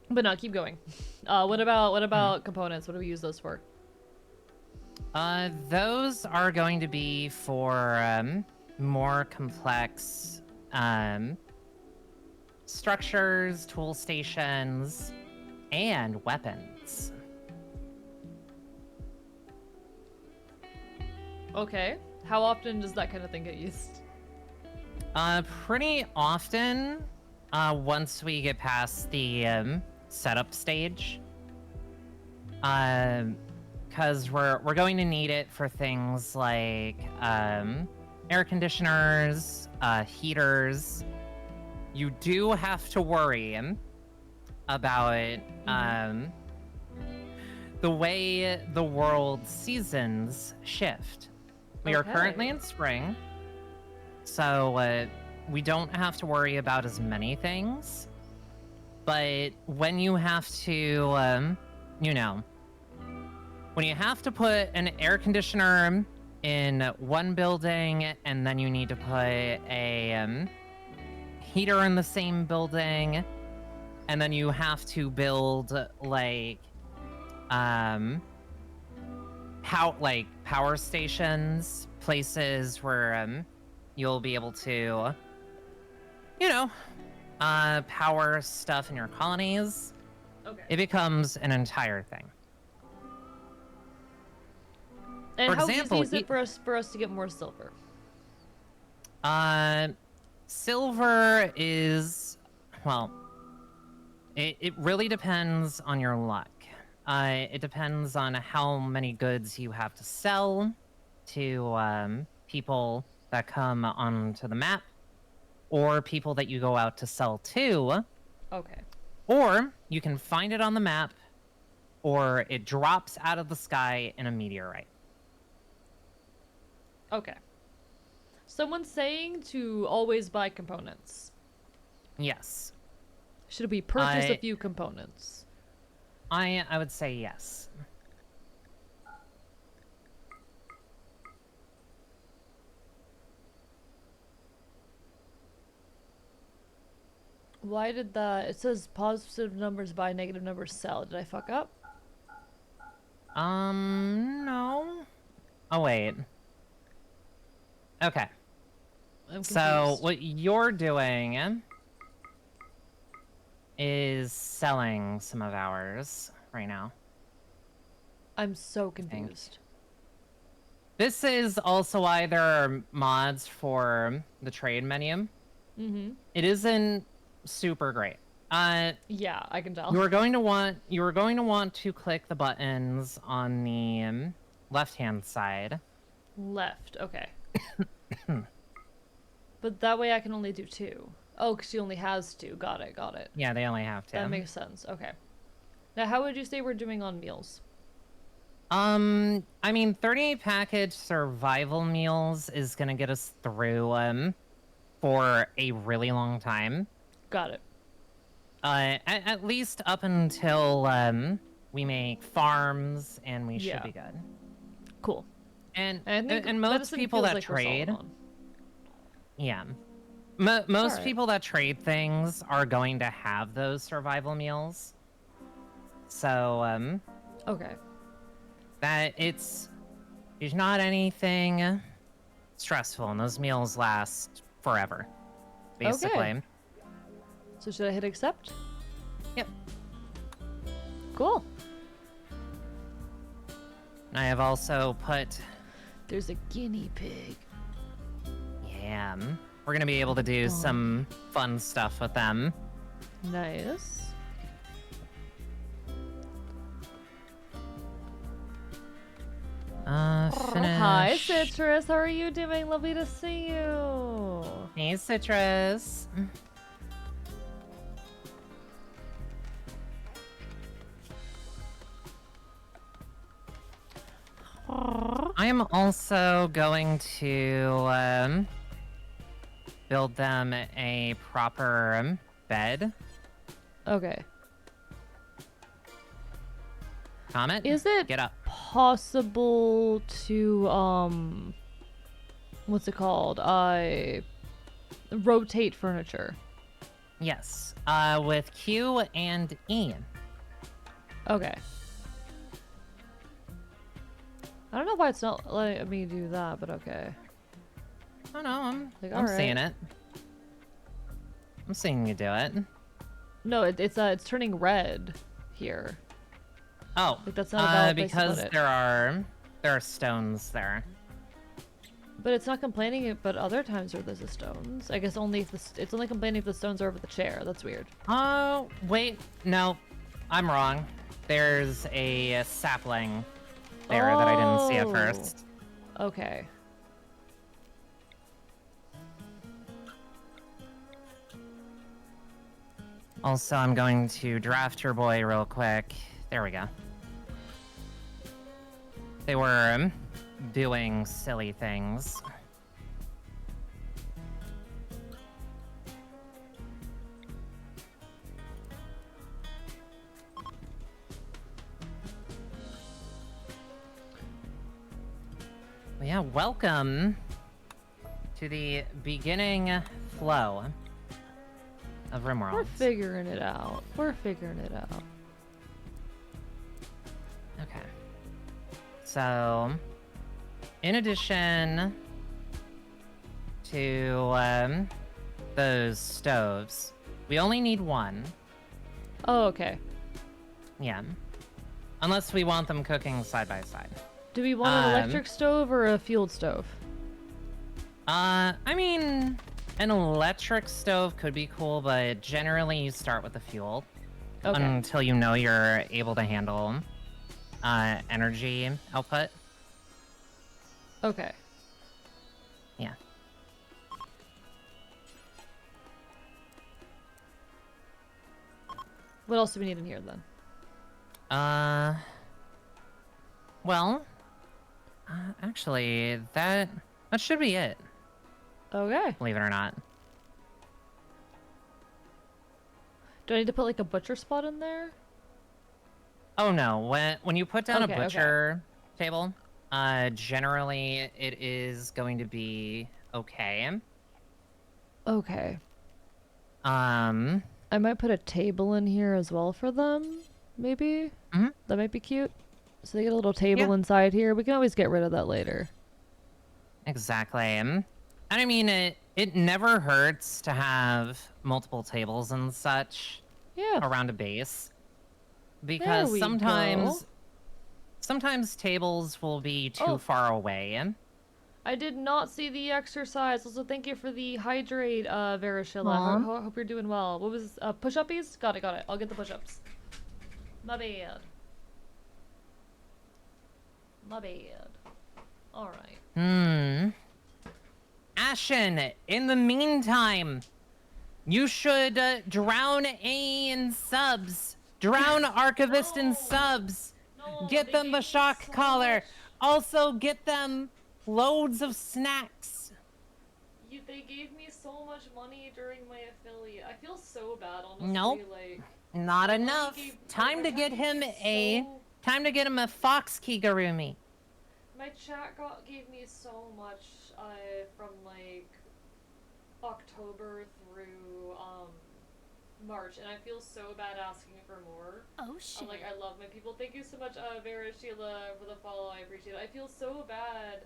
But no, keep going. What about components? What do we use those for? Those are going to be for more complex structures, tool stations, and weapons. Okay. How often does that kind of thing get used? Pretty often. Once we get past the setup stage. Because we're going to need it for things like air conditioners, heaters. You do have to worry about the way the world seasons shift. We are currently in spring, so we don't have to worry about as many things. But when you have to, you know, when you have to put an air conditioner in one building and then you need to put a heater in the same building, and then you have to build like power stations, places where you'll be able to, you know, power stuff in your colonies. Okay. It becomes an entire thing. And for how example, easy is it for us to get more silver? Silver is, well, it really depends on your luck. It depends on how many goods you have to sell to people that come onto the map, or people that you go out to sell to. Okay. Or you can find it on the map, or it drops out of the sky in a meteorite. Okay. Someone's saying to always buy components. Yes. Should we purchase a few components? I would say yes. Why did that... It says positive numbers buy, negative numbers sell. Did I fuck up? No. Oh, wait. Okay. I'm so confused. what you're doing is selling some of ours right now. I'm so confused. This is also why there are mods for the trade menu. Mm-hmm. It isn't super great. Yeah, I can tell. You are going to want to click the buttons on the left-hand side. Left, okay. But that way I can only do 2. Oh, because she only has 2. Got it, got it. Yeah, they only have 2. That makes sense. Okay. Now, how would you say we're doing on meals? I mean, 38 package survival meals is gonna get us through for a really long time. Got it. At least up until we make farms and we should be good. Cool. And most people that trade, yeah, most people that trade things are going to have those survival meals. So okay, that it's not anything stressful, and those meals last forever, basically. Okay. So should I hit accept? Yep. Cool. I have also put. There's a guinea pig. Yeah, we're gonna be able to do some fun stuff with them. Nice. Finish. Hi, Citrus. How are you doing? Lovely to see you. Hey, Citrus. I am also going to build them a proper bed. Okay. Comet, is it get up. possible to what's it called? Rotate furniture. Yes, with Q and E. Okay. I don't know why it's not letting me do that, but okay. Oh no, I'm Like, seeing it. I'm seeing you do it. No, it's turning red here. Oh, like that's not a valid place to because put it. there are stones there. But it's not complaining it, but other times where there's the stones. I guess only if it's only complaining if the stones are over the chair. That's weird. Oh, wait, no, I'm wrong. There's a sapling there that I didn't see at first. Okay. Also, I'm going to draft your boy real quick. There we go. They were doing silly things. Well, yeah, welcome to the beginning flow of RimWorld. We're figuring it out. We're figuring it out. Okay. So, in addition to those stoves, we only need one. Oh, okay. Yeah. Unless we want them cooking side by side. Do we want an electric stove or a fueled stove? I mean, an electric stove could be cool, but generally you start with the fuel. Okay. Until you know you're able to handle energy output. Okay. Yeah. What else do we need in here then? Well, actually, that should be it. Okay. Believe it or not. Do I need to put like a butcher spot in there? Oh no, when you put down Okay, a butcher table, generally it is going to be okay. Okay. I might put a table in here as well for them, maybe? Mm-hmm. That might be cute. So they get a little table inside here. We can always get rid of that later. Exactly. And I mean, it never hurts to have multiple tables and such around a base. Because sometimes tables will be too far away. I did not see the exercise. Also, thank you for the hydrate, Verashilla. Hope you're doing well. What was push-uppies? Got it. I'll get the push-ups. My bad. Alright. Ashen, in the meantime, you should drown A in subs. Drown Archivist in subs. Get them the shock collar. Also get them loads of snacks. They gave me so much money during my affiliate. I feel so bad, honestly. Nope. Not enough. Time to get him a Fox Kigarumi. my chat gave me so much from like October through March, and I feel so bad asking for more. Oh shit. Like, I love my people. Thank you so much, Vera, Sheila, for the follow. I appreciate it. I feel so bad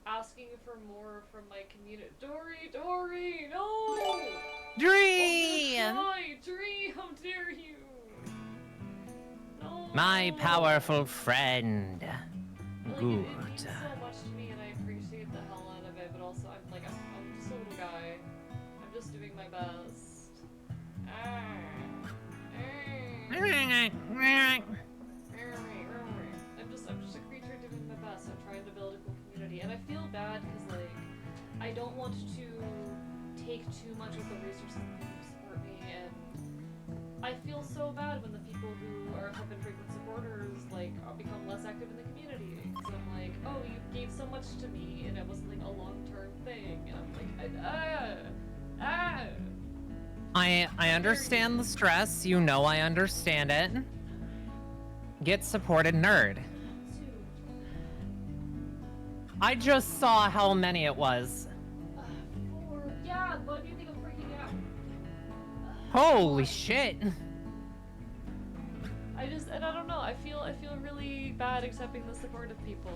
asking for more from my community. Dory, no! Dree! Dree, how dare you? No. My powerful friend. Like, Good. it means so much to me, and I appreciate the hell out of it, but also I'm just a little guy. I'm just doing my best. I'm just a creature doing my best. I'm trying to build a cool community, and I feel bad because like I don't want to take too much of the resources of people who support me, and I feel so bad when the people who have been frequent supporters like become less active in the community. Because I'm like, oh, you gave so much to me, and it wasn't like a long-term thing, and I'm like, I understand the stress. You know I understand it. Get supported, nerd. I just saw how many it was. 4. Yeah, what do you think I'm freaking out? Holy shit. And I don't know, I feel really bad accepting the support of people.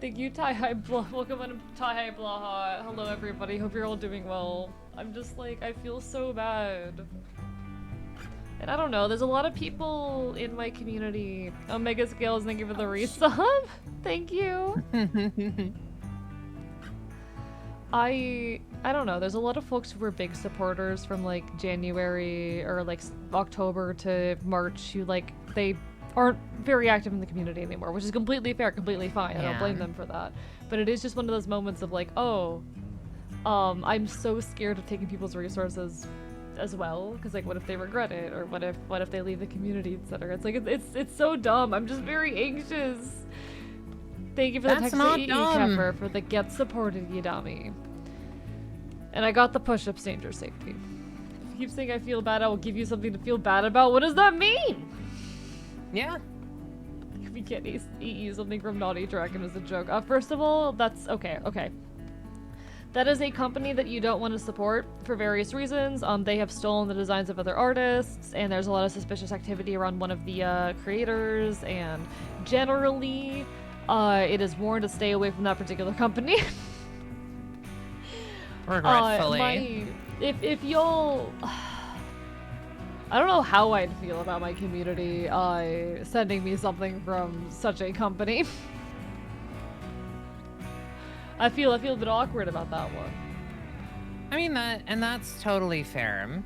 Thank you, Tai Hai Blah. Welcome on Tai Hai Blah. Hello everybody, hope you're all doing well. I'm just like, I feel so bad. And I don't know, there's a lot of people in my community. Omega Scales, thank you for the resub. Thank you. I don't know, there's a lot of folks who were big supporters from like January or like October to March who like, they aren't very active in the community anymore, which is completely fair, completely fine. I don't blame them for that. But it is just one of those moments of like, oh, I'm so scared of taking people's resources as well, because like what if they regret it, or what if they leave the community, etc. It's like it's so dumb. I'm just very anxious. Thank you for the text Kefir for the get supported, Yidami. And I got the push-up danger safety. If you keep saying I feel bad, I will give you something to feel bad about. What does that mean? Yeah. We can't eat something from Naughty Dragon as a joke. First of all, that's okay. That is a company that you don't want to support for various reasons. They have stolen the designs of other artists, and there's a lot of suspicious activity around one of the creators, and generally, it is warned to stay away from that particular company. Regretfully. If you'll... I don't know how I'd feel about my community sending me something from such a company. I feel a bit awkward about that one. I mean that's totally fair.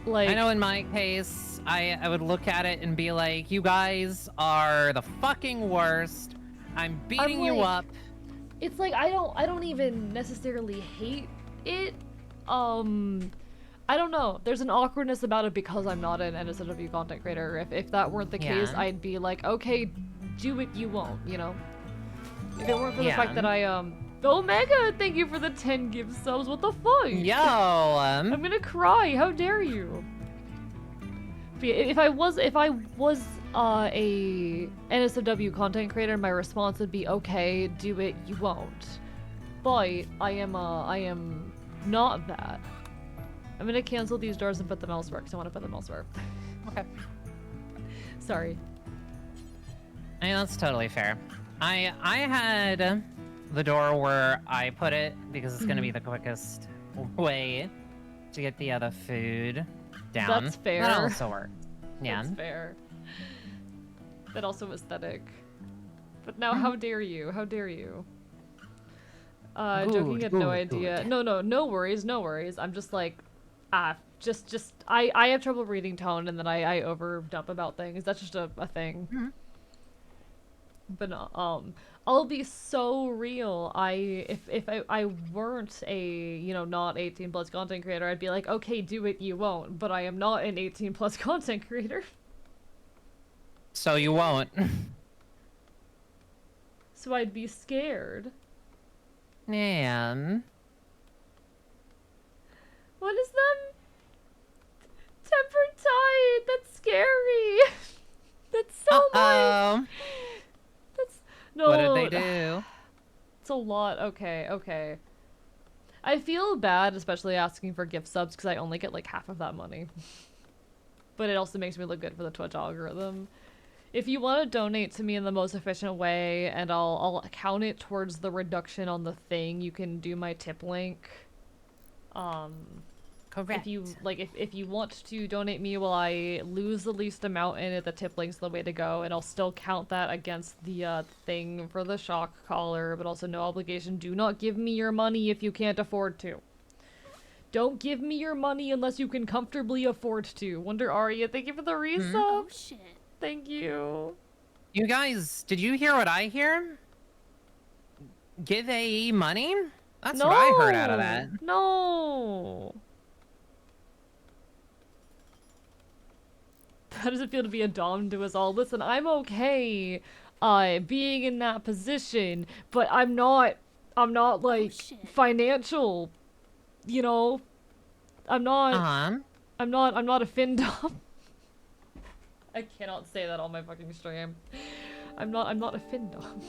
Like, I know in my case, I would look at it and be like, you guys are the fucking worst. I'm beating you up. It's like I don't even necessarily hate it. I don't know. There's an awkwardness about it because I'm not an NSFW content creator. If that weren't the case, I'd be like, okay, do it, you won't, you know? If it weren't for the fact that I, Omega, thank you for the 10 gift subs, what the fuck? Yo, I'm gonna cry, how dare you? But if I was a NSFW content creator, my response would be, okay, do it, you won't. But I am not that. I'm gonna cancel these doors and put them elsewhere, because I want to put them elsewhere. Okay. Sorry. I mean, that's totally fair. I had the door where I put it because it's gonna be the quickest way to get the other food down. That's fair. That also works. Yeah. That's fair. But also aesthetic. But now, how dare you? How dare you? Joking, had no idea. No worries. I'm just like, I have trouble reading tone, and then I overdub about things. That's just a thing. Mm-hmm. But I'll be so real. If I weren't a not 18 plus content creator, I'd be like, okay, do it, you won't. But I am not an 18 plus content creator. So you won't. So I'd be scared. Man. What is them? Tempered Tide! That's scary! That's so much! That's... No, What a It's a lot. Okay, okay. I feel bad, especially asking for gift subs, because I only get like half of that money. But it also makes me look good for the Twitch algorithm. If you want to donate to me in the most efficient way, and I'll count it towards the reduction on the thing, you can do my tip link. Correct. If you if you want to donate me while I lose the least amount in it, the tip link's the way to go, and I'll still count that against the thing for the shock collar, but also no obligation. Do not give me your money if you can't afford to. Don't give me your money unless you can comfortably afford to. Wonder Aria, thank you for the resub. Oh shit. Thank you. You guys, did you hear what I hear? Give AE money? That's what I heard out of that. No. How does it feel to be a dom to us all? Listen, I'm okay being in that position, but I'm not like financial, you know. I'm not I'm not a fin dom. I cannot say that on my fucking stream. I'm not a fin dom.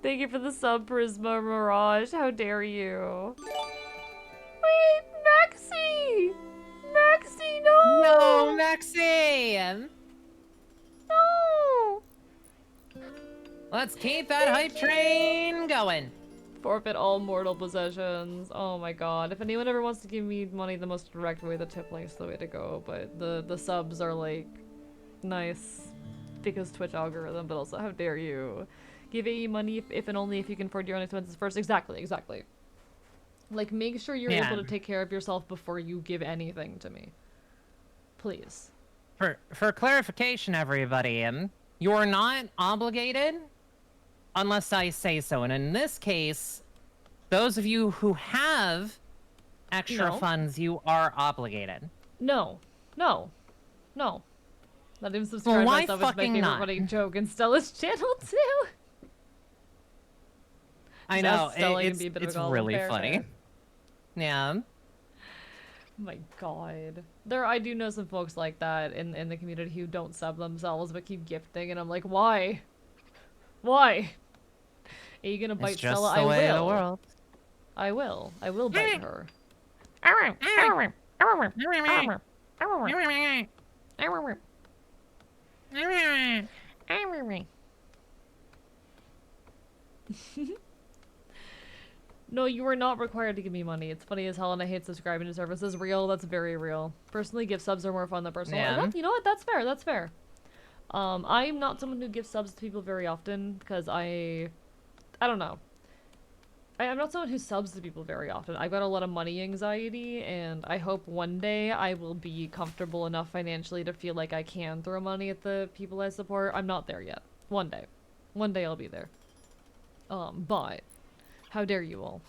Thank you for the sub, Prisma Mirage. How dare you? Wait, Maxie! Maxie, no! No, Maxie! No! Let's keep that hype train going. Forfeit all mortal possessions. Oh my god. If anyone ever wants to give me money the most direct way, the tip link's the way to go. But the subs are like nice because Twitch algorithm, but also how dare you. Give AE money if and only if you can afford your own expenses first. Exactly, exactly. Like, make sure you're able to take care of yourself before you give anything to me. Please. For clarification, everybody, you're not obligated unless I say so. And in this case, those of you who have extra funds, you are obligated. No. No. No. Not even subscribe well, why myself, which is my favorite running joke in Stella's channel, too. I know, it's really funny. Yeah. My god. I do know some folks like that in the community who don't sub themselves but keep gifting, and I'm like, why? Why? Are you gonna bite Stella? I will. Way of the world. I will. I will bite her. No, you are not required to give me money. It's funny as hell, and I hate subscribing to services. Real, that's very real. Personally, gift subs are more fun than personal. Yeah. You know what? That's fair. That's fair. I'm not someone who gives subs to people very often because I don't know. I'm not someone who subs to people very often. I've got a lot of money anxiety, and I hope one day I will be comfortable enough financially to feel like I can throw money at the people I support. I'm not there yet. One day. One day I'll be there. But how dare you all?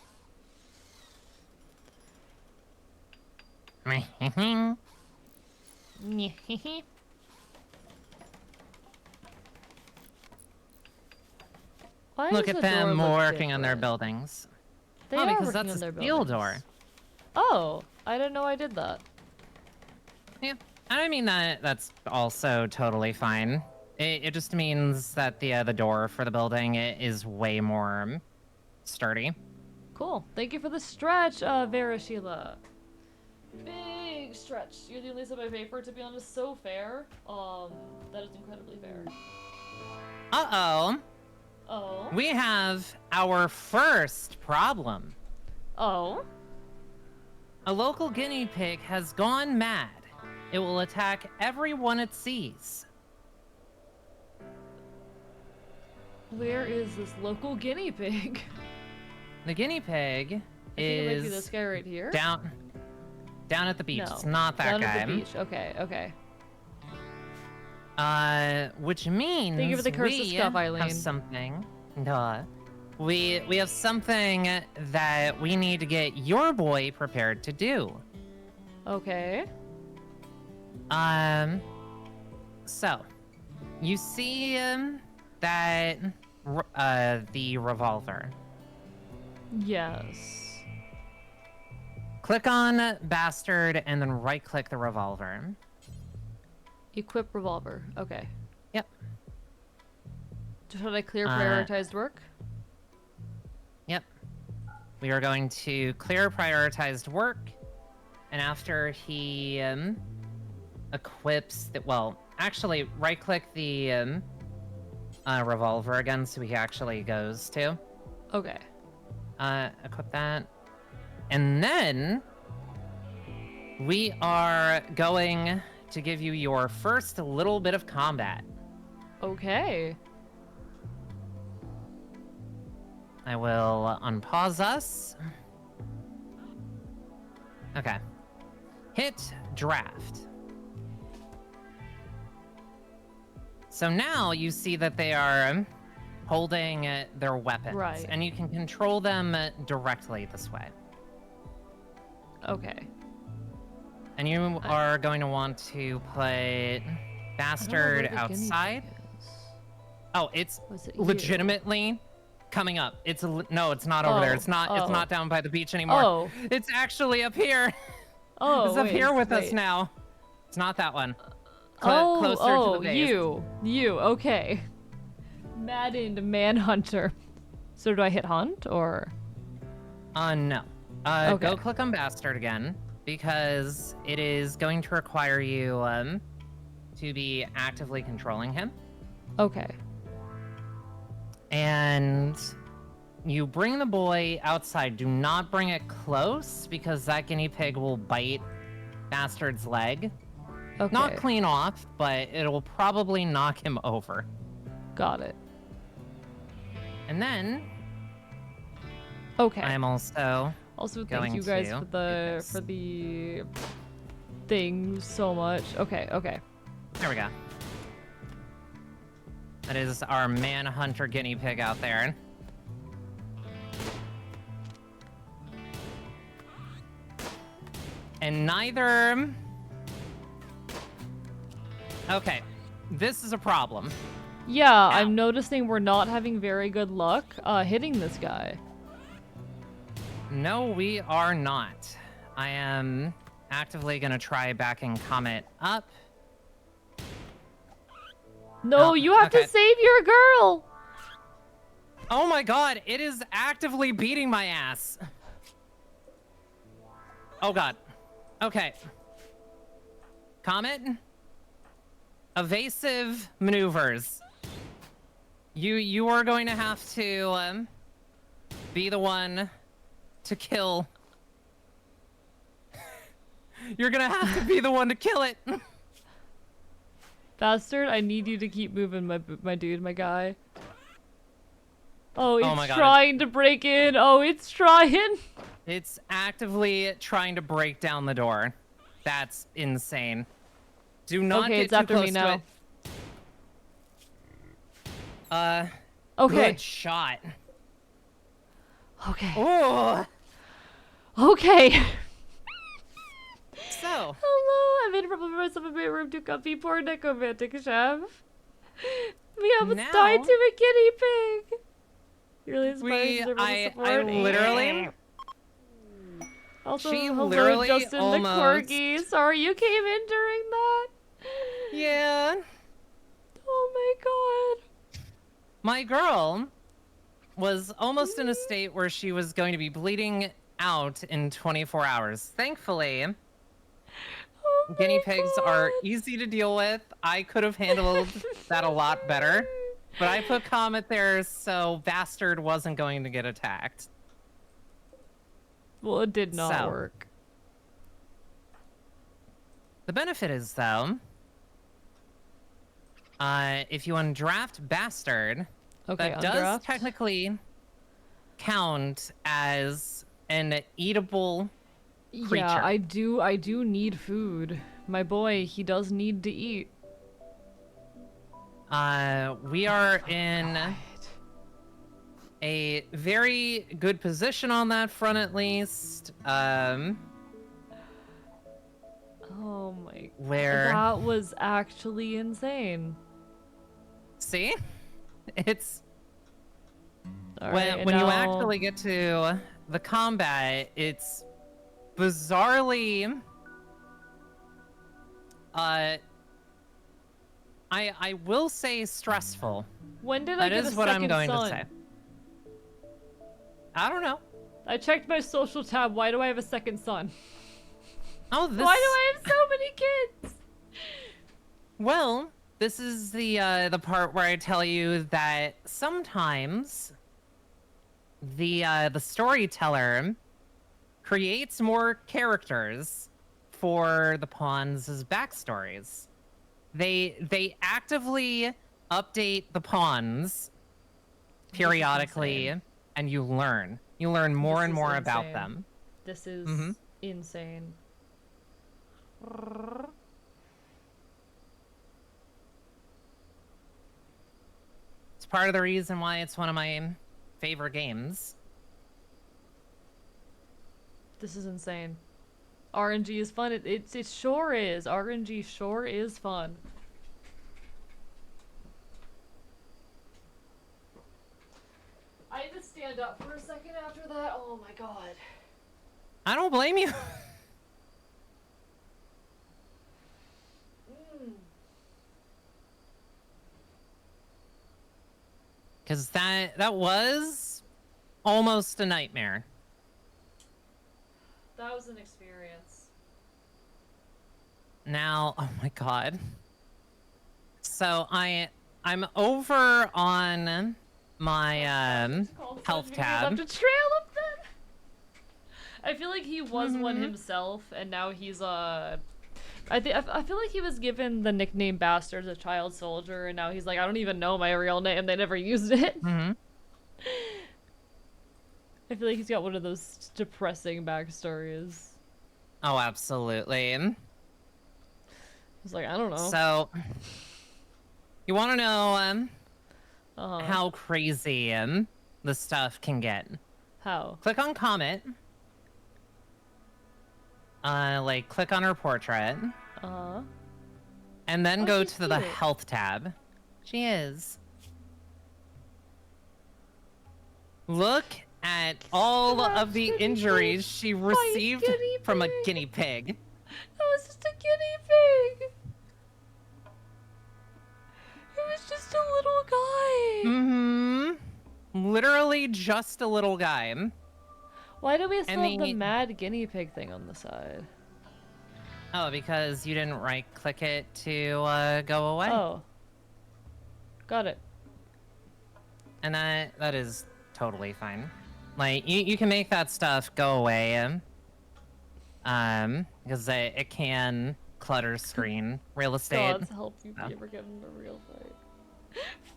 Look at them working on their buildings. They are because working that's on a their steel buildings. door. Oh, I didn't know I did that. Yeah, I mean that's also totally fine. It just means that the door for the building is way more sturdy. Cool. Thank you for the stretch, Vera Sheila. Big stretch. You're the only sub I pay for, to be honest. So fair. That is incredibly fair. Uh-oh. Oh. We have our first problem. Oh. A local guinea pig has gone mad. It will attack everyone it sees. Where is this local guinea pig? The guinea pig I think it might be is this guy right here. down at the beach. No. It's not that down guy. At the beach. Okay, okay. Which means thank you for the curse of stuff, Eileen. have something. We have something that we need to get your boy prepared to do. Okay. So, you see that the revolver. Yes. Click on Bastard and then right-click the revolver. Equip revolver. Okay. Yep. Should I clear prioritized work? Yep. We are going to clear prioritized work, and after he equips the, well, actually right-click the revolver again so he actually goes to. Okay. Equip that. And then we are going to give you your first little bit of combat. Okay. I will unpause us. Okay. Hit draft. So now you see that they are holding their weapons. Right. And you can control them directly this way. Okay. And you are going to want to put Bastard outside. Oh, it's legitimately coming up. No, it's not over there. It's not. It's not down by the beach anymore. Oh. It's actually up here. Oh, it's up here with us now. It's not that one. Closer to the base. you. Okay. Maddened Manhunter. So do I hit hunt or? No. Okay. Go click on Bastard again because it is going to require you to be actively controlling him. Okay. And you bring the boy outside. Do not bring it close because that guinea pig will bite Bastard's leg. Okay. Not clean off, but it'll probably knock him over. Got it. And then okay. I am also thank you guys for the thing so much. Okay. There we go. That is our manhunter guinea pig out there. And neither... Okay, this is a problem. Yeah, I'm noticing we're not having very good luck hitting this guy. No, we are not. I am actively gonna try backing Comet up. No, you have to save your girl! Oh my god, it is actively beating my ass. Oh god. Okay. Comet? Evasive maneuvers. You are going to have to be the one to kill. You're gonna have to be the one to kill it. Bastard, I need you to keep moving, my dude, my guy. Oh, it's my God. trying to break in. Oh, it's trying. It's actively trying to break down the door. That's insane. Do not okay, get it's too after close me now. To it. Okay. Good shot. Okay. Oh. Okay. So. Hello, I made a problem for myself in my room to comfy poor necromantic chef. We almost died to a guinea pig. You're really inspiring. I literally. Also, she hello, literally Justin almost... the corgi. Sorry you came in during that. Yeah. Oh my god. My girl was almost in a state where she was going to be bleeding out in 24 hours. Thankfully, guinea pigs are easy to deal with. I could have handled that a lot better, but I put Comet there so Bastard wasn't going to get attacked. Well, it did not work. The benefit is, though, if you undraft Bastard, that does technically count as an eatable creature. Yeah, I do need food. My boy, he does need to eat. We are in a very good position on that front, at least. Oh my... Where... That was actually insane. See? It's... Right, when you actually get to the combat, it's bizarrely... I will say stressful. When did I get a second what I'm going son? to say. I don't know. I checked my social tab. Why do I have a second son? Oh, this... Why do I have so many kids? Well, this is the part where I tell you that sometimes the storyteller creates more characters for the pawns' backstories. They actively update the pawns periodically, and you learn more and more about them. This is insane. It's part of the reason why it's one of my favorite games. This is insane. RNG is fun. It sure is. RNG sure is fun. I had to stand up for a second after that. Oh my god. I don't blame you. Because that was almost a nightmare. That was an experience. Now, oh my god. So I'm over on my health tab. To trail him then. I feel like he was one himself, and now he's I feel like he was given the nickname Bastard as a child soldier, and now he's like, I don't even know my real name. They never used it. I feel like he's got one of those depressing backstories. Oh, absolutely. He's like, I don't know. So, you want to know how crazy the stuff can get? How? Click on Comet. Like, click on her portrait. And then go to the health tab. She is. Look at all of the injuries she received from a guinea pig. That was just a guinea pig. It was just a little guy. Literally just a little guy. Why do we still have the mad guinea pig thing on the side? Oh, because you didn't right-click it to go away. Oh. Got it. And that is totally fine. Like, you can make that stuff go away. Because it can clutter screen real estate. Gods help you if you ever get in a real fight.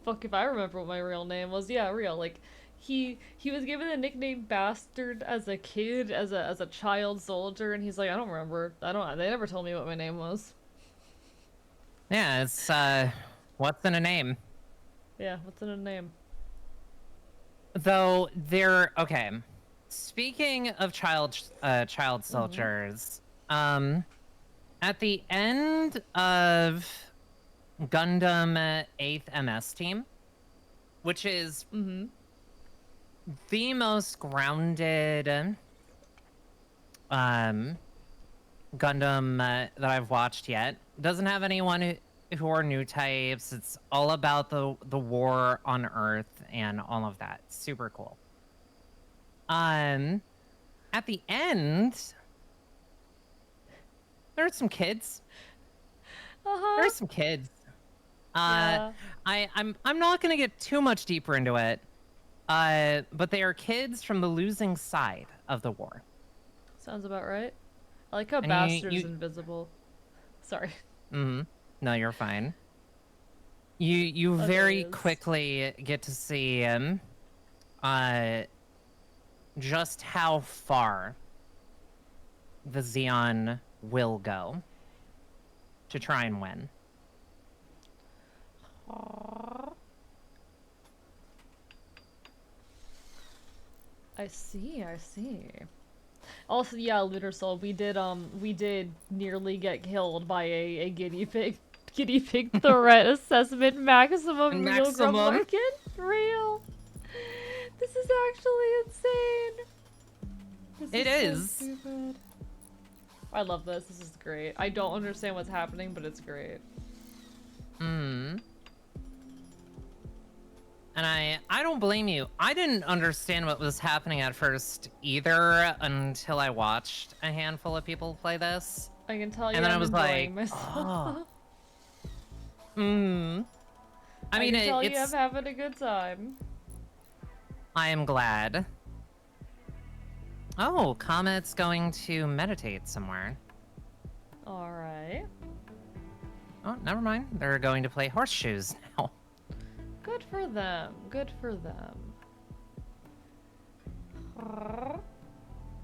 Fuck if I remember what my real name was. Yeah, real. Like, he was given the nickname Bastard as a kid, as a child soldier, and he's like, I don't remember. They never told me what my name was. Yeah, it's what's in a name? Yeah, what's in a name? Though okay. Speaking of child soldiers, at the end of Gundam 8th MS Team, which is the most grounded Gundam that I've watched yet. Doesn't have anyone who are new types. It's all about the war on Earth and all of that. Super cool. At the end, there's some kids. There's some kids. Yeah. I'm not gonna get too much deeper into it. But they are kids from the losing side of the war. Sounds about right. I like how Bastard's invisible. Sorry. No, you're fine. You very quickly get to see just how far the Xeon will go to try and win. I see. Also, yeah, Lunar Soul, we did nearly get killed by a guinea pig threat assessment maximum. Real Grumlarkin? Real. This is actually insane. It is. So stupid. I love this. This is great. I don't understand what's happening, but it's great. And I don't blame you. I didn't understand what was happening at first either until I watched a handful of people play this. I can tell you And then I'm I was enjoying like, myself. oh. I mean, can tell you I'm it's... having a good time. I am glad. Oh, Comet's going to meditate somewhere. Alright. Oh, never mind. They're going to play horseshoes now. Good for them. Good for them.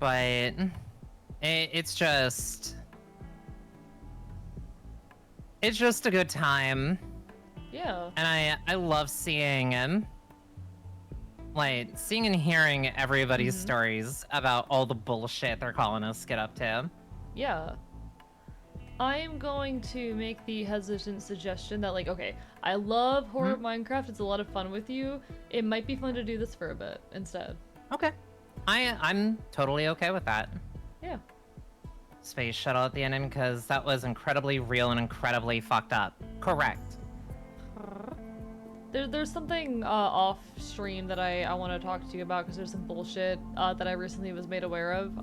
But it's just a good time. Yeah. And I love seeing like seeing and hearing everybody's stories about all the bullshit they're calling us get up to. Yeah. I'm going to make the hesitant suggestion that, like, okay, I love horror Minecraft. It's a lot of fun with you. It might be fun to do this for a bit instead. Okay. I'm totally okay with that. Yeah. Space shuttle at the end because that was incredibly real and incredibly fucked up. Correct. There's something off stream that I want to talk to you about because there's some bullshit that I recently was made aware of.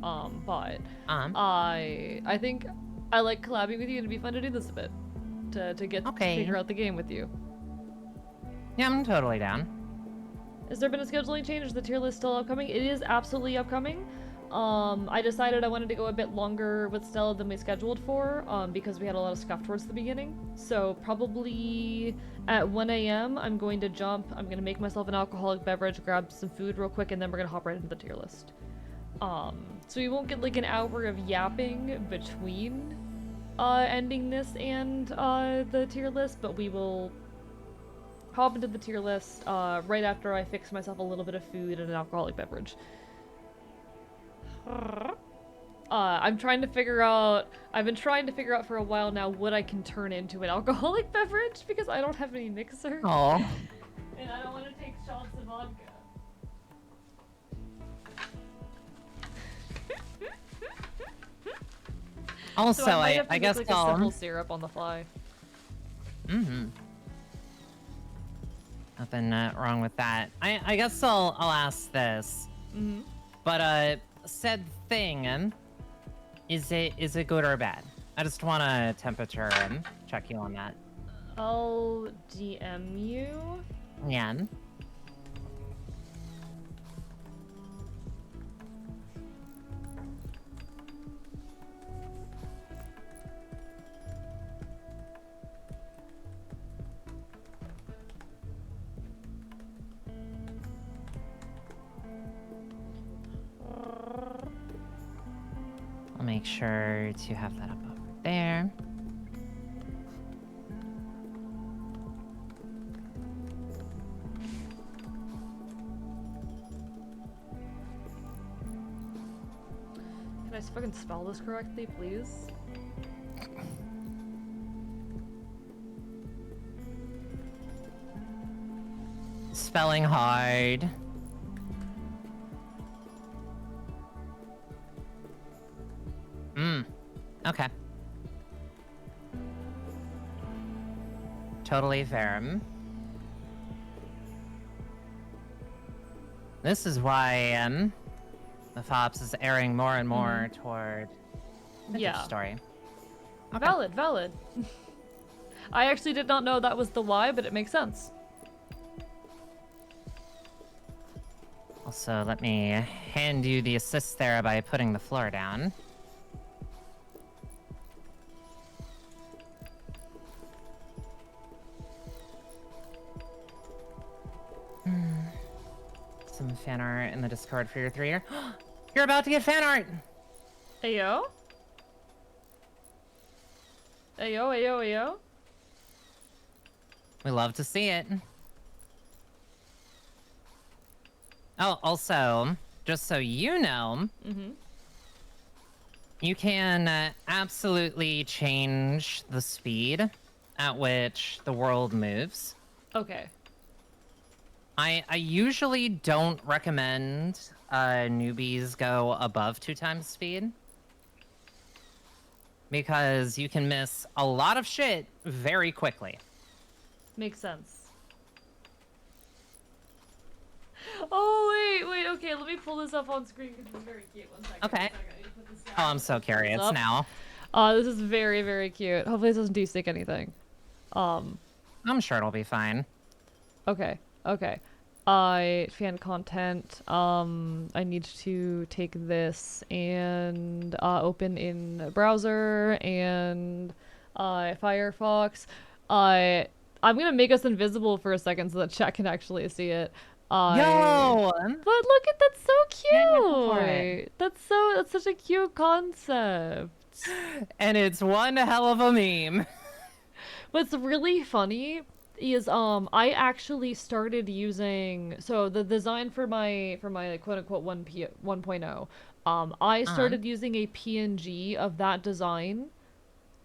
But I think I like collabing with you and it'd be fun to do this a bit to get to figure out the game with you. Yeah, I'm totally down. Has there been a scheduling change? Is the tier list still upcoming? It is absolutely upcoming. I decided I wanted to go a bit longer with Stella than we scheduled for, because we had a lot of scuff towards the beginning. So probably at 1 a.m. I'm going to jump, I'm going to make myself an alcoholic beverage, grab some food real quick, and then we're going to hop right into the tier list. So we won't get like an hour of yapping between ending this and the tier list, but we will hop into the tier list right after I fix myself a little bit of food and an alcoholic beverage. I'm trying to figure out, I've been trying to figure out for a while now what I can turn into an alcoholic beverage because I don't have any mixer. Aww. And I don't want to take shots of vodka. Also, so I guess make, like, a simple syrup on the fly. Nothing wrong with that. I guess I'll ask this. But said thing, is it good or bad? I just want a temperature and check you on that. I'll DM you. Yeah. I'll make sure to have that up over there. Can I fucking spell this correctly, please? Spelling hard. Okay. Totally fair. This is why the FOPS is airing more and more toward the story. Okay. Valid. I actually did not know that was the why, but it makes sense. Also, let me hand you the assist there by putting the floor down. Some fan art in the Discord for your 3-year. You're about to get fan art! Ayo? Ayo? We love to see it. Oh, also, just so you know, you can absolutely change the speed at which the world moves. Okay. I usually don't recommend newbies go above 2 times speed. Because you can miss a lot of shit very quickly. Makes sense. Oh, wait, okay, let me pull this up on screen because it's very cute. 1 second. Okay. Put this down. Oh, I'm so curious now. This is very, very cute. Hopefully this doesn't de-stick anything. I'm sure it'll be fine. Okay. Fan content. I need to take this and open in browser and Firefox. I'm gonna make us invisible for a second so that chat can actually see it. Yo! But look at that's so Yeah, cute. That's such a cute concept. And it's one hell of a meme. What's really funny is I actually started using the design for my like, quote unquote 1.0. I started using a PNG of that design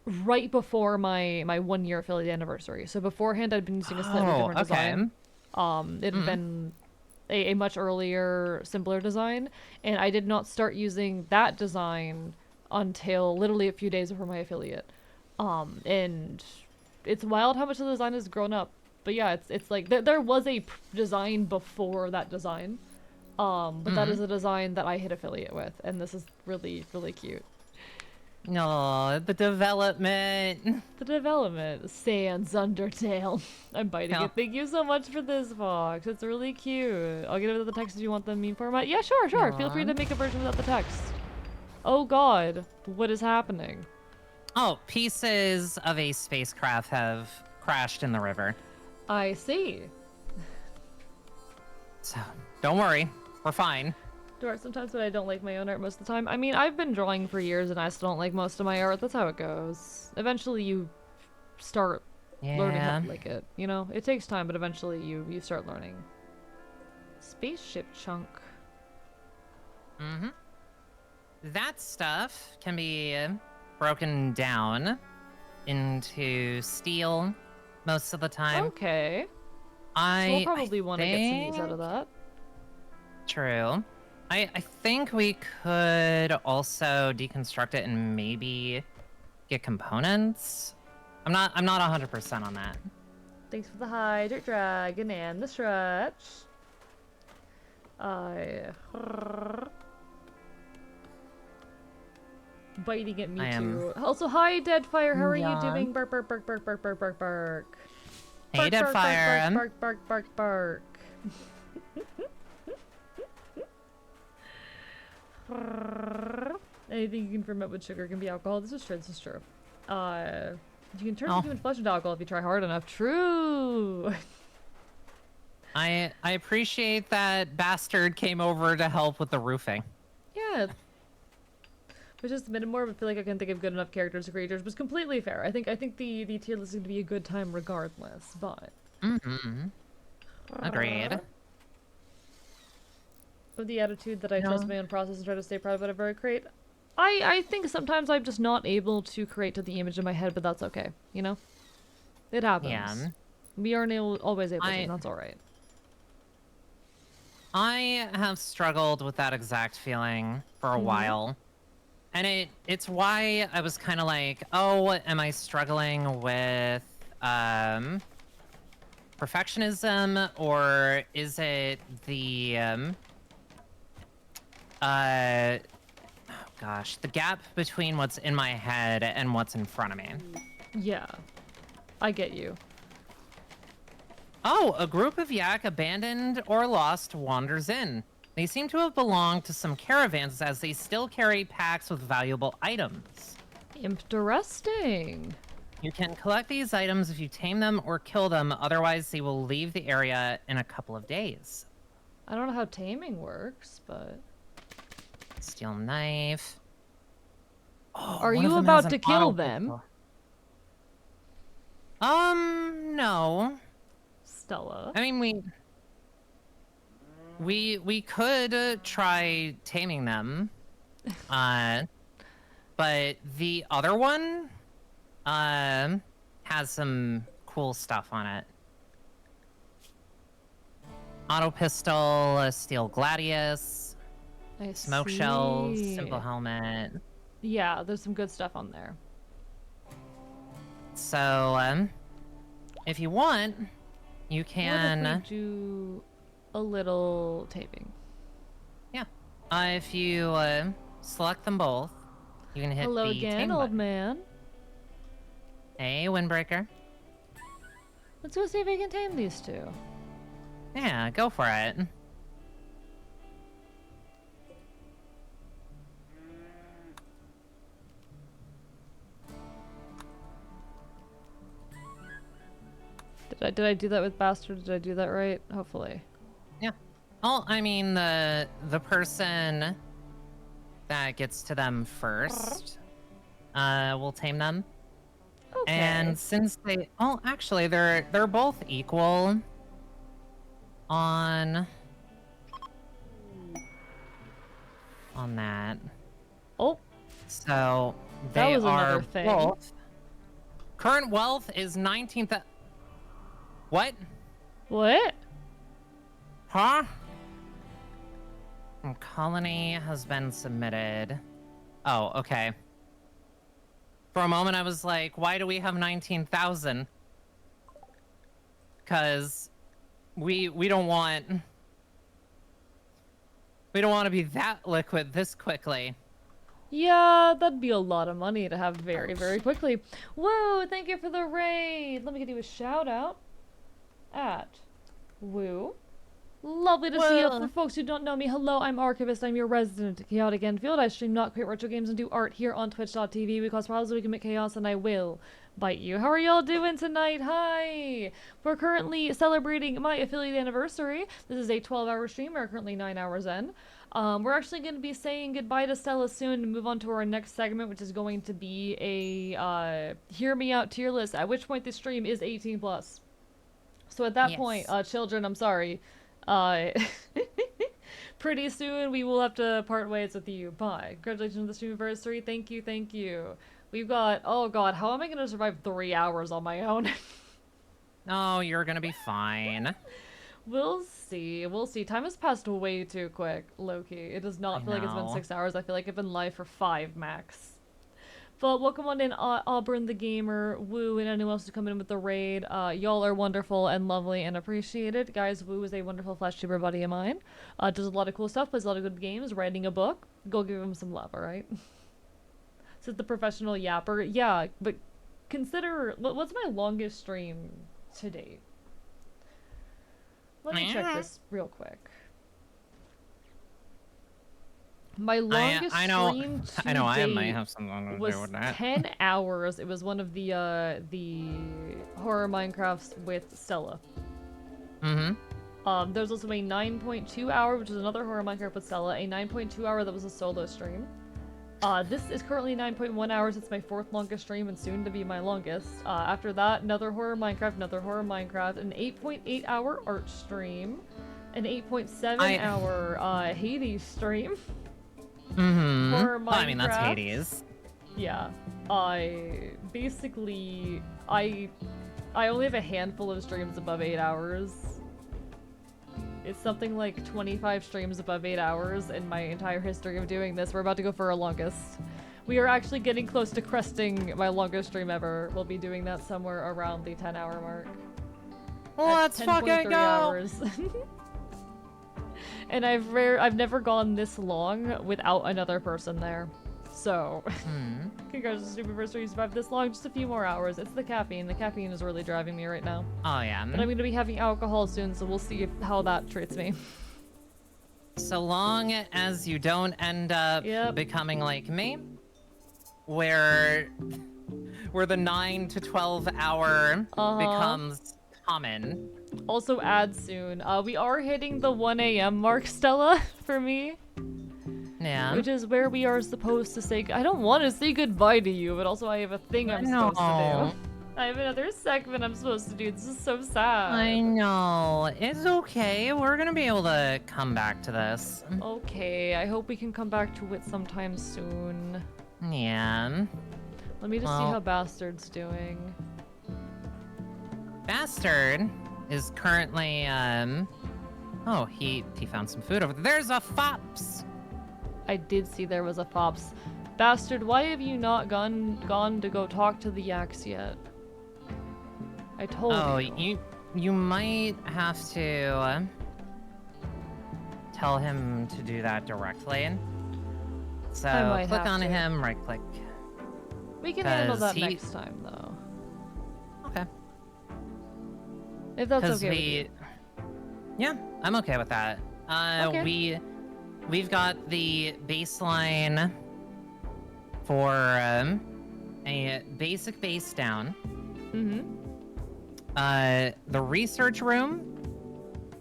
right before my 1 year affiliate anniversary. So beforehand I'd been using a slightly different design. It had been a much earlier, simpler design, and I did not start using that design until literally a few days before my affiliate. And it's wild how much the design has grown up. But yeah, it's like there was a design before that design. But that is a design that I hit affiliate with, and this is really, really cute. No, the development. The development. Sans Undertale. I'm biting it. Thank you so much for this, Fox. It's really cute. I'll get it with the text if you want the meme format. Yeah, sure. Feel free to make a version without the text. Oh god. What is happening? Oh, pieces of a spacecraft have crashed in the river. I see. So, don't worry. We're fine. Do art sometimes, but I don't like my own art most of the time. I mean, I've been drawing for years and I still don't like most of my art. That's how it goes. Eventually you start learning how to like it. You know? It takes time, but eventually you start learning. Spaceship chunk. That stuff can be broken down into steel most of the time. Okay. We'll probably want to get some use out of that. True. I think we could also deconstruct it and maybe get components. I'm not 100% on that. Thanks for the hi, Dirt Dragon, and the stretch. Biting at me too. Also, hi, Deadfire. How are you doing? Bark, bark, bark, bark, bark, bark, bark, bark. Hey, Deadfire. Bark, bark, bark, bark, bark. Anything you can ferment with sugar can be alcohol. This is true. You can turn human flesh into alcohol if you try hard enough. True. I appreciate that bastard came over to help with the roofing. Yeah. But just a minute more, but feel like I can think of good enough characters or creatures was completely fair. I think the tier list is going to be a good time regardless, but... Agreed. With the attitude that I trust my own process and try to stay proud of whatever I create, I think sometimes I'm just not able to create to the image in my head, but that's okay, you know? It happens. Yeah. We aren't always able to, and that's alright. I have struggled with that exact feeling for a while. And it's why I was kind of like, oh, am I struggling with perfectionism, or is it the oh gosh, the gap between what's in my head and what's in front of me? Yeah, I get you. Oh, a group of yak abandoned or lost wanders in. They seem to have belonged to some caravans as they still carry packs with valuable items. Interesting. You can collect these items if you tame them or kill them, otherwise they will leave the area in a couple of days. I don't know how taming works, but... Steel knife. Oh, are you about to kill them? No. Stella. I mean, we could try taming them, but the other one has some cool stuff on it. Auto pistol, a steel gladius, smoke shells, simple helmet. Yeah, there's some good stuff on there. So, if you want, you can. What if we do a little taping. Yeah. If you select them both, you can hit Hello the again, tame old button. man. Hey, Windbreaker. Let's go see if we can tame these two. Yeah, go for it. Did I do that with Bastard? Did I do that right? Hopefully. Yeah. Oh, I mean, the person that gets to them first, will tame them. Okay. And since they, oh, actually, they're both equal on that. Oh, So that they was are another thing. both. Current wealth is 19th. What? What? Huh? Colony has been submitted. Oh, okay. For a moment, I was like, why do we have 19,000? Because we don't want to be that liquid this quickly. Yeah, that'd be a lot of money to have very, very quickly. Whoa, thank you for the raid. Let me give you a shout out at Woo. Lovely to see you. For folks who don't know me, hello, I'm Archivist. I'm your resident chaotic Enfield. I stream not create retro games and do art here on twitch.tv because probably we commit chaos and I will bite you. How are y'all doing tonight? Hi! We're currently celebrating my affiliate anniversary. This is a 12-hour stream. We're currently 9 hours in. We're actually going to be saying goodbye to Stella soon and move on to our next segment, which is going to be a Hear Me Out tier list, at which point this stream is 18 plus. So at that point, children, I'm sorry. Pretty soon we will have to part ways with you. Bye. Congratulations on the stream anniversary. Thank you, thank you. We've got, oh god, how am I going to survive 3 hours on my own? Oh, you're gonna be fine. We'll see. We'll see. Time has passed way too quick, low-key. It does not feel like it's been 6 hours. I feel like I've been live for 5 max. But welcome on in, Auburn the Gamer, Woo, and anyone else who's coming in with the raid. Y'all are wonderful and lovely and appreciated. Guys, Woo is a wonderful Flash Tuber buddy of mine. Does a lot of cool stuff, plays a lot of good games, writing a book. Go give him some love, alright? Says the professional yapper. Yeah, but consider, what's my longest stream to date? Let me check this real quick. My longest stream to I know, I date might have something to do with that. 10 hours. It was one of the horror Minecrafts with Stella. Mm-hmm. There's also a 9.2 hour, which is another horror Minecraft with Stella. A 9.2 hour that was a solo stream. This is currently 9.1 hours. It's my 4th longest stream and soon to be my longest. After that, another horror Minecraft, an 8.8 hour art stream, an 8.7 hour Hades stream. Mm-hmm. Horror Minecraft. Well, I mean, that's Hades. Yeah. I only have a handful of streams above 8 hours. It's something like 25 streams above 8 hours in my entire history of doing this. We're about to go for our longest. We are actually getting close to cresting my longest stream ever. We'll be doing that somewhere around the 10-hour mark. Let's fucking go! Hours. And I've never gone this long without another person there. So, congratulations, anniversary, you survived this long, just a few more hours. It's the caffeine. The caffeine is really driving me right now. Oh, yeah. But I'm going to be having alcohol soon, so we'll see how that treats me. So long as you don't end up becoming like me, where the 9 to 12 hour becomes common. Also add soon. We are hitting the 1 a.m. mark, Stella, for me. Yeah. Which is where we are supposed to say... I don't want to say goodbye to you, but also I have a thing I'm supposed to do. I have another segment I'm supposed to do. This is so sad. I know. It's okay. We're gonna be able to come back to this. Okay. I hope we can come back to it sometime soon. Yeah. Let me just see how Bastard's doing. Bastard is currently, oh, he found some food over there. There's a fops! I did see there was a fops. Bastard, why have you not gone to go talk to the yaks yet? I told you. Oh, you might have to tell him to do that directly. So might click have on to. him, right click. We can handle 'Cause that he- next time, though. Okay. If that's Because okay with you. Yeah, I'm okay with that. Okay. We've got the baseline for a basic base down. Mm-hmm. The research room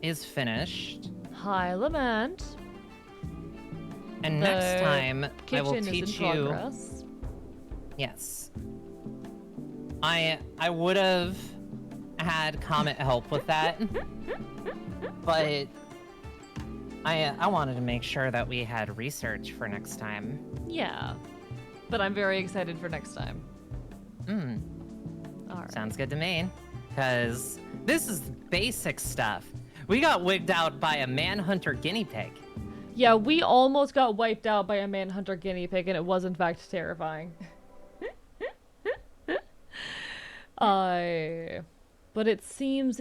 is finished, Hi, Lament. and next The time I will Kitchen is teach in you. progress. Yes. I would have had Comet help with that, but I wanted to make sure that we had research for next time. Yeah. But I'm very excited for next time. All right. Sounds good to me. Because this is basic stuff. We got wigged out by a manhunter guinea pig. Yeah, we almost got wiped out by a manhunter guinea pig, and it was in fact terrifying. But it seems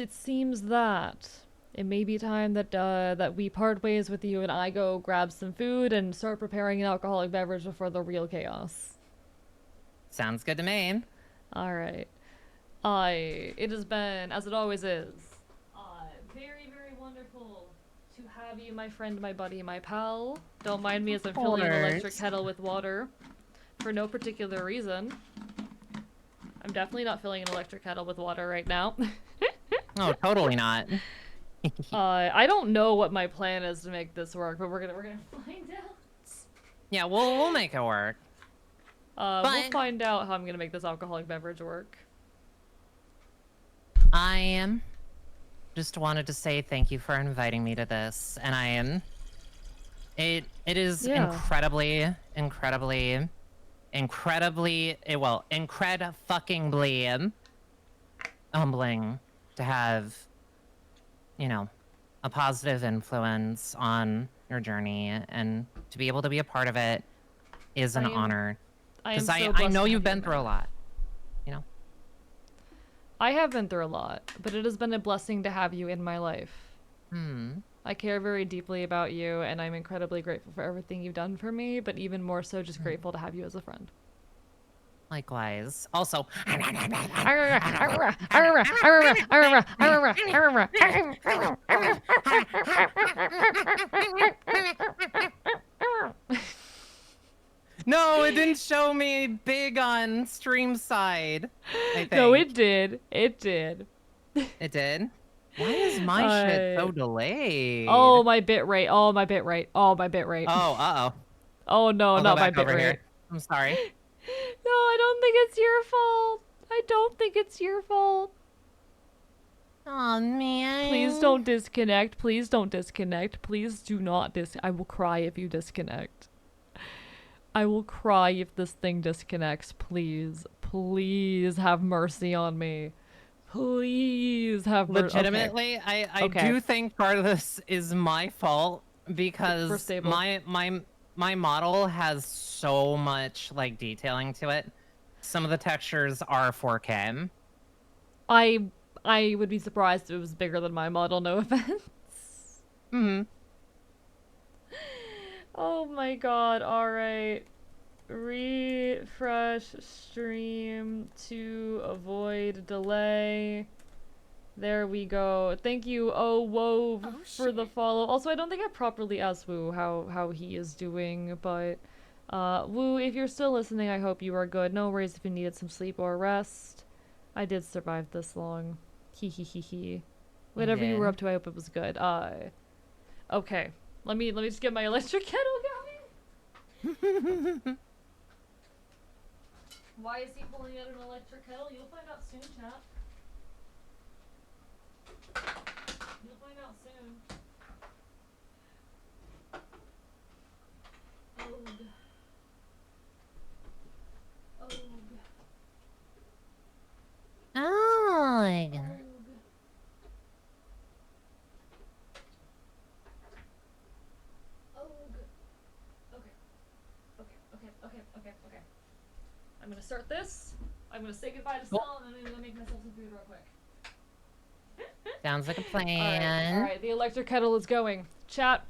that it may be time that that we part ways with you, and I go grab some food and start preparing an alcoholic beverage before the real chaos. Sounds good to me. All right. It has been, as it always is, very, very wonderful to have you, my friend, my buddy, my pal. Don't mind me as I'm filling an electric kettle with water for no particular reason. I'm definitely not filling an electric kettle with water right now. Oh, totally not. I don't know what my plan is to make this work, but we're gonna find out. Yeah, we'll make it work. We'll find out how I'm gonna make this alcoholic beverage work. I just wanted to say thank you for inviting me to this, and it is incredibly incredifucking humbling to have, you know, a positive influence on your journey, and to be able to be a part of it is an honor. Because I know you've been through a lot, you know? I have been through a lot, but it has been a blessing to have you in my life. I care very deeply about you, and I'm incredibly grateful for everything you've done for me, but even more so just grateful to have you as a friend. Likewise. Also, no, it didn't show me big on stream side. I think. No, it did. It did. It did? Why is my shit so delayed? Oh, my bit rate. Oh, my bit rate. Oh, my bit rate. Oh, uh-oh. Oh, no, not my bit rate. Here. I'm sorry. No, I don't think it's your fault. I don't think it's your fault. Oh, man. Please don't disconnect. Please don't disconnect. Please do not I will cry if you disconnect. I will cry if this thing disconnects. Please. Please have mercy on me. Please have mercy. Legitimately, okay. I do think part of this is my fault because my model has so much like detailing to it. Some of the textures are 4K. I would be surprised if it was bigger than my model, no offense. Oh my god, alright. Refresh stream to avoid delay. There we go. Thank you, Wove, for the follow. Also, I don't think I properly asked Woo how he is doing, but Woo, if you're still listening, I hope you are good. No worries if you needed some sleep or rest. I did survive this long. Hee. Whatever you were up to, I hope it was good. Okay. Let me just get my electric kettle going. Why is he pulling out an electric kettle? You'll find out soon, chat. You'll find out soon. Ugh. Okay. I'm gonna start this. I'm gonna say goodbye to Saul, and then I'm gonna make myself some food real quick. Sounds like a plan. Alright, the electric kettle is going. Chat,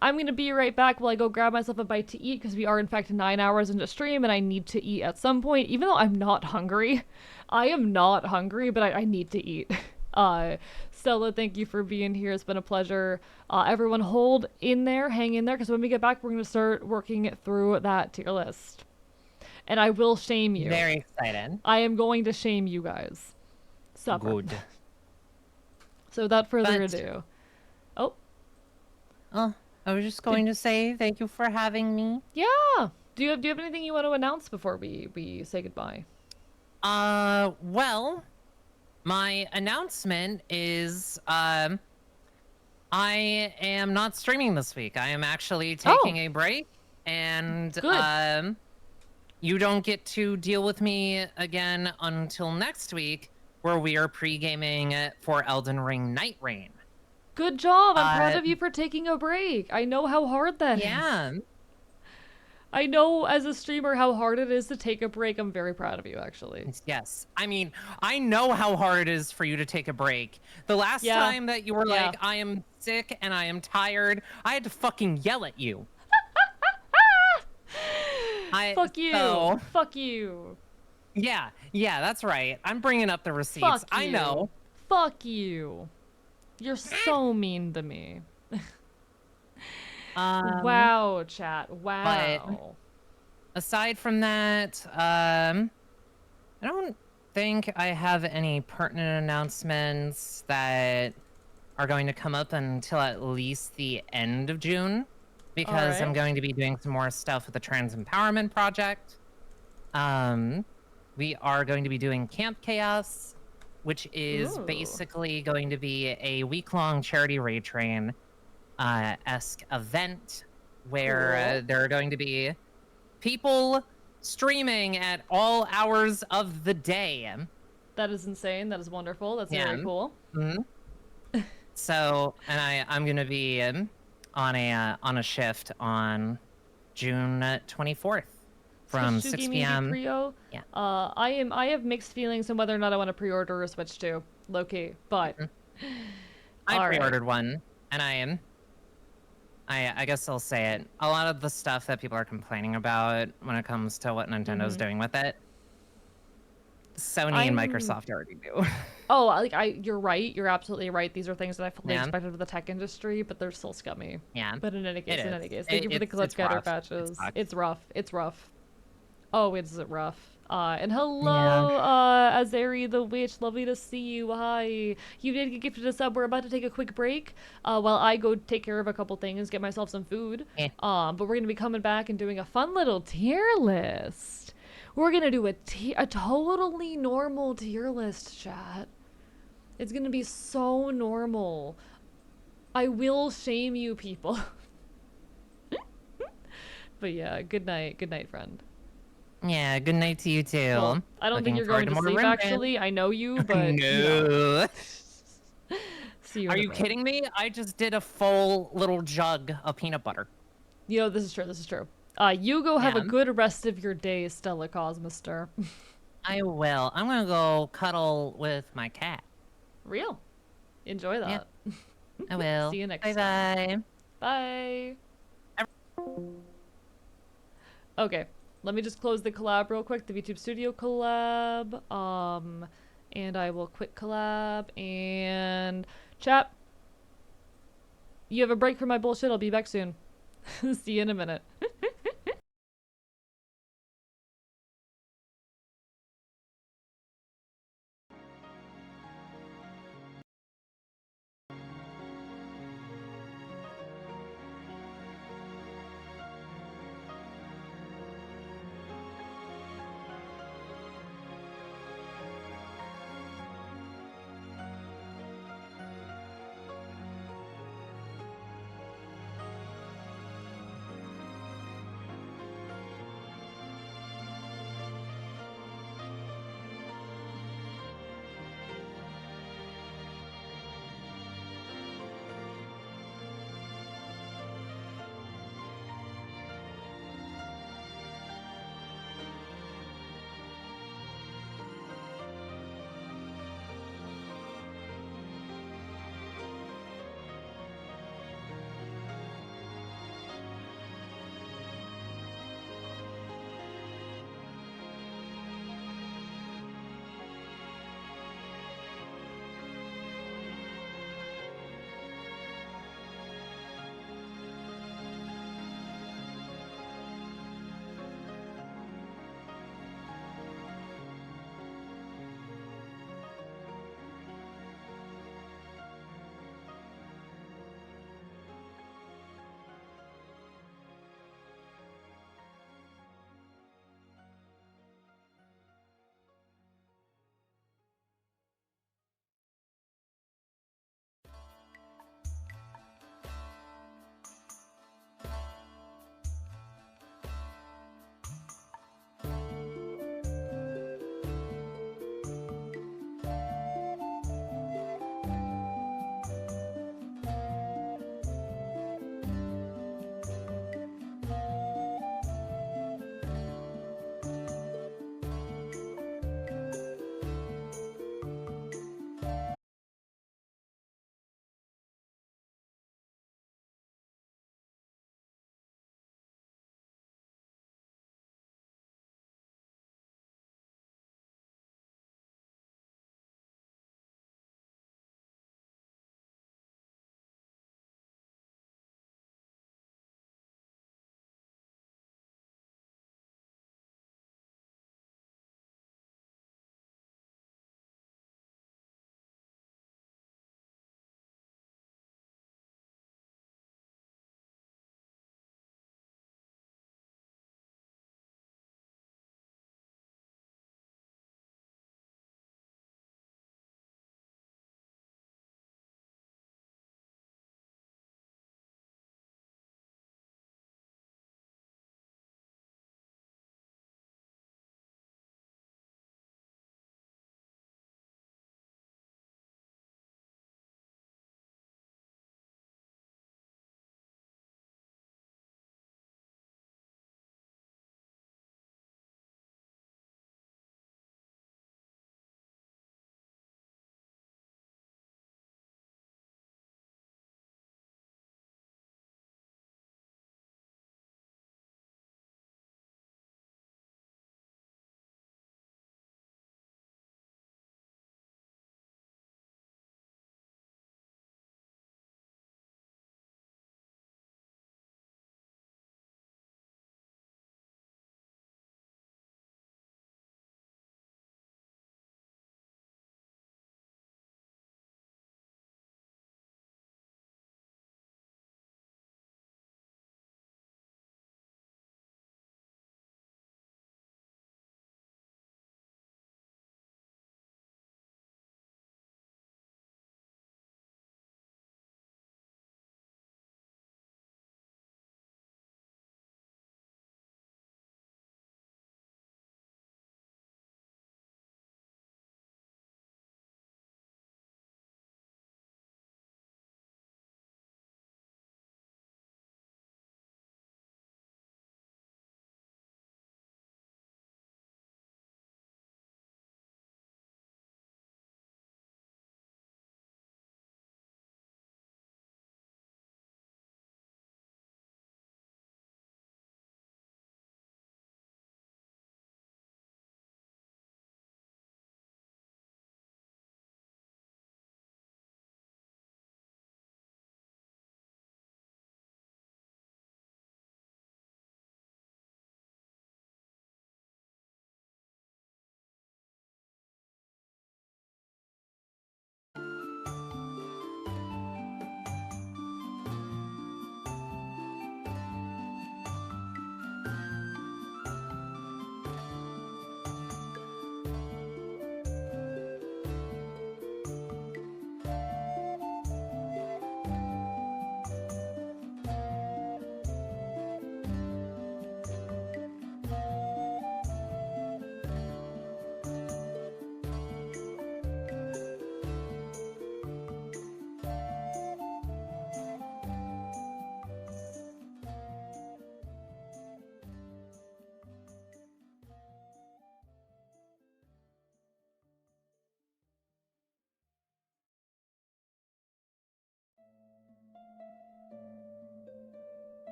I'm going to be right back while I go grab myself a bite to eat, because we are in fact 9 hours into stream and I need to eat at some point, even though I'm not hungry. I am not hungry, but I need to eat. Stella, thank you for being here. It's been a pleasure. Everyone hold in there, hang in there, because when we get back, we're going to start working through that tier list. And I will shame you. Very excited. I am going to shame you guys. Supper. Good. So without further ado. Oh. Oh, I was just going to say thank you for having me. Yeah. Do you have anything you want to announce before we say goodbye? Well, my announcement is I am not streaming this week. I am actually taking a break, and Good. You don't get to deal with me again until next week, where we are pre-gaming for Elden Ring Night Reign. Good job. I'm proud of you for taking a break. I know how hard that is. Yeah. I know as a streamer how hard it is to take a break. I'm very proud of you, actually. Yes. I mean, I know how hard it is for you to take a break. The last time that you were like, I am sick and I am tired, I had to fucking yell at you. Fuck you. So, fuck you. Yeah, that's right. I'm bringing up the receipts. Fuck I you. know. Fuck you. You're so mean to me. Wow, chat. Wow. But aside from that, I don't think I have any pertinent announcements that are going to come up until at least the end of June, because I'm going to be doing some more stuff with the Trans Empowerment Project. We are going to be doing Camp Chaos, which is basically going to be a week-long charity raid train esque event where there are going to be people streaming at all hours of the day. That is insane. That is wonderful. That's very cool. Mm-hmm. So, and I'm gonna be on a shift on June 24th from 6 p.m. Yeah. I have mixed feelings on whether or not I want to pre-order a Switch 2, low-key, but I pre-ordered one, and I guess I'll say it. A lot of the stuff that people are complaining about when it comes to what Nintendo's doing with it, Sony and Microsoft already do. You're right. You're absolutely right. These are things that I fully expected of the tech industry, but they're still scummy. Yeah. But in any case, thank you for the clip getter patches. It's rough. It's rough. Oh, is it rough? And hello, Azeri the Witch. Lovely to see you. Hi. You did get gifted a sub. We're about to take a quick break while I go take care of a couple things, get myself some food. But we're going to be coming back and doing a fun little tier list. We're going to do a totally normal tier list, chat. It's going to be so normal. I will shame you people. But yeah, good night. Good night, friend. Yeah, good night to you too. Well, I don't think you're going to sleep, actually. I know you, but... No. See you. Are you kidding me? I just did a full little jug of peanut butter. You know, this is true. This is true. You go have a good rest of your day, Stella Cosmister. I will. I'm gonna go cuddle with my cat. Real. Enjoy that. Yeah. I will. See you next time. Bye. Okay. Let me just close the collab real quick, the VTube Studio collab. And I will quit collab and chat. You have a break from my bullshit. I'll be back soon. See you in a minute.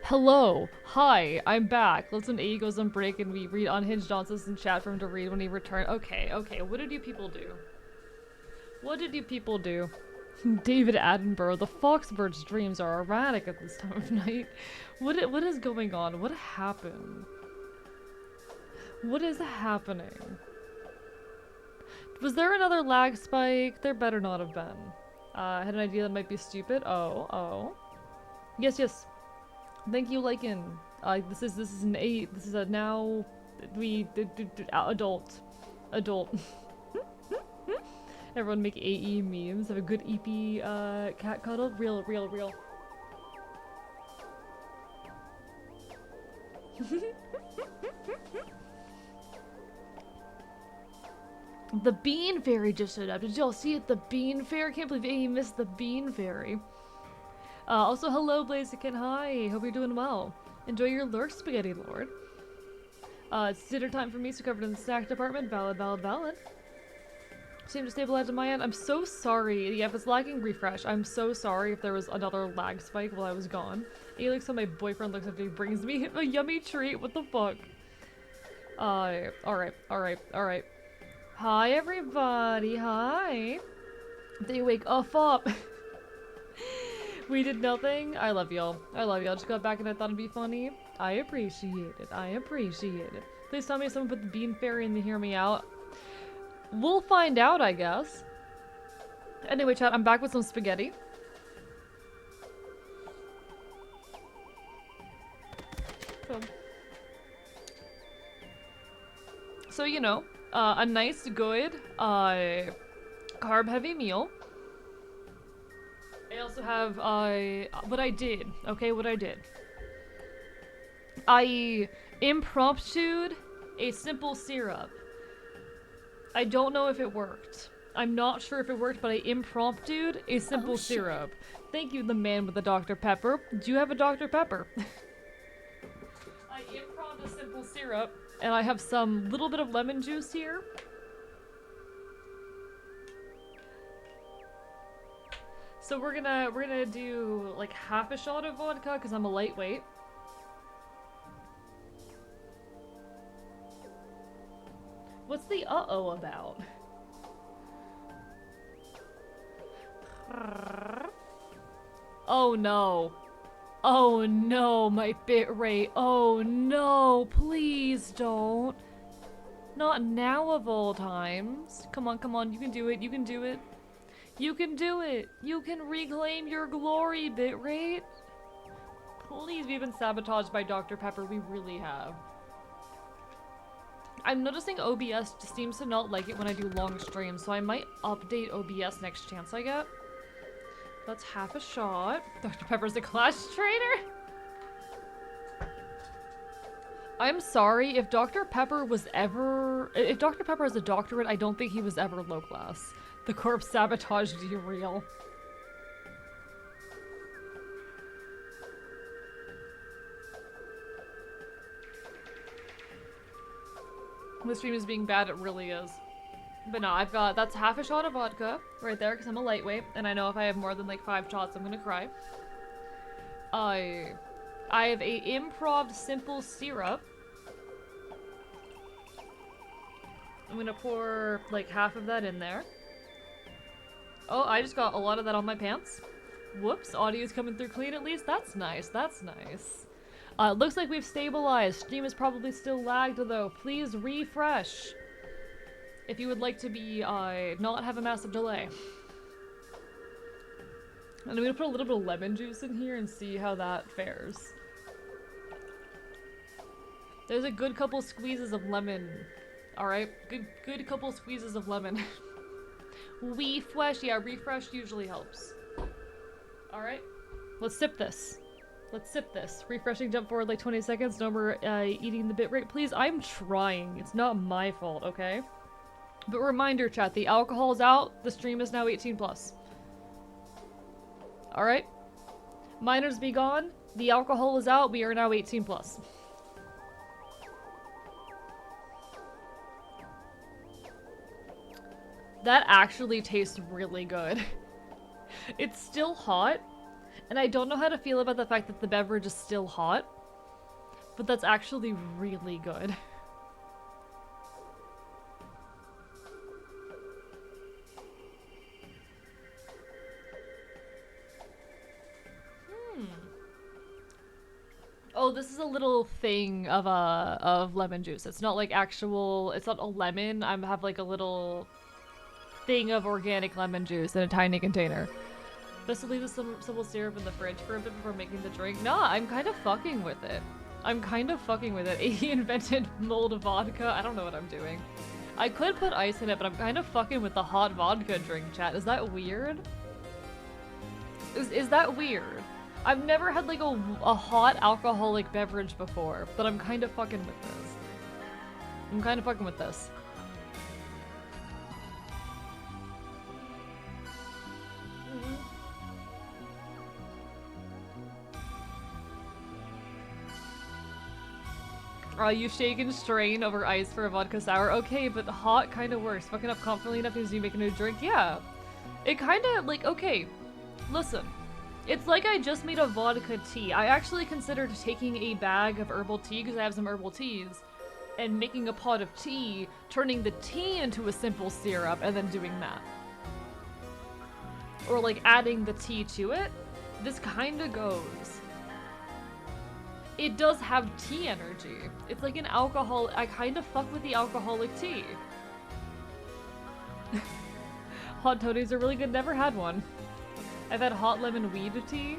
Hello. Hi. I'm back. Let's when AE goes on break and we read unhinged nonsense in chat for him to read when he returns. Okay, okay. What did you people do? What did you people do? David Attenborough. The Foxbird's dreams are erratic at this time of night. What is going on? What happened? What is happening? Was there another lag spike? There better not have been. I had an idea that might be stupid. Oh. Yes, yes. Thank you, Lycan. This is an 8. This is a now adult. Everyone make AE memes. Have a good EP cat cuddle. Real. The Bean Fairy just showed up. Did y'all see it? The Bean Fairy? Can't believe AE missed the Bean Fairy. Also, hello, Blaziken. Hi. Hope you're doing well. Enjoy your lurk, Spaghetti Lord. It's dinner time for me, so covered in the snack department. Valid. Seem to stabilize on my end. I'm so sorry. Yeah, if it's lagging, refresh. I'm so sorry if there was another lag spike while I was gone. He looks how my boyfriend looks after he brings me a yummy treat. What the fuck? Alright. Hi, everybody. Hi. They wake up. We did nothing. I love y'all. Just got back and I thought it'd be funny. I appreciate it. Please tell me if someone put the Bean Fairy in to hear me out. We'll find out, I guess. Anyway, chat, I'm back with some spaghetti. So, you know, a nice, good, carb-heavy meal. I also have, what I did. I impromptu'd a simple syrup. I don't know if it worked. I'm not sure if it worked, but I impromptu'd a simple syrup. Thank you, the man with the Dr. Pepper. Do you have a Dr. Pepper? I impromped a simple syrup, and I have some little bit of lemon juice here. So we're gonna do like half a shot of vodka because I'm a lightweight. What's the uh-oh about? Oh no. Oh no, my bit rate. Oh no, please don't. Not now of all times. Come on, you can do it. You can do it. You can reclaim your glory, bitrate. Please, we've been sabotaged by Dr. Pepper. We really have. I'm noticing OBS just seems to not like it when I do long streams, so I might update OBS next chance I get. That's half a shot. Dr. Pepper's a class traitor. I'm sorry, if Dr. Pepper has a doctorate, I don't think he was ever low class. The corpse sabotaged you real. The stream is being bad, it really is. But no, that's half a shot of vodka right there because I'm a lightweight, and I know if I have more than like 5 shots, I'm gonna cry. I have a improv simple syrup. I'm gonna pour like half of that in there. Oh, I just got a lot of that on my pants. Whoops, audio's coming through clean at least. That's nice. Looks like we've stabilized. Stream is probably still lagged though. Please refresh. If you would like to be, not have a massive delay. And I'm gonna put a little bit of lemon juice in here and see how that fares. There's a good couple squeezes of lemon. Alright? Good couple squeezes of lemon. Refresh, yeah, refresh usually helps. Alright? Let's sip this. Refreshing jump forward like 20 seconds. No more eating the bit rate. Please, I'm trying. It's not my fault, okay? But reminder, chat, the alcohol is out. The stream is now 18+. Alright? Minors be gone. The alcohol is out. We are now 18+. That actually tastes really good. It's still hot, And I don't know how to feel about the fact that the beverage is still hot, but that's actually really good. Oh, this is a little thing of lemon juice. It's not like actual, it's not a lemon. I have like a little thing of organic lemon juice in a tiny container. Best to leave the simple syrup in the fridge for a bit before making the drink. Nah, I'm kind of fucking with it. I'm kind of fucking with it. He invented mulled vodka. I don't know what I'm doing. I could put ice in it, but I'm kind of fucking with the hot vodka drink, chat. Is that weird? Is that weird? I've never had like a hot alcoholic beverage before, but I'm kind of fucking with this. I'm kind of fucking with this. You shake and strain over ice for a vodka sour. Okay, but hot kind of works. Fucking up confidently enough as you make a new drink. Yeah. It kind of, like, okay. Listen. It's like I just made a vodka tea. I actually considered taking a bag of herbal tea, because I have some herbal teas, and making a pot of tea, turning the tea into a simple syrup, and then doing that. Or, like, adding the tea to it. This kind of goes. It does have tea energy. It's like an alcohol. I kind of fuck with the alcoholic tea. Hot toddies are really good. Never had one. I've had hot lemon weed tea.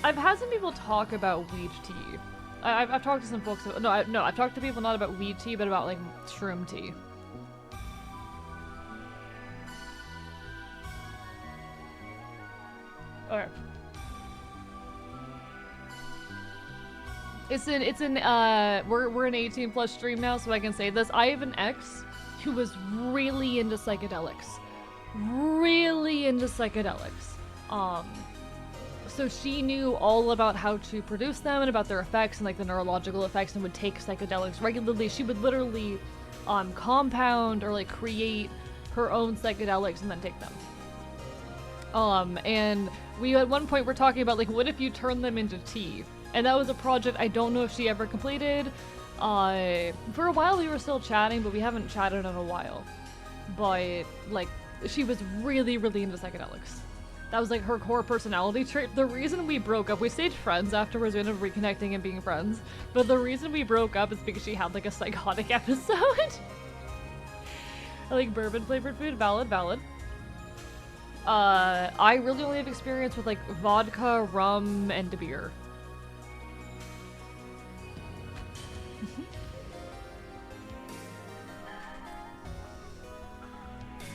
I've had some people talk about weed tea. I've talked to some folks. I've talked to people not about weed tea, but about like shroom tea. Okay. It's in we're an 18 plus stream now, so I can say this. I have an ex who was really into psychedelics. So she knew all about how to produce them and about their effects and like the neurological effects, and would take psychedelics regularly. She would literally compound or like create her own psychedelics and then take them. And we at one point were talking about like, what if you turn them into tea? And that was a project I don't know if she ever completed. For a while we were still chatting, but we haven't chatted in a while. But, like, she was really, really into psychedelics. That was, like, her core personality trait. The reason we broke up, we stayed friends afterwards, we ended up reconnecting and being friends. But the reason we broke up is because she had, like, a psychotic episode. I like bourbon-flavored food, valid. I really only have experience with, like, vodka, rum, and beer.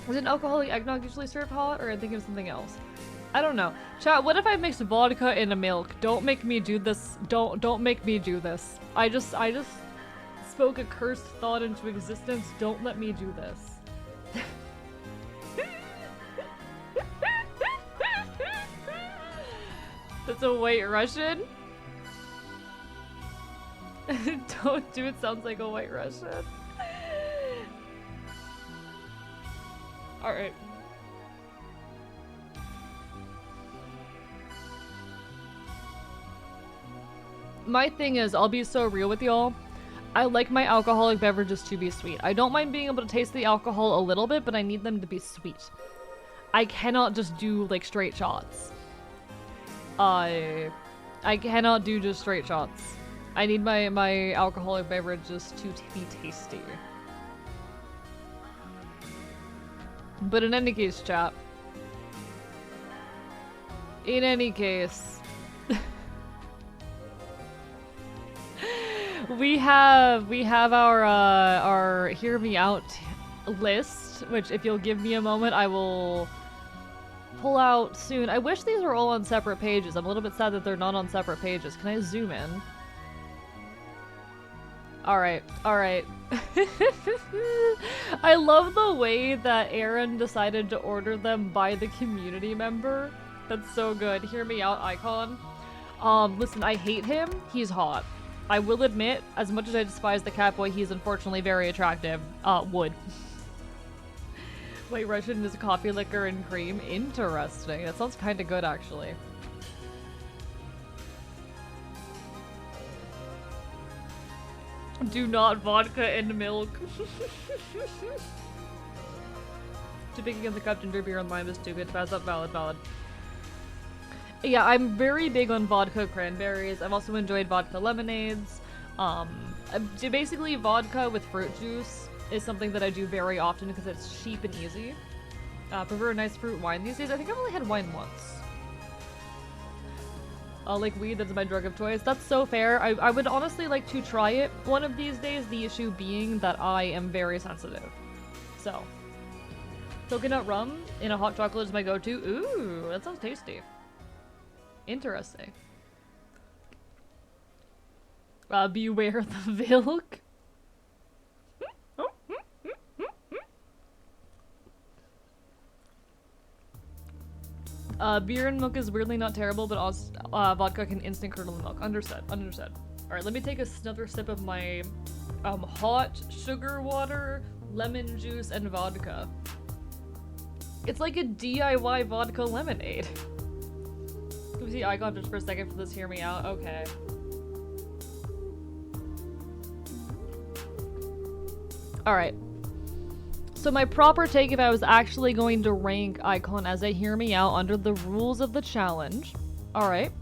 Is an alcoholic eggnog usually served hot, or I think of something else? I don't know. Chat, what if I mixed vodka in a milk? Don't make me do this. Don't make me do this. I just spoke a cursed thought into existence. Don't let me do this. That's a white Russian? Don't do it, sounds like a white Russian. Alright. My thing is, I'll be so real with y'all. I like my alcoholic beverages to be sweet. I don't mind being able to taste the alcohol a little bit, but I need them to be sweet. I cannot just do, like, straight shots. I cannot do just straight shots. I need my alcoholic beverages to be tasty. But in any case, chat. In any case. we have our hear me out list, which if you'll give me a moment, I will pull out soon. I wish these were all on separate pages. I'm a little bit sad that they're not on separate pages. Can I zoom in? Alright. I love the way that Aaron decided to order them by the community member. That's so good. Hear me out, icon. Listen, I hate him. He's hot. I will admit, as much as I despise the Catboy, he's unfortunately very attractive. Wood. White Russian is coffee liquor and cream. Interesting. That sounds kind of good, actually. Do not vodka and milk. Too big against the cup, ginger beer and lime is too good. That's up, valid. Yeah, I'm very big on vodka cranberries. I've also enjoyed vodka lemonades. Basically, vodka with fruit juice is something that I do very often because it's cheap and easy. Prefer a nice fruit wine these days. I think I've only had wine once. Like weed, that's my drug of choice. That's so fair. I would honestly like to try it one of these days, the issue being that I am very sensitive. So, coconut rum in a hot chocolate is my go-to. Ooh, that sounds tasty. Interesting. Beware the milk. Beer and milk is weirdly not terrible, but also, vodka can instant curdle the milk. Understood. Alright, let me take another sip of my hot sugar water, lemon juice, and vodka. It's like a DIY vodka lemonade. Can we see icon just for a second for this? Hear me out? Okay. Alright. So my proper take, if I was actually going to rank Icon as a hear me out under the rules of the challenge. Alright.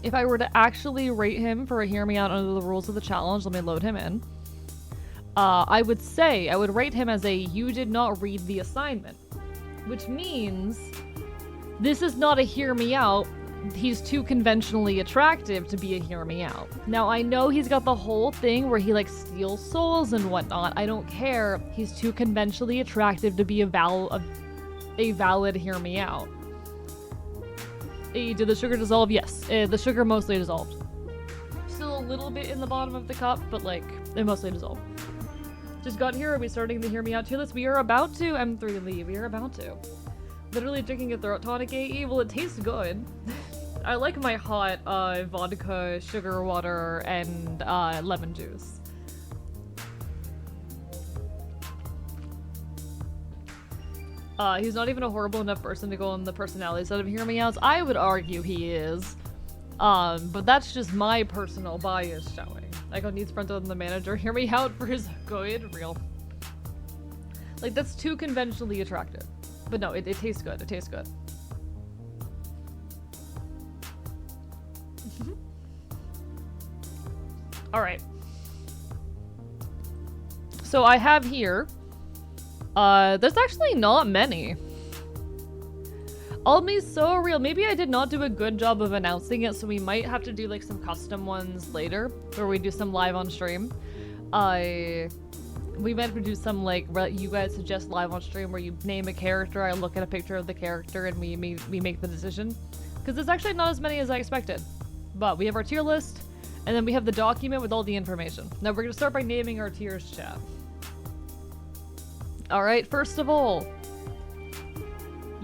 If I were to actually rate him for a hear me out under the rules of the challenge, let me load him in. I would say, I would rate him as a you did not read the assignment. Which means, this is not a hear me out. He's too conventionally attractive to be a hear me out. Now, I know he's got the whole thing where he like steals souls and whatnot. I don't care. He's too conventionally attractive to be a valid hear me out. Did the sugar dissolve? Yes. The sugar mostly dissolved. Still a little bit in the bottom of the cup, but like, it mostly dissolved. Just got here. Are we starting the hear me out tier list? We are about to, M3 Lee. We are about to. Literally drinking a throat tonic AE. Well, it tastes good. I like my hot vodka, sugar water, and lemon juice. He's not even a horrible enough person to go on the personality side of Hear Me Outs. I would argue he is. But that's just my personal bias showing. Icon needs frontal than the manager. Hear me out for his good. Real. Like, that's too conventionally attractive. But no, it tastes good. It tastes good. Alright. So I have here, there's actually not many. I'll be so real. Maybe I did not do a good job of announcing it, so we might have to do like some custom ones later, where we do some live on stream. We might have to do some like, you guys suggest live on stream where you name a character, I look at a picture of the character, and we make the decision. Because there's actually not as many as I expected. But we have our tier list, and then we have the document with all the information. Now we're gonna start by naming our tiers, chat. Alright, first of all,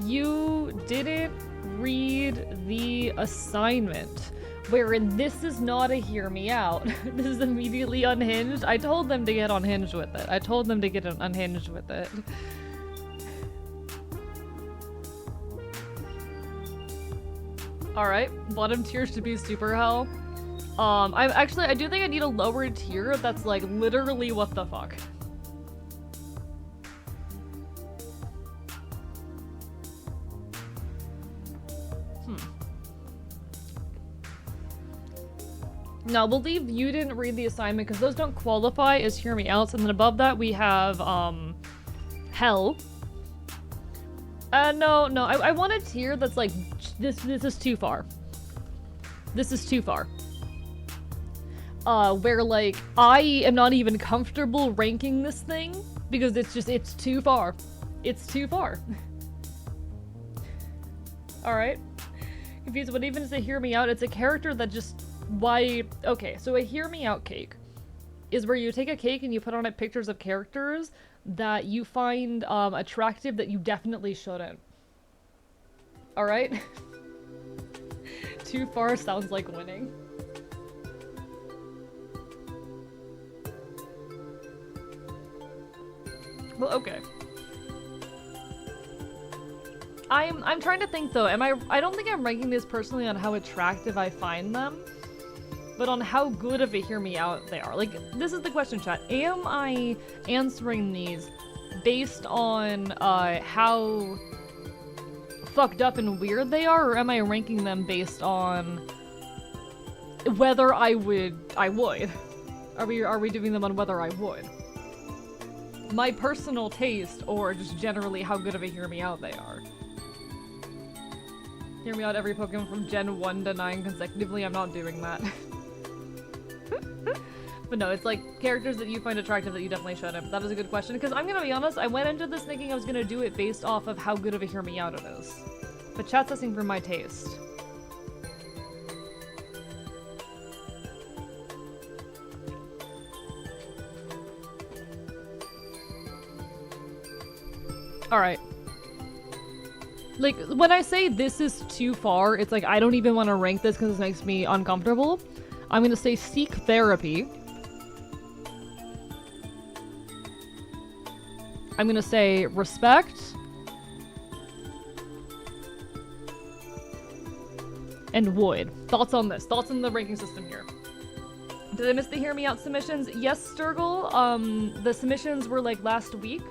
you didn't read the assignment. Wherein this is not a hear me out. This is immediately unhinged. I told them to get unhinged with it. Unhinged with it. Alright, bottom tiers to be super hell. I do think I need a lower tier that's like literally what the fuck. No, we'll leave you didn't read the assignment because those don't qualify as hear me outs. And then above that we have hell. No, I want a tier that's like this is too far. This is too far. Where like I am not even comfortable ranking this thing because it's too far. It's too far. Alright. Confused, what even is a hear me out? It's a character that just okay, so a hear me out cake is where you take a cake and you put on it pictures of characters that you find attractive that you definitely shouldn't. Alright? Too far sounds like winning. Well, okay. I'm trying to think though. I don't think I'm ranking this personally on how attractive I find them, but on how good of a hear me out they are. Like, this is the question, chat. Am I answering these based on how fucked up and weird they are, or am I ranking them based on whether I would? Are we doing them on whether I would? My personal taste, or just generally how good of a hear me out they are? Hear me out every Pokemon from Gen 1 to 9 consecutively, I'm not doing that. But no, it's like characters that you find attractive that you definitely shouldn't. That is a good question, because I'm gonna be honest, I went into this thinking I was gonna do it based off of how good of a hear me out it is. But chat's asking for my taste. Alright. Like, when I say this is too far, it's like I don't even want to rank this because this makes me uncomfortable. I'm gonna say seek therapy. I'm gonna say respect. And would. Thoughts on this? Thoughts on the ranking system here? Did I miss the Hear Me Out submissions? Yes, Sturgle. The submissions were like last week.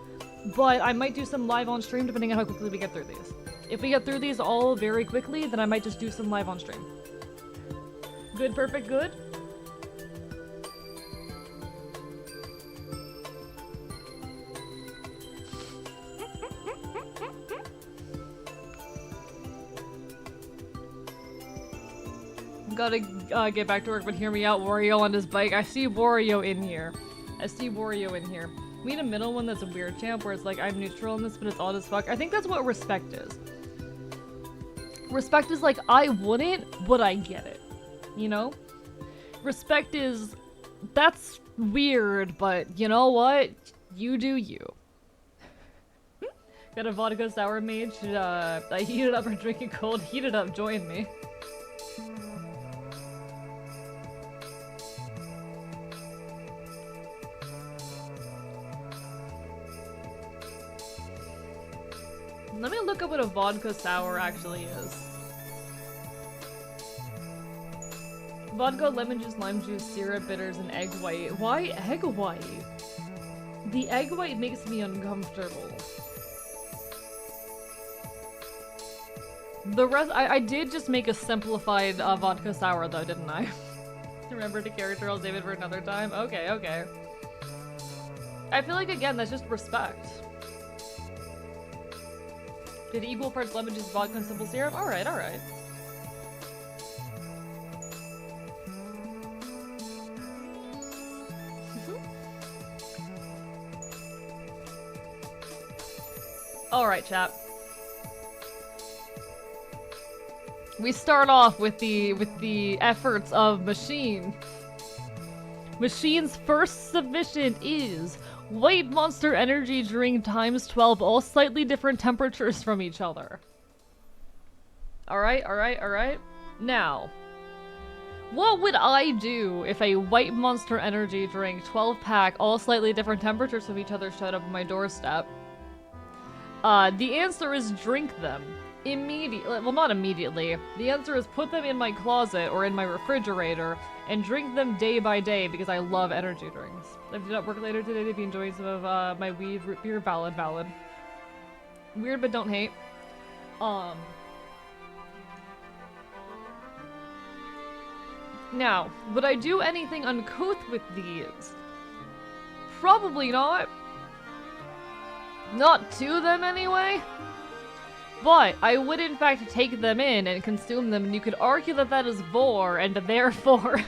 But I might do some live on stream depending on how quickly we get through these. If we get through these all very quickly, then I might just do some live on stream. Good, perfect, good? Gotta get back to work, but hear me out. Wario on his bike. I see Wario in here. We need a middle one that's a weird champ where it's like I'm neutral in this, but it's odd as fuck. I think that's what respect is. Respect is like, I wouldn't, but I get it. You know? Respect is, that's weird, but you know what? You do you. Got a vodka sour mage. I heat it up or drink it cold. Heat it up, join me. Let me look up what a vodka sour actually is. Vodka, lemon juice, lime juice, syrup, bitters, and egg white. Why egg white? The egg white makes me uncomfortable. The rest- I did just make a simplified vodka sour though, didn't I? Remember to character, I'll save it for another time? Okay, okay. I feel like, again, that's just respect. Did equal parts lemon juice, vodka, and simple syrup? Alright, alright. Alright, chap. We start off with the efforts of Machine. Machine's first submission is White Monster Energy Drink times 12, all slightly different temperatures from each other. Alright, alright, alright. Now, what would I do if a White Monster Energy Drink 12-pack, all slightly different temperatures from each other showed up on my doorstep? The answer is drink them. Immediately. Well, not immediately. The answer is put them in my closet or in my refrigerator and drink them day by day because I love energy drinks. If I do not work later today to be enjoying some of my weed root beer. Valid, valid. Weird, but don't hate. Now, would I do anything uncouth with these? Probably not. Not to them anyway. But I would in fact take them in and consume them, and you could argue that that is vor, and therefore...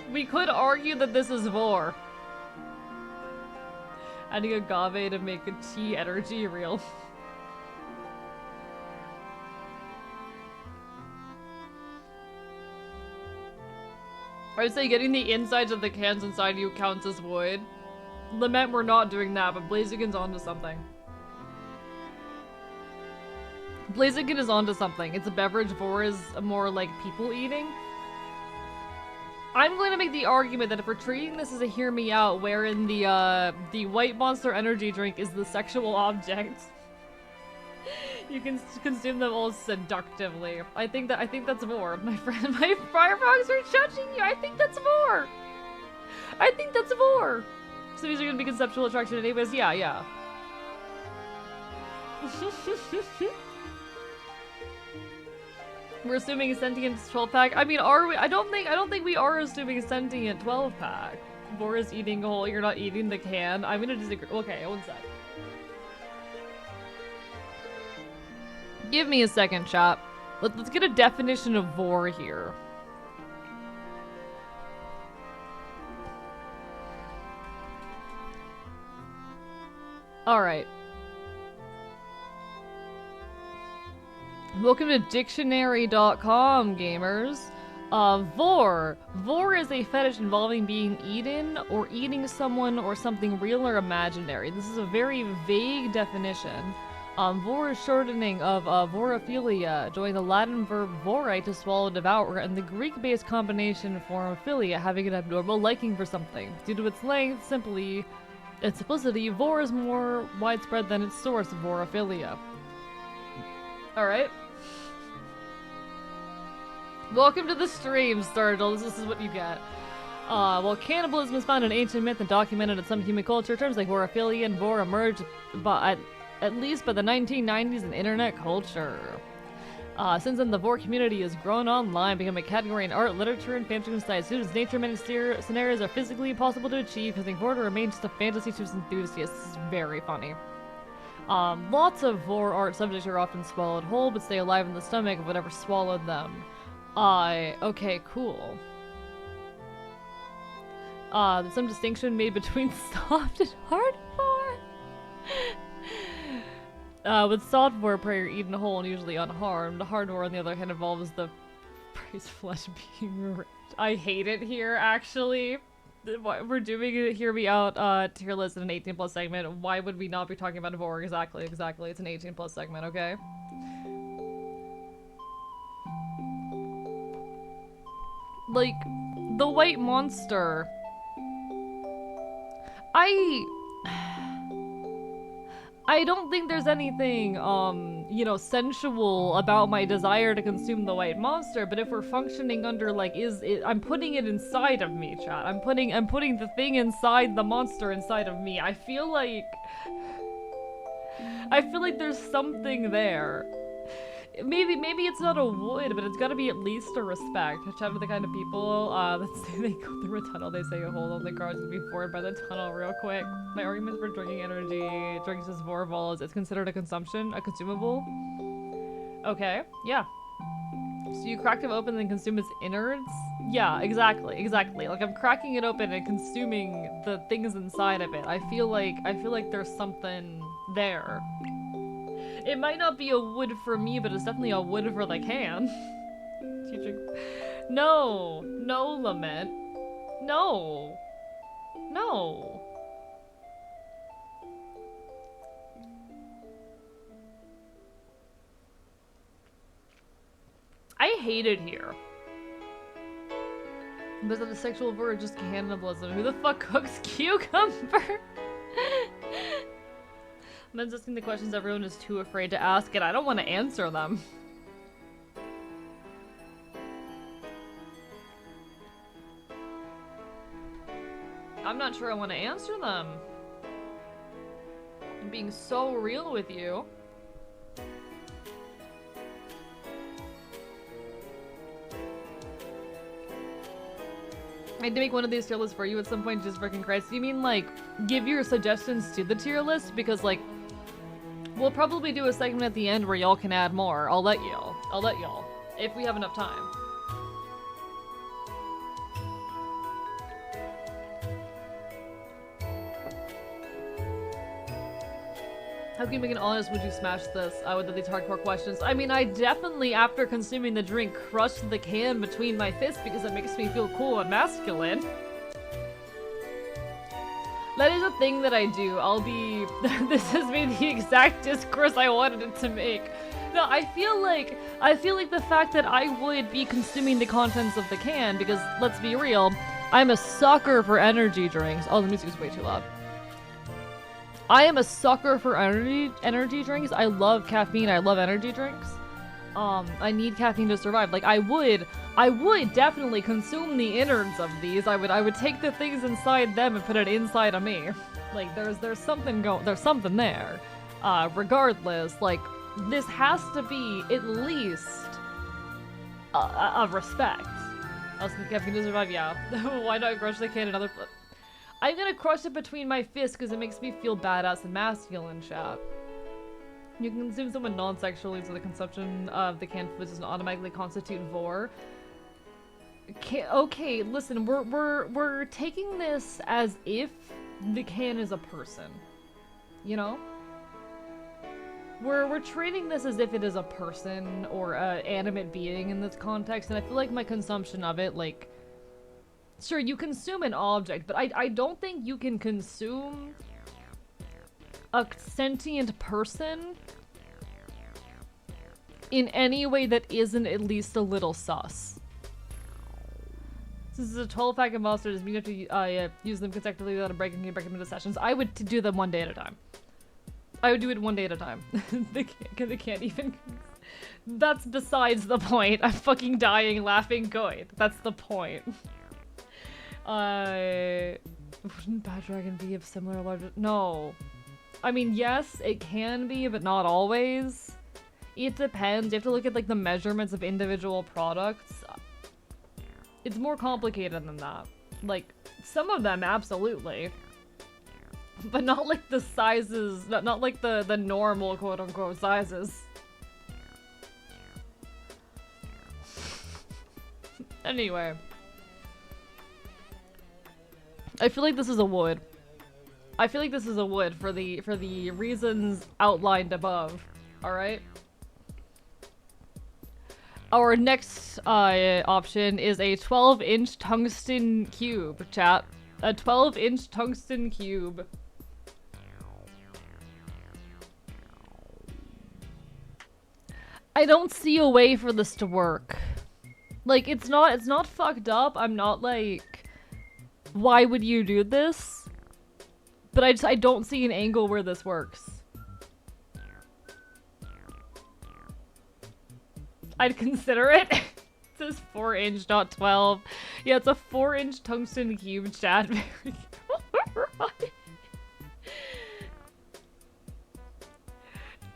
we could argue that this is vor. Adding agave to make a tea energy real. I would say getting the insides of the cans inside you counts as void. Lament we're not doing that, but Blaziken's onto something. Blaziken is onto something. It's a beverage, vor is more like people eating. I'm going to make the argument that if we're treating this as a hear me out, wherein the white monster energy drink is the sexual object, you can consume them all seductively. I think that's more. My friend, my firefrogs are judging you. I think that's more. I think that's more. So these are gonna be conceptual attraction anyways. Yeah, yeah. We're assuming a sentient 12-pack. I mean, are we? I don't think we are assuming a sentient 12-pack. Boris eating a whole. You're not eating the can. I'm gonna disagree. Okay, one sec. Give me a second, chat. Let's get a definition of vor here. Alright. Welcome to dictionary.com, gamers. Vor. Vor is a fetish involving being eaten or eating someone or something real or imaginary. This is a very vague definition. Vor is shortening of vorophilia, joining the Latin verb vorare to swallow, devour, and the Greek-based combination form philia, having an abnormal liking for something. Due to its length, its simplicity, vor is more widespread than its source, vorophilia. Alright. Welcome to the stream, Startle. This is what you get. While cannibalism is found in ancient myth and documented in some human culture, terms like vorophilia and vor emerged at least by the 1990s in internet culture. Since then, the vor community has grown online, becoming a category in art, literature, and fantasy science. Due to its nature, many scenarios are physically impossible to achieve, causing vor to remain just a fantasy to its enthusiasts. This is very funny. Lots of vor art subjects are often swallowed whole, but stay alive in the stomach of whatever swallowed them. Okay, cool. There's some distinction made between soft and hard vor. With soft vor, prey are eaten whole and usually unharmed. Hard vor, on the other hand, involves the prey's flesh being ripped. I hate it here, actually. We're doing it, hear me out, tier list in an 18+ segment. Why would we not be talking about vor? Exactly. It's an 18+ segment, okay? Like, the white monster. I don't think there's anything, you know, sensual about my desire to consume the white monster, but if we're functioning under, like, I'm putting it inside of me, chat. I'm putting the thing inside the monster inside of me. I feel like there's something there. Maybe it's not a would, but it's gotta be at least a respect. Chat with the kind of people that say they go through a tunnel, they say hold on, the car's gonna be bored by the tunnel real quick. My argument for drinking energy drinks as Vorval is it's considered a consumption, a consumable. Okay, yeah. So you crack it open and consume its innards? Yeah, exactly. Like I'm cracking it open and consuming the things inside of it. I feel like there's something there. It might not be a wood for me, but it's definitely a wood for the can. Teaching. No, Lament. No. I hate it here. Was it a sexual vor or just cannibalism? Who the fuck cooks cucumber? I'm asking the questions everyone is too afraid to ask, and I don't want to answer them. I'm not sure I want to answer them. I'm being so real with you. I had to make one of these tier lists for you at some point, just freaking Christ. You mean, like, give your suggestions to the tier list? Because, like, we'll probably do a segment at the end where y'all can add more. I'll let y'all. If we have enough time. How can you make an honest would you smash this with these hardcore questions? I mean, I definitely, after consuming the drink, crushed the can between my fists because it makes me feel cool and masculine. That is a thing that I do. This has made the exact discourse I wanted it to make. No, I feel like the fact that I would be consuming the contents of the can, because let's be real, I'm a sucker for energy drinks. Oh, the music is way too loud. I am a sucker for energy drinks. I love caffeine. I love energy drinks. I need caffeine to survive. Like I would definitely consume the innards of these. I would take the things inside them and put it inside of me. Like there's something there. Regardless, like this has to be at least a respect. Else caffeine to survive. Yeah. Why not crush the can another? I'm gonna crush it between my fists because it makes me feel badass and masculine, chat. You can consume someone non-sexually, so the consumption of the canned foods doesn't automatically constitute vor. Okay, listen, we're taking this as if the can is a person. You know? We're treating this as if it is a person or an animate being in this context, and I feel like my consumption of it, like, sure, you consume an object, but I don't think you can consume a sentient person in any way that isn't at least a little sus. This is a 12-pack of monsters. You have to use them consecutively without breaking them into sessions. I would do them one day at a time. I would do it one day at a time. They can't even... That's besides the point. I'm fucking dying laughing good. That's the point. Wouldn't Bad Dragon be of similar large... No. I mean, yes, it can be, but not always. It depends. You have to look at, like, the measurements of individual products. It's more complicated than that. Like, some of them, absolutely. But not like the sizes, not like the normal quote-unquote sizes. Anyway. I feel like this is a wood. I feel like this is a wood for the reasons outlined above. Alright? Our next option is a 12-inch tungsten cube, chat. A 12-inch tungsten cube. I don't see a way for this to work. Like, it's not fucked up. I'm not like, why would you do this? But I don't see an angle where this works. I'd consider it. It says 4-inch, not 12. Yeah, it's a 4-inch tungsten cube, chat.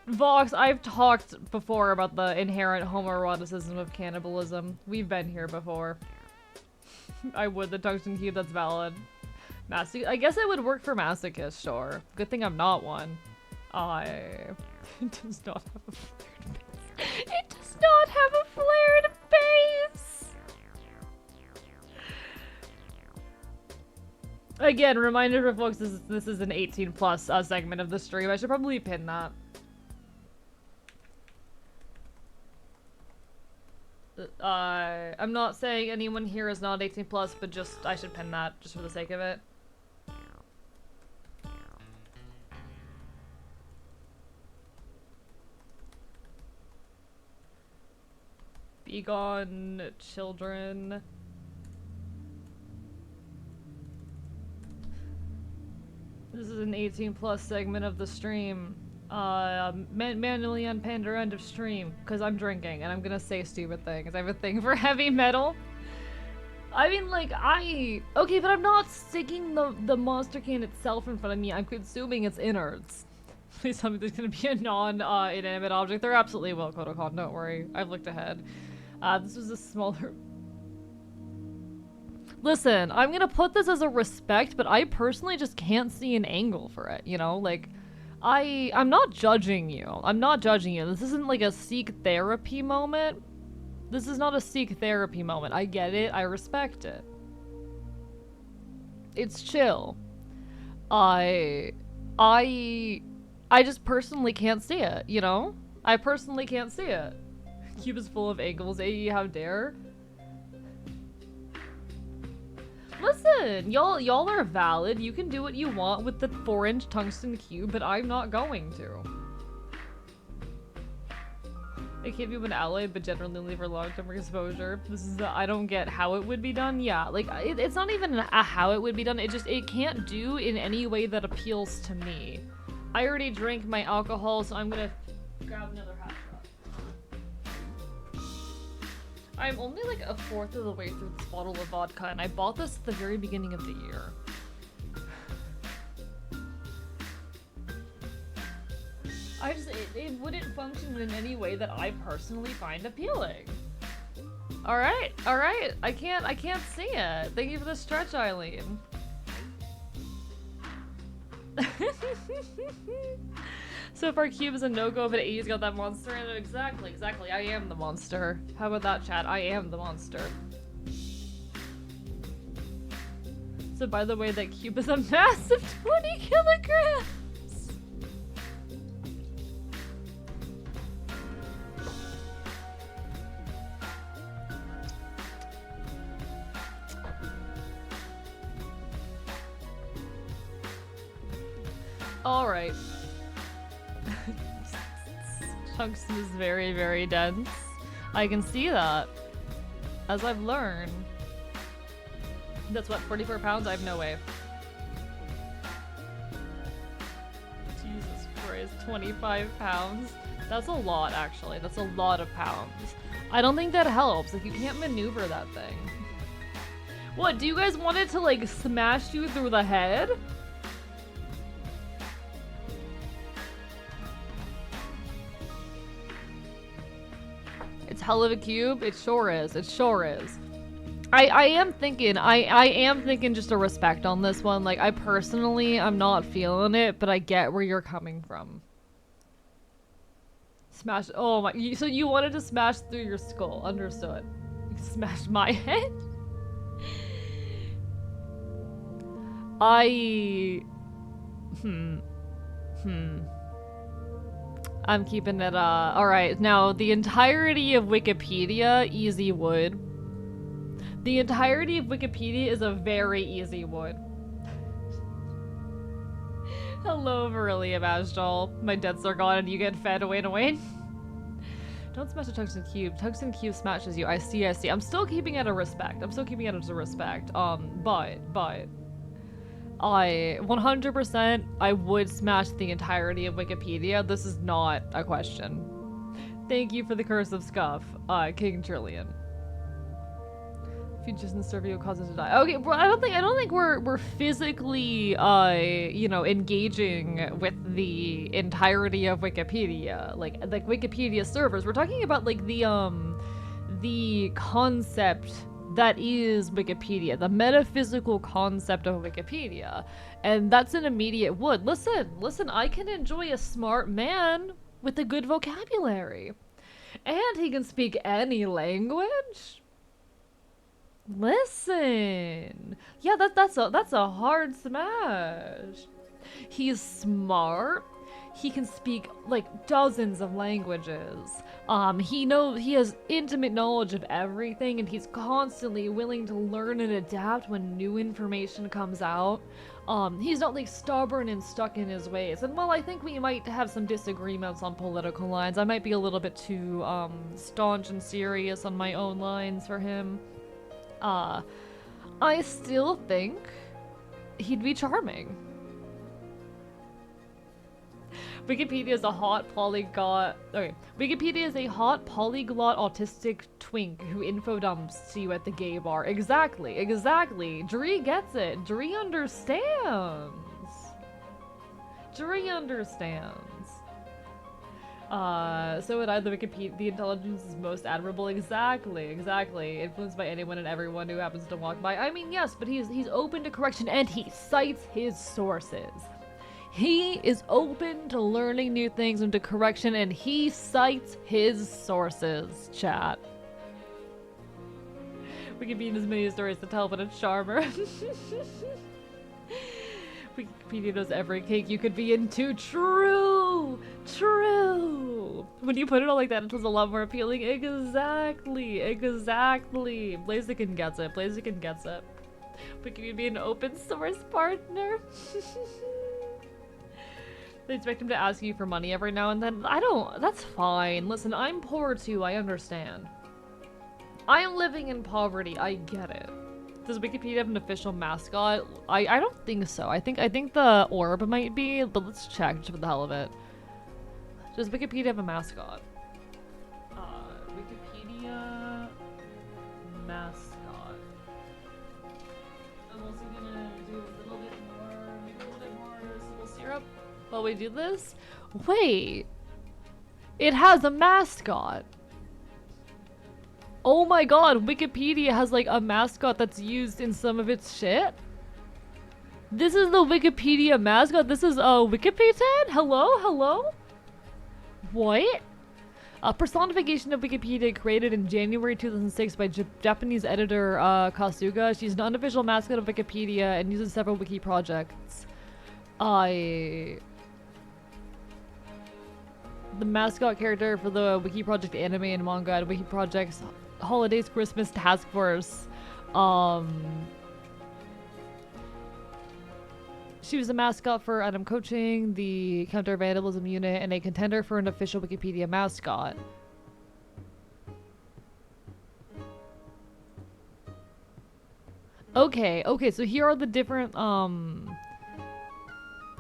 Vox, I've talked before about the inherent homoeroticism of cannibalism. We've been here before. I would, the tungsten cube, that's valid. I guess it would work for masochist, sure. Good thing I'm not one. It does not have a flared base. It does not have a flared base! Again, reminder for folks, this is an 18+ segment of the stream. I should probably pin that. I'm not saying anyone here is not 18+, but just, I should pin that, just for the sake of it. Be gone, children. This is an 18+ segment of the stream. Manually unpinned or end of stream, because I'm drinking and I'm gonna say stupid things. I have a thing for heavy metal. I mean, like, okay, but I'm not sticking the monster can itself in front of me. I'm consuming its innards. Please tell me there's gonna be a non-inanimate object. There absolutely will, Kotokon, don't worry. I've looked ahead. This was a smaller... Listen, I'm gonna put this as a respect, but I personally just can't see an angle for it, you know? Like, I'm not judging you. I'm not judging you. This isn't like a seek therapy moment. This is not a seek therapy moment. I get it. I respect it. It's chill. I just personally can't see it, you know? I personally can't see it. Cube is full of angles. AE, how dare? Listen, y'all are valid. You can do what you want with the 4-inch tungsten cube, but I'm not going to. It can't be an ally, but generally only for long-term exposure. This is I don't get how it would be done. Yeah, like it's not even a how it would be done. It can't do in any way that appeals to me. I already drank my alcohol, so I'm gonna grab another hash brown. I'm only like a fourth of the way through this bottle of vodka, and I bought this at the very beginning of the year. It wouldn't function in any way that I personally find appealing. Alright, I can't see it. Thank you for the stretch, Eileen. So far, Cube is a no-go, but A's got that monster in it. Exactly. I am the monster. How about that, chat? I am the monster. So by the way, that Cube is a massive 20 kilograms! Alright. Tungsten is very, very dense. I can see that. As I've learned. That's what, 44 pounds? I have no way. Jesus Christ, 25 pounds? That's a lot, actually. That's a lot of pounds. I don't think that helps. Like, you can't maneuver that thing. What, do you guys want it to, like, smash you through the head? It's hell of a cube. It sure is. It sure is. I am thinking just a respect on this one. Like, I personally, I'm not feeling it, but I get where you're coming from. Smash. Oh my. So you wanted to smash through your skull. Understood. Smash my head? I'm keeping it, alright. Now, the entirety of Wikipedia, easy wood. The entirety of Wikipedia is a very easy wood. Hello, Verillium Ashdal. My debts are gone and you get fed away and away. Don't smash a tungsten cube. Tungsten cube smashes you. I see. I'm still keeping it a respect. But, I 100% I would smash the entirety of Wikipedia. This is not a question. Thank you for the curse of scuff, King Trillion. If you just in Servio causes to die. Okay, well, I don't think we're physically you know, engaging with the entirety of Wikipedia. Like Wikipedia servers. We're talking about like the concept that is Wikipedia, the metaphysical concept of Wikipedia. And that's an immediate wood. Listen, I can enjoy a smart man with a good vocabulary. And he can speak any language. Listen. Yeah, that's a hard smash. He's smart. He can speak like dozens of languages. He has intimate knowledge of everything, and he's constantly willing to learn and adapt when new information comes out. He's not like stubborn and stuck in his ways. And while I think we might have some disagreements on political lines, I might be a little bit too staunch and serious on my own lines for him. I still think he'd be charming. Wikipedia is a hot polyglot. Okay, Wikipedia is a hot polyglot autistic twink who info dumps to you at the gay bar. Exactly. Dree gets it. Dree understands. So would I. The Wikipedia, the intelligence is most admirable. Exactly. Influenced by anyone and everyone who happens to walk by. I mean, yes, but he's open to correction and he cites his sources. He is open to learning new things and to correction, and he cites his sources, chat. We can be in as many stories to tell, but a charmer. Wikipedia knows every cake you could be into. True! When you put it all like that, it was a lot more appealing. Exactly. Blaziken gets it. We can be an open source partner. They expect him to ask you for money every now and then. That's fine. Listen, I'm poor too, I understand. I am living in poverty, I get it. Does Wikipedia have an official mascot? I don't think so. I think the orb might be, but let's check just for the hell of it. Does Wikipedia have a mascot? Wikipedia mascot. I'm also gonna do a little bit more, maybe a little bit more simple syrup while we do this. Wait, it has a mascot. Oh my god, Wikipedia has like a mascot that's used in some of its shit? This is the Wikipedia mascot? This is Wikipedia? Hello? What? A personification of Wikipedia created in January 2006 by Japanese editor Kasuga. She's an unofficial mascot of Wikipedia and uses several wiki projects. The mascot character for the Wiki Project anime and manga and Wiki Project's Holidays Christmas Task Force. She was a mascot for Adam Coaching, the Counter Vandalism Unit, and a contender for an official Wikipedia mascot. Okay, so here are the different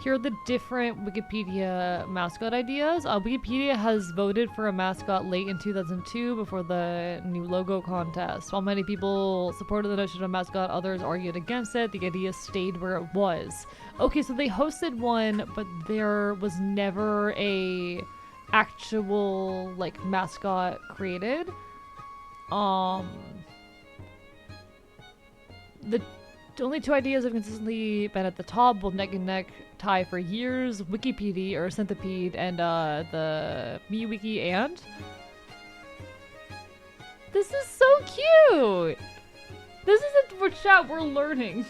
Wikipedia mascot ideas. Wikipedia has voted for a mascot late in 2002 before the new logo contest. While many people supported the notion of a mascot, others argued against it. The idea stayed where it was. Okay, so they hosted one, but there was never a actual, like, mascot created. The only two ideas have consistently been at the top, both neck and neck tie for years. Wikipedia, or Centipede, and the MeWiki and. This is so cute! This isn't for chat, we're learning.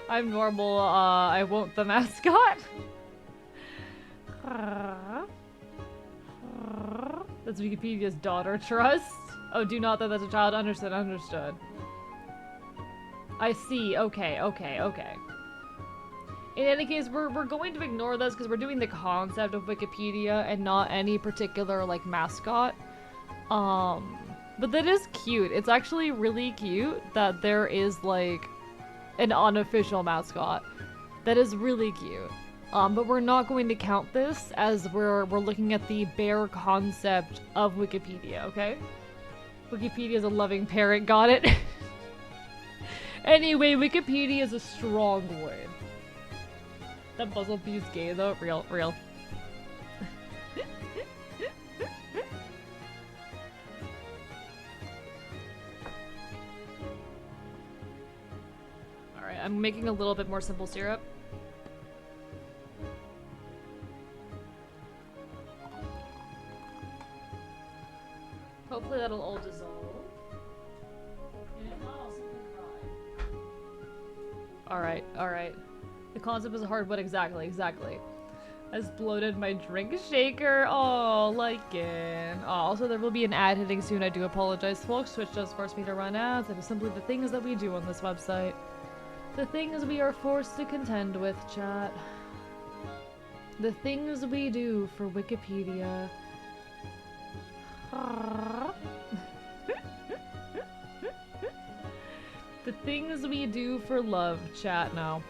I'm normal, I won't the mascot. That's Wikipedia's daughter, trust. Oh, do not that that's a child. Understood. I see. Okay. In any case, we're going to ignore this because we're doing the concept of Wikipedia and not any particular, like, mascot. But that is cute. It's actually really cute that there is, like, an unofficial mascot. That is really cute. But we're not going to count this as we're looking at the bare concept of Wikipedia, okay? Wikipedia is a loving parent, got it? Anyway, Wikipedia is a strong word. That Buzzlebee's gay though, real. Alright, I'm making a little bit more simple syrup. Hopefully that'll all dissolve. Alright. The concept is a hard one, exactly. Has bloated my drink shaker. Oh, like it. Oh, also, there will be an ad hitting soon. I do apologize, folks. Twitch does force me to run ads. It is simply the things that we do on this website. The things we are forced to contend with, chat. The things we do for Wikipedia. The things we do for love, chat. No.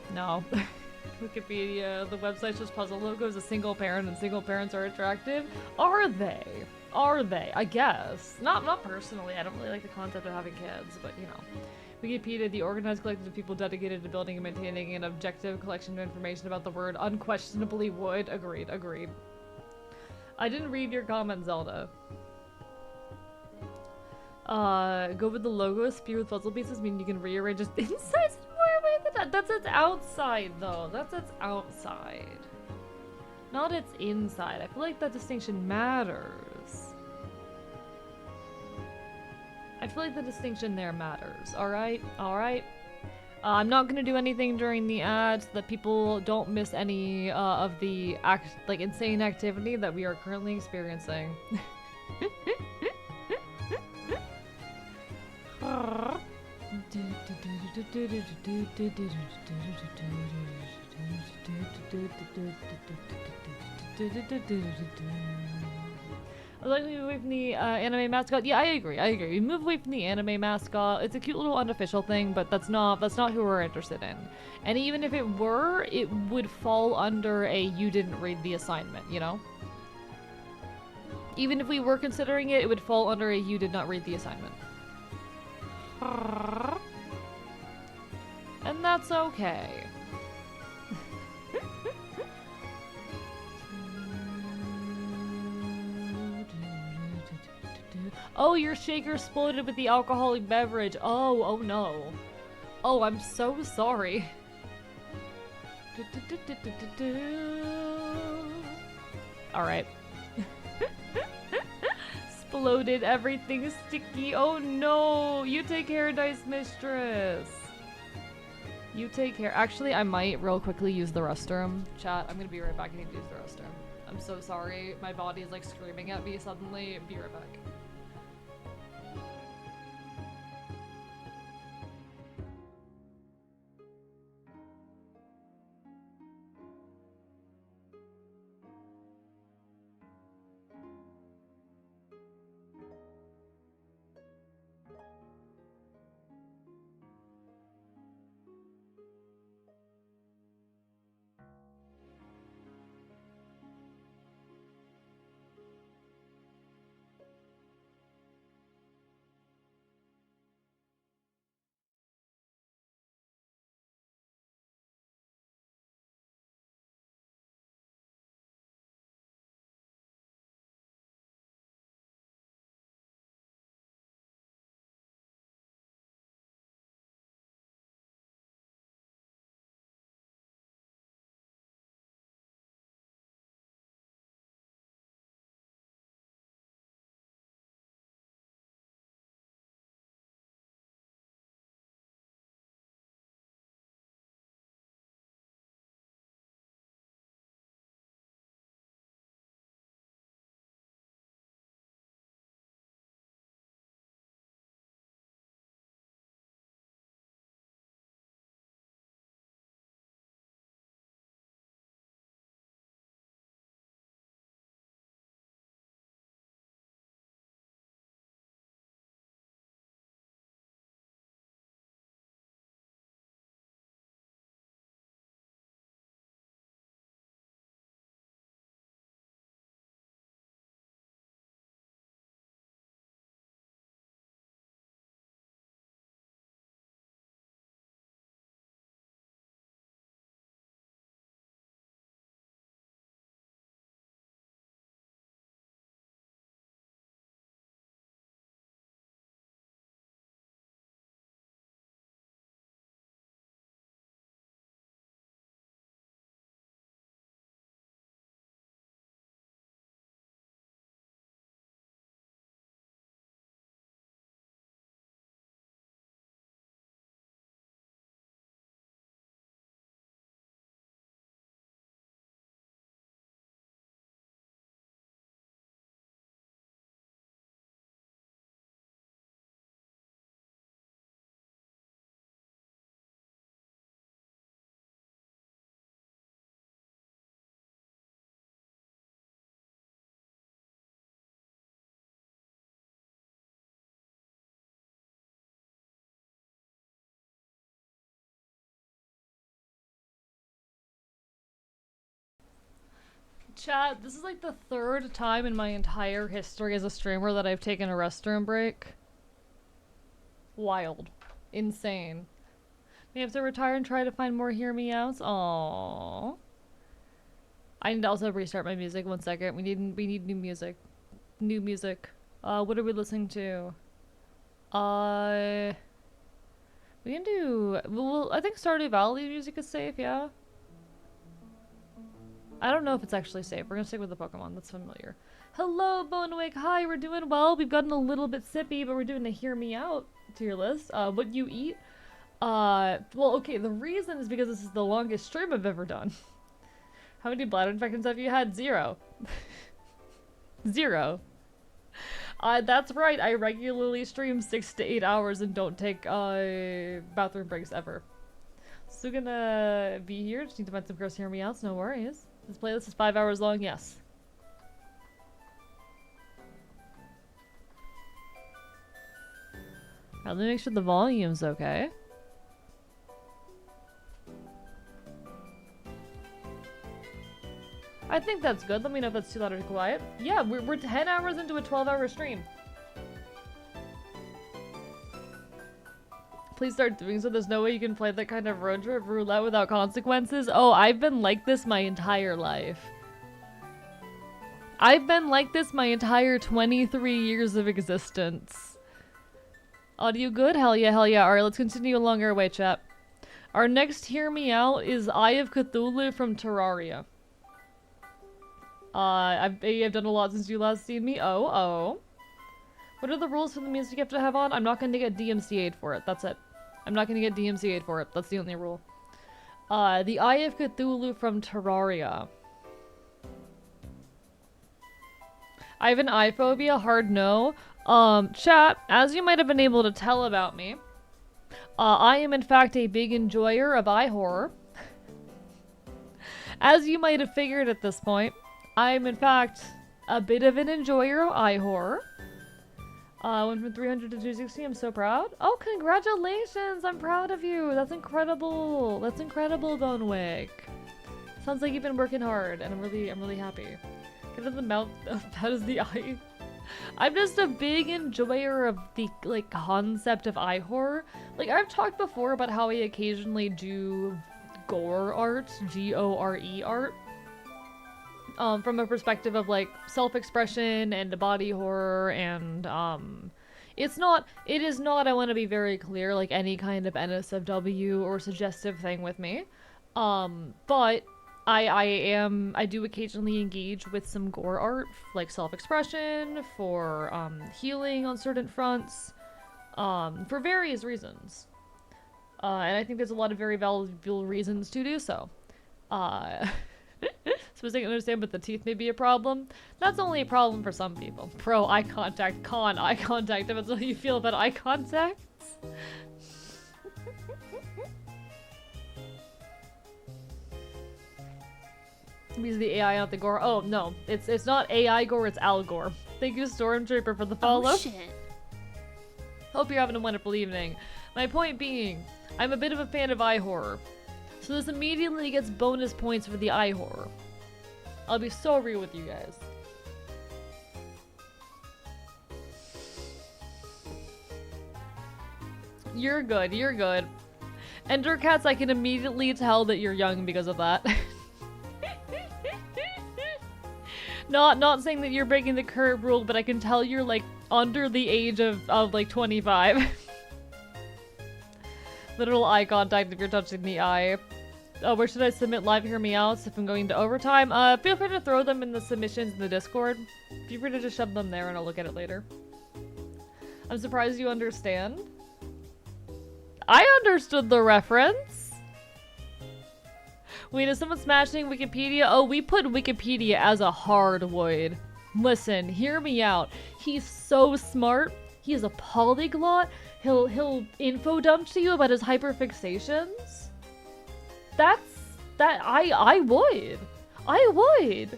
Wikipedia, the website's just puzzle logos, a single parent, and single parents are attractive. Are they? I guess. Not personally. I don't really like the concept of having kids, but you know. Wikipedia, the organized collective of people dedicated to building and maintaining an objective collection of information about the word unquestionably would. Agreed. I didn't read your comment, Zelda. Go with the logo, spear with puzzle pieces, meaning you can rearrange its insides more way than that. That's its outside, though. That's its outside. Not its inside. I feel like that distinction matters. I feel like the distinction there matters. Alright? I'm not gonna do anything during the ad so that people don't miss any of the insane activity that we are currently experiencing. I'd like to move away from the anime mascot. Yeah, I agree. We move away from the anime mascot. It's a cute little unofficial thing, but that's not who we're interested in. And even if it were, it would fall under a you didn't read the assignment, you know? Even if we were considering it, it would fall under a you did not read the assignment. And that's okay. Oh, your shaker exploded with the alcoholic beverage. Oh no. Oh, I'm so sorry. Alright. Exploded, everything's sticky. Oh no! You take care, Dice Mistress. You take care. Actually, I might real quickly use the restroom. Chat, I'm gonna be right back. I need to use the restroom. I'm so sorry. My body is like screaming at me suddenly. Be right back. Chat, this is like the third time in my entire history as a streamer that I've taken a restroom break. Wild. Insane. May have to retire and try to find more hear me outs. Aww. I need to also restart my music. 1 second. We need new music. New music. What are we listening to? We can do... Well, I think Stardew Valley music is safe, yeah? I don't know if it's actually safe. We're gonna stick with the Pokemon. That's familiar. Hello, Bone Awake. Hi, we're doing well. We've gotten a little bit sippy, but we're doing a hear me out tier list. What you eat? Well, okay, the reason is because this is the longest stream I've ever done. How many bladder infections have you had? 0. 0. That's right. I regularly stream 6 to 8 hours and don't take, bathroom breaks ever. Still gonna be here. Just need to find some girls hear me out. No worries. This playlist is 5 hours long. Yes. Alright, let me make sure the volume's okay. I think that's good. Let me know if that's too loud or quiet. Yeah, we're 10 hours into a 12-hour stream. Please start doing so. There's no way you can play that kind of road trip roulette without consequences. Oh, I've been like this my entire life. I've been like this my entire 23 years of existence. Audio good? Hell yeah, hell yeah. Alright, let's continue along our way, chat. Our next Hear Me Out is Eye of Cthulhu from Terraria. I've done a lot since you last seen me. Oh. What are the rules for the music you have to have on? I'm not going to get DMCA'd for it. That's it. I'm not going to get DMCA'd for it. That's the only rule. The Eye of Cthulhu from Terraria. I have an eye phobia. Hard no. Chat, as you might have been able to tell about me, I am in fact a big enjoyer of eye horror. As you might have figured at this point, I am in fact a bit of an enjoyer of eye horror. Went from 300 to 260. I'm so proud. Oh, congratulations! I'm proud of you. That's incredible. That's incredible, Bonewick. Sounds like you've been working hard, and I'm really happy. Get in the mouth. That is the eye. I'm just a big enjoyer of the concept of eye horror. Like I've talked before about how I occasionally do gore art, G-O-R-E art. From a perspective of like self-expression and body horror and it is not, I want to be very clear, like any kind of NSFW or suggestive thing with me. But I do occasionally engage with some gore art, like self-expression, for healing on certain fronts, for various reasons. And I think there's a lot of very valuable reasons to do so. Suppose I can understand, but the teeth may be a problem. That's only a problem for some people. Pro eye contact, con eye contact. That's how you feel about eye contact. Because the AI, not the gore. Oh no, it's not AI gore. It's Al Gore. Thank you, Stormtrooper, for the follow. Oh shit. Hope you're having a wonderful evening. My point being, I'm a bit of a fan of eye horror. So this immediately gets bonus points for the eye horror. I'll be so real with you guys. You're good, you're good. Endercats, I can immediately tell that you're young because of that. Not saying that you're breaking the curve rule, but I can tell you're like under the age of like 25. Literal eye contact if you're touching the eye. Oh, where should I submit live Hear Me Outs if I'm going to overtime? Feel free to throw them in the submissions in the Discord. Feel free to just shove them there and I'll look at it later. I'm surprised you understand. I understood the reference. Wait, is someone smashing Wikipedia? Oh, we put Wikipedia as a hardwood. Listen, hear me out. He's so smart. He is a polyglot. He'll info dump to you about his hyperfixations. I would.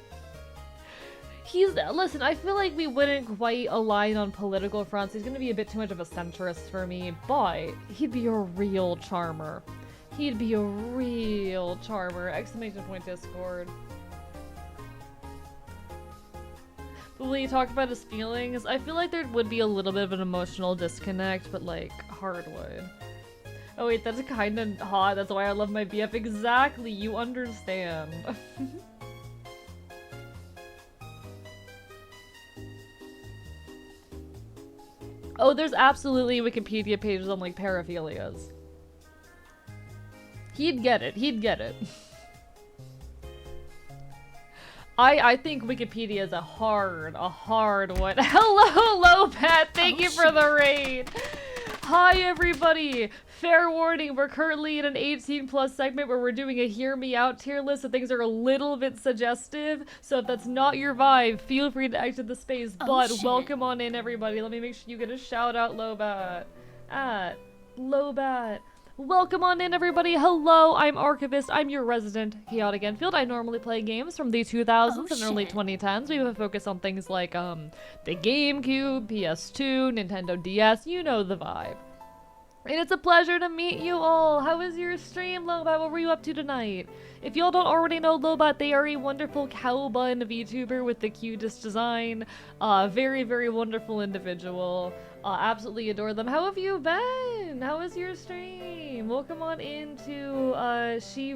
Listen, I feel like we wouldn't quite align on political fronts. He's gonna be a bit too much of a centrist for me, but he'd be a real charmer. He'd be a real charmer. Exclamation point Discord. But when you talk about his feelings, I feel like there would be a little bit of an emotional disconnect, but like hardwood. Oh wait, that's kinda hot. That's why I love my BF. Exactly, you understand. Oh, there's absolutely Wikipedia pages on like paraphilias. He'd get it. He'd get it. I think Wikipedia is a hard one. Hello, Lopat! Thank you for the raid! Hi, everybody! Fair warning, we're currently in an 18+ segment where we're doing a Hear Me Out tier list, so things are a little bit suggestive. So if that's not your vibe, feel free to exit the space. But welcome on in, everybody. Let me make sure you get a shout out, Lobat. Lobat. Welcome on in, everybody. Hello, I'm Archivist. I'm your resident Chaotic Enfield. I normally play games from the 2000s and early 2010s. We have a focus on things like the GameCube, PS2, Nintendo DS. You know the vibe. And it's a pleasure to meet you all. How was your stream, Lobot? What were you up to tonight? If y'all don't already know Lobot, they are a wonderful cow bun VTuber with the cutest design. Very, very wonderful individual. Absolutely adore them. How have you been? How was your stream? Welcome on into She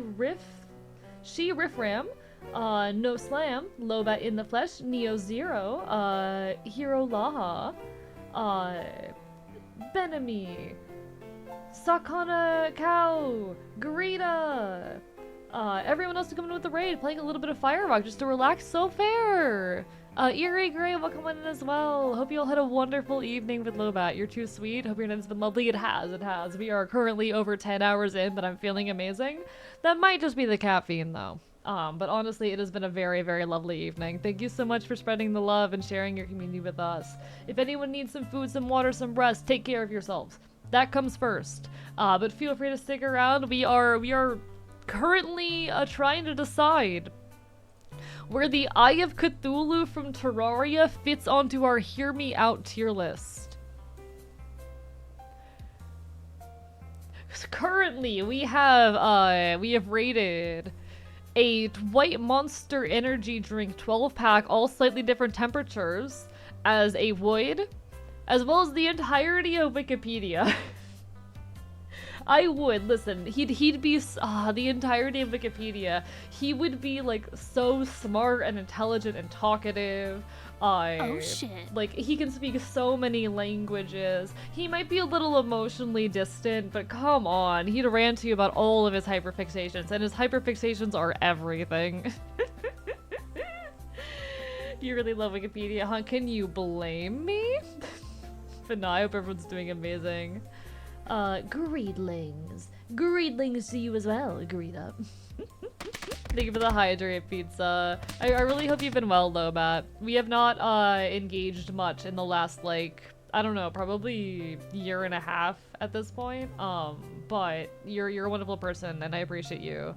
Riffram, No Slam, Lobot in the Flesh, Neo Zero, Hero Laha, Benami, Sakana Cow, Garita, everyone else who coming in with the raid, playing a little bit of Firerock just to relax. So fair. Eerie Gray, welcome on in as well. Hope you all had a wonderful evening with Lobot. You're too sweet. Hope your night's been lovely. It has. We are currently over 10 hours in, but I'm feeling amazing. That might just be the caffeine, though. But honestly, it has been a very, very lovely evening. Thank you so much for spreading the love and sharing your community with us. If anyone needs some food, some water, some rest, take care of yourselves. That comes first. But feel free to stick around. We are currently trying to decide where the Eye of Cthulhu from Terraria fits onto our Hear Me Out tier list. Currently, we have rated a White Monster energy drink 12-pack, all slightly different temperatures, as a void, as well as the entirety of Wikipedia. I would listen. He'd be the entirety of Wikipedia. He would be like so smart and intelligent and talkative. Oh shit! Like he can speak so many languages. He might be a little emotionally distant, but come on, he'd rant to you about all of his hyperfixations, and his hyperfixations are everything. You really love Wikipedia, huh? Can you blame me? But no, I hope everyone's doing amazing. Greedlings. Greedlings to you as well, Greeda. Thank you for the hydrate pizza. I really hope you've been well, Lobot. We have not, engaged much in the last, like, I don't know, probably year and a half at this point. But you're a wonderful person, and I appreciate you.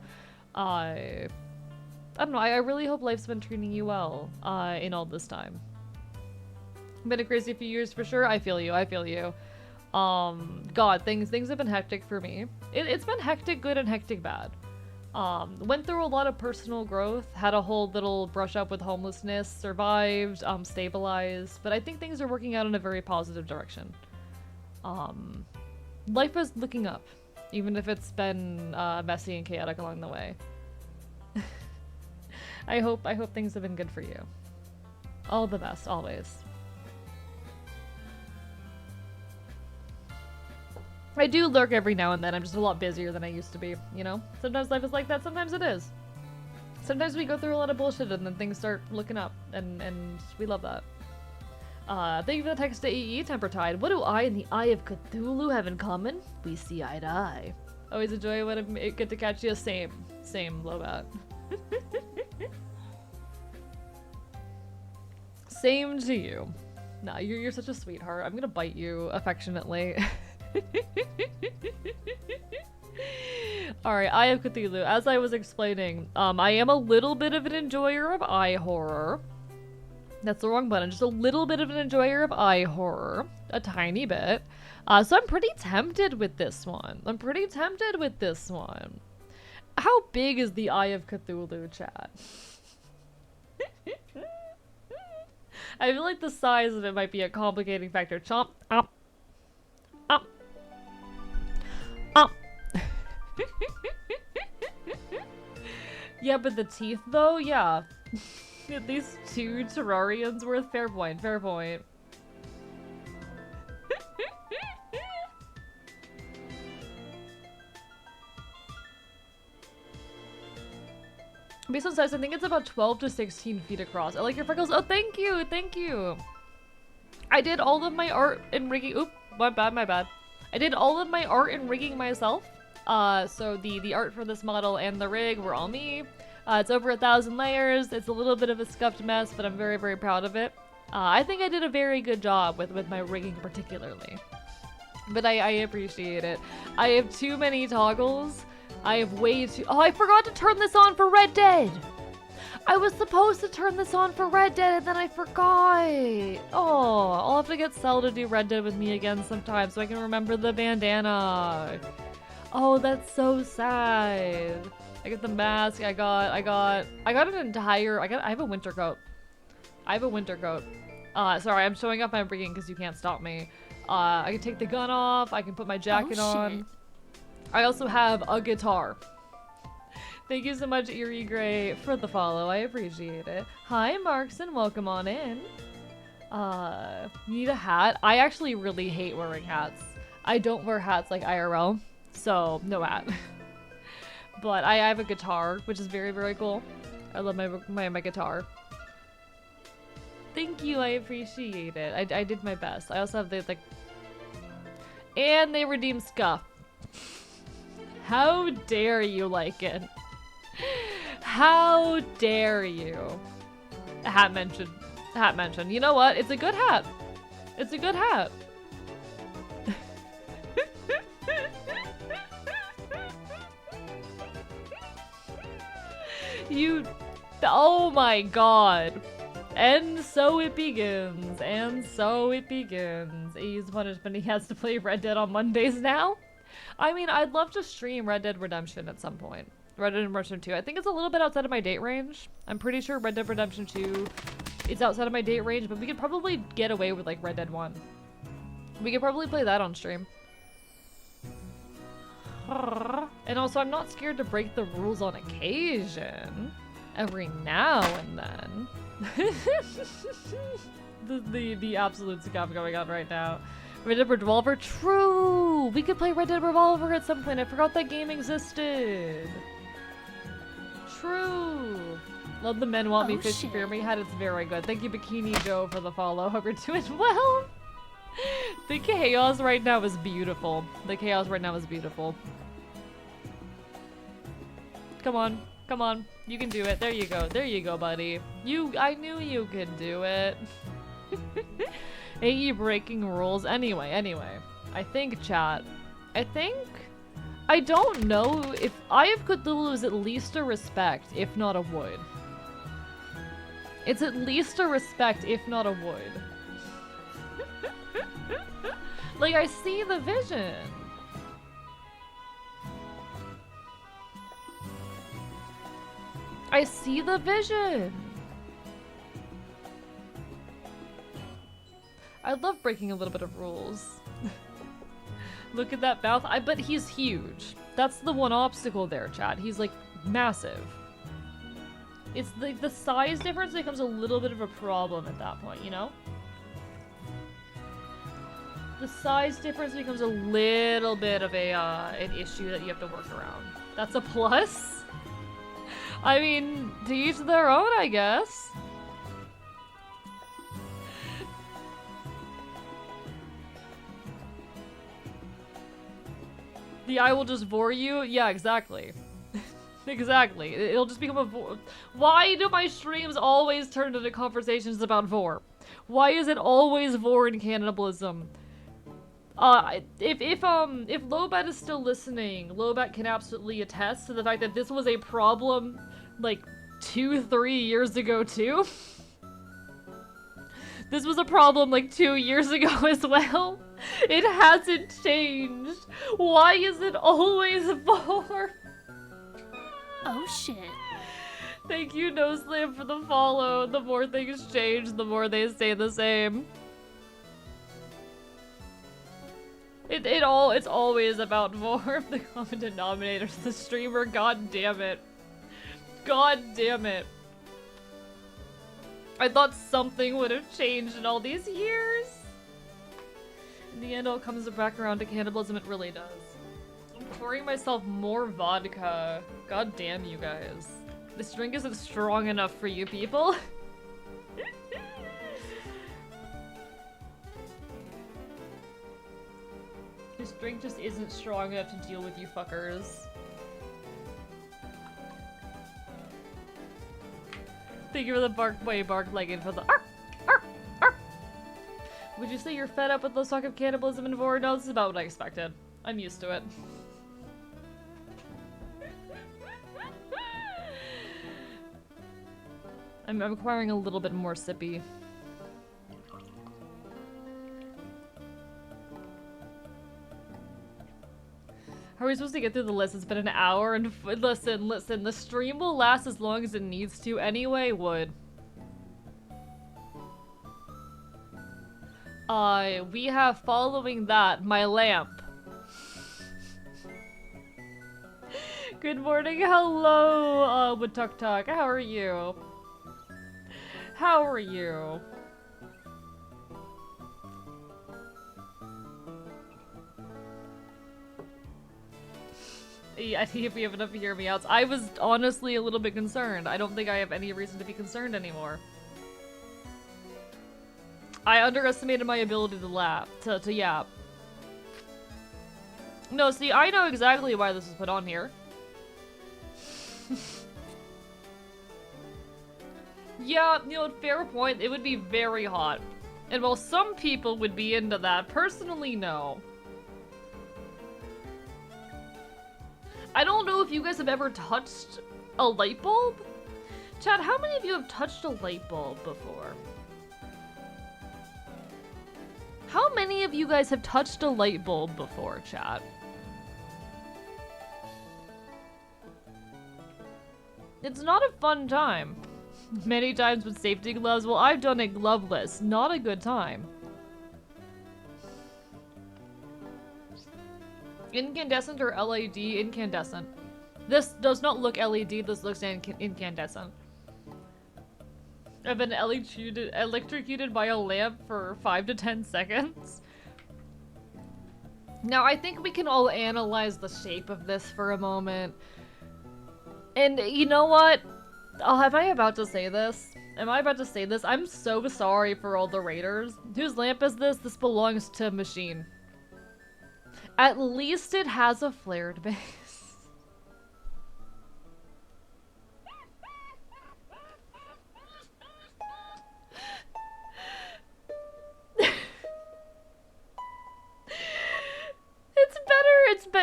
I don't know, I really hope life's been treating you well, in all this time. Been a crazy few years for sure. I feel you. God, things have been hectic for me. It's been hectic good and hectic bad. Went through a lot of personal growth, had a whole little brush up with homelessness, survived, stabilized, but I think things are working out in a very positive direction. Life is looking up, even if it's been, messy and chaotic along the way. I hope things have been good for you. All the best, always. I do lurk every now and then. I'm just a lot busier than I used to be, you know? Sometimes life is like that, sometimes it is. Sometimes we go through a lot of bullshit and then things start looking up, and we love that. Thank you for the text to EE, Temper Tide. What do I and the Eye of Cthulhu have in common? We see eye to eye. Always enjoy when I get to catch you. Same, Lobot. Same to you. Nah, you're such a sweetheart. I'm gonna bite you affectionately. Alright, Eye of Cthulhu. As I was explaining, I am a little bit of an enjoyer of eye horror. That's the wrong button. Just a little bit of an enjoyer of eye horror. A tiny bit. So I'm pretty tempted with this one. How big is the Eye of Cthulhu, chat? I feel like the size of it might be a complicating factor. Chomp. Yeah, but the teeth though, yeah. At least 2 Terrarians worth. Fair point. Based on size, I think it's about 12 to 16 feet across. I like your freckles. Oh, thank you. I did all of my art and rigging. Oop, my bad. I did all of my art and rigging myself. So the art for this model and the rig were all me. It's over 1,000 layers. It's a little bit of a scuffed mess, but I'm very, very proud of it. I think I did a very good job with my rigging particularly. But I appreciate it. I have too many toggles. I have way too- Oh, I forgot to turn this on for Red Dead! I was supposed to turn this on for Red Dead and then I forgot! Oh, I'll have to get Cell to do Red Dead with me again sometime so I can remember the bandana. Oh, that's so sad. I got the mask, I got an entire- I have a winter coat. I have a winter coat. Sorry, I'm showing off my rigging because you can't stop me. I can take the gun off, I can put my jacket on. I also have a guitar. Thank you so much, Eerie Gray, for the follow. I appreciate it. Hi, Markson. Welcome on in. Need a hat? I actually really hate wearing hats. I don't wear hats like IRL, so no hat. But I have a guitar, which is very, very cool. I love my guitar. Thank you, I appreciate it. I did my best. I also have the, like... And they redeemed Scuff. How dare you like it? How dare you? Hat mentioned. Hat mentioned. You know what? It's a good hat. It's a good hat. Oh my god. And so it begins. And so it begins. He's punishment. He has to play Red Dead on Mondays now. I mean, I'd love to stream Red Dead Redemption at some point. Red Dead Redemption 2. I think it's a little bit outside of my date range. I'm pretty sure Red Dead Redemption 2 is outside of my date range, but we could probably get away with like Red Dead 1. We could probably play that on stream. And also, I'm not scared to break the rules on occasion. Every now and then. the absolute scuff going on right now. Red Dead Revolver? True! We could play Red Dead Revolver at some point. I forgot that game existed. True. Love the Men Want Me Fish Fear Me hat. It's very good. Thank you, Bikini Joe, for the follow. Hope you're doing well. The chaos right now is beautiful. The chaos right now is beautiful. Come on. Come on. You can do it. There you go. There you go, buddy. I knew you could do it. Ain't you breaking rules? Anyway. I think, chat. I don't know if Eye of Cthulhu is at least a respect, if not a wood. It's at least a respect, if not a wood. Like, I see the vision. I see the vision. I love breaking a little bit of rules. Look at that mouth. But he's huge. That's the one obstacle there, chat. He's like massive. It's like the size difference becomes a little bit of a problem at that point, you know? The size difference becomes a little bit of an issue that you have to work around. That's a plus? I mean, to each their own, I guess. The eye will just bore you? Yeah, exactly. Exactly. It'll just become a vor. Why do my streams always turn into conversations about vor? Why is it always vor and cannibalism? If Lobat is still listening, Lobat can absolutely attest to the fact that this was a problem, like, 2-3 years ago, too. This was a problem, like, 2 years ago as well. It hasn't changed. Why is it always vor? Oh, shit. Thank you, No Slam, for the follow. The more things change, the more they stay the same. It's always about more of the common denominator. The streamer, god damn it. God damn it. I thought something would have changed in all these years. In the end, all comes back around to cannibalism, it really does. I'm pouring myself more vodka. God damn you guys. This drink isn't strong enough for you people. This drink just isn't strong enough to deal with you fuckers. Thank you for the bark legged for the Would you say you're fed up with the talk of cannibalism in VOD? No, this is about what I expected. I'm used to it. I'm acquiring a little bit more sippy. How are we supposed to get through the list? It's been an hour and listen, the stream will last as long as it needs to anyway, would. We have following that, my lamp. Good morning, hello, Tuk Tuk, how are you? How are you? Yeah, I think if we have enough hear me outs. I was honestly a little bit concerned. I don't think I have any reason to be concerned anymore. I underestimated my ability to laugh, to yap. No, see, I know exactly why this was put on here. Yeah, you know, fair point. It would be very hot. And while some people would be into that, personally, no. I don't know if you guys have ever touched a light bulb? Chad, how many of you have touched a light bulb before? How many of you guys have touched a light bulb before, chat? It's not a fun time. Many times with safety gloves. Well, I've done it gloveless. Not a good time. Incandescent or LED? Incandescent. This does not look LED. This looks incandescent. I've been electrocuted by a lamp for 5 to 10 seconds. Now, I think we can all analyze the shape of this for a moment. And you know what? Oh, am I about to say this? Am I about to say this? I'm so sorry for all the raiders. Whose lamp is this? This belongs to Machine. At least it has a flared base.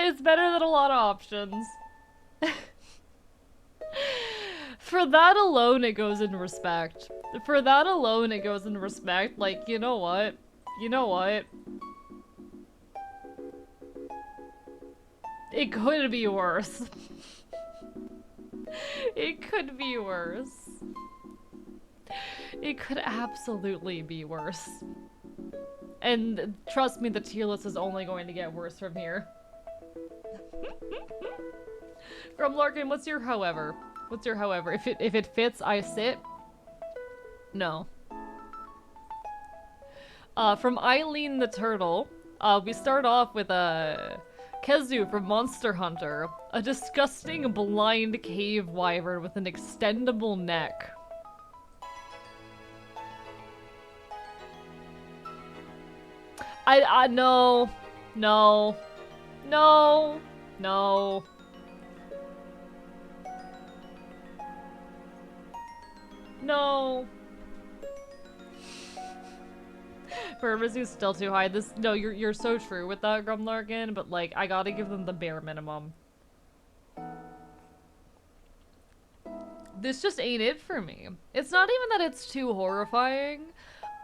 It's better than a lot of options. For that alone, it goes in respect. For that alone, it goes in respect. Like, you know what? You know what? It could be worse. It could be worse. It could absolutely be worse. And trust me, the tier list is only going to get worse from here. Grumlarkin, what's your however? What's your however? If it fits, I sit. No. From Eileen the Turtle, we start off with Kezu from Monster Hunter, a disgusting blind cave wyvern with an extendable neck. No. No. No. No. No. Purpose still too high. No, you're so true with that, Grumlarkin, but like I gotta give them the bare minimum. This just ain't it for me. It's not even that it's too horrifying.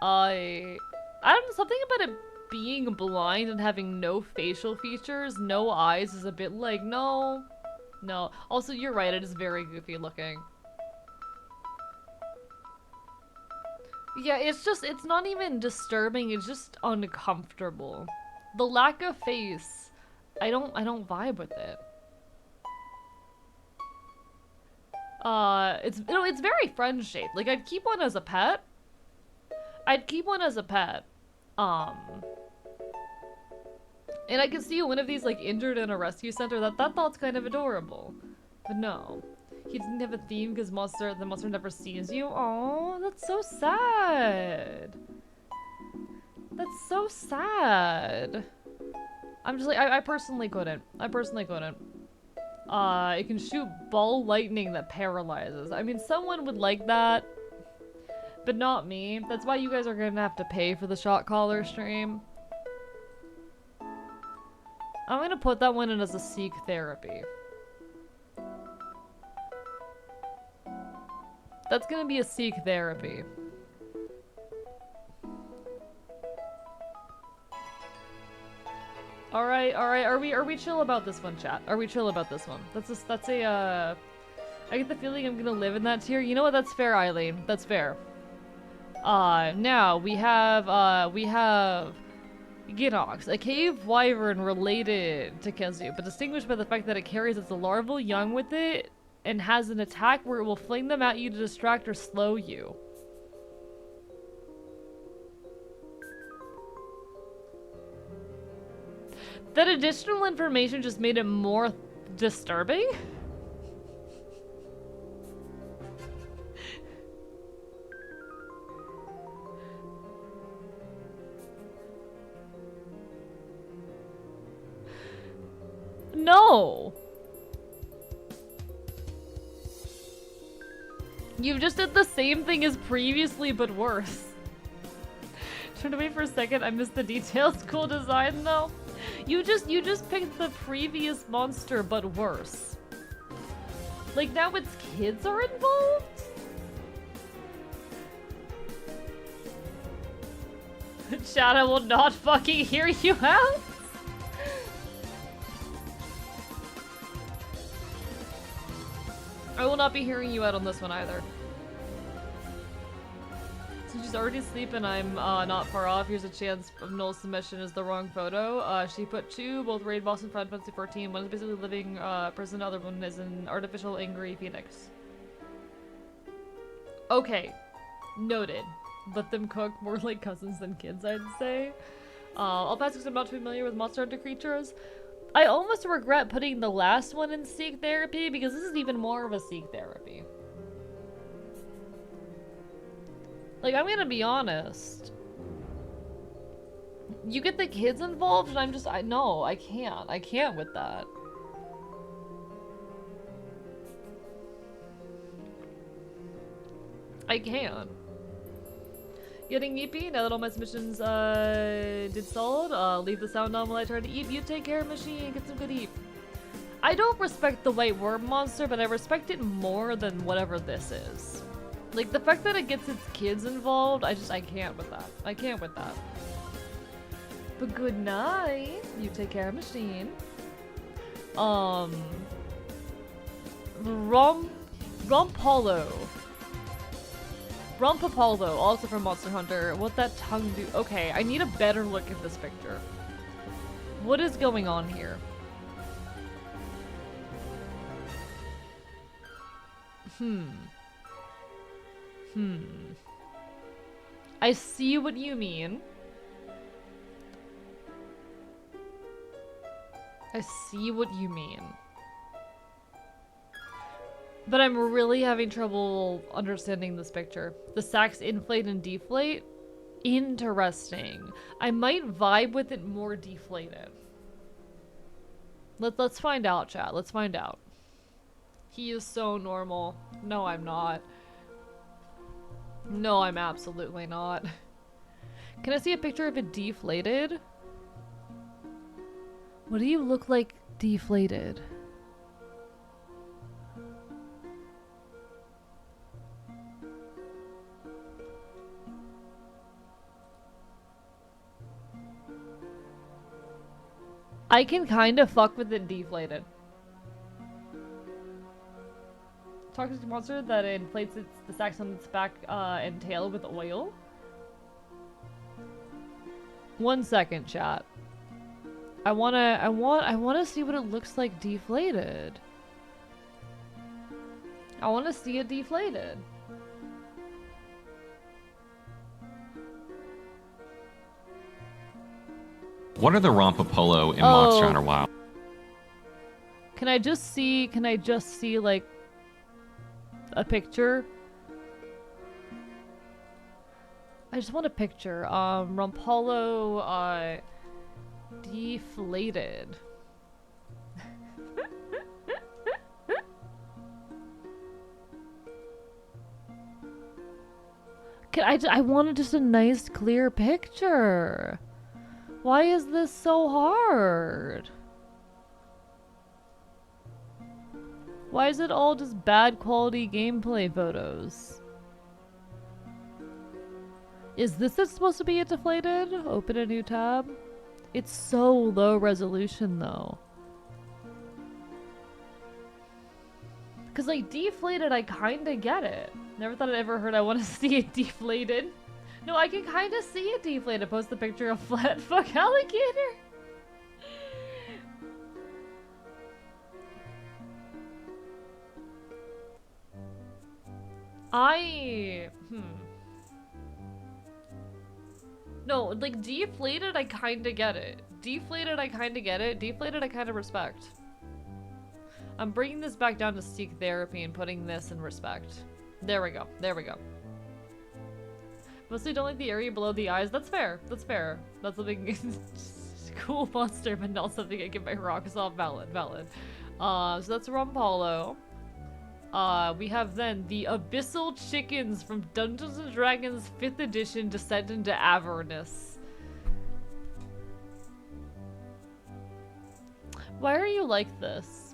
I don't know, something about it being blind and having no facial features, no eyes is a bit like, no. No. Also, you're right, it is very goofy looking. Yeah, it's not even disturbing, it's just uncomfortable. The lack of face, I don't vibe with it. It's very friend-shaped. Like, I'd keep one as a pet. And I could see one of these, like, injured in a rescue center. That thought's kind of adorable. But no. He didn't have a theme because the monster never sees you. Oh, that's so sad. That's so sad. I'm just like, I personally couldn't. It can shoot ball lightning that paralyzes. I mean, someone would like that. But not me. That's why you guys are gonna have to pay for the shot caller stream. I'm gonna put that one in as a seek therapy. That's gonna be a seek therapy. Alright, are we chill about this one, chat? Are we chill about this one? That's a, I get the feeling I'm gonna live in that tier. You know what? That's fair, Eileen. That's fair. Now we have Ginox, a cave wyvern related to Kezu, but distinguished by the fact that it carries its larval young with it and has an attack where it will fling them at you to distract or slow you. That additional information just made it more disturbing? No! You've just did the same thing as previously, but worse. Trying to wait for a second, I missed the details. Cool design, though. You just picked the previous monster, but worse. Like, now its kids are involved? Chat, I will not fucking hear you out. I will not be hearing you out on this one either. Since she's already asleep and I'm not far off, here's a chance of Noel's submission is the wrong photo. She put two, both raid boss in Final Fantasy 14. One is basically living person, the other one is an artificial angry phoenix. Okay, noted. Let them cook, more like cousins than kids, I'd say. I'll pass because I'm not too familiar with Monster Hunter creatures. I almost regret putting the last one in Seek Therapy because this is even more of a Seek Therapy. Like, I'm gonna be honest. You get the kids involved and I'm just, no, I can't. I can't with that. I can't. Getting eepy, now that all my submissions did solid, leave the sound on while I try to eat. You take care, machine, get some good eat. I don't respect the white worm monster, but I respect it more than whatever this is. Like, the fact that it gets its kids involved, I can't with that. I can't with that. But good night. You take care, machine. Rompapollo, also from Monster Hunter. What that tongue do? Okay, I need a better look at this picture. What is going on here? I see what you mean. I see what you mean. But I'm really having trouble understanding this picture. The sacks inflate and deflate? Interesting. I might vibe with it more deflated. Let's find out, chat. Let's find out. He is so normal. No, I'm not. No, I'm absolutely not. Can I see a picture of it deflated? What do you look like deflated? I can kind of fuck with it deflated. Toxic monster that inflates the sacks on its back and tail with oil. 1 second, chat. I wanna see what it looks like deflated. I wanna see it deflated. What are the Rompapolo in Monster Hunter Wild? Can I just see like a picture? I just want a picture. Rompolo deflated. I wanted just a nice, clear picture. Why is this so hard? Why is it all just bad quality gameplay photos? Is this supposed to be a deflated? Open a new tab. It's so low resolution though. Cause like deflated, I kinda get it. Never thought I'd ever heard I want to see it deflated. No, I can kinda see it deflated. Post the picture of flat fuck alligator. No, like deflated, I kinda get it. Deflated, I kinda get it. Deflated, I kinda respect. I'm bringing this back down to seek therapy and putting this in respect. There we go. There we go. Mostly don't like the area below the eyes. That's fair. That's fair. That's something cool monster, but not something I can buy rocks off. Valid. Valid. So that's Rumpolo. We have then the Abyssal Chickens from Dungeons & Dragons 5th edition Descent into Avernus. Why are you like this?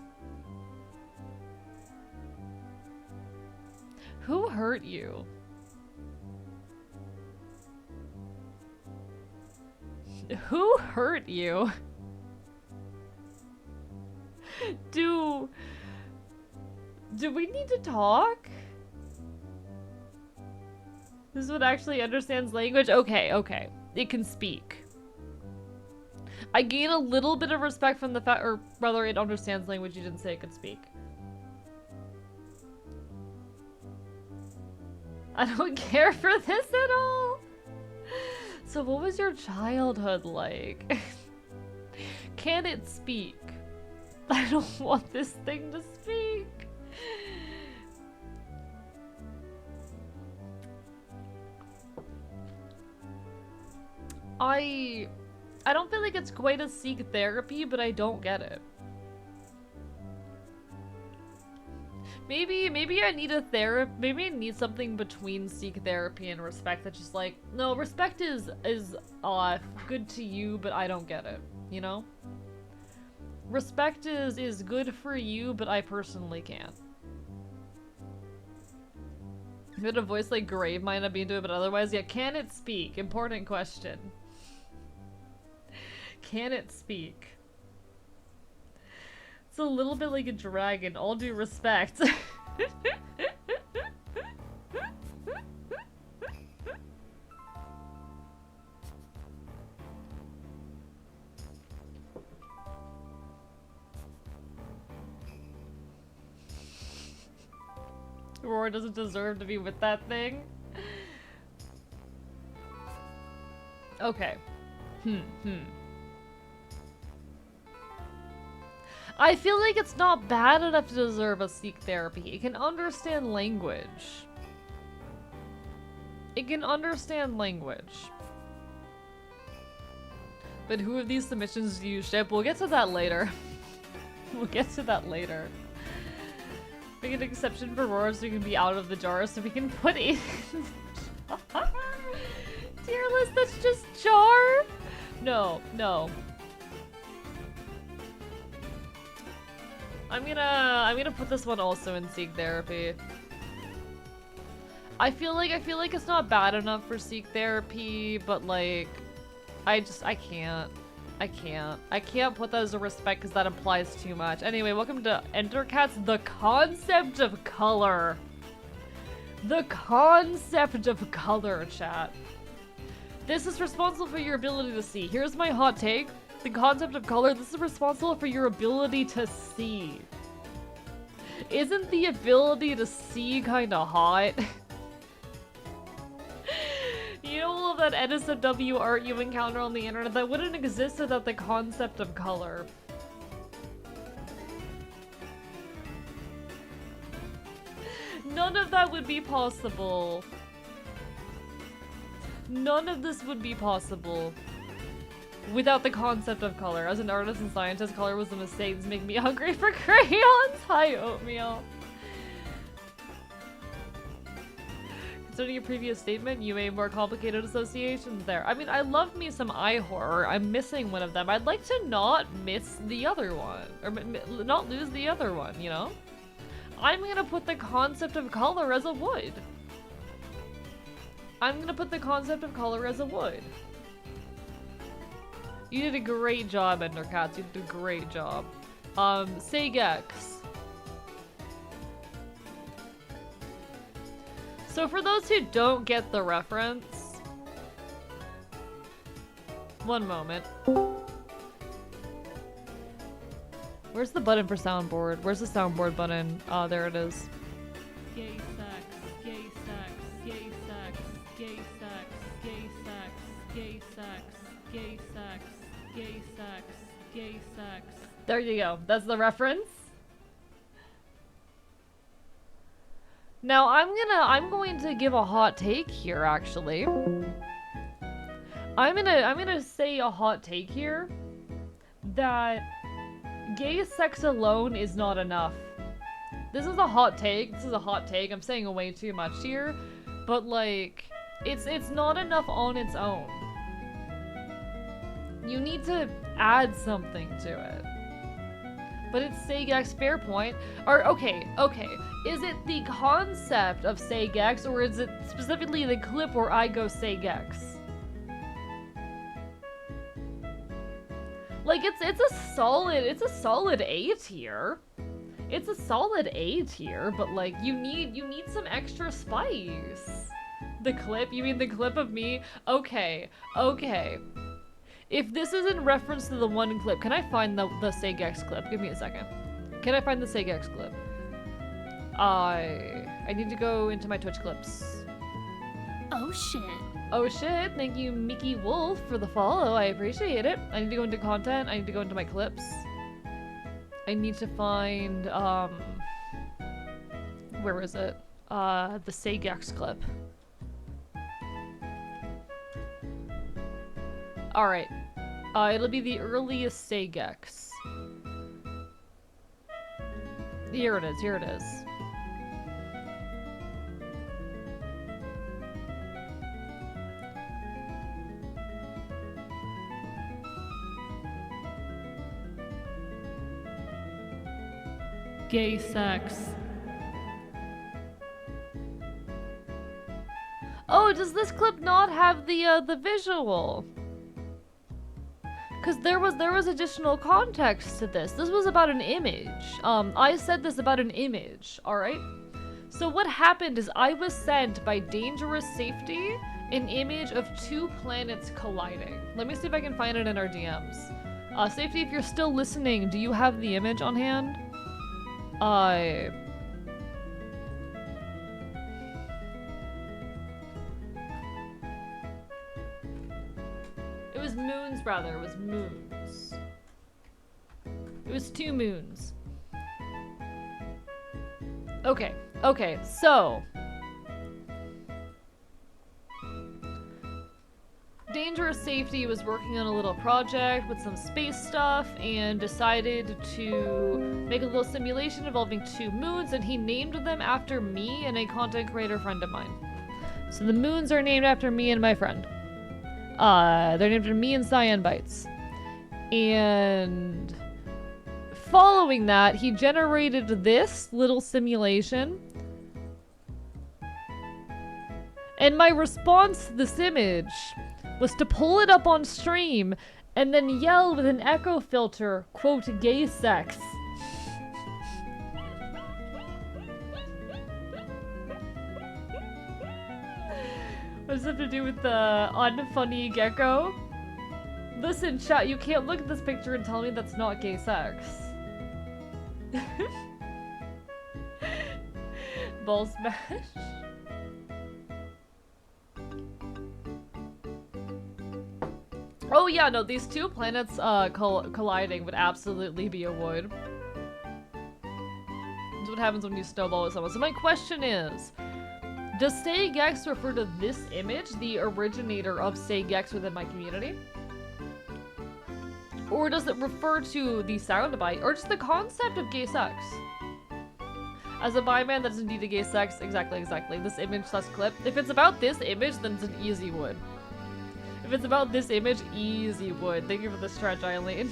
Who hurt you? Who hurt you? Do we need to talk? This one actually understands language? Okay, okay. It can speak. I gain a little bit of respect from the fact, or rather it understands language, you didn't say it could speak. I don't care for this at all. So what was your childhood like? Can it speak? I don't want this thing to speak. I don't feel like it's quite a seek therapy, but I don't get it. Maybe I need a therapy. Maybe I need something between seek therapy and respect that's just like, no, respect is good to you, but I don't get it, you know? Respect is good for you, but I personally can't. If it had a voice like Grave might not be into it, but otherwise, yeah, can it speak? Important question. Can it speak? It's a little bit like a dragon, all due respect. Aurora doesn't deserve to be with that thing. Okay. I feel like it's not bad enough to deserve a seek therapy. It can understand language. It can understand language. But who of these submissions do you ship? We'll get to that later. We'll get to that later. Make an exception for Roar so we can be out of the jar so we can put it in. Tier list, that's just jar? No, no. I'm gonna put this one also in seek therapy. I feel like it's not bad enough for seek therapy, but like I can't put that as a respect because that implies too much. Anyway, welcome to Entercats, the concept of color. The concept of color, chat. This is responsible for your ability to see. Here's my hot take. The concept of color, this is responsible for your ability to see. Isn't the ability to see kinda hot? You know all of that NSFW art you encounter on the internet that wouldn't exist without the concept of color. None of that would be possible. None of this would be possible without the concept of color. As an artist and scientist, color was a mistake to make me hungry for crayons. Hi, Oatmeal. Considering your previous statement, you made more complicated associations there. I mean, I love me some eye horror. I'm missing one of them. I'd like to not miss the other one. Or not lose the other one, you know? I'm gonna put the concept of color as a wood. I'm gonna put the concept of color as a wood. You did a great job, Endercats. You did a great job. Segex. So for those who don't get the reference, one moment. Where's the button for soundboard? Where's the soundboard button? Oh, there it is. Gay sex, gay sex, gay sex, gay sex, gay sex, gay sex, gay sex, gay sex, gay sex. There you go. That's the reference. Now I'm going to give a hot take here, actually. I'm gonna say a hot take here that gay sex alone is not enough. This is a hot take. This is a hot take. I'm saying way too much here, but like, it's not enough on its own. You need to add something to it. But it's Segex, fair point. Or okay. Is it the concept of Segex, or is it specifically the clip where I go Segex? Like it's a solid A tier. It's a solid A tier, but like you need some extra spice. The clip? You mean the clip of me? Okay. If this is in reference to the one clip, can I find the Segex clip? Give me a second. Can I find the Segex clip? I need to go into my Twitch clips. Oh shit. Oh shit, thank you Mickey Wolf for the follow, I appreciate it. I need to go into content, I need to go into my clips. I need to find, where is it? The Segex clip. Alright, it'll be the earliest Segex. Here it is. Gay sex. Oh, does this clip not have the visual? Because there was additional context to this. This was about an image. I said this about an image, alright? So what happened is I was sent by Dangerous Safety an image of two planets colliding. Let me see if I can find it in our DMs. Safety, if you're still listening, do you have the image on hand? It was moons, rather. It was moons. It was two moons. Okay, so Dangerous Safety was working on a little project with some space stuff and decided to make a little simulation involving two moons, and he named them after me and a content creator friend of mine. So the moons are named after me and my friend. They're named after me and Cyan Bites. And following that, he generated this little simulation. And my response to this image was to pull it up on stream and then yell with an echo filter, quote, gay sex. What does it have to do with the unfunny gecko? Listen, chat, you can't look at this picture and tell me that's not gay sex. Ball smash. Oh yeah, no, these two planets colliding would absolutely be a wood. That's what happens when you snowball with someone. So my question is, does Segex refer to this image, the originator of Segex within my community? Or does it refer to the soundbite, or just the concept of gay sex? As a bi man, that is indeed a gay sex. Exactly. This image / clip. If it's about this image, then it's an easy wood. If it's about this image, easy wood. Thank you for the stretch, Eileen.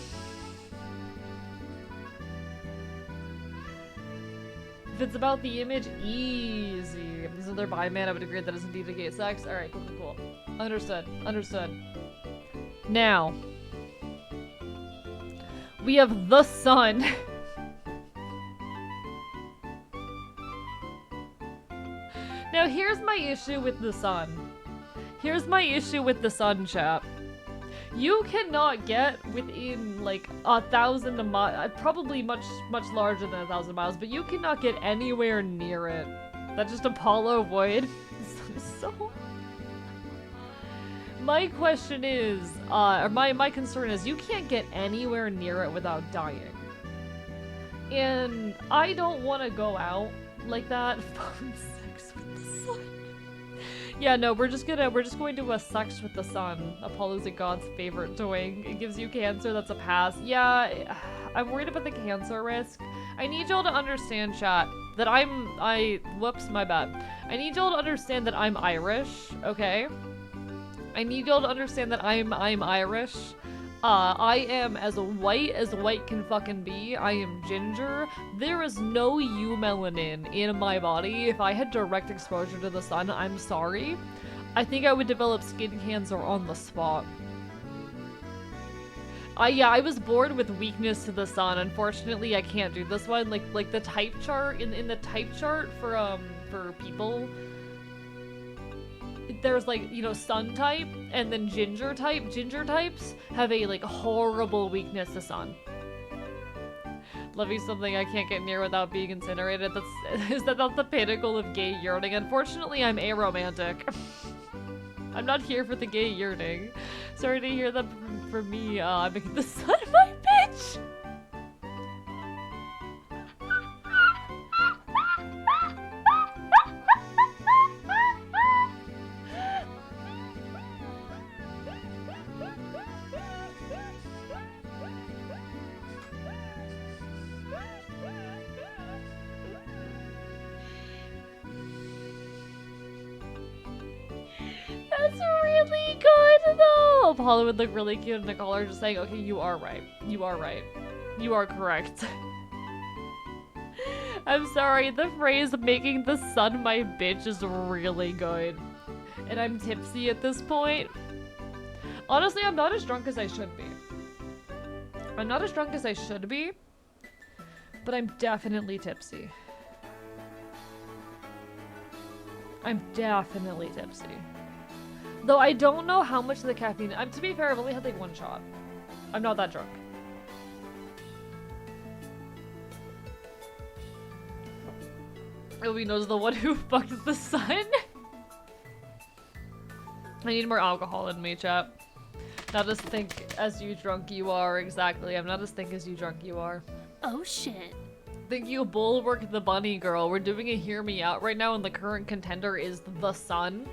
If it's about the image, easy. If there's another bi man, I would agree that is indeed a gay sex. Alright, cool. Understood. Now, we have the sun. Now, here's my issue with the sun. Chat. You cannot get within like 1,000 miles, probably much larger than 1,000 miles, but you cannot get anywhere near it. That's just Apollo Void. So, my question is, or my concern is, you can't get anywhere near it without dying. And I don't want to go out like that. Phone sex with the sun. Yeah, no, we're just going to sex with the sun. Apollo's a god's favorite doing. It gives you cancer, that's a pass. Yeah, I'm worried about the cancer risk. I need y'all to understand, chat, that whoops, my bad. I need y'all to understand that I'm Irish, okay? I need y'all to understand that I'm Irish. I am as white can fucking be. I am ginger. There is no eumelanin in my body. If I had direct exposure to the sun, I'm sorry. I think I would develop skin cancer on the spot. Yeah, I was born with weakness to the sun. Unfortunately, I can't do this one. Like the type chart, in the type chart for people, there's like, you know, sun type and then ginger type. Ginger types have a like horrible weakness to sun. Love you something I can't get near without being incinerated. That's the pinnacle of gay yearning. Unfortunately, I'm aromantic. I'm not here for the gay yearning. Sorry to hear that from me. I'm making the sun my bitch. That's really good, though! Apollo would look really cute in a collar, just saying, okay, you are right. You are right. You are correct. I'm sorry, the phrase making the sun my bitch is really good. And I'm tipsy at this point. Honestly, I'm not as drunk as I should be. I'm not as drunk as I should be, but I'm definitely tipsy. I'm definitely tipsy. Though I don't know how much of the caffeine... to be fair, I've only had like one shot. I'm not that drunk. Nobody knows the one who fucked the sun. I need more alcohol in me, chat. Not as think as you drunk you are, exactly. I'm not as think as you drunk you are. Oh shit. Thank you, Bulwark the Bunny Girl. We're doing a Hear Me Out right now, and the current contender is the sun.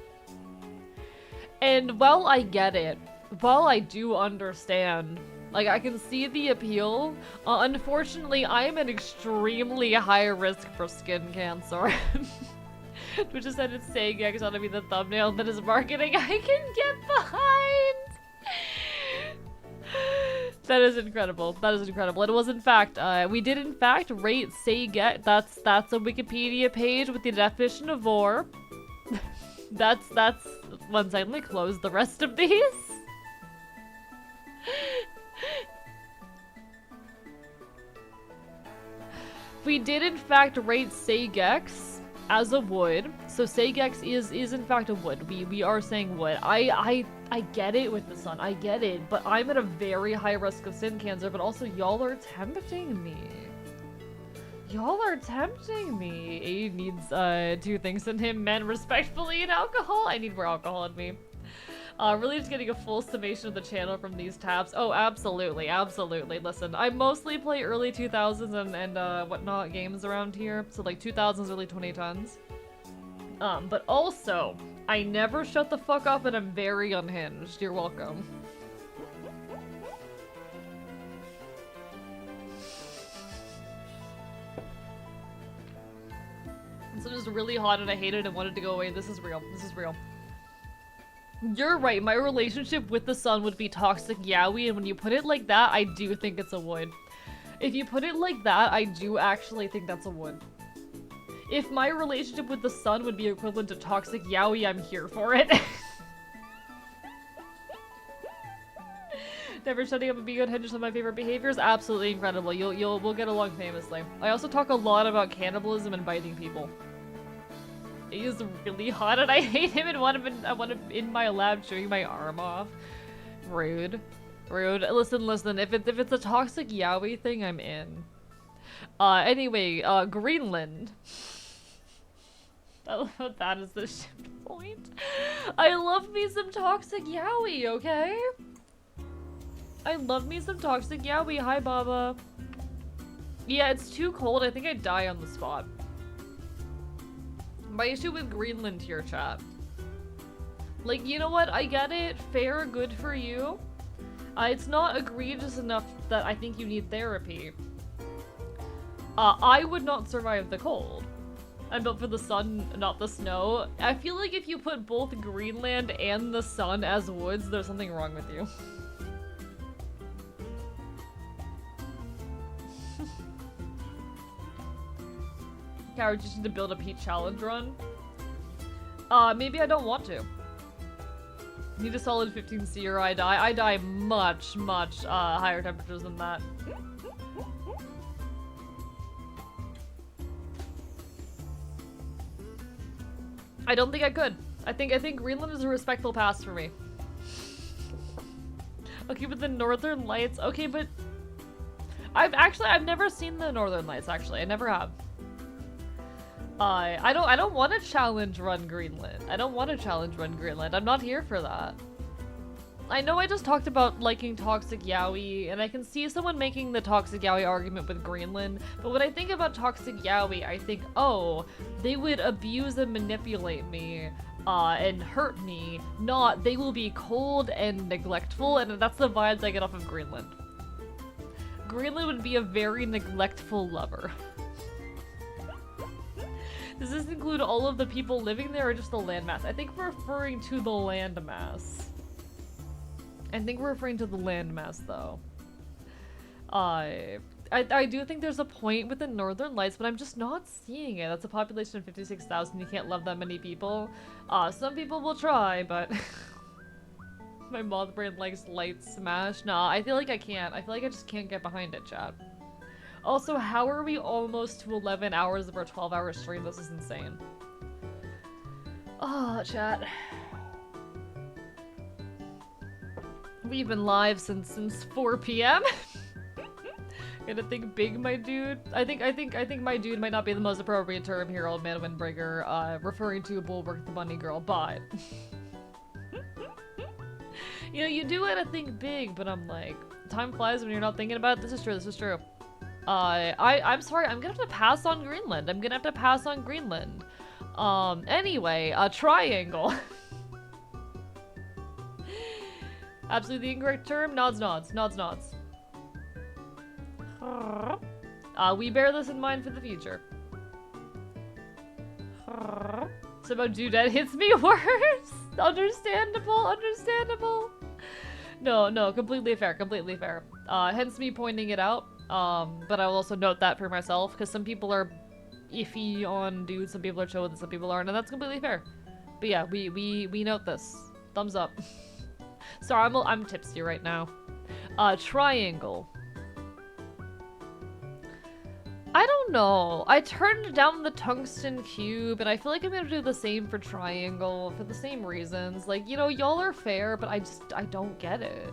And while I get it, while I do understand, like, I can see the appeal, unfortunately, I am at extremely high risk for skin cancer. Which is that it's saying X ought to be the thumbnail that is marketing I can get behind. That is incredible. That is incredible. It was in fact, we did in fact rate say get. That's a Wikipedia page with the definition of vor. That's one second. Let me close the rest of these. We did in fact rate Saygex as a wood. So Saygex is in fact a wood. We are saying wood. I get it with the sun. I get it, but I'm at a very high risk of skin cancer, but also y'all are tempting me. Y'all are tempting me. Abe needs 2 things in him: men, respectfully, and alcohol. I need more alcohol in me. Really just getting a full summation of the channel from these tabs. Oh, absolutely, absolutely. Listen, I mostly play early 2000s and whatnot games around here. So like 2000s, early 2010s. But also, I never shut the fuck up and I'm very unhinged. You're welcome. So it was really hot and I hated it and wanted to go away. This is real. This is real. You're right, my relationship with the sun would be toxic yaoi, and when you put it like that, I do think it's a would. If you put it like that, I do actually think that's a would. If my relationship with the sun would be equivalent to toxic yaoi, I'm here for it. Never shutting up and being good hinges on my favorite behaviors. Absolutely incredible. We'll get along famously. I also talk a lot about cannibalism and biting people. He is really hot and I hate him and I want him in my lab chewing my arm off. Rude. Rude. Listen. If it's a toxic yaoi thing, I'm in. Anyway, Greenland. I love that as the shift point. I love me some toxic yaoi, okay? I love me some toxic yaoi. Hi, Baba. Yeah, it's too cold. I think I'd die on the spot. My issue with Greenland here, chat. Like, you know what? I get it. Fair, good for you. It's not egregious enough that I think you need therapy. I would not survive the cold. I'm built for the sun, not the snow. I feel like if you put both Greenland and the sun as woods, there's something wrong with you. I just need to build a Pete challenge run. Maybe I don't want to. Need a solid 15C or I die. I die much higher temperatures than that. I don't think I could. I think Greenland is a respectful pass for me. Okay, but the Northern Lights. Okay, but I've never seen the Northern Lights. Actually, I never have. I don't want to challenge run Greenland. I don't want to challenge run Greenland. I'm not here for that. I know I just talked about liking toxic yaoi, and I can see someone making the toxic yaoi argument with Greenland, but when I think about toxic yaoi, I think, oh, they would abuse and manipulate me, and hurt me, not they will be cold and neglectful, and that's the vibes I get off of Greenland. Greenland would be a very neglectful lover. Does this include all of the people living there or just the landmass? I think we're referring to the landmass. Though. I do think there's a point with the Northern Lights, but I'm just not seeing it. That's a population of 56,000. You can't love that many people. Some people will try, but my moth brain likes light smash. Nah, I feel like I can't. I feel like I just can't get behind it, chat. Also, how are we almost to 11 hours of our 12-hour stream? This is insane. Oh, chat. We've been live since 4 p.m. Gonna think big, my dude. I think my dude might not be the most appropriate term here, old man windbreaker, referring to Bulwark the bunny girl, but you know, you do want to think big, but I'm like, time flies when you're not thinking about it. This is true. I'm sorry, I'm gonna have to pass on Greenland. Anyway, triangle. Absolutely the incorrect term. Nods. We bear this in mind for the future. So about Dudette hits me worse. Understandable. No, completely fair. Hence me pointing it out. But I will also note that for myself, because some people are iffy on dudes, some people are chill with it, some people aren't, and that's completely fair. But yeah, we note this. Thumbs up. Sorry, I'm tipsy right now. Triangle. I don't know. I turned down the tungsten cube, and I feel like I'm gonna do the same for triangle for the same reasons. Like, you know, y'all are fair, but I don't get it.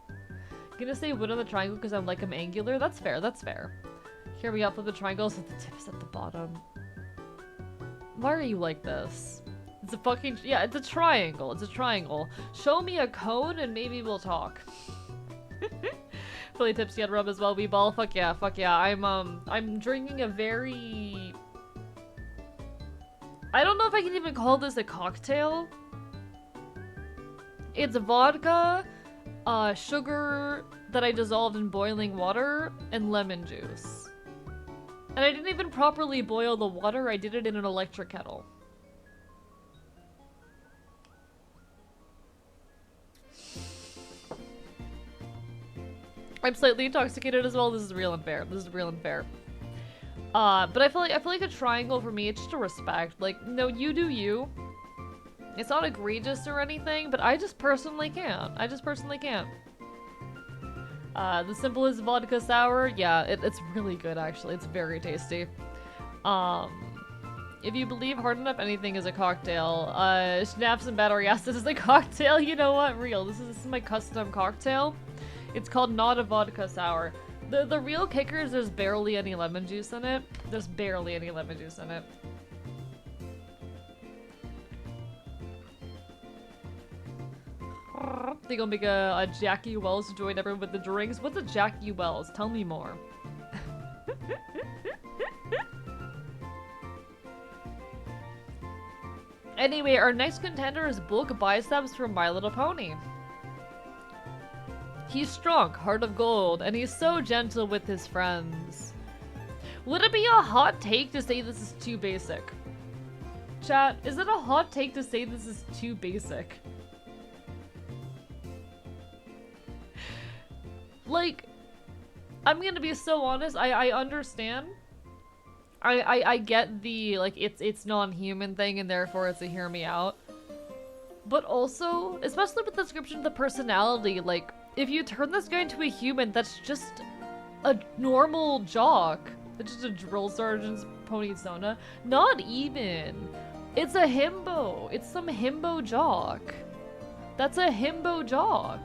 I'm gonna say wood on the triangle because I'm like I'm angular. That's fair. Here we go, flip the triangle so the tip is at the bottom. Why are you like this? It's a fucking, yeah, it's a triangle. Show me a cone and maybe we'll talk. Fully tipsy on rum as well, we ball. Fuck yeah. I'm drinking a very... I don't know if I can even call this a cocktail. It's vodka, sugar that I dissolved in boiling water, and lemon juice. And I didn't even properly boil the water, I did it in an electric kettle. I'm slightly intoxicated as well. This is real unfair. This is real unfair. But I feel like a triangle for me, it's just a respect. Like, no, you do you. It's not egregious or anything, but I just personally can't. I just personally can't. The simplest vodka sour, yeah, it's really good actually. It's very tasty. If you believe hard enough, anything is a cocktail. Schnapps and battery acid is a cocktail. You know what? Real. This is my custom cocktail. It's called not a vodka sour. The real kicker is there's barely any lemon juice in it. There's barely any lemon juice in it. They gonna make a Jackie Wells to join everyone with the drinks. What's a Jackie Wells? Tell me more. Anyway, our next contender is Bulk Biceps from My Little Pony. He's strong, heart of gold, and he's so gentle with his friends. Would it be a hot take to say this is too basic? Chat, is it a hot take to say this is too basic? Like, I'm gonna be so honest, I understand. I get the, like, it's non-human thing and therefore it's a hear me out. But also, especially with the description of the personality, like, if you turn this guy into a human, that's just a normal jock. It's just a drill sergeant's pony Sona. Not even. It's a himbo. It's some himbo jock. That's a himbo jock.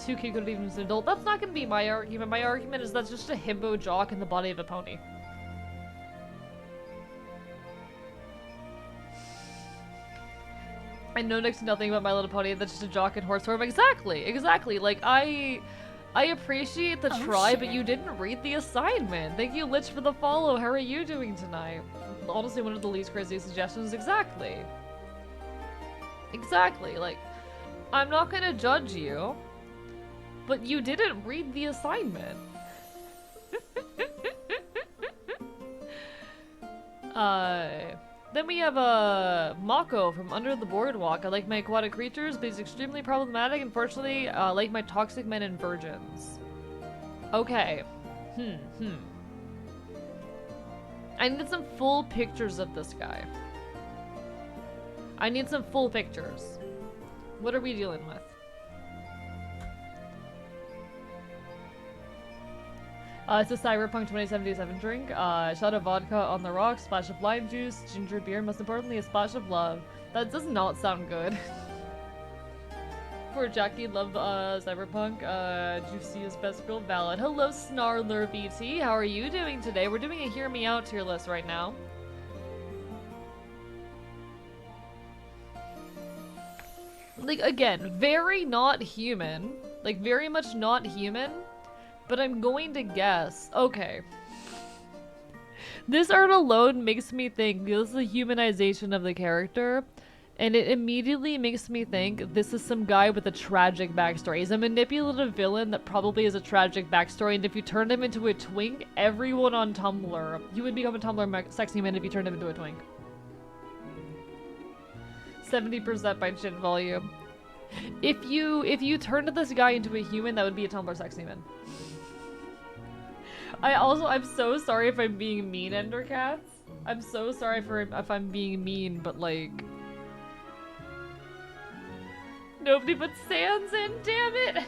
2K could have even been an adult. That's not gonna be my argument. My argument is that's just a himbo jock in the body of a pony. I know next to nothing about My Little Pony. That's just a jock in horse form. Exactly, exactly. Like, I appreciate the try, but you didn't read the assignment. Thank you, Lich, for the follow. How are you doing tonight? Honestly, one of the least crazy suggestions. Exactly. Exactly. Like, I'm not gonna judge you, but you didn't read the assignment. Then we have Mako from Under the Boardwalk. I like my aquatic creatures, but he's extremely problematic. Unfortunately, I like my toxic men and virgins. Okay. I need some full pictures of this guy. I need some full pictures. What are we dealing with? It's a Cyberpunk 2077 drink. Shot of vodka on the rocks, splash of lime juice, ginger beer, most importantly, a splash of love. That does not sound good. Poor Jackie, love Cyberpunk. Juiciest best girl, valid. Hello, Snarler VT. How are you doing today? We're doing a Hear Me Out tier list right now. Like, again, very not human. Like, very much not human. But I'm going to guess. Okay. This art alone makes me think this is a humanization of the character. And it immediately makes me think this is some guy with a tragic backstory. He's a manipulative villain that probably has a tragic backstory. And if you turned him into a twink, everyone on Tumblr, he would become a Tumblr sexy man if you turned him into a twink. 70% by chin volume. If you turned this guy into a human, that would be a Tumblr sexy man. I'm so sorry if I'm being mean, Endercats. I'm so sorry if I'm being mean, but like... Nobody but Sans in, damn it!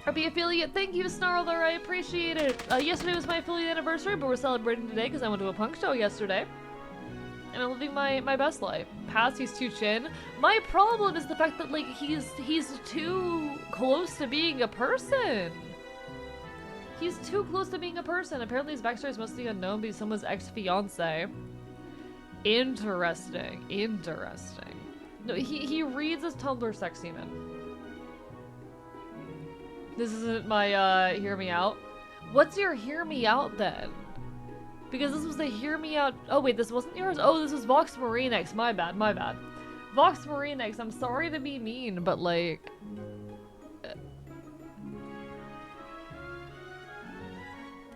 RP affiliate, thank you, Snarler, I appreciate it. Yesterday was my affiliate anniversary, but we're celebrating today because I went to a punk show yesterday. And I'm living my best life. Past, he's too chin. My problem is the fact that, like, he's too close to being a person. He's too close to being a person. Apparently his backstory is mostly unknown, but he's someone's ex-fiance. Interesting. Interesting. No, he reads as Tumblr sexy man. This isn't my, hear me out. What's your hear me out, then? Because this was the hear me out. Oh wait, this wasn't yours? Oh, this was Vox Marinex. My bad, my bad. Vox Marinex, I'm sorry to be mean, but like...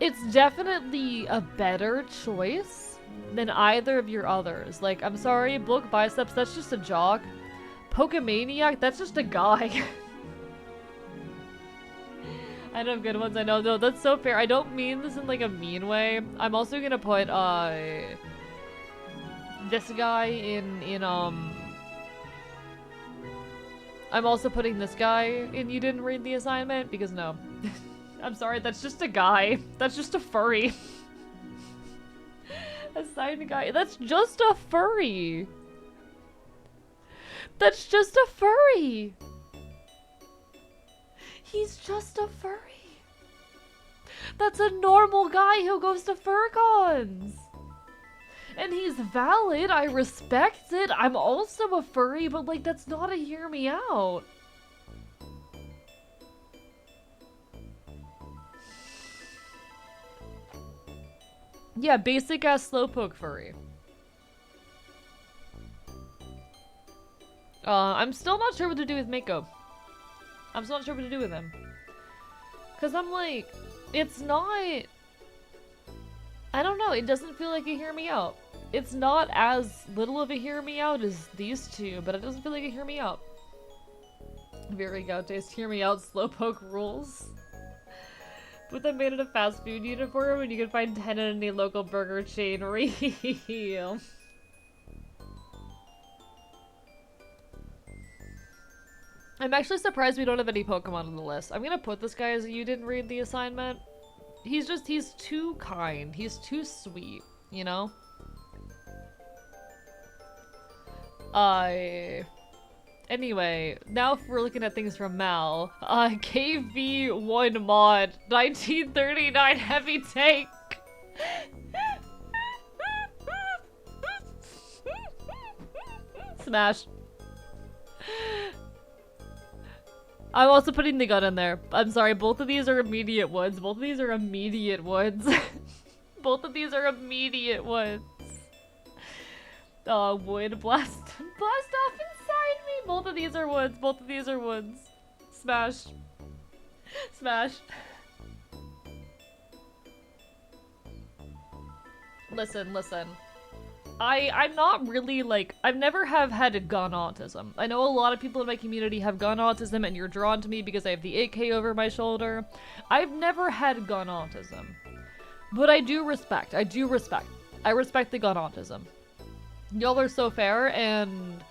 It's definitely a better choice than either of your others. Like, I'm sorry, Bulk Biceps, that's just a jock. Pokemaniac, that's just a guy. I know good ones, I know. No, that's so fair. I don't mean this in like a mean way. I'm also gonna put, this guy in I'm also putting this guy in You Didn't Read the Assignment, because no. I'm sorry, that's just a guy. That's just a furry. Assigned guy. That's just a furry. That's just a furry. He's just a furry. That's a normal guy who goes to furcons. And he's valid, I respect it. I'm also a furry, but like, that's not a hear me out. Yeah, basic ass slowpoke furry. I'm still not sure what to do with Mako. I'm still not sure what to do with him. Cause I'm like, it's not... I don't know, it doesn't feel like a hear me out. It's not as little of a hear me out as these two, but it doesn't feel like a hear me out. Very go taste, hear me out, slowpoke rules. Put them made in a fast food uniform and you can find 10 in any local burger chain. Real. I'm actually surprised we don't have any Pokemon on the list. I'm gonna put this guy as You Didn't Read the Assignment. He's too kind. He's too sweet, you know? Anyway, now if we're looking at things from Mal, KV1 mod, 1939 heavy tank. Smash. I'm also putting the gun in there. I'm sorry, both of these are immediate woods. Both of these are immediate woods. Both of these are immediate woods. Wood blast off inside me. Both of these are woods. Both of these are woods. Smash. Smash. Listen. I'm not really like, I've never had gun autism. I know a lot of people in my community have gun autism and you're drawn to me because I have the AK over my shoulder. I've never had gun autism. But I respect the gun autism. Y'all are so fair, and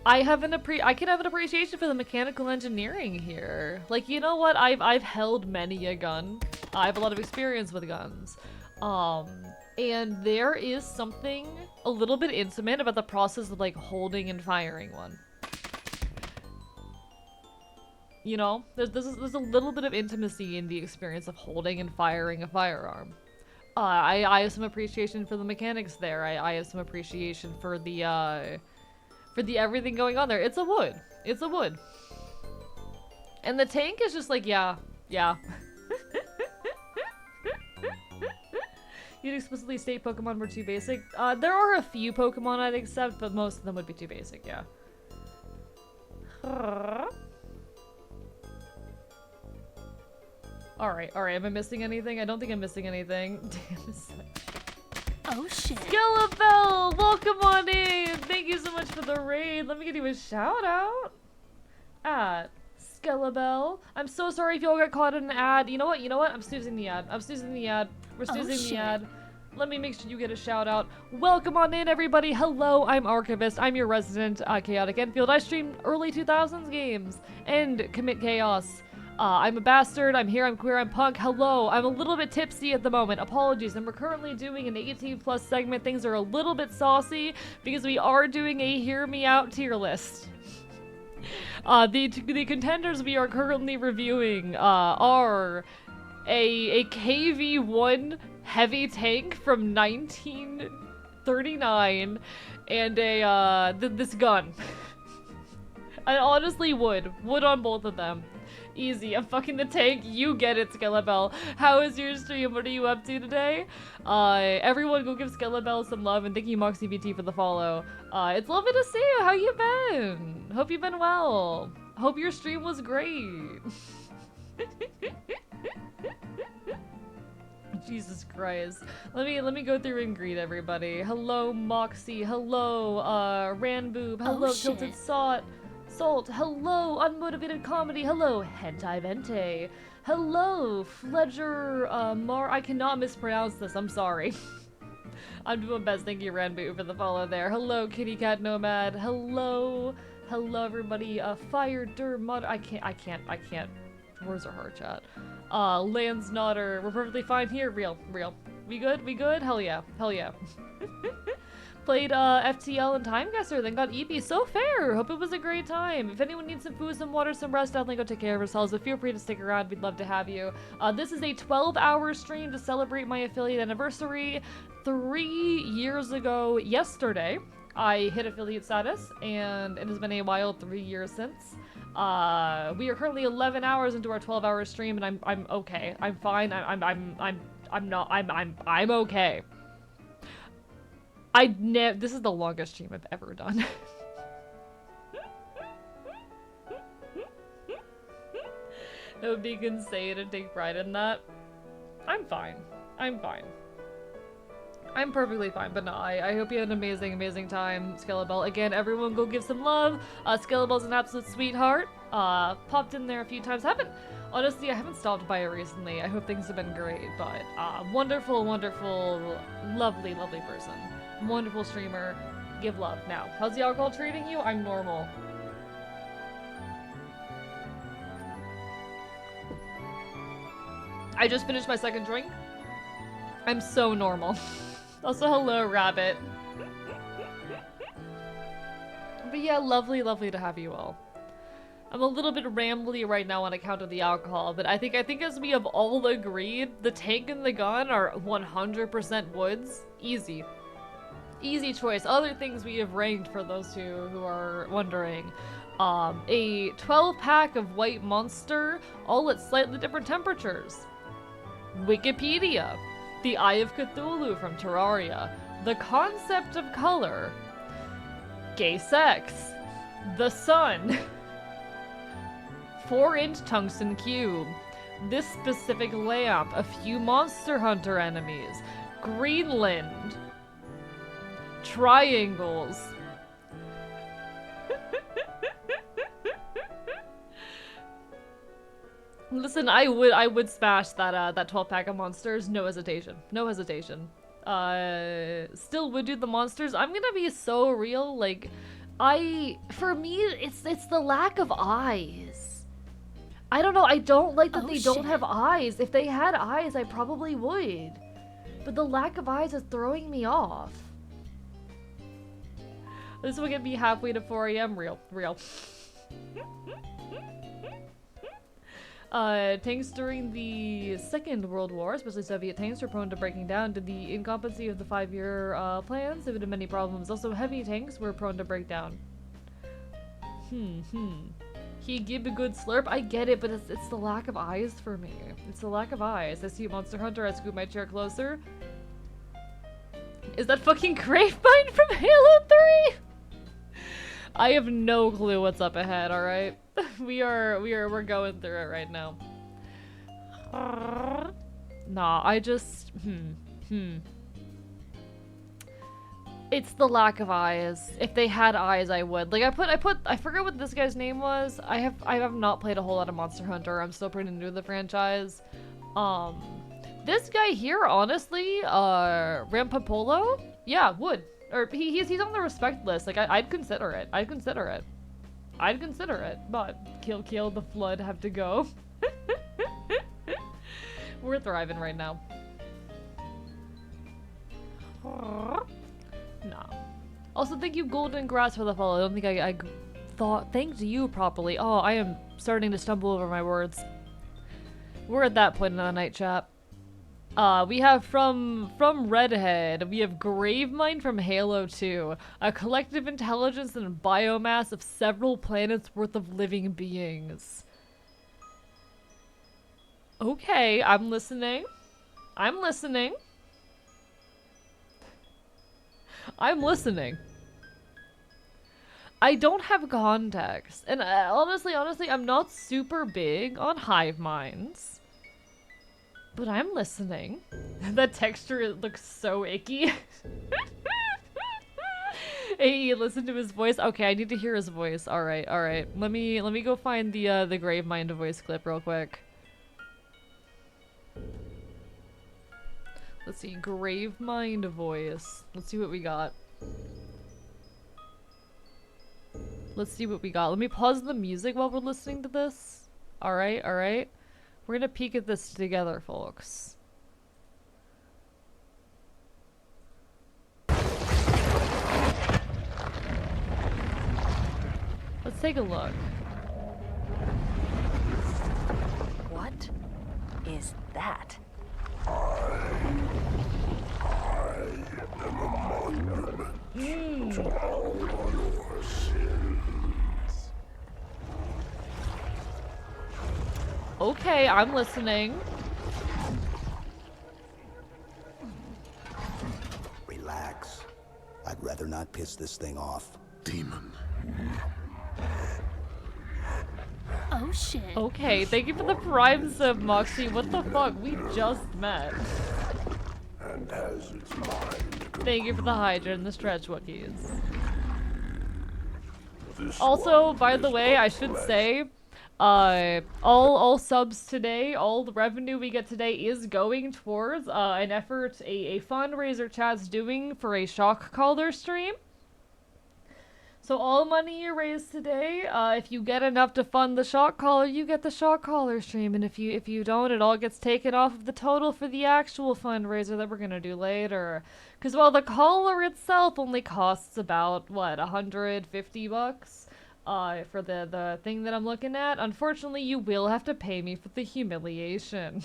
I can have an appreciation for the mechanical engineering here. Like, you know what? I've held many a gun. I have a lot of experience with guns. And there is something a little bit intimate about the process of like holding and firing one. You know, there's a little bit of intimacy in the experience of holding and firing a firearm. I have some appreciation for the mechanics there. I have some appreciation for the everything going on there. It's a wood. It's a wood. And the tank is just like, yeah. You'd explicitly state Pokemon were too basic. There are a few Pokemon I'd accept, but most of them would be too basic, yeah. Alright, am I missing anything? I don't think I'm missing anything. Damn. Oh shit. Skelebell, welcome on in! Thank you so much for the raid. Let me give you a shout out. At Skelebell. I'm so sorry if y'all got caught in an ad. You know what? I'm snoozing the ad. We're snoozing the ad. Let me make sure you get a shout out. Welcome on in, everybody. Hello, I'm Archivist. I'm your resident Chaotic Enfield. I stream early 2000s games and commit chaos. I'm a bastard, I'm here, I'm queer, I'm punk. Hello, I'm a little bit tipsy at the moment. Apologies, and we're currently doing an 18+ segment. Things are a little bit saucy because we are doing a Hear Me Out tier list. The contenders we are currently reviewing are a KV1 heavy tank from 1939 and this gun. I honestly would on both of them. Easy, I'm fucking the tank, you get it, Skelebell. How is your stream? What are you up to today? Everyone go give Skelebell some love, and thank you Moxie BT for the follow. It's lovely to see you, how you been? Hope you've been well. Hope your stream was great. Jesus Christ. Let me go through and greet everybody. Hello, Moxie. Hello, Ranboob. Hello, Tilted Salt. Hello, Unmotivated Comedy. Hello, Hentai Vente. Hello, Fledger, I cannot mispronounce this. I'm sorry. I'm doing my best. Thank you, Ranboob, for the follow there. Hello, Kitty Cat Nomad. Hello, everybody. Fire Dermod. I can't. Where's our heart chat? Lance Nodder. We're perfectly fine here. Real. We good? Hell yeah. Played FTL and Time Guesser, then got EP. So fair. Hope it was a great time. If anyone needs some food, some water, some rest, definitely go take care of yourselves. But feel free to stick around. We'd love to have you. This is a 12-hour stream to celebrate my affiliate anniversary. 3 years ago yesterday, I hit affiliate status, and it has been a wild 3 years since. We are currently 11 hours into our 12-hour stream, and I'm okay. I'm fine. I'm okay. This is the longest stream I've ever done. It would be insane to take pride in that. I'm fine. I'm perfectly fine, but no, I hope you had an amazing time, Skellabell. Again, everyone go give some love. Skellabell's an absolute sweetheart. Popped in there a few times. Honestly, I haven't stopped by her recently. I hope things have been great, but wonderful, lovely person. Wonderful streamer. Give love. Now, how's the alcohol treating you? I'm normal. I just finished my second drink. I'm so normal. Also, hello, Rabbit. But yeah, lovely to have you all. I'm a little bit rambly right now on account of the alcohol, but I think as we have all agreed, the tank and the gun are 100% woods. Easy choice. Other things we have ranked for those who are wondering. A 12-pack of White Monster, all at slightly different temperatures. Wikipedia. The Eye of Cthulhu from Terraria. The Concept of Color. Gay Sex. The Sun. 4-inch tungsten cube. This specific lamp. A few Monster Hunter enemies. Greenland. Triangles. Listen, I would smash that 12-pack of monsters, no hesitation. Still would do the monsters. I'm gonna be so real, like, for me, it's the lack of eyes. I don't know, I don't like that they don't have eyes. If they had eyes, I probably would. But the lack of eyes is throwing me off. This will get me halfway to 4 AM, real. Tanks during the Second World War, especially Soviet tanks, were prone to breaking down due to the incompetency of the 5-year plans. There were many problems. Also, heavy tanks were prone to break down. He give a good slurp. I get it, but it's the lack of eyes for me. It's the lack of eyes. I see Monster Hunter. I scoot my chair closer. Is that fucking Gravemind from Halo 3? I have no clue what's up ahead, alright? We're going through it right now. Nah, I just It's the lack of eyes. If they had eyes, I would. Like I forget what this guy's name was. I have not played a whole lot of Monster Hunter. I'm still pretty new to the franchise. This guy here, honestly, Rampapolo? Yeah, would. Or he's on the respect list. Like I'd consider it. I'd consider it. But Kill the Flood have to go. We're thriving right now. Nah. Also, thank you, Golden Grass, for the follow. I don't think I thanked you properly. Oh, I am starting to stumble over my words. We're at that point in the night chat. We have from Redhead, we have Gravemind from Halo 2. A collective intelligence and biomass of several planets worth of living beings. Okay, I'm listening. I'm listening. I don't have context. And honestly, I'm not super big on hive minds. But I'm listening. That texture looks so icky. Hey, listen to his voice. Okay, I need to hear his voice. All right, all right. Let me go find the Gravemind voice clip real quick. Let's see, Gravemind voice. Let's see what we got. Let's see what we got. Let me pause the music while we're listening to this. All right, all right. We're gonna peek at this together, folks. Let's take a look. What is that? I am a monument to all your sins. Okay, I'm listening. Relax. I'd rather not piss this thing off. Demon. Oh shit. Okay, thank you for the prime sub, Moxie. What the fuck? We just met. And has its mind. Thank you for the Hydra and the Stretch Wookiees. Also, by the way, I should say, all subs today, all the revenue we get today is going towards an effort, a fundraiser chat's doing for a shock collar stream. So all money you raise today, if you get enough to fund the shock collar, you get the shock collar stream, and if you don't, it all gets taken off of the total for the actual fundraiser that we're gonna do later. Because while the collar itself only costs about what, $150 for the thing that I'm looking at, unfortunately you will have to pay me for the humiliation.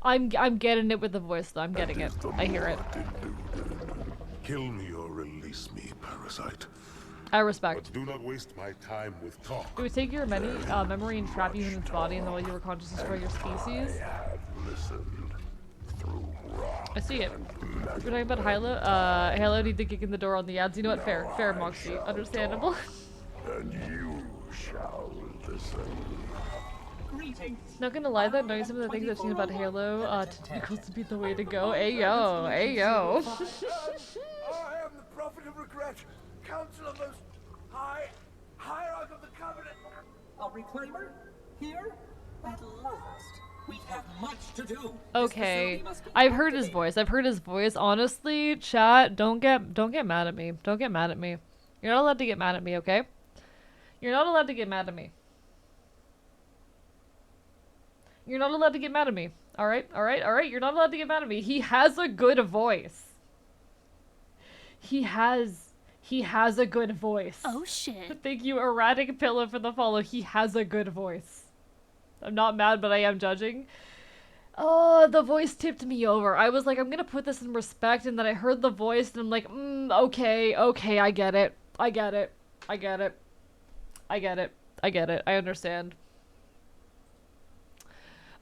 I'm getting it with the voice though. I'm getting it. I hear it. Kill me or release me, parasite. I respect. But do not waste my time with talk. It would take your memory and trap you in its body, and the way you were conscious destroy your species. I see it. We're talking about Halo. Halo need to kick in the door on the ads. You know what? Fair, Moxie. Understandable. And you shall listen. Not gonna lie though, knowing some of the things I've seen about Halo, tentacles to be the way to go. Ayo, ayo. I am the prophet of regret, council of most high, hierarch of the covenant. A reclaimer? Here? At last. We have much to do. Okay, I've heard his voice. Honestly, chat, don't get mad at me. Don't get mad at me. You're not allowed to get mad at me, okay? You're not allowed to get mad at me. You're not allowed to get mad at me. Alright? You're not allowed to get mad at me. He has a good voice. He has a good voice. Oh shit. Thank you, Erratic Pillow, for the follow. He has a good voice. I'm not mad, but I am judging. Oh, the voice tipped me over. I was like, I'm gonna put this in respect, and then I heard the voice, and I'm like, okay, I get it. I understand.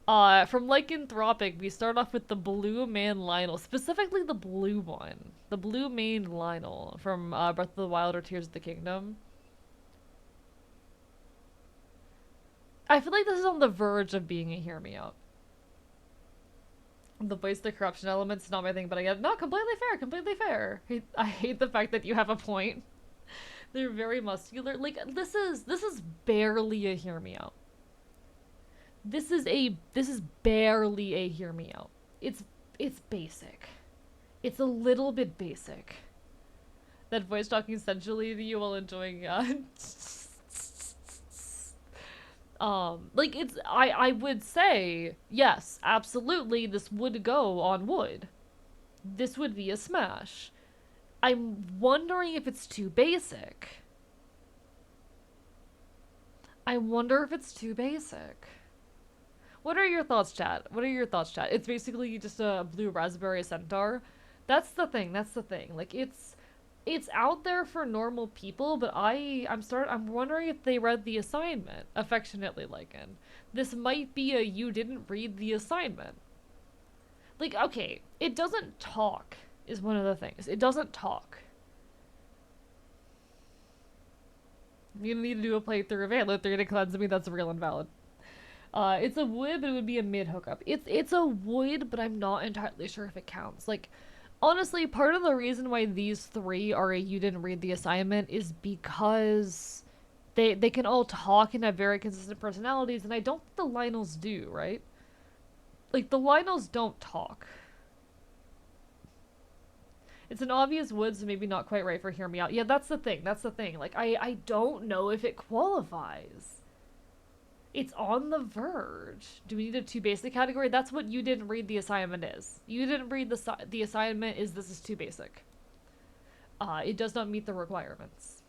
From Lycanthropic, we start off with the Blue Man Lionel, specifically the blue one. The Blue Man Lionel from Breath of the Wild or Tears of the Kingdom. I feel like this is on the verge of being a hear me out. The voice, the corruption element's not my thing, but I get it. No, completely fair. I hate the fact that you have a point. They're very muscular. Like, this is barely a hear me out. This is barely a hear me out. It's basic. It's a little bit basic. That voice talking sensually to you while enjoying like it's I would say yes, absolutely this would go on wood. This would be a smash. I'm wondering if it's too basic. What are your thoughts, chat? It's basically just a blue raspberry centaur. That's the thing. Like, it's out there for normal people, but I'm wondering if they read the assignment. Affectionately Lycan. This might be a you didn't read the assignment. Like, okay, it doesn't talk is one of the things. It doesn't talk. You need to do a playthrough of Halo 3 to cleanse me. That's real and valid. It's a wood, but it would be a mid hookup. It's a wood, but I'm not entirely sure if it counts. Like, honestly, part of the reason why these three are a you didn't read the assignment is because they can all talk and have very consistent personalities, and I don't think the Lionels do, right? Like, the Lionels don't talk. It's an obvious wood, so maybe not quite right for Hear Me Out. Yeah, that's the thing. That's the thing. Like, I don't know if it qualifies. It's on the verge. Do we need a too basic category? That's what you didn't read the assignment is. You didn't read the assignment is this is too basic. It does not meet the requirements.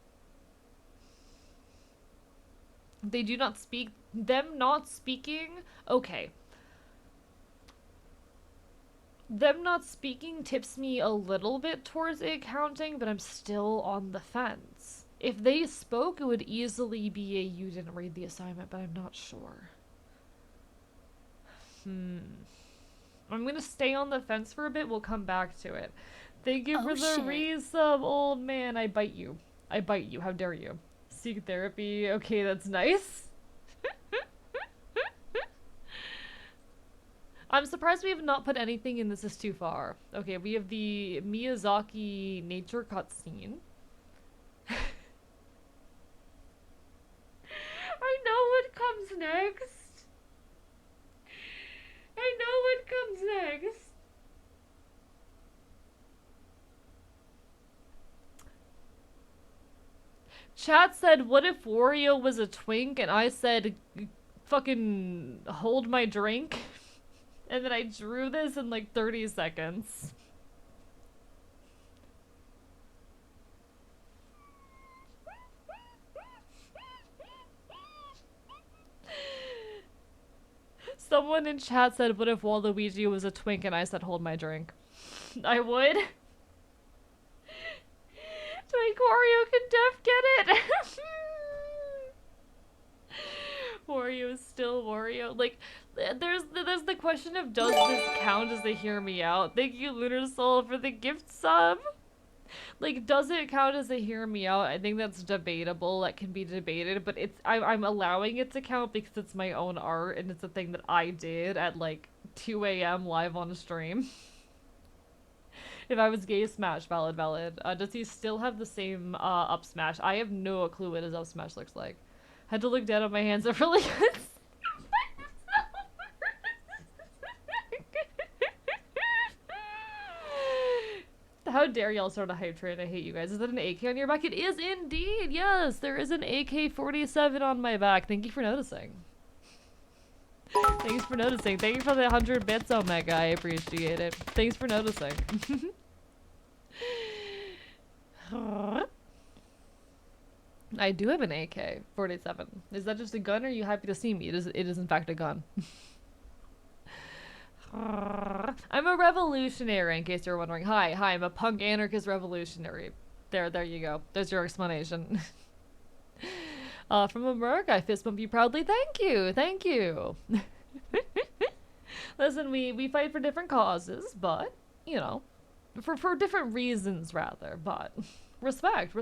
They do not speak. Them not speaking? Okay. Them not speaking tips me a little bit towards it counting, but I'm still on the fence. If they spoke, it would easily be a you didn't read the assignment, but I'm not sure. I'm gonna stay on the fence for a bit. We'll come back to it. Thank you for the resub, old man. I bite you. I bite you. How dare you? Seek therapy. Okay, that's nice. I'm surprised we have not put anything in This Is Too Far. Okay, we have the Miyazaki nature cutscene. I know what comes next. I know what comes next. Chat said, what if Wario was a twink? And I said, fucking hold my drink. And then I drew this in like 30 seconds. Someone in chat said, what if Waluigi was a twink? And I said, hold my drink. I would. Twink Wario can def get it. Wario is still Wario. Like, there's the question of does this count as a hear me out? Thank you, Lunar Soul, for the gift sub. Like, does it count as a hear me out? I think that's debatable. That can be debated, but I'm allowing it to count because it's my own art and it's a thing that I did at like 2 a.m. live on a stream. If I was gay, smash, valid. Does he still have the same up smash? I have no clue what his up smash looks like. Had to look down at my hands. It really is. How dare y'all start a hype train? I hate you guys. Is that an AK on your back? It is indeed. Yes, there is an AK-47 on my back. Thank you for noticing. Thanks for noticing. Thank you for the 100 bits, Omega. I appreciate it. Thanks for noticing. I do have an AK-47. Is that just a gun, or are you happy to see me? It is in fact a gun. I'm a revolutionary, in case you're wondering. Hi, I'm a punk anarchist revolutionary. There you go. There's your explanation. From America, I fist bump you proudly. Thank you. Listen, we fight for different causes, but, you know, for different reasons, rather, but respect.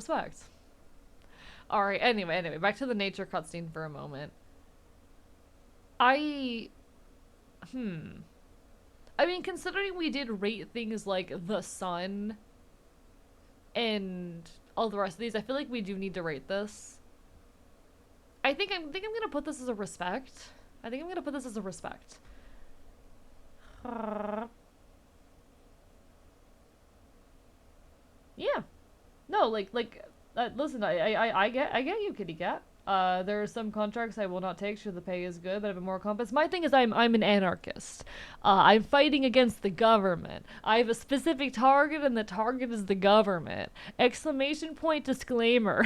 Alright, anyway, back to the nature cutscene for a moment. I mean, considering we did rate things like the sun and all the rest of these, I feel like we do need to rate this. I think I'm gonna put this as a respect. Yeah. No, listen, I get you, kitty cat. There are some contracts I will not take should the pay is good, but I have more compass. My thing is I'm an anarchist. I'm fighting against the government. I have a specific target, and the target is the government. Exclamation point disclaimer.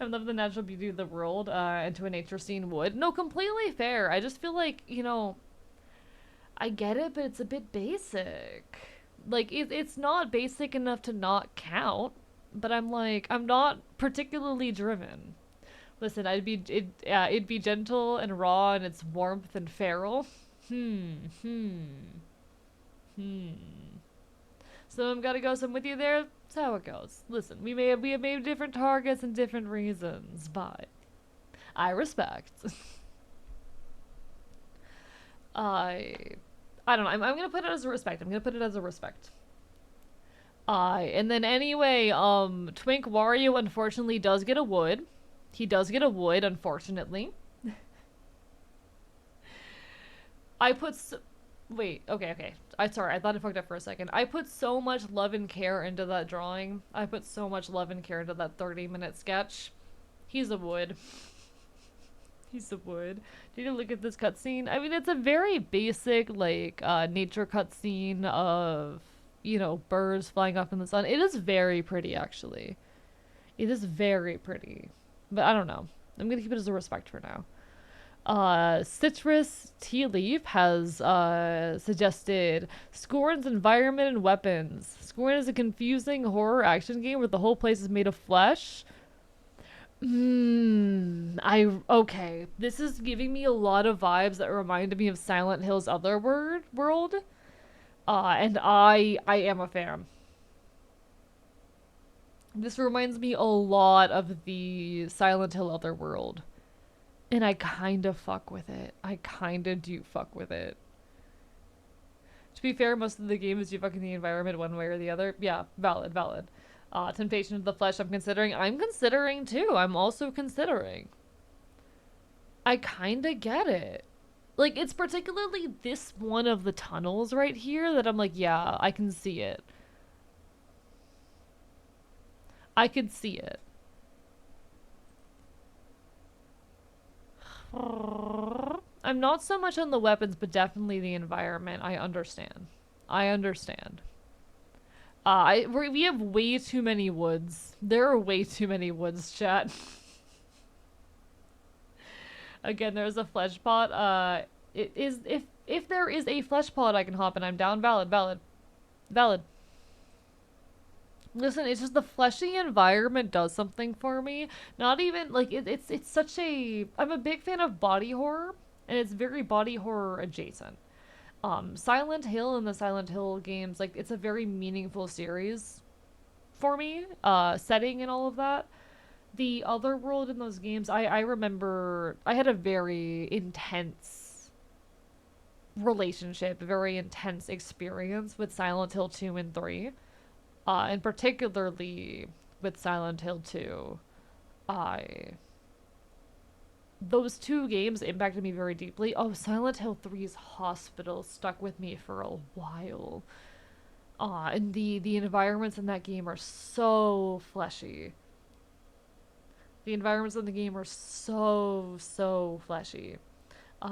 I love the natural beauty of the world, into a nature scene would. No, completely fair. I just feel like, you know, I get it, but it's a bit basic. Like, it's not basic enough to not count. But I'm like, I'm not particularly driven. Listen, it'd be gentle and raw in its warmth and feral. Some gotta go, so I'm with you there. That's how it goes. Listen, we have made different targets and different reasons, but I respect. I don't know. I'm gonna put it as a respect. And then anyway, Twink Wario unfortunately does get a wood. He does get a wood, unfortunately. Wait, okay. Sorry, I thought I fucked up for a second. I put so much love and care into that drawing. I put so much love and care into that 30-minute sketch. He's a wood. He's a wood. Did you look at this cutscene? I mean, it's a very basic, like, nature cutscene of, you know, birds flying up in the sun. It is very pretty, actually. It is very pretty. But I don't know. I'm gonna keep it as a respect for now. Citrus Tea Leaf has suggested Scorn's environment and weapons. Scorn is a confusing horror action game where the whole place is made of flesh. Okay. This is giving me a lot of vibes that reminded me of Silent Hill's Otherworld. And I am a fan. This reminds me a lot of the Silent Hill Otherworld. And I kinda fuck with it. I kinda do fuck with it. To be fair, most of the game is you fucking the environment one way or the other. Yeah, valid. Temptation of the Flesh I'm considering too. I'm also considering. I kinda get it. Like, it's particularly this one of the tunnels right here that I'm like, yeah, I can see it. I could see it. I'm not so much on the weapons, but definitely the environment. I understand. We have way too many woods. There are way too many woods, chat. Again, there's a flesh pot. If there is a flesh pot I can hop in, I'm down. Valid. Listen, it's just the fleshy environment does something for me. Not even, like, it's such a... I'm a big fan of body horror, and it's very body horror adjacent. Silent Hill and the Silent Hill games, like, it's a very meaningful series for me. Setting and all of that. The other world in those games, I remember I had a very intense relationship, very intense experience with Silent Hill 2 and 3. And particularly with Silent Hill 2, those two games impacted me very deeply. Oh, Silent Hill 3's hospital stuck with me for a while. And the environments in that game are so fleshy. The environments in the game are so fleshy.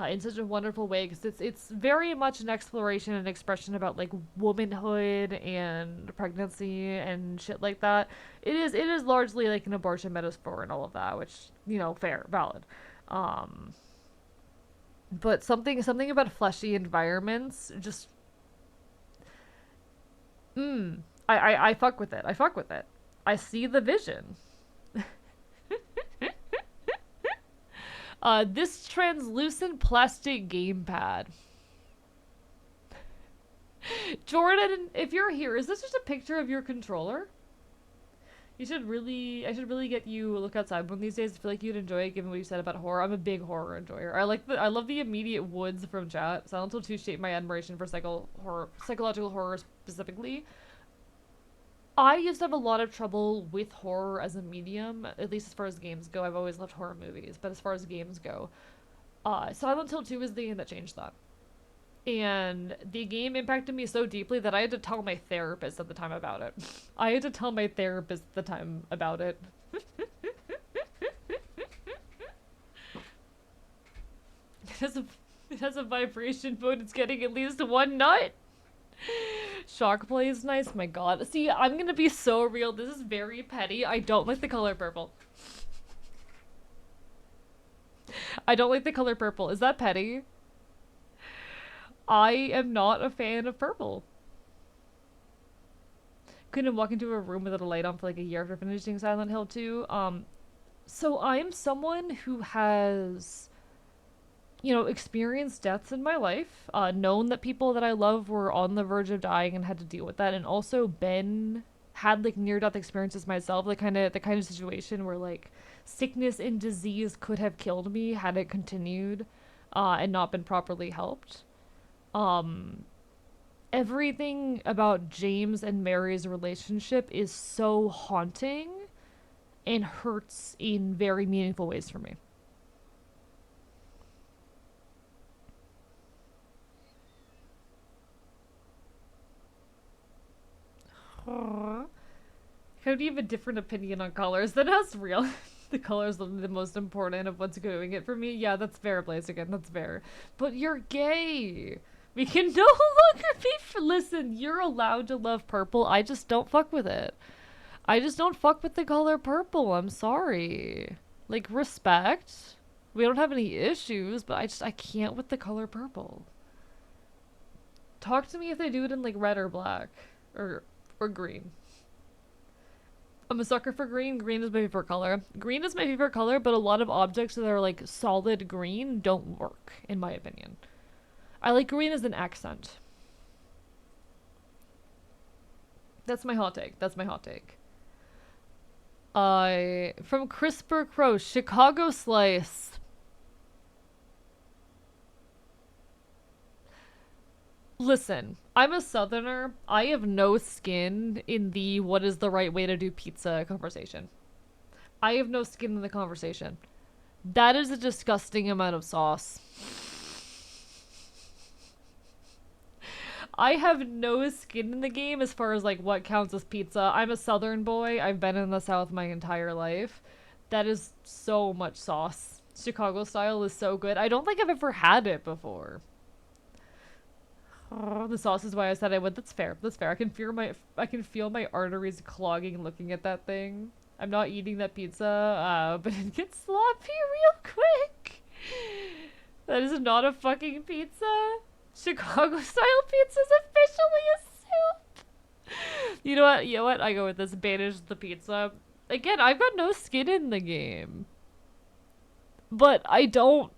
In such a wonderful way, because it's very much an exploration and expression about, like, womanhood and pregnancy and shit like that. It is largely like an abortion metaphor and all of that, which, you know, fair, valid. But something about fleshy environments just I fuck with it. I see the vision. This translucent plastic gamepad. Jordan, if you're here, is this just a picture of your controller? I should really get you a look outside one of these days. I feel like you'd enjoy it given what you said about horror. I'm a big horror enjoyer. I love the immediate woods from chat. Silent Hill 2 shaped my admiration for psychological horror specifically. I used to have a lot of trouble with horror as a medium, at least as far as games go. I've always loved horror movies, but as far as games go, Silent Hill 2 is the game that changed that. And the game impacted me so deeply that I had to tell my therapist at the time about it. It has a vibration mode. It's getting at least one nut. Shock play is nice. My god. See, I'm gonna be so real. This is very petty. I don't like the color purple. Is that petty? I am not a fan of purple. Couldn't walk into a room without a light on for like a year after finishing Silent Hill 2. So I'm someone who has, you know, experienced deaths in my life, known that people that I love were on the verge of dying and had to deal with that, and also had like near-death experiences myself, the kind of situation where like sickness and disease could have killed me had it continued and not been properly helped. Everything about James and Mary's relationship is so haunting and hurts in very meaningful ways for me. How do you have a different opinion on colors than us, real? The colors are the most important of what's doing it for me. Yeah, that's fair, Blaziken, that's fair. But you're gay. We can no longer be listen, you're allowed to love purple. I just don't fuck with it. I just don't fuck with the color purple. I'm sorry. Like, respect. We don't have any issues, but I can't with the color purple. Talk to me if they do it in like red or black or green. I'm a sucker for green. Green is my favorite color. Green is my favorite color, but a lot of objects that are like solid green don't work, in my opinion. I like green as an accent. That's my hot take. That's my hot take. From Crisper Crow, Chicago Slice. Listen, I'm a southerner. I have no skin in the what is the right way to do pizza conversation. I have no skin in the conversation. That is a disgusting amount of sauce. I have no skin in the game as far as like what counts as pizza. I'm a southern boy. I've been in the South my entire life. That is so much sauce. Chicago style is so good. I don't think I've ever had it before. Oh, the sauce is why I said I would. That's fair. That's fair. I can feel my arteries clogging looking at that thing. I'm not eating that pizza, but it gets sloppy real quick. That is not a fucking pizza. Chicago style pizza is officially a soup. You know what? I go with this. Banish the pizza. Again, I've got no skin in the game. But I don't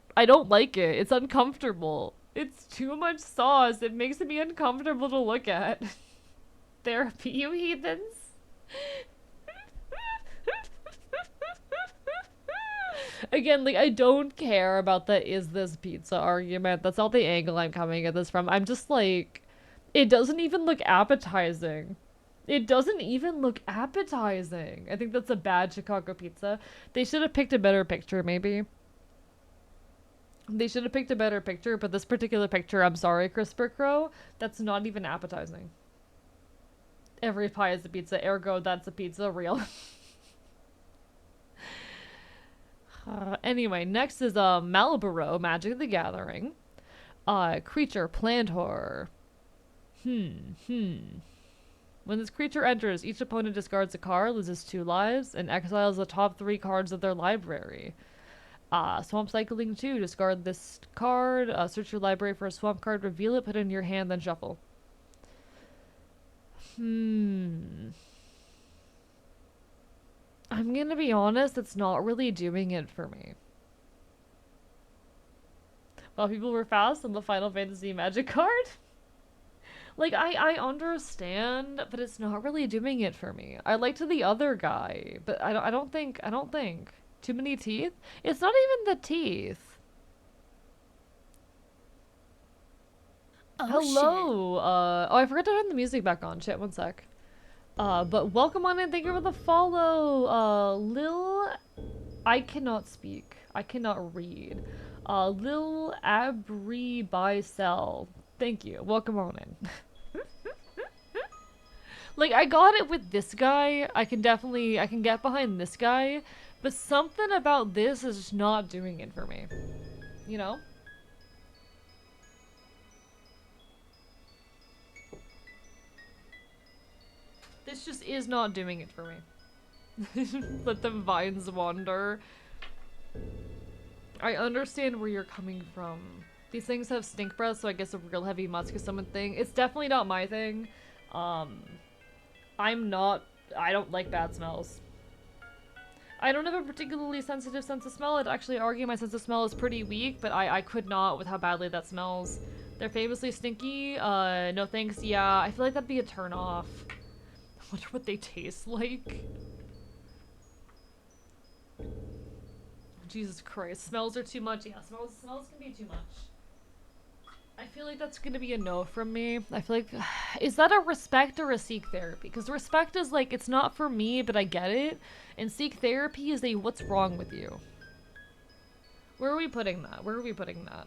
like it. It's uncomfortable. It's too much sauce. It makes me uncomfortable to look at. Therapy, you heathens. Again, like, I don't care about the is this pizza argument. That's not the angle I'm coming at this from. I'm just like, it doesn't even look appetizing. It doesn't even look appetizing. I think that's a bad Chicago pizza. They should have picked a better picture, maybe. They should have picked a better picture, but this particular picture, I'm sorry, Crisper Crow, that's not even appetizing. Every pie is a pizza, ergo that's a pizza, real. Anyway, next is Malboro, Magic the Gathering. Creature, plant horror. When this creature enters, each opponent discards a card, loses 2 lives, and exiles the top 3 cards of their library. Swamp Cycling 2, discard this card, search your library for a swamp card, reveal it, put it in your hand, then shuffle. I'm gonna be honest, it's not really doing it for me. While people were fast on the Final Fantasy Magic card? Like, I understand, but it's not really doing it for me. I liked the other guy, but I don't think. Too many teeth? It's not even the teeth. Oh, hello. Oh, I forgot to turn the music back on. Shit, one sec. But welcome on in. Thank you for the follow. Lil, I cannot speak. I cannot read. Lil Abri Bicel. Thank you. Welcome on in. Like, I got it with this guy. I can get behind this guy. But something about this is just not doing it for me. You know? This just is not doing it for me. Let the vines wander. I understand where you're coming from. These things have stink breath, so I guess a real heavy musk is someone thing. It's definitely not my thing. I don't like bad smells. I don't have a particularly sensitive sense of smell. I'd actually argue my sense of smell is pretty weak, but I could not with how badly that smells. They're famously stinky. No thanks. Yeah, I feel like that'd be a turn off. wonder what they taste like. Jesus Christ, smells are too much. Yeah, smells can be too much. I feel like that's gonna be a no from me. I feel like, is that a respect or a seek therapy? Because respect is like, it's not for me, but I get it. And seek therapy is a, what's wrong with you? Where are we putting that? Where are we putting that?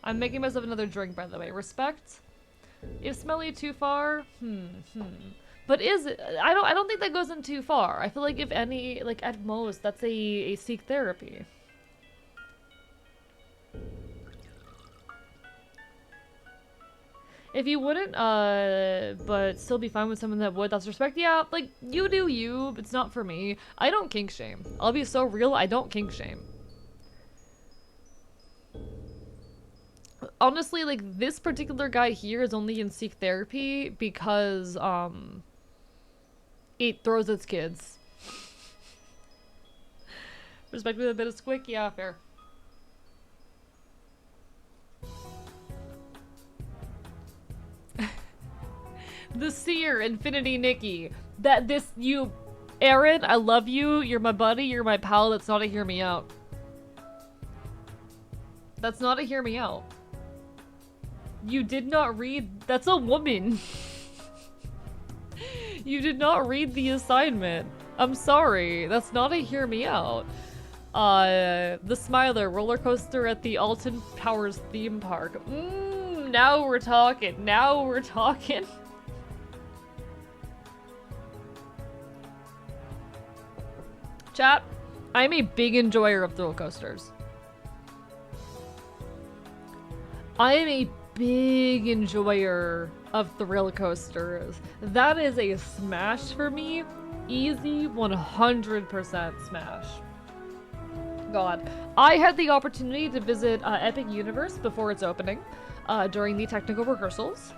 I'm making myself another drink, by the way. Respect? Is smelly too far? But is it? I don't think that goes in too far. I feel like if any, like at most, that's a seek therapy. If you wouldn't, but still be fine with someone that would, that's respect. Yeah, like, you do you, but it's not for me. I don't kink shame. I'll be so real, I don't kink shame. Honestly, like, this particular guy here is only in seek therapy because, it throws its kids. Respect with a bit of squick? Yeah, fair. The Seer, Infinity Nikki. Aaron, I love you. You're my buddy. You're my pal. That's not a hear me out. That's not a hear me out. You did not read. That's a woman. You did not read the assignment. I'm sorry. That's not a hear me out. The Smiler roller coaster at the Alton Towers theme park. Now we're talking. Now we're talking. Chat, I'm a big enjoyer of thrill coasters. I am a big enjoyer of thrill coasters. That is a smash for me. Easy 100% smash. God. I had the opportunity to visit Epic Universe before its opening during the technical rehearsals.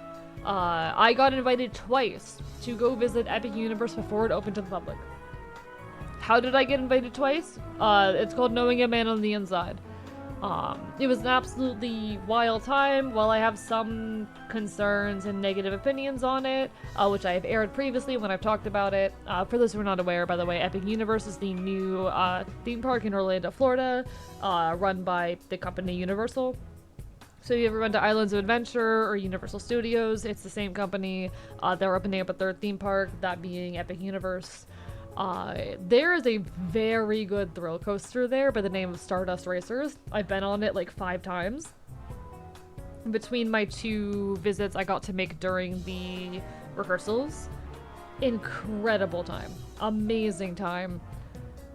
I got invited twice to go visit Epic Universe before it opened to the public. How did I get invited twice? It's called knowing a man on the inside. It was an absolutely wild time. While I have some concerns and negative opinions on it, which I have aired previously when I've talked about it. For those who are not aware, by the way, Epic Universe is the new theme park in Orlando, Florida, run by the company Universal. So if you ever been to Islands of Adventure or Universal Studios, it's the same company. They're opening up a third theme park, that being Epic Universe. There is a very good thrill coaster there by the name of Stardust Racers. I've been on it like 5 times. Between my 2 visits I got to make during the rehearsals. Incredible time. Amazing time.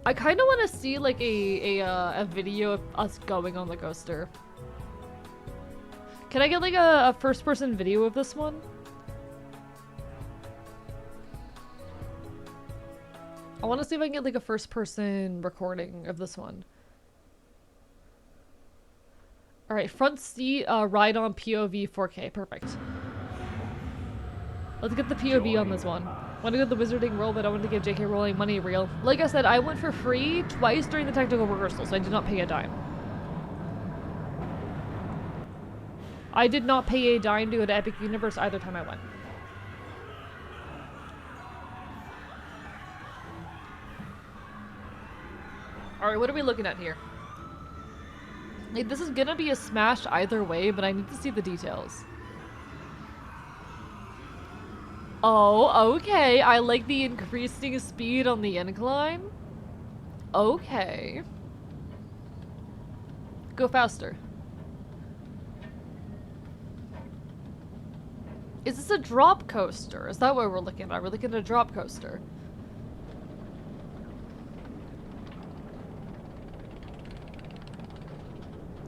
I kind of want to see like a video of us going on the coaster. Can I get like a first-person video of this one? I want to see if I can get like a first-person recording of this one. Alright, front seat, ride on POV 4K. Perfect. Let's get the POV on this one. I want to go the wizarding role, but I want to give JK Rowling money real. Like I said, I went for free twice during the technical rehearsal, so I did not pay a dime. I did not pay a dime to go to Epic Universe either time I went. Alright, what are we looking at here? Like, this is gonna be a smash either way, but I need to see the details. Oh, okay. I like the increasing speed on the incline. Okay. Go faster. Is this a drop coaster? Is that what we're looking at? We're looking at a drop coaster.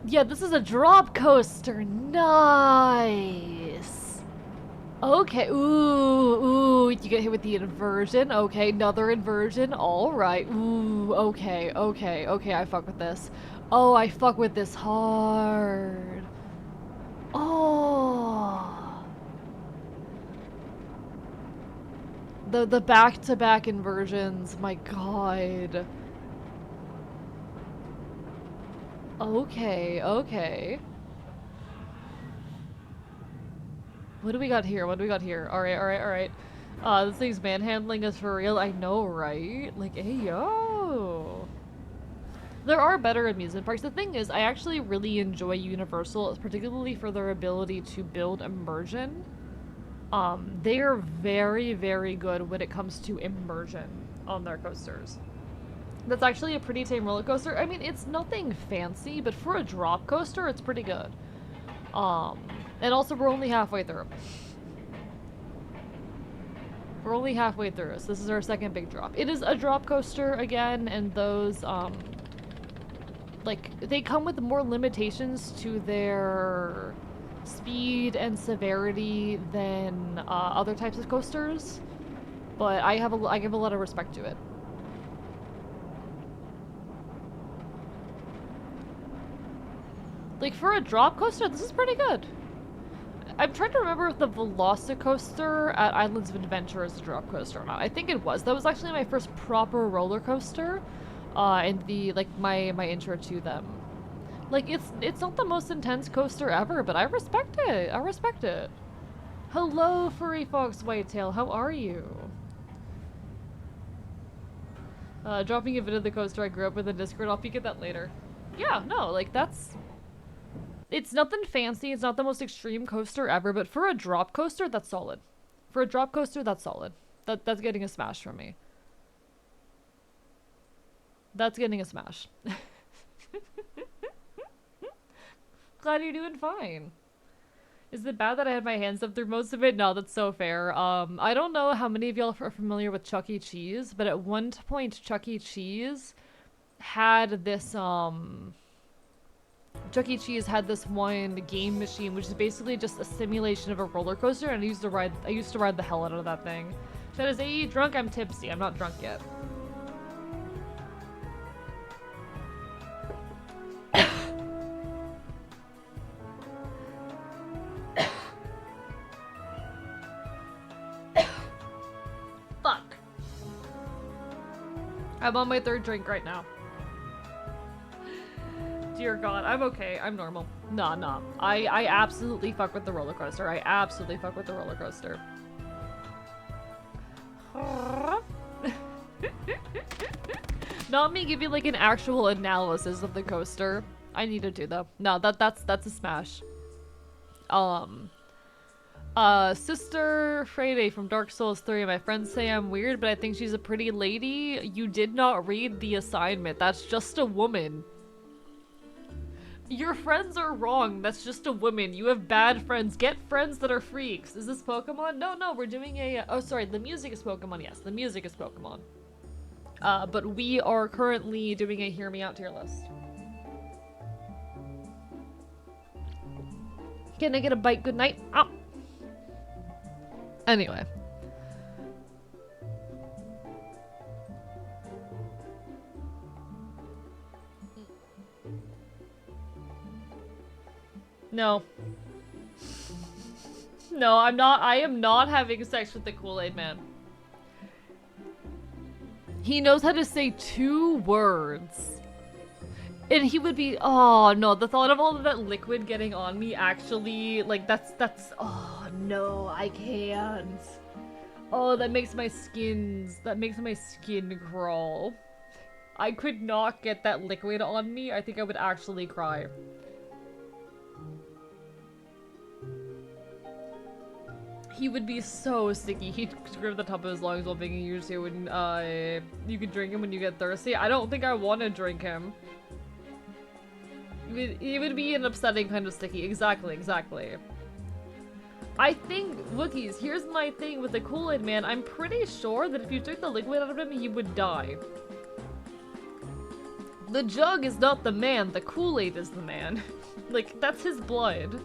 Yeah, this is a drop coaster. Nice. Okay. Ooh, you get hit with the inversion. Okay, another inversion. All right. Ooh, okay. I fuck with this. Oh, I fuck with this hard. Oh. The back-to-back inversions. My God. Okay. What do we got here? What do we got here? Alright, alright, alright. This thing's manhandling us for real. I know, right? Like, hey, yo. There are better amusement parks. The thing is, I actually really enjoy Universal, particularly for their ability to build immersion. They are very, very good when it comes to immersion on their coasters. That's actually a pretty tame roller coaster. I mean, it's nothing fancy, but for a drop coaster, it's pretty good. And also we're only halfway through. We're only halfway through, so this is our second big drop. It is a drop coaster again, and those, like, they come with more limitations to their speed and severity than other types of coasters, but I give a lot of respect to it. Like, for a drop coaster, this is pretty good. I'm trying to remember if the Velocicoaster at Islands of Adventure is a drop coaster or not. I think it was. That was actually my first proper roller coaster, in the, like, my intro to them. Like, it's not the most intense coaster ever, but I respect it. I respect it. Hello, Furry Fox Whitetail. How are you? Dropping a bit of the coaster I grew up with in Discord. I'll peek at that later. Yeah, no, like, that's... It's nothing fancy, it's not the most extreme coaster ever, but for a drop coaster, that's solid. For a drop coaster, that's solid. That's getting a smash from me. That's getting a smash. Glad you're doing fine. Is it bad that I had my hands up through most of it? No, that's so fair. I don't know how many of y'all are familiar with Chuck E. Cheese, but at one point, Chuck E. Cheese had this, Chuck E. Cheese had this one game machine, which is basically just a simulation of a roller coaster, and I used to ride the hell out of that thing. Should I say drunk? I'm tipsy. I'm not drunk yet. Fuck. I'm on my third drink right now. Dear God, I'm okay. I'm normal. Nah. I absolutely fuck with the roller coaster. I absolutely fuck with the roller coaster. Not me give you like an actual analysis of the coaster. I needed to though. No, that's a smash. Sister Friday from Dark Souls 3. My friends say I'm weird, but I think she's a pretty lady. You did not read the assignment. That's just a woman. Your friends are wrong. That's just a woman. You have bad friends. Get friends that are freaks. Is this Pokemon? No, we're doing a... oh, sorry. The music is Pokemon. Yes, the music is Pokemon. But we are currently doing a Hear Me Out tier list. Can I get a bite? Good night. Ow. Anyway. No. No, I'm not. I am not having sex with the Kool-Aid Man. He knows how to say 2 words. And he would be, oh no, the thought of all of that liquid getting on me actually, like, that's, oh no, I can't. Oh, that makes my skin crawl. I could not get that liquid on me. I think I would actually cry. He would be so sticky. He'd grip the top of his lungs while being used to, and you could drink him when you get thirsty. I don't think I want to drink him. It would be an upsetting kind of sticky. Exactly. I think, Wookiees, here's my thing with the Kool-Aid Man. I'm pretty sure that if you took the liquid out of him, he would die. The jug is not the man, the Kool-Aid is the man. Like, that's his blood.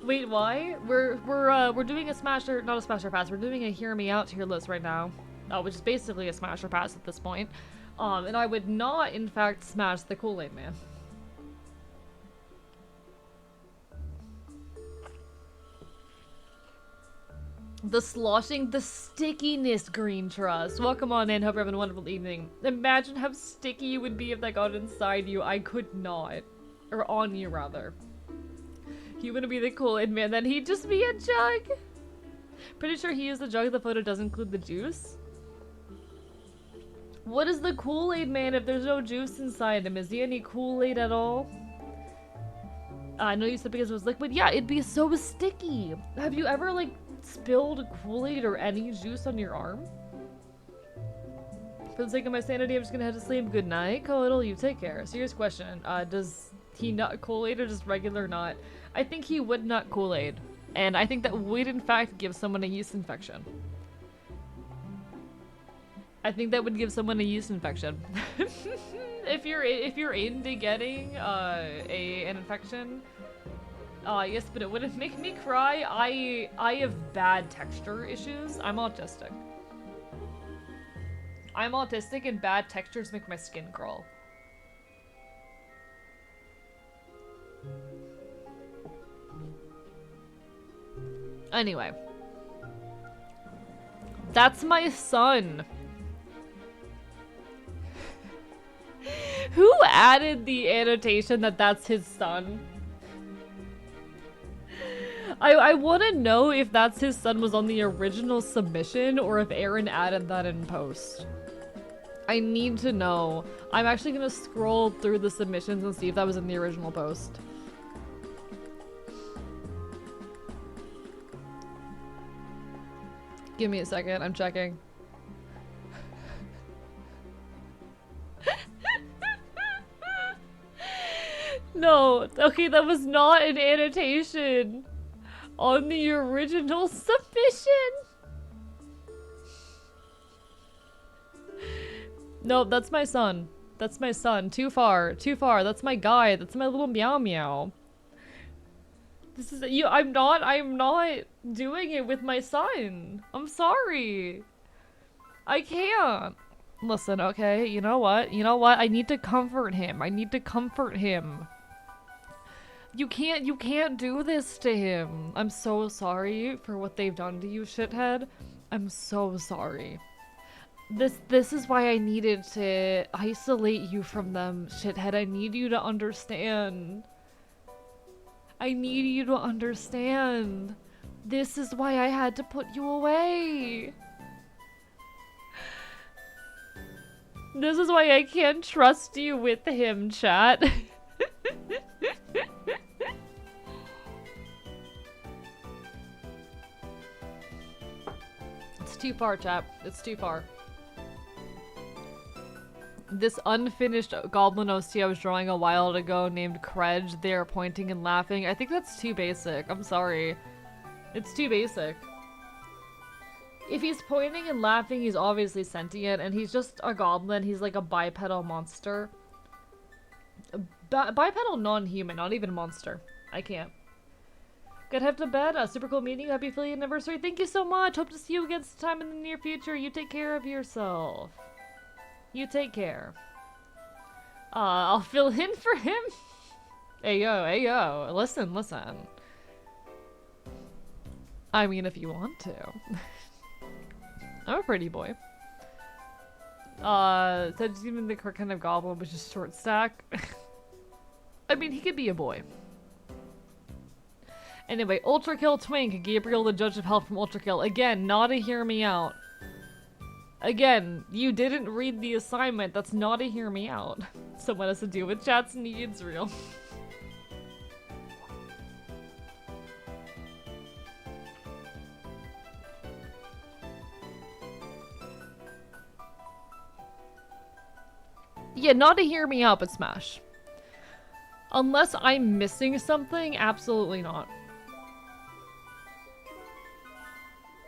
Wait, why? We're doing a smasher, not a smasher pass, we're doing a Hear Me Out tier list right now. Which is basically a smasher pass at this point. And I would not, in fact, smash the Kool-Aid Man. The sloshing, the stickiness, Green Trust. Welcome on in, hope you're having a wonderful evening. Imagine how sticky you would be if that got inside you. I could not. Or on you, rather. He wouldn't be the Kool-Aid man, then he'd just be a jug. Pretty sure he used the jug. The photo does include the juice. What is the Kool-Aid man if there's no juice inside him? Is he any Kool-Aid at all? I know you said because it was liquid. Yeah, it'd be so sticky. Have you ever, like, spilled Kool-Aid or any juice on your arm? For the sake of my sanity, I'm just gonna head to sleep. Good night, Kodal. You take care. Serious question. Does he nut Kool-Aid or just regular nut? I think he would nut Kool-Aid. And I think that would, in fact, give someone a yeast infection. I think that would give someone a yeast infection. if you're into getting an infection, yes, but it wouldn't make me cry. I have bad texture issues. I'm autistic. I'm autistic and bad textures make my skin crawl. Anyway. That's my son. Who added the annotation that that's his son? I want to know if that's his son was on the original submission or if Aaron added that in post. I need to know. I'm actually going to scroll through the submissions and see if that was in the original post. Give me a second, I'm checking. No, okay, that was not an annotation on the original submission. No, that's my son. That's my son. Too far. Too far. That's my guy. That's my little meow meow. This is you. I'm not doing it with my son. I'm sorry. I can't. Listen, okay? You know what? You know what? I need to comfort him. I need to comfort him. You can't do this to him. I'm so sorry for what they've done to you, shithead. I'm so sorry. This is why I needed to isolate you from them, shithead. I need you to understand. I need you to understand. This is why I had to put you away. This is why I can't trust you with him, chat. It's too far, chat. It's too far. This unfinished goblin OC I was drawing a while ago named Kredge, they're pointing and laughing. I think that's too basic. I'm sorry. It's too basic. If he's pointing and laughing, he's obviously sentient, and he's just a goblin. He's like a bipedal monster. Bipedal non-human, not even monster. I can't. Gotta head to bed. A super cool meeting. Happy affiliate anniversary. Thank you so much. Hope to see you again sometime in the near future. You take care of yourself. You take care. I'll fill in for him. Hey yo. Listen. I mean, if you want to. I'm a pretty boy. Said even the correct kind of goblin was just short stack. I mean, he could be a boy. Anyway, Ultra Kill Twink, Gabriel the Judge of Hell from Ultra Kill. Again, not a hear me out. Again, you didn't read the assignment. That's not a hear me out. Someone has to deal with chat's needs, real. Yeah, not to hear me out, but smash. Unless I'm missing something, absolutely not.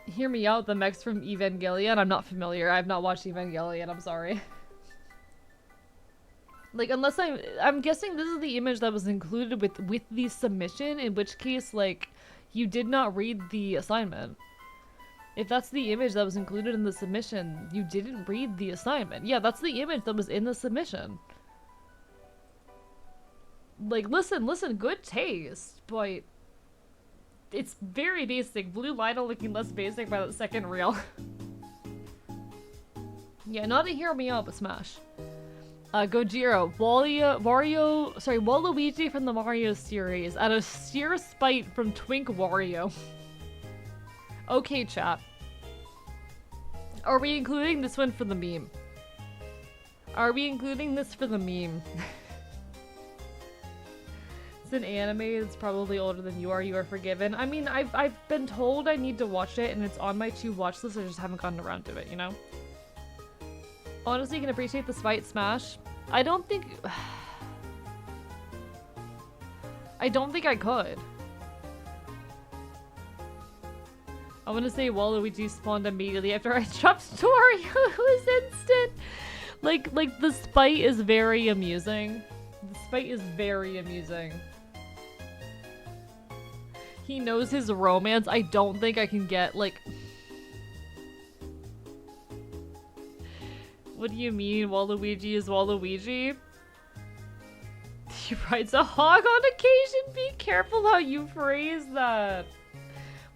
Hear me out, the mechs from Evangelion. I'm not familiar. I've not watched Evangelion, I'm sorry. Like, unless I'm guessing this is the image that was included with the submission, in which case, like, you did not read the assignment. If that's the image that was included in the submission, you didn't read the assignment. Yeah, that's the image that was in the submission. Like, listen, good taste, but it's very basic. Blue Lionel looking less basic by the second reel. Yeah, not to hear me out, but smash. Gojira, Waluigi from the Mario series, out of sheer spite from Twink Wario. Okay, chat. Are we including this one for the meme? Are we including this for the meme? It's an anime that's probably older than you are. You are forgiven. I mean, I've been told I need to watch it, and it's on my to watch list. I just haven't gotten around to it, you know? Honestly, you can appreciate the spite smash. I don't think I could. I want to say Waluigi spawned immediately after I dropped Tori. It was instant. Like the spite is very amusing. The spite is very amusing. He knows his romance. I don't think I can get, like... What do you mean Waluigi is Waluigi? He rides a hog on occasion? Be careful how you phrase that.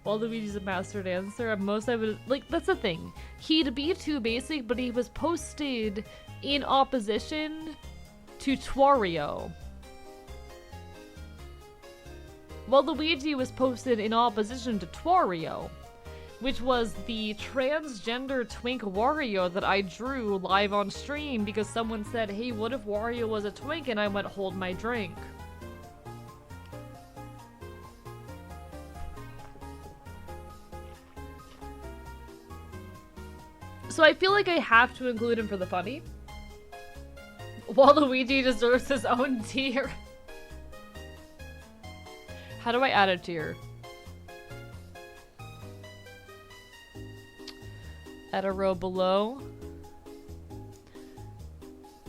Waluigi's a master dancer. At most I would... Like, that's the thing. He'd be too basic, but he was posted in opposition to Twario. Waluigi was posted in opposition to Twario, which was the transgender twink Wario that I drew live on stream because someone said, hey, what if Wario was a twink? And I went, hold my drink. So I feel like I have to include him for the funny. Waluigi deserves his own tier. How do I add a tier? Add a row below.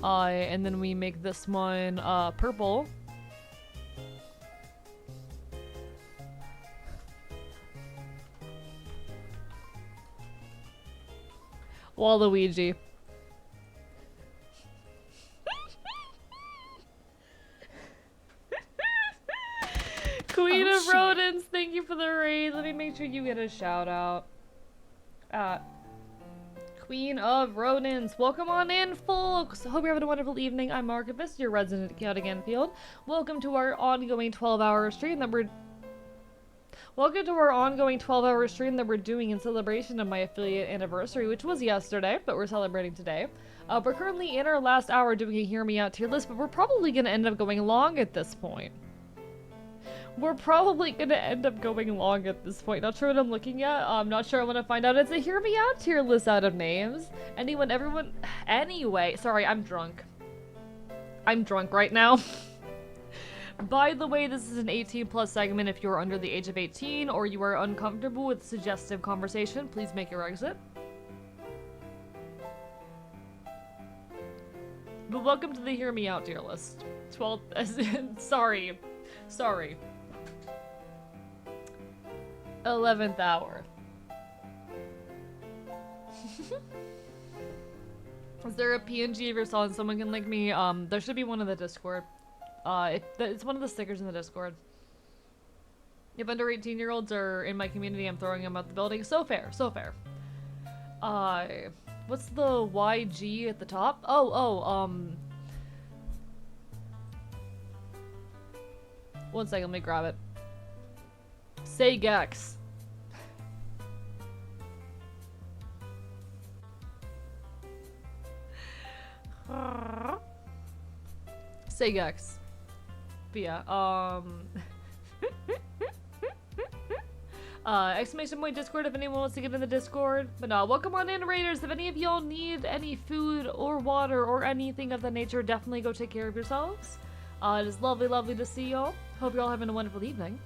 And then we make this one purple. Waluigi. Queen of Rodents, thank you for the raid. Let me make sure you get a shout out. Queen of Rodents, welcome on in, folks. Hope you're having a wonderful evening. I'm Archivist, your resident chaotic Enfield. Welcome to our ongoing 12-hour stream that we're doing in celebration of my affiliate anniversary, which was yesterday, but we're celebrating today. We're currently in our last hour doing a Hear Me Out tier list, but we're probably going to end up going long at this point. Not sure what I'm looking at. I'm not sure I want to find out. It's a Hear Me Out tier list out of names. Anyway, sorry, I'm drunk. I'm drunk right now. By the way, this is an 18+ segment. If you're under the age of 18 or you are uncomfortable with suggestive conversation, please make your exit. But welcome to the Hear Me Out tier list. 12th, sorry. 11th hour. Is there a PNG of your song someone can link me? There should be one in the Discord. It's one of the stickers in the Discord. If under 18-year-olds are in my community, I'm throwing them out the building. So fair, so fair. What's the YG at the top? One second, let me grab it. Say Gex. Say Gex. But yeah, exclamation point Discord if anyone wants to get in the Discord. But no, welcome on in, Raiders. If any of y'all need any food or water or anything of that nature, definitely go take care of yourselves. It is lovely, lovely to see y'all. Hope you're all having a wonderful evening.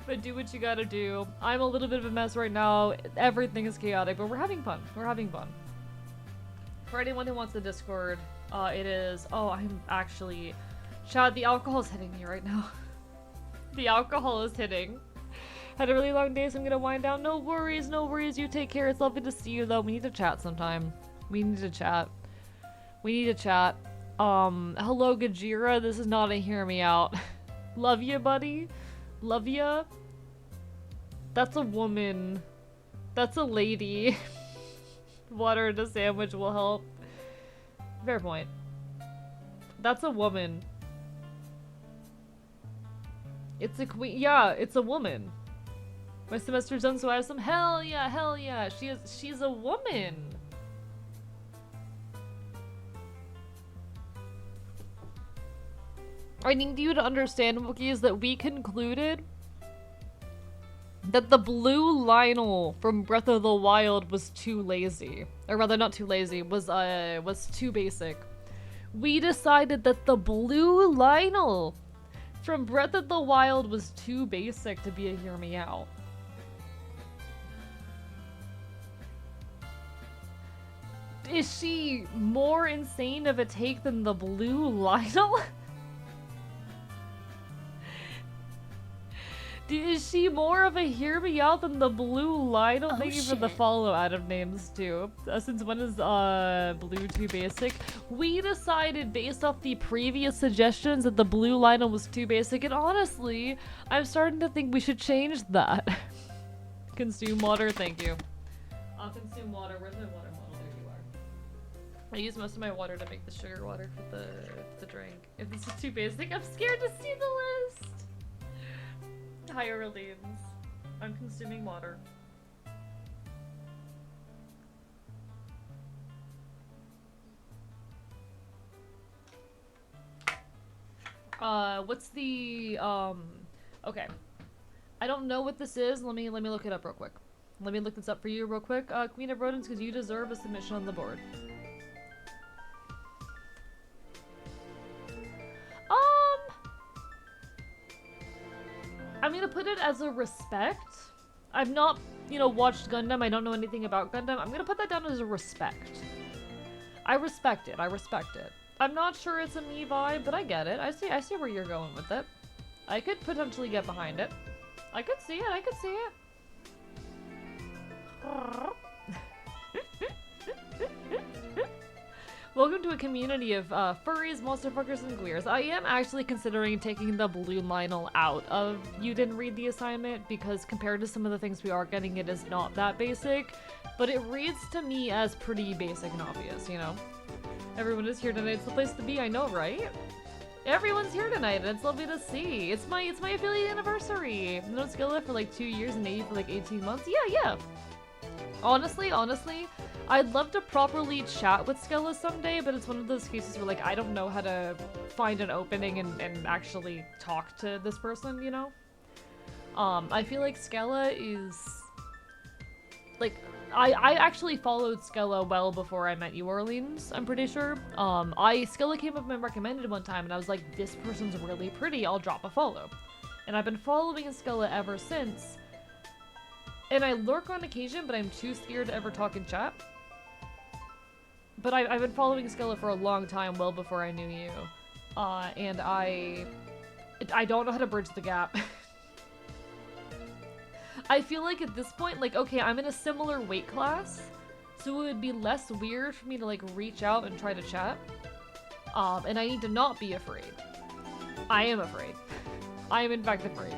But do what you gotta do. I'm a little bit of a mess right now. Everything is chaotic, but we're having fun. We're having fun. For anyone who wants the Discord, it is... Oh, I'm actually... Chad, the alcohol's hitting me right now. The alcohol is hitting. Had a really long day, so I'm gonna wind down. No worries, no worries. You take care. It's lovely to see you, though. We need to chat sometime. We need to chat. Hello, Gajira. This is not a Hear Me Out. Love ya, buddy. Love ya. That's a woman. That's a lady. Water in a sandwich will help. Fair point. That's a woman. It's a queen. Yeah, it's a woman. My semester's done, so I have some. Hell yeah, hell yeah. She's a woman. I need you to understand, Wookiees, that we concluded that the blue Lionel from Breath of the Wild was too lazy. Or rather, not too lazy, was too basic. We decided that the blue Lionel from Breath of the Wild was too basic to be a hear me out. Is she more insane of a take than the blue Lionel? Is she more of a hear me out than the blue Lionel? Thank you for the follow out of names too. Since when is blue too basic? We decided based off the previous suggestions that the blue Lionel was too basic, and honestly, I'm starting to think we should change that. Consume water, thank you. I'll consume water. Where's my water bottle? There you are. I use most of my water to make the sugar water for the drink. If this is too basic, I'm scared to see the list. Hi, Orleans. I'm consuming water. What's the, okay. I don't know what this is. Let me look it up real quick. Let me look this up for you real quick, Queen of Rodents, because you deserve a submission on the board. I'm gonna put it as a respect. I've not, you know, watched Gundam. I don't know anything about Gundam. I'm gonna put that down as a respect. I respect it. I respect it. I'm not sure it's a me vibe, but I get it. I see where you're going with it. I could potentially get behind it. I could see it. I could see it. Welcome to a community of furries, monster fuckers, and queers. I am actually considering taking the blue Lionel out of You Didn't Read the Assignment because compared to some of the things we are getting, it is not that basic. But it reads to me as pretty basic and obvious, you know? Everyone is here tonight. It's the place to be, I know, right? Everyone's here tonight, and it's lovely to see. It's my affiliate anniversary. I've known Skilla for like 2 years and Nate for like 18 months. Yeah. Honestly, I'd love to properly chat with Skella someday, but it's one of those cases where, like, I don't know how to find an opening and actually talk to this person, you know? I feel like Skella is... Like, I actually followed Skella well before I met you, Orleans, I'm pretty sure. Skella came up and recommended one time, and I was like, this person's really pretty, I'll drop a follow. And I've been following Skella ever since. And I lurk on occasion, but I'm too scared to ever talk in chat. But I've been following Skella for a long time, well before I knew you. And I don't know how to bridge the gap. I feel like at this point, like, okay, I'm in a similar weight class, so it would be less weird for me to, like, reach out and try to chat. And I need to not be afraid. I am afraid. I am in fact afraid.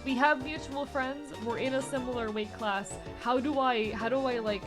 We have mutual friends, we're in a similar weight class. How do I like,